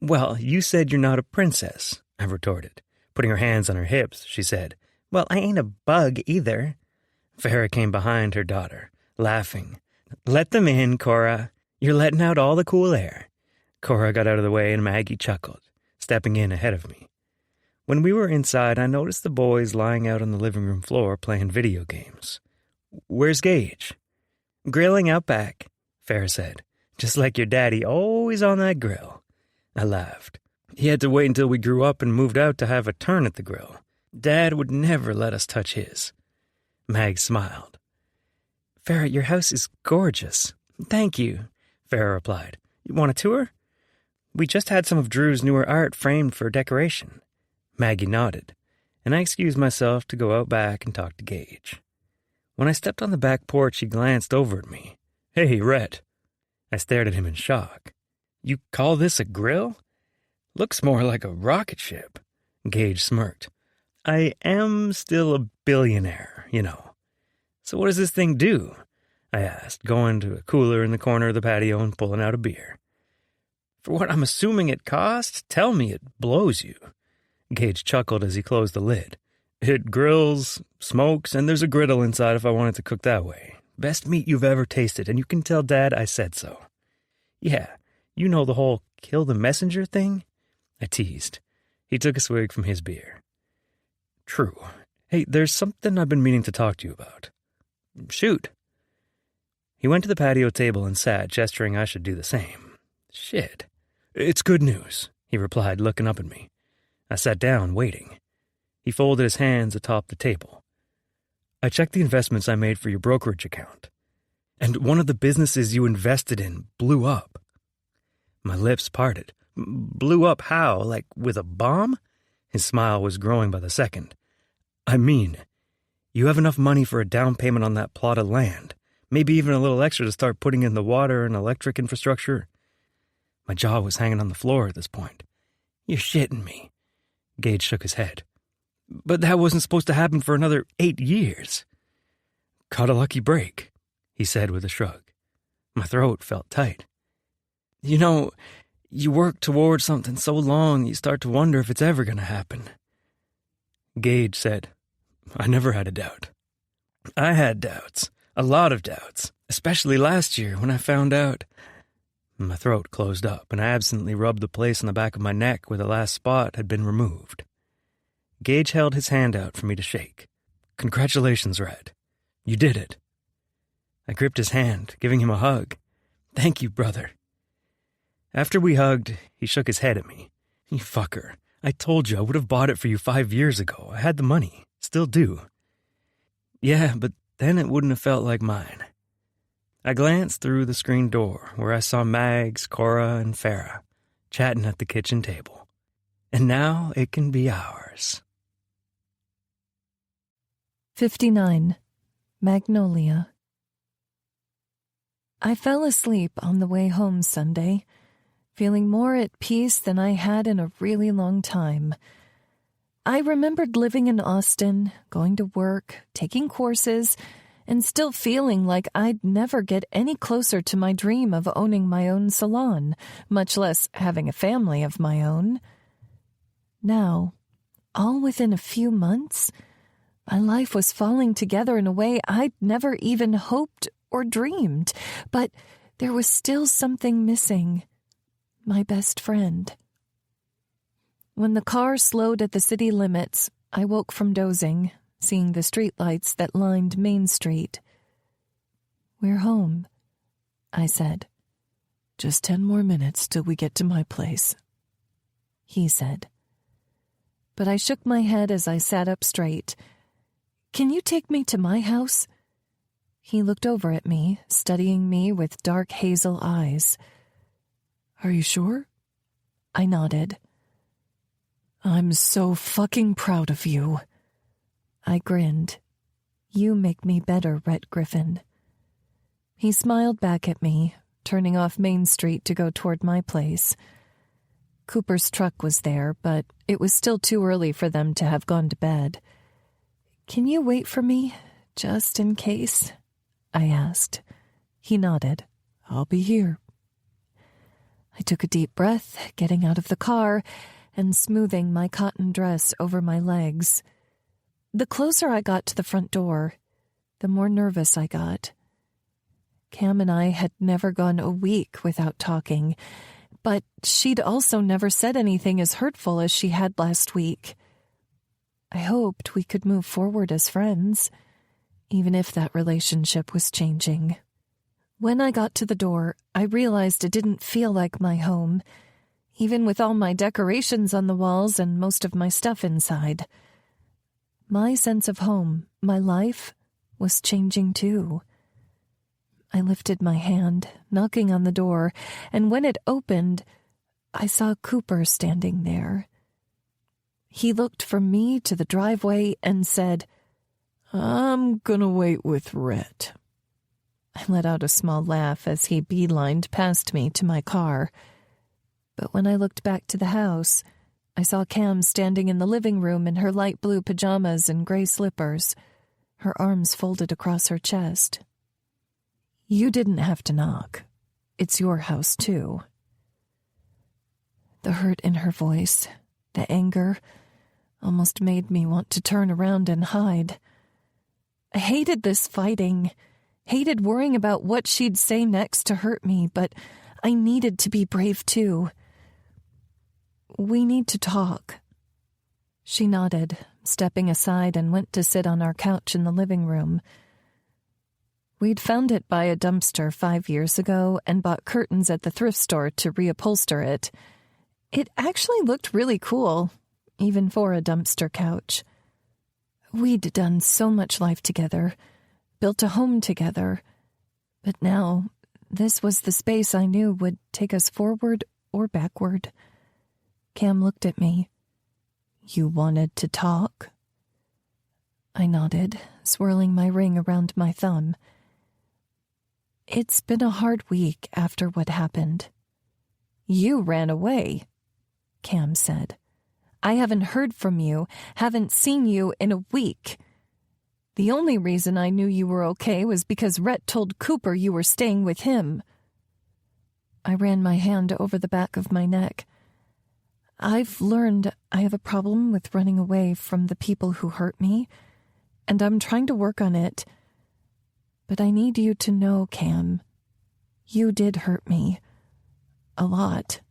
"Well, you said you're not a princess," I retorted. Putting her hands on her hips, she said, "Well, I ain't a bug either." Farrah came behind her daughter, laughing. "Let them in, Cora. You're letting out all the cool air." Cora got out of the way and Maggie chuckled, stepping in ahead of me. When we were inside, I noticed the boys lying out on the living room floor playing video games. "Where's Gage?" "Grilling out back," Farrah said. "Just like your daddy, always on that grill." I laughed. "He had to wait until we grew up and moved out to have a turn at the grill. Dad would never let us touch his." Mag smiled. "Farrah, your house is gorgeous." "Thank you," Farrah replied. "You want a tour?" "We just had some of Drew's newer art framed for decoration." Maggie nodded, and I excused myself to go out back and talk to Gage. When I stepped on the back porch, he glanced over at me. "Hey, Rhett." I stared at him in shock. "You call this a grill? Looks more like a rocket ship." Gage smirked. "I am still a billionaire, you know." "So what does this thing do?" I asked, going to a cooler in the corner of the patio and pulling out a beer. "For what I'm assuming it costs, tell me it blows you." Gage chuckled as he closed the lid. "It grills, smokes, and there's a griddle inside if I wanted to cook that way. Best meat you've ever tasted, and you can tell Dad I said so." "Yeah, you know the whole kill the messenger thing?" I teased. He took a swig from his beer. "True. Hey, there's something I've been meaning to talk to you about." "Shoot." He went to the patio table and sat, gesturing I should do the same. "Shit. It's good news," he replied, looking up at me. I sat down, waiting. He folded his hands atop the table. "I checked the investments I made for your brokerage account, and one of the businesses you invested in blew up." My lips parted. "Blew up how? Like with a bomb?" His smile was growing by the second. "I mean, You have enough money for a down payment on that plot of land, maybe even a little extra to start putting in the water and electric infrastructure. My jaw was hanging on the floor at this point. You're shitting me. Gage shook his head. But that wasn't supposed to happen for another 8 years. Caught a lucky break, he said with a shrug. My throat felt tight. You know, you work towards something so long you start to wonder if it's ever going to happen. Gage said, I never had a doubt. I had doubts, a lot of doubts, especially last year when I found out. My throat closed up, and I absently rubbed the place on the back of my neck where the last spot had been removed. Gage held his hand out for me to shake. Congratulations, Red. You did it. I gripped his hand, giving him a hug. Thank you, brother. After we hugged, he shook his head at me. You fucker. I told you I would have bought it for you 5 years ago. I had the money. Still do. Yeah, but then it wouldn't have felt like mine. I glanced through the screen door where I saw Mags, Cora, and Farah chatting at the kitchen table. And now it can be ours. 59. Magnolia. I fell asleep on the way home Sunday, feeling more at peace than I had in a really long time. I remembered living in Austin, going to work, taking courses, and still feeling like I'd never get any closer to my dream of owning my own salon, much less having a family of my own. Now, all within a few months, my life was falling together in a way I'd never even hoped or dreamed, but there was still something missing. My best friend. When the car slowed at the city limits, I woke from dozing, seeing the streetlights that lined Main Street. We're home, I said. Just 10 more minutes till we get to my place, he said. But I shook my head as I sat up straight. Can you take me to my house? He looked over at me, studying me with dark hazel eyes. Are you sure? I nodded. I'm so fucking proud of you. I grinned. You make me better, Rhett Griffin. He smiled back at me, turning off Main Street to go toward my place. Cooper's truck was there, but it was still too early for them to have gone to bed. Can you wait for me, just in case? I asked. He nodded. I'll be here. I took a deep breath, getting out of the car and smoothing my cotton dress over my legs. The closer I got to the front door, the more nervous I got. Cam and I had never gone a week without talking, but she'd also never said anything as hurtful as she had last week. I hoped we could move forward as friends, even if that relationship was changing. When I got to the door, I realized it didn't feel like my home, even with all my decorations on the walls and most of my stuff inside. My sense of home, my life, was changing too. I lifted my hand, knocking on the door, and when it opened, I saw Cooper standing there. He looked from me to the driveway and said, I'm gonna wait with Rhett. I let out a small laugh as he beelined past me to my car. But when I looked back to the house, I saw Cam standing in the living room in her light blue pajamas and gray slippers, her arms folded across her chest. You didn't have to knock. It's your house, too. The hurt in her voice, the anger, almost made me want to turn around and hide. I hated this fighting, hated worrying about what she'd say next to hurt me, but I needed to be brave too. We need to talk. She nodded, stepping aside, and went to sit on our couch in the living room. We'd found it by a dumpster 5 years ago and bought curtains at the thrift store to reupholster it. It actually looked really cool, even for a dumpster couch. We'd done so much life together, built a home together, but now this was the space I knew would take us forward or backward. Cam looked at me. You wanted to talk? I nodded, swirling my ring around my thumb. It's been a hard week after what happened. You ran away, Cam said. I haven't heard from you, haven't seen you in a week. The only reason I knew you were okay was because Rhett told Cooper you were staying with him. I ran my hand over the back of my neck. I've learned I have a problem with running away from the people who hurt me, and I'm trying to work on it. But I need you to know, Cam, you did hurt me. A lot.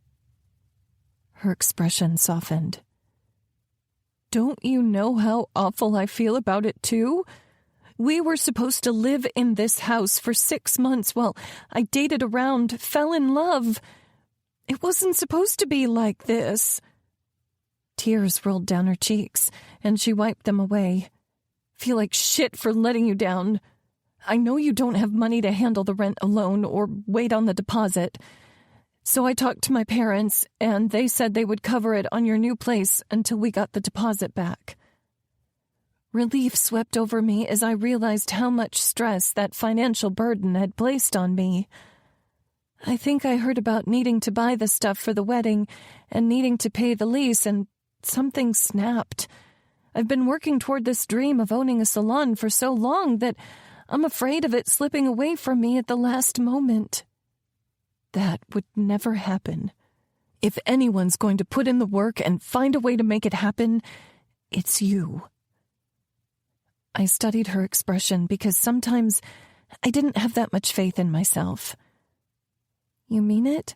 Her expression softened. Don't you know how awful I feel about it, too? We were supposed to live in this house for 6 months while I dated around, fell in love. It wasn't supposed to be like this. Tears rolled down her cheeks, and she wiped them away. Feel like shit for letting you down. I know you don't have money to handle the rent alone or wait on the deposit. So I talked to my parents, and they said they would cover it on your new place until we got the deposit back. Relief swept over me as I realized how much stress that financial burden had placed on me. I think I heard about needing to buy the stuff for the wedding and needing to pay the lease, and something snapped. I've been working toward this dream of owning a salon for so long that I'm afraid of it slipping away from me at the last moment. That would never happen. If anyone's going to put in the work and find a way to make it happen, it's you. I studied her expression because sometimes I didn't have that much faith in myself. You mean it?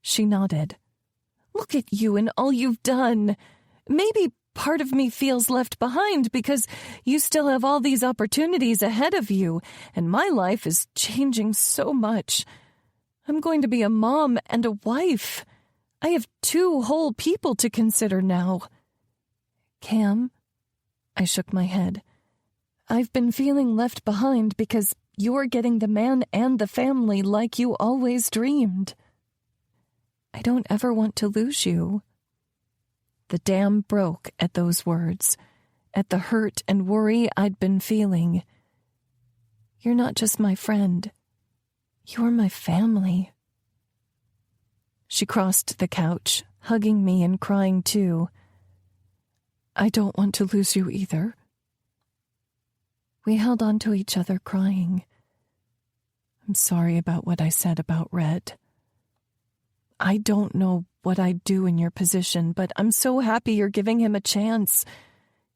She nodded. Look at you and all you've done. Maybe part of me feels left behind because you still have all these opportunities ahead of you, and my life is changing so much. I'm going to be a mom and a wife. I have 2 whole people to consider now. Cam, I shook my head. I've been feeling left behind because you're getting the man and the family like you always dreamed. I don't ever want to lose you. The dam broke at those words, at the hurt and worry I'd been feeling. You're not just my friend. You're my family. She crossed the couch, hugging me and crying too. I don't want to lose you either. We held on to each other, crying. I'm sorry about what I said about Red. I don't know what I'd do in your position, but I'm so happy you're giving him a chance.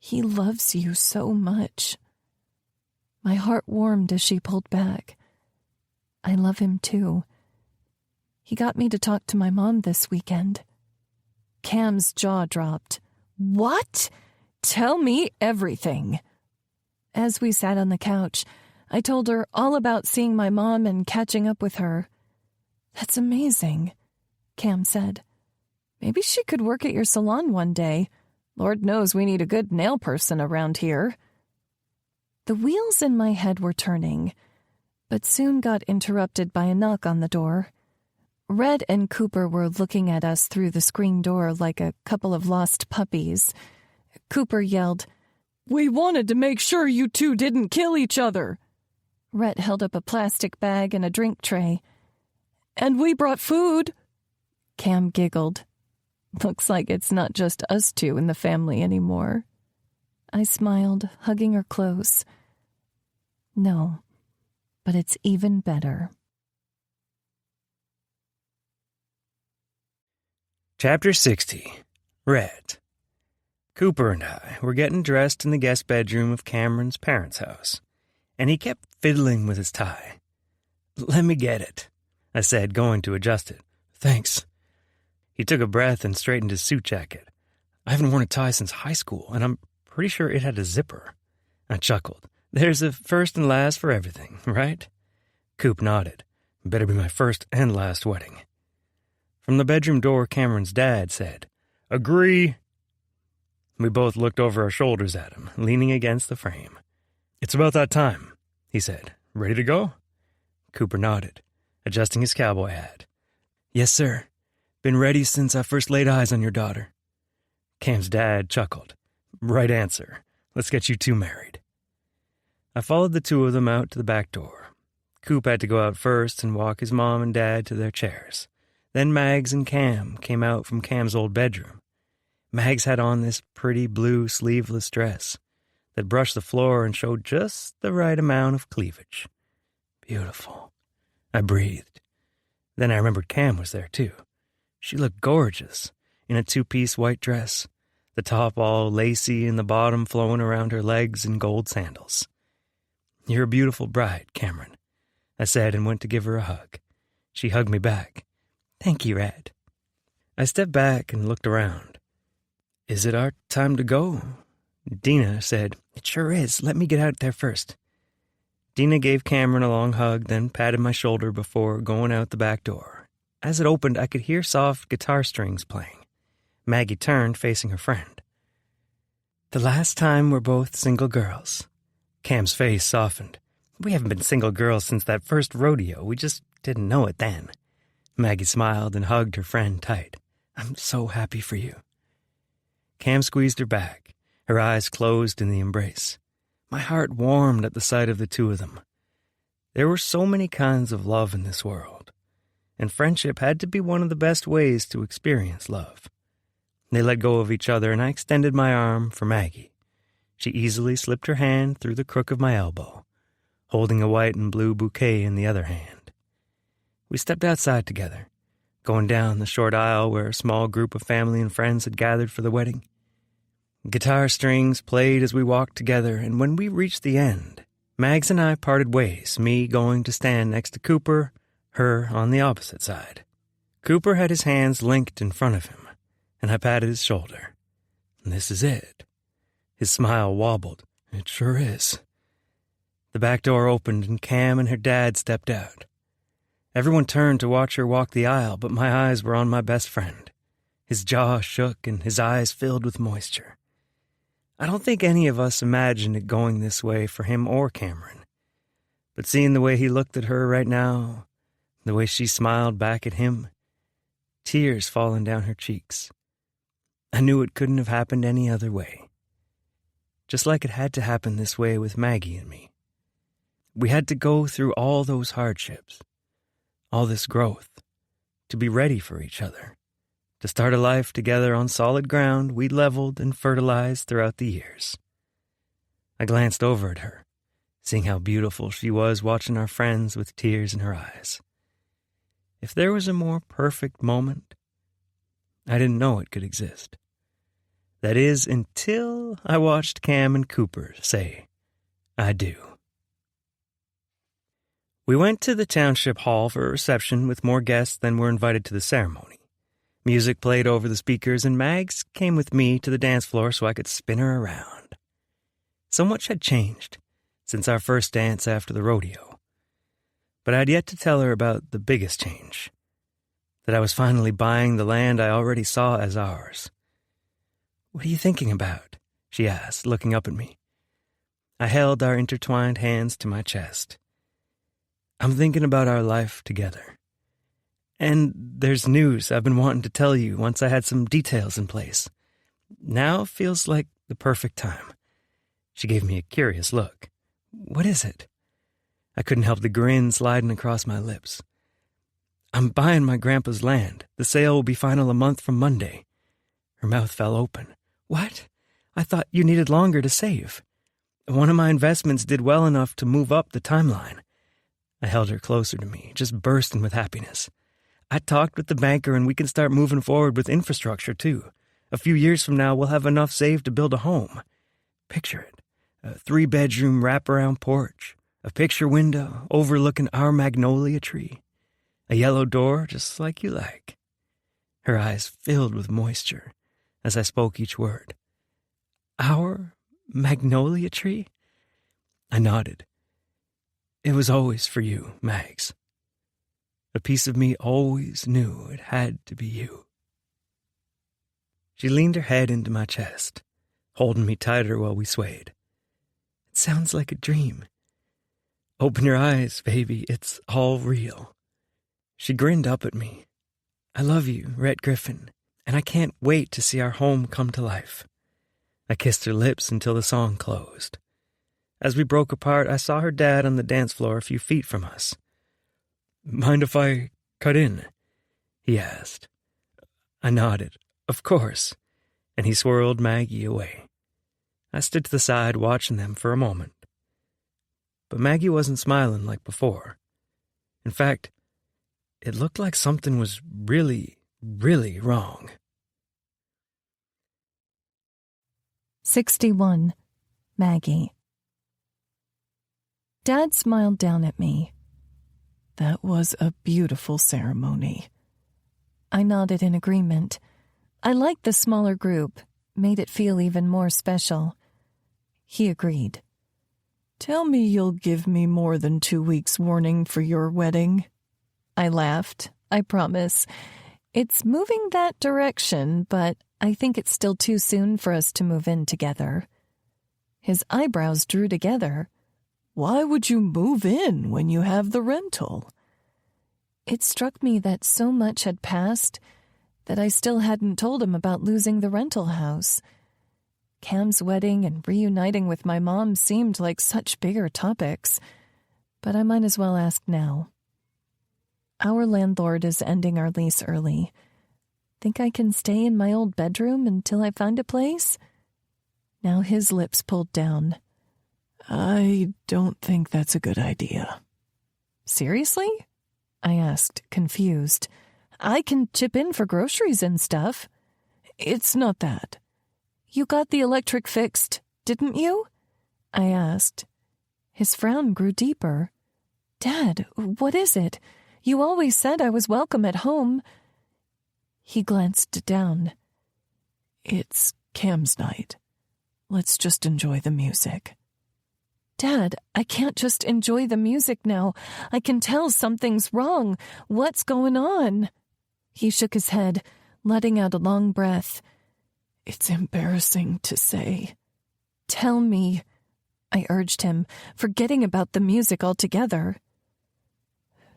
He loves you so much. My heart warmed as she pulled back. I love him too. He got me to talk to my mom this weekend. Cam's jaw dropped. What? Tell me everything. As we sat on the couch, I told her all about seeing my mom and catching up with her. That's amazing, Cam said. Maybe she could work at your salon one day. Lord knows we need a good nail person around here. The wheels in my head were turning, but soon got interrupted by a knock on the door. Red and Cooper were looking at us through the screen door like a couple of lost puppies. Cooper yelled, "We wanted to make sure you 2 didn't kill each other." Red held up a plastic bag and a drink tray. "And we brought food." Cam giggled. Looks like it's not just us 2 in the family anymore. I smiled, hugging her close. No, but it's even better. Chapter 60. Red. Cooper and I were getting dressed in the guest bedroom of Cameron's parents' house, and he kept fiddling with his tie. "Let me get it," I said, going to adjust it. "Thanks." He took a breath and straightened his suit jacket. "I haven't worn a tie since high school, and I'm pretty sure it had a zipper." I chuckled. "There's a first and last for everything, right?" Coop nodded. "Better be my first and last wedding." From the bedroom door, Cameron's dad said, "Agree." We both looked over our shoulders at him, leaning against the frame. "It's about that time," he said. "Ready to go?" Cooper nodded, adjusting his cowboy hat. "Yes, sir. Been ready since I first laid eyes on your daughter." Cam's dad chuckled. "Right answer. Let's get you two married." I followed the two of them out to the back door. Coop had to go out first and walk his mom and dad to their chairs. Then Mags and Cam came out from Cam's old bedroom. Mags had on this pretty blue sleeveless dress that brushed the floor and showed just the right amount of cleavage. Beautiful. I breathed. Then I remembered Cam was there, too. She looked gorgeous in a two-piece white dress, the top all lacy and the bottom flowing around her legs in gold sandals. "You're a beautiful bride, Cameron," I said and went to give her a hug. She hugged me back. "Thank you, Red." I stepped back and looked around. "Is it our time to go?" Dina said, "It sure is. Let me get out there first." Dina gave Cameron a long hug, then patted my shoulder before going out the back door. As it opened, I could hear soft guitar strings playing. Maggie turned, facing her friend. "The last time we're both single girls." Cam's face softened. "We haven't been single girls since that first rodeo. We just didn't know it then." Maggie smiled and hugged her friend tight. "I'm so happy for you." Cam squeezed her back, her eyes closed in the embrace. My heart warmed at the sight of the two of them. There were so many kinds of love in this world, and friendship had to be one of the best ways to experience love. They let go of each other, and I extended my arm for Maggie. She easily slipped her hand through the crook of my elbow, holding a white and blue bouquet in the other hand. We stepped outside together, going down the short aisle where a small group of family and friends had gathered for the wedding. Guitar strings played as we walked together, and when we reached the end, Mags and I parted ways, me going to stand next to Cooper, her on the opposite side. Cooper had his hands linked in front of him, and I patted his shoulder. "This is it." His smile wobbled. "It sure is." The back door opened, and Cam and her dad stepped out. Everyone turned to watch her walk the aisle, but my eyes were on my best friend. His jaw shook, and his eyes filled with moisture. I don't think any of us imagined it going this way for him or Cameron. But seeing the way he looked at her right now, the way she smiled back at him, tears falling down her cheeks, I knew it couldn't have happened any other way. Just like it had to happen this way with Maggie and me. We had to go through all those hardships, all this growth, to be ready for each other, to start a life together on solid ground we'd leveled and fertilized throughout the years. I glanced over at her, seeing how beautiful she was watching our friends with tears in her eyes. If there was a more perfect moment, I didn't know it could exist. That is, until I watched Cam and Cooper say, "I do." We went to the township hall for a reception with more guests than were invited to the ceremony. Music played over the speakers, and Mags came with me to the dance floor so I could spin her around. So much had changed since our first dance after the rodeo. But I'd yet to tell her about the biggest change, that I was finally buying the land I already saw as ours. "What are you thinking about?" she asked, looking up at me. I held our intertwined hands to my chest. "I'm thinking about our life together. And there's news I've been wanting to tell you once I had some details in place. Now feels like the perfect time." She gave me a curious look. "What is it?" I couldn't help the grin sliding across my lips. "I'm buying my grandpa's land. The sale will be final a month from Monday." Her mouth fell open. "What? I thought you needed longer to save." "One of my investments did well enough to move up the timeline." I held her closer to me, just bursting with happiness. "I talked with the banker and we can start moving forward with infrastructure, too. A few years from now, we'll have enough saved to build a home. Picture it. A 3-bedroom wraparound porch, a picture window overlooking our magnolia tree, a yellow door just like you like." Her eyes filled with moisture as I spoke each word. "Our magnolia tree?" I nodded. "It was always for you, Mags. A piece of me always knew it had to be you." She leaned her head into my chest, holding me tighter while we swayed. "It sounds like a dream." "Open your eyes, baby. It's all real." She grinned up at me. "I love you, Rhett Griffin, and I can't wait to see our home come to life." I kissed her lips until the song closed. As we broke apart, I saw her dad on the dance floor a few feet from us. "Mind if I cut in?" he asked. I nodded, "Of course," and he swirled Maggie away. I stood to the side watching them for a moment. But Maggie wasn't smiling like before. In fact, it looked like something was really, really wrong. 61. Maggie. Dad smiled down at me. That was a beautiful ceremony. I nodded in agreement. I liked the smaller group, made it feel even more special. He agreed. Tell me you'll give me more than 2 weeks' warning for your wedding. I laughed. I promise. It's moving that direction, but I think it's still too soon for us to move in together. His eyebrows drew together. Why would you move in when you have the rental? It struck me that so much had passed that I still hadn't told him about losing the rental house. Cam's wedding and reuniting with my mom seemed like such bigger topics, but I might as well ask now. Our landlord is ending our lease early. Think I can stay in my old bedroom until I find a place? Now his lips pulled down. I don't think that's a good idea. Seriously? I asked, confused. I can chip in for groceries and stuff. It's not that. You got the electric fixed, didn't you? I asked. His frown grew deeper. Dad, what is it? You always said I was welcome at home. He glanced down. It's Cam's night. Let's just enjoy the music. Dad, I can't just enjoy the music now. I can tell something's wrong. What's going on? He shook his head, letting out a long breath. It's embarrassing to say. Tell me, I urged him, forgetting about the music altogether.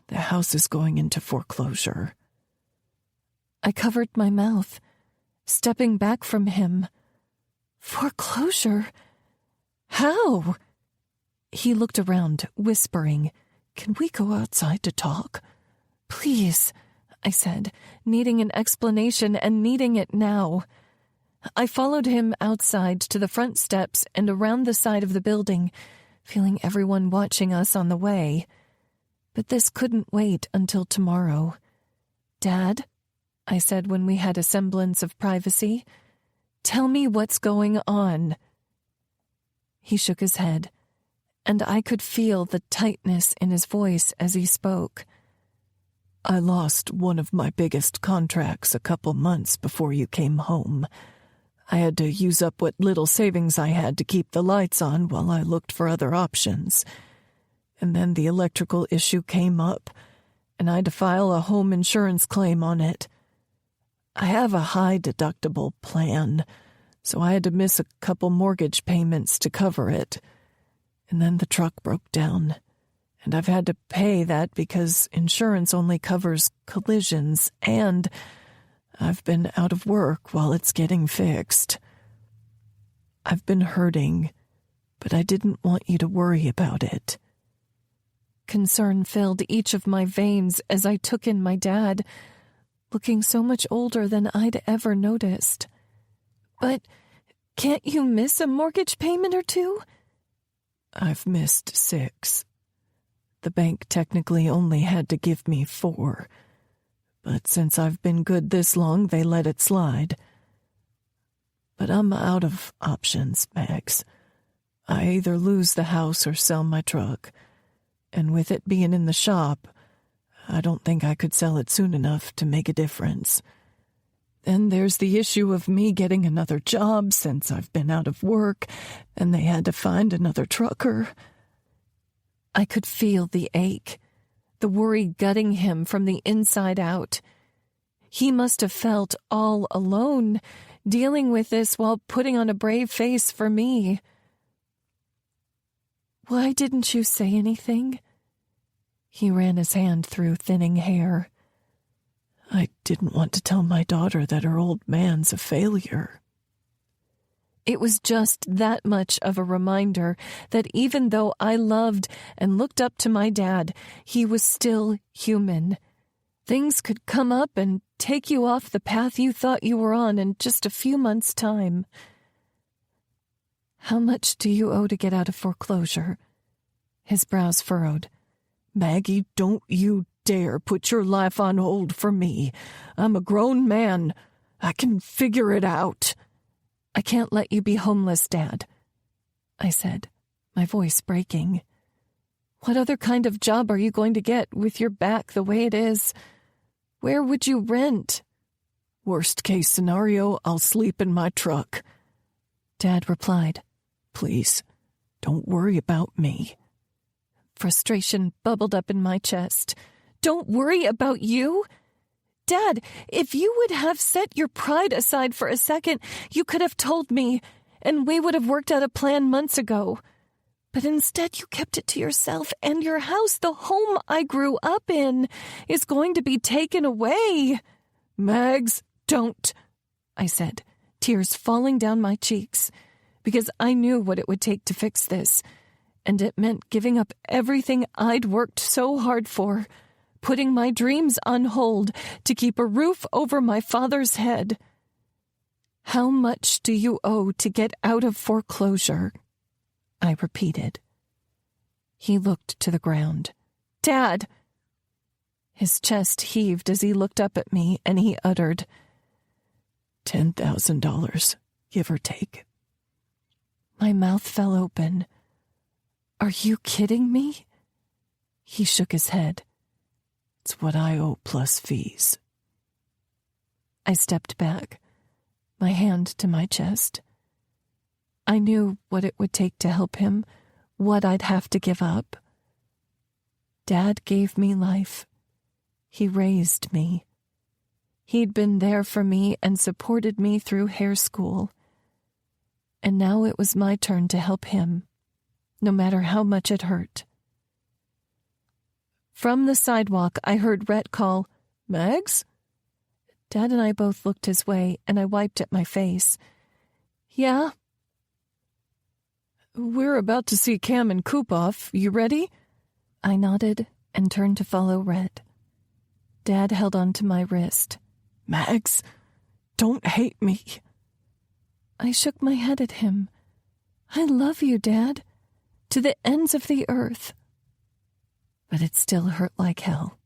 The house is going into foreclosure. I covered my mouth, stepping back from him. Foreclosure? How? He looked around, whispering, "Can we go outside to talk?" "Please," I said, needing an explanation and needing it now. I followed him outside to the front steps and around the side of the building, feeling everyone watching us on the way. But this couldn't wait until tomorrow. "Dad," I said when we had a semblance of privacy, "tell me what's going on." He shook his head, and I could feel the tightness in his voice as he spoke. I lost one of my biggest contracts a couple months before you came home. I had to use up what little savings I had to keep the lights on while I looked for other options. And then the electrical issue came up, and I had to file a home insurance claim on it. I have a high deductible plan, so I had to miss a couple mortgage payments to cover it. And then the truck broke down, and I've had to pay that because insurance only covers collisions, and I've been out of work while it's getting fixed. I've been hurting, but I didn't want you to worry about it. Concern filled each of my veins as I took in my dad, looking so much older than I'd ever noticed. "But can't you miss a mortgage payment or two?" I've missed 6. The bank technically only had to give me 4, but since I've been good this long, they let it slide. But I'm out of options, Max. I either lose the house or sell my truck, and with it being in the shop, I don't think I could sell it soon enough to make a difference. Then there's the issue of me getting another job since I've been out of work, and they had to find another trucker. I could feel the ache, the worry gutting him from the inside out. He must have felt all alone, dealing with this while putting on a brave face for me. "Why didn't you say anything?" He ran his hand through thinning hair. I didn't want to tell my daughter that her old man's a failure. It was just that much of a reminder that even though I loved and looked up to my dad, he was still human. Things could come up and take you off the path you thought you were on in just a few months' time. How much do you owe to get out of foreclosure? His brows furrowed. Maggie, don't you dare put your life on hold for me. I'm a grown man. I can figure it out. I can't let you be homeless, Dad, I said, my voice breaking. What other kind of job are you going to get with your back the way it is? Where would you rent? Worst case scenario, I'll sleep in my truck. Dad replied. Please, don't worry about me. Frustration bubbled up in my chest. Don't worry about you? Dad, if you would have set your pride aside for a second, you could have told me, and we would have worked out a plan months ago. But instead you kept it to yourself, and your house, the home I grew up in, is going to be taken away. Mags, don't, I said, tears falling down my cheeks, because I knew what it would take to fix this, and it meant giving up everything I'd worked so hard for, putting my dreams on hold to keep a roof over my father's head. How much do you owe to get out of foreclosure? I repeated. He looked to the ground. Dad! His chest heaved as he looked up at me, and he uttered, $10,000, give or take. My mouth fell open. Are you kidding me? He shook his head. It's what I owe plus fees. I stepped back, my hand to my chest. I knew what it would take to help him, what I'd have to give up. Dad gave me life. He raised me. He'd been there for me and supported me through hair school. And now it was my turn to help him, no matter how much it hurt. From the sidewalk, I heard Rhett call, Mags? Dad and I both looked his way, and I wiped at my face. Yeah? We're about to see Cam and Coop off. You ready? I nodded and turned to follow Rhett. Dad held onto my wrist. Mags, don't hate me. I shook my head at him. I love you, Dad, to the ends of the earth. But it still hurt like hell.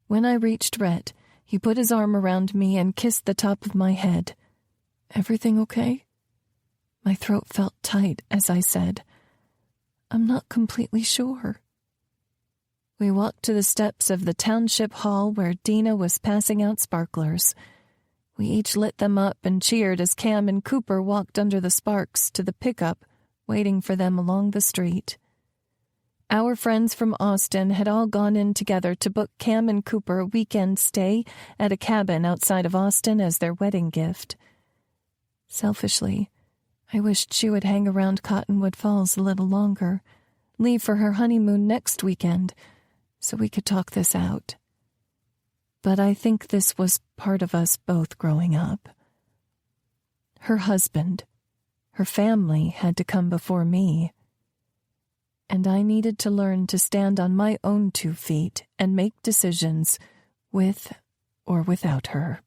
When I reached Rhett, he put his arm around me and kissed the top of my head. Everything okay? My throat felt tight as I said, I'm not completely sure. We walked to the steps of the township hall where Dina was passing out sparklers. We each lit them up and cheered as Cam and Cooper walked under the sparks to the pickup, waiting for them along the street. Our friends from Austin had all gone in together to book Cam and Cooper a weekend stay at a cabin outside of Austin as their wedding gift. Selfishly, I wished she would hang around Cottonwood Falls a little longer, leave for her honeymoon next weekend, so we could talk this out. But I think this was part of us both growing up. Her husband, her family had to come before me. And I needed to learn to stand on my own 2 feet and make decisions with or without her.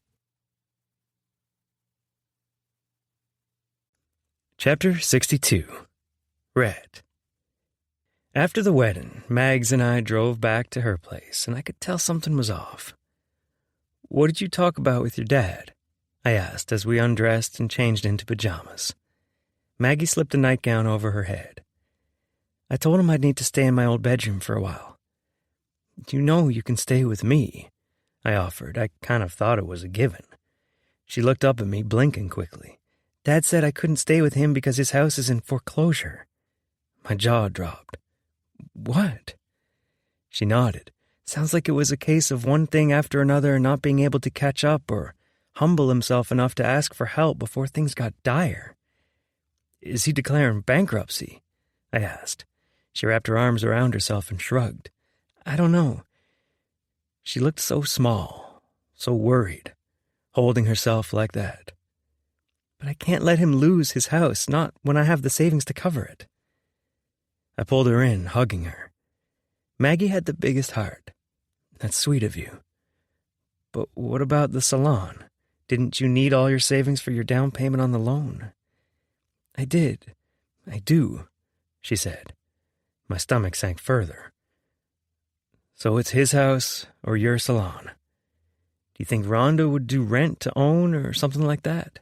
Chapter 62. Red. After the wedding, Mags and I drove back to her place, and I could tell something was off. What did you talk about with your dad? I asked as we undressed and changed into pajamas. Maggie slipped a nightgown over her head. I told him I'd need to stay in my old bedroom for a while. You know you can stay with me, I offered. I kind of thought it was a given. She looked up at me, blinking quickly. Dad said I couldn't stay with him because his house is in foreclosure. My jaw dropped. What? She nodded. Sounds like it was a case of one thing after another and not being able to catch up or humble himself enough to ask for help before things got dire. Is he declaring bankruptcy? I asked. She wrapped her arms around herself and shrugged. I don't know. She looked so small, so worried, holding herself like that. But I can't let him lose his house, not when I have the savings to cover it. I pulled her in, hugging her. Maggie had the biggest heart. That's sweet of you. But what about the salon? Didn't you need all your savings for your down payment on the loan? I did. I do, she said. My stomach sank further. So it's his house or your salon. Do you think Rhonda would do rent to own or something like that?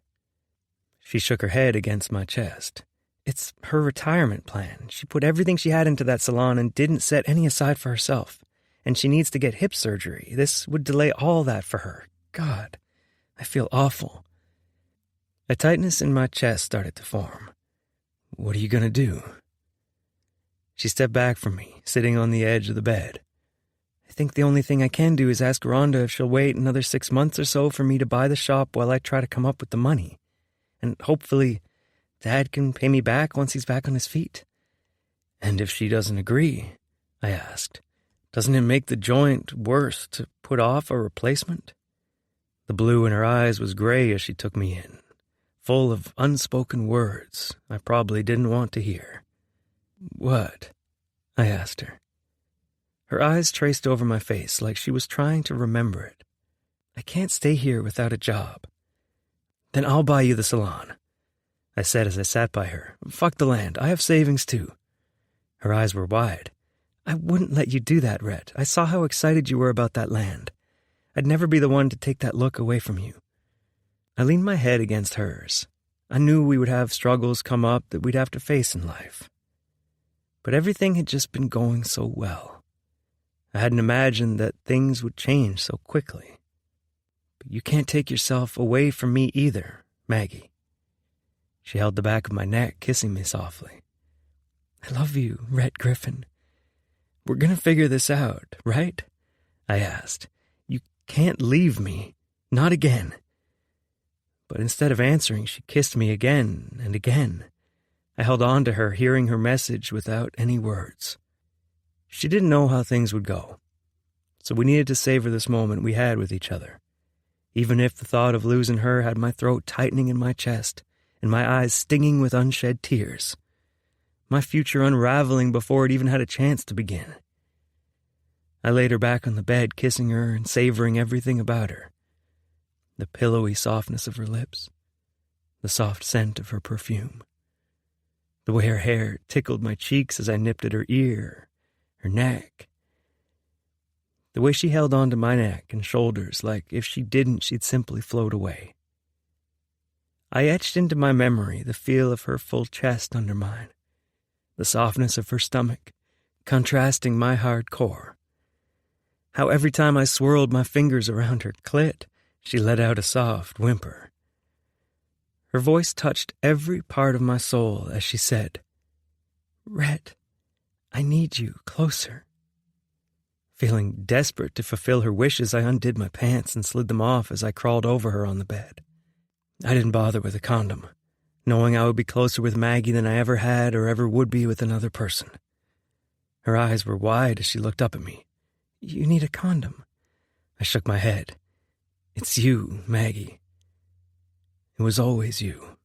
She shook her head against my chest. It's her retirement plan. She put everything she had into that salon and didn't set any aside for herself. And she needs to get hip surgery. This would delay all that for her. God, I feel awful. A tightness in my chest started to form. What are you going to do? She stepped back from me, sitting on the edge of the bed. I think the only thing I can do is ask Rhonda if she'll wait another 6 months or so for me to buy the shop while I try to come up with the money. And hopefully, Dad can pay me back once he's back on his feet. And if she doesn't agree, I asked, doesn't it make the joint worse to put off a replacement? The blue in her eyes was gray as she took me in, full of unspoken words I probably didn't want to hear. What? I asked her. Her eyes traced over my face like she was trying to remember it. I can't stay here without a job. Then I'll buy you the salon, I said as I sat by her. Fuck the land. I have savings too. Her eyes were wide. I wouldn't let you do that, Rhett. I saw how excited you were about that land. I'd never be the one to take that look away from you. I leaned my head against hers. I knew we would have struggles come up that we'd have to face in life. But everything had just been going so well. I hadn't imagined that things would change so quickly. But you can't take yourself away from me either, Maggie. She held the back of my neck, kissing me softly. I love you, Rhett Griffin. We're going to figure this out, right? I asked. You can't leave me. Not again. But instead of answering, she kissed me again and again. I held on to her, hearing her message without any words. She didn't know how things would go, so we needed to savor this moment we had with each other, even if the thought of losing her had my throat tightening in my chest and my eyes stinging with unshed tears, my future unraveling before it even had a chance to begin. I laid her back on the bed, kissing her and savoring everything about her, the pillowy softness of her lips, the soft scent of her perfume, the way her hair tickled my cheeks as I nipped at her ear, her neck, the way she held onto my neck and shoulders like if she didn't, she'd simply float away. I etched into my memory the feel of her full chest under mine, the softness of her stomach, contrasting my hard core. How every time I swirled my fingers around her clit, she let out a soft whimper. Her voice touched every part of my soul as she said, Rhett, I need you closer. Feeling desperate to fulfill her wishes, I undid my pants and slid them off as I crawled over her on the bed. I didn't bother with a condom, knowing I would be closer with Maggie than I ever had or ever would be with another person. Her eyes were wide as she looked up at me. You need a condom. I shook my head. It's you, Maggie. It was always you.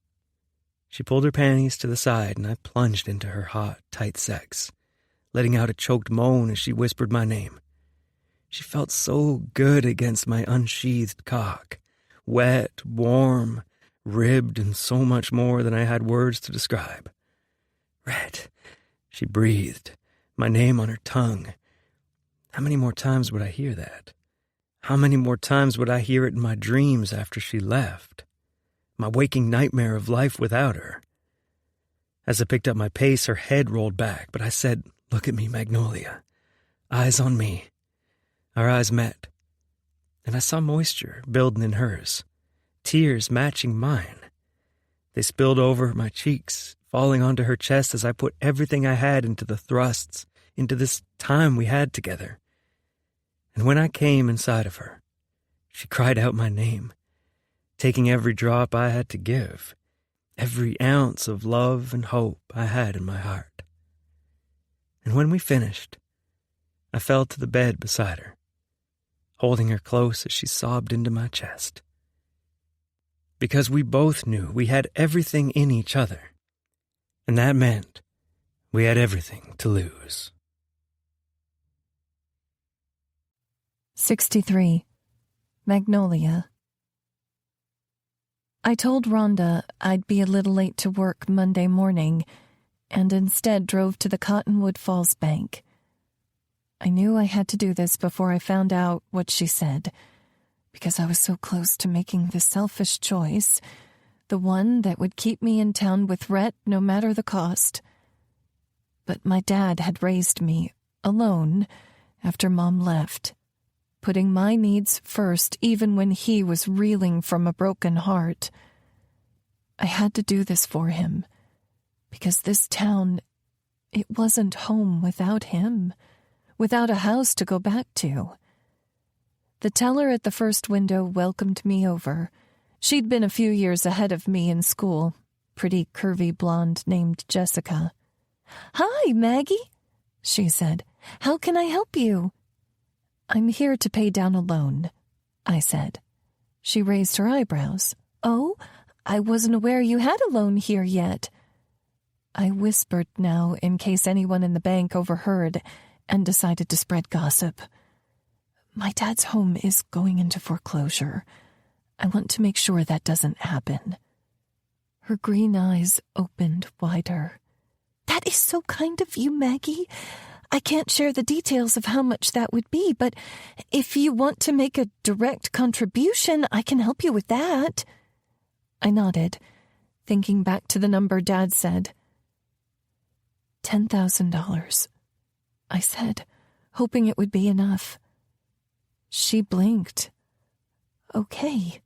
She pulled her panties to the side and I plunged into her hot, tight sex, letting out a choked moan as she whispered my name. She felt so good against my unsheathed cock, wet, warm, ribbed, and so much more than I had words to describe. Rhett, she breathed, my name on her tongue. How many more times would I hear that? How many more times would I hear it in my dreams after she left? My waking nightmare of life without her. As I picked up my pace, her head rolled back, but I said, Look at me, Magnolia. Eyes on me. Our eyes met, and I saw moisture building in hers, tears matching mine. They spilled over my cheeks, falling onto her chest as I put everything I had into the thrusts, into this time we had together. And when I came inside of her, she cried out my name, taking every drop I had to give, every ounce of love and hope I had in my heart. And when we finished, I fell to the bed beside her, holding her close as she sobbed into my chest. because we both knew we had everything in each other, and that meant we had everything to lose. 63. Magnolia. I told Rhonda I'd be a little late to work Monday morning and instead drove to the Cottonwood Falls Bank. I knew I had to do this before I found out what she said, because I was so close to making the selfish choice, the one that would keep me in town with Rhett no matter the cost. But my dad had raised me alone after Mom left, putting my needs first even when he was reeling from a broken heart. I had to do this for him, because this town, it wasn't home without him, without a house to go back to. The teller at the first window welcomed me over. She'd been a few years ahead of me in school, pretty curvy blonde named Jessica. "Hi, Maggie," she said. "How can I help you?" "I'm here to pay down a loan," I said. She raised her eyebrows. "Oh, I wasn't aware you had a loan here yet." I whispered now in case anyone in the bank overheard and decided to spread gossip. "My dad's home is going into foreclosure. I want to make sure that doesn't happen." Her green eyes opened wider. "That is so kind of you, Maggie. I can't share the details of how much that would be, but if you want to make a direct contribution, I can help you with that." I nodded, thinking back to the number Dad said. $10,000, I said, hoping it would be enough. She blinked. "Okay."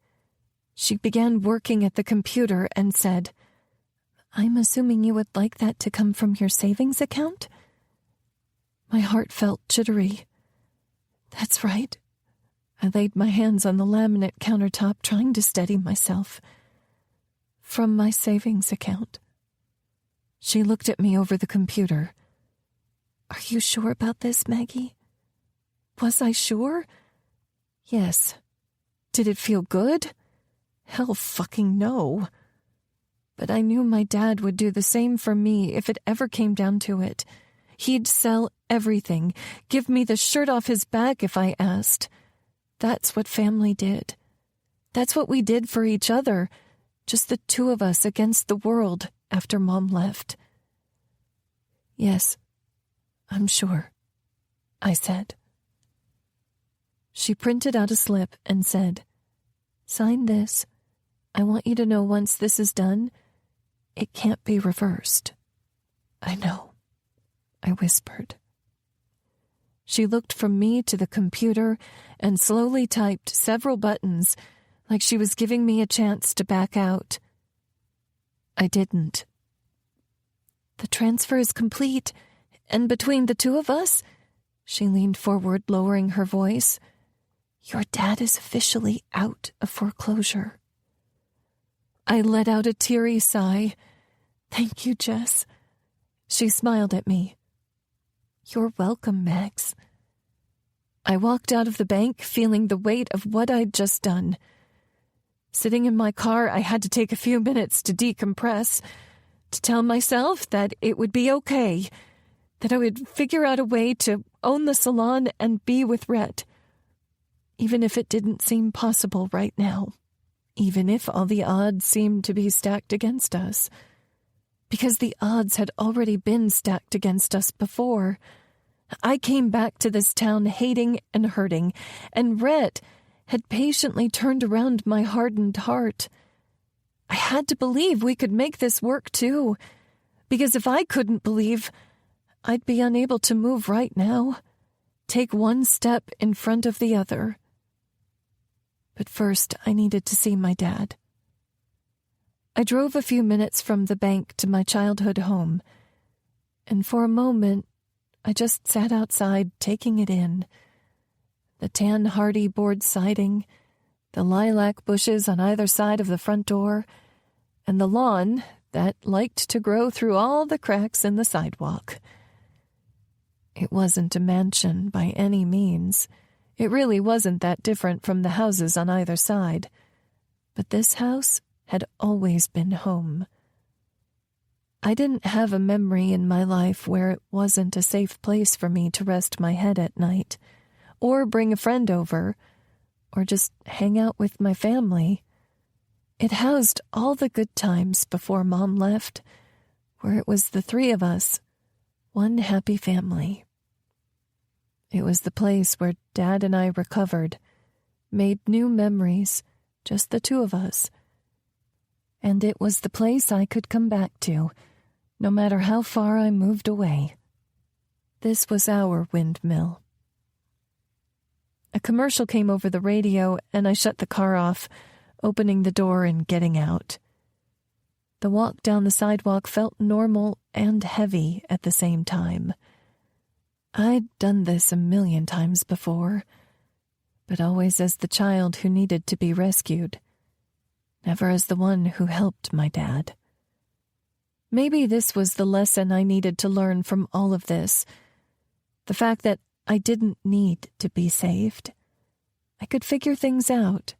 She began working at the computer and said, "I'm assuming you would like that to come from your savings account?" My heart felt jittery. That's right. I laid my hands on the laminate countertop, trying to steady myself. From my savings account. She looked at me over the computer. "Are you sure about this, Maggie?" Was I sure? Yes. Did it feel good? Hell fucking no. But I knew my dad would do the same for me if it ever came down to it. He'd sell everything, give me the shirt off his back if I asked. That's what family did. That's what we did for each other, just the two of us against the world after Mom left. "Yes, I'm sure," I said. She printed out a slip and said, "Sign this. I want you to know once this is done, it can't be reversed." "I know," I whispered. She looked from me to the computer and slowly typed several buttons, like she was giving me a chance to back out. I didn't. "The transfer is complete, and between the two of us," she leaned forward, lowering her voice, "your dad is officially out of foreclosure." I let out a teary sigh. "Thank you, Jess." She smiled at me. "You're welcome, Max." I walked out of the bank feeling the weight of what I'd just done. Sitting in my car, I had to take a few minutes to decompress, to tell myself that it would be okay, that I would figure out a way to own the salon and be with Rhett, even if it didn't seem possible right now, even if all the odds seemed to be stacked against us. Because the odds had already been stacked against us before. I came back to this town hating and hurting, and Rhett had patiently turned around my hardened heart. I had to believe we could make this work too, because if I couldn't believe, I'd be unable to move right now, take one step in front of the other. But first, I needed to see my dad. I drove a few minutes from the bank to my childhood home, and for a moment, I just sat outside taking it in. The tan hardy board siding, the lilac bushes on either side of the front door, and the lawn that liked to grow through all the cracks in the sidewalk. It wasn't a mansion by any means. It really wasn't that different from the houses on either side. But this house had always been home. I didn't have a memory in my life where it wasn't a safe place for me to rest my head at night, or bring a friend over, or just hang out with my family. It housed all the good times before Mom left, where it was the three of us, one happy family. It was the place where Dad and I recovered, made new memories, just the two of us. And it was the place I could come back to, no matter how far I moved away. This was our windmill. A commercial came over the radio, and I shut the car off, opening the door and getting out. The walk down the sidewalk felt normal and heavy at the same time. I'd done this a million times before, but always as the child who needed to be rescued, never as the one who helped my dad. Maybe this was the lesson I needed to learn from all of this, the fact that I didn't need to be saved. I could figure things out,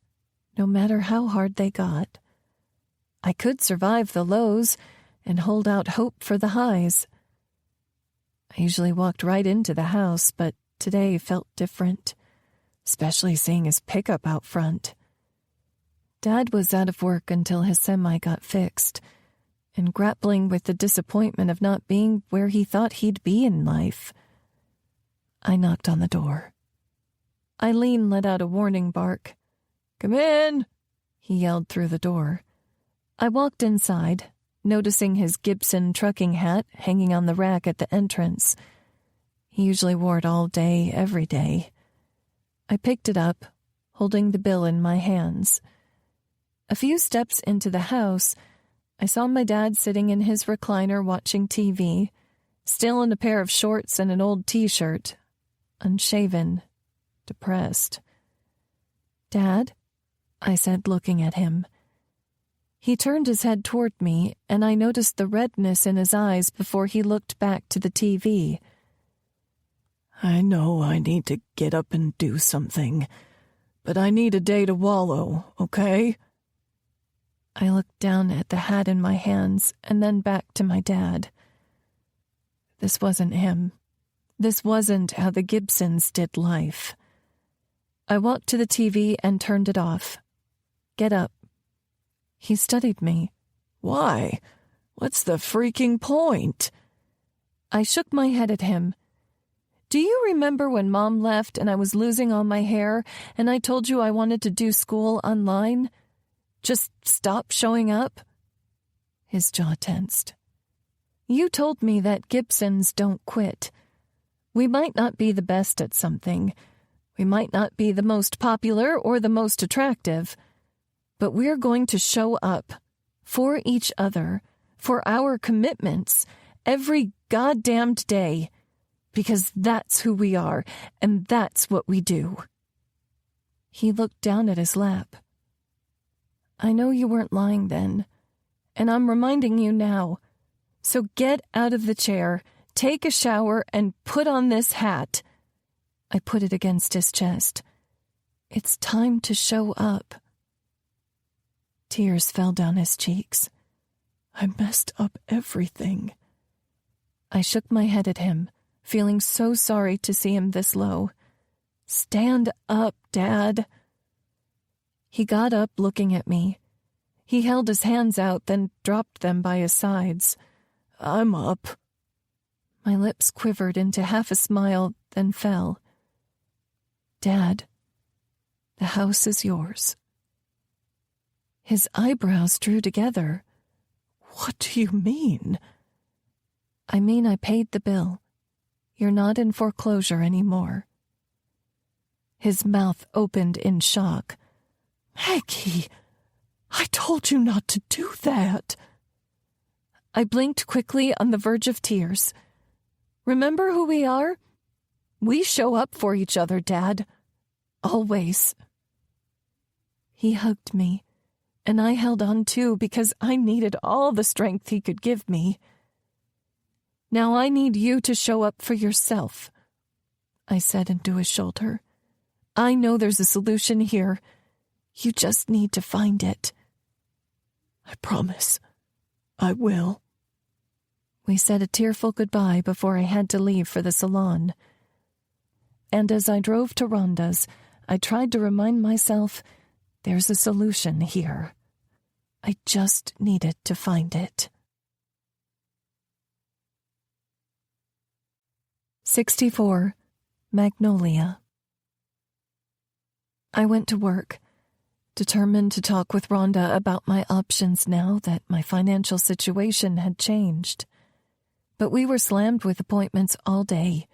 no matter how hard they got. I could survive the lows and hold out hope for the highs. I usually walked right into the house, but today felt different, especially seeing his pickup out front. Dad was out of work until his semi got fixed, and grappling with the disappointment of not being where he thought he'd be in life. I knocked on the door. Eileen let out a warning bark. "Come in," he yelled through the door. I walked inside, noticing his Gibson trucking hat hanging on the rack at the entrance. He usually wore it all day, every day. I picked it up, holding the bill in my hands. A few steps into the house, I saw my dad sitting in his recliner watching TV, still in a pair of shorts and an old t-shirt, unshaven, depressed. "Dad?" I said, looking at him. He turned his head toward me, and I noticed the redness in his eyes before he looked back to the TV. "I know I need to get up and do something, but I need a day to wallow, okay?" I looked down at the hat in my hands and then back to my dad. This wasn't him. This wasn't how the Gibsons did life. I walked to the TV and turned it off. "Get up." He studied me. "Why? What's the freaking point?" I shook my head at him. "Do you remember when Mom left and I was losing all my hair and I told you I wanted to do school online? Just stop showing up?" His jaw tensed. "You told me that Gibsons don't quit. We might not be the best at something. We might not be the most popular or the most attractive. But we're going to show up. For each other. For our commitments. Every goddamned day. Because that's who we are. And that's what we do." He looked down at his lap. "I know you weren't lying then, and I'm reminding you now. So get out of the chair, take a shower, and put on this hat." I put it against his chest. "It's time to show up." Tears fell down his cheeks. "I messed up everything." I shook my head at him, feeling so sorry to see him this low. "Stand up, Dad." He got up, looking at me. He held his hands out, then dropped them by his sides. "I'm up." My lips quivered into half a smile, then fell. "Dad, the house is yours." His eyebrows drew together. "What do you mean?" "I mean I paid the bill. You're not in foreclosure anymore." His mouth opened in shock. "Maggie, I told you not to do that." I blinked quickly on the verge of tears. "Remember who we are? We show up for each other, Dad. Always." He hugged me, and I held on too because I needed all the strength he could give me. "Now I need you to show up for yourself," I said into his shoulder. "I know there's a solution here. You just need to find it." I promise. I will. We said a tearful goodbye before I had to leave for the salon. And as I drove to Rhonda's, I tried to remind myself there's a solution here. I just needed to find it. 64. Magnolia. I went to work, determined to talk with Rhonda about my options now that my financial situation had changed. But we were slammed with appointments all day.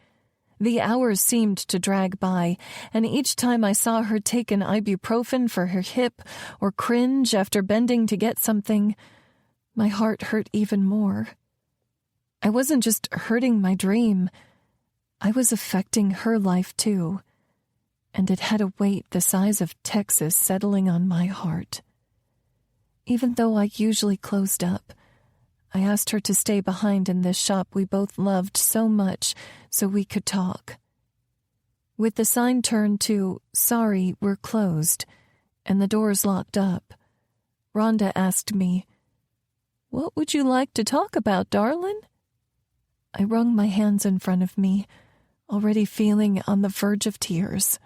The hours seemed to drag by, and each time I saw her take an ibuprofen for her hip or cringe after bending to get something, my heart hurt even more. I wasn't just hurting my dream, I was affecting her life too, and it had a weight the size of Texas settling on my heart. Even though I usually closed up, I asked her to stay behind in this shop we both loved so much so we could talk. With the sign turned to, "Sorry, we're closed," and the doors locked up, Rhonda asked me, "What would you like to talk about, darling?" I wrung my hands in front of me, already feeling on the verge of tears.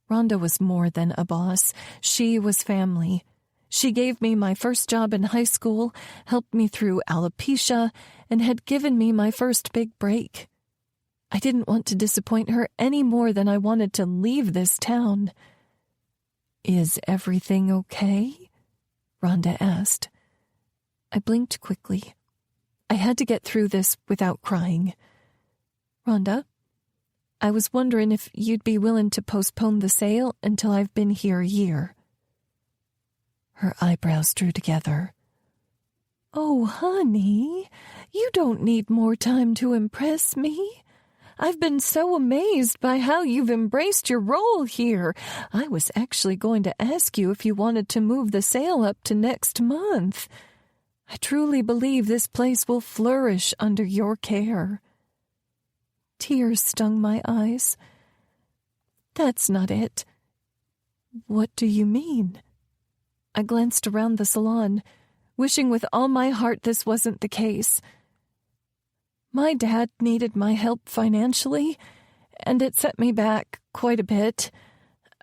Rhonda was more than a boss. She was family. She gave me my first job in high school, helped me through alopecia, and had given me my first big break. I didn't want to disappoint her any more than I wanted to leave this town. "Is everything okay?" Rhonda asked. I blinked quickly. I had to get through this without crying. "Rhonda, I was wondering if you'd be willing to postpone the sale until I've been here a year." Her eyebrows drew together. "Oh, honey, you don't need more time to impress me. I've been so amazed by how you've embraced your role here. I was actually going to ask you if you wanted to move the sale up to next month. I truly believe this place will flourish under your care." Tears stung my eyes. "That's not it." "What do you mean?" I glanced around the salon, wishing with all my heart this wasn't the case. My dad needed my help financially, and it set me back quite a bit.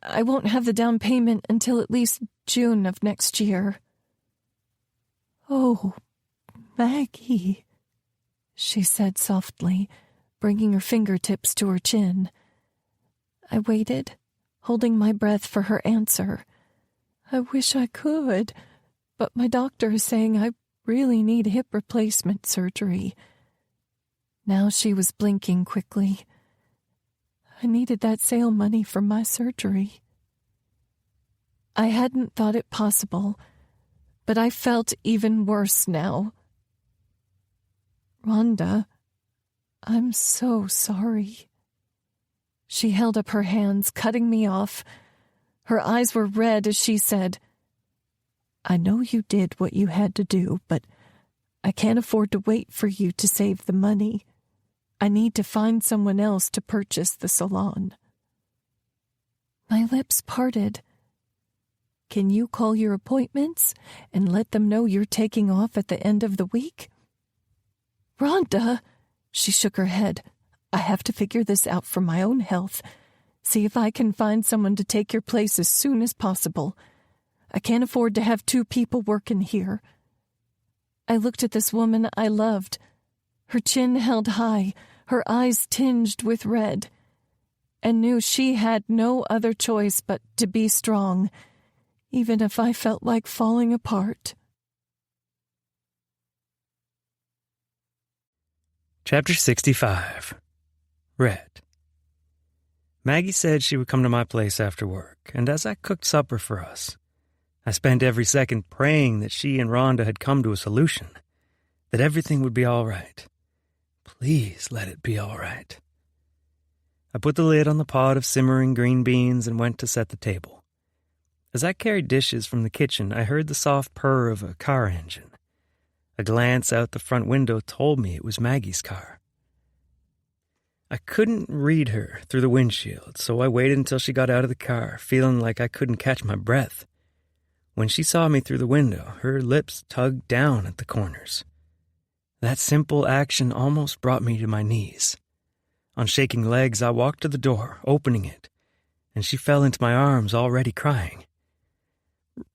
I won't have the down payment until at least June of next year. "Oh, Maggie," she said softly, bringing her fingertips to her chin. I waited, holding my breath for her answer. "I wish I could, but my doctor is saying I really need hip replacement surgery." Now she was blinking quickly. "I needed that sale money for my surgery." I hadn't thought it possible, but I felt even worse now. "Rhonda, I'm so sorry." She held up her hands, cutting me off. Her eyes were red as she said, "I know you did what you had to do, but I can't afford to wait for you to save the money. I need to find someone else to purchase the salon." My lips parted. "Can you call your appointments and let them know you're taking off at the end of the week?" "Rhonda," she shook her head, "I have to figure this out for my own health. See if I can find someone to take your place as soon as possible. I can't afford to have two people working here." I looked at this woman I loved. Her chin held high, her eyes tinged with red, and knew she had no other choice but to be strong, even if I felt like falling apart. Chapter 65. Red. Maggie said she would come to my place after work, and as I cooked supper for us, I spent every second praying that she and Rhonda had come to a solution, that everything would be all right. Please let it be all right. I put the lid on the pot of simmering green beans and went to set the table. As I carried dishes from the kitchen, I heard the soft purr of a car engine. A glance out the front window told me it was Maggie's car. I couldn't read her through the windshield, so I waited until she got out of the car, feeling like I couldn't catch my breath. When she saw me through the window, her lips tugged down at the corners. That simple action almost brought me to my knees. On shaking legs, I walked to the door, opening it, and she fell into my arms, already crying.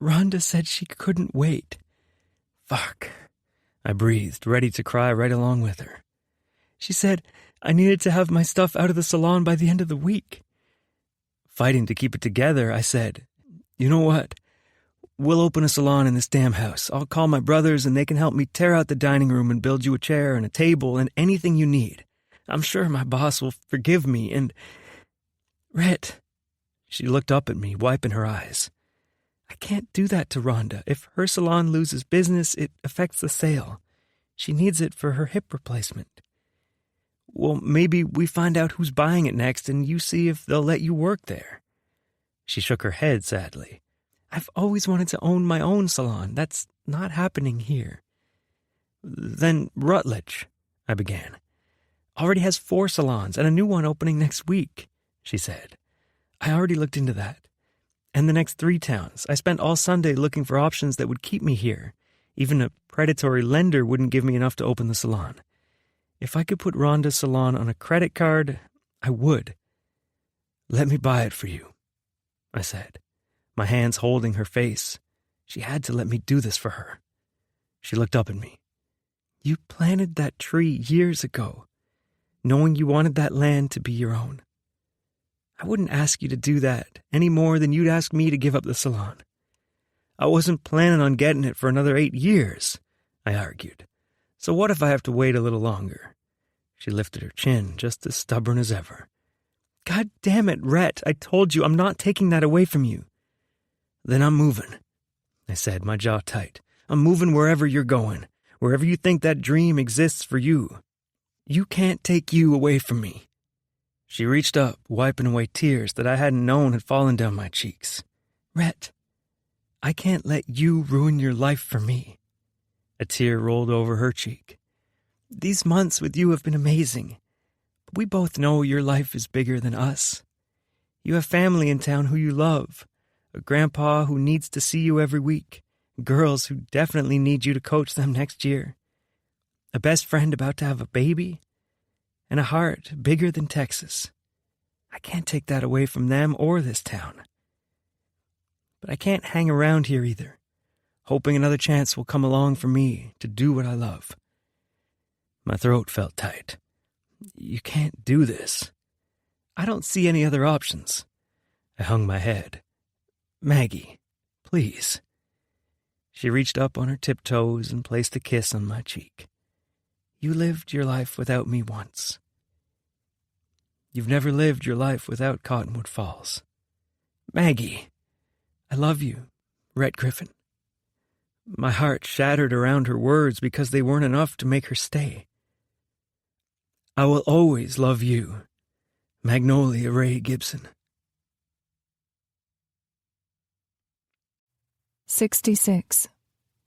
Rhonda said she couldn't wait. Fuck, I breathed, ready to cry right along with her. She said I needed to have my stuff out of the salon by the end of the week. Fighting to keep it together, I said, "You know what? We'll open a salon in this damn house. I'll call my brothers and they can help me tear out the dining room and build you a chair and a table and anything you need. I'm sure my boss will forgive me and—" Rhett, she looked up at me, wiping her eyes. I can't do that to Rhonda. If her salon loses business, it affects the sale. She needs it for her hip replacement. Well, maybe we find out who's buying it next and you see if they'll let you work there. She shook her head sadly. I've always wanted to own my own salon. That's not happening here. Then Rutledge, I began. Already has 4 salons and a new one opening next week, she said. I already looked into that. And the next 3 towns. I spent all Sunday looking for options that would keep me here. Even a predatory lender wouldn't give me enough to open the salon. If I could put Rhonda's salon on a credit card, I would. Let me buy it for you, I said, my hands holding her face. She had to let me do this for her. She looked up at me. You planted that tree years ago, knowing you wanted that land to be your own. I wouldn't ask you to do that any more than you'd ask me to give up the salon. I wasn't planning on getting it for another 8 years, I argued. So what if I have to wait a little longer? She lifted her chin, just as stubborn as ever. God damn it, Rhett, I told you I'm not taking that away from you. Then I'm moving, I said, my jaw tight. I'm moving wherever you're going, wherever you think that dream exists for you. You can't take you away from me. She reached up, wiping away tears that I hadn't known had fallen down my cheeks. Rhett, I can't let you ruin your life for me. A tear rolled over her cheek. These months with you have been amazing, but we both know your life is bigger than us. You have family in town who you love, a grandpa who needs to see you every week, girls who definitely need you to coach them next year, a best friend about to have a baby, and a heart bigger than Texas. I can't take that away from them or this town. But I can't hang around here either, hoping another chance will come along for me to do what I love. My throat felt tight. You can't do this. I don't see any other options. I hung my head. Maggie, please. She reached up on her tiptoes and placed a kiss on my cheek. You lived your life without me once. You've never lived your life without Cottonwood Falls. Maggie, I love you, Rhett Griffin. My heart shattered around her words because they weren't enough to make her stay. I will always love you, Magnolia Ray Gibson. 66.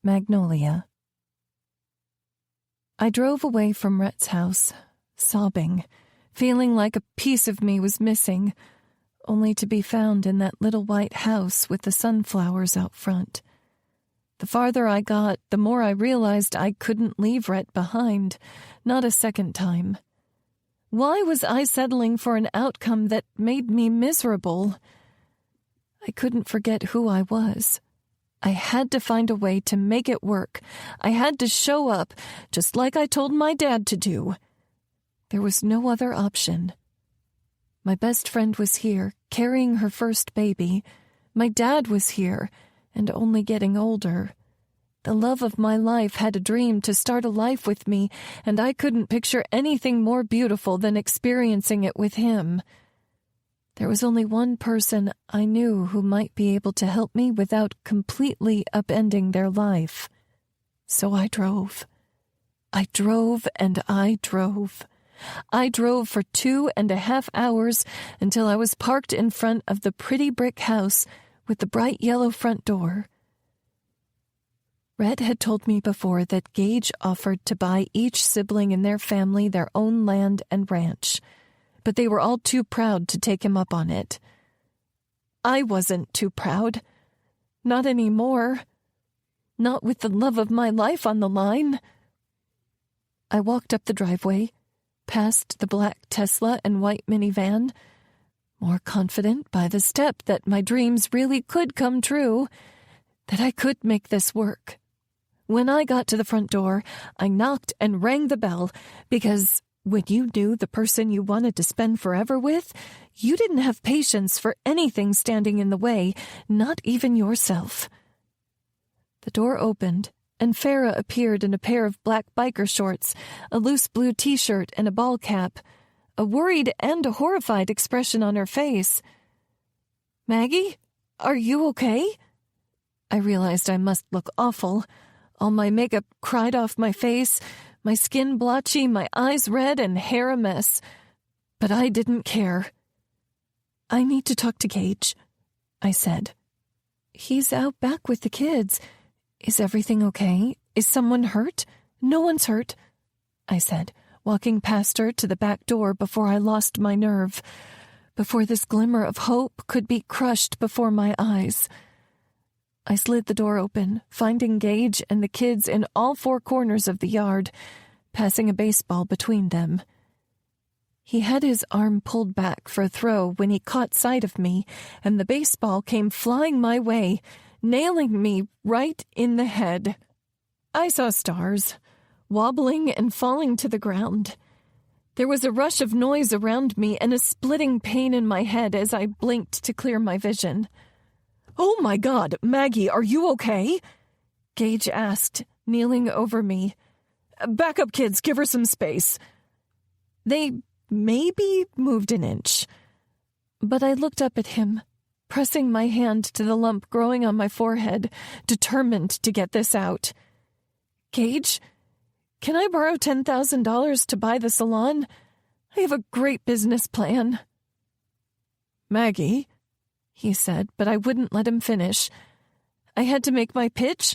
Magnolia. I drove away from Rhett's house, sobbing, feeling like a piece of me was missing, only to be found in that little white house with the sunflowers out front. The farther I got, the more I realized I couldn't leave Rhett behind, not a second time. Why was I settling for an outcome that made me miserable? I couldn't forget who I was. I had to find a way to make it work. I had to show up, just like I told my dad to do. There was no other option. My best friend was here, carrying her first baby. My dad was here, and only getting older. The love of my life had a dream to start a life with me, and I couldn't picture anything more beautiful than experiencing it with him. There was only one person I knew who might be able to help me without completely upending their life. So I drove. I drove and I drove. I drove for 2.5 hours until I was parked in front of the pretty brick house with the bright yellow front door. Red had told me before that Gage offered to buy each sibling in their family their own land and ranch, but they were all too proud to take him up on it. I wasn't too proud. Not anymore. Not with the love of my life on the line. I walked up the driveway, past the black Tesla and white minivan, more confident by the step that my dreams really could come true, that I could make this work. When I got to the front door, I knocked and rang the bell because when you knew the person you wanted to spend forever with, you didn't have patience for anything standing in the way, not even yourself. The door opened, and Farah appeared in a pair of black biker shorts, a loose blue t-shirt, and a ball cap, a worried and a horrified expression on her face. "Maggie, are you okay?" I realized I must look awful. All my makeup cried off my face, my skin blotchy, my eyes red, and hair a mess. But I didn't care. "I need to talk to Gage," I said. "He's out back with the kids. Is everything okay? Is someone hurt?" "No one's hurt," I said, walking past her to the back door before I lost my nerve, before this glimmer of hope could be crushed before my eyes. I slid the door open, finding Gage and the kids in all four corners of the yard, passing a baseball between them. He had his arm pulled back for a throw when he caught sight of me, and the baseball came flying my way, nailing me right in the head. I saw stars, wobbling and falling to the ground. There was a rush of noise around me and a splitting pain in my head as I blinked to clear my vision. "Oh my God, Maggie, are you okay?" Gage asked, kneeling over me. "Back up, kids, give her some space." They maybe moved an inch, but I looked up at him, pressing my hand to the lump growing on my forehead, determined to get this out. "Gage, can I borrow $10,000 to buy the salon? I have a great business plan." "Maggie," he said, but I wouldn't let him finish. I had to make my pitch,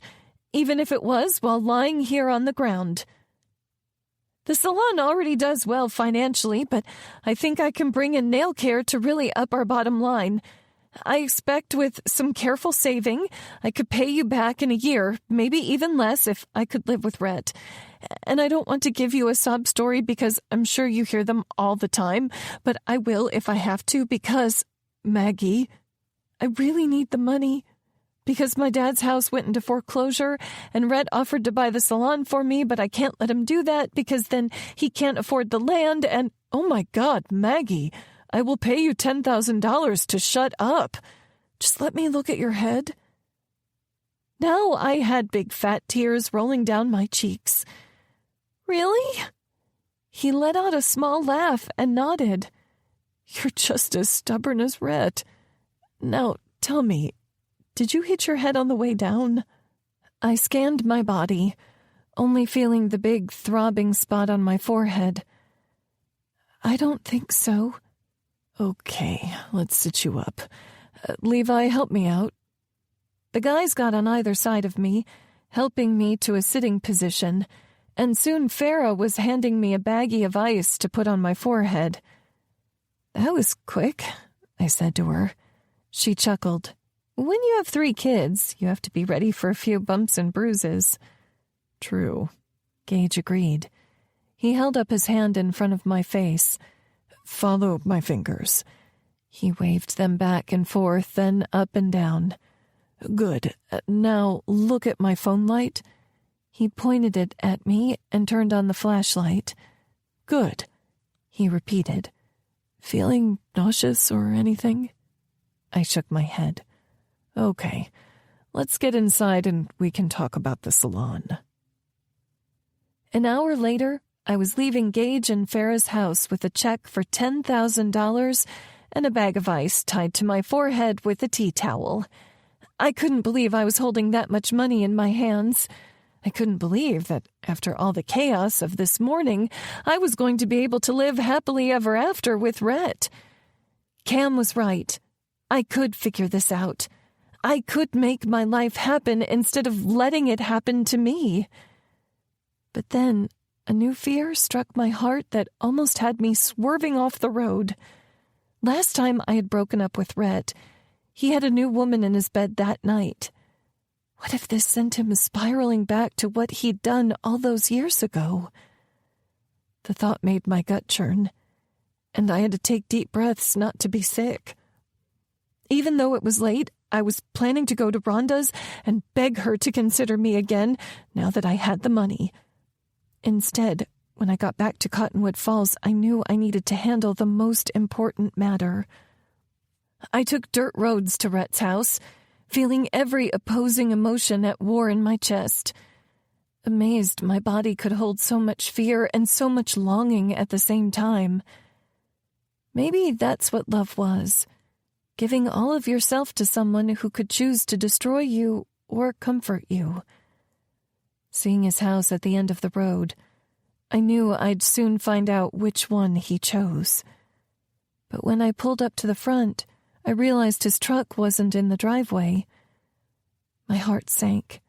even if it was while lying here on the ground. "The salon already does well financially, but I think I can bring in nail care to really up our bottom line. I expect with some careful saving, I could pay you back in a year, maybe even less if I could live with Rhett. And I don't want to give you a sob story because I'm sure you hear them all the time, but I will if I have to because, Maggie, I really need the money. Because my dad's house went into foreclosure, and Rhett offered to buy the salon for me, but I can't let him do that because then he can't afford the land, and, oh my God, Maggie, I will pay you $10,000 to shut up. Just let me look at your head." Now I had big fat tears rolling down my cheeks. "Really?" He let out a small laugh and nodded. "You're just as stubborn as Rhett. Now, tell me, did you hit your head on the way down?" I scanned my body, only feeling the big throbbing spot on my forehead. "I don't think so." "Okay, let's sit you up. Levi, help me out." The guys got on either side of me, helping me to a sitting position, and soon Farah was handing me a baggie of ice to put on my forehead. "That was quick," I said to her. She chuckled. "When you have 3 kids, you have to be ready for a few bumps and bruises." "True," Gage agreed. He held up his hand in front of my face. "Follow my fingers." He waved them back and forth, then up and down. "Good. Now look at my phone light." He pointed it at me and turned on the flashlight. "Good," he repeated. "Feeling nauseous or anything?" I shook my head. "Okay, let's get inside and we can talk about the salon." An hour later, I was leaving Gage and Farah's house with a check for $10,000 and a bag of ice tied to my forehead with a tea towel. I couldn't believe I was holding that much money in my hands. I couldn't believe that after all the chaos of this morning, I was going to be able to live happily ever after with Rhett. Cam was right. I could figure this out. I could make my life happen instead of letting it happen to me. But then a new fear struck my heart that almost had me swerving off the road. Last time I had broken up with Rhett, he had a new woman in his bed that night, What if this sent him spiraling back to what he'd done all those years ago? The thought made my gut churn, and I had to take deep breaths not to be sick. Even though it was late, I was planning to go to Rhonda's and beg her to consider me again now that I had the money. Instead, when I got back to Cottonwood Falls, I knew I needed to handle the most important matter. I took dirt roads to Rhett's house, feeling every opposing emotion at war in my chest. Amazed my body could hold so much fear and so much longing at the same time. Maybe that's what love was, giving all of yourself to someone who could choose to destroy you or comfort you. Seeing his house at the end of the road, I knew I'd soon find out which one he chose. But when I pulled up to the front, I realized his truck wasn't in the driveway. My heart sank,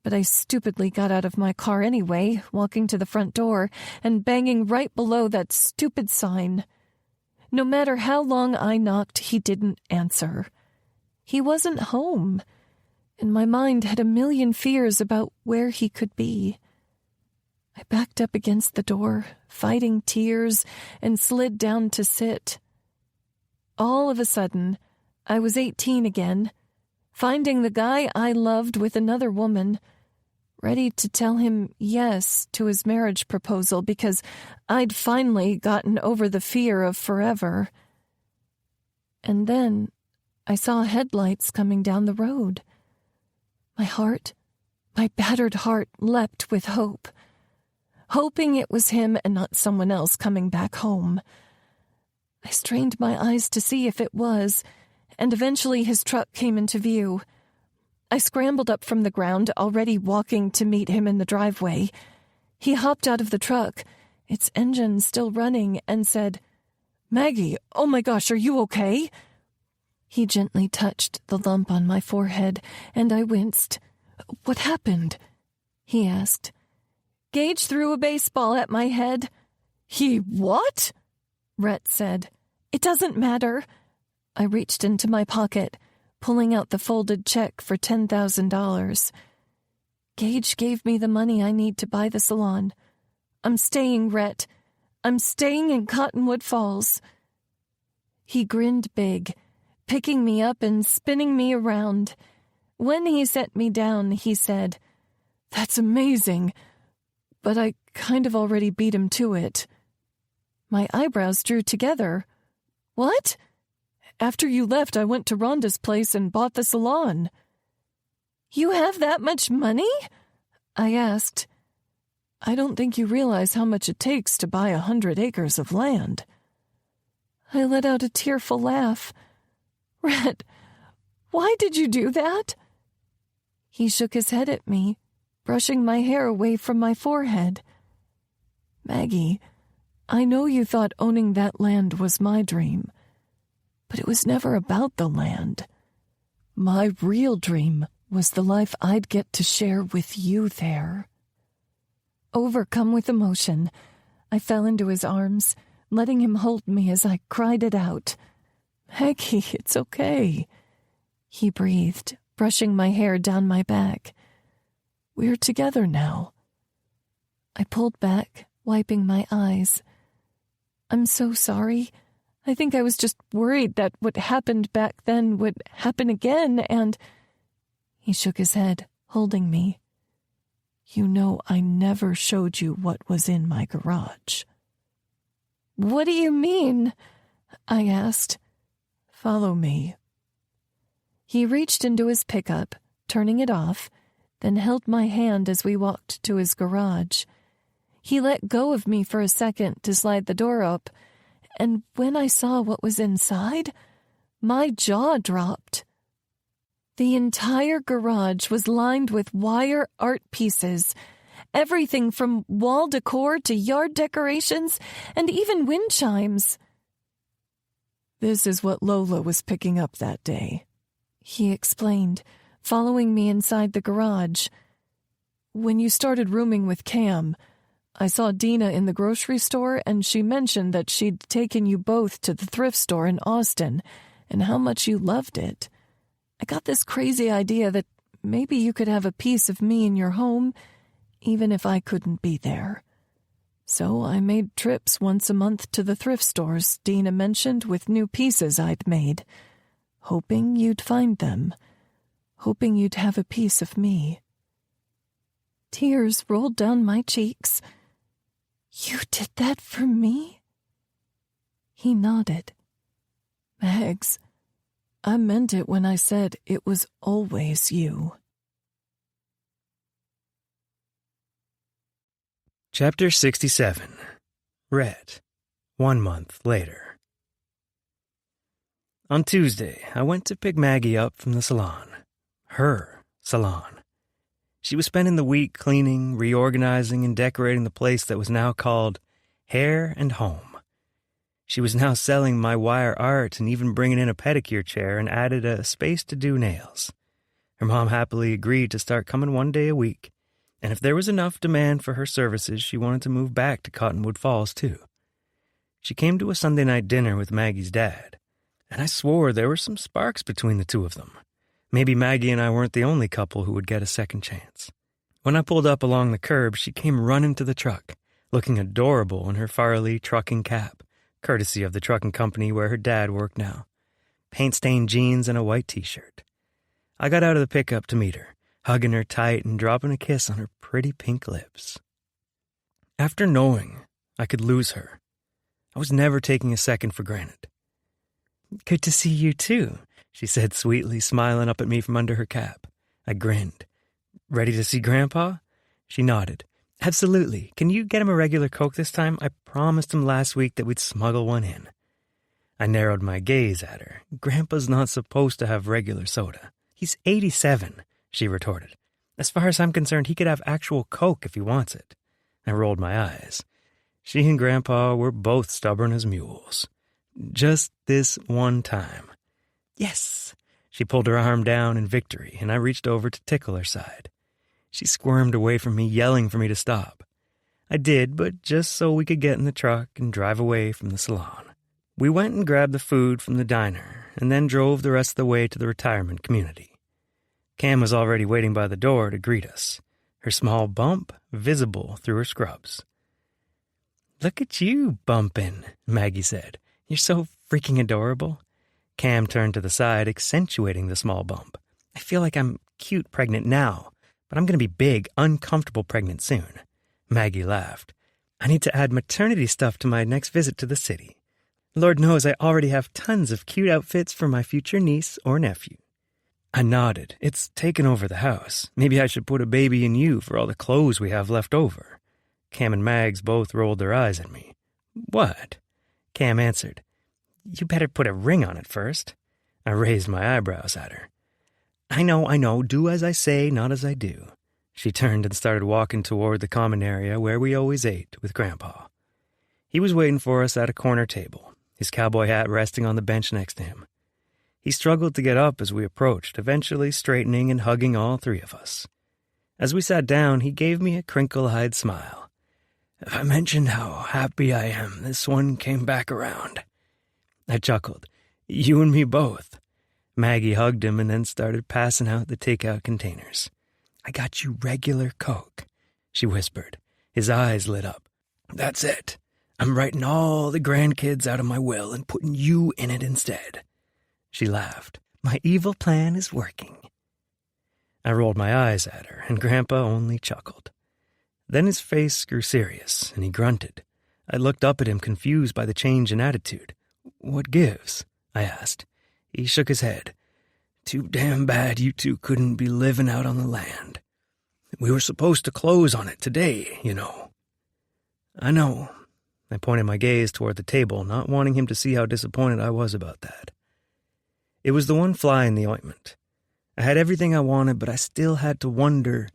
but I stupidly got out of my car anyway, walking to the front door and banging right below that stupid sign. No matter how long I knocked, he didn't answer. He wasn't home, and my mind had a million fears about where he could be. I backed up against the door, fighting tears, and slid down to sit. All of a sudden, I was 18 again, finding the guy I loved with another woman, ready to tell him yes to his marriage proposal because I'd finally gotten over the fear of forever. And then I saw headlights coming down the road. My battered heart leapt with hope, hoping it was him and not someone else coming back home. I strained my eyes to see if it was, and eventually his truck came into view. I scrambled up from the ground, already walking to meet him in the driveway. He hopped out of the truck, its engine still running, and said, "Maggie, oh my gosh, are you okay?" He gently touched the lump on my forehead, and I winced. "What happened?" he asked. "Gage threw a baseball at my head." "He what?" Rhett said. "It doesn't matter." I reached into my pocket, pulling out the folded check for $10,000. "Gage gave me the money I need to buy the salon. I'm staying, Rhett. I'm staying in Cottonwood Falls." He grinned big, picking me up and spinning me around. When he set me down, he said, "That's amazing, but I kind of already beat him to it." My eyebrows drew together. "What?" "After you left, I went to Rhonda's place and bought the salon." "You have that much money?" I asked. "I don't think you realize how much it takes to buy 100 acres of land." I let out a tearful laugh. "Rhett, why did you do that?" He shook his head at me, brushing my hair away from my forehead. "Maggie, I know you thought owning that land was my dream, but it was never about the land. My real dream was the life I'd get to share with you there." Overcome with emotion, I fell into his arms, letting him hold me as I cried it out. "Maggie, it's okay," he breathed, brushing my hair down my back. "We're together now." I pulled back, wiping my eyes. "I'm so sorry. I think I was just worried that what happened back then would happen again, and—" He shook his head, holding me. "You know I never showed you what was in my garage." "What do you mean?" I asked. "Follow me." He reached into his pickup, turning it off, then held my hand as we walked to his garage. He let go of me for a second to slide the door up, and when I saw what was inside, my jaw dropped. The entire garage was lined with wire art pieces, everything from wall decor to yard decorations and even wind chimes. "This is what Lola was picking up that day," he explained, following me inside the garage. "When you started rooming with Cam, I saw Dina in the grocery store, and she mentioned that she'd taken you both to the thrift store in Austin and how much you loved it. I got this crazy idea that maybe you could have a piece of me in your home, even if I couldn't be there. So I made trips once a month to the thrift stores Dina mentioned with new pieces I'd made, hoping you'd find them, hoping you'd have a piece of me. Tears rolled down my cheeks. You did that for me? He nodded. Mags, I meant it when I said it was always you. Chapter 67. Rhett. 1 month later. On Tuesday, I went to pick Maggie up from the salon. Her salon. She was spending the week cleaning, reorganizing, and decorating the place that was now called Hair and Home. She was now selling my wire art and even bringing in a pedicure chair and added a space to do nails. Her mom happily agreed to start coming 1 day a week, and if there was enough demand for her services, she wanted to move back to Cottonwood Falls, too. She came to a Sunday night dinner with Maggie's dad, and I swore there were some sparks between the two of them. Maybe Maggie and I weren't the only couple who would get a second chance. When I pulled up along the curb, she came running to the truck, looking adorable in her Farley trucking cap, courtesy of the trucking company where her dad worked now. Paint-stained jeans and a white t-shirt. I got out of the pickup to meet her, hugging her tight and dropping a kiss on her pretty pink lips. After knowing I could lose her, I was never taking a second for granted. "Good to see you, too," she said sweetly, smiling up at me from under her cap. I grinned. "Ready to see Grandpa?" She nodded. "Absolutely. Can you get him a regular Coke this time? I promised him last week that we'd smuggle one in." I narrowed my gaze at her. "Grandpa's not supposed to have regular soda. He's 87, she retorted. "As far as I'm concerned, he could have actual Coke if he wants it." I rolled my eyes. She and Grandpa were both stubborn as mules. Just this one time. "Yes." She pulled her arm down in victory, and I reached over to tickle her side. She squirmed away from me, yelling for me to stop. I did, but just so we could get in the truck and drive away from the salon. We went and grabbed the food from the diner, and then drove the rest of the way to the retirement community. Cam was already waiting by the door to greet us, her small bump visible through her scrubs. "Look at you bumping," Maggie said. "You're so freaking adorable." Cam turned to the side, accentuating the small bump. "I feel like I'm cute pregnant now, but I'm going to be big, uncomfortable pregnant soon." Maggie laughed. "I need to add maternity stuff to my next visit to the city. Lord knows I already have tons of cute outfits for my future niece or nephew." I nodded. "It's taken over the house. Maybe I should put a baby in you for all the clothes we have left over." Cam and Mags both rolled their eyes at me. "What?" Cam answered. "You better put a ring on it first." I raised my eyebrows at her. I know. Do as I say, not as I do." She turned and started walking toward the common area where we always ate with Grandpa. He was waiting for us at a corner table, his cowboy hat resting on the bench next to him. He struggled to get up as we approached, eventually straightening and hugging all three of us. As we sat down, he gave me a crinkle-eyed smile. "I mentioned how happy I am this one came back around." I chuckled. "You and me both." Maggie hugged him and then started passing out the takeout containers. "I got you regular Coke," she whispered. His eyes lit up. "That's it. I'm writing all the grandkids out of my will and putting you in it instead." She laughed. "My evil plan is working." I rolled my eyes at her, and Grandpa only chuckled. Then his face grew serious, and he grunted. I looked up at him, confused by the change in attitude. "What gives?" I asked. He shook his head. "Too damn bad you two couldn't be living out on the land. We were supposed to close on it today, you know." "I know." I pointed my gaze toward the table, not wanting him to see how disappointed I was about that. It was the one fly in the ointment. I had everything I wanted, but I still had to wonder,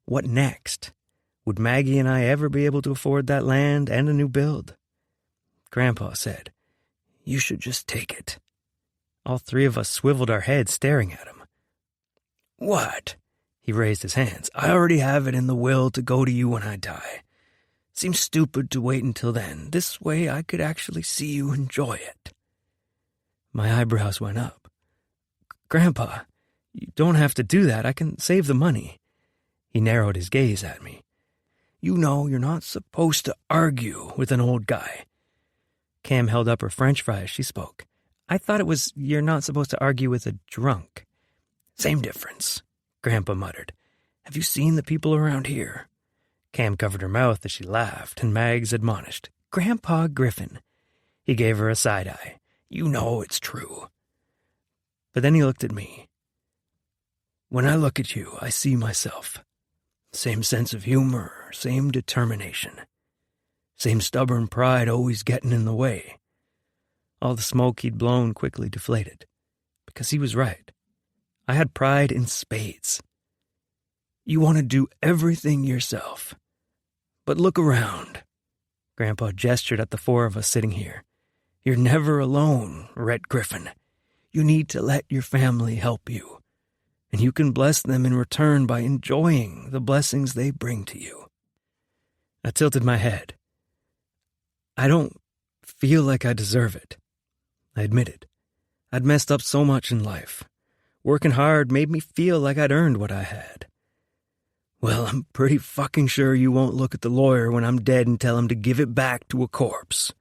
what next? Would Maggie and I ever be able to afford that land and a new build? Grandpa said, "You should just take it." All three of us swiveled our heads, staring at him. "What?" He raised his hands. "I already have it in the will to go to you when I die. Seems stupid to wait until then. This way I could actually see you enjoy it." My eyebrows went up. "Grandpa," You don't have to do that. I can save the money. He narrowed his gaze at me. You know you're not supposed to argue with an old guy. Cam held up her French fry as she spoke. I thought it was you're not supposed to argue with a drunk. Same difference, Grandpa muttered. Have you seen the people around here? Cam covered her mouth as she laughed, and Mags admonished, Grandpa Griffin. He gave her a side-eye. You know it's true. But then he looked at me. When I look at you, I see myself. Same sense of humor, same determination. Same stubborn pride always getting in the way. All the smoke he'd blown quickly deflated. Because he was right. I had pride in spades. You want to do everything yourself. But look around. Grandpa gestured at the four of us sitting here. You're never alone, Rhett Griffin. You need to let your family help you. And you can bless them in return by enjoying the blessings they bring to you. I tilted my head. I don't feel like I deserve it. I admitted. I'd messed up so much in life. Working hard made me feel like I'd earned what I had. Well, I'm pretty fucking sure you won't look at the lawyer when I'm dead and tell him to give it back to a corpse.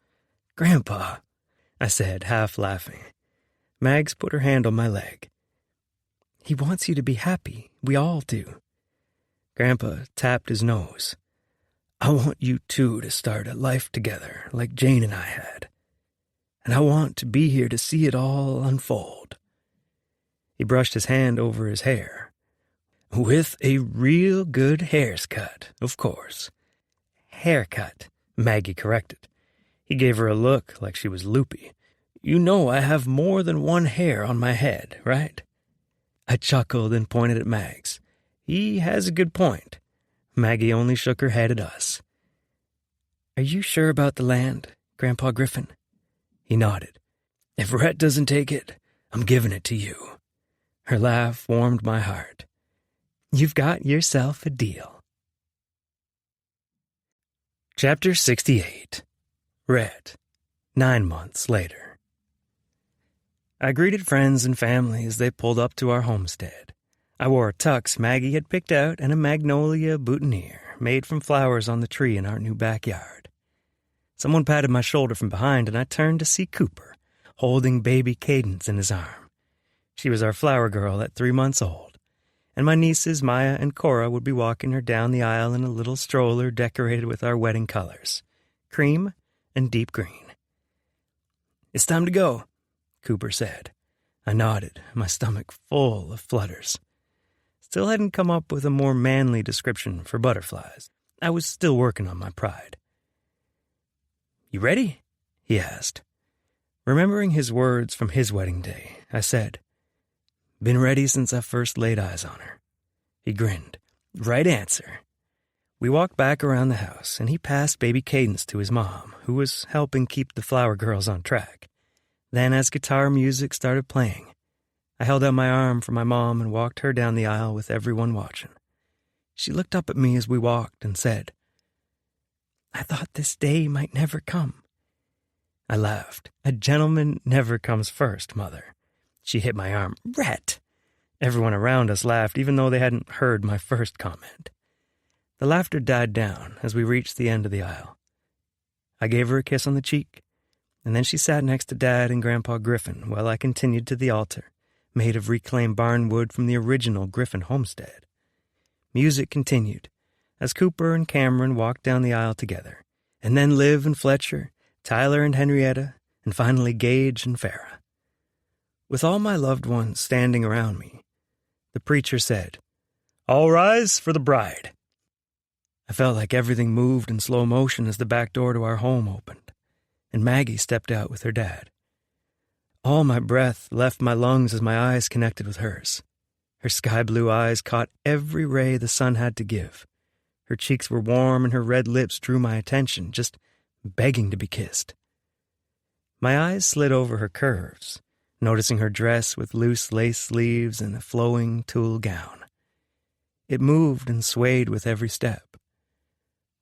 Grandpa, I said, half laughing. Mags put her hand on my leg. He wants you to be happy. We all do. Grandpa tapped his nose. I want you two to start a life together like Jane and I had. And I want to be here to see it all unfold. He brushed his hand over his hair. With a real good haircut, of course. Haircut, Maggie corrected. He gave her a look like she was loopy. You know I have more than one hair on my head, right? I chuckled and pointed at Mags. He has a good point. Maggie only shook her head at us. Are you sure about the land, Grandpa Griffin? He nodded. If Rhett doesn't take it, I'm giving it to you. Her laugh warmed my heart. You've got yourself a deal. Chapter 68. Rhett, 9 months later. I greeted friends and family as they pulled up to our homestead. I wore a tux Maggie had picked out and a magnolia boutonniere made from flowers on the tree in our new backyard. Someone patted my shoulder from behind, and I turned to see Cooper, holding baby Cadence in his arm. She was our flower girl at 3 months old, and my nieces Maya and Cora would be walking her down the aisle in a little stroller decorated with our wedding colors, cream and deep green. It's time to go, Cooper said. I nodded, my stomach full of flutters. Still hadn't come up with a more manly description for butterflies. I was still working on my pride. You ready? He asked. Remembering his words from his wedding day, I said, Been ready since I first laid eyes on her. He grinned. Right answer. We walked back around the house, and he passed baby Cadence to his mom, who was helping keep the flower girls on track. Then, as guitar music started playing, I held out my arm for my mom and walked her down the aisle with everyone watching. She looked up at me as we walked and said, I thought this day might never come. I laughed. A gentleman never comes first, Mother. She hit my arm. Rhett! Everyone around us laughed, even though they hadn't heard my first comment. The laughter died down as we reached the end of the aisle. I gave her a kiss on the cheek, and then she sat next to Dad and Grandpa Griffin while I continued to the altar, made of reclaimed barn wood from the original Griffin homestead. Music continued as Cooper and Cameron walked down the aisle together, and then Liv and Fletcher, Tyler and Henrietta, and finally Gage and Farah. With all my loved ones standing around me, the preacher said, All rise for the bride. I felt like everything moved in slow motion as the back door to our home opened, and Maggie stepped out with her dad. All my breath left my lungs as my eyes connected with hers. Her sky-blue eyes caught every ray the sun had to give. Her cheeks were warm and her red lips drew my attention, just begging to be kissed. My eyes slid over her curves, noticing her dress with loose lace sleeves and a flowing tulle gown. It moved and swayed with every step.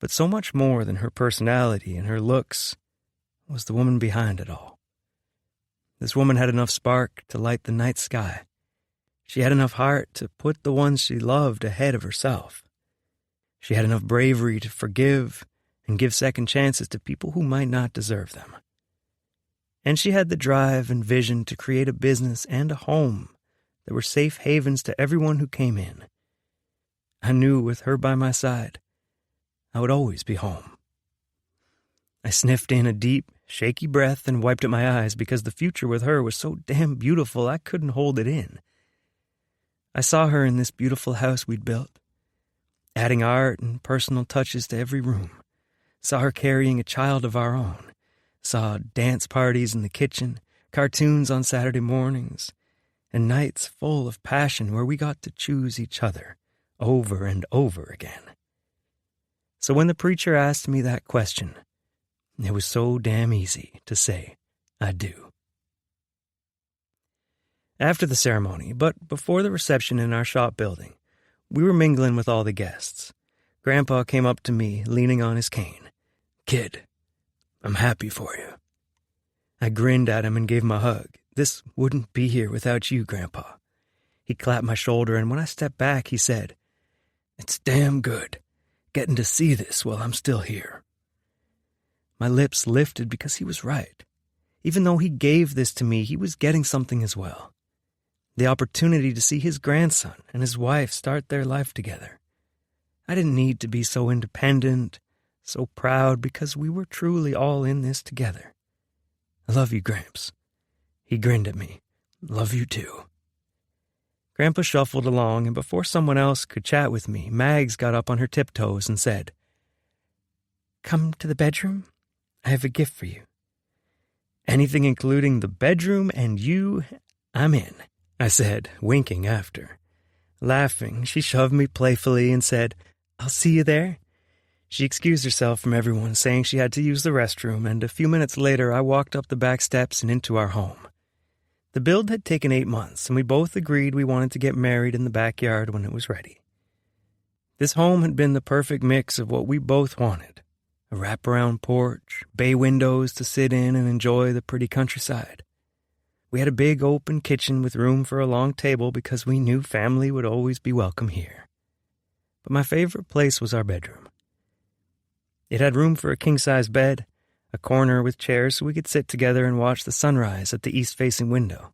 But so much more than her personality and her looks was the woman behind it all. This woman had enough spark to light the night sky. She had enough heart to put the ones she loved ahead of herself. She had enough bravery to forgive and give second chances to people who might not deserve them. And she had the drive and vision to create a business and a home that were safe havens to everyone who came in. I knew with her by my side, I would always be home. I sniffed in a deep, shaky breath and wiped at my eyes because the future with her was so damn beautiful I couldn't hold it in. I saw her in this beautiful house we'd built, adding art and personal touches to every room. Saw her carrying a child of our own. Saw dance parties in the kitchen, cartoons on Saturday mornings, and nights full of passion where we got to choose each other over and over again. So when the preacher asked me that question, it was so damn easy to say, I do. After the ceremony, but before the reception in our shop building, we were mingling with all the guests. Grandpa came up to me, leaning on his cane. Kid, I'm happy for you. I grinned at him and gave him a hug. This wouldn't be here without you, Grandpa. He clapped my shoulder, and when I stepped back, he said, It's damn good, getting to see this while I'm still here. My lips lifted because he was right. Even though he gave this to me, he was getting something as well. The opportunity to see his grandson and his wife start their life together. I didn't need to be so independent, so proud, because we were truly all in this together. I love you, Gramps. He grinned at me. Love you too. Grandpa shuffled along, and before someone else could chat with me, Mags got up on her tiptoes and said, Come to the bedroom. I have a gift for you. Anything including the bedroom and you, I'm in, I said, winking after. Laughing, she shoved me playfully and said, I'll see you there. She excused herself from everyone, saying she had to use the restroom, and a few minutes later I walked up the back steps and into our home. The build had taken 8 months, and we both agreed we wanted to get married in the backyard when it was ready. This home had been the perfect mix of what we both wanted. A wraparound porch, bay windows to sit in and enjoy the pretty countryside. We had a big open kitchen with room for a long table because we knew family would always be welcome here. But my favorite place was our bedroom. It had room for a king-size bed, a corner with chairs so we could sit together and watch the sunrise at the east-facing window,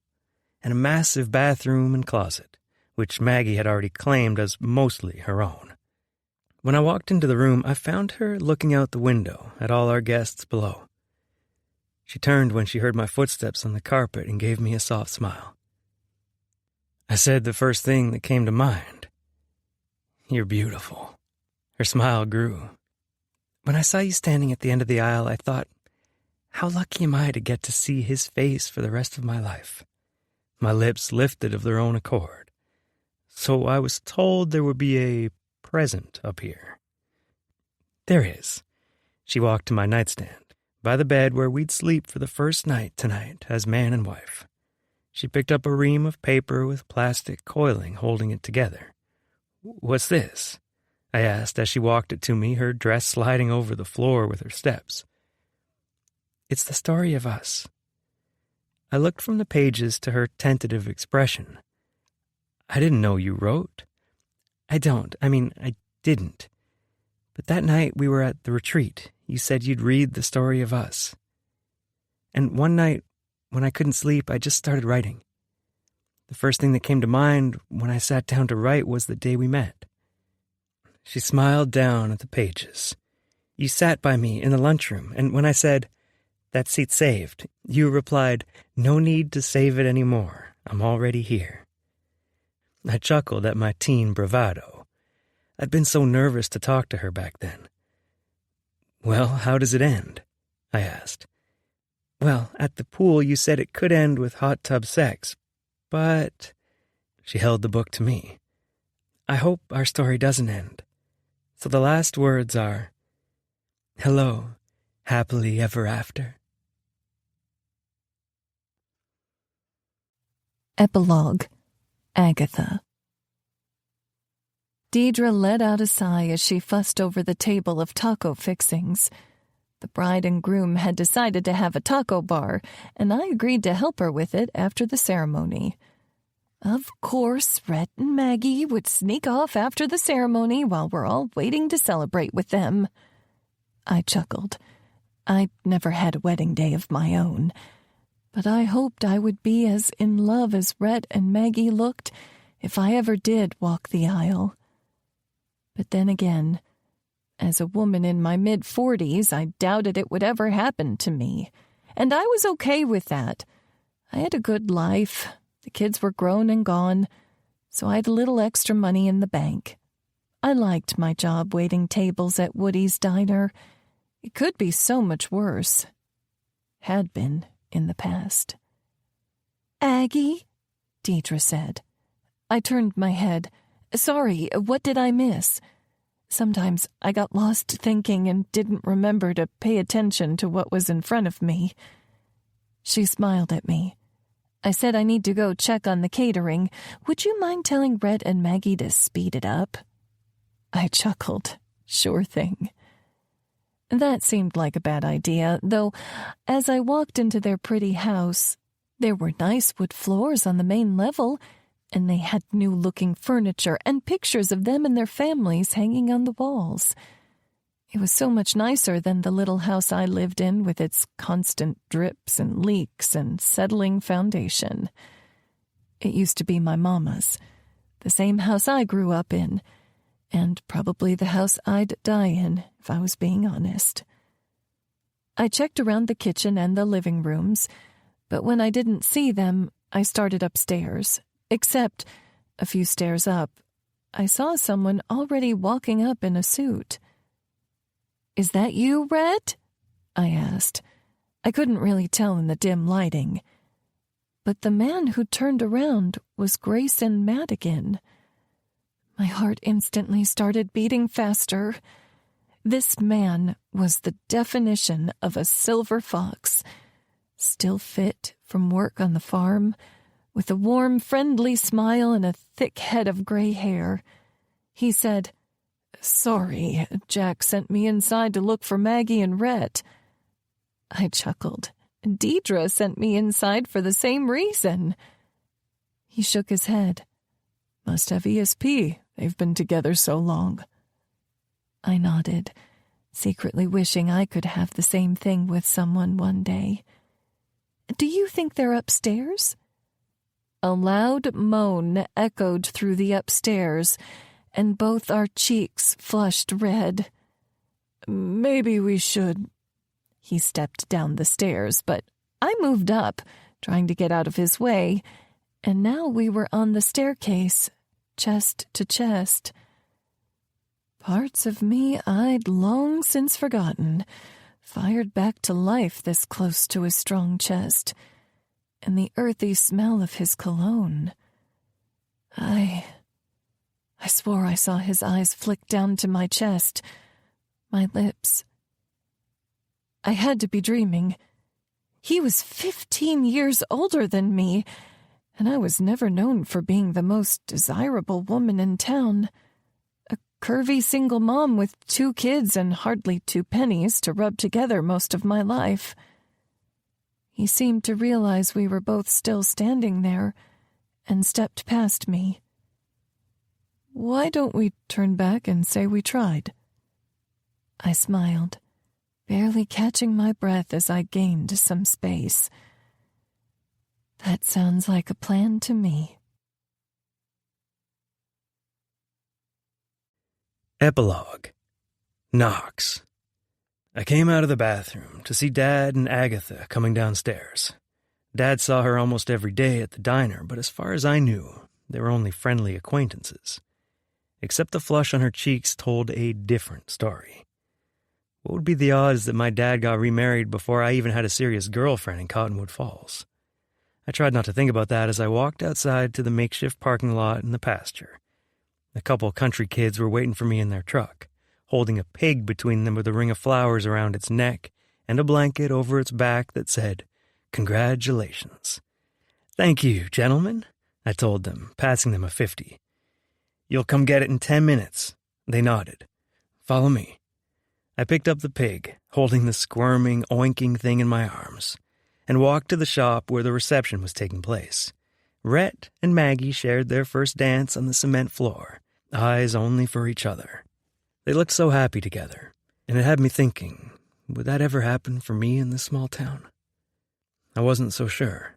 and a massive bathroom and closet, which Maggie had already claimed as mostly her own. When I walked into the room, I found her looking out the window at all our guests below. She turned when she heard my footsteps on the carpet and gave me a soft smile. I said the first thing that came to mind. You're beautiful. Her smile grew. When I saw you standing at the end of the aisle, I thought, how lucky am I to get to see his face for the rest of my life? My lips lifted of their own accord. So I was told there would be a present up here. There is. She walked to my nightstand, by the bed where we'd sleep for the first night tonight as man and wife. She picked up a ream of paper with plastic coiling holding it together. What's this? I asked as she walked it to me, her dress sliding over the floor with her steps. It's the story of us. I looked from the pages to her tentative expression. I didn't know you wrote. I didn't. But that night we were at the retreat. You said you'd read the story of us. And one night, when I couldn't sleep, I just started writing. The first thing that came to mind when I sat down to write was the day we met. She smiled down at the pages. You sat by me in the lunchroom, and when I said, that seat's saved, you replied, no need to save it anymore. I'm already here. I chuckled at my teen bravado. I'd been so nervous to talk to her back then. Well, how does it end? I asked. Well, at the pool you said it could end with hot tub sex, but... She held the book to me. I hope our story doesn't end. So the last words are, hello, happily ever after. Epilogue. Agatha. Deidre let out a sigh as she fussed over the table of taco fixings. The bride and groom had decided to have a taco bar, and I agreed to help her with it after the ceremony. Of course, Rhett and Maggie would sneak off after the ceremony while we're all waiting to celebrate with them. I chuckled. I'd never had a wedding day of my own, but I hoped I would be as in love as Rhett and Maggie looked if I ever did walk the aisle. But then again, as a woman in my mid-40s, I doubted it would ever happen to me, and I was okay with that. I had a good life. The kids were grown and gone, so I had a little extra money in the bank. I liked my job waiting tables at Woody's Diner. It could be so much worse. Had been in the past. "Aggie?" Deidre said. I turned my head. "Sorry, what did I miss?" Sometimes I got lost thinking and didn't remember to pay attention to what was in front of me. She smiled at me. I said I need to go check on the catering. Would you mind telling Rhett and Maggie to speed it up? I chuckled. Sure thing. That seemed like a bad idea, though as I walked into their pretty house, there were nice wood floors on the main level, and they had new-looking furniture and pictures of them and their families hanging on the walls. It was so much nicer than the little house I lived in with its constant drips and leaks and settling foundation. It used to be my mama's, the same house I grew up in, and probably the house I'd die in, if I was being honest. I checked around the kitchen and the living rooms, but when I didn't see them, I started upstairs, except, a few stairs up, I saw someone already walking up in a suit. "Is that you, Rhett?" I asked. I couldn't really tell in the dim lighting. But the man who turned around was Grayson Madigan. My heart instantly started beating faster. This man was the definition of a silver fox, still fit from work on the farm, with a warm, friendly smile and a thick head of gray hair. He said, "Sorry, Jack sent me inside to look for Maggie and Rhett." I chuckled. Deidre sent me inside for the same reason. He shook his head. "Must have ESP. They've been together so long." I nodded, secretly wishing I could have the same thing with someone one day. "Do you think they're upstairs?" A loud moan echoed through the upstairs, and both our cheeks flushed red. "Maybe we should." He stepped down the stairs, but I moved up, trying to get out of his way, and now we were on the staircase, chest to chest. Parts of me I'd long since forgotten, fired back to life this close to his strong chest, and the earthy smell of his cologne. I swore I saw his eyes flick down to my chest, my lips. I had to be dreaming. He was 15 years older than me, and I was never known for being the most desirable woman in town. A curvy single mom with 2 kids and hardly 2 pennies to rub together most of my life. He seemed to realize we were both still standing there and stepped past me. "Why don't we turn back and say we tried?" I smiled, barely catching my breath as I gained some space. That sounds like a plan to me. Epilogue. Knox. I came out of the bathroom to see Dad and Agatha coming downstairs. Dad saw her almost every day at the diner, but as far as I knew, they were only friendly acquaintances. Except the flush on her cheeks told a different story. What would be the odds that my dad got remarried before I even had a serious girlfriend in Cottonwood Falls? I tried not to think about that as I walked outside to the makeshift parking lot in the pasture. A couple country kids were waiting for me in their truck, holding a pig between them with a ring of flowers around its neck and a blanket over its back that said, "Congratulations." "Thank you, gentlemen," I told them, passing them a 50. "You'll come get it in 10 minutes. They nodded. "Follow me." I picked up the pig, holding the squirming, oinking thing in my arms, and walked to the shop where the reception was taking place. Rhett and Maggie shared their first dance on the cement floor, eyes only for each other. They looked so happy together, and it had me thinking, would that ever happen for me in this small town? I wasn't so sure.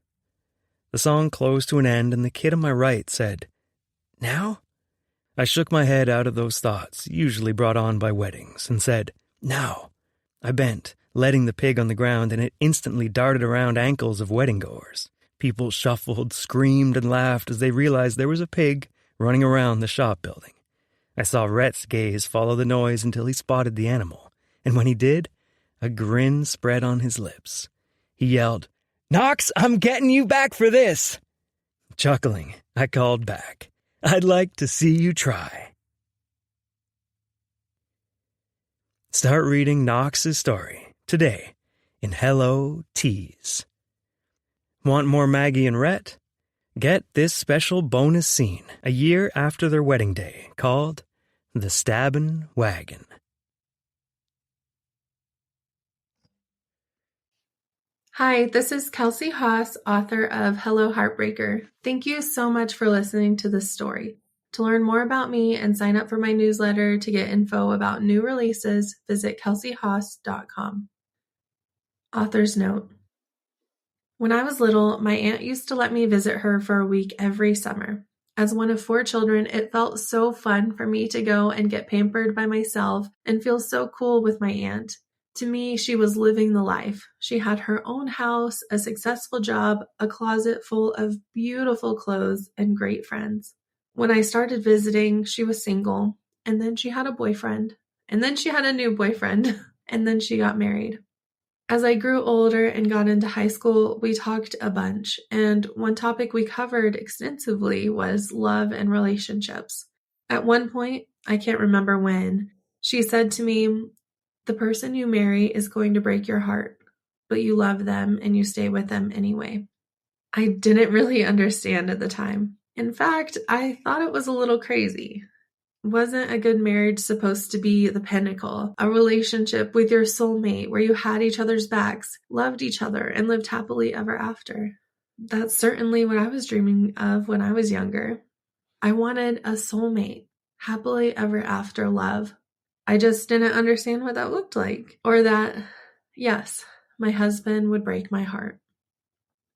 The song closed to an end, and the kid on my right said, "Now?" I shook my head out of those thoughts, usually brought on by weddings, and said, "Now." I bent, letting the pig on the ground, and it instantly darted around ankles of wedding-goers. People shuffled, screamed, and laughed as they realized there was a pig running around the shop building. I saw Rhett's gaze follow the noise until he spotted the animal, and when he did, a grin spread on his lips. He yelled, "Knox, I'm getting you back for this!" Chuckling, I called back, "I'd like to see you try." Start reading Knox's story today in Hello Tease. Want more Maggie and Rhett? Get this special bonus scene a year after their wedding day called The Stabbin' Wagon. Hi, this is Kelsie Haas, author of Hello, Heartbreaker. Thank you so much for listening to this story. To learn more about me and sign up for my newsletter to get info about new releases, visit kelsiehaas.com. Author's note. When I was little, my aunt used to let me visit her for a week every summer. As one of 4 children, it felt so fun for me to go and get pampered by myself and feel so cool with my aunt. To me, she was living the life. She had her own house, a successful job, a closet full of beautiful clothes, and great friends. When I started visiting, she was single, and then she had a boyfriend, and then she had a new boyfriend, and then she got married. As I grew older and got into high school, we talked a bunch, and one topic we covered extensively was love and relationships. At one point, I can't remember when, she said to me, "The person you marry is going to break your heart, but you love them and you stay with them anyway." I didn't really understand at the time. In fact, I thought it was a little crazy. Wasn't a good marriage supposed to be the pinnacle, a relationship with your soulmate where you had each other's backs, loved each other, and lived happily ever after? That's certainly what I was dreaming of when I was younger. I wanted a soulmate, happily ever after love. I just didn't understand what that looked like, or that, yes, my husband would break my heart,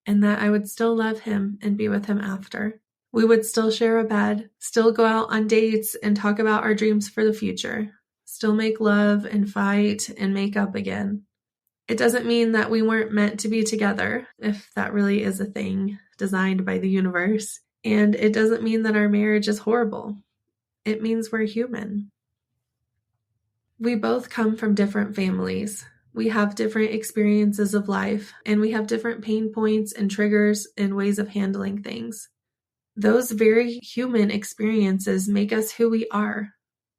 and that I would still love him and be with him after. We would still share a bed, still go out on dates and talk about our dreams for the future, still make love and fight and make up again. It doesn't mean that we weren't meant to be together, if that really is a thing designed by the universe. And it doesn't mean that our marriage is horrible. It means we're human. We both come from different families. We have different experiences of life, and we have different pain points and triggers and ways of handling things. Those very human experiences make us who we are,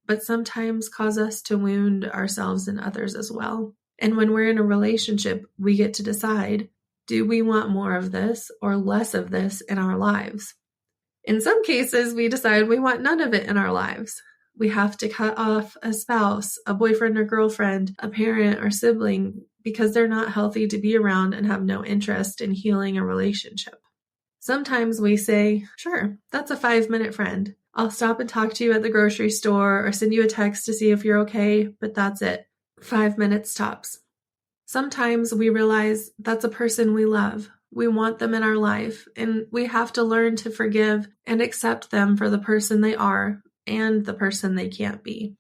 but sometimes cause us to wound ourselves and others as well. And when we're in a relationship, we get to decide, do we want more of this or less of this in our lives? In some cases, we decide we want none of it in our lives. We have to cut off a spouse, a boyfriend or girlfriend, a parent or sibling because they're not healthy to be around and have no interest in healing a relationship. Sometimes we say, sure, that's a 5-minute friend. I'll stop and talk to you at the grocery store or send you a text to see if you're okay, but that's it. 5 minutes tops. Sometimes we realize that's a person we love. We want them in our life, and we have to learn to forgive and accept them for the person they are and the person they can't be.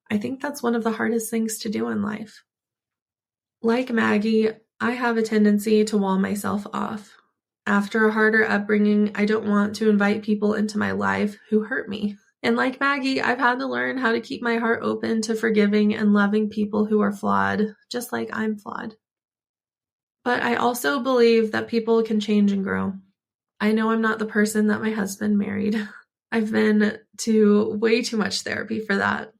I think that's one of the hardest things to do in life. Like Maggie, I have a tendency to wall myself off. After a harder upbringing, I don't want to invite people into my life who hurt me. And like Maggie, I've had to learn how to keep my heart open to forgiving and loving people who are flawed, just like I'm flawed. But I also believe that people can change and grow. I know I'm not the person that my husband married. I've been to way too much therapy for that.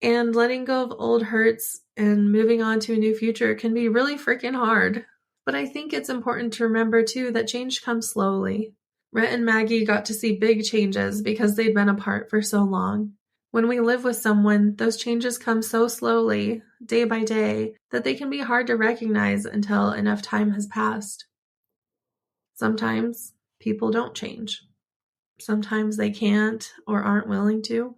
And letting go of old hurts and moving on to a new future can be really freaking hard. But I think it's important to remember, too, that change comes slowly. Rhett and Maggie got to see big changes because they'd been apart for so long. When we live with someone, those changes come so slowly, day by day, that they can be hard to recognize until enough time has passed. Sometimes people don't change. Sometimes they can't or aren't willing to.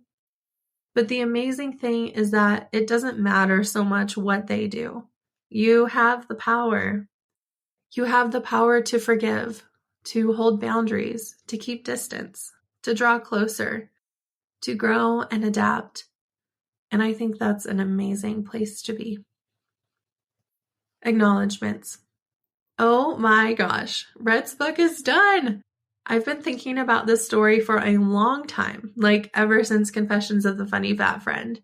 But the amazing thing is that it doesn't matter so much what they do. You have the power. You have the power to forgive, to hold boundaries, to keep distance, to draw closer, to grow and adapt. And I think that's an amazing place to be. Acknowledgements. Oh my gosh, Rhett's book is done! I've been thinking about this story for a long time, like ever since Confessions of the Funny Fat Friend.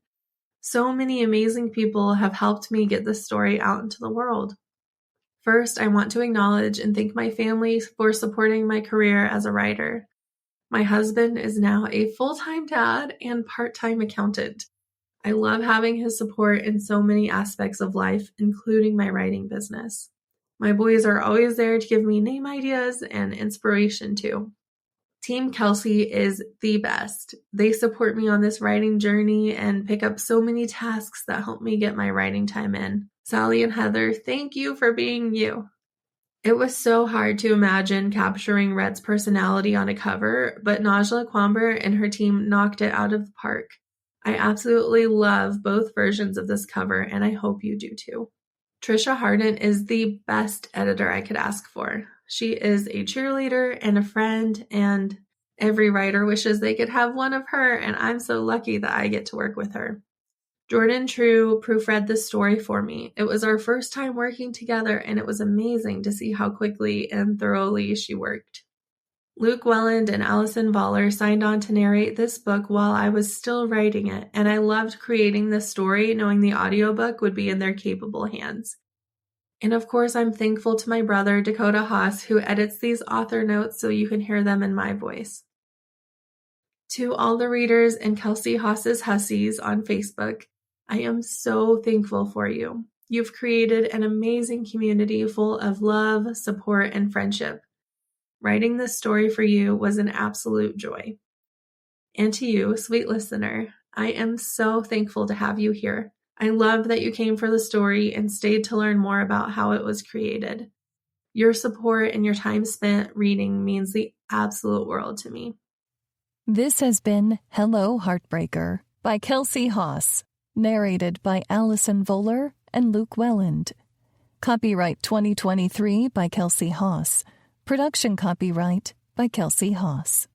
So many amazing people have helped me get this story out into the world. First, I want to acknowledge and thank my family for supporting my career as a writer. My husband is now a full-time dad and part-time accountant. I love having his support in so many aspects of life, including my writing business. My boys are always there to give me name ideas and inspiration too. Team Kelsie is the best. They support me on this writing journey and pick up so many tasks that help me get my writing time in. Sally and Heather, thank you for being you. It was so hard to imagine capturing Rhett's personality on a cover, but Najla Kwamber and her team knocked it out of the park. I absolutely love both versions of this cover, and I hope you do too. Trisha Harden is the best editor I could ask for. She is a cheerleader and a friend, and every writer wishes they could have one of her, and I'm so lucky that I get to work with her. Jordan True proofread the story for me. It was our first time working together, and it was amazing to see how quickly and thoroughly she worked. Luke Welland and Allison Voller signed on to narrate this book while I was still writing it, and I loved creating this story knowing the audiobook would be in their capable hands. And of course, I'm thankful to my brother, Dakota Haas, who edits these author notes so you can hear them in my voice. To all the readers and Kelsie Haas's Hussies on Facebook, I am so thankful for you. You've created an amazing community full of love, support, and friendship. Writing this story for you was an absolute joy. And to you, sweet listener, I am so thankful to have you here. I love that you came for the story and stayed to learn more about how it was created. Your support and your time spent reading means the absolute world to me. This has been Hello, Heartbreaker by Kelsie Haas, narrated by Allison Voller and Luke Welland. Copyright 2023 by Kelsie Haas. Production copyright by Kelsie Haas.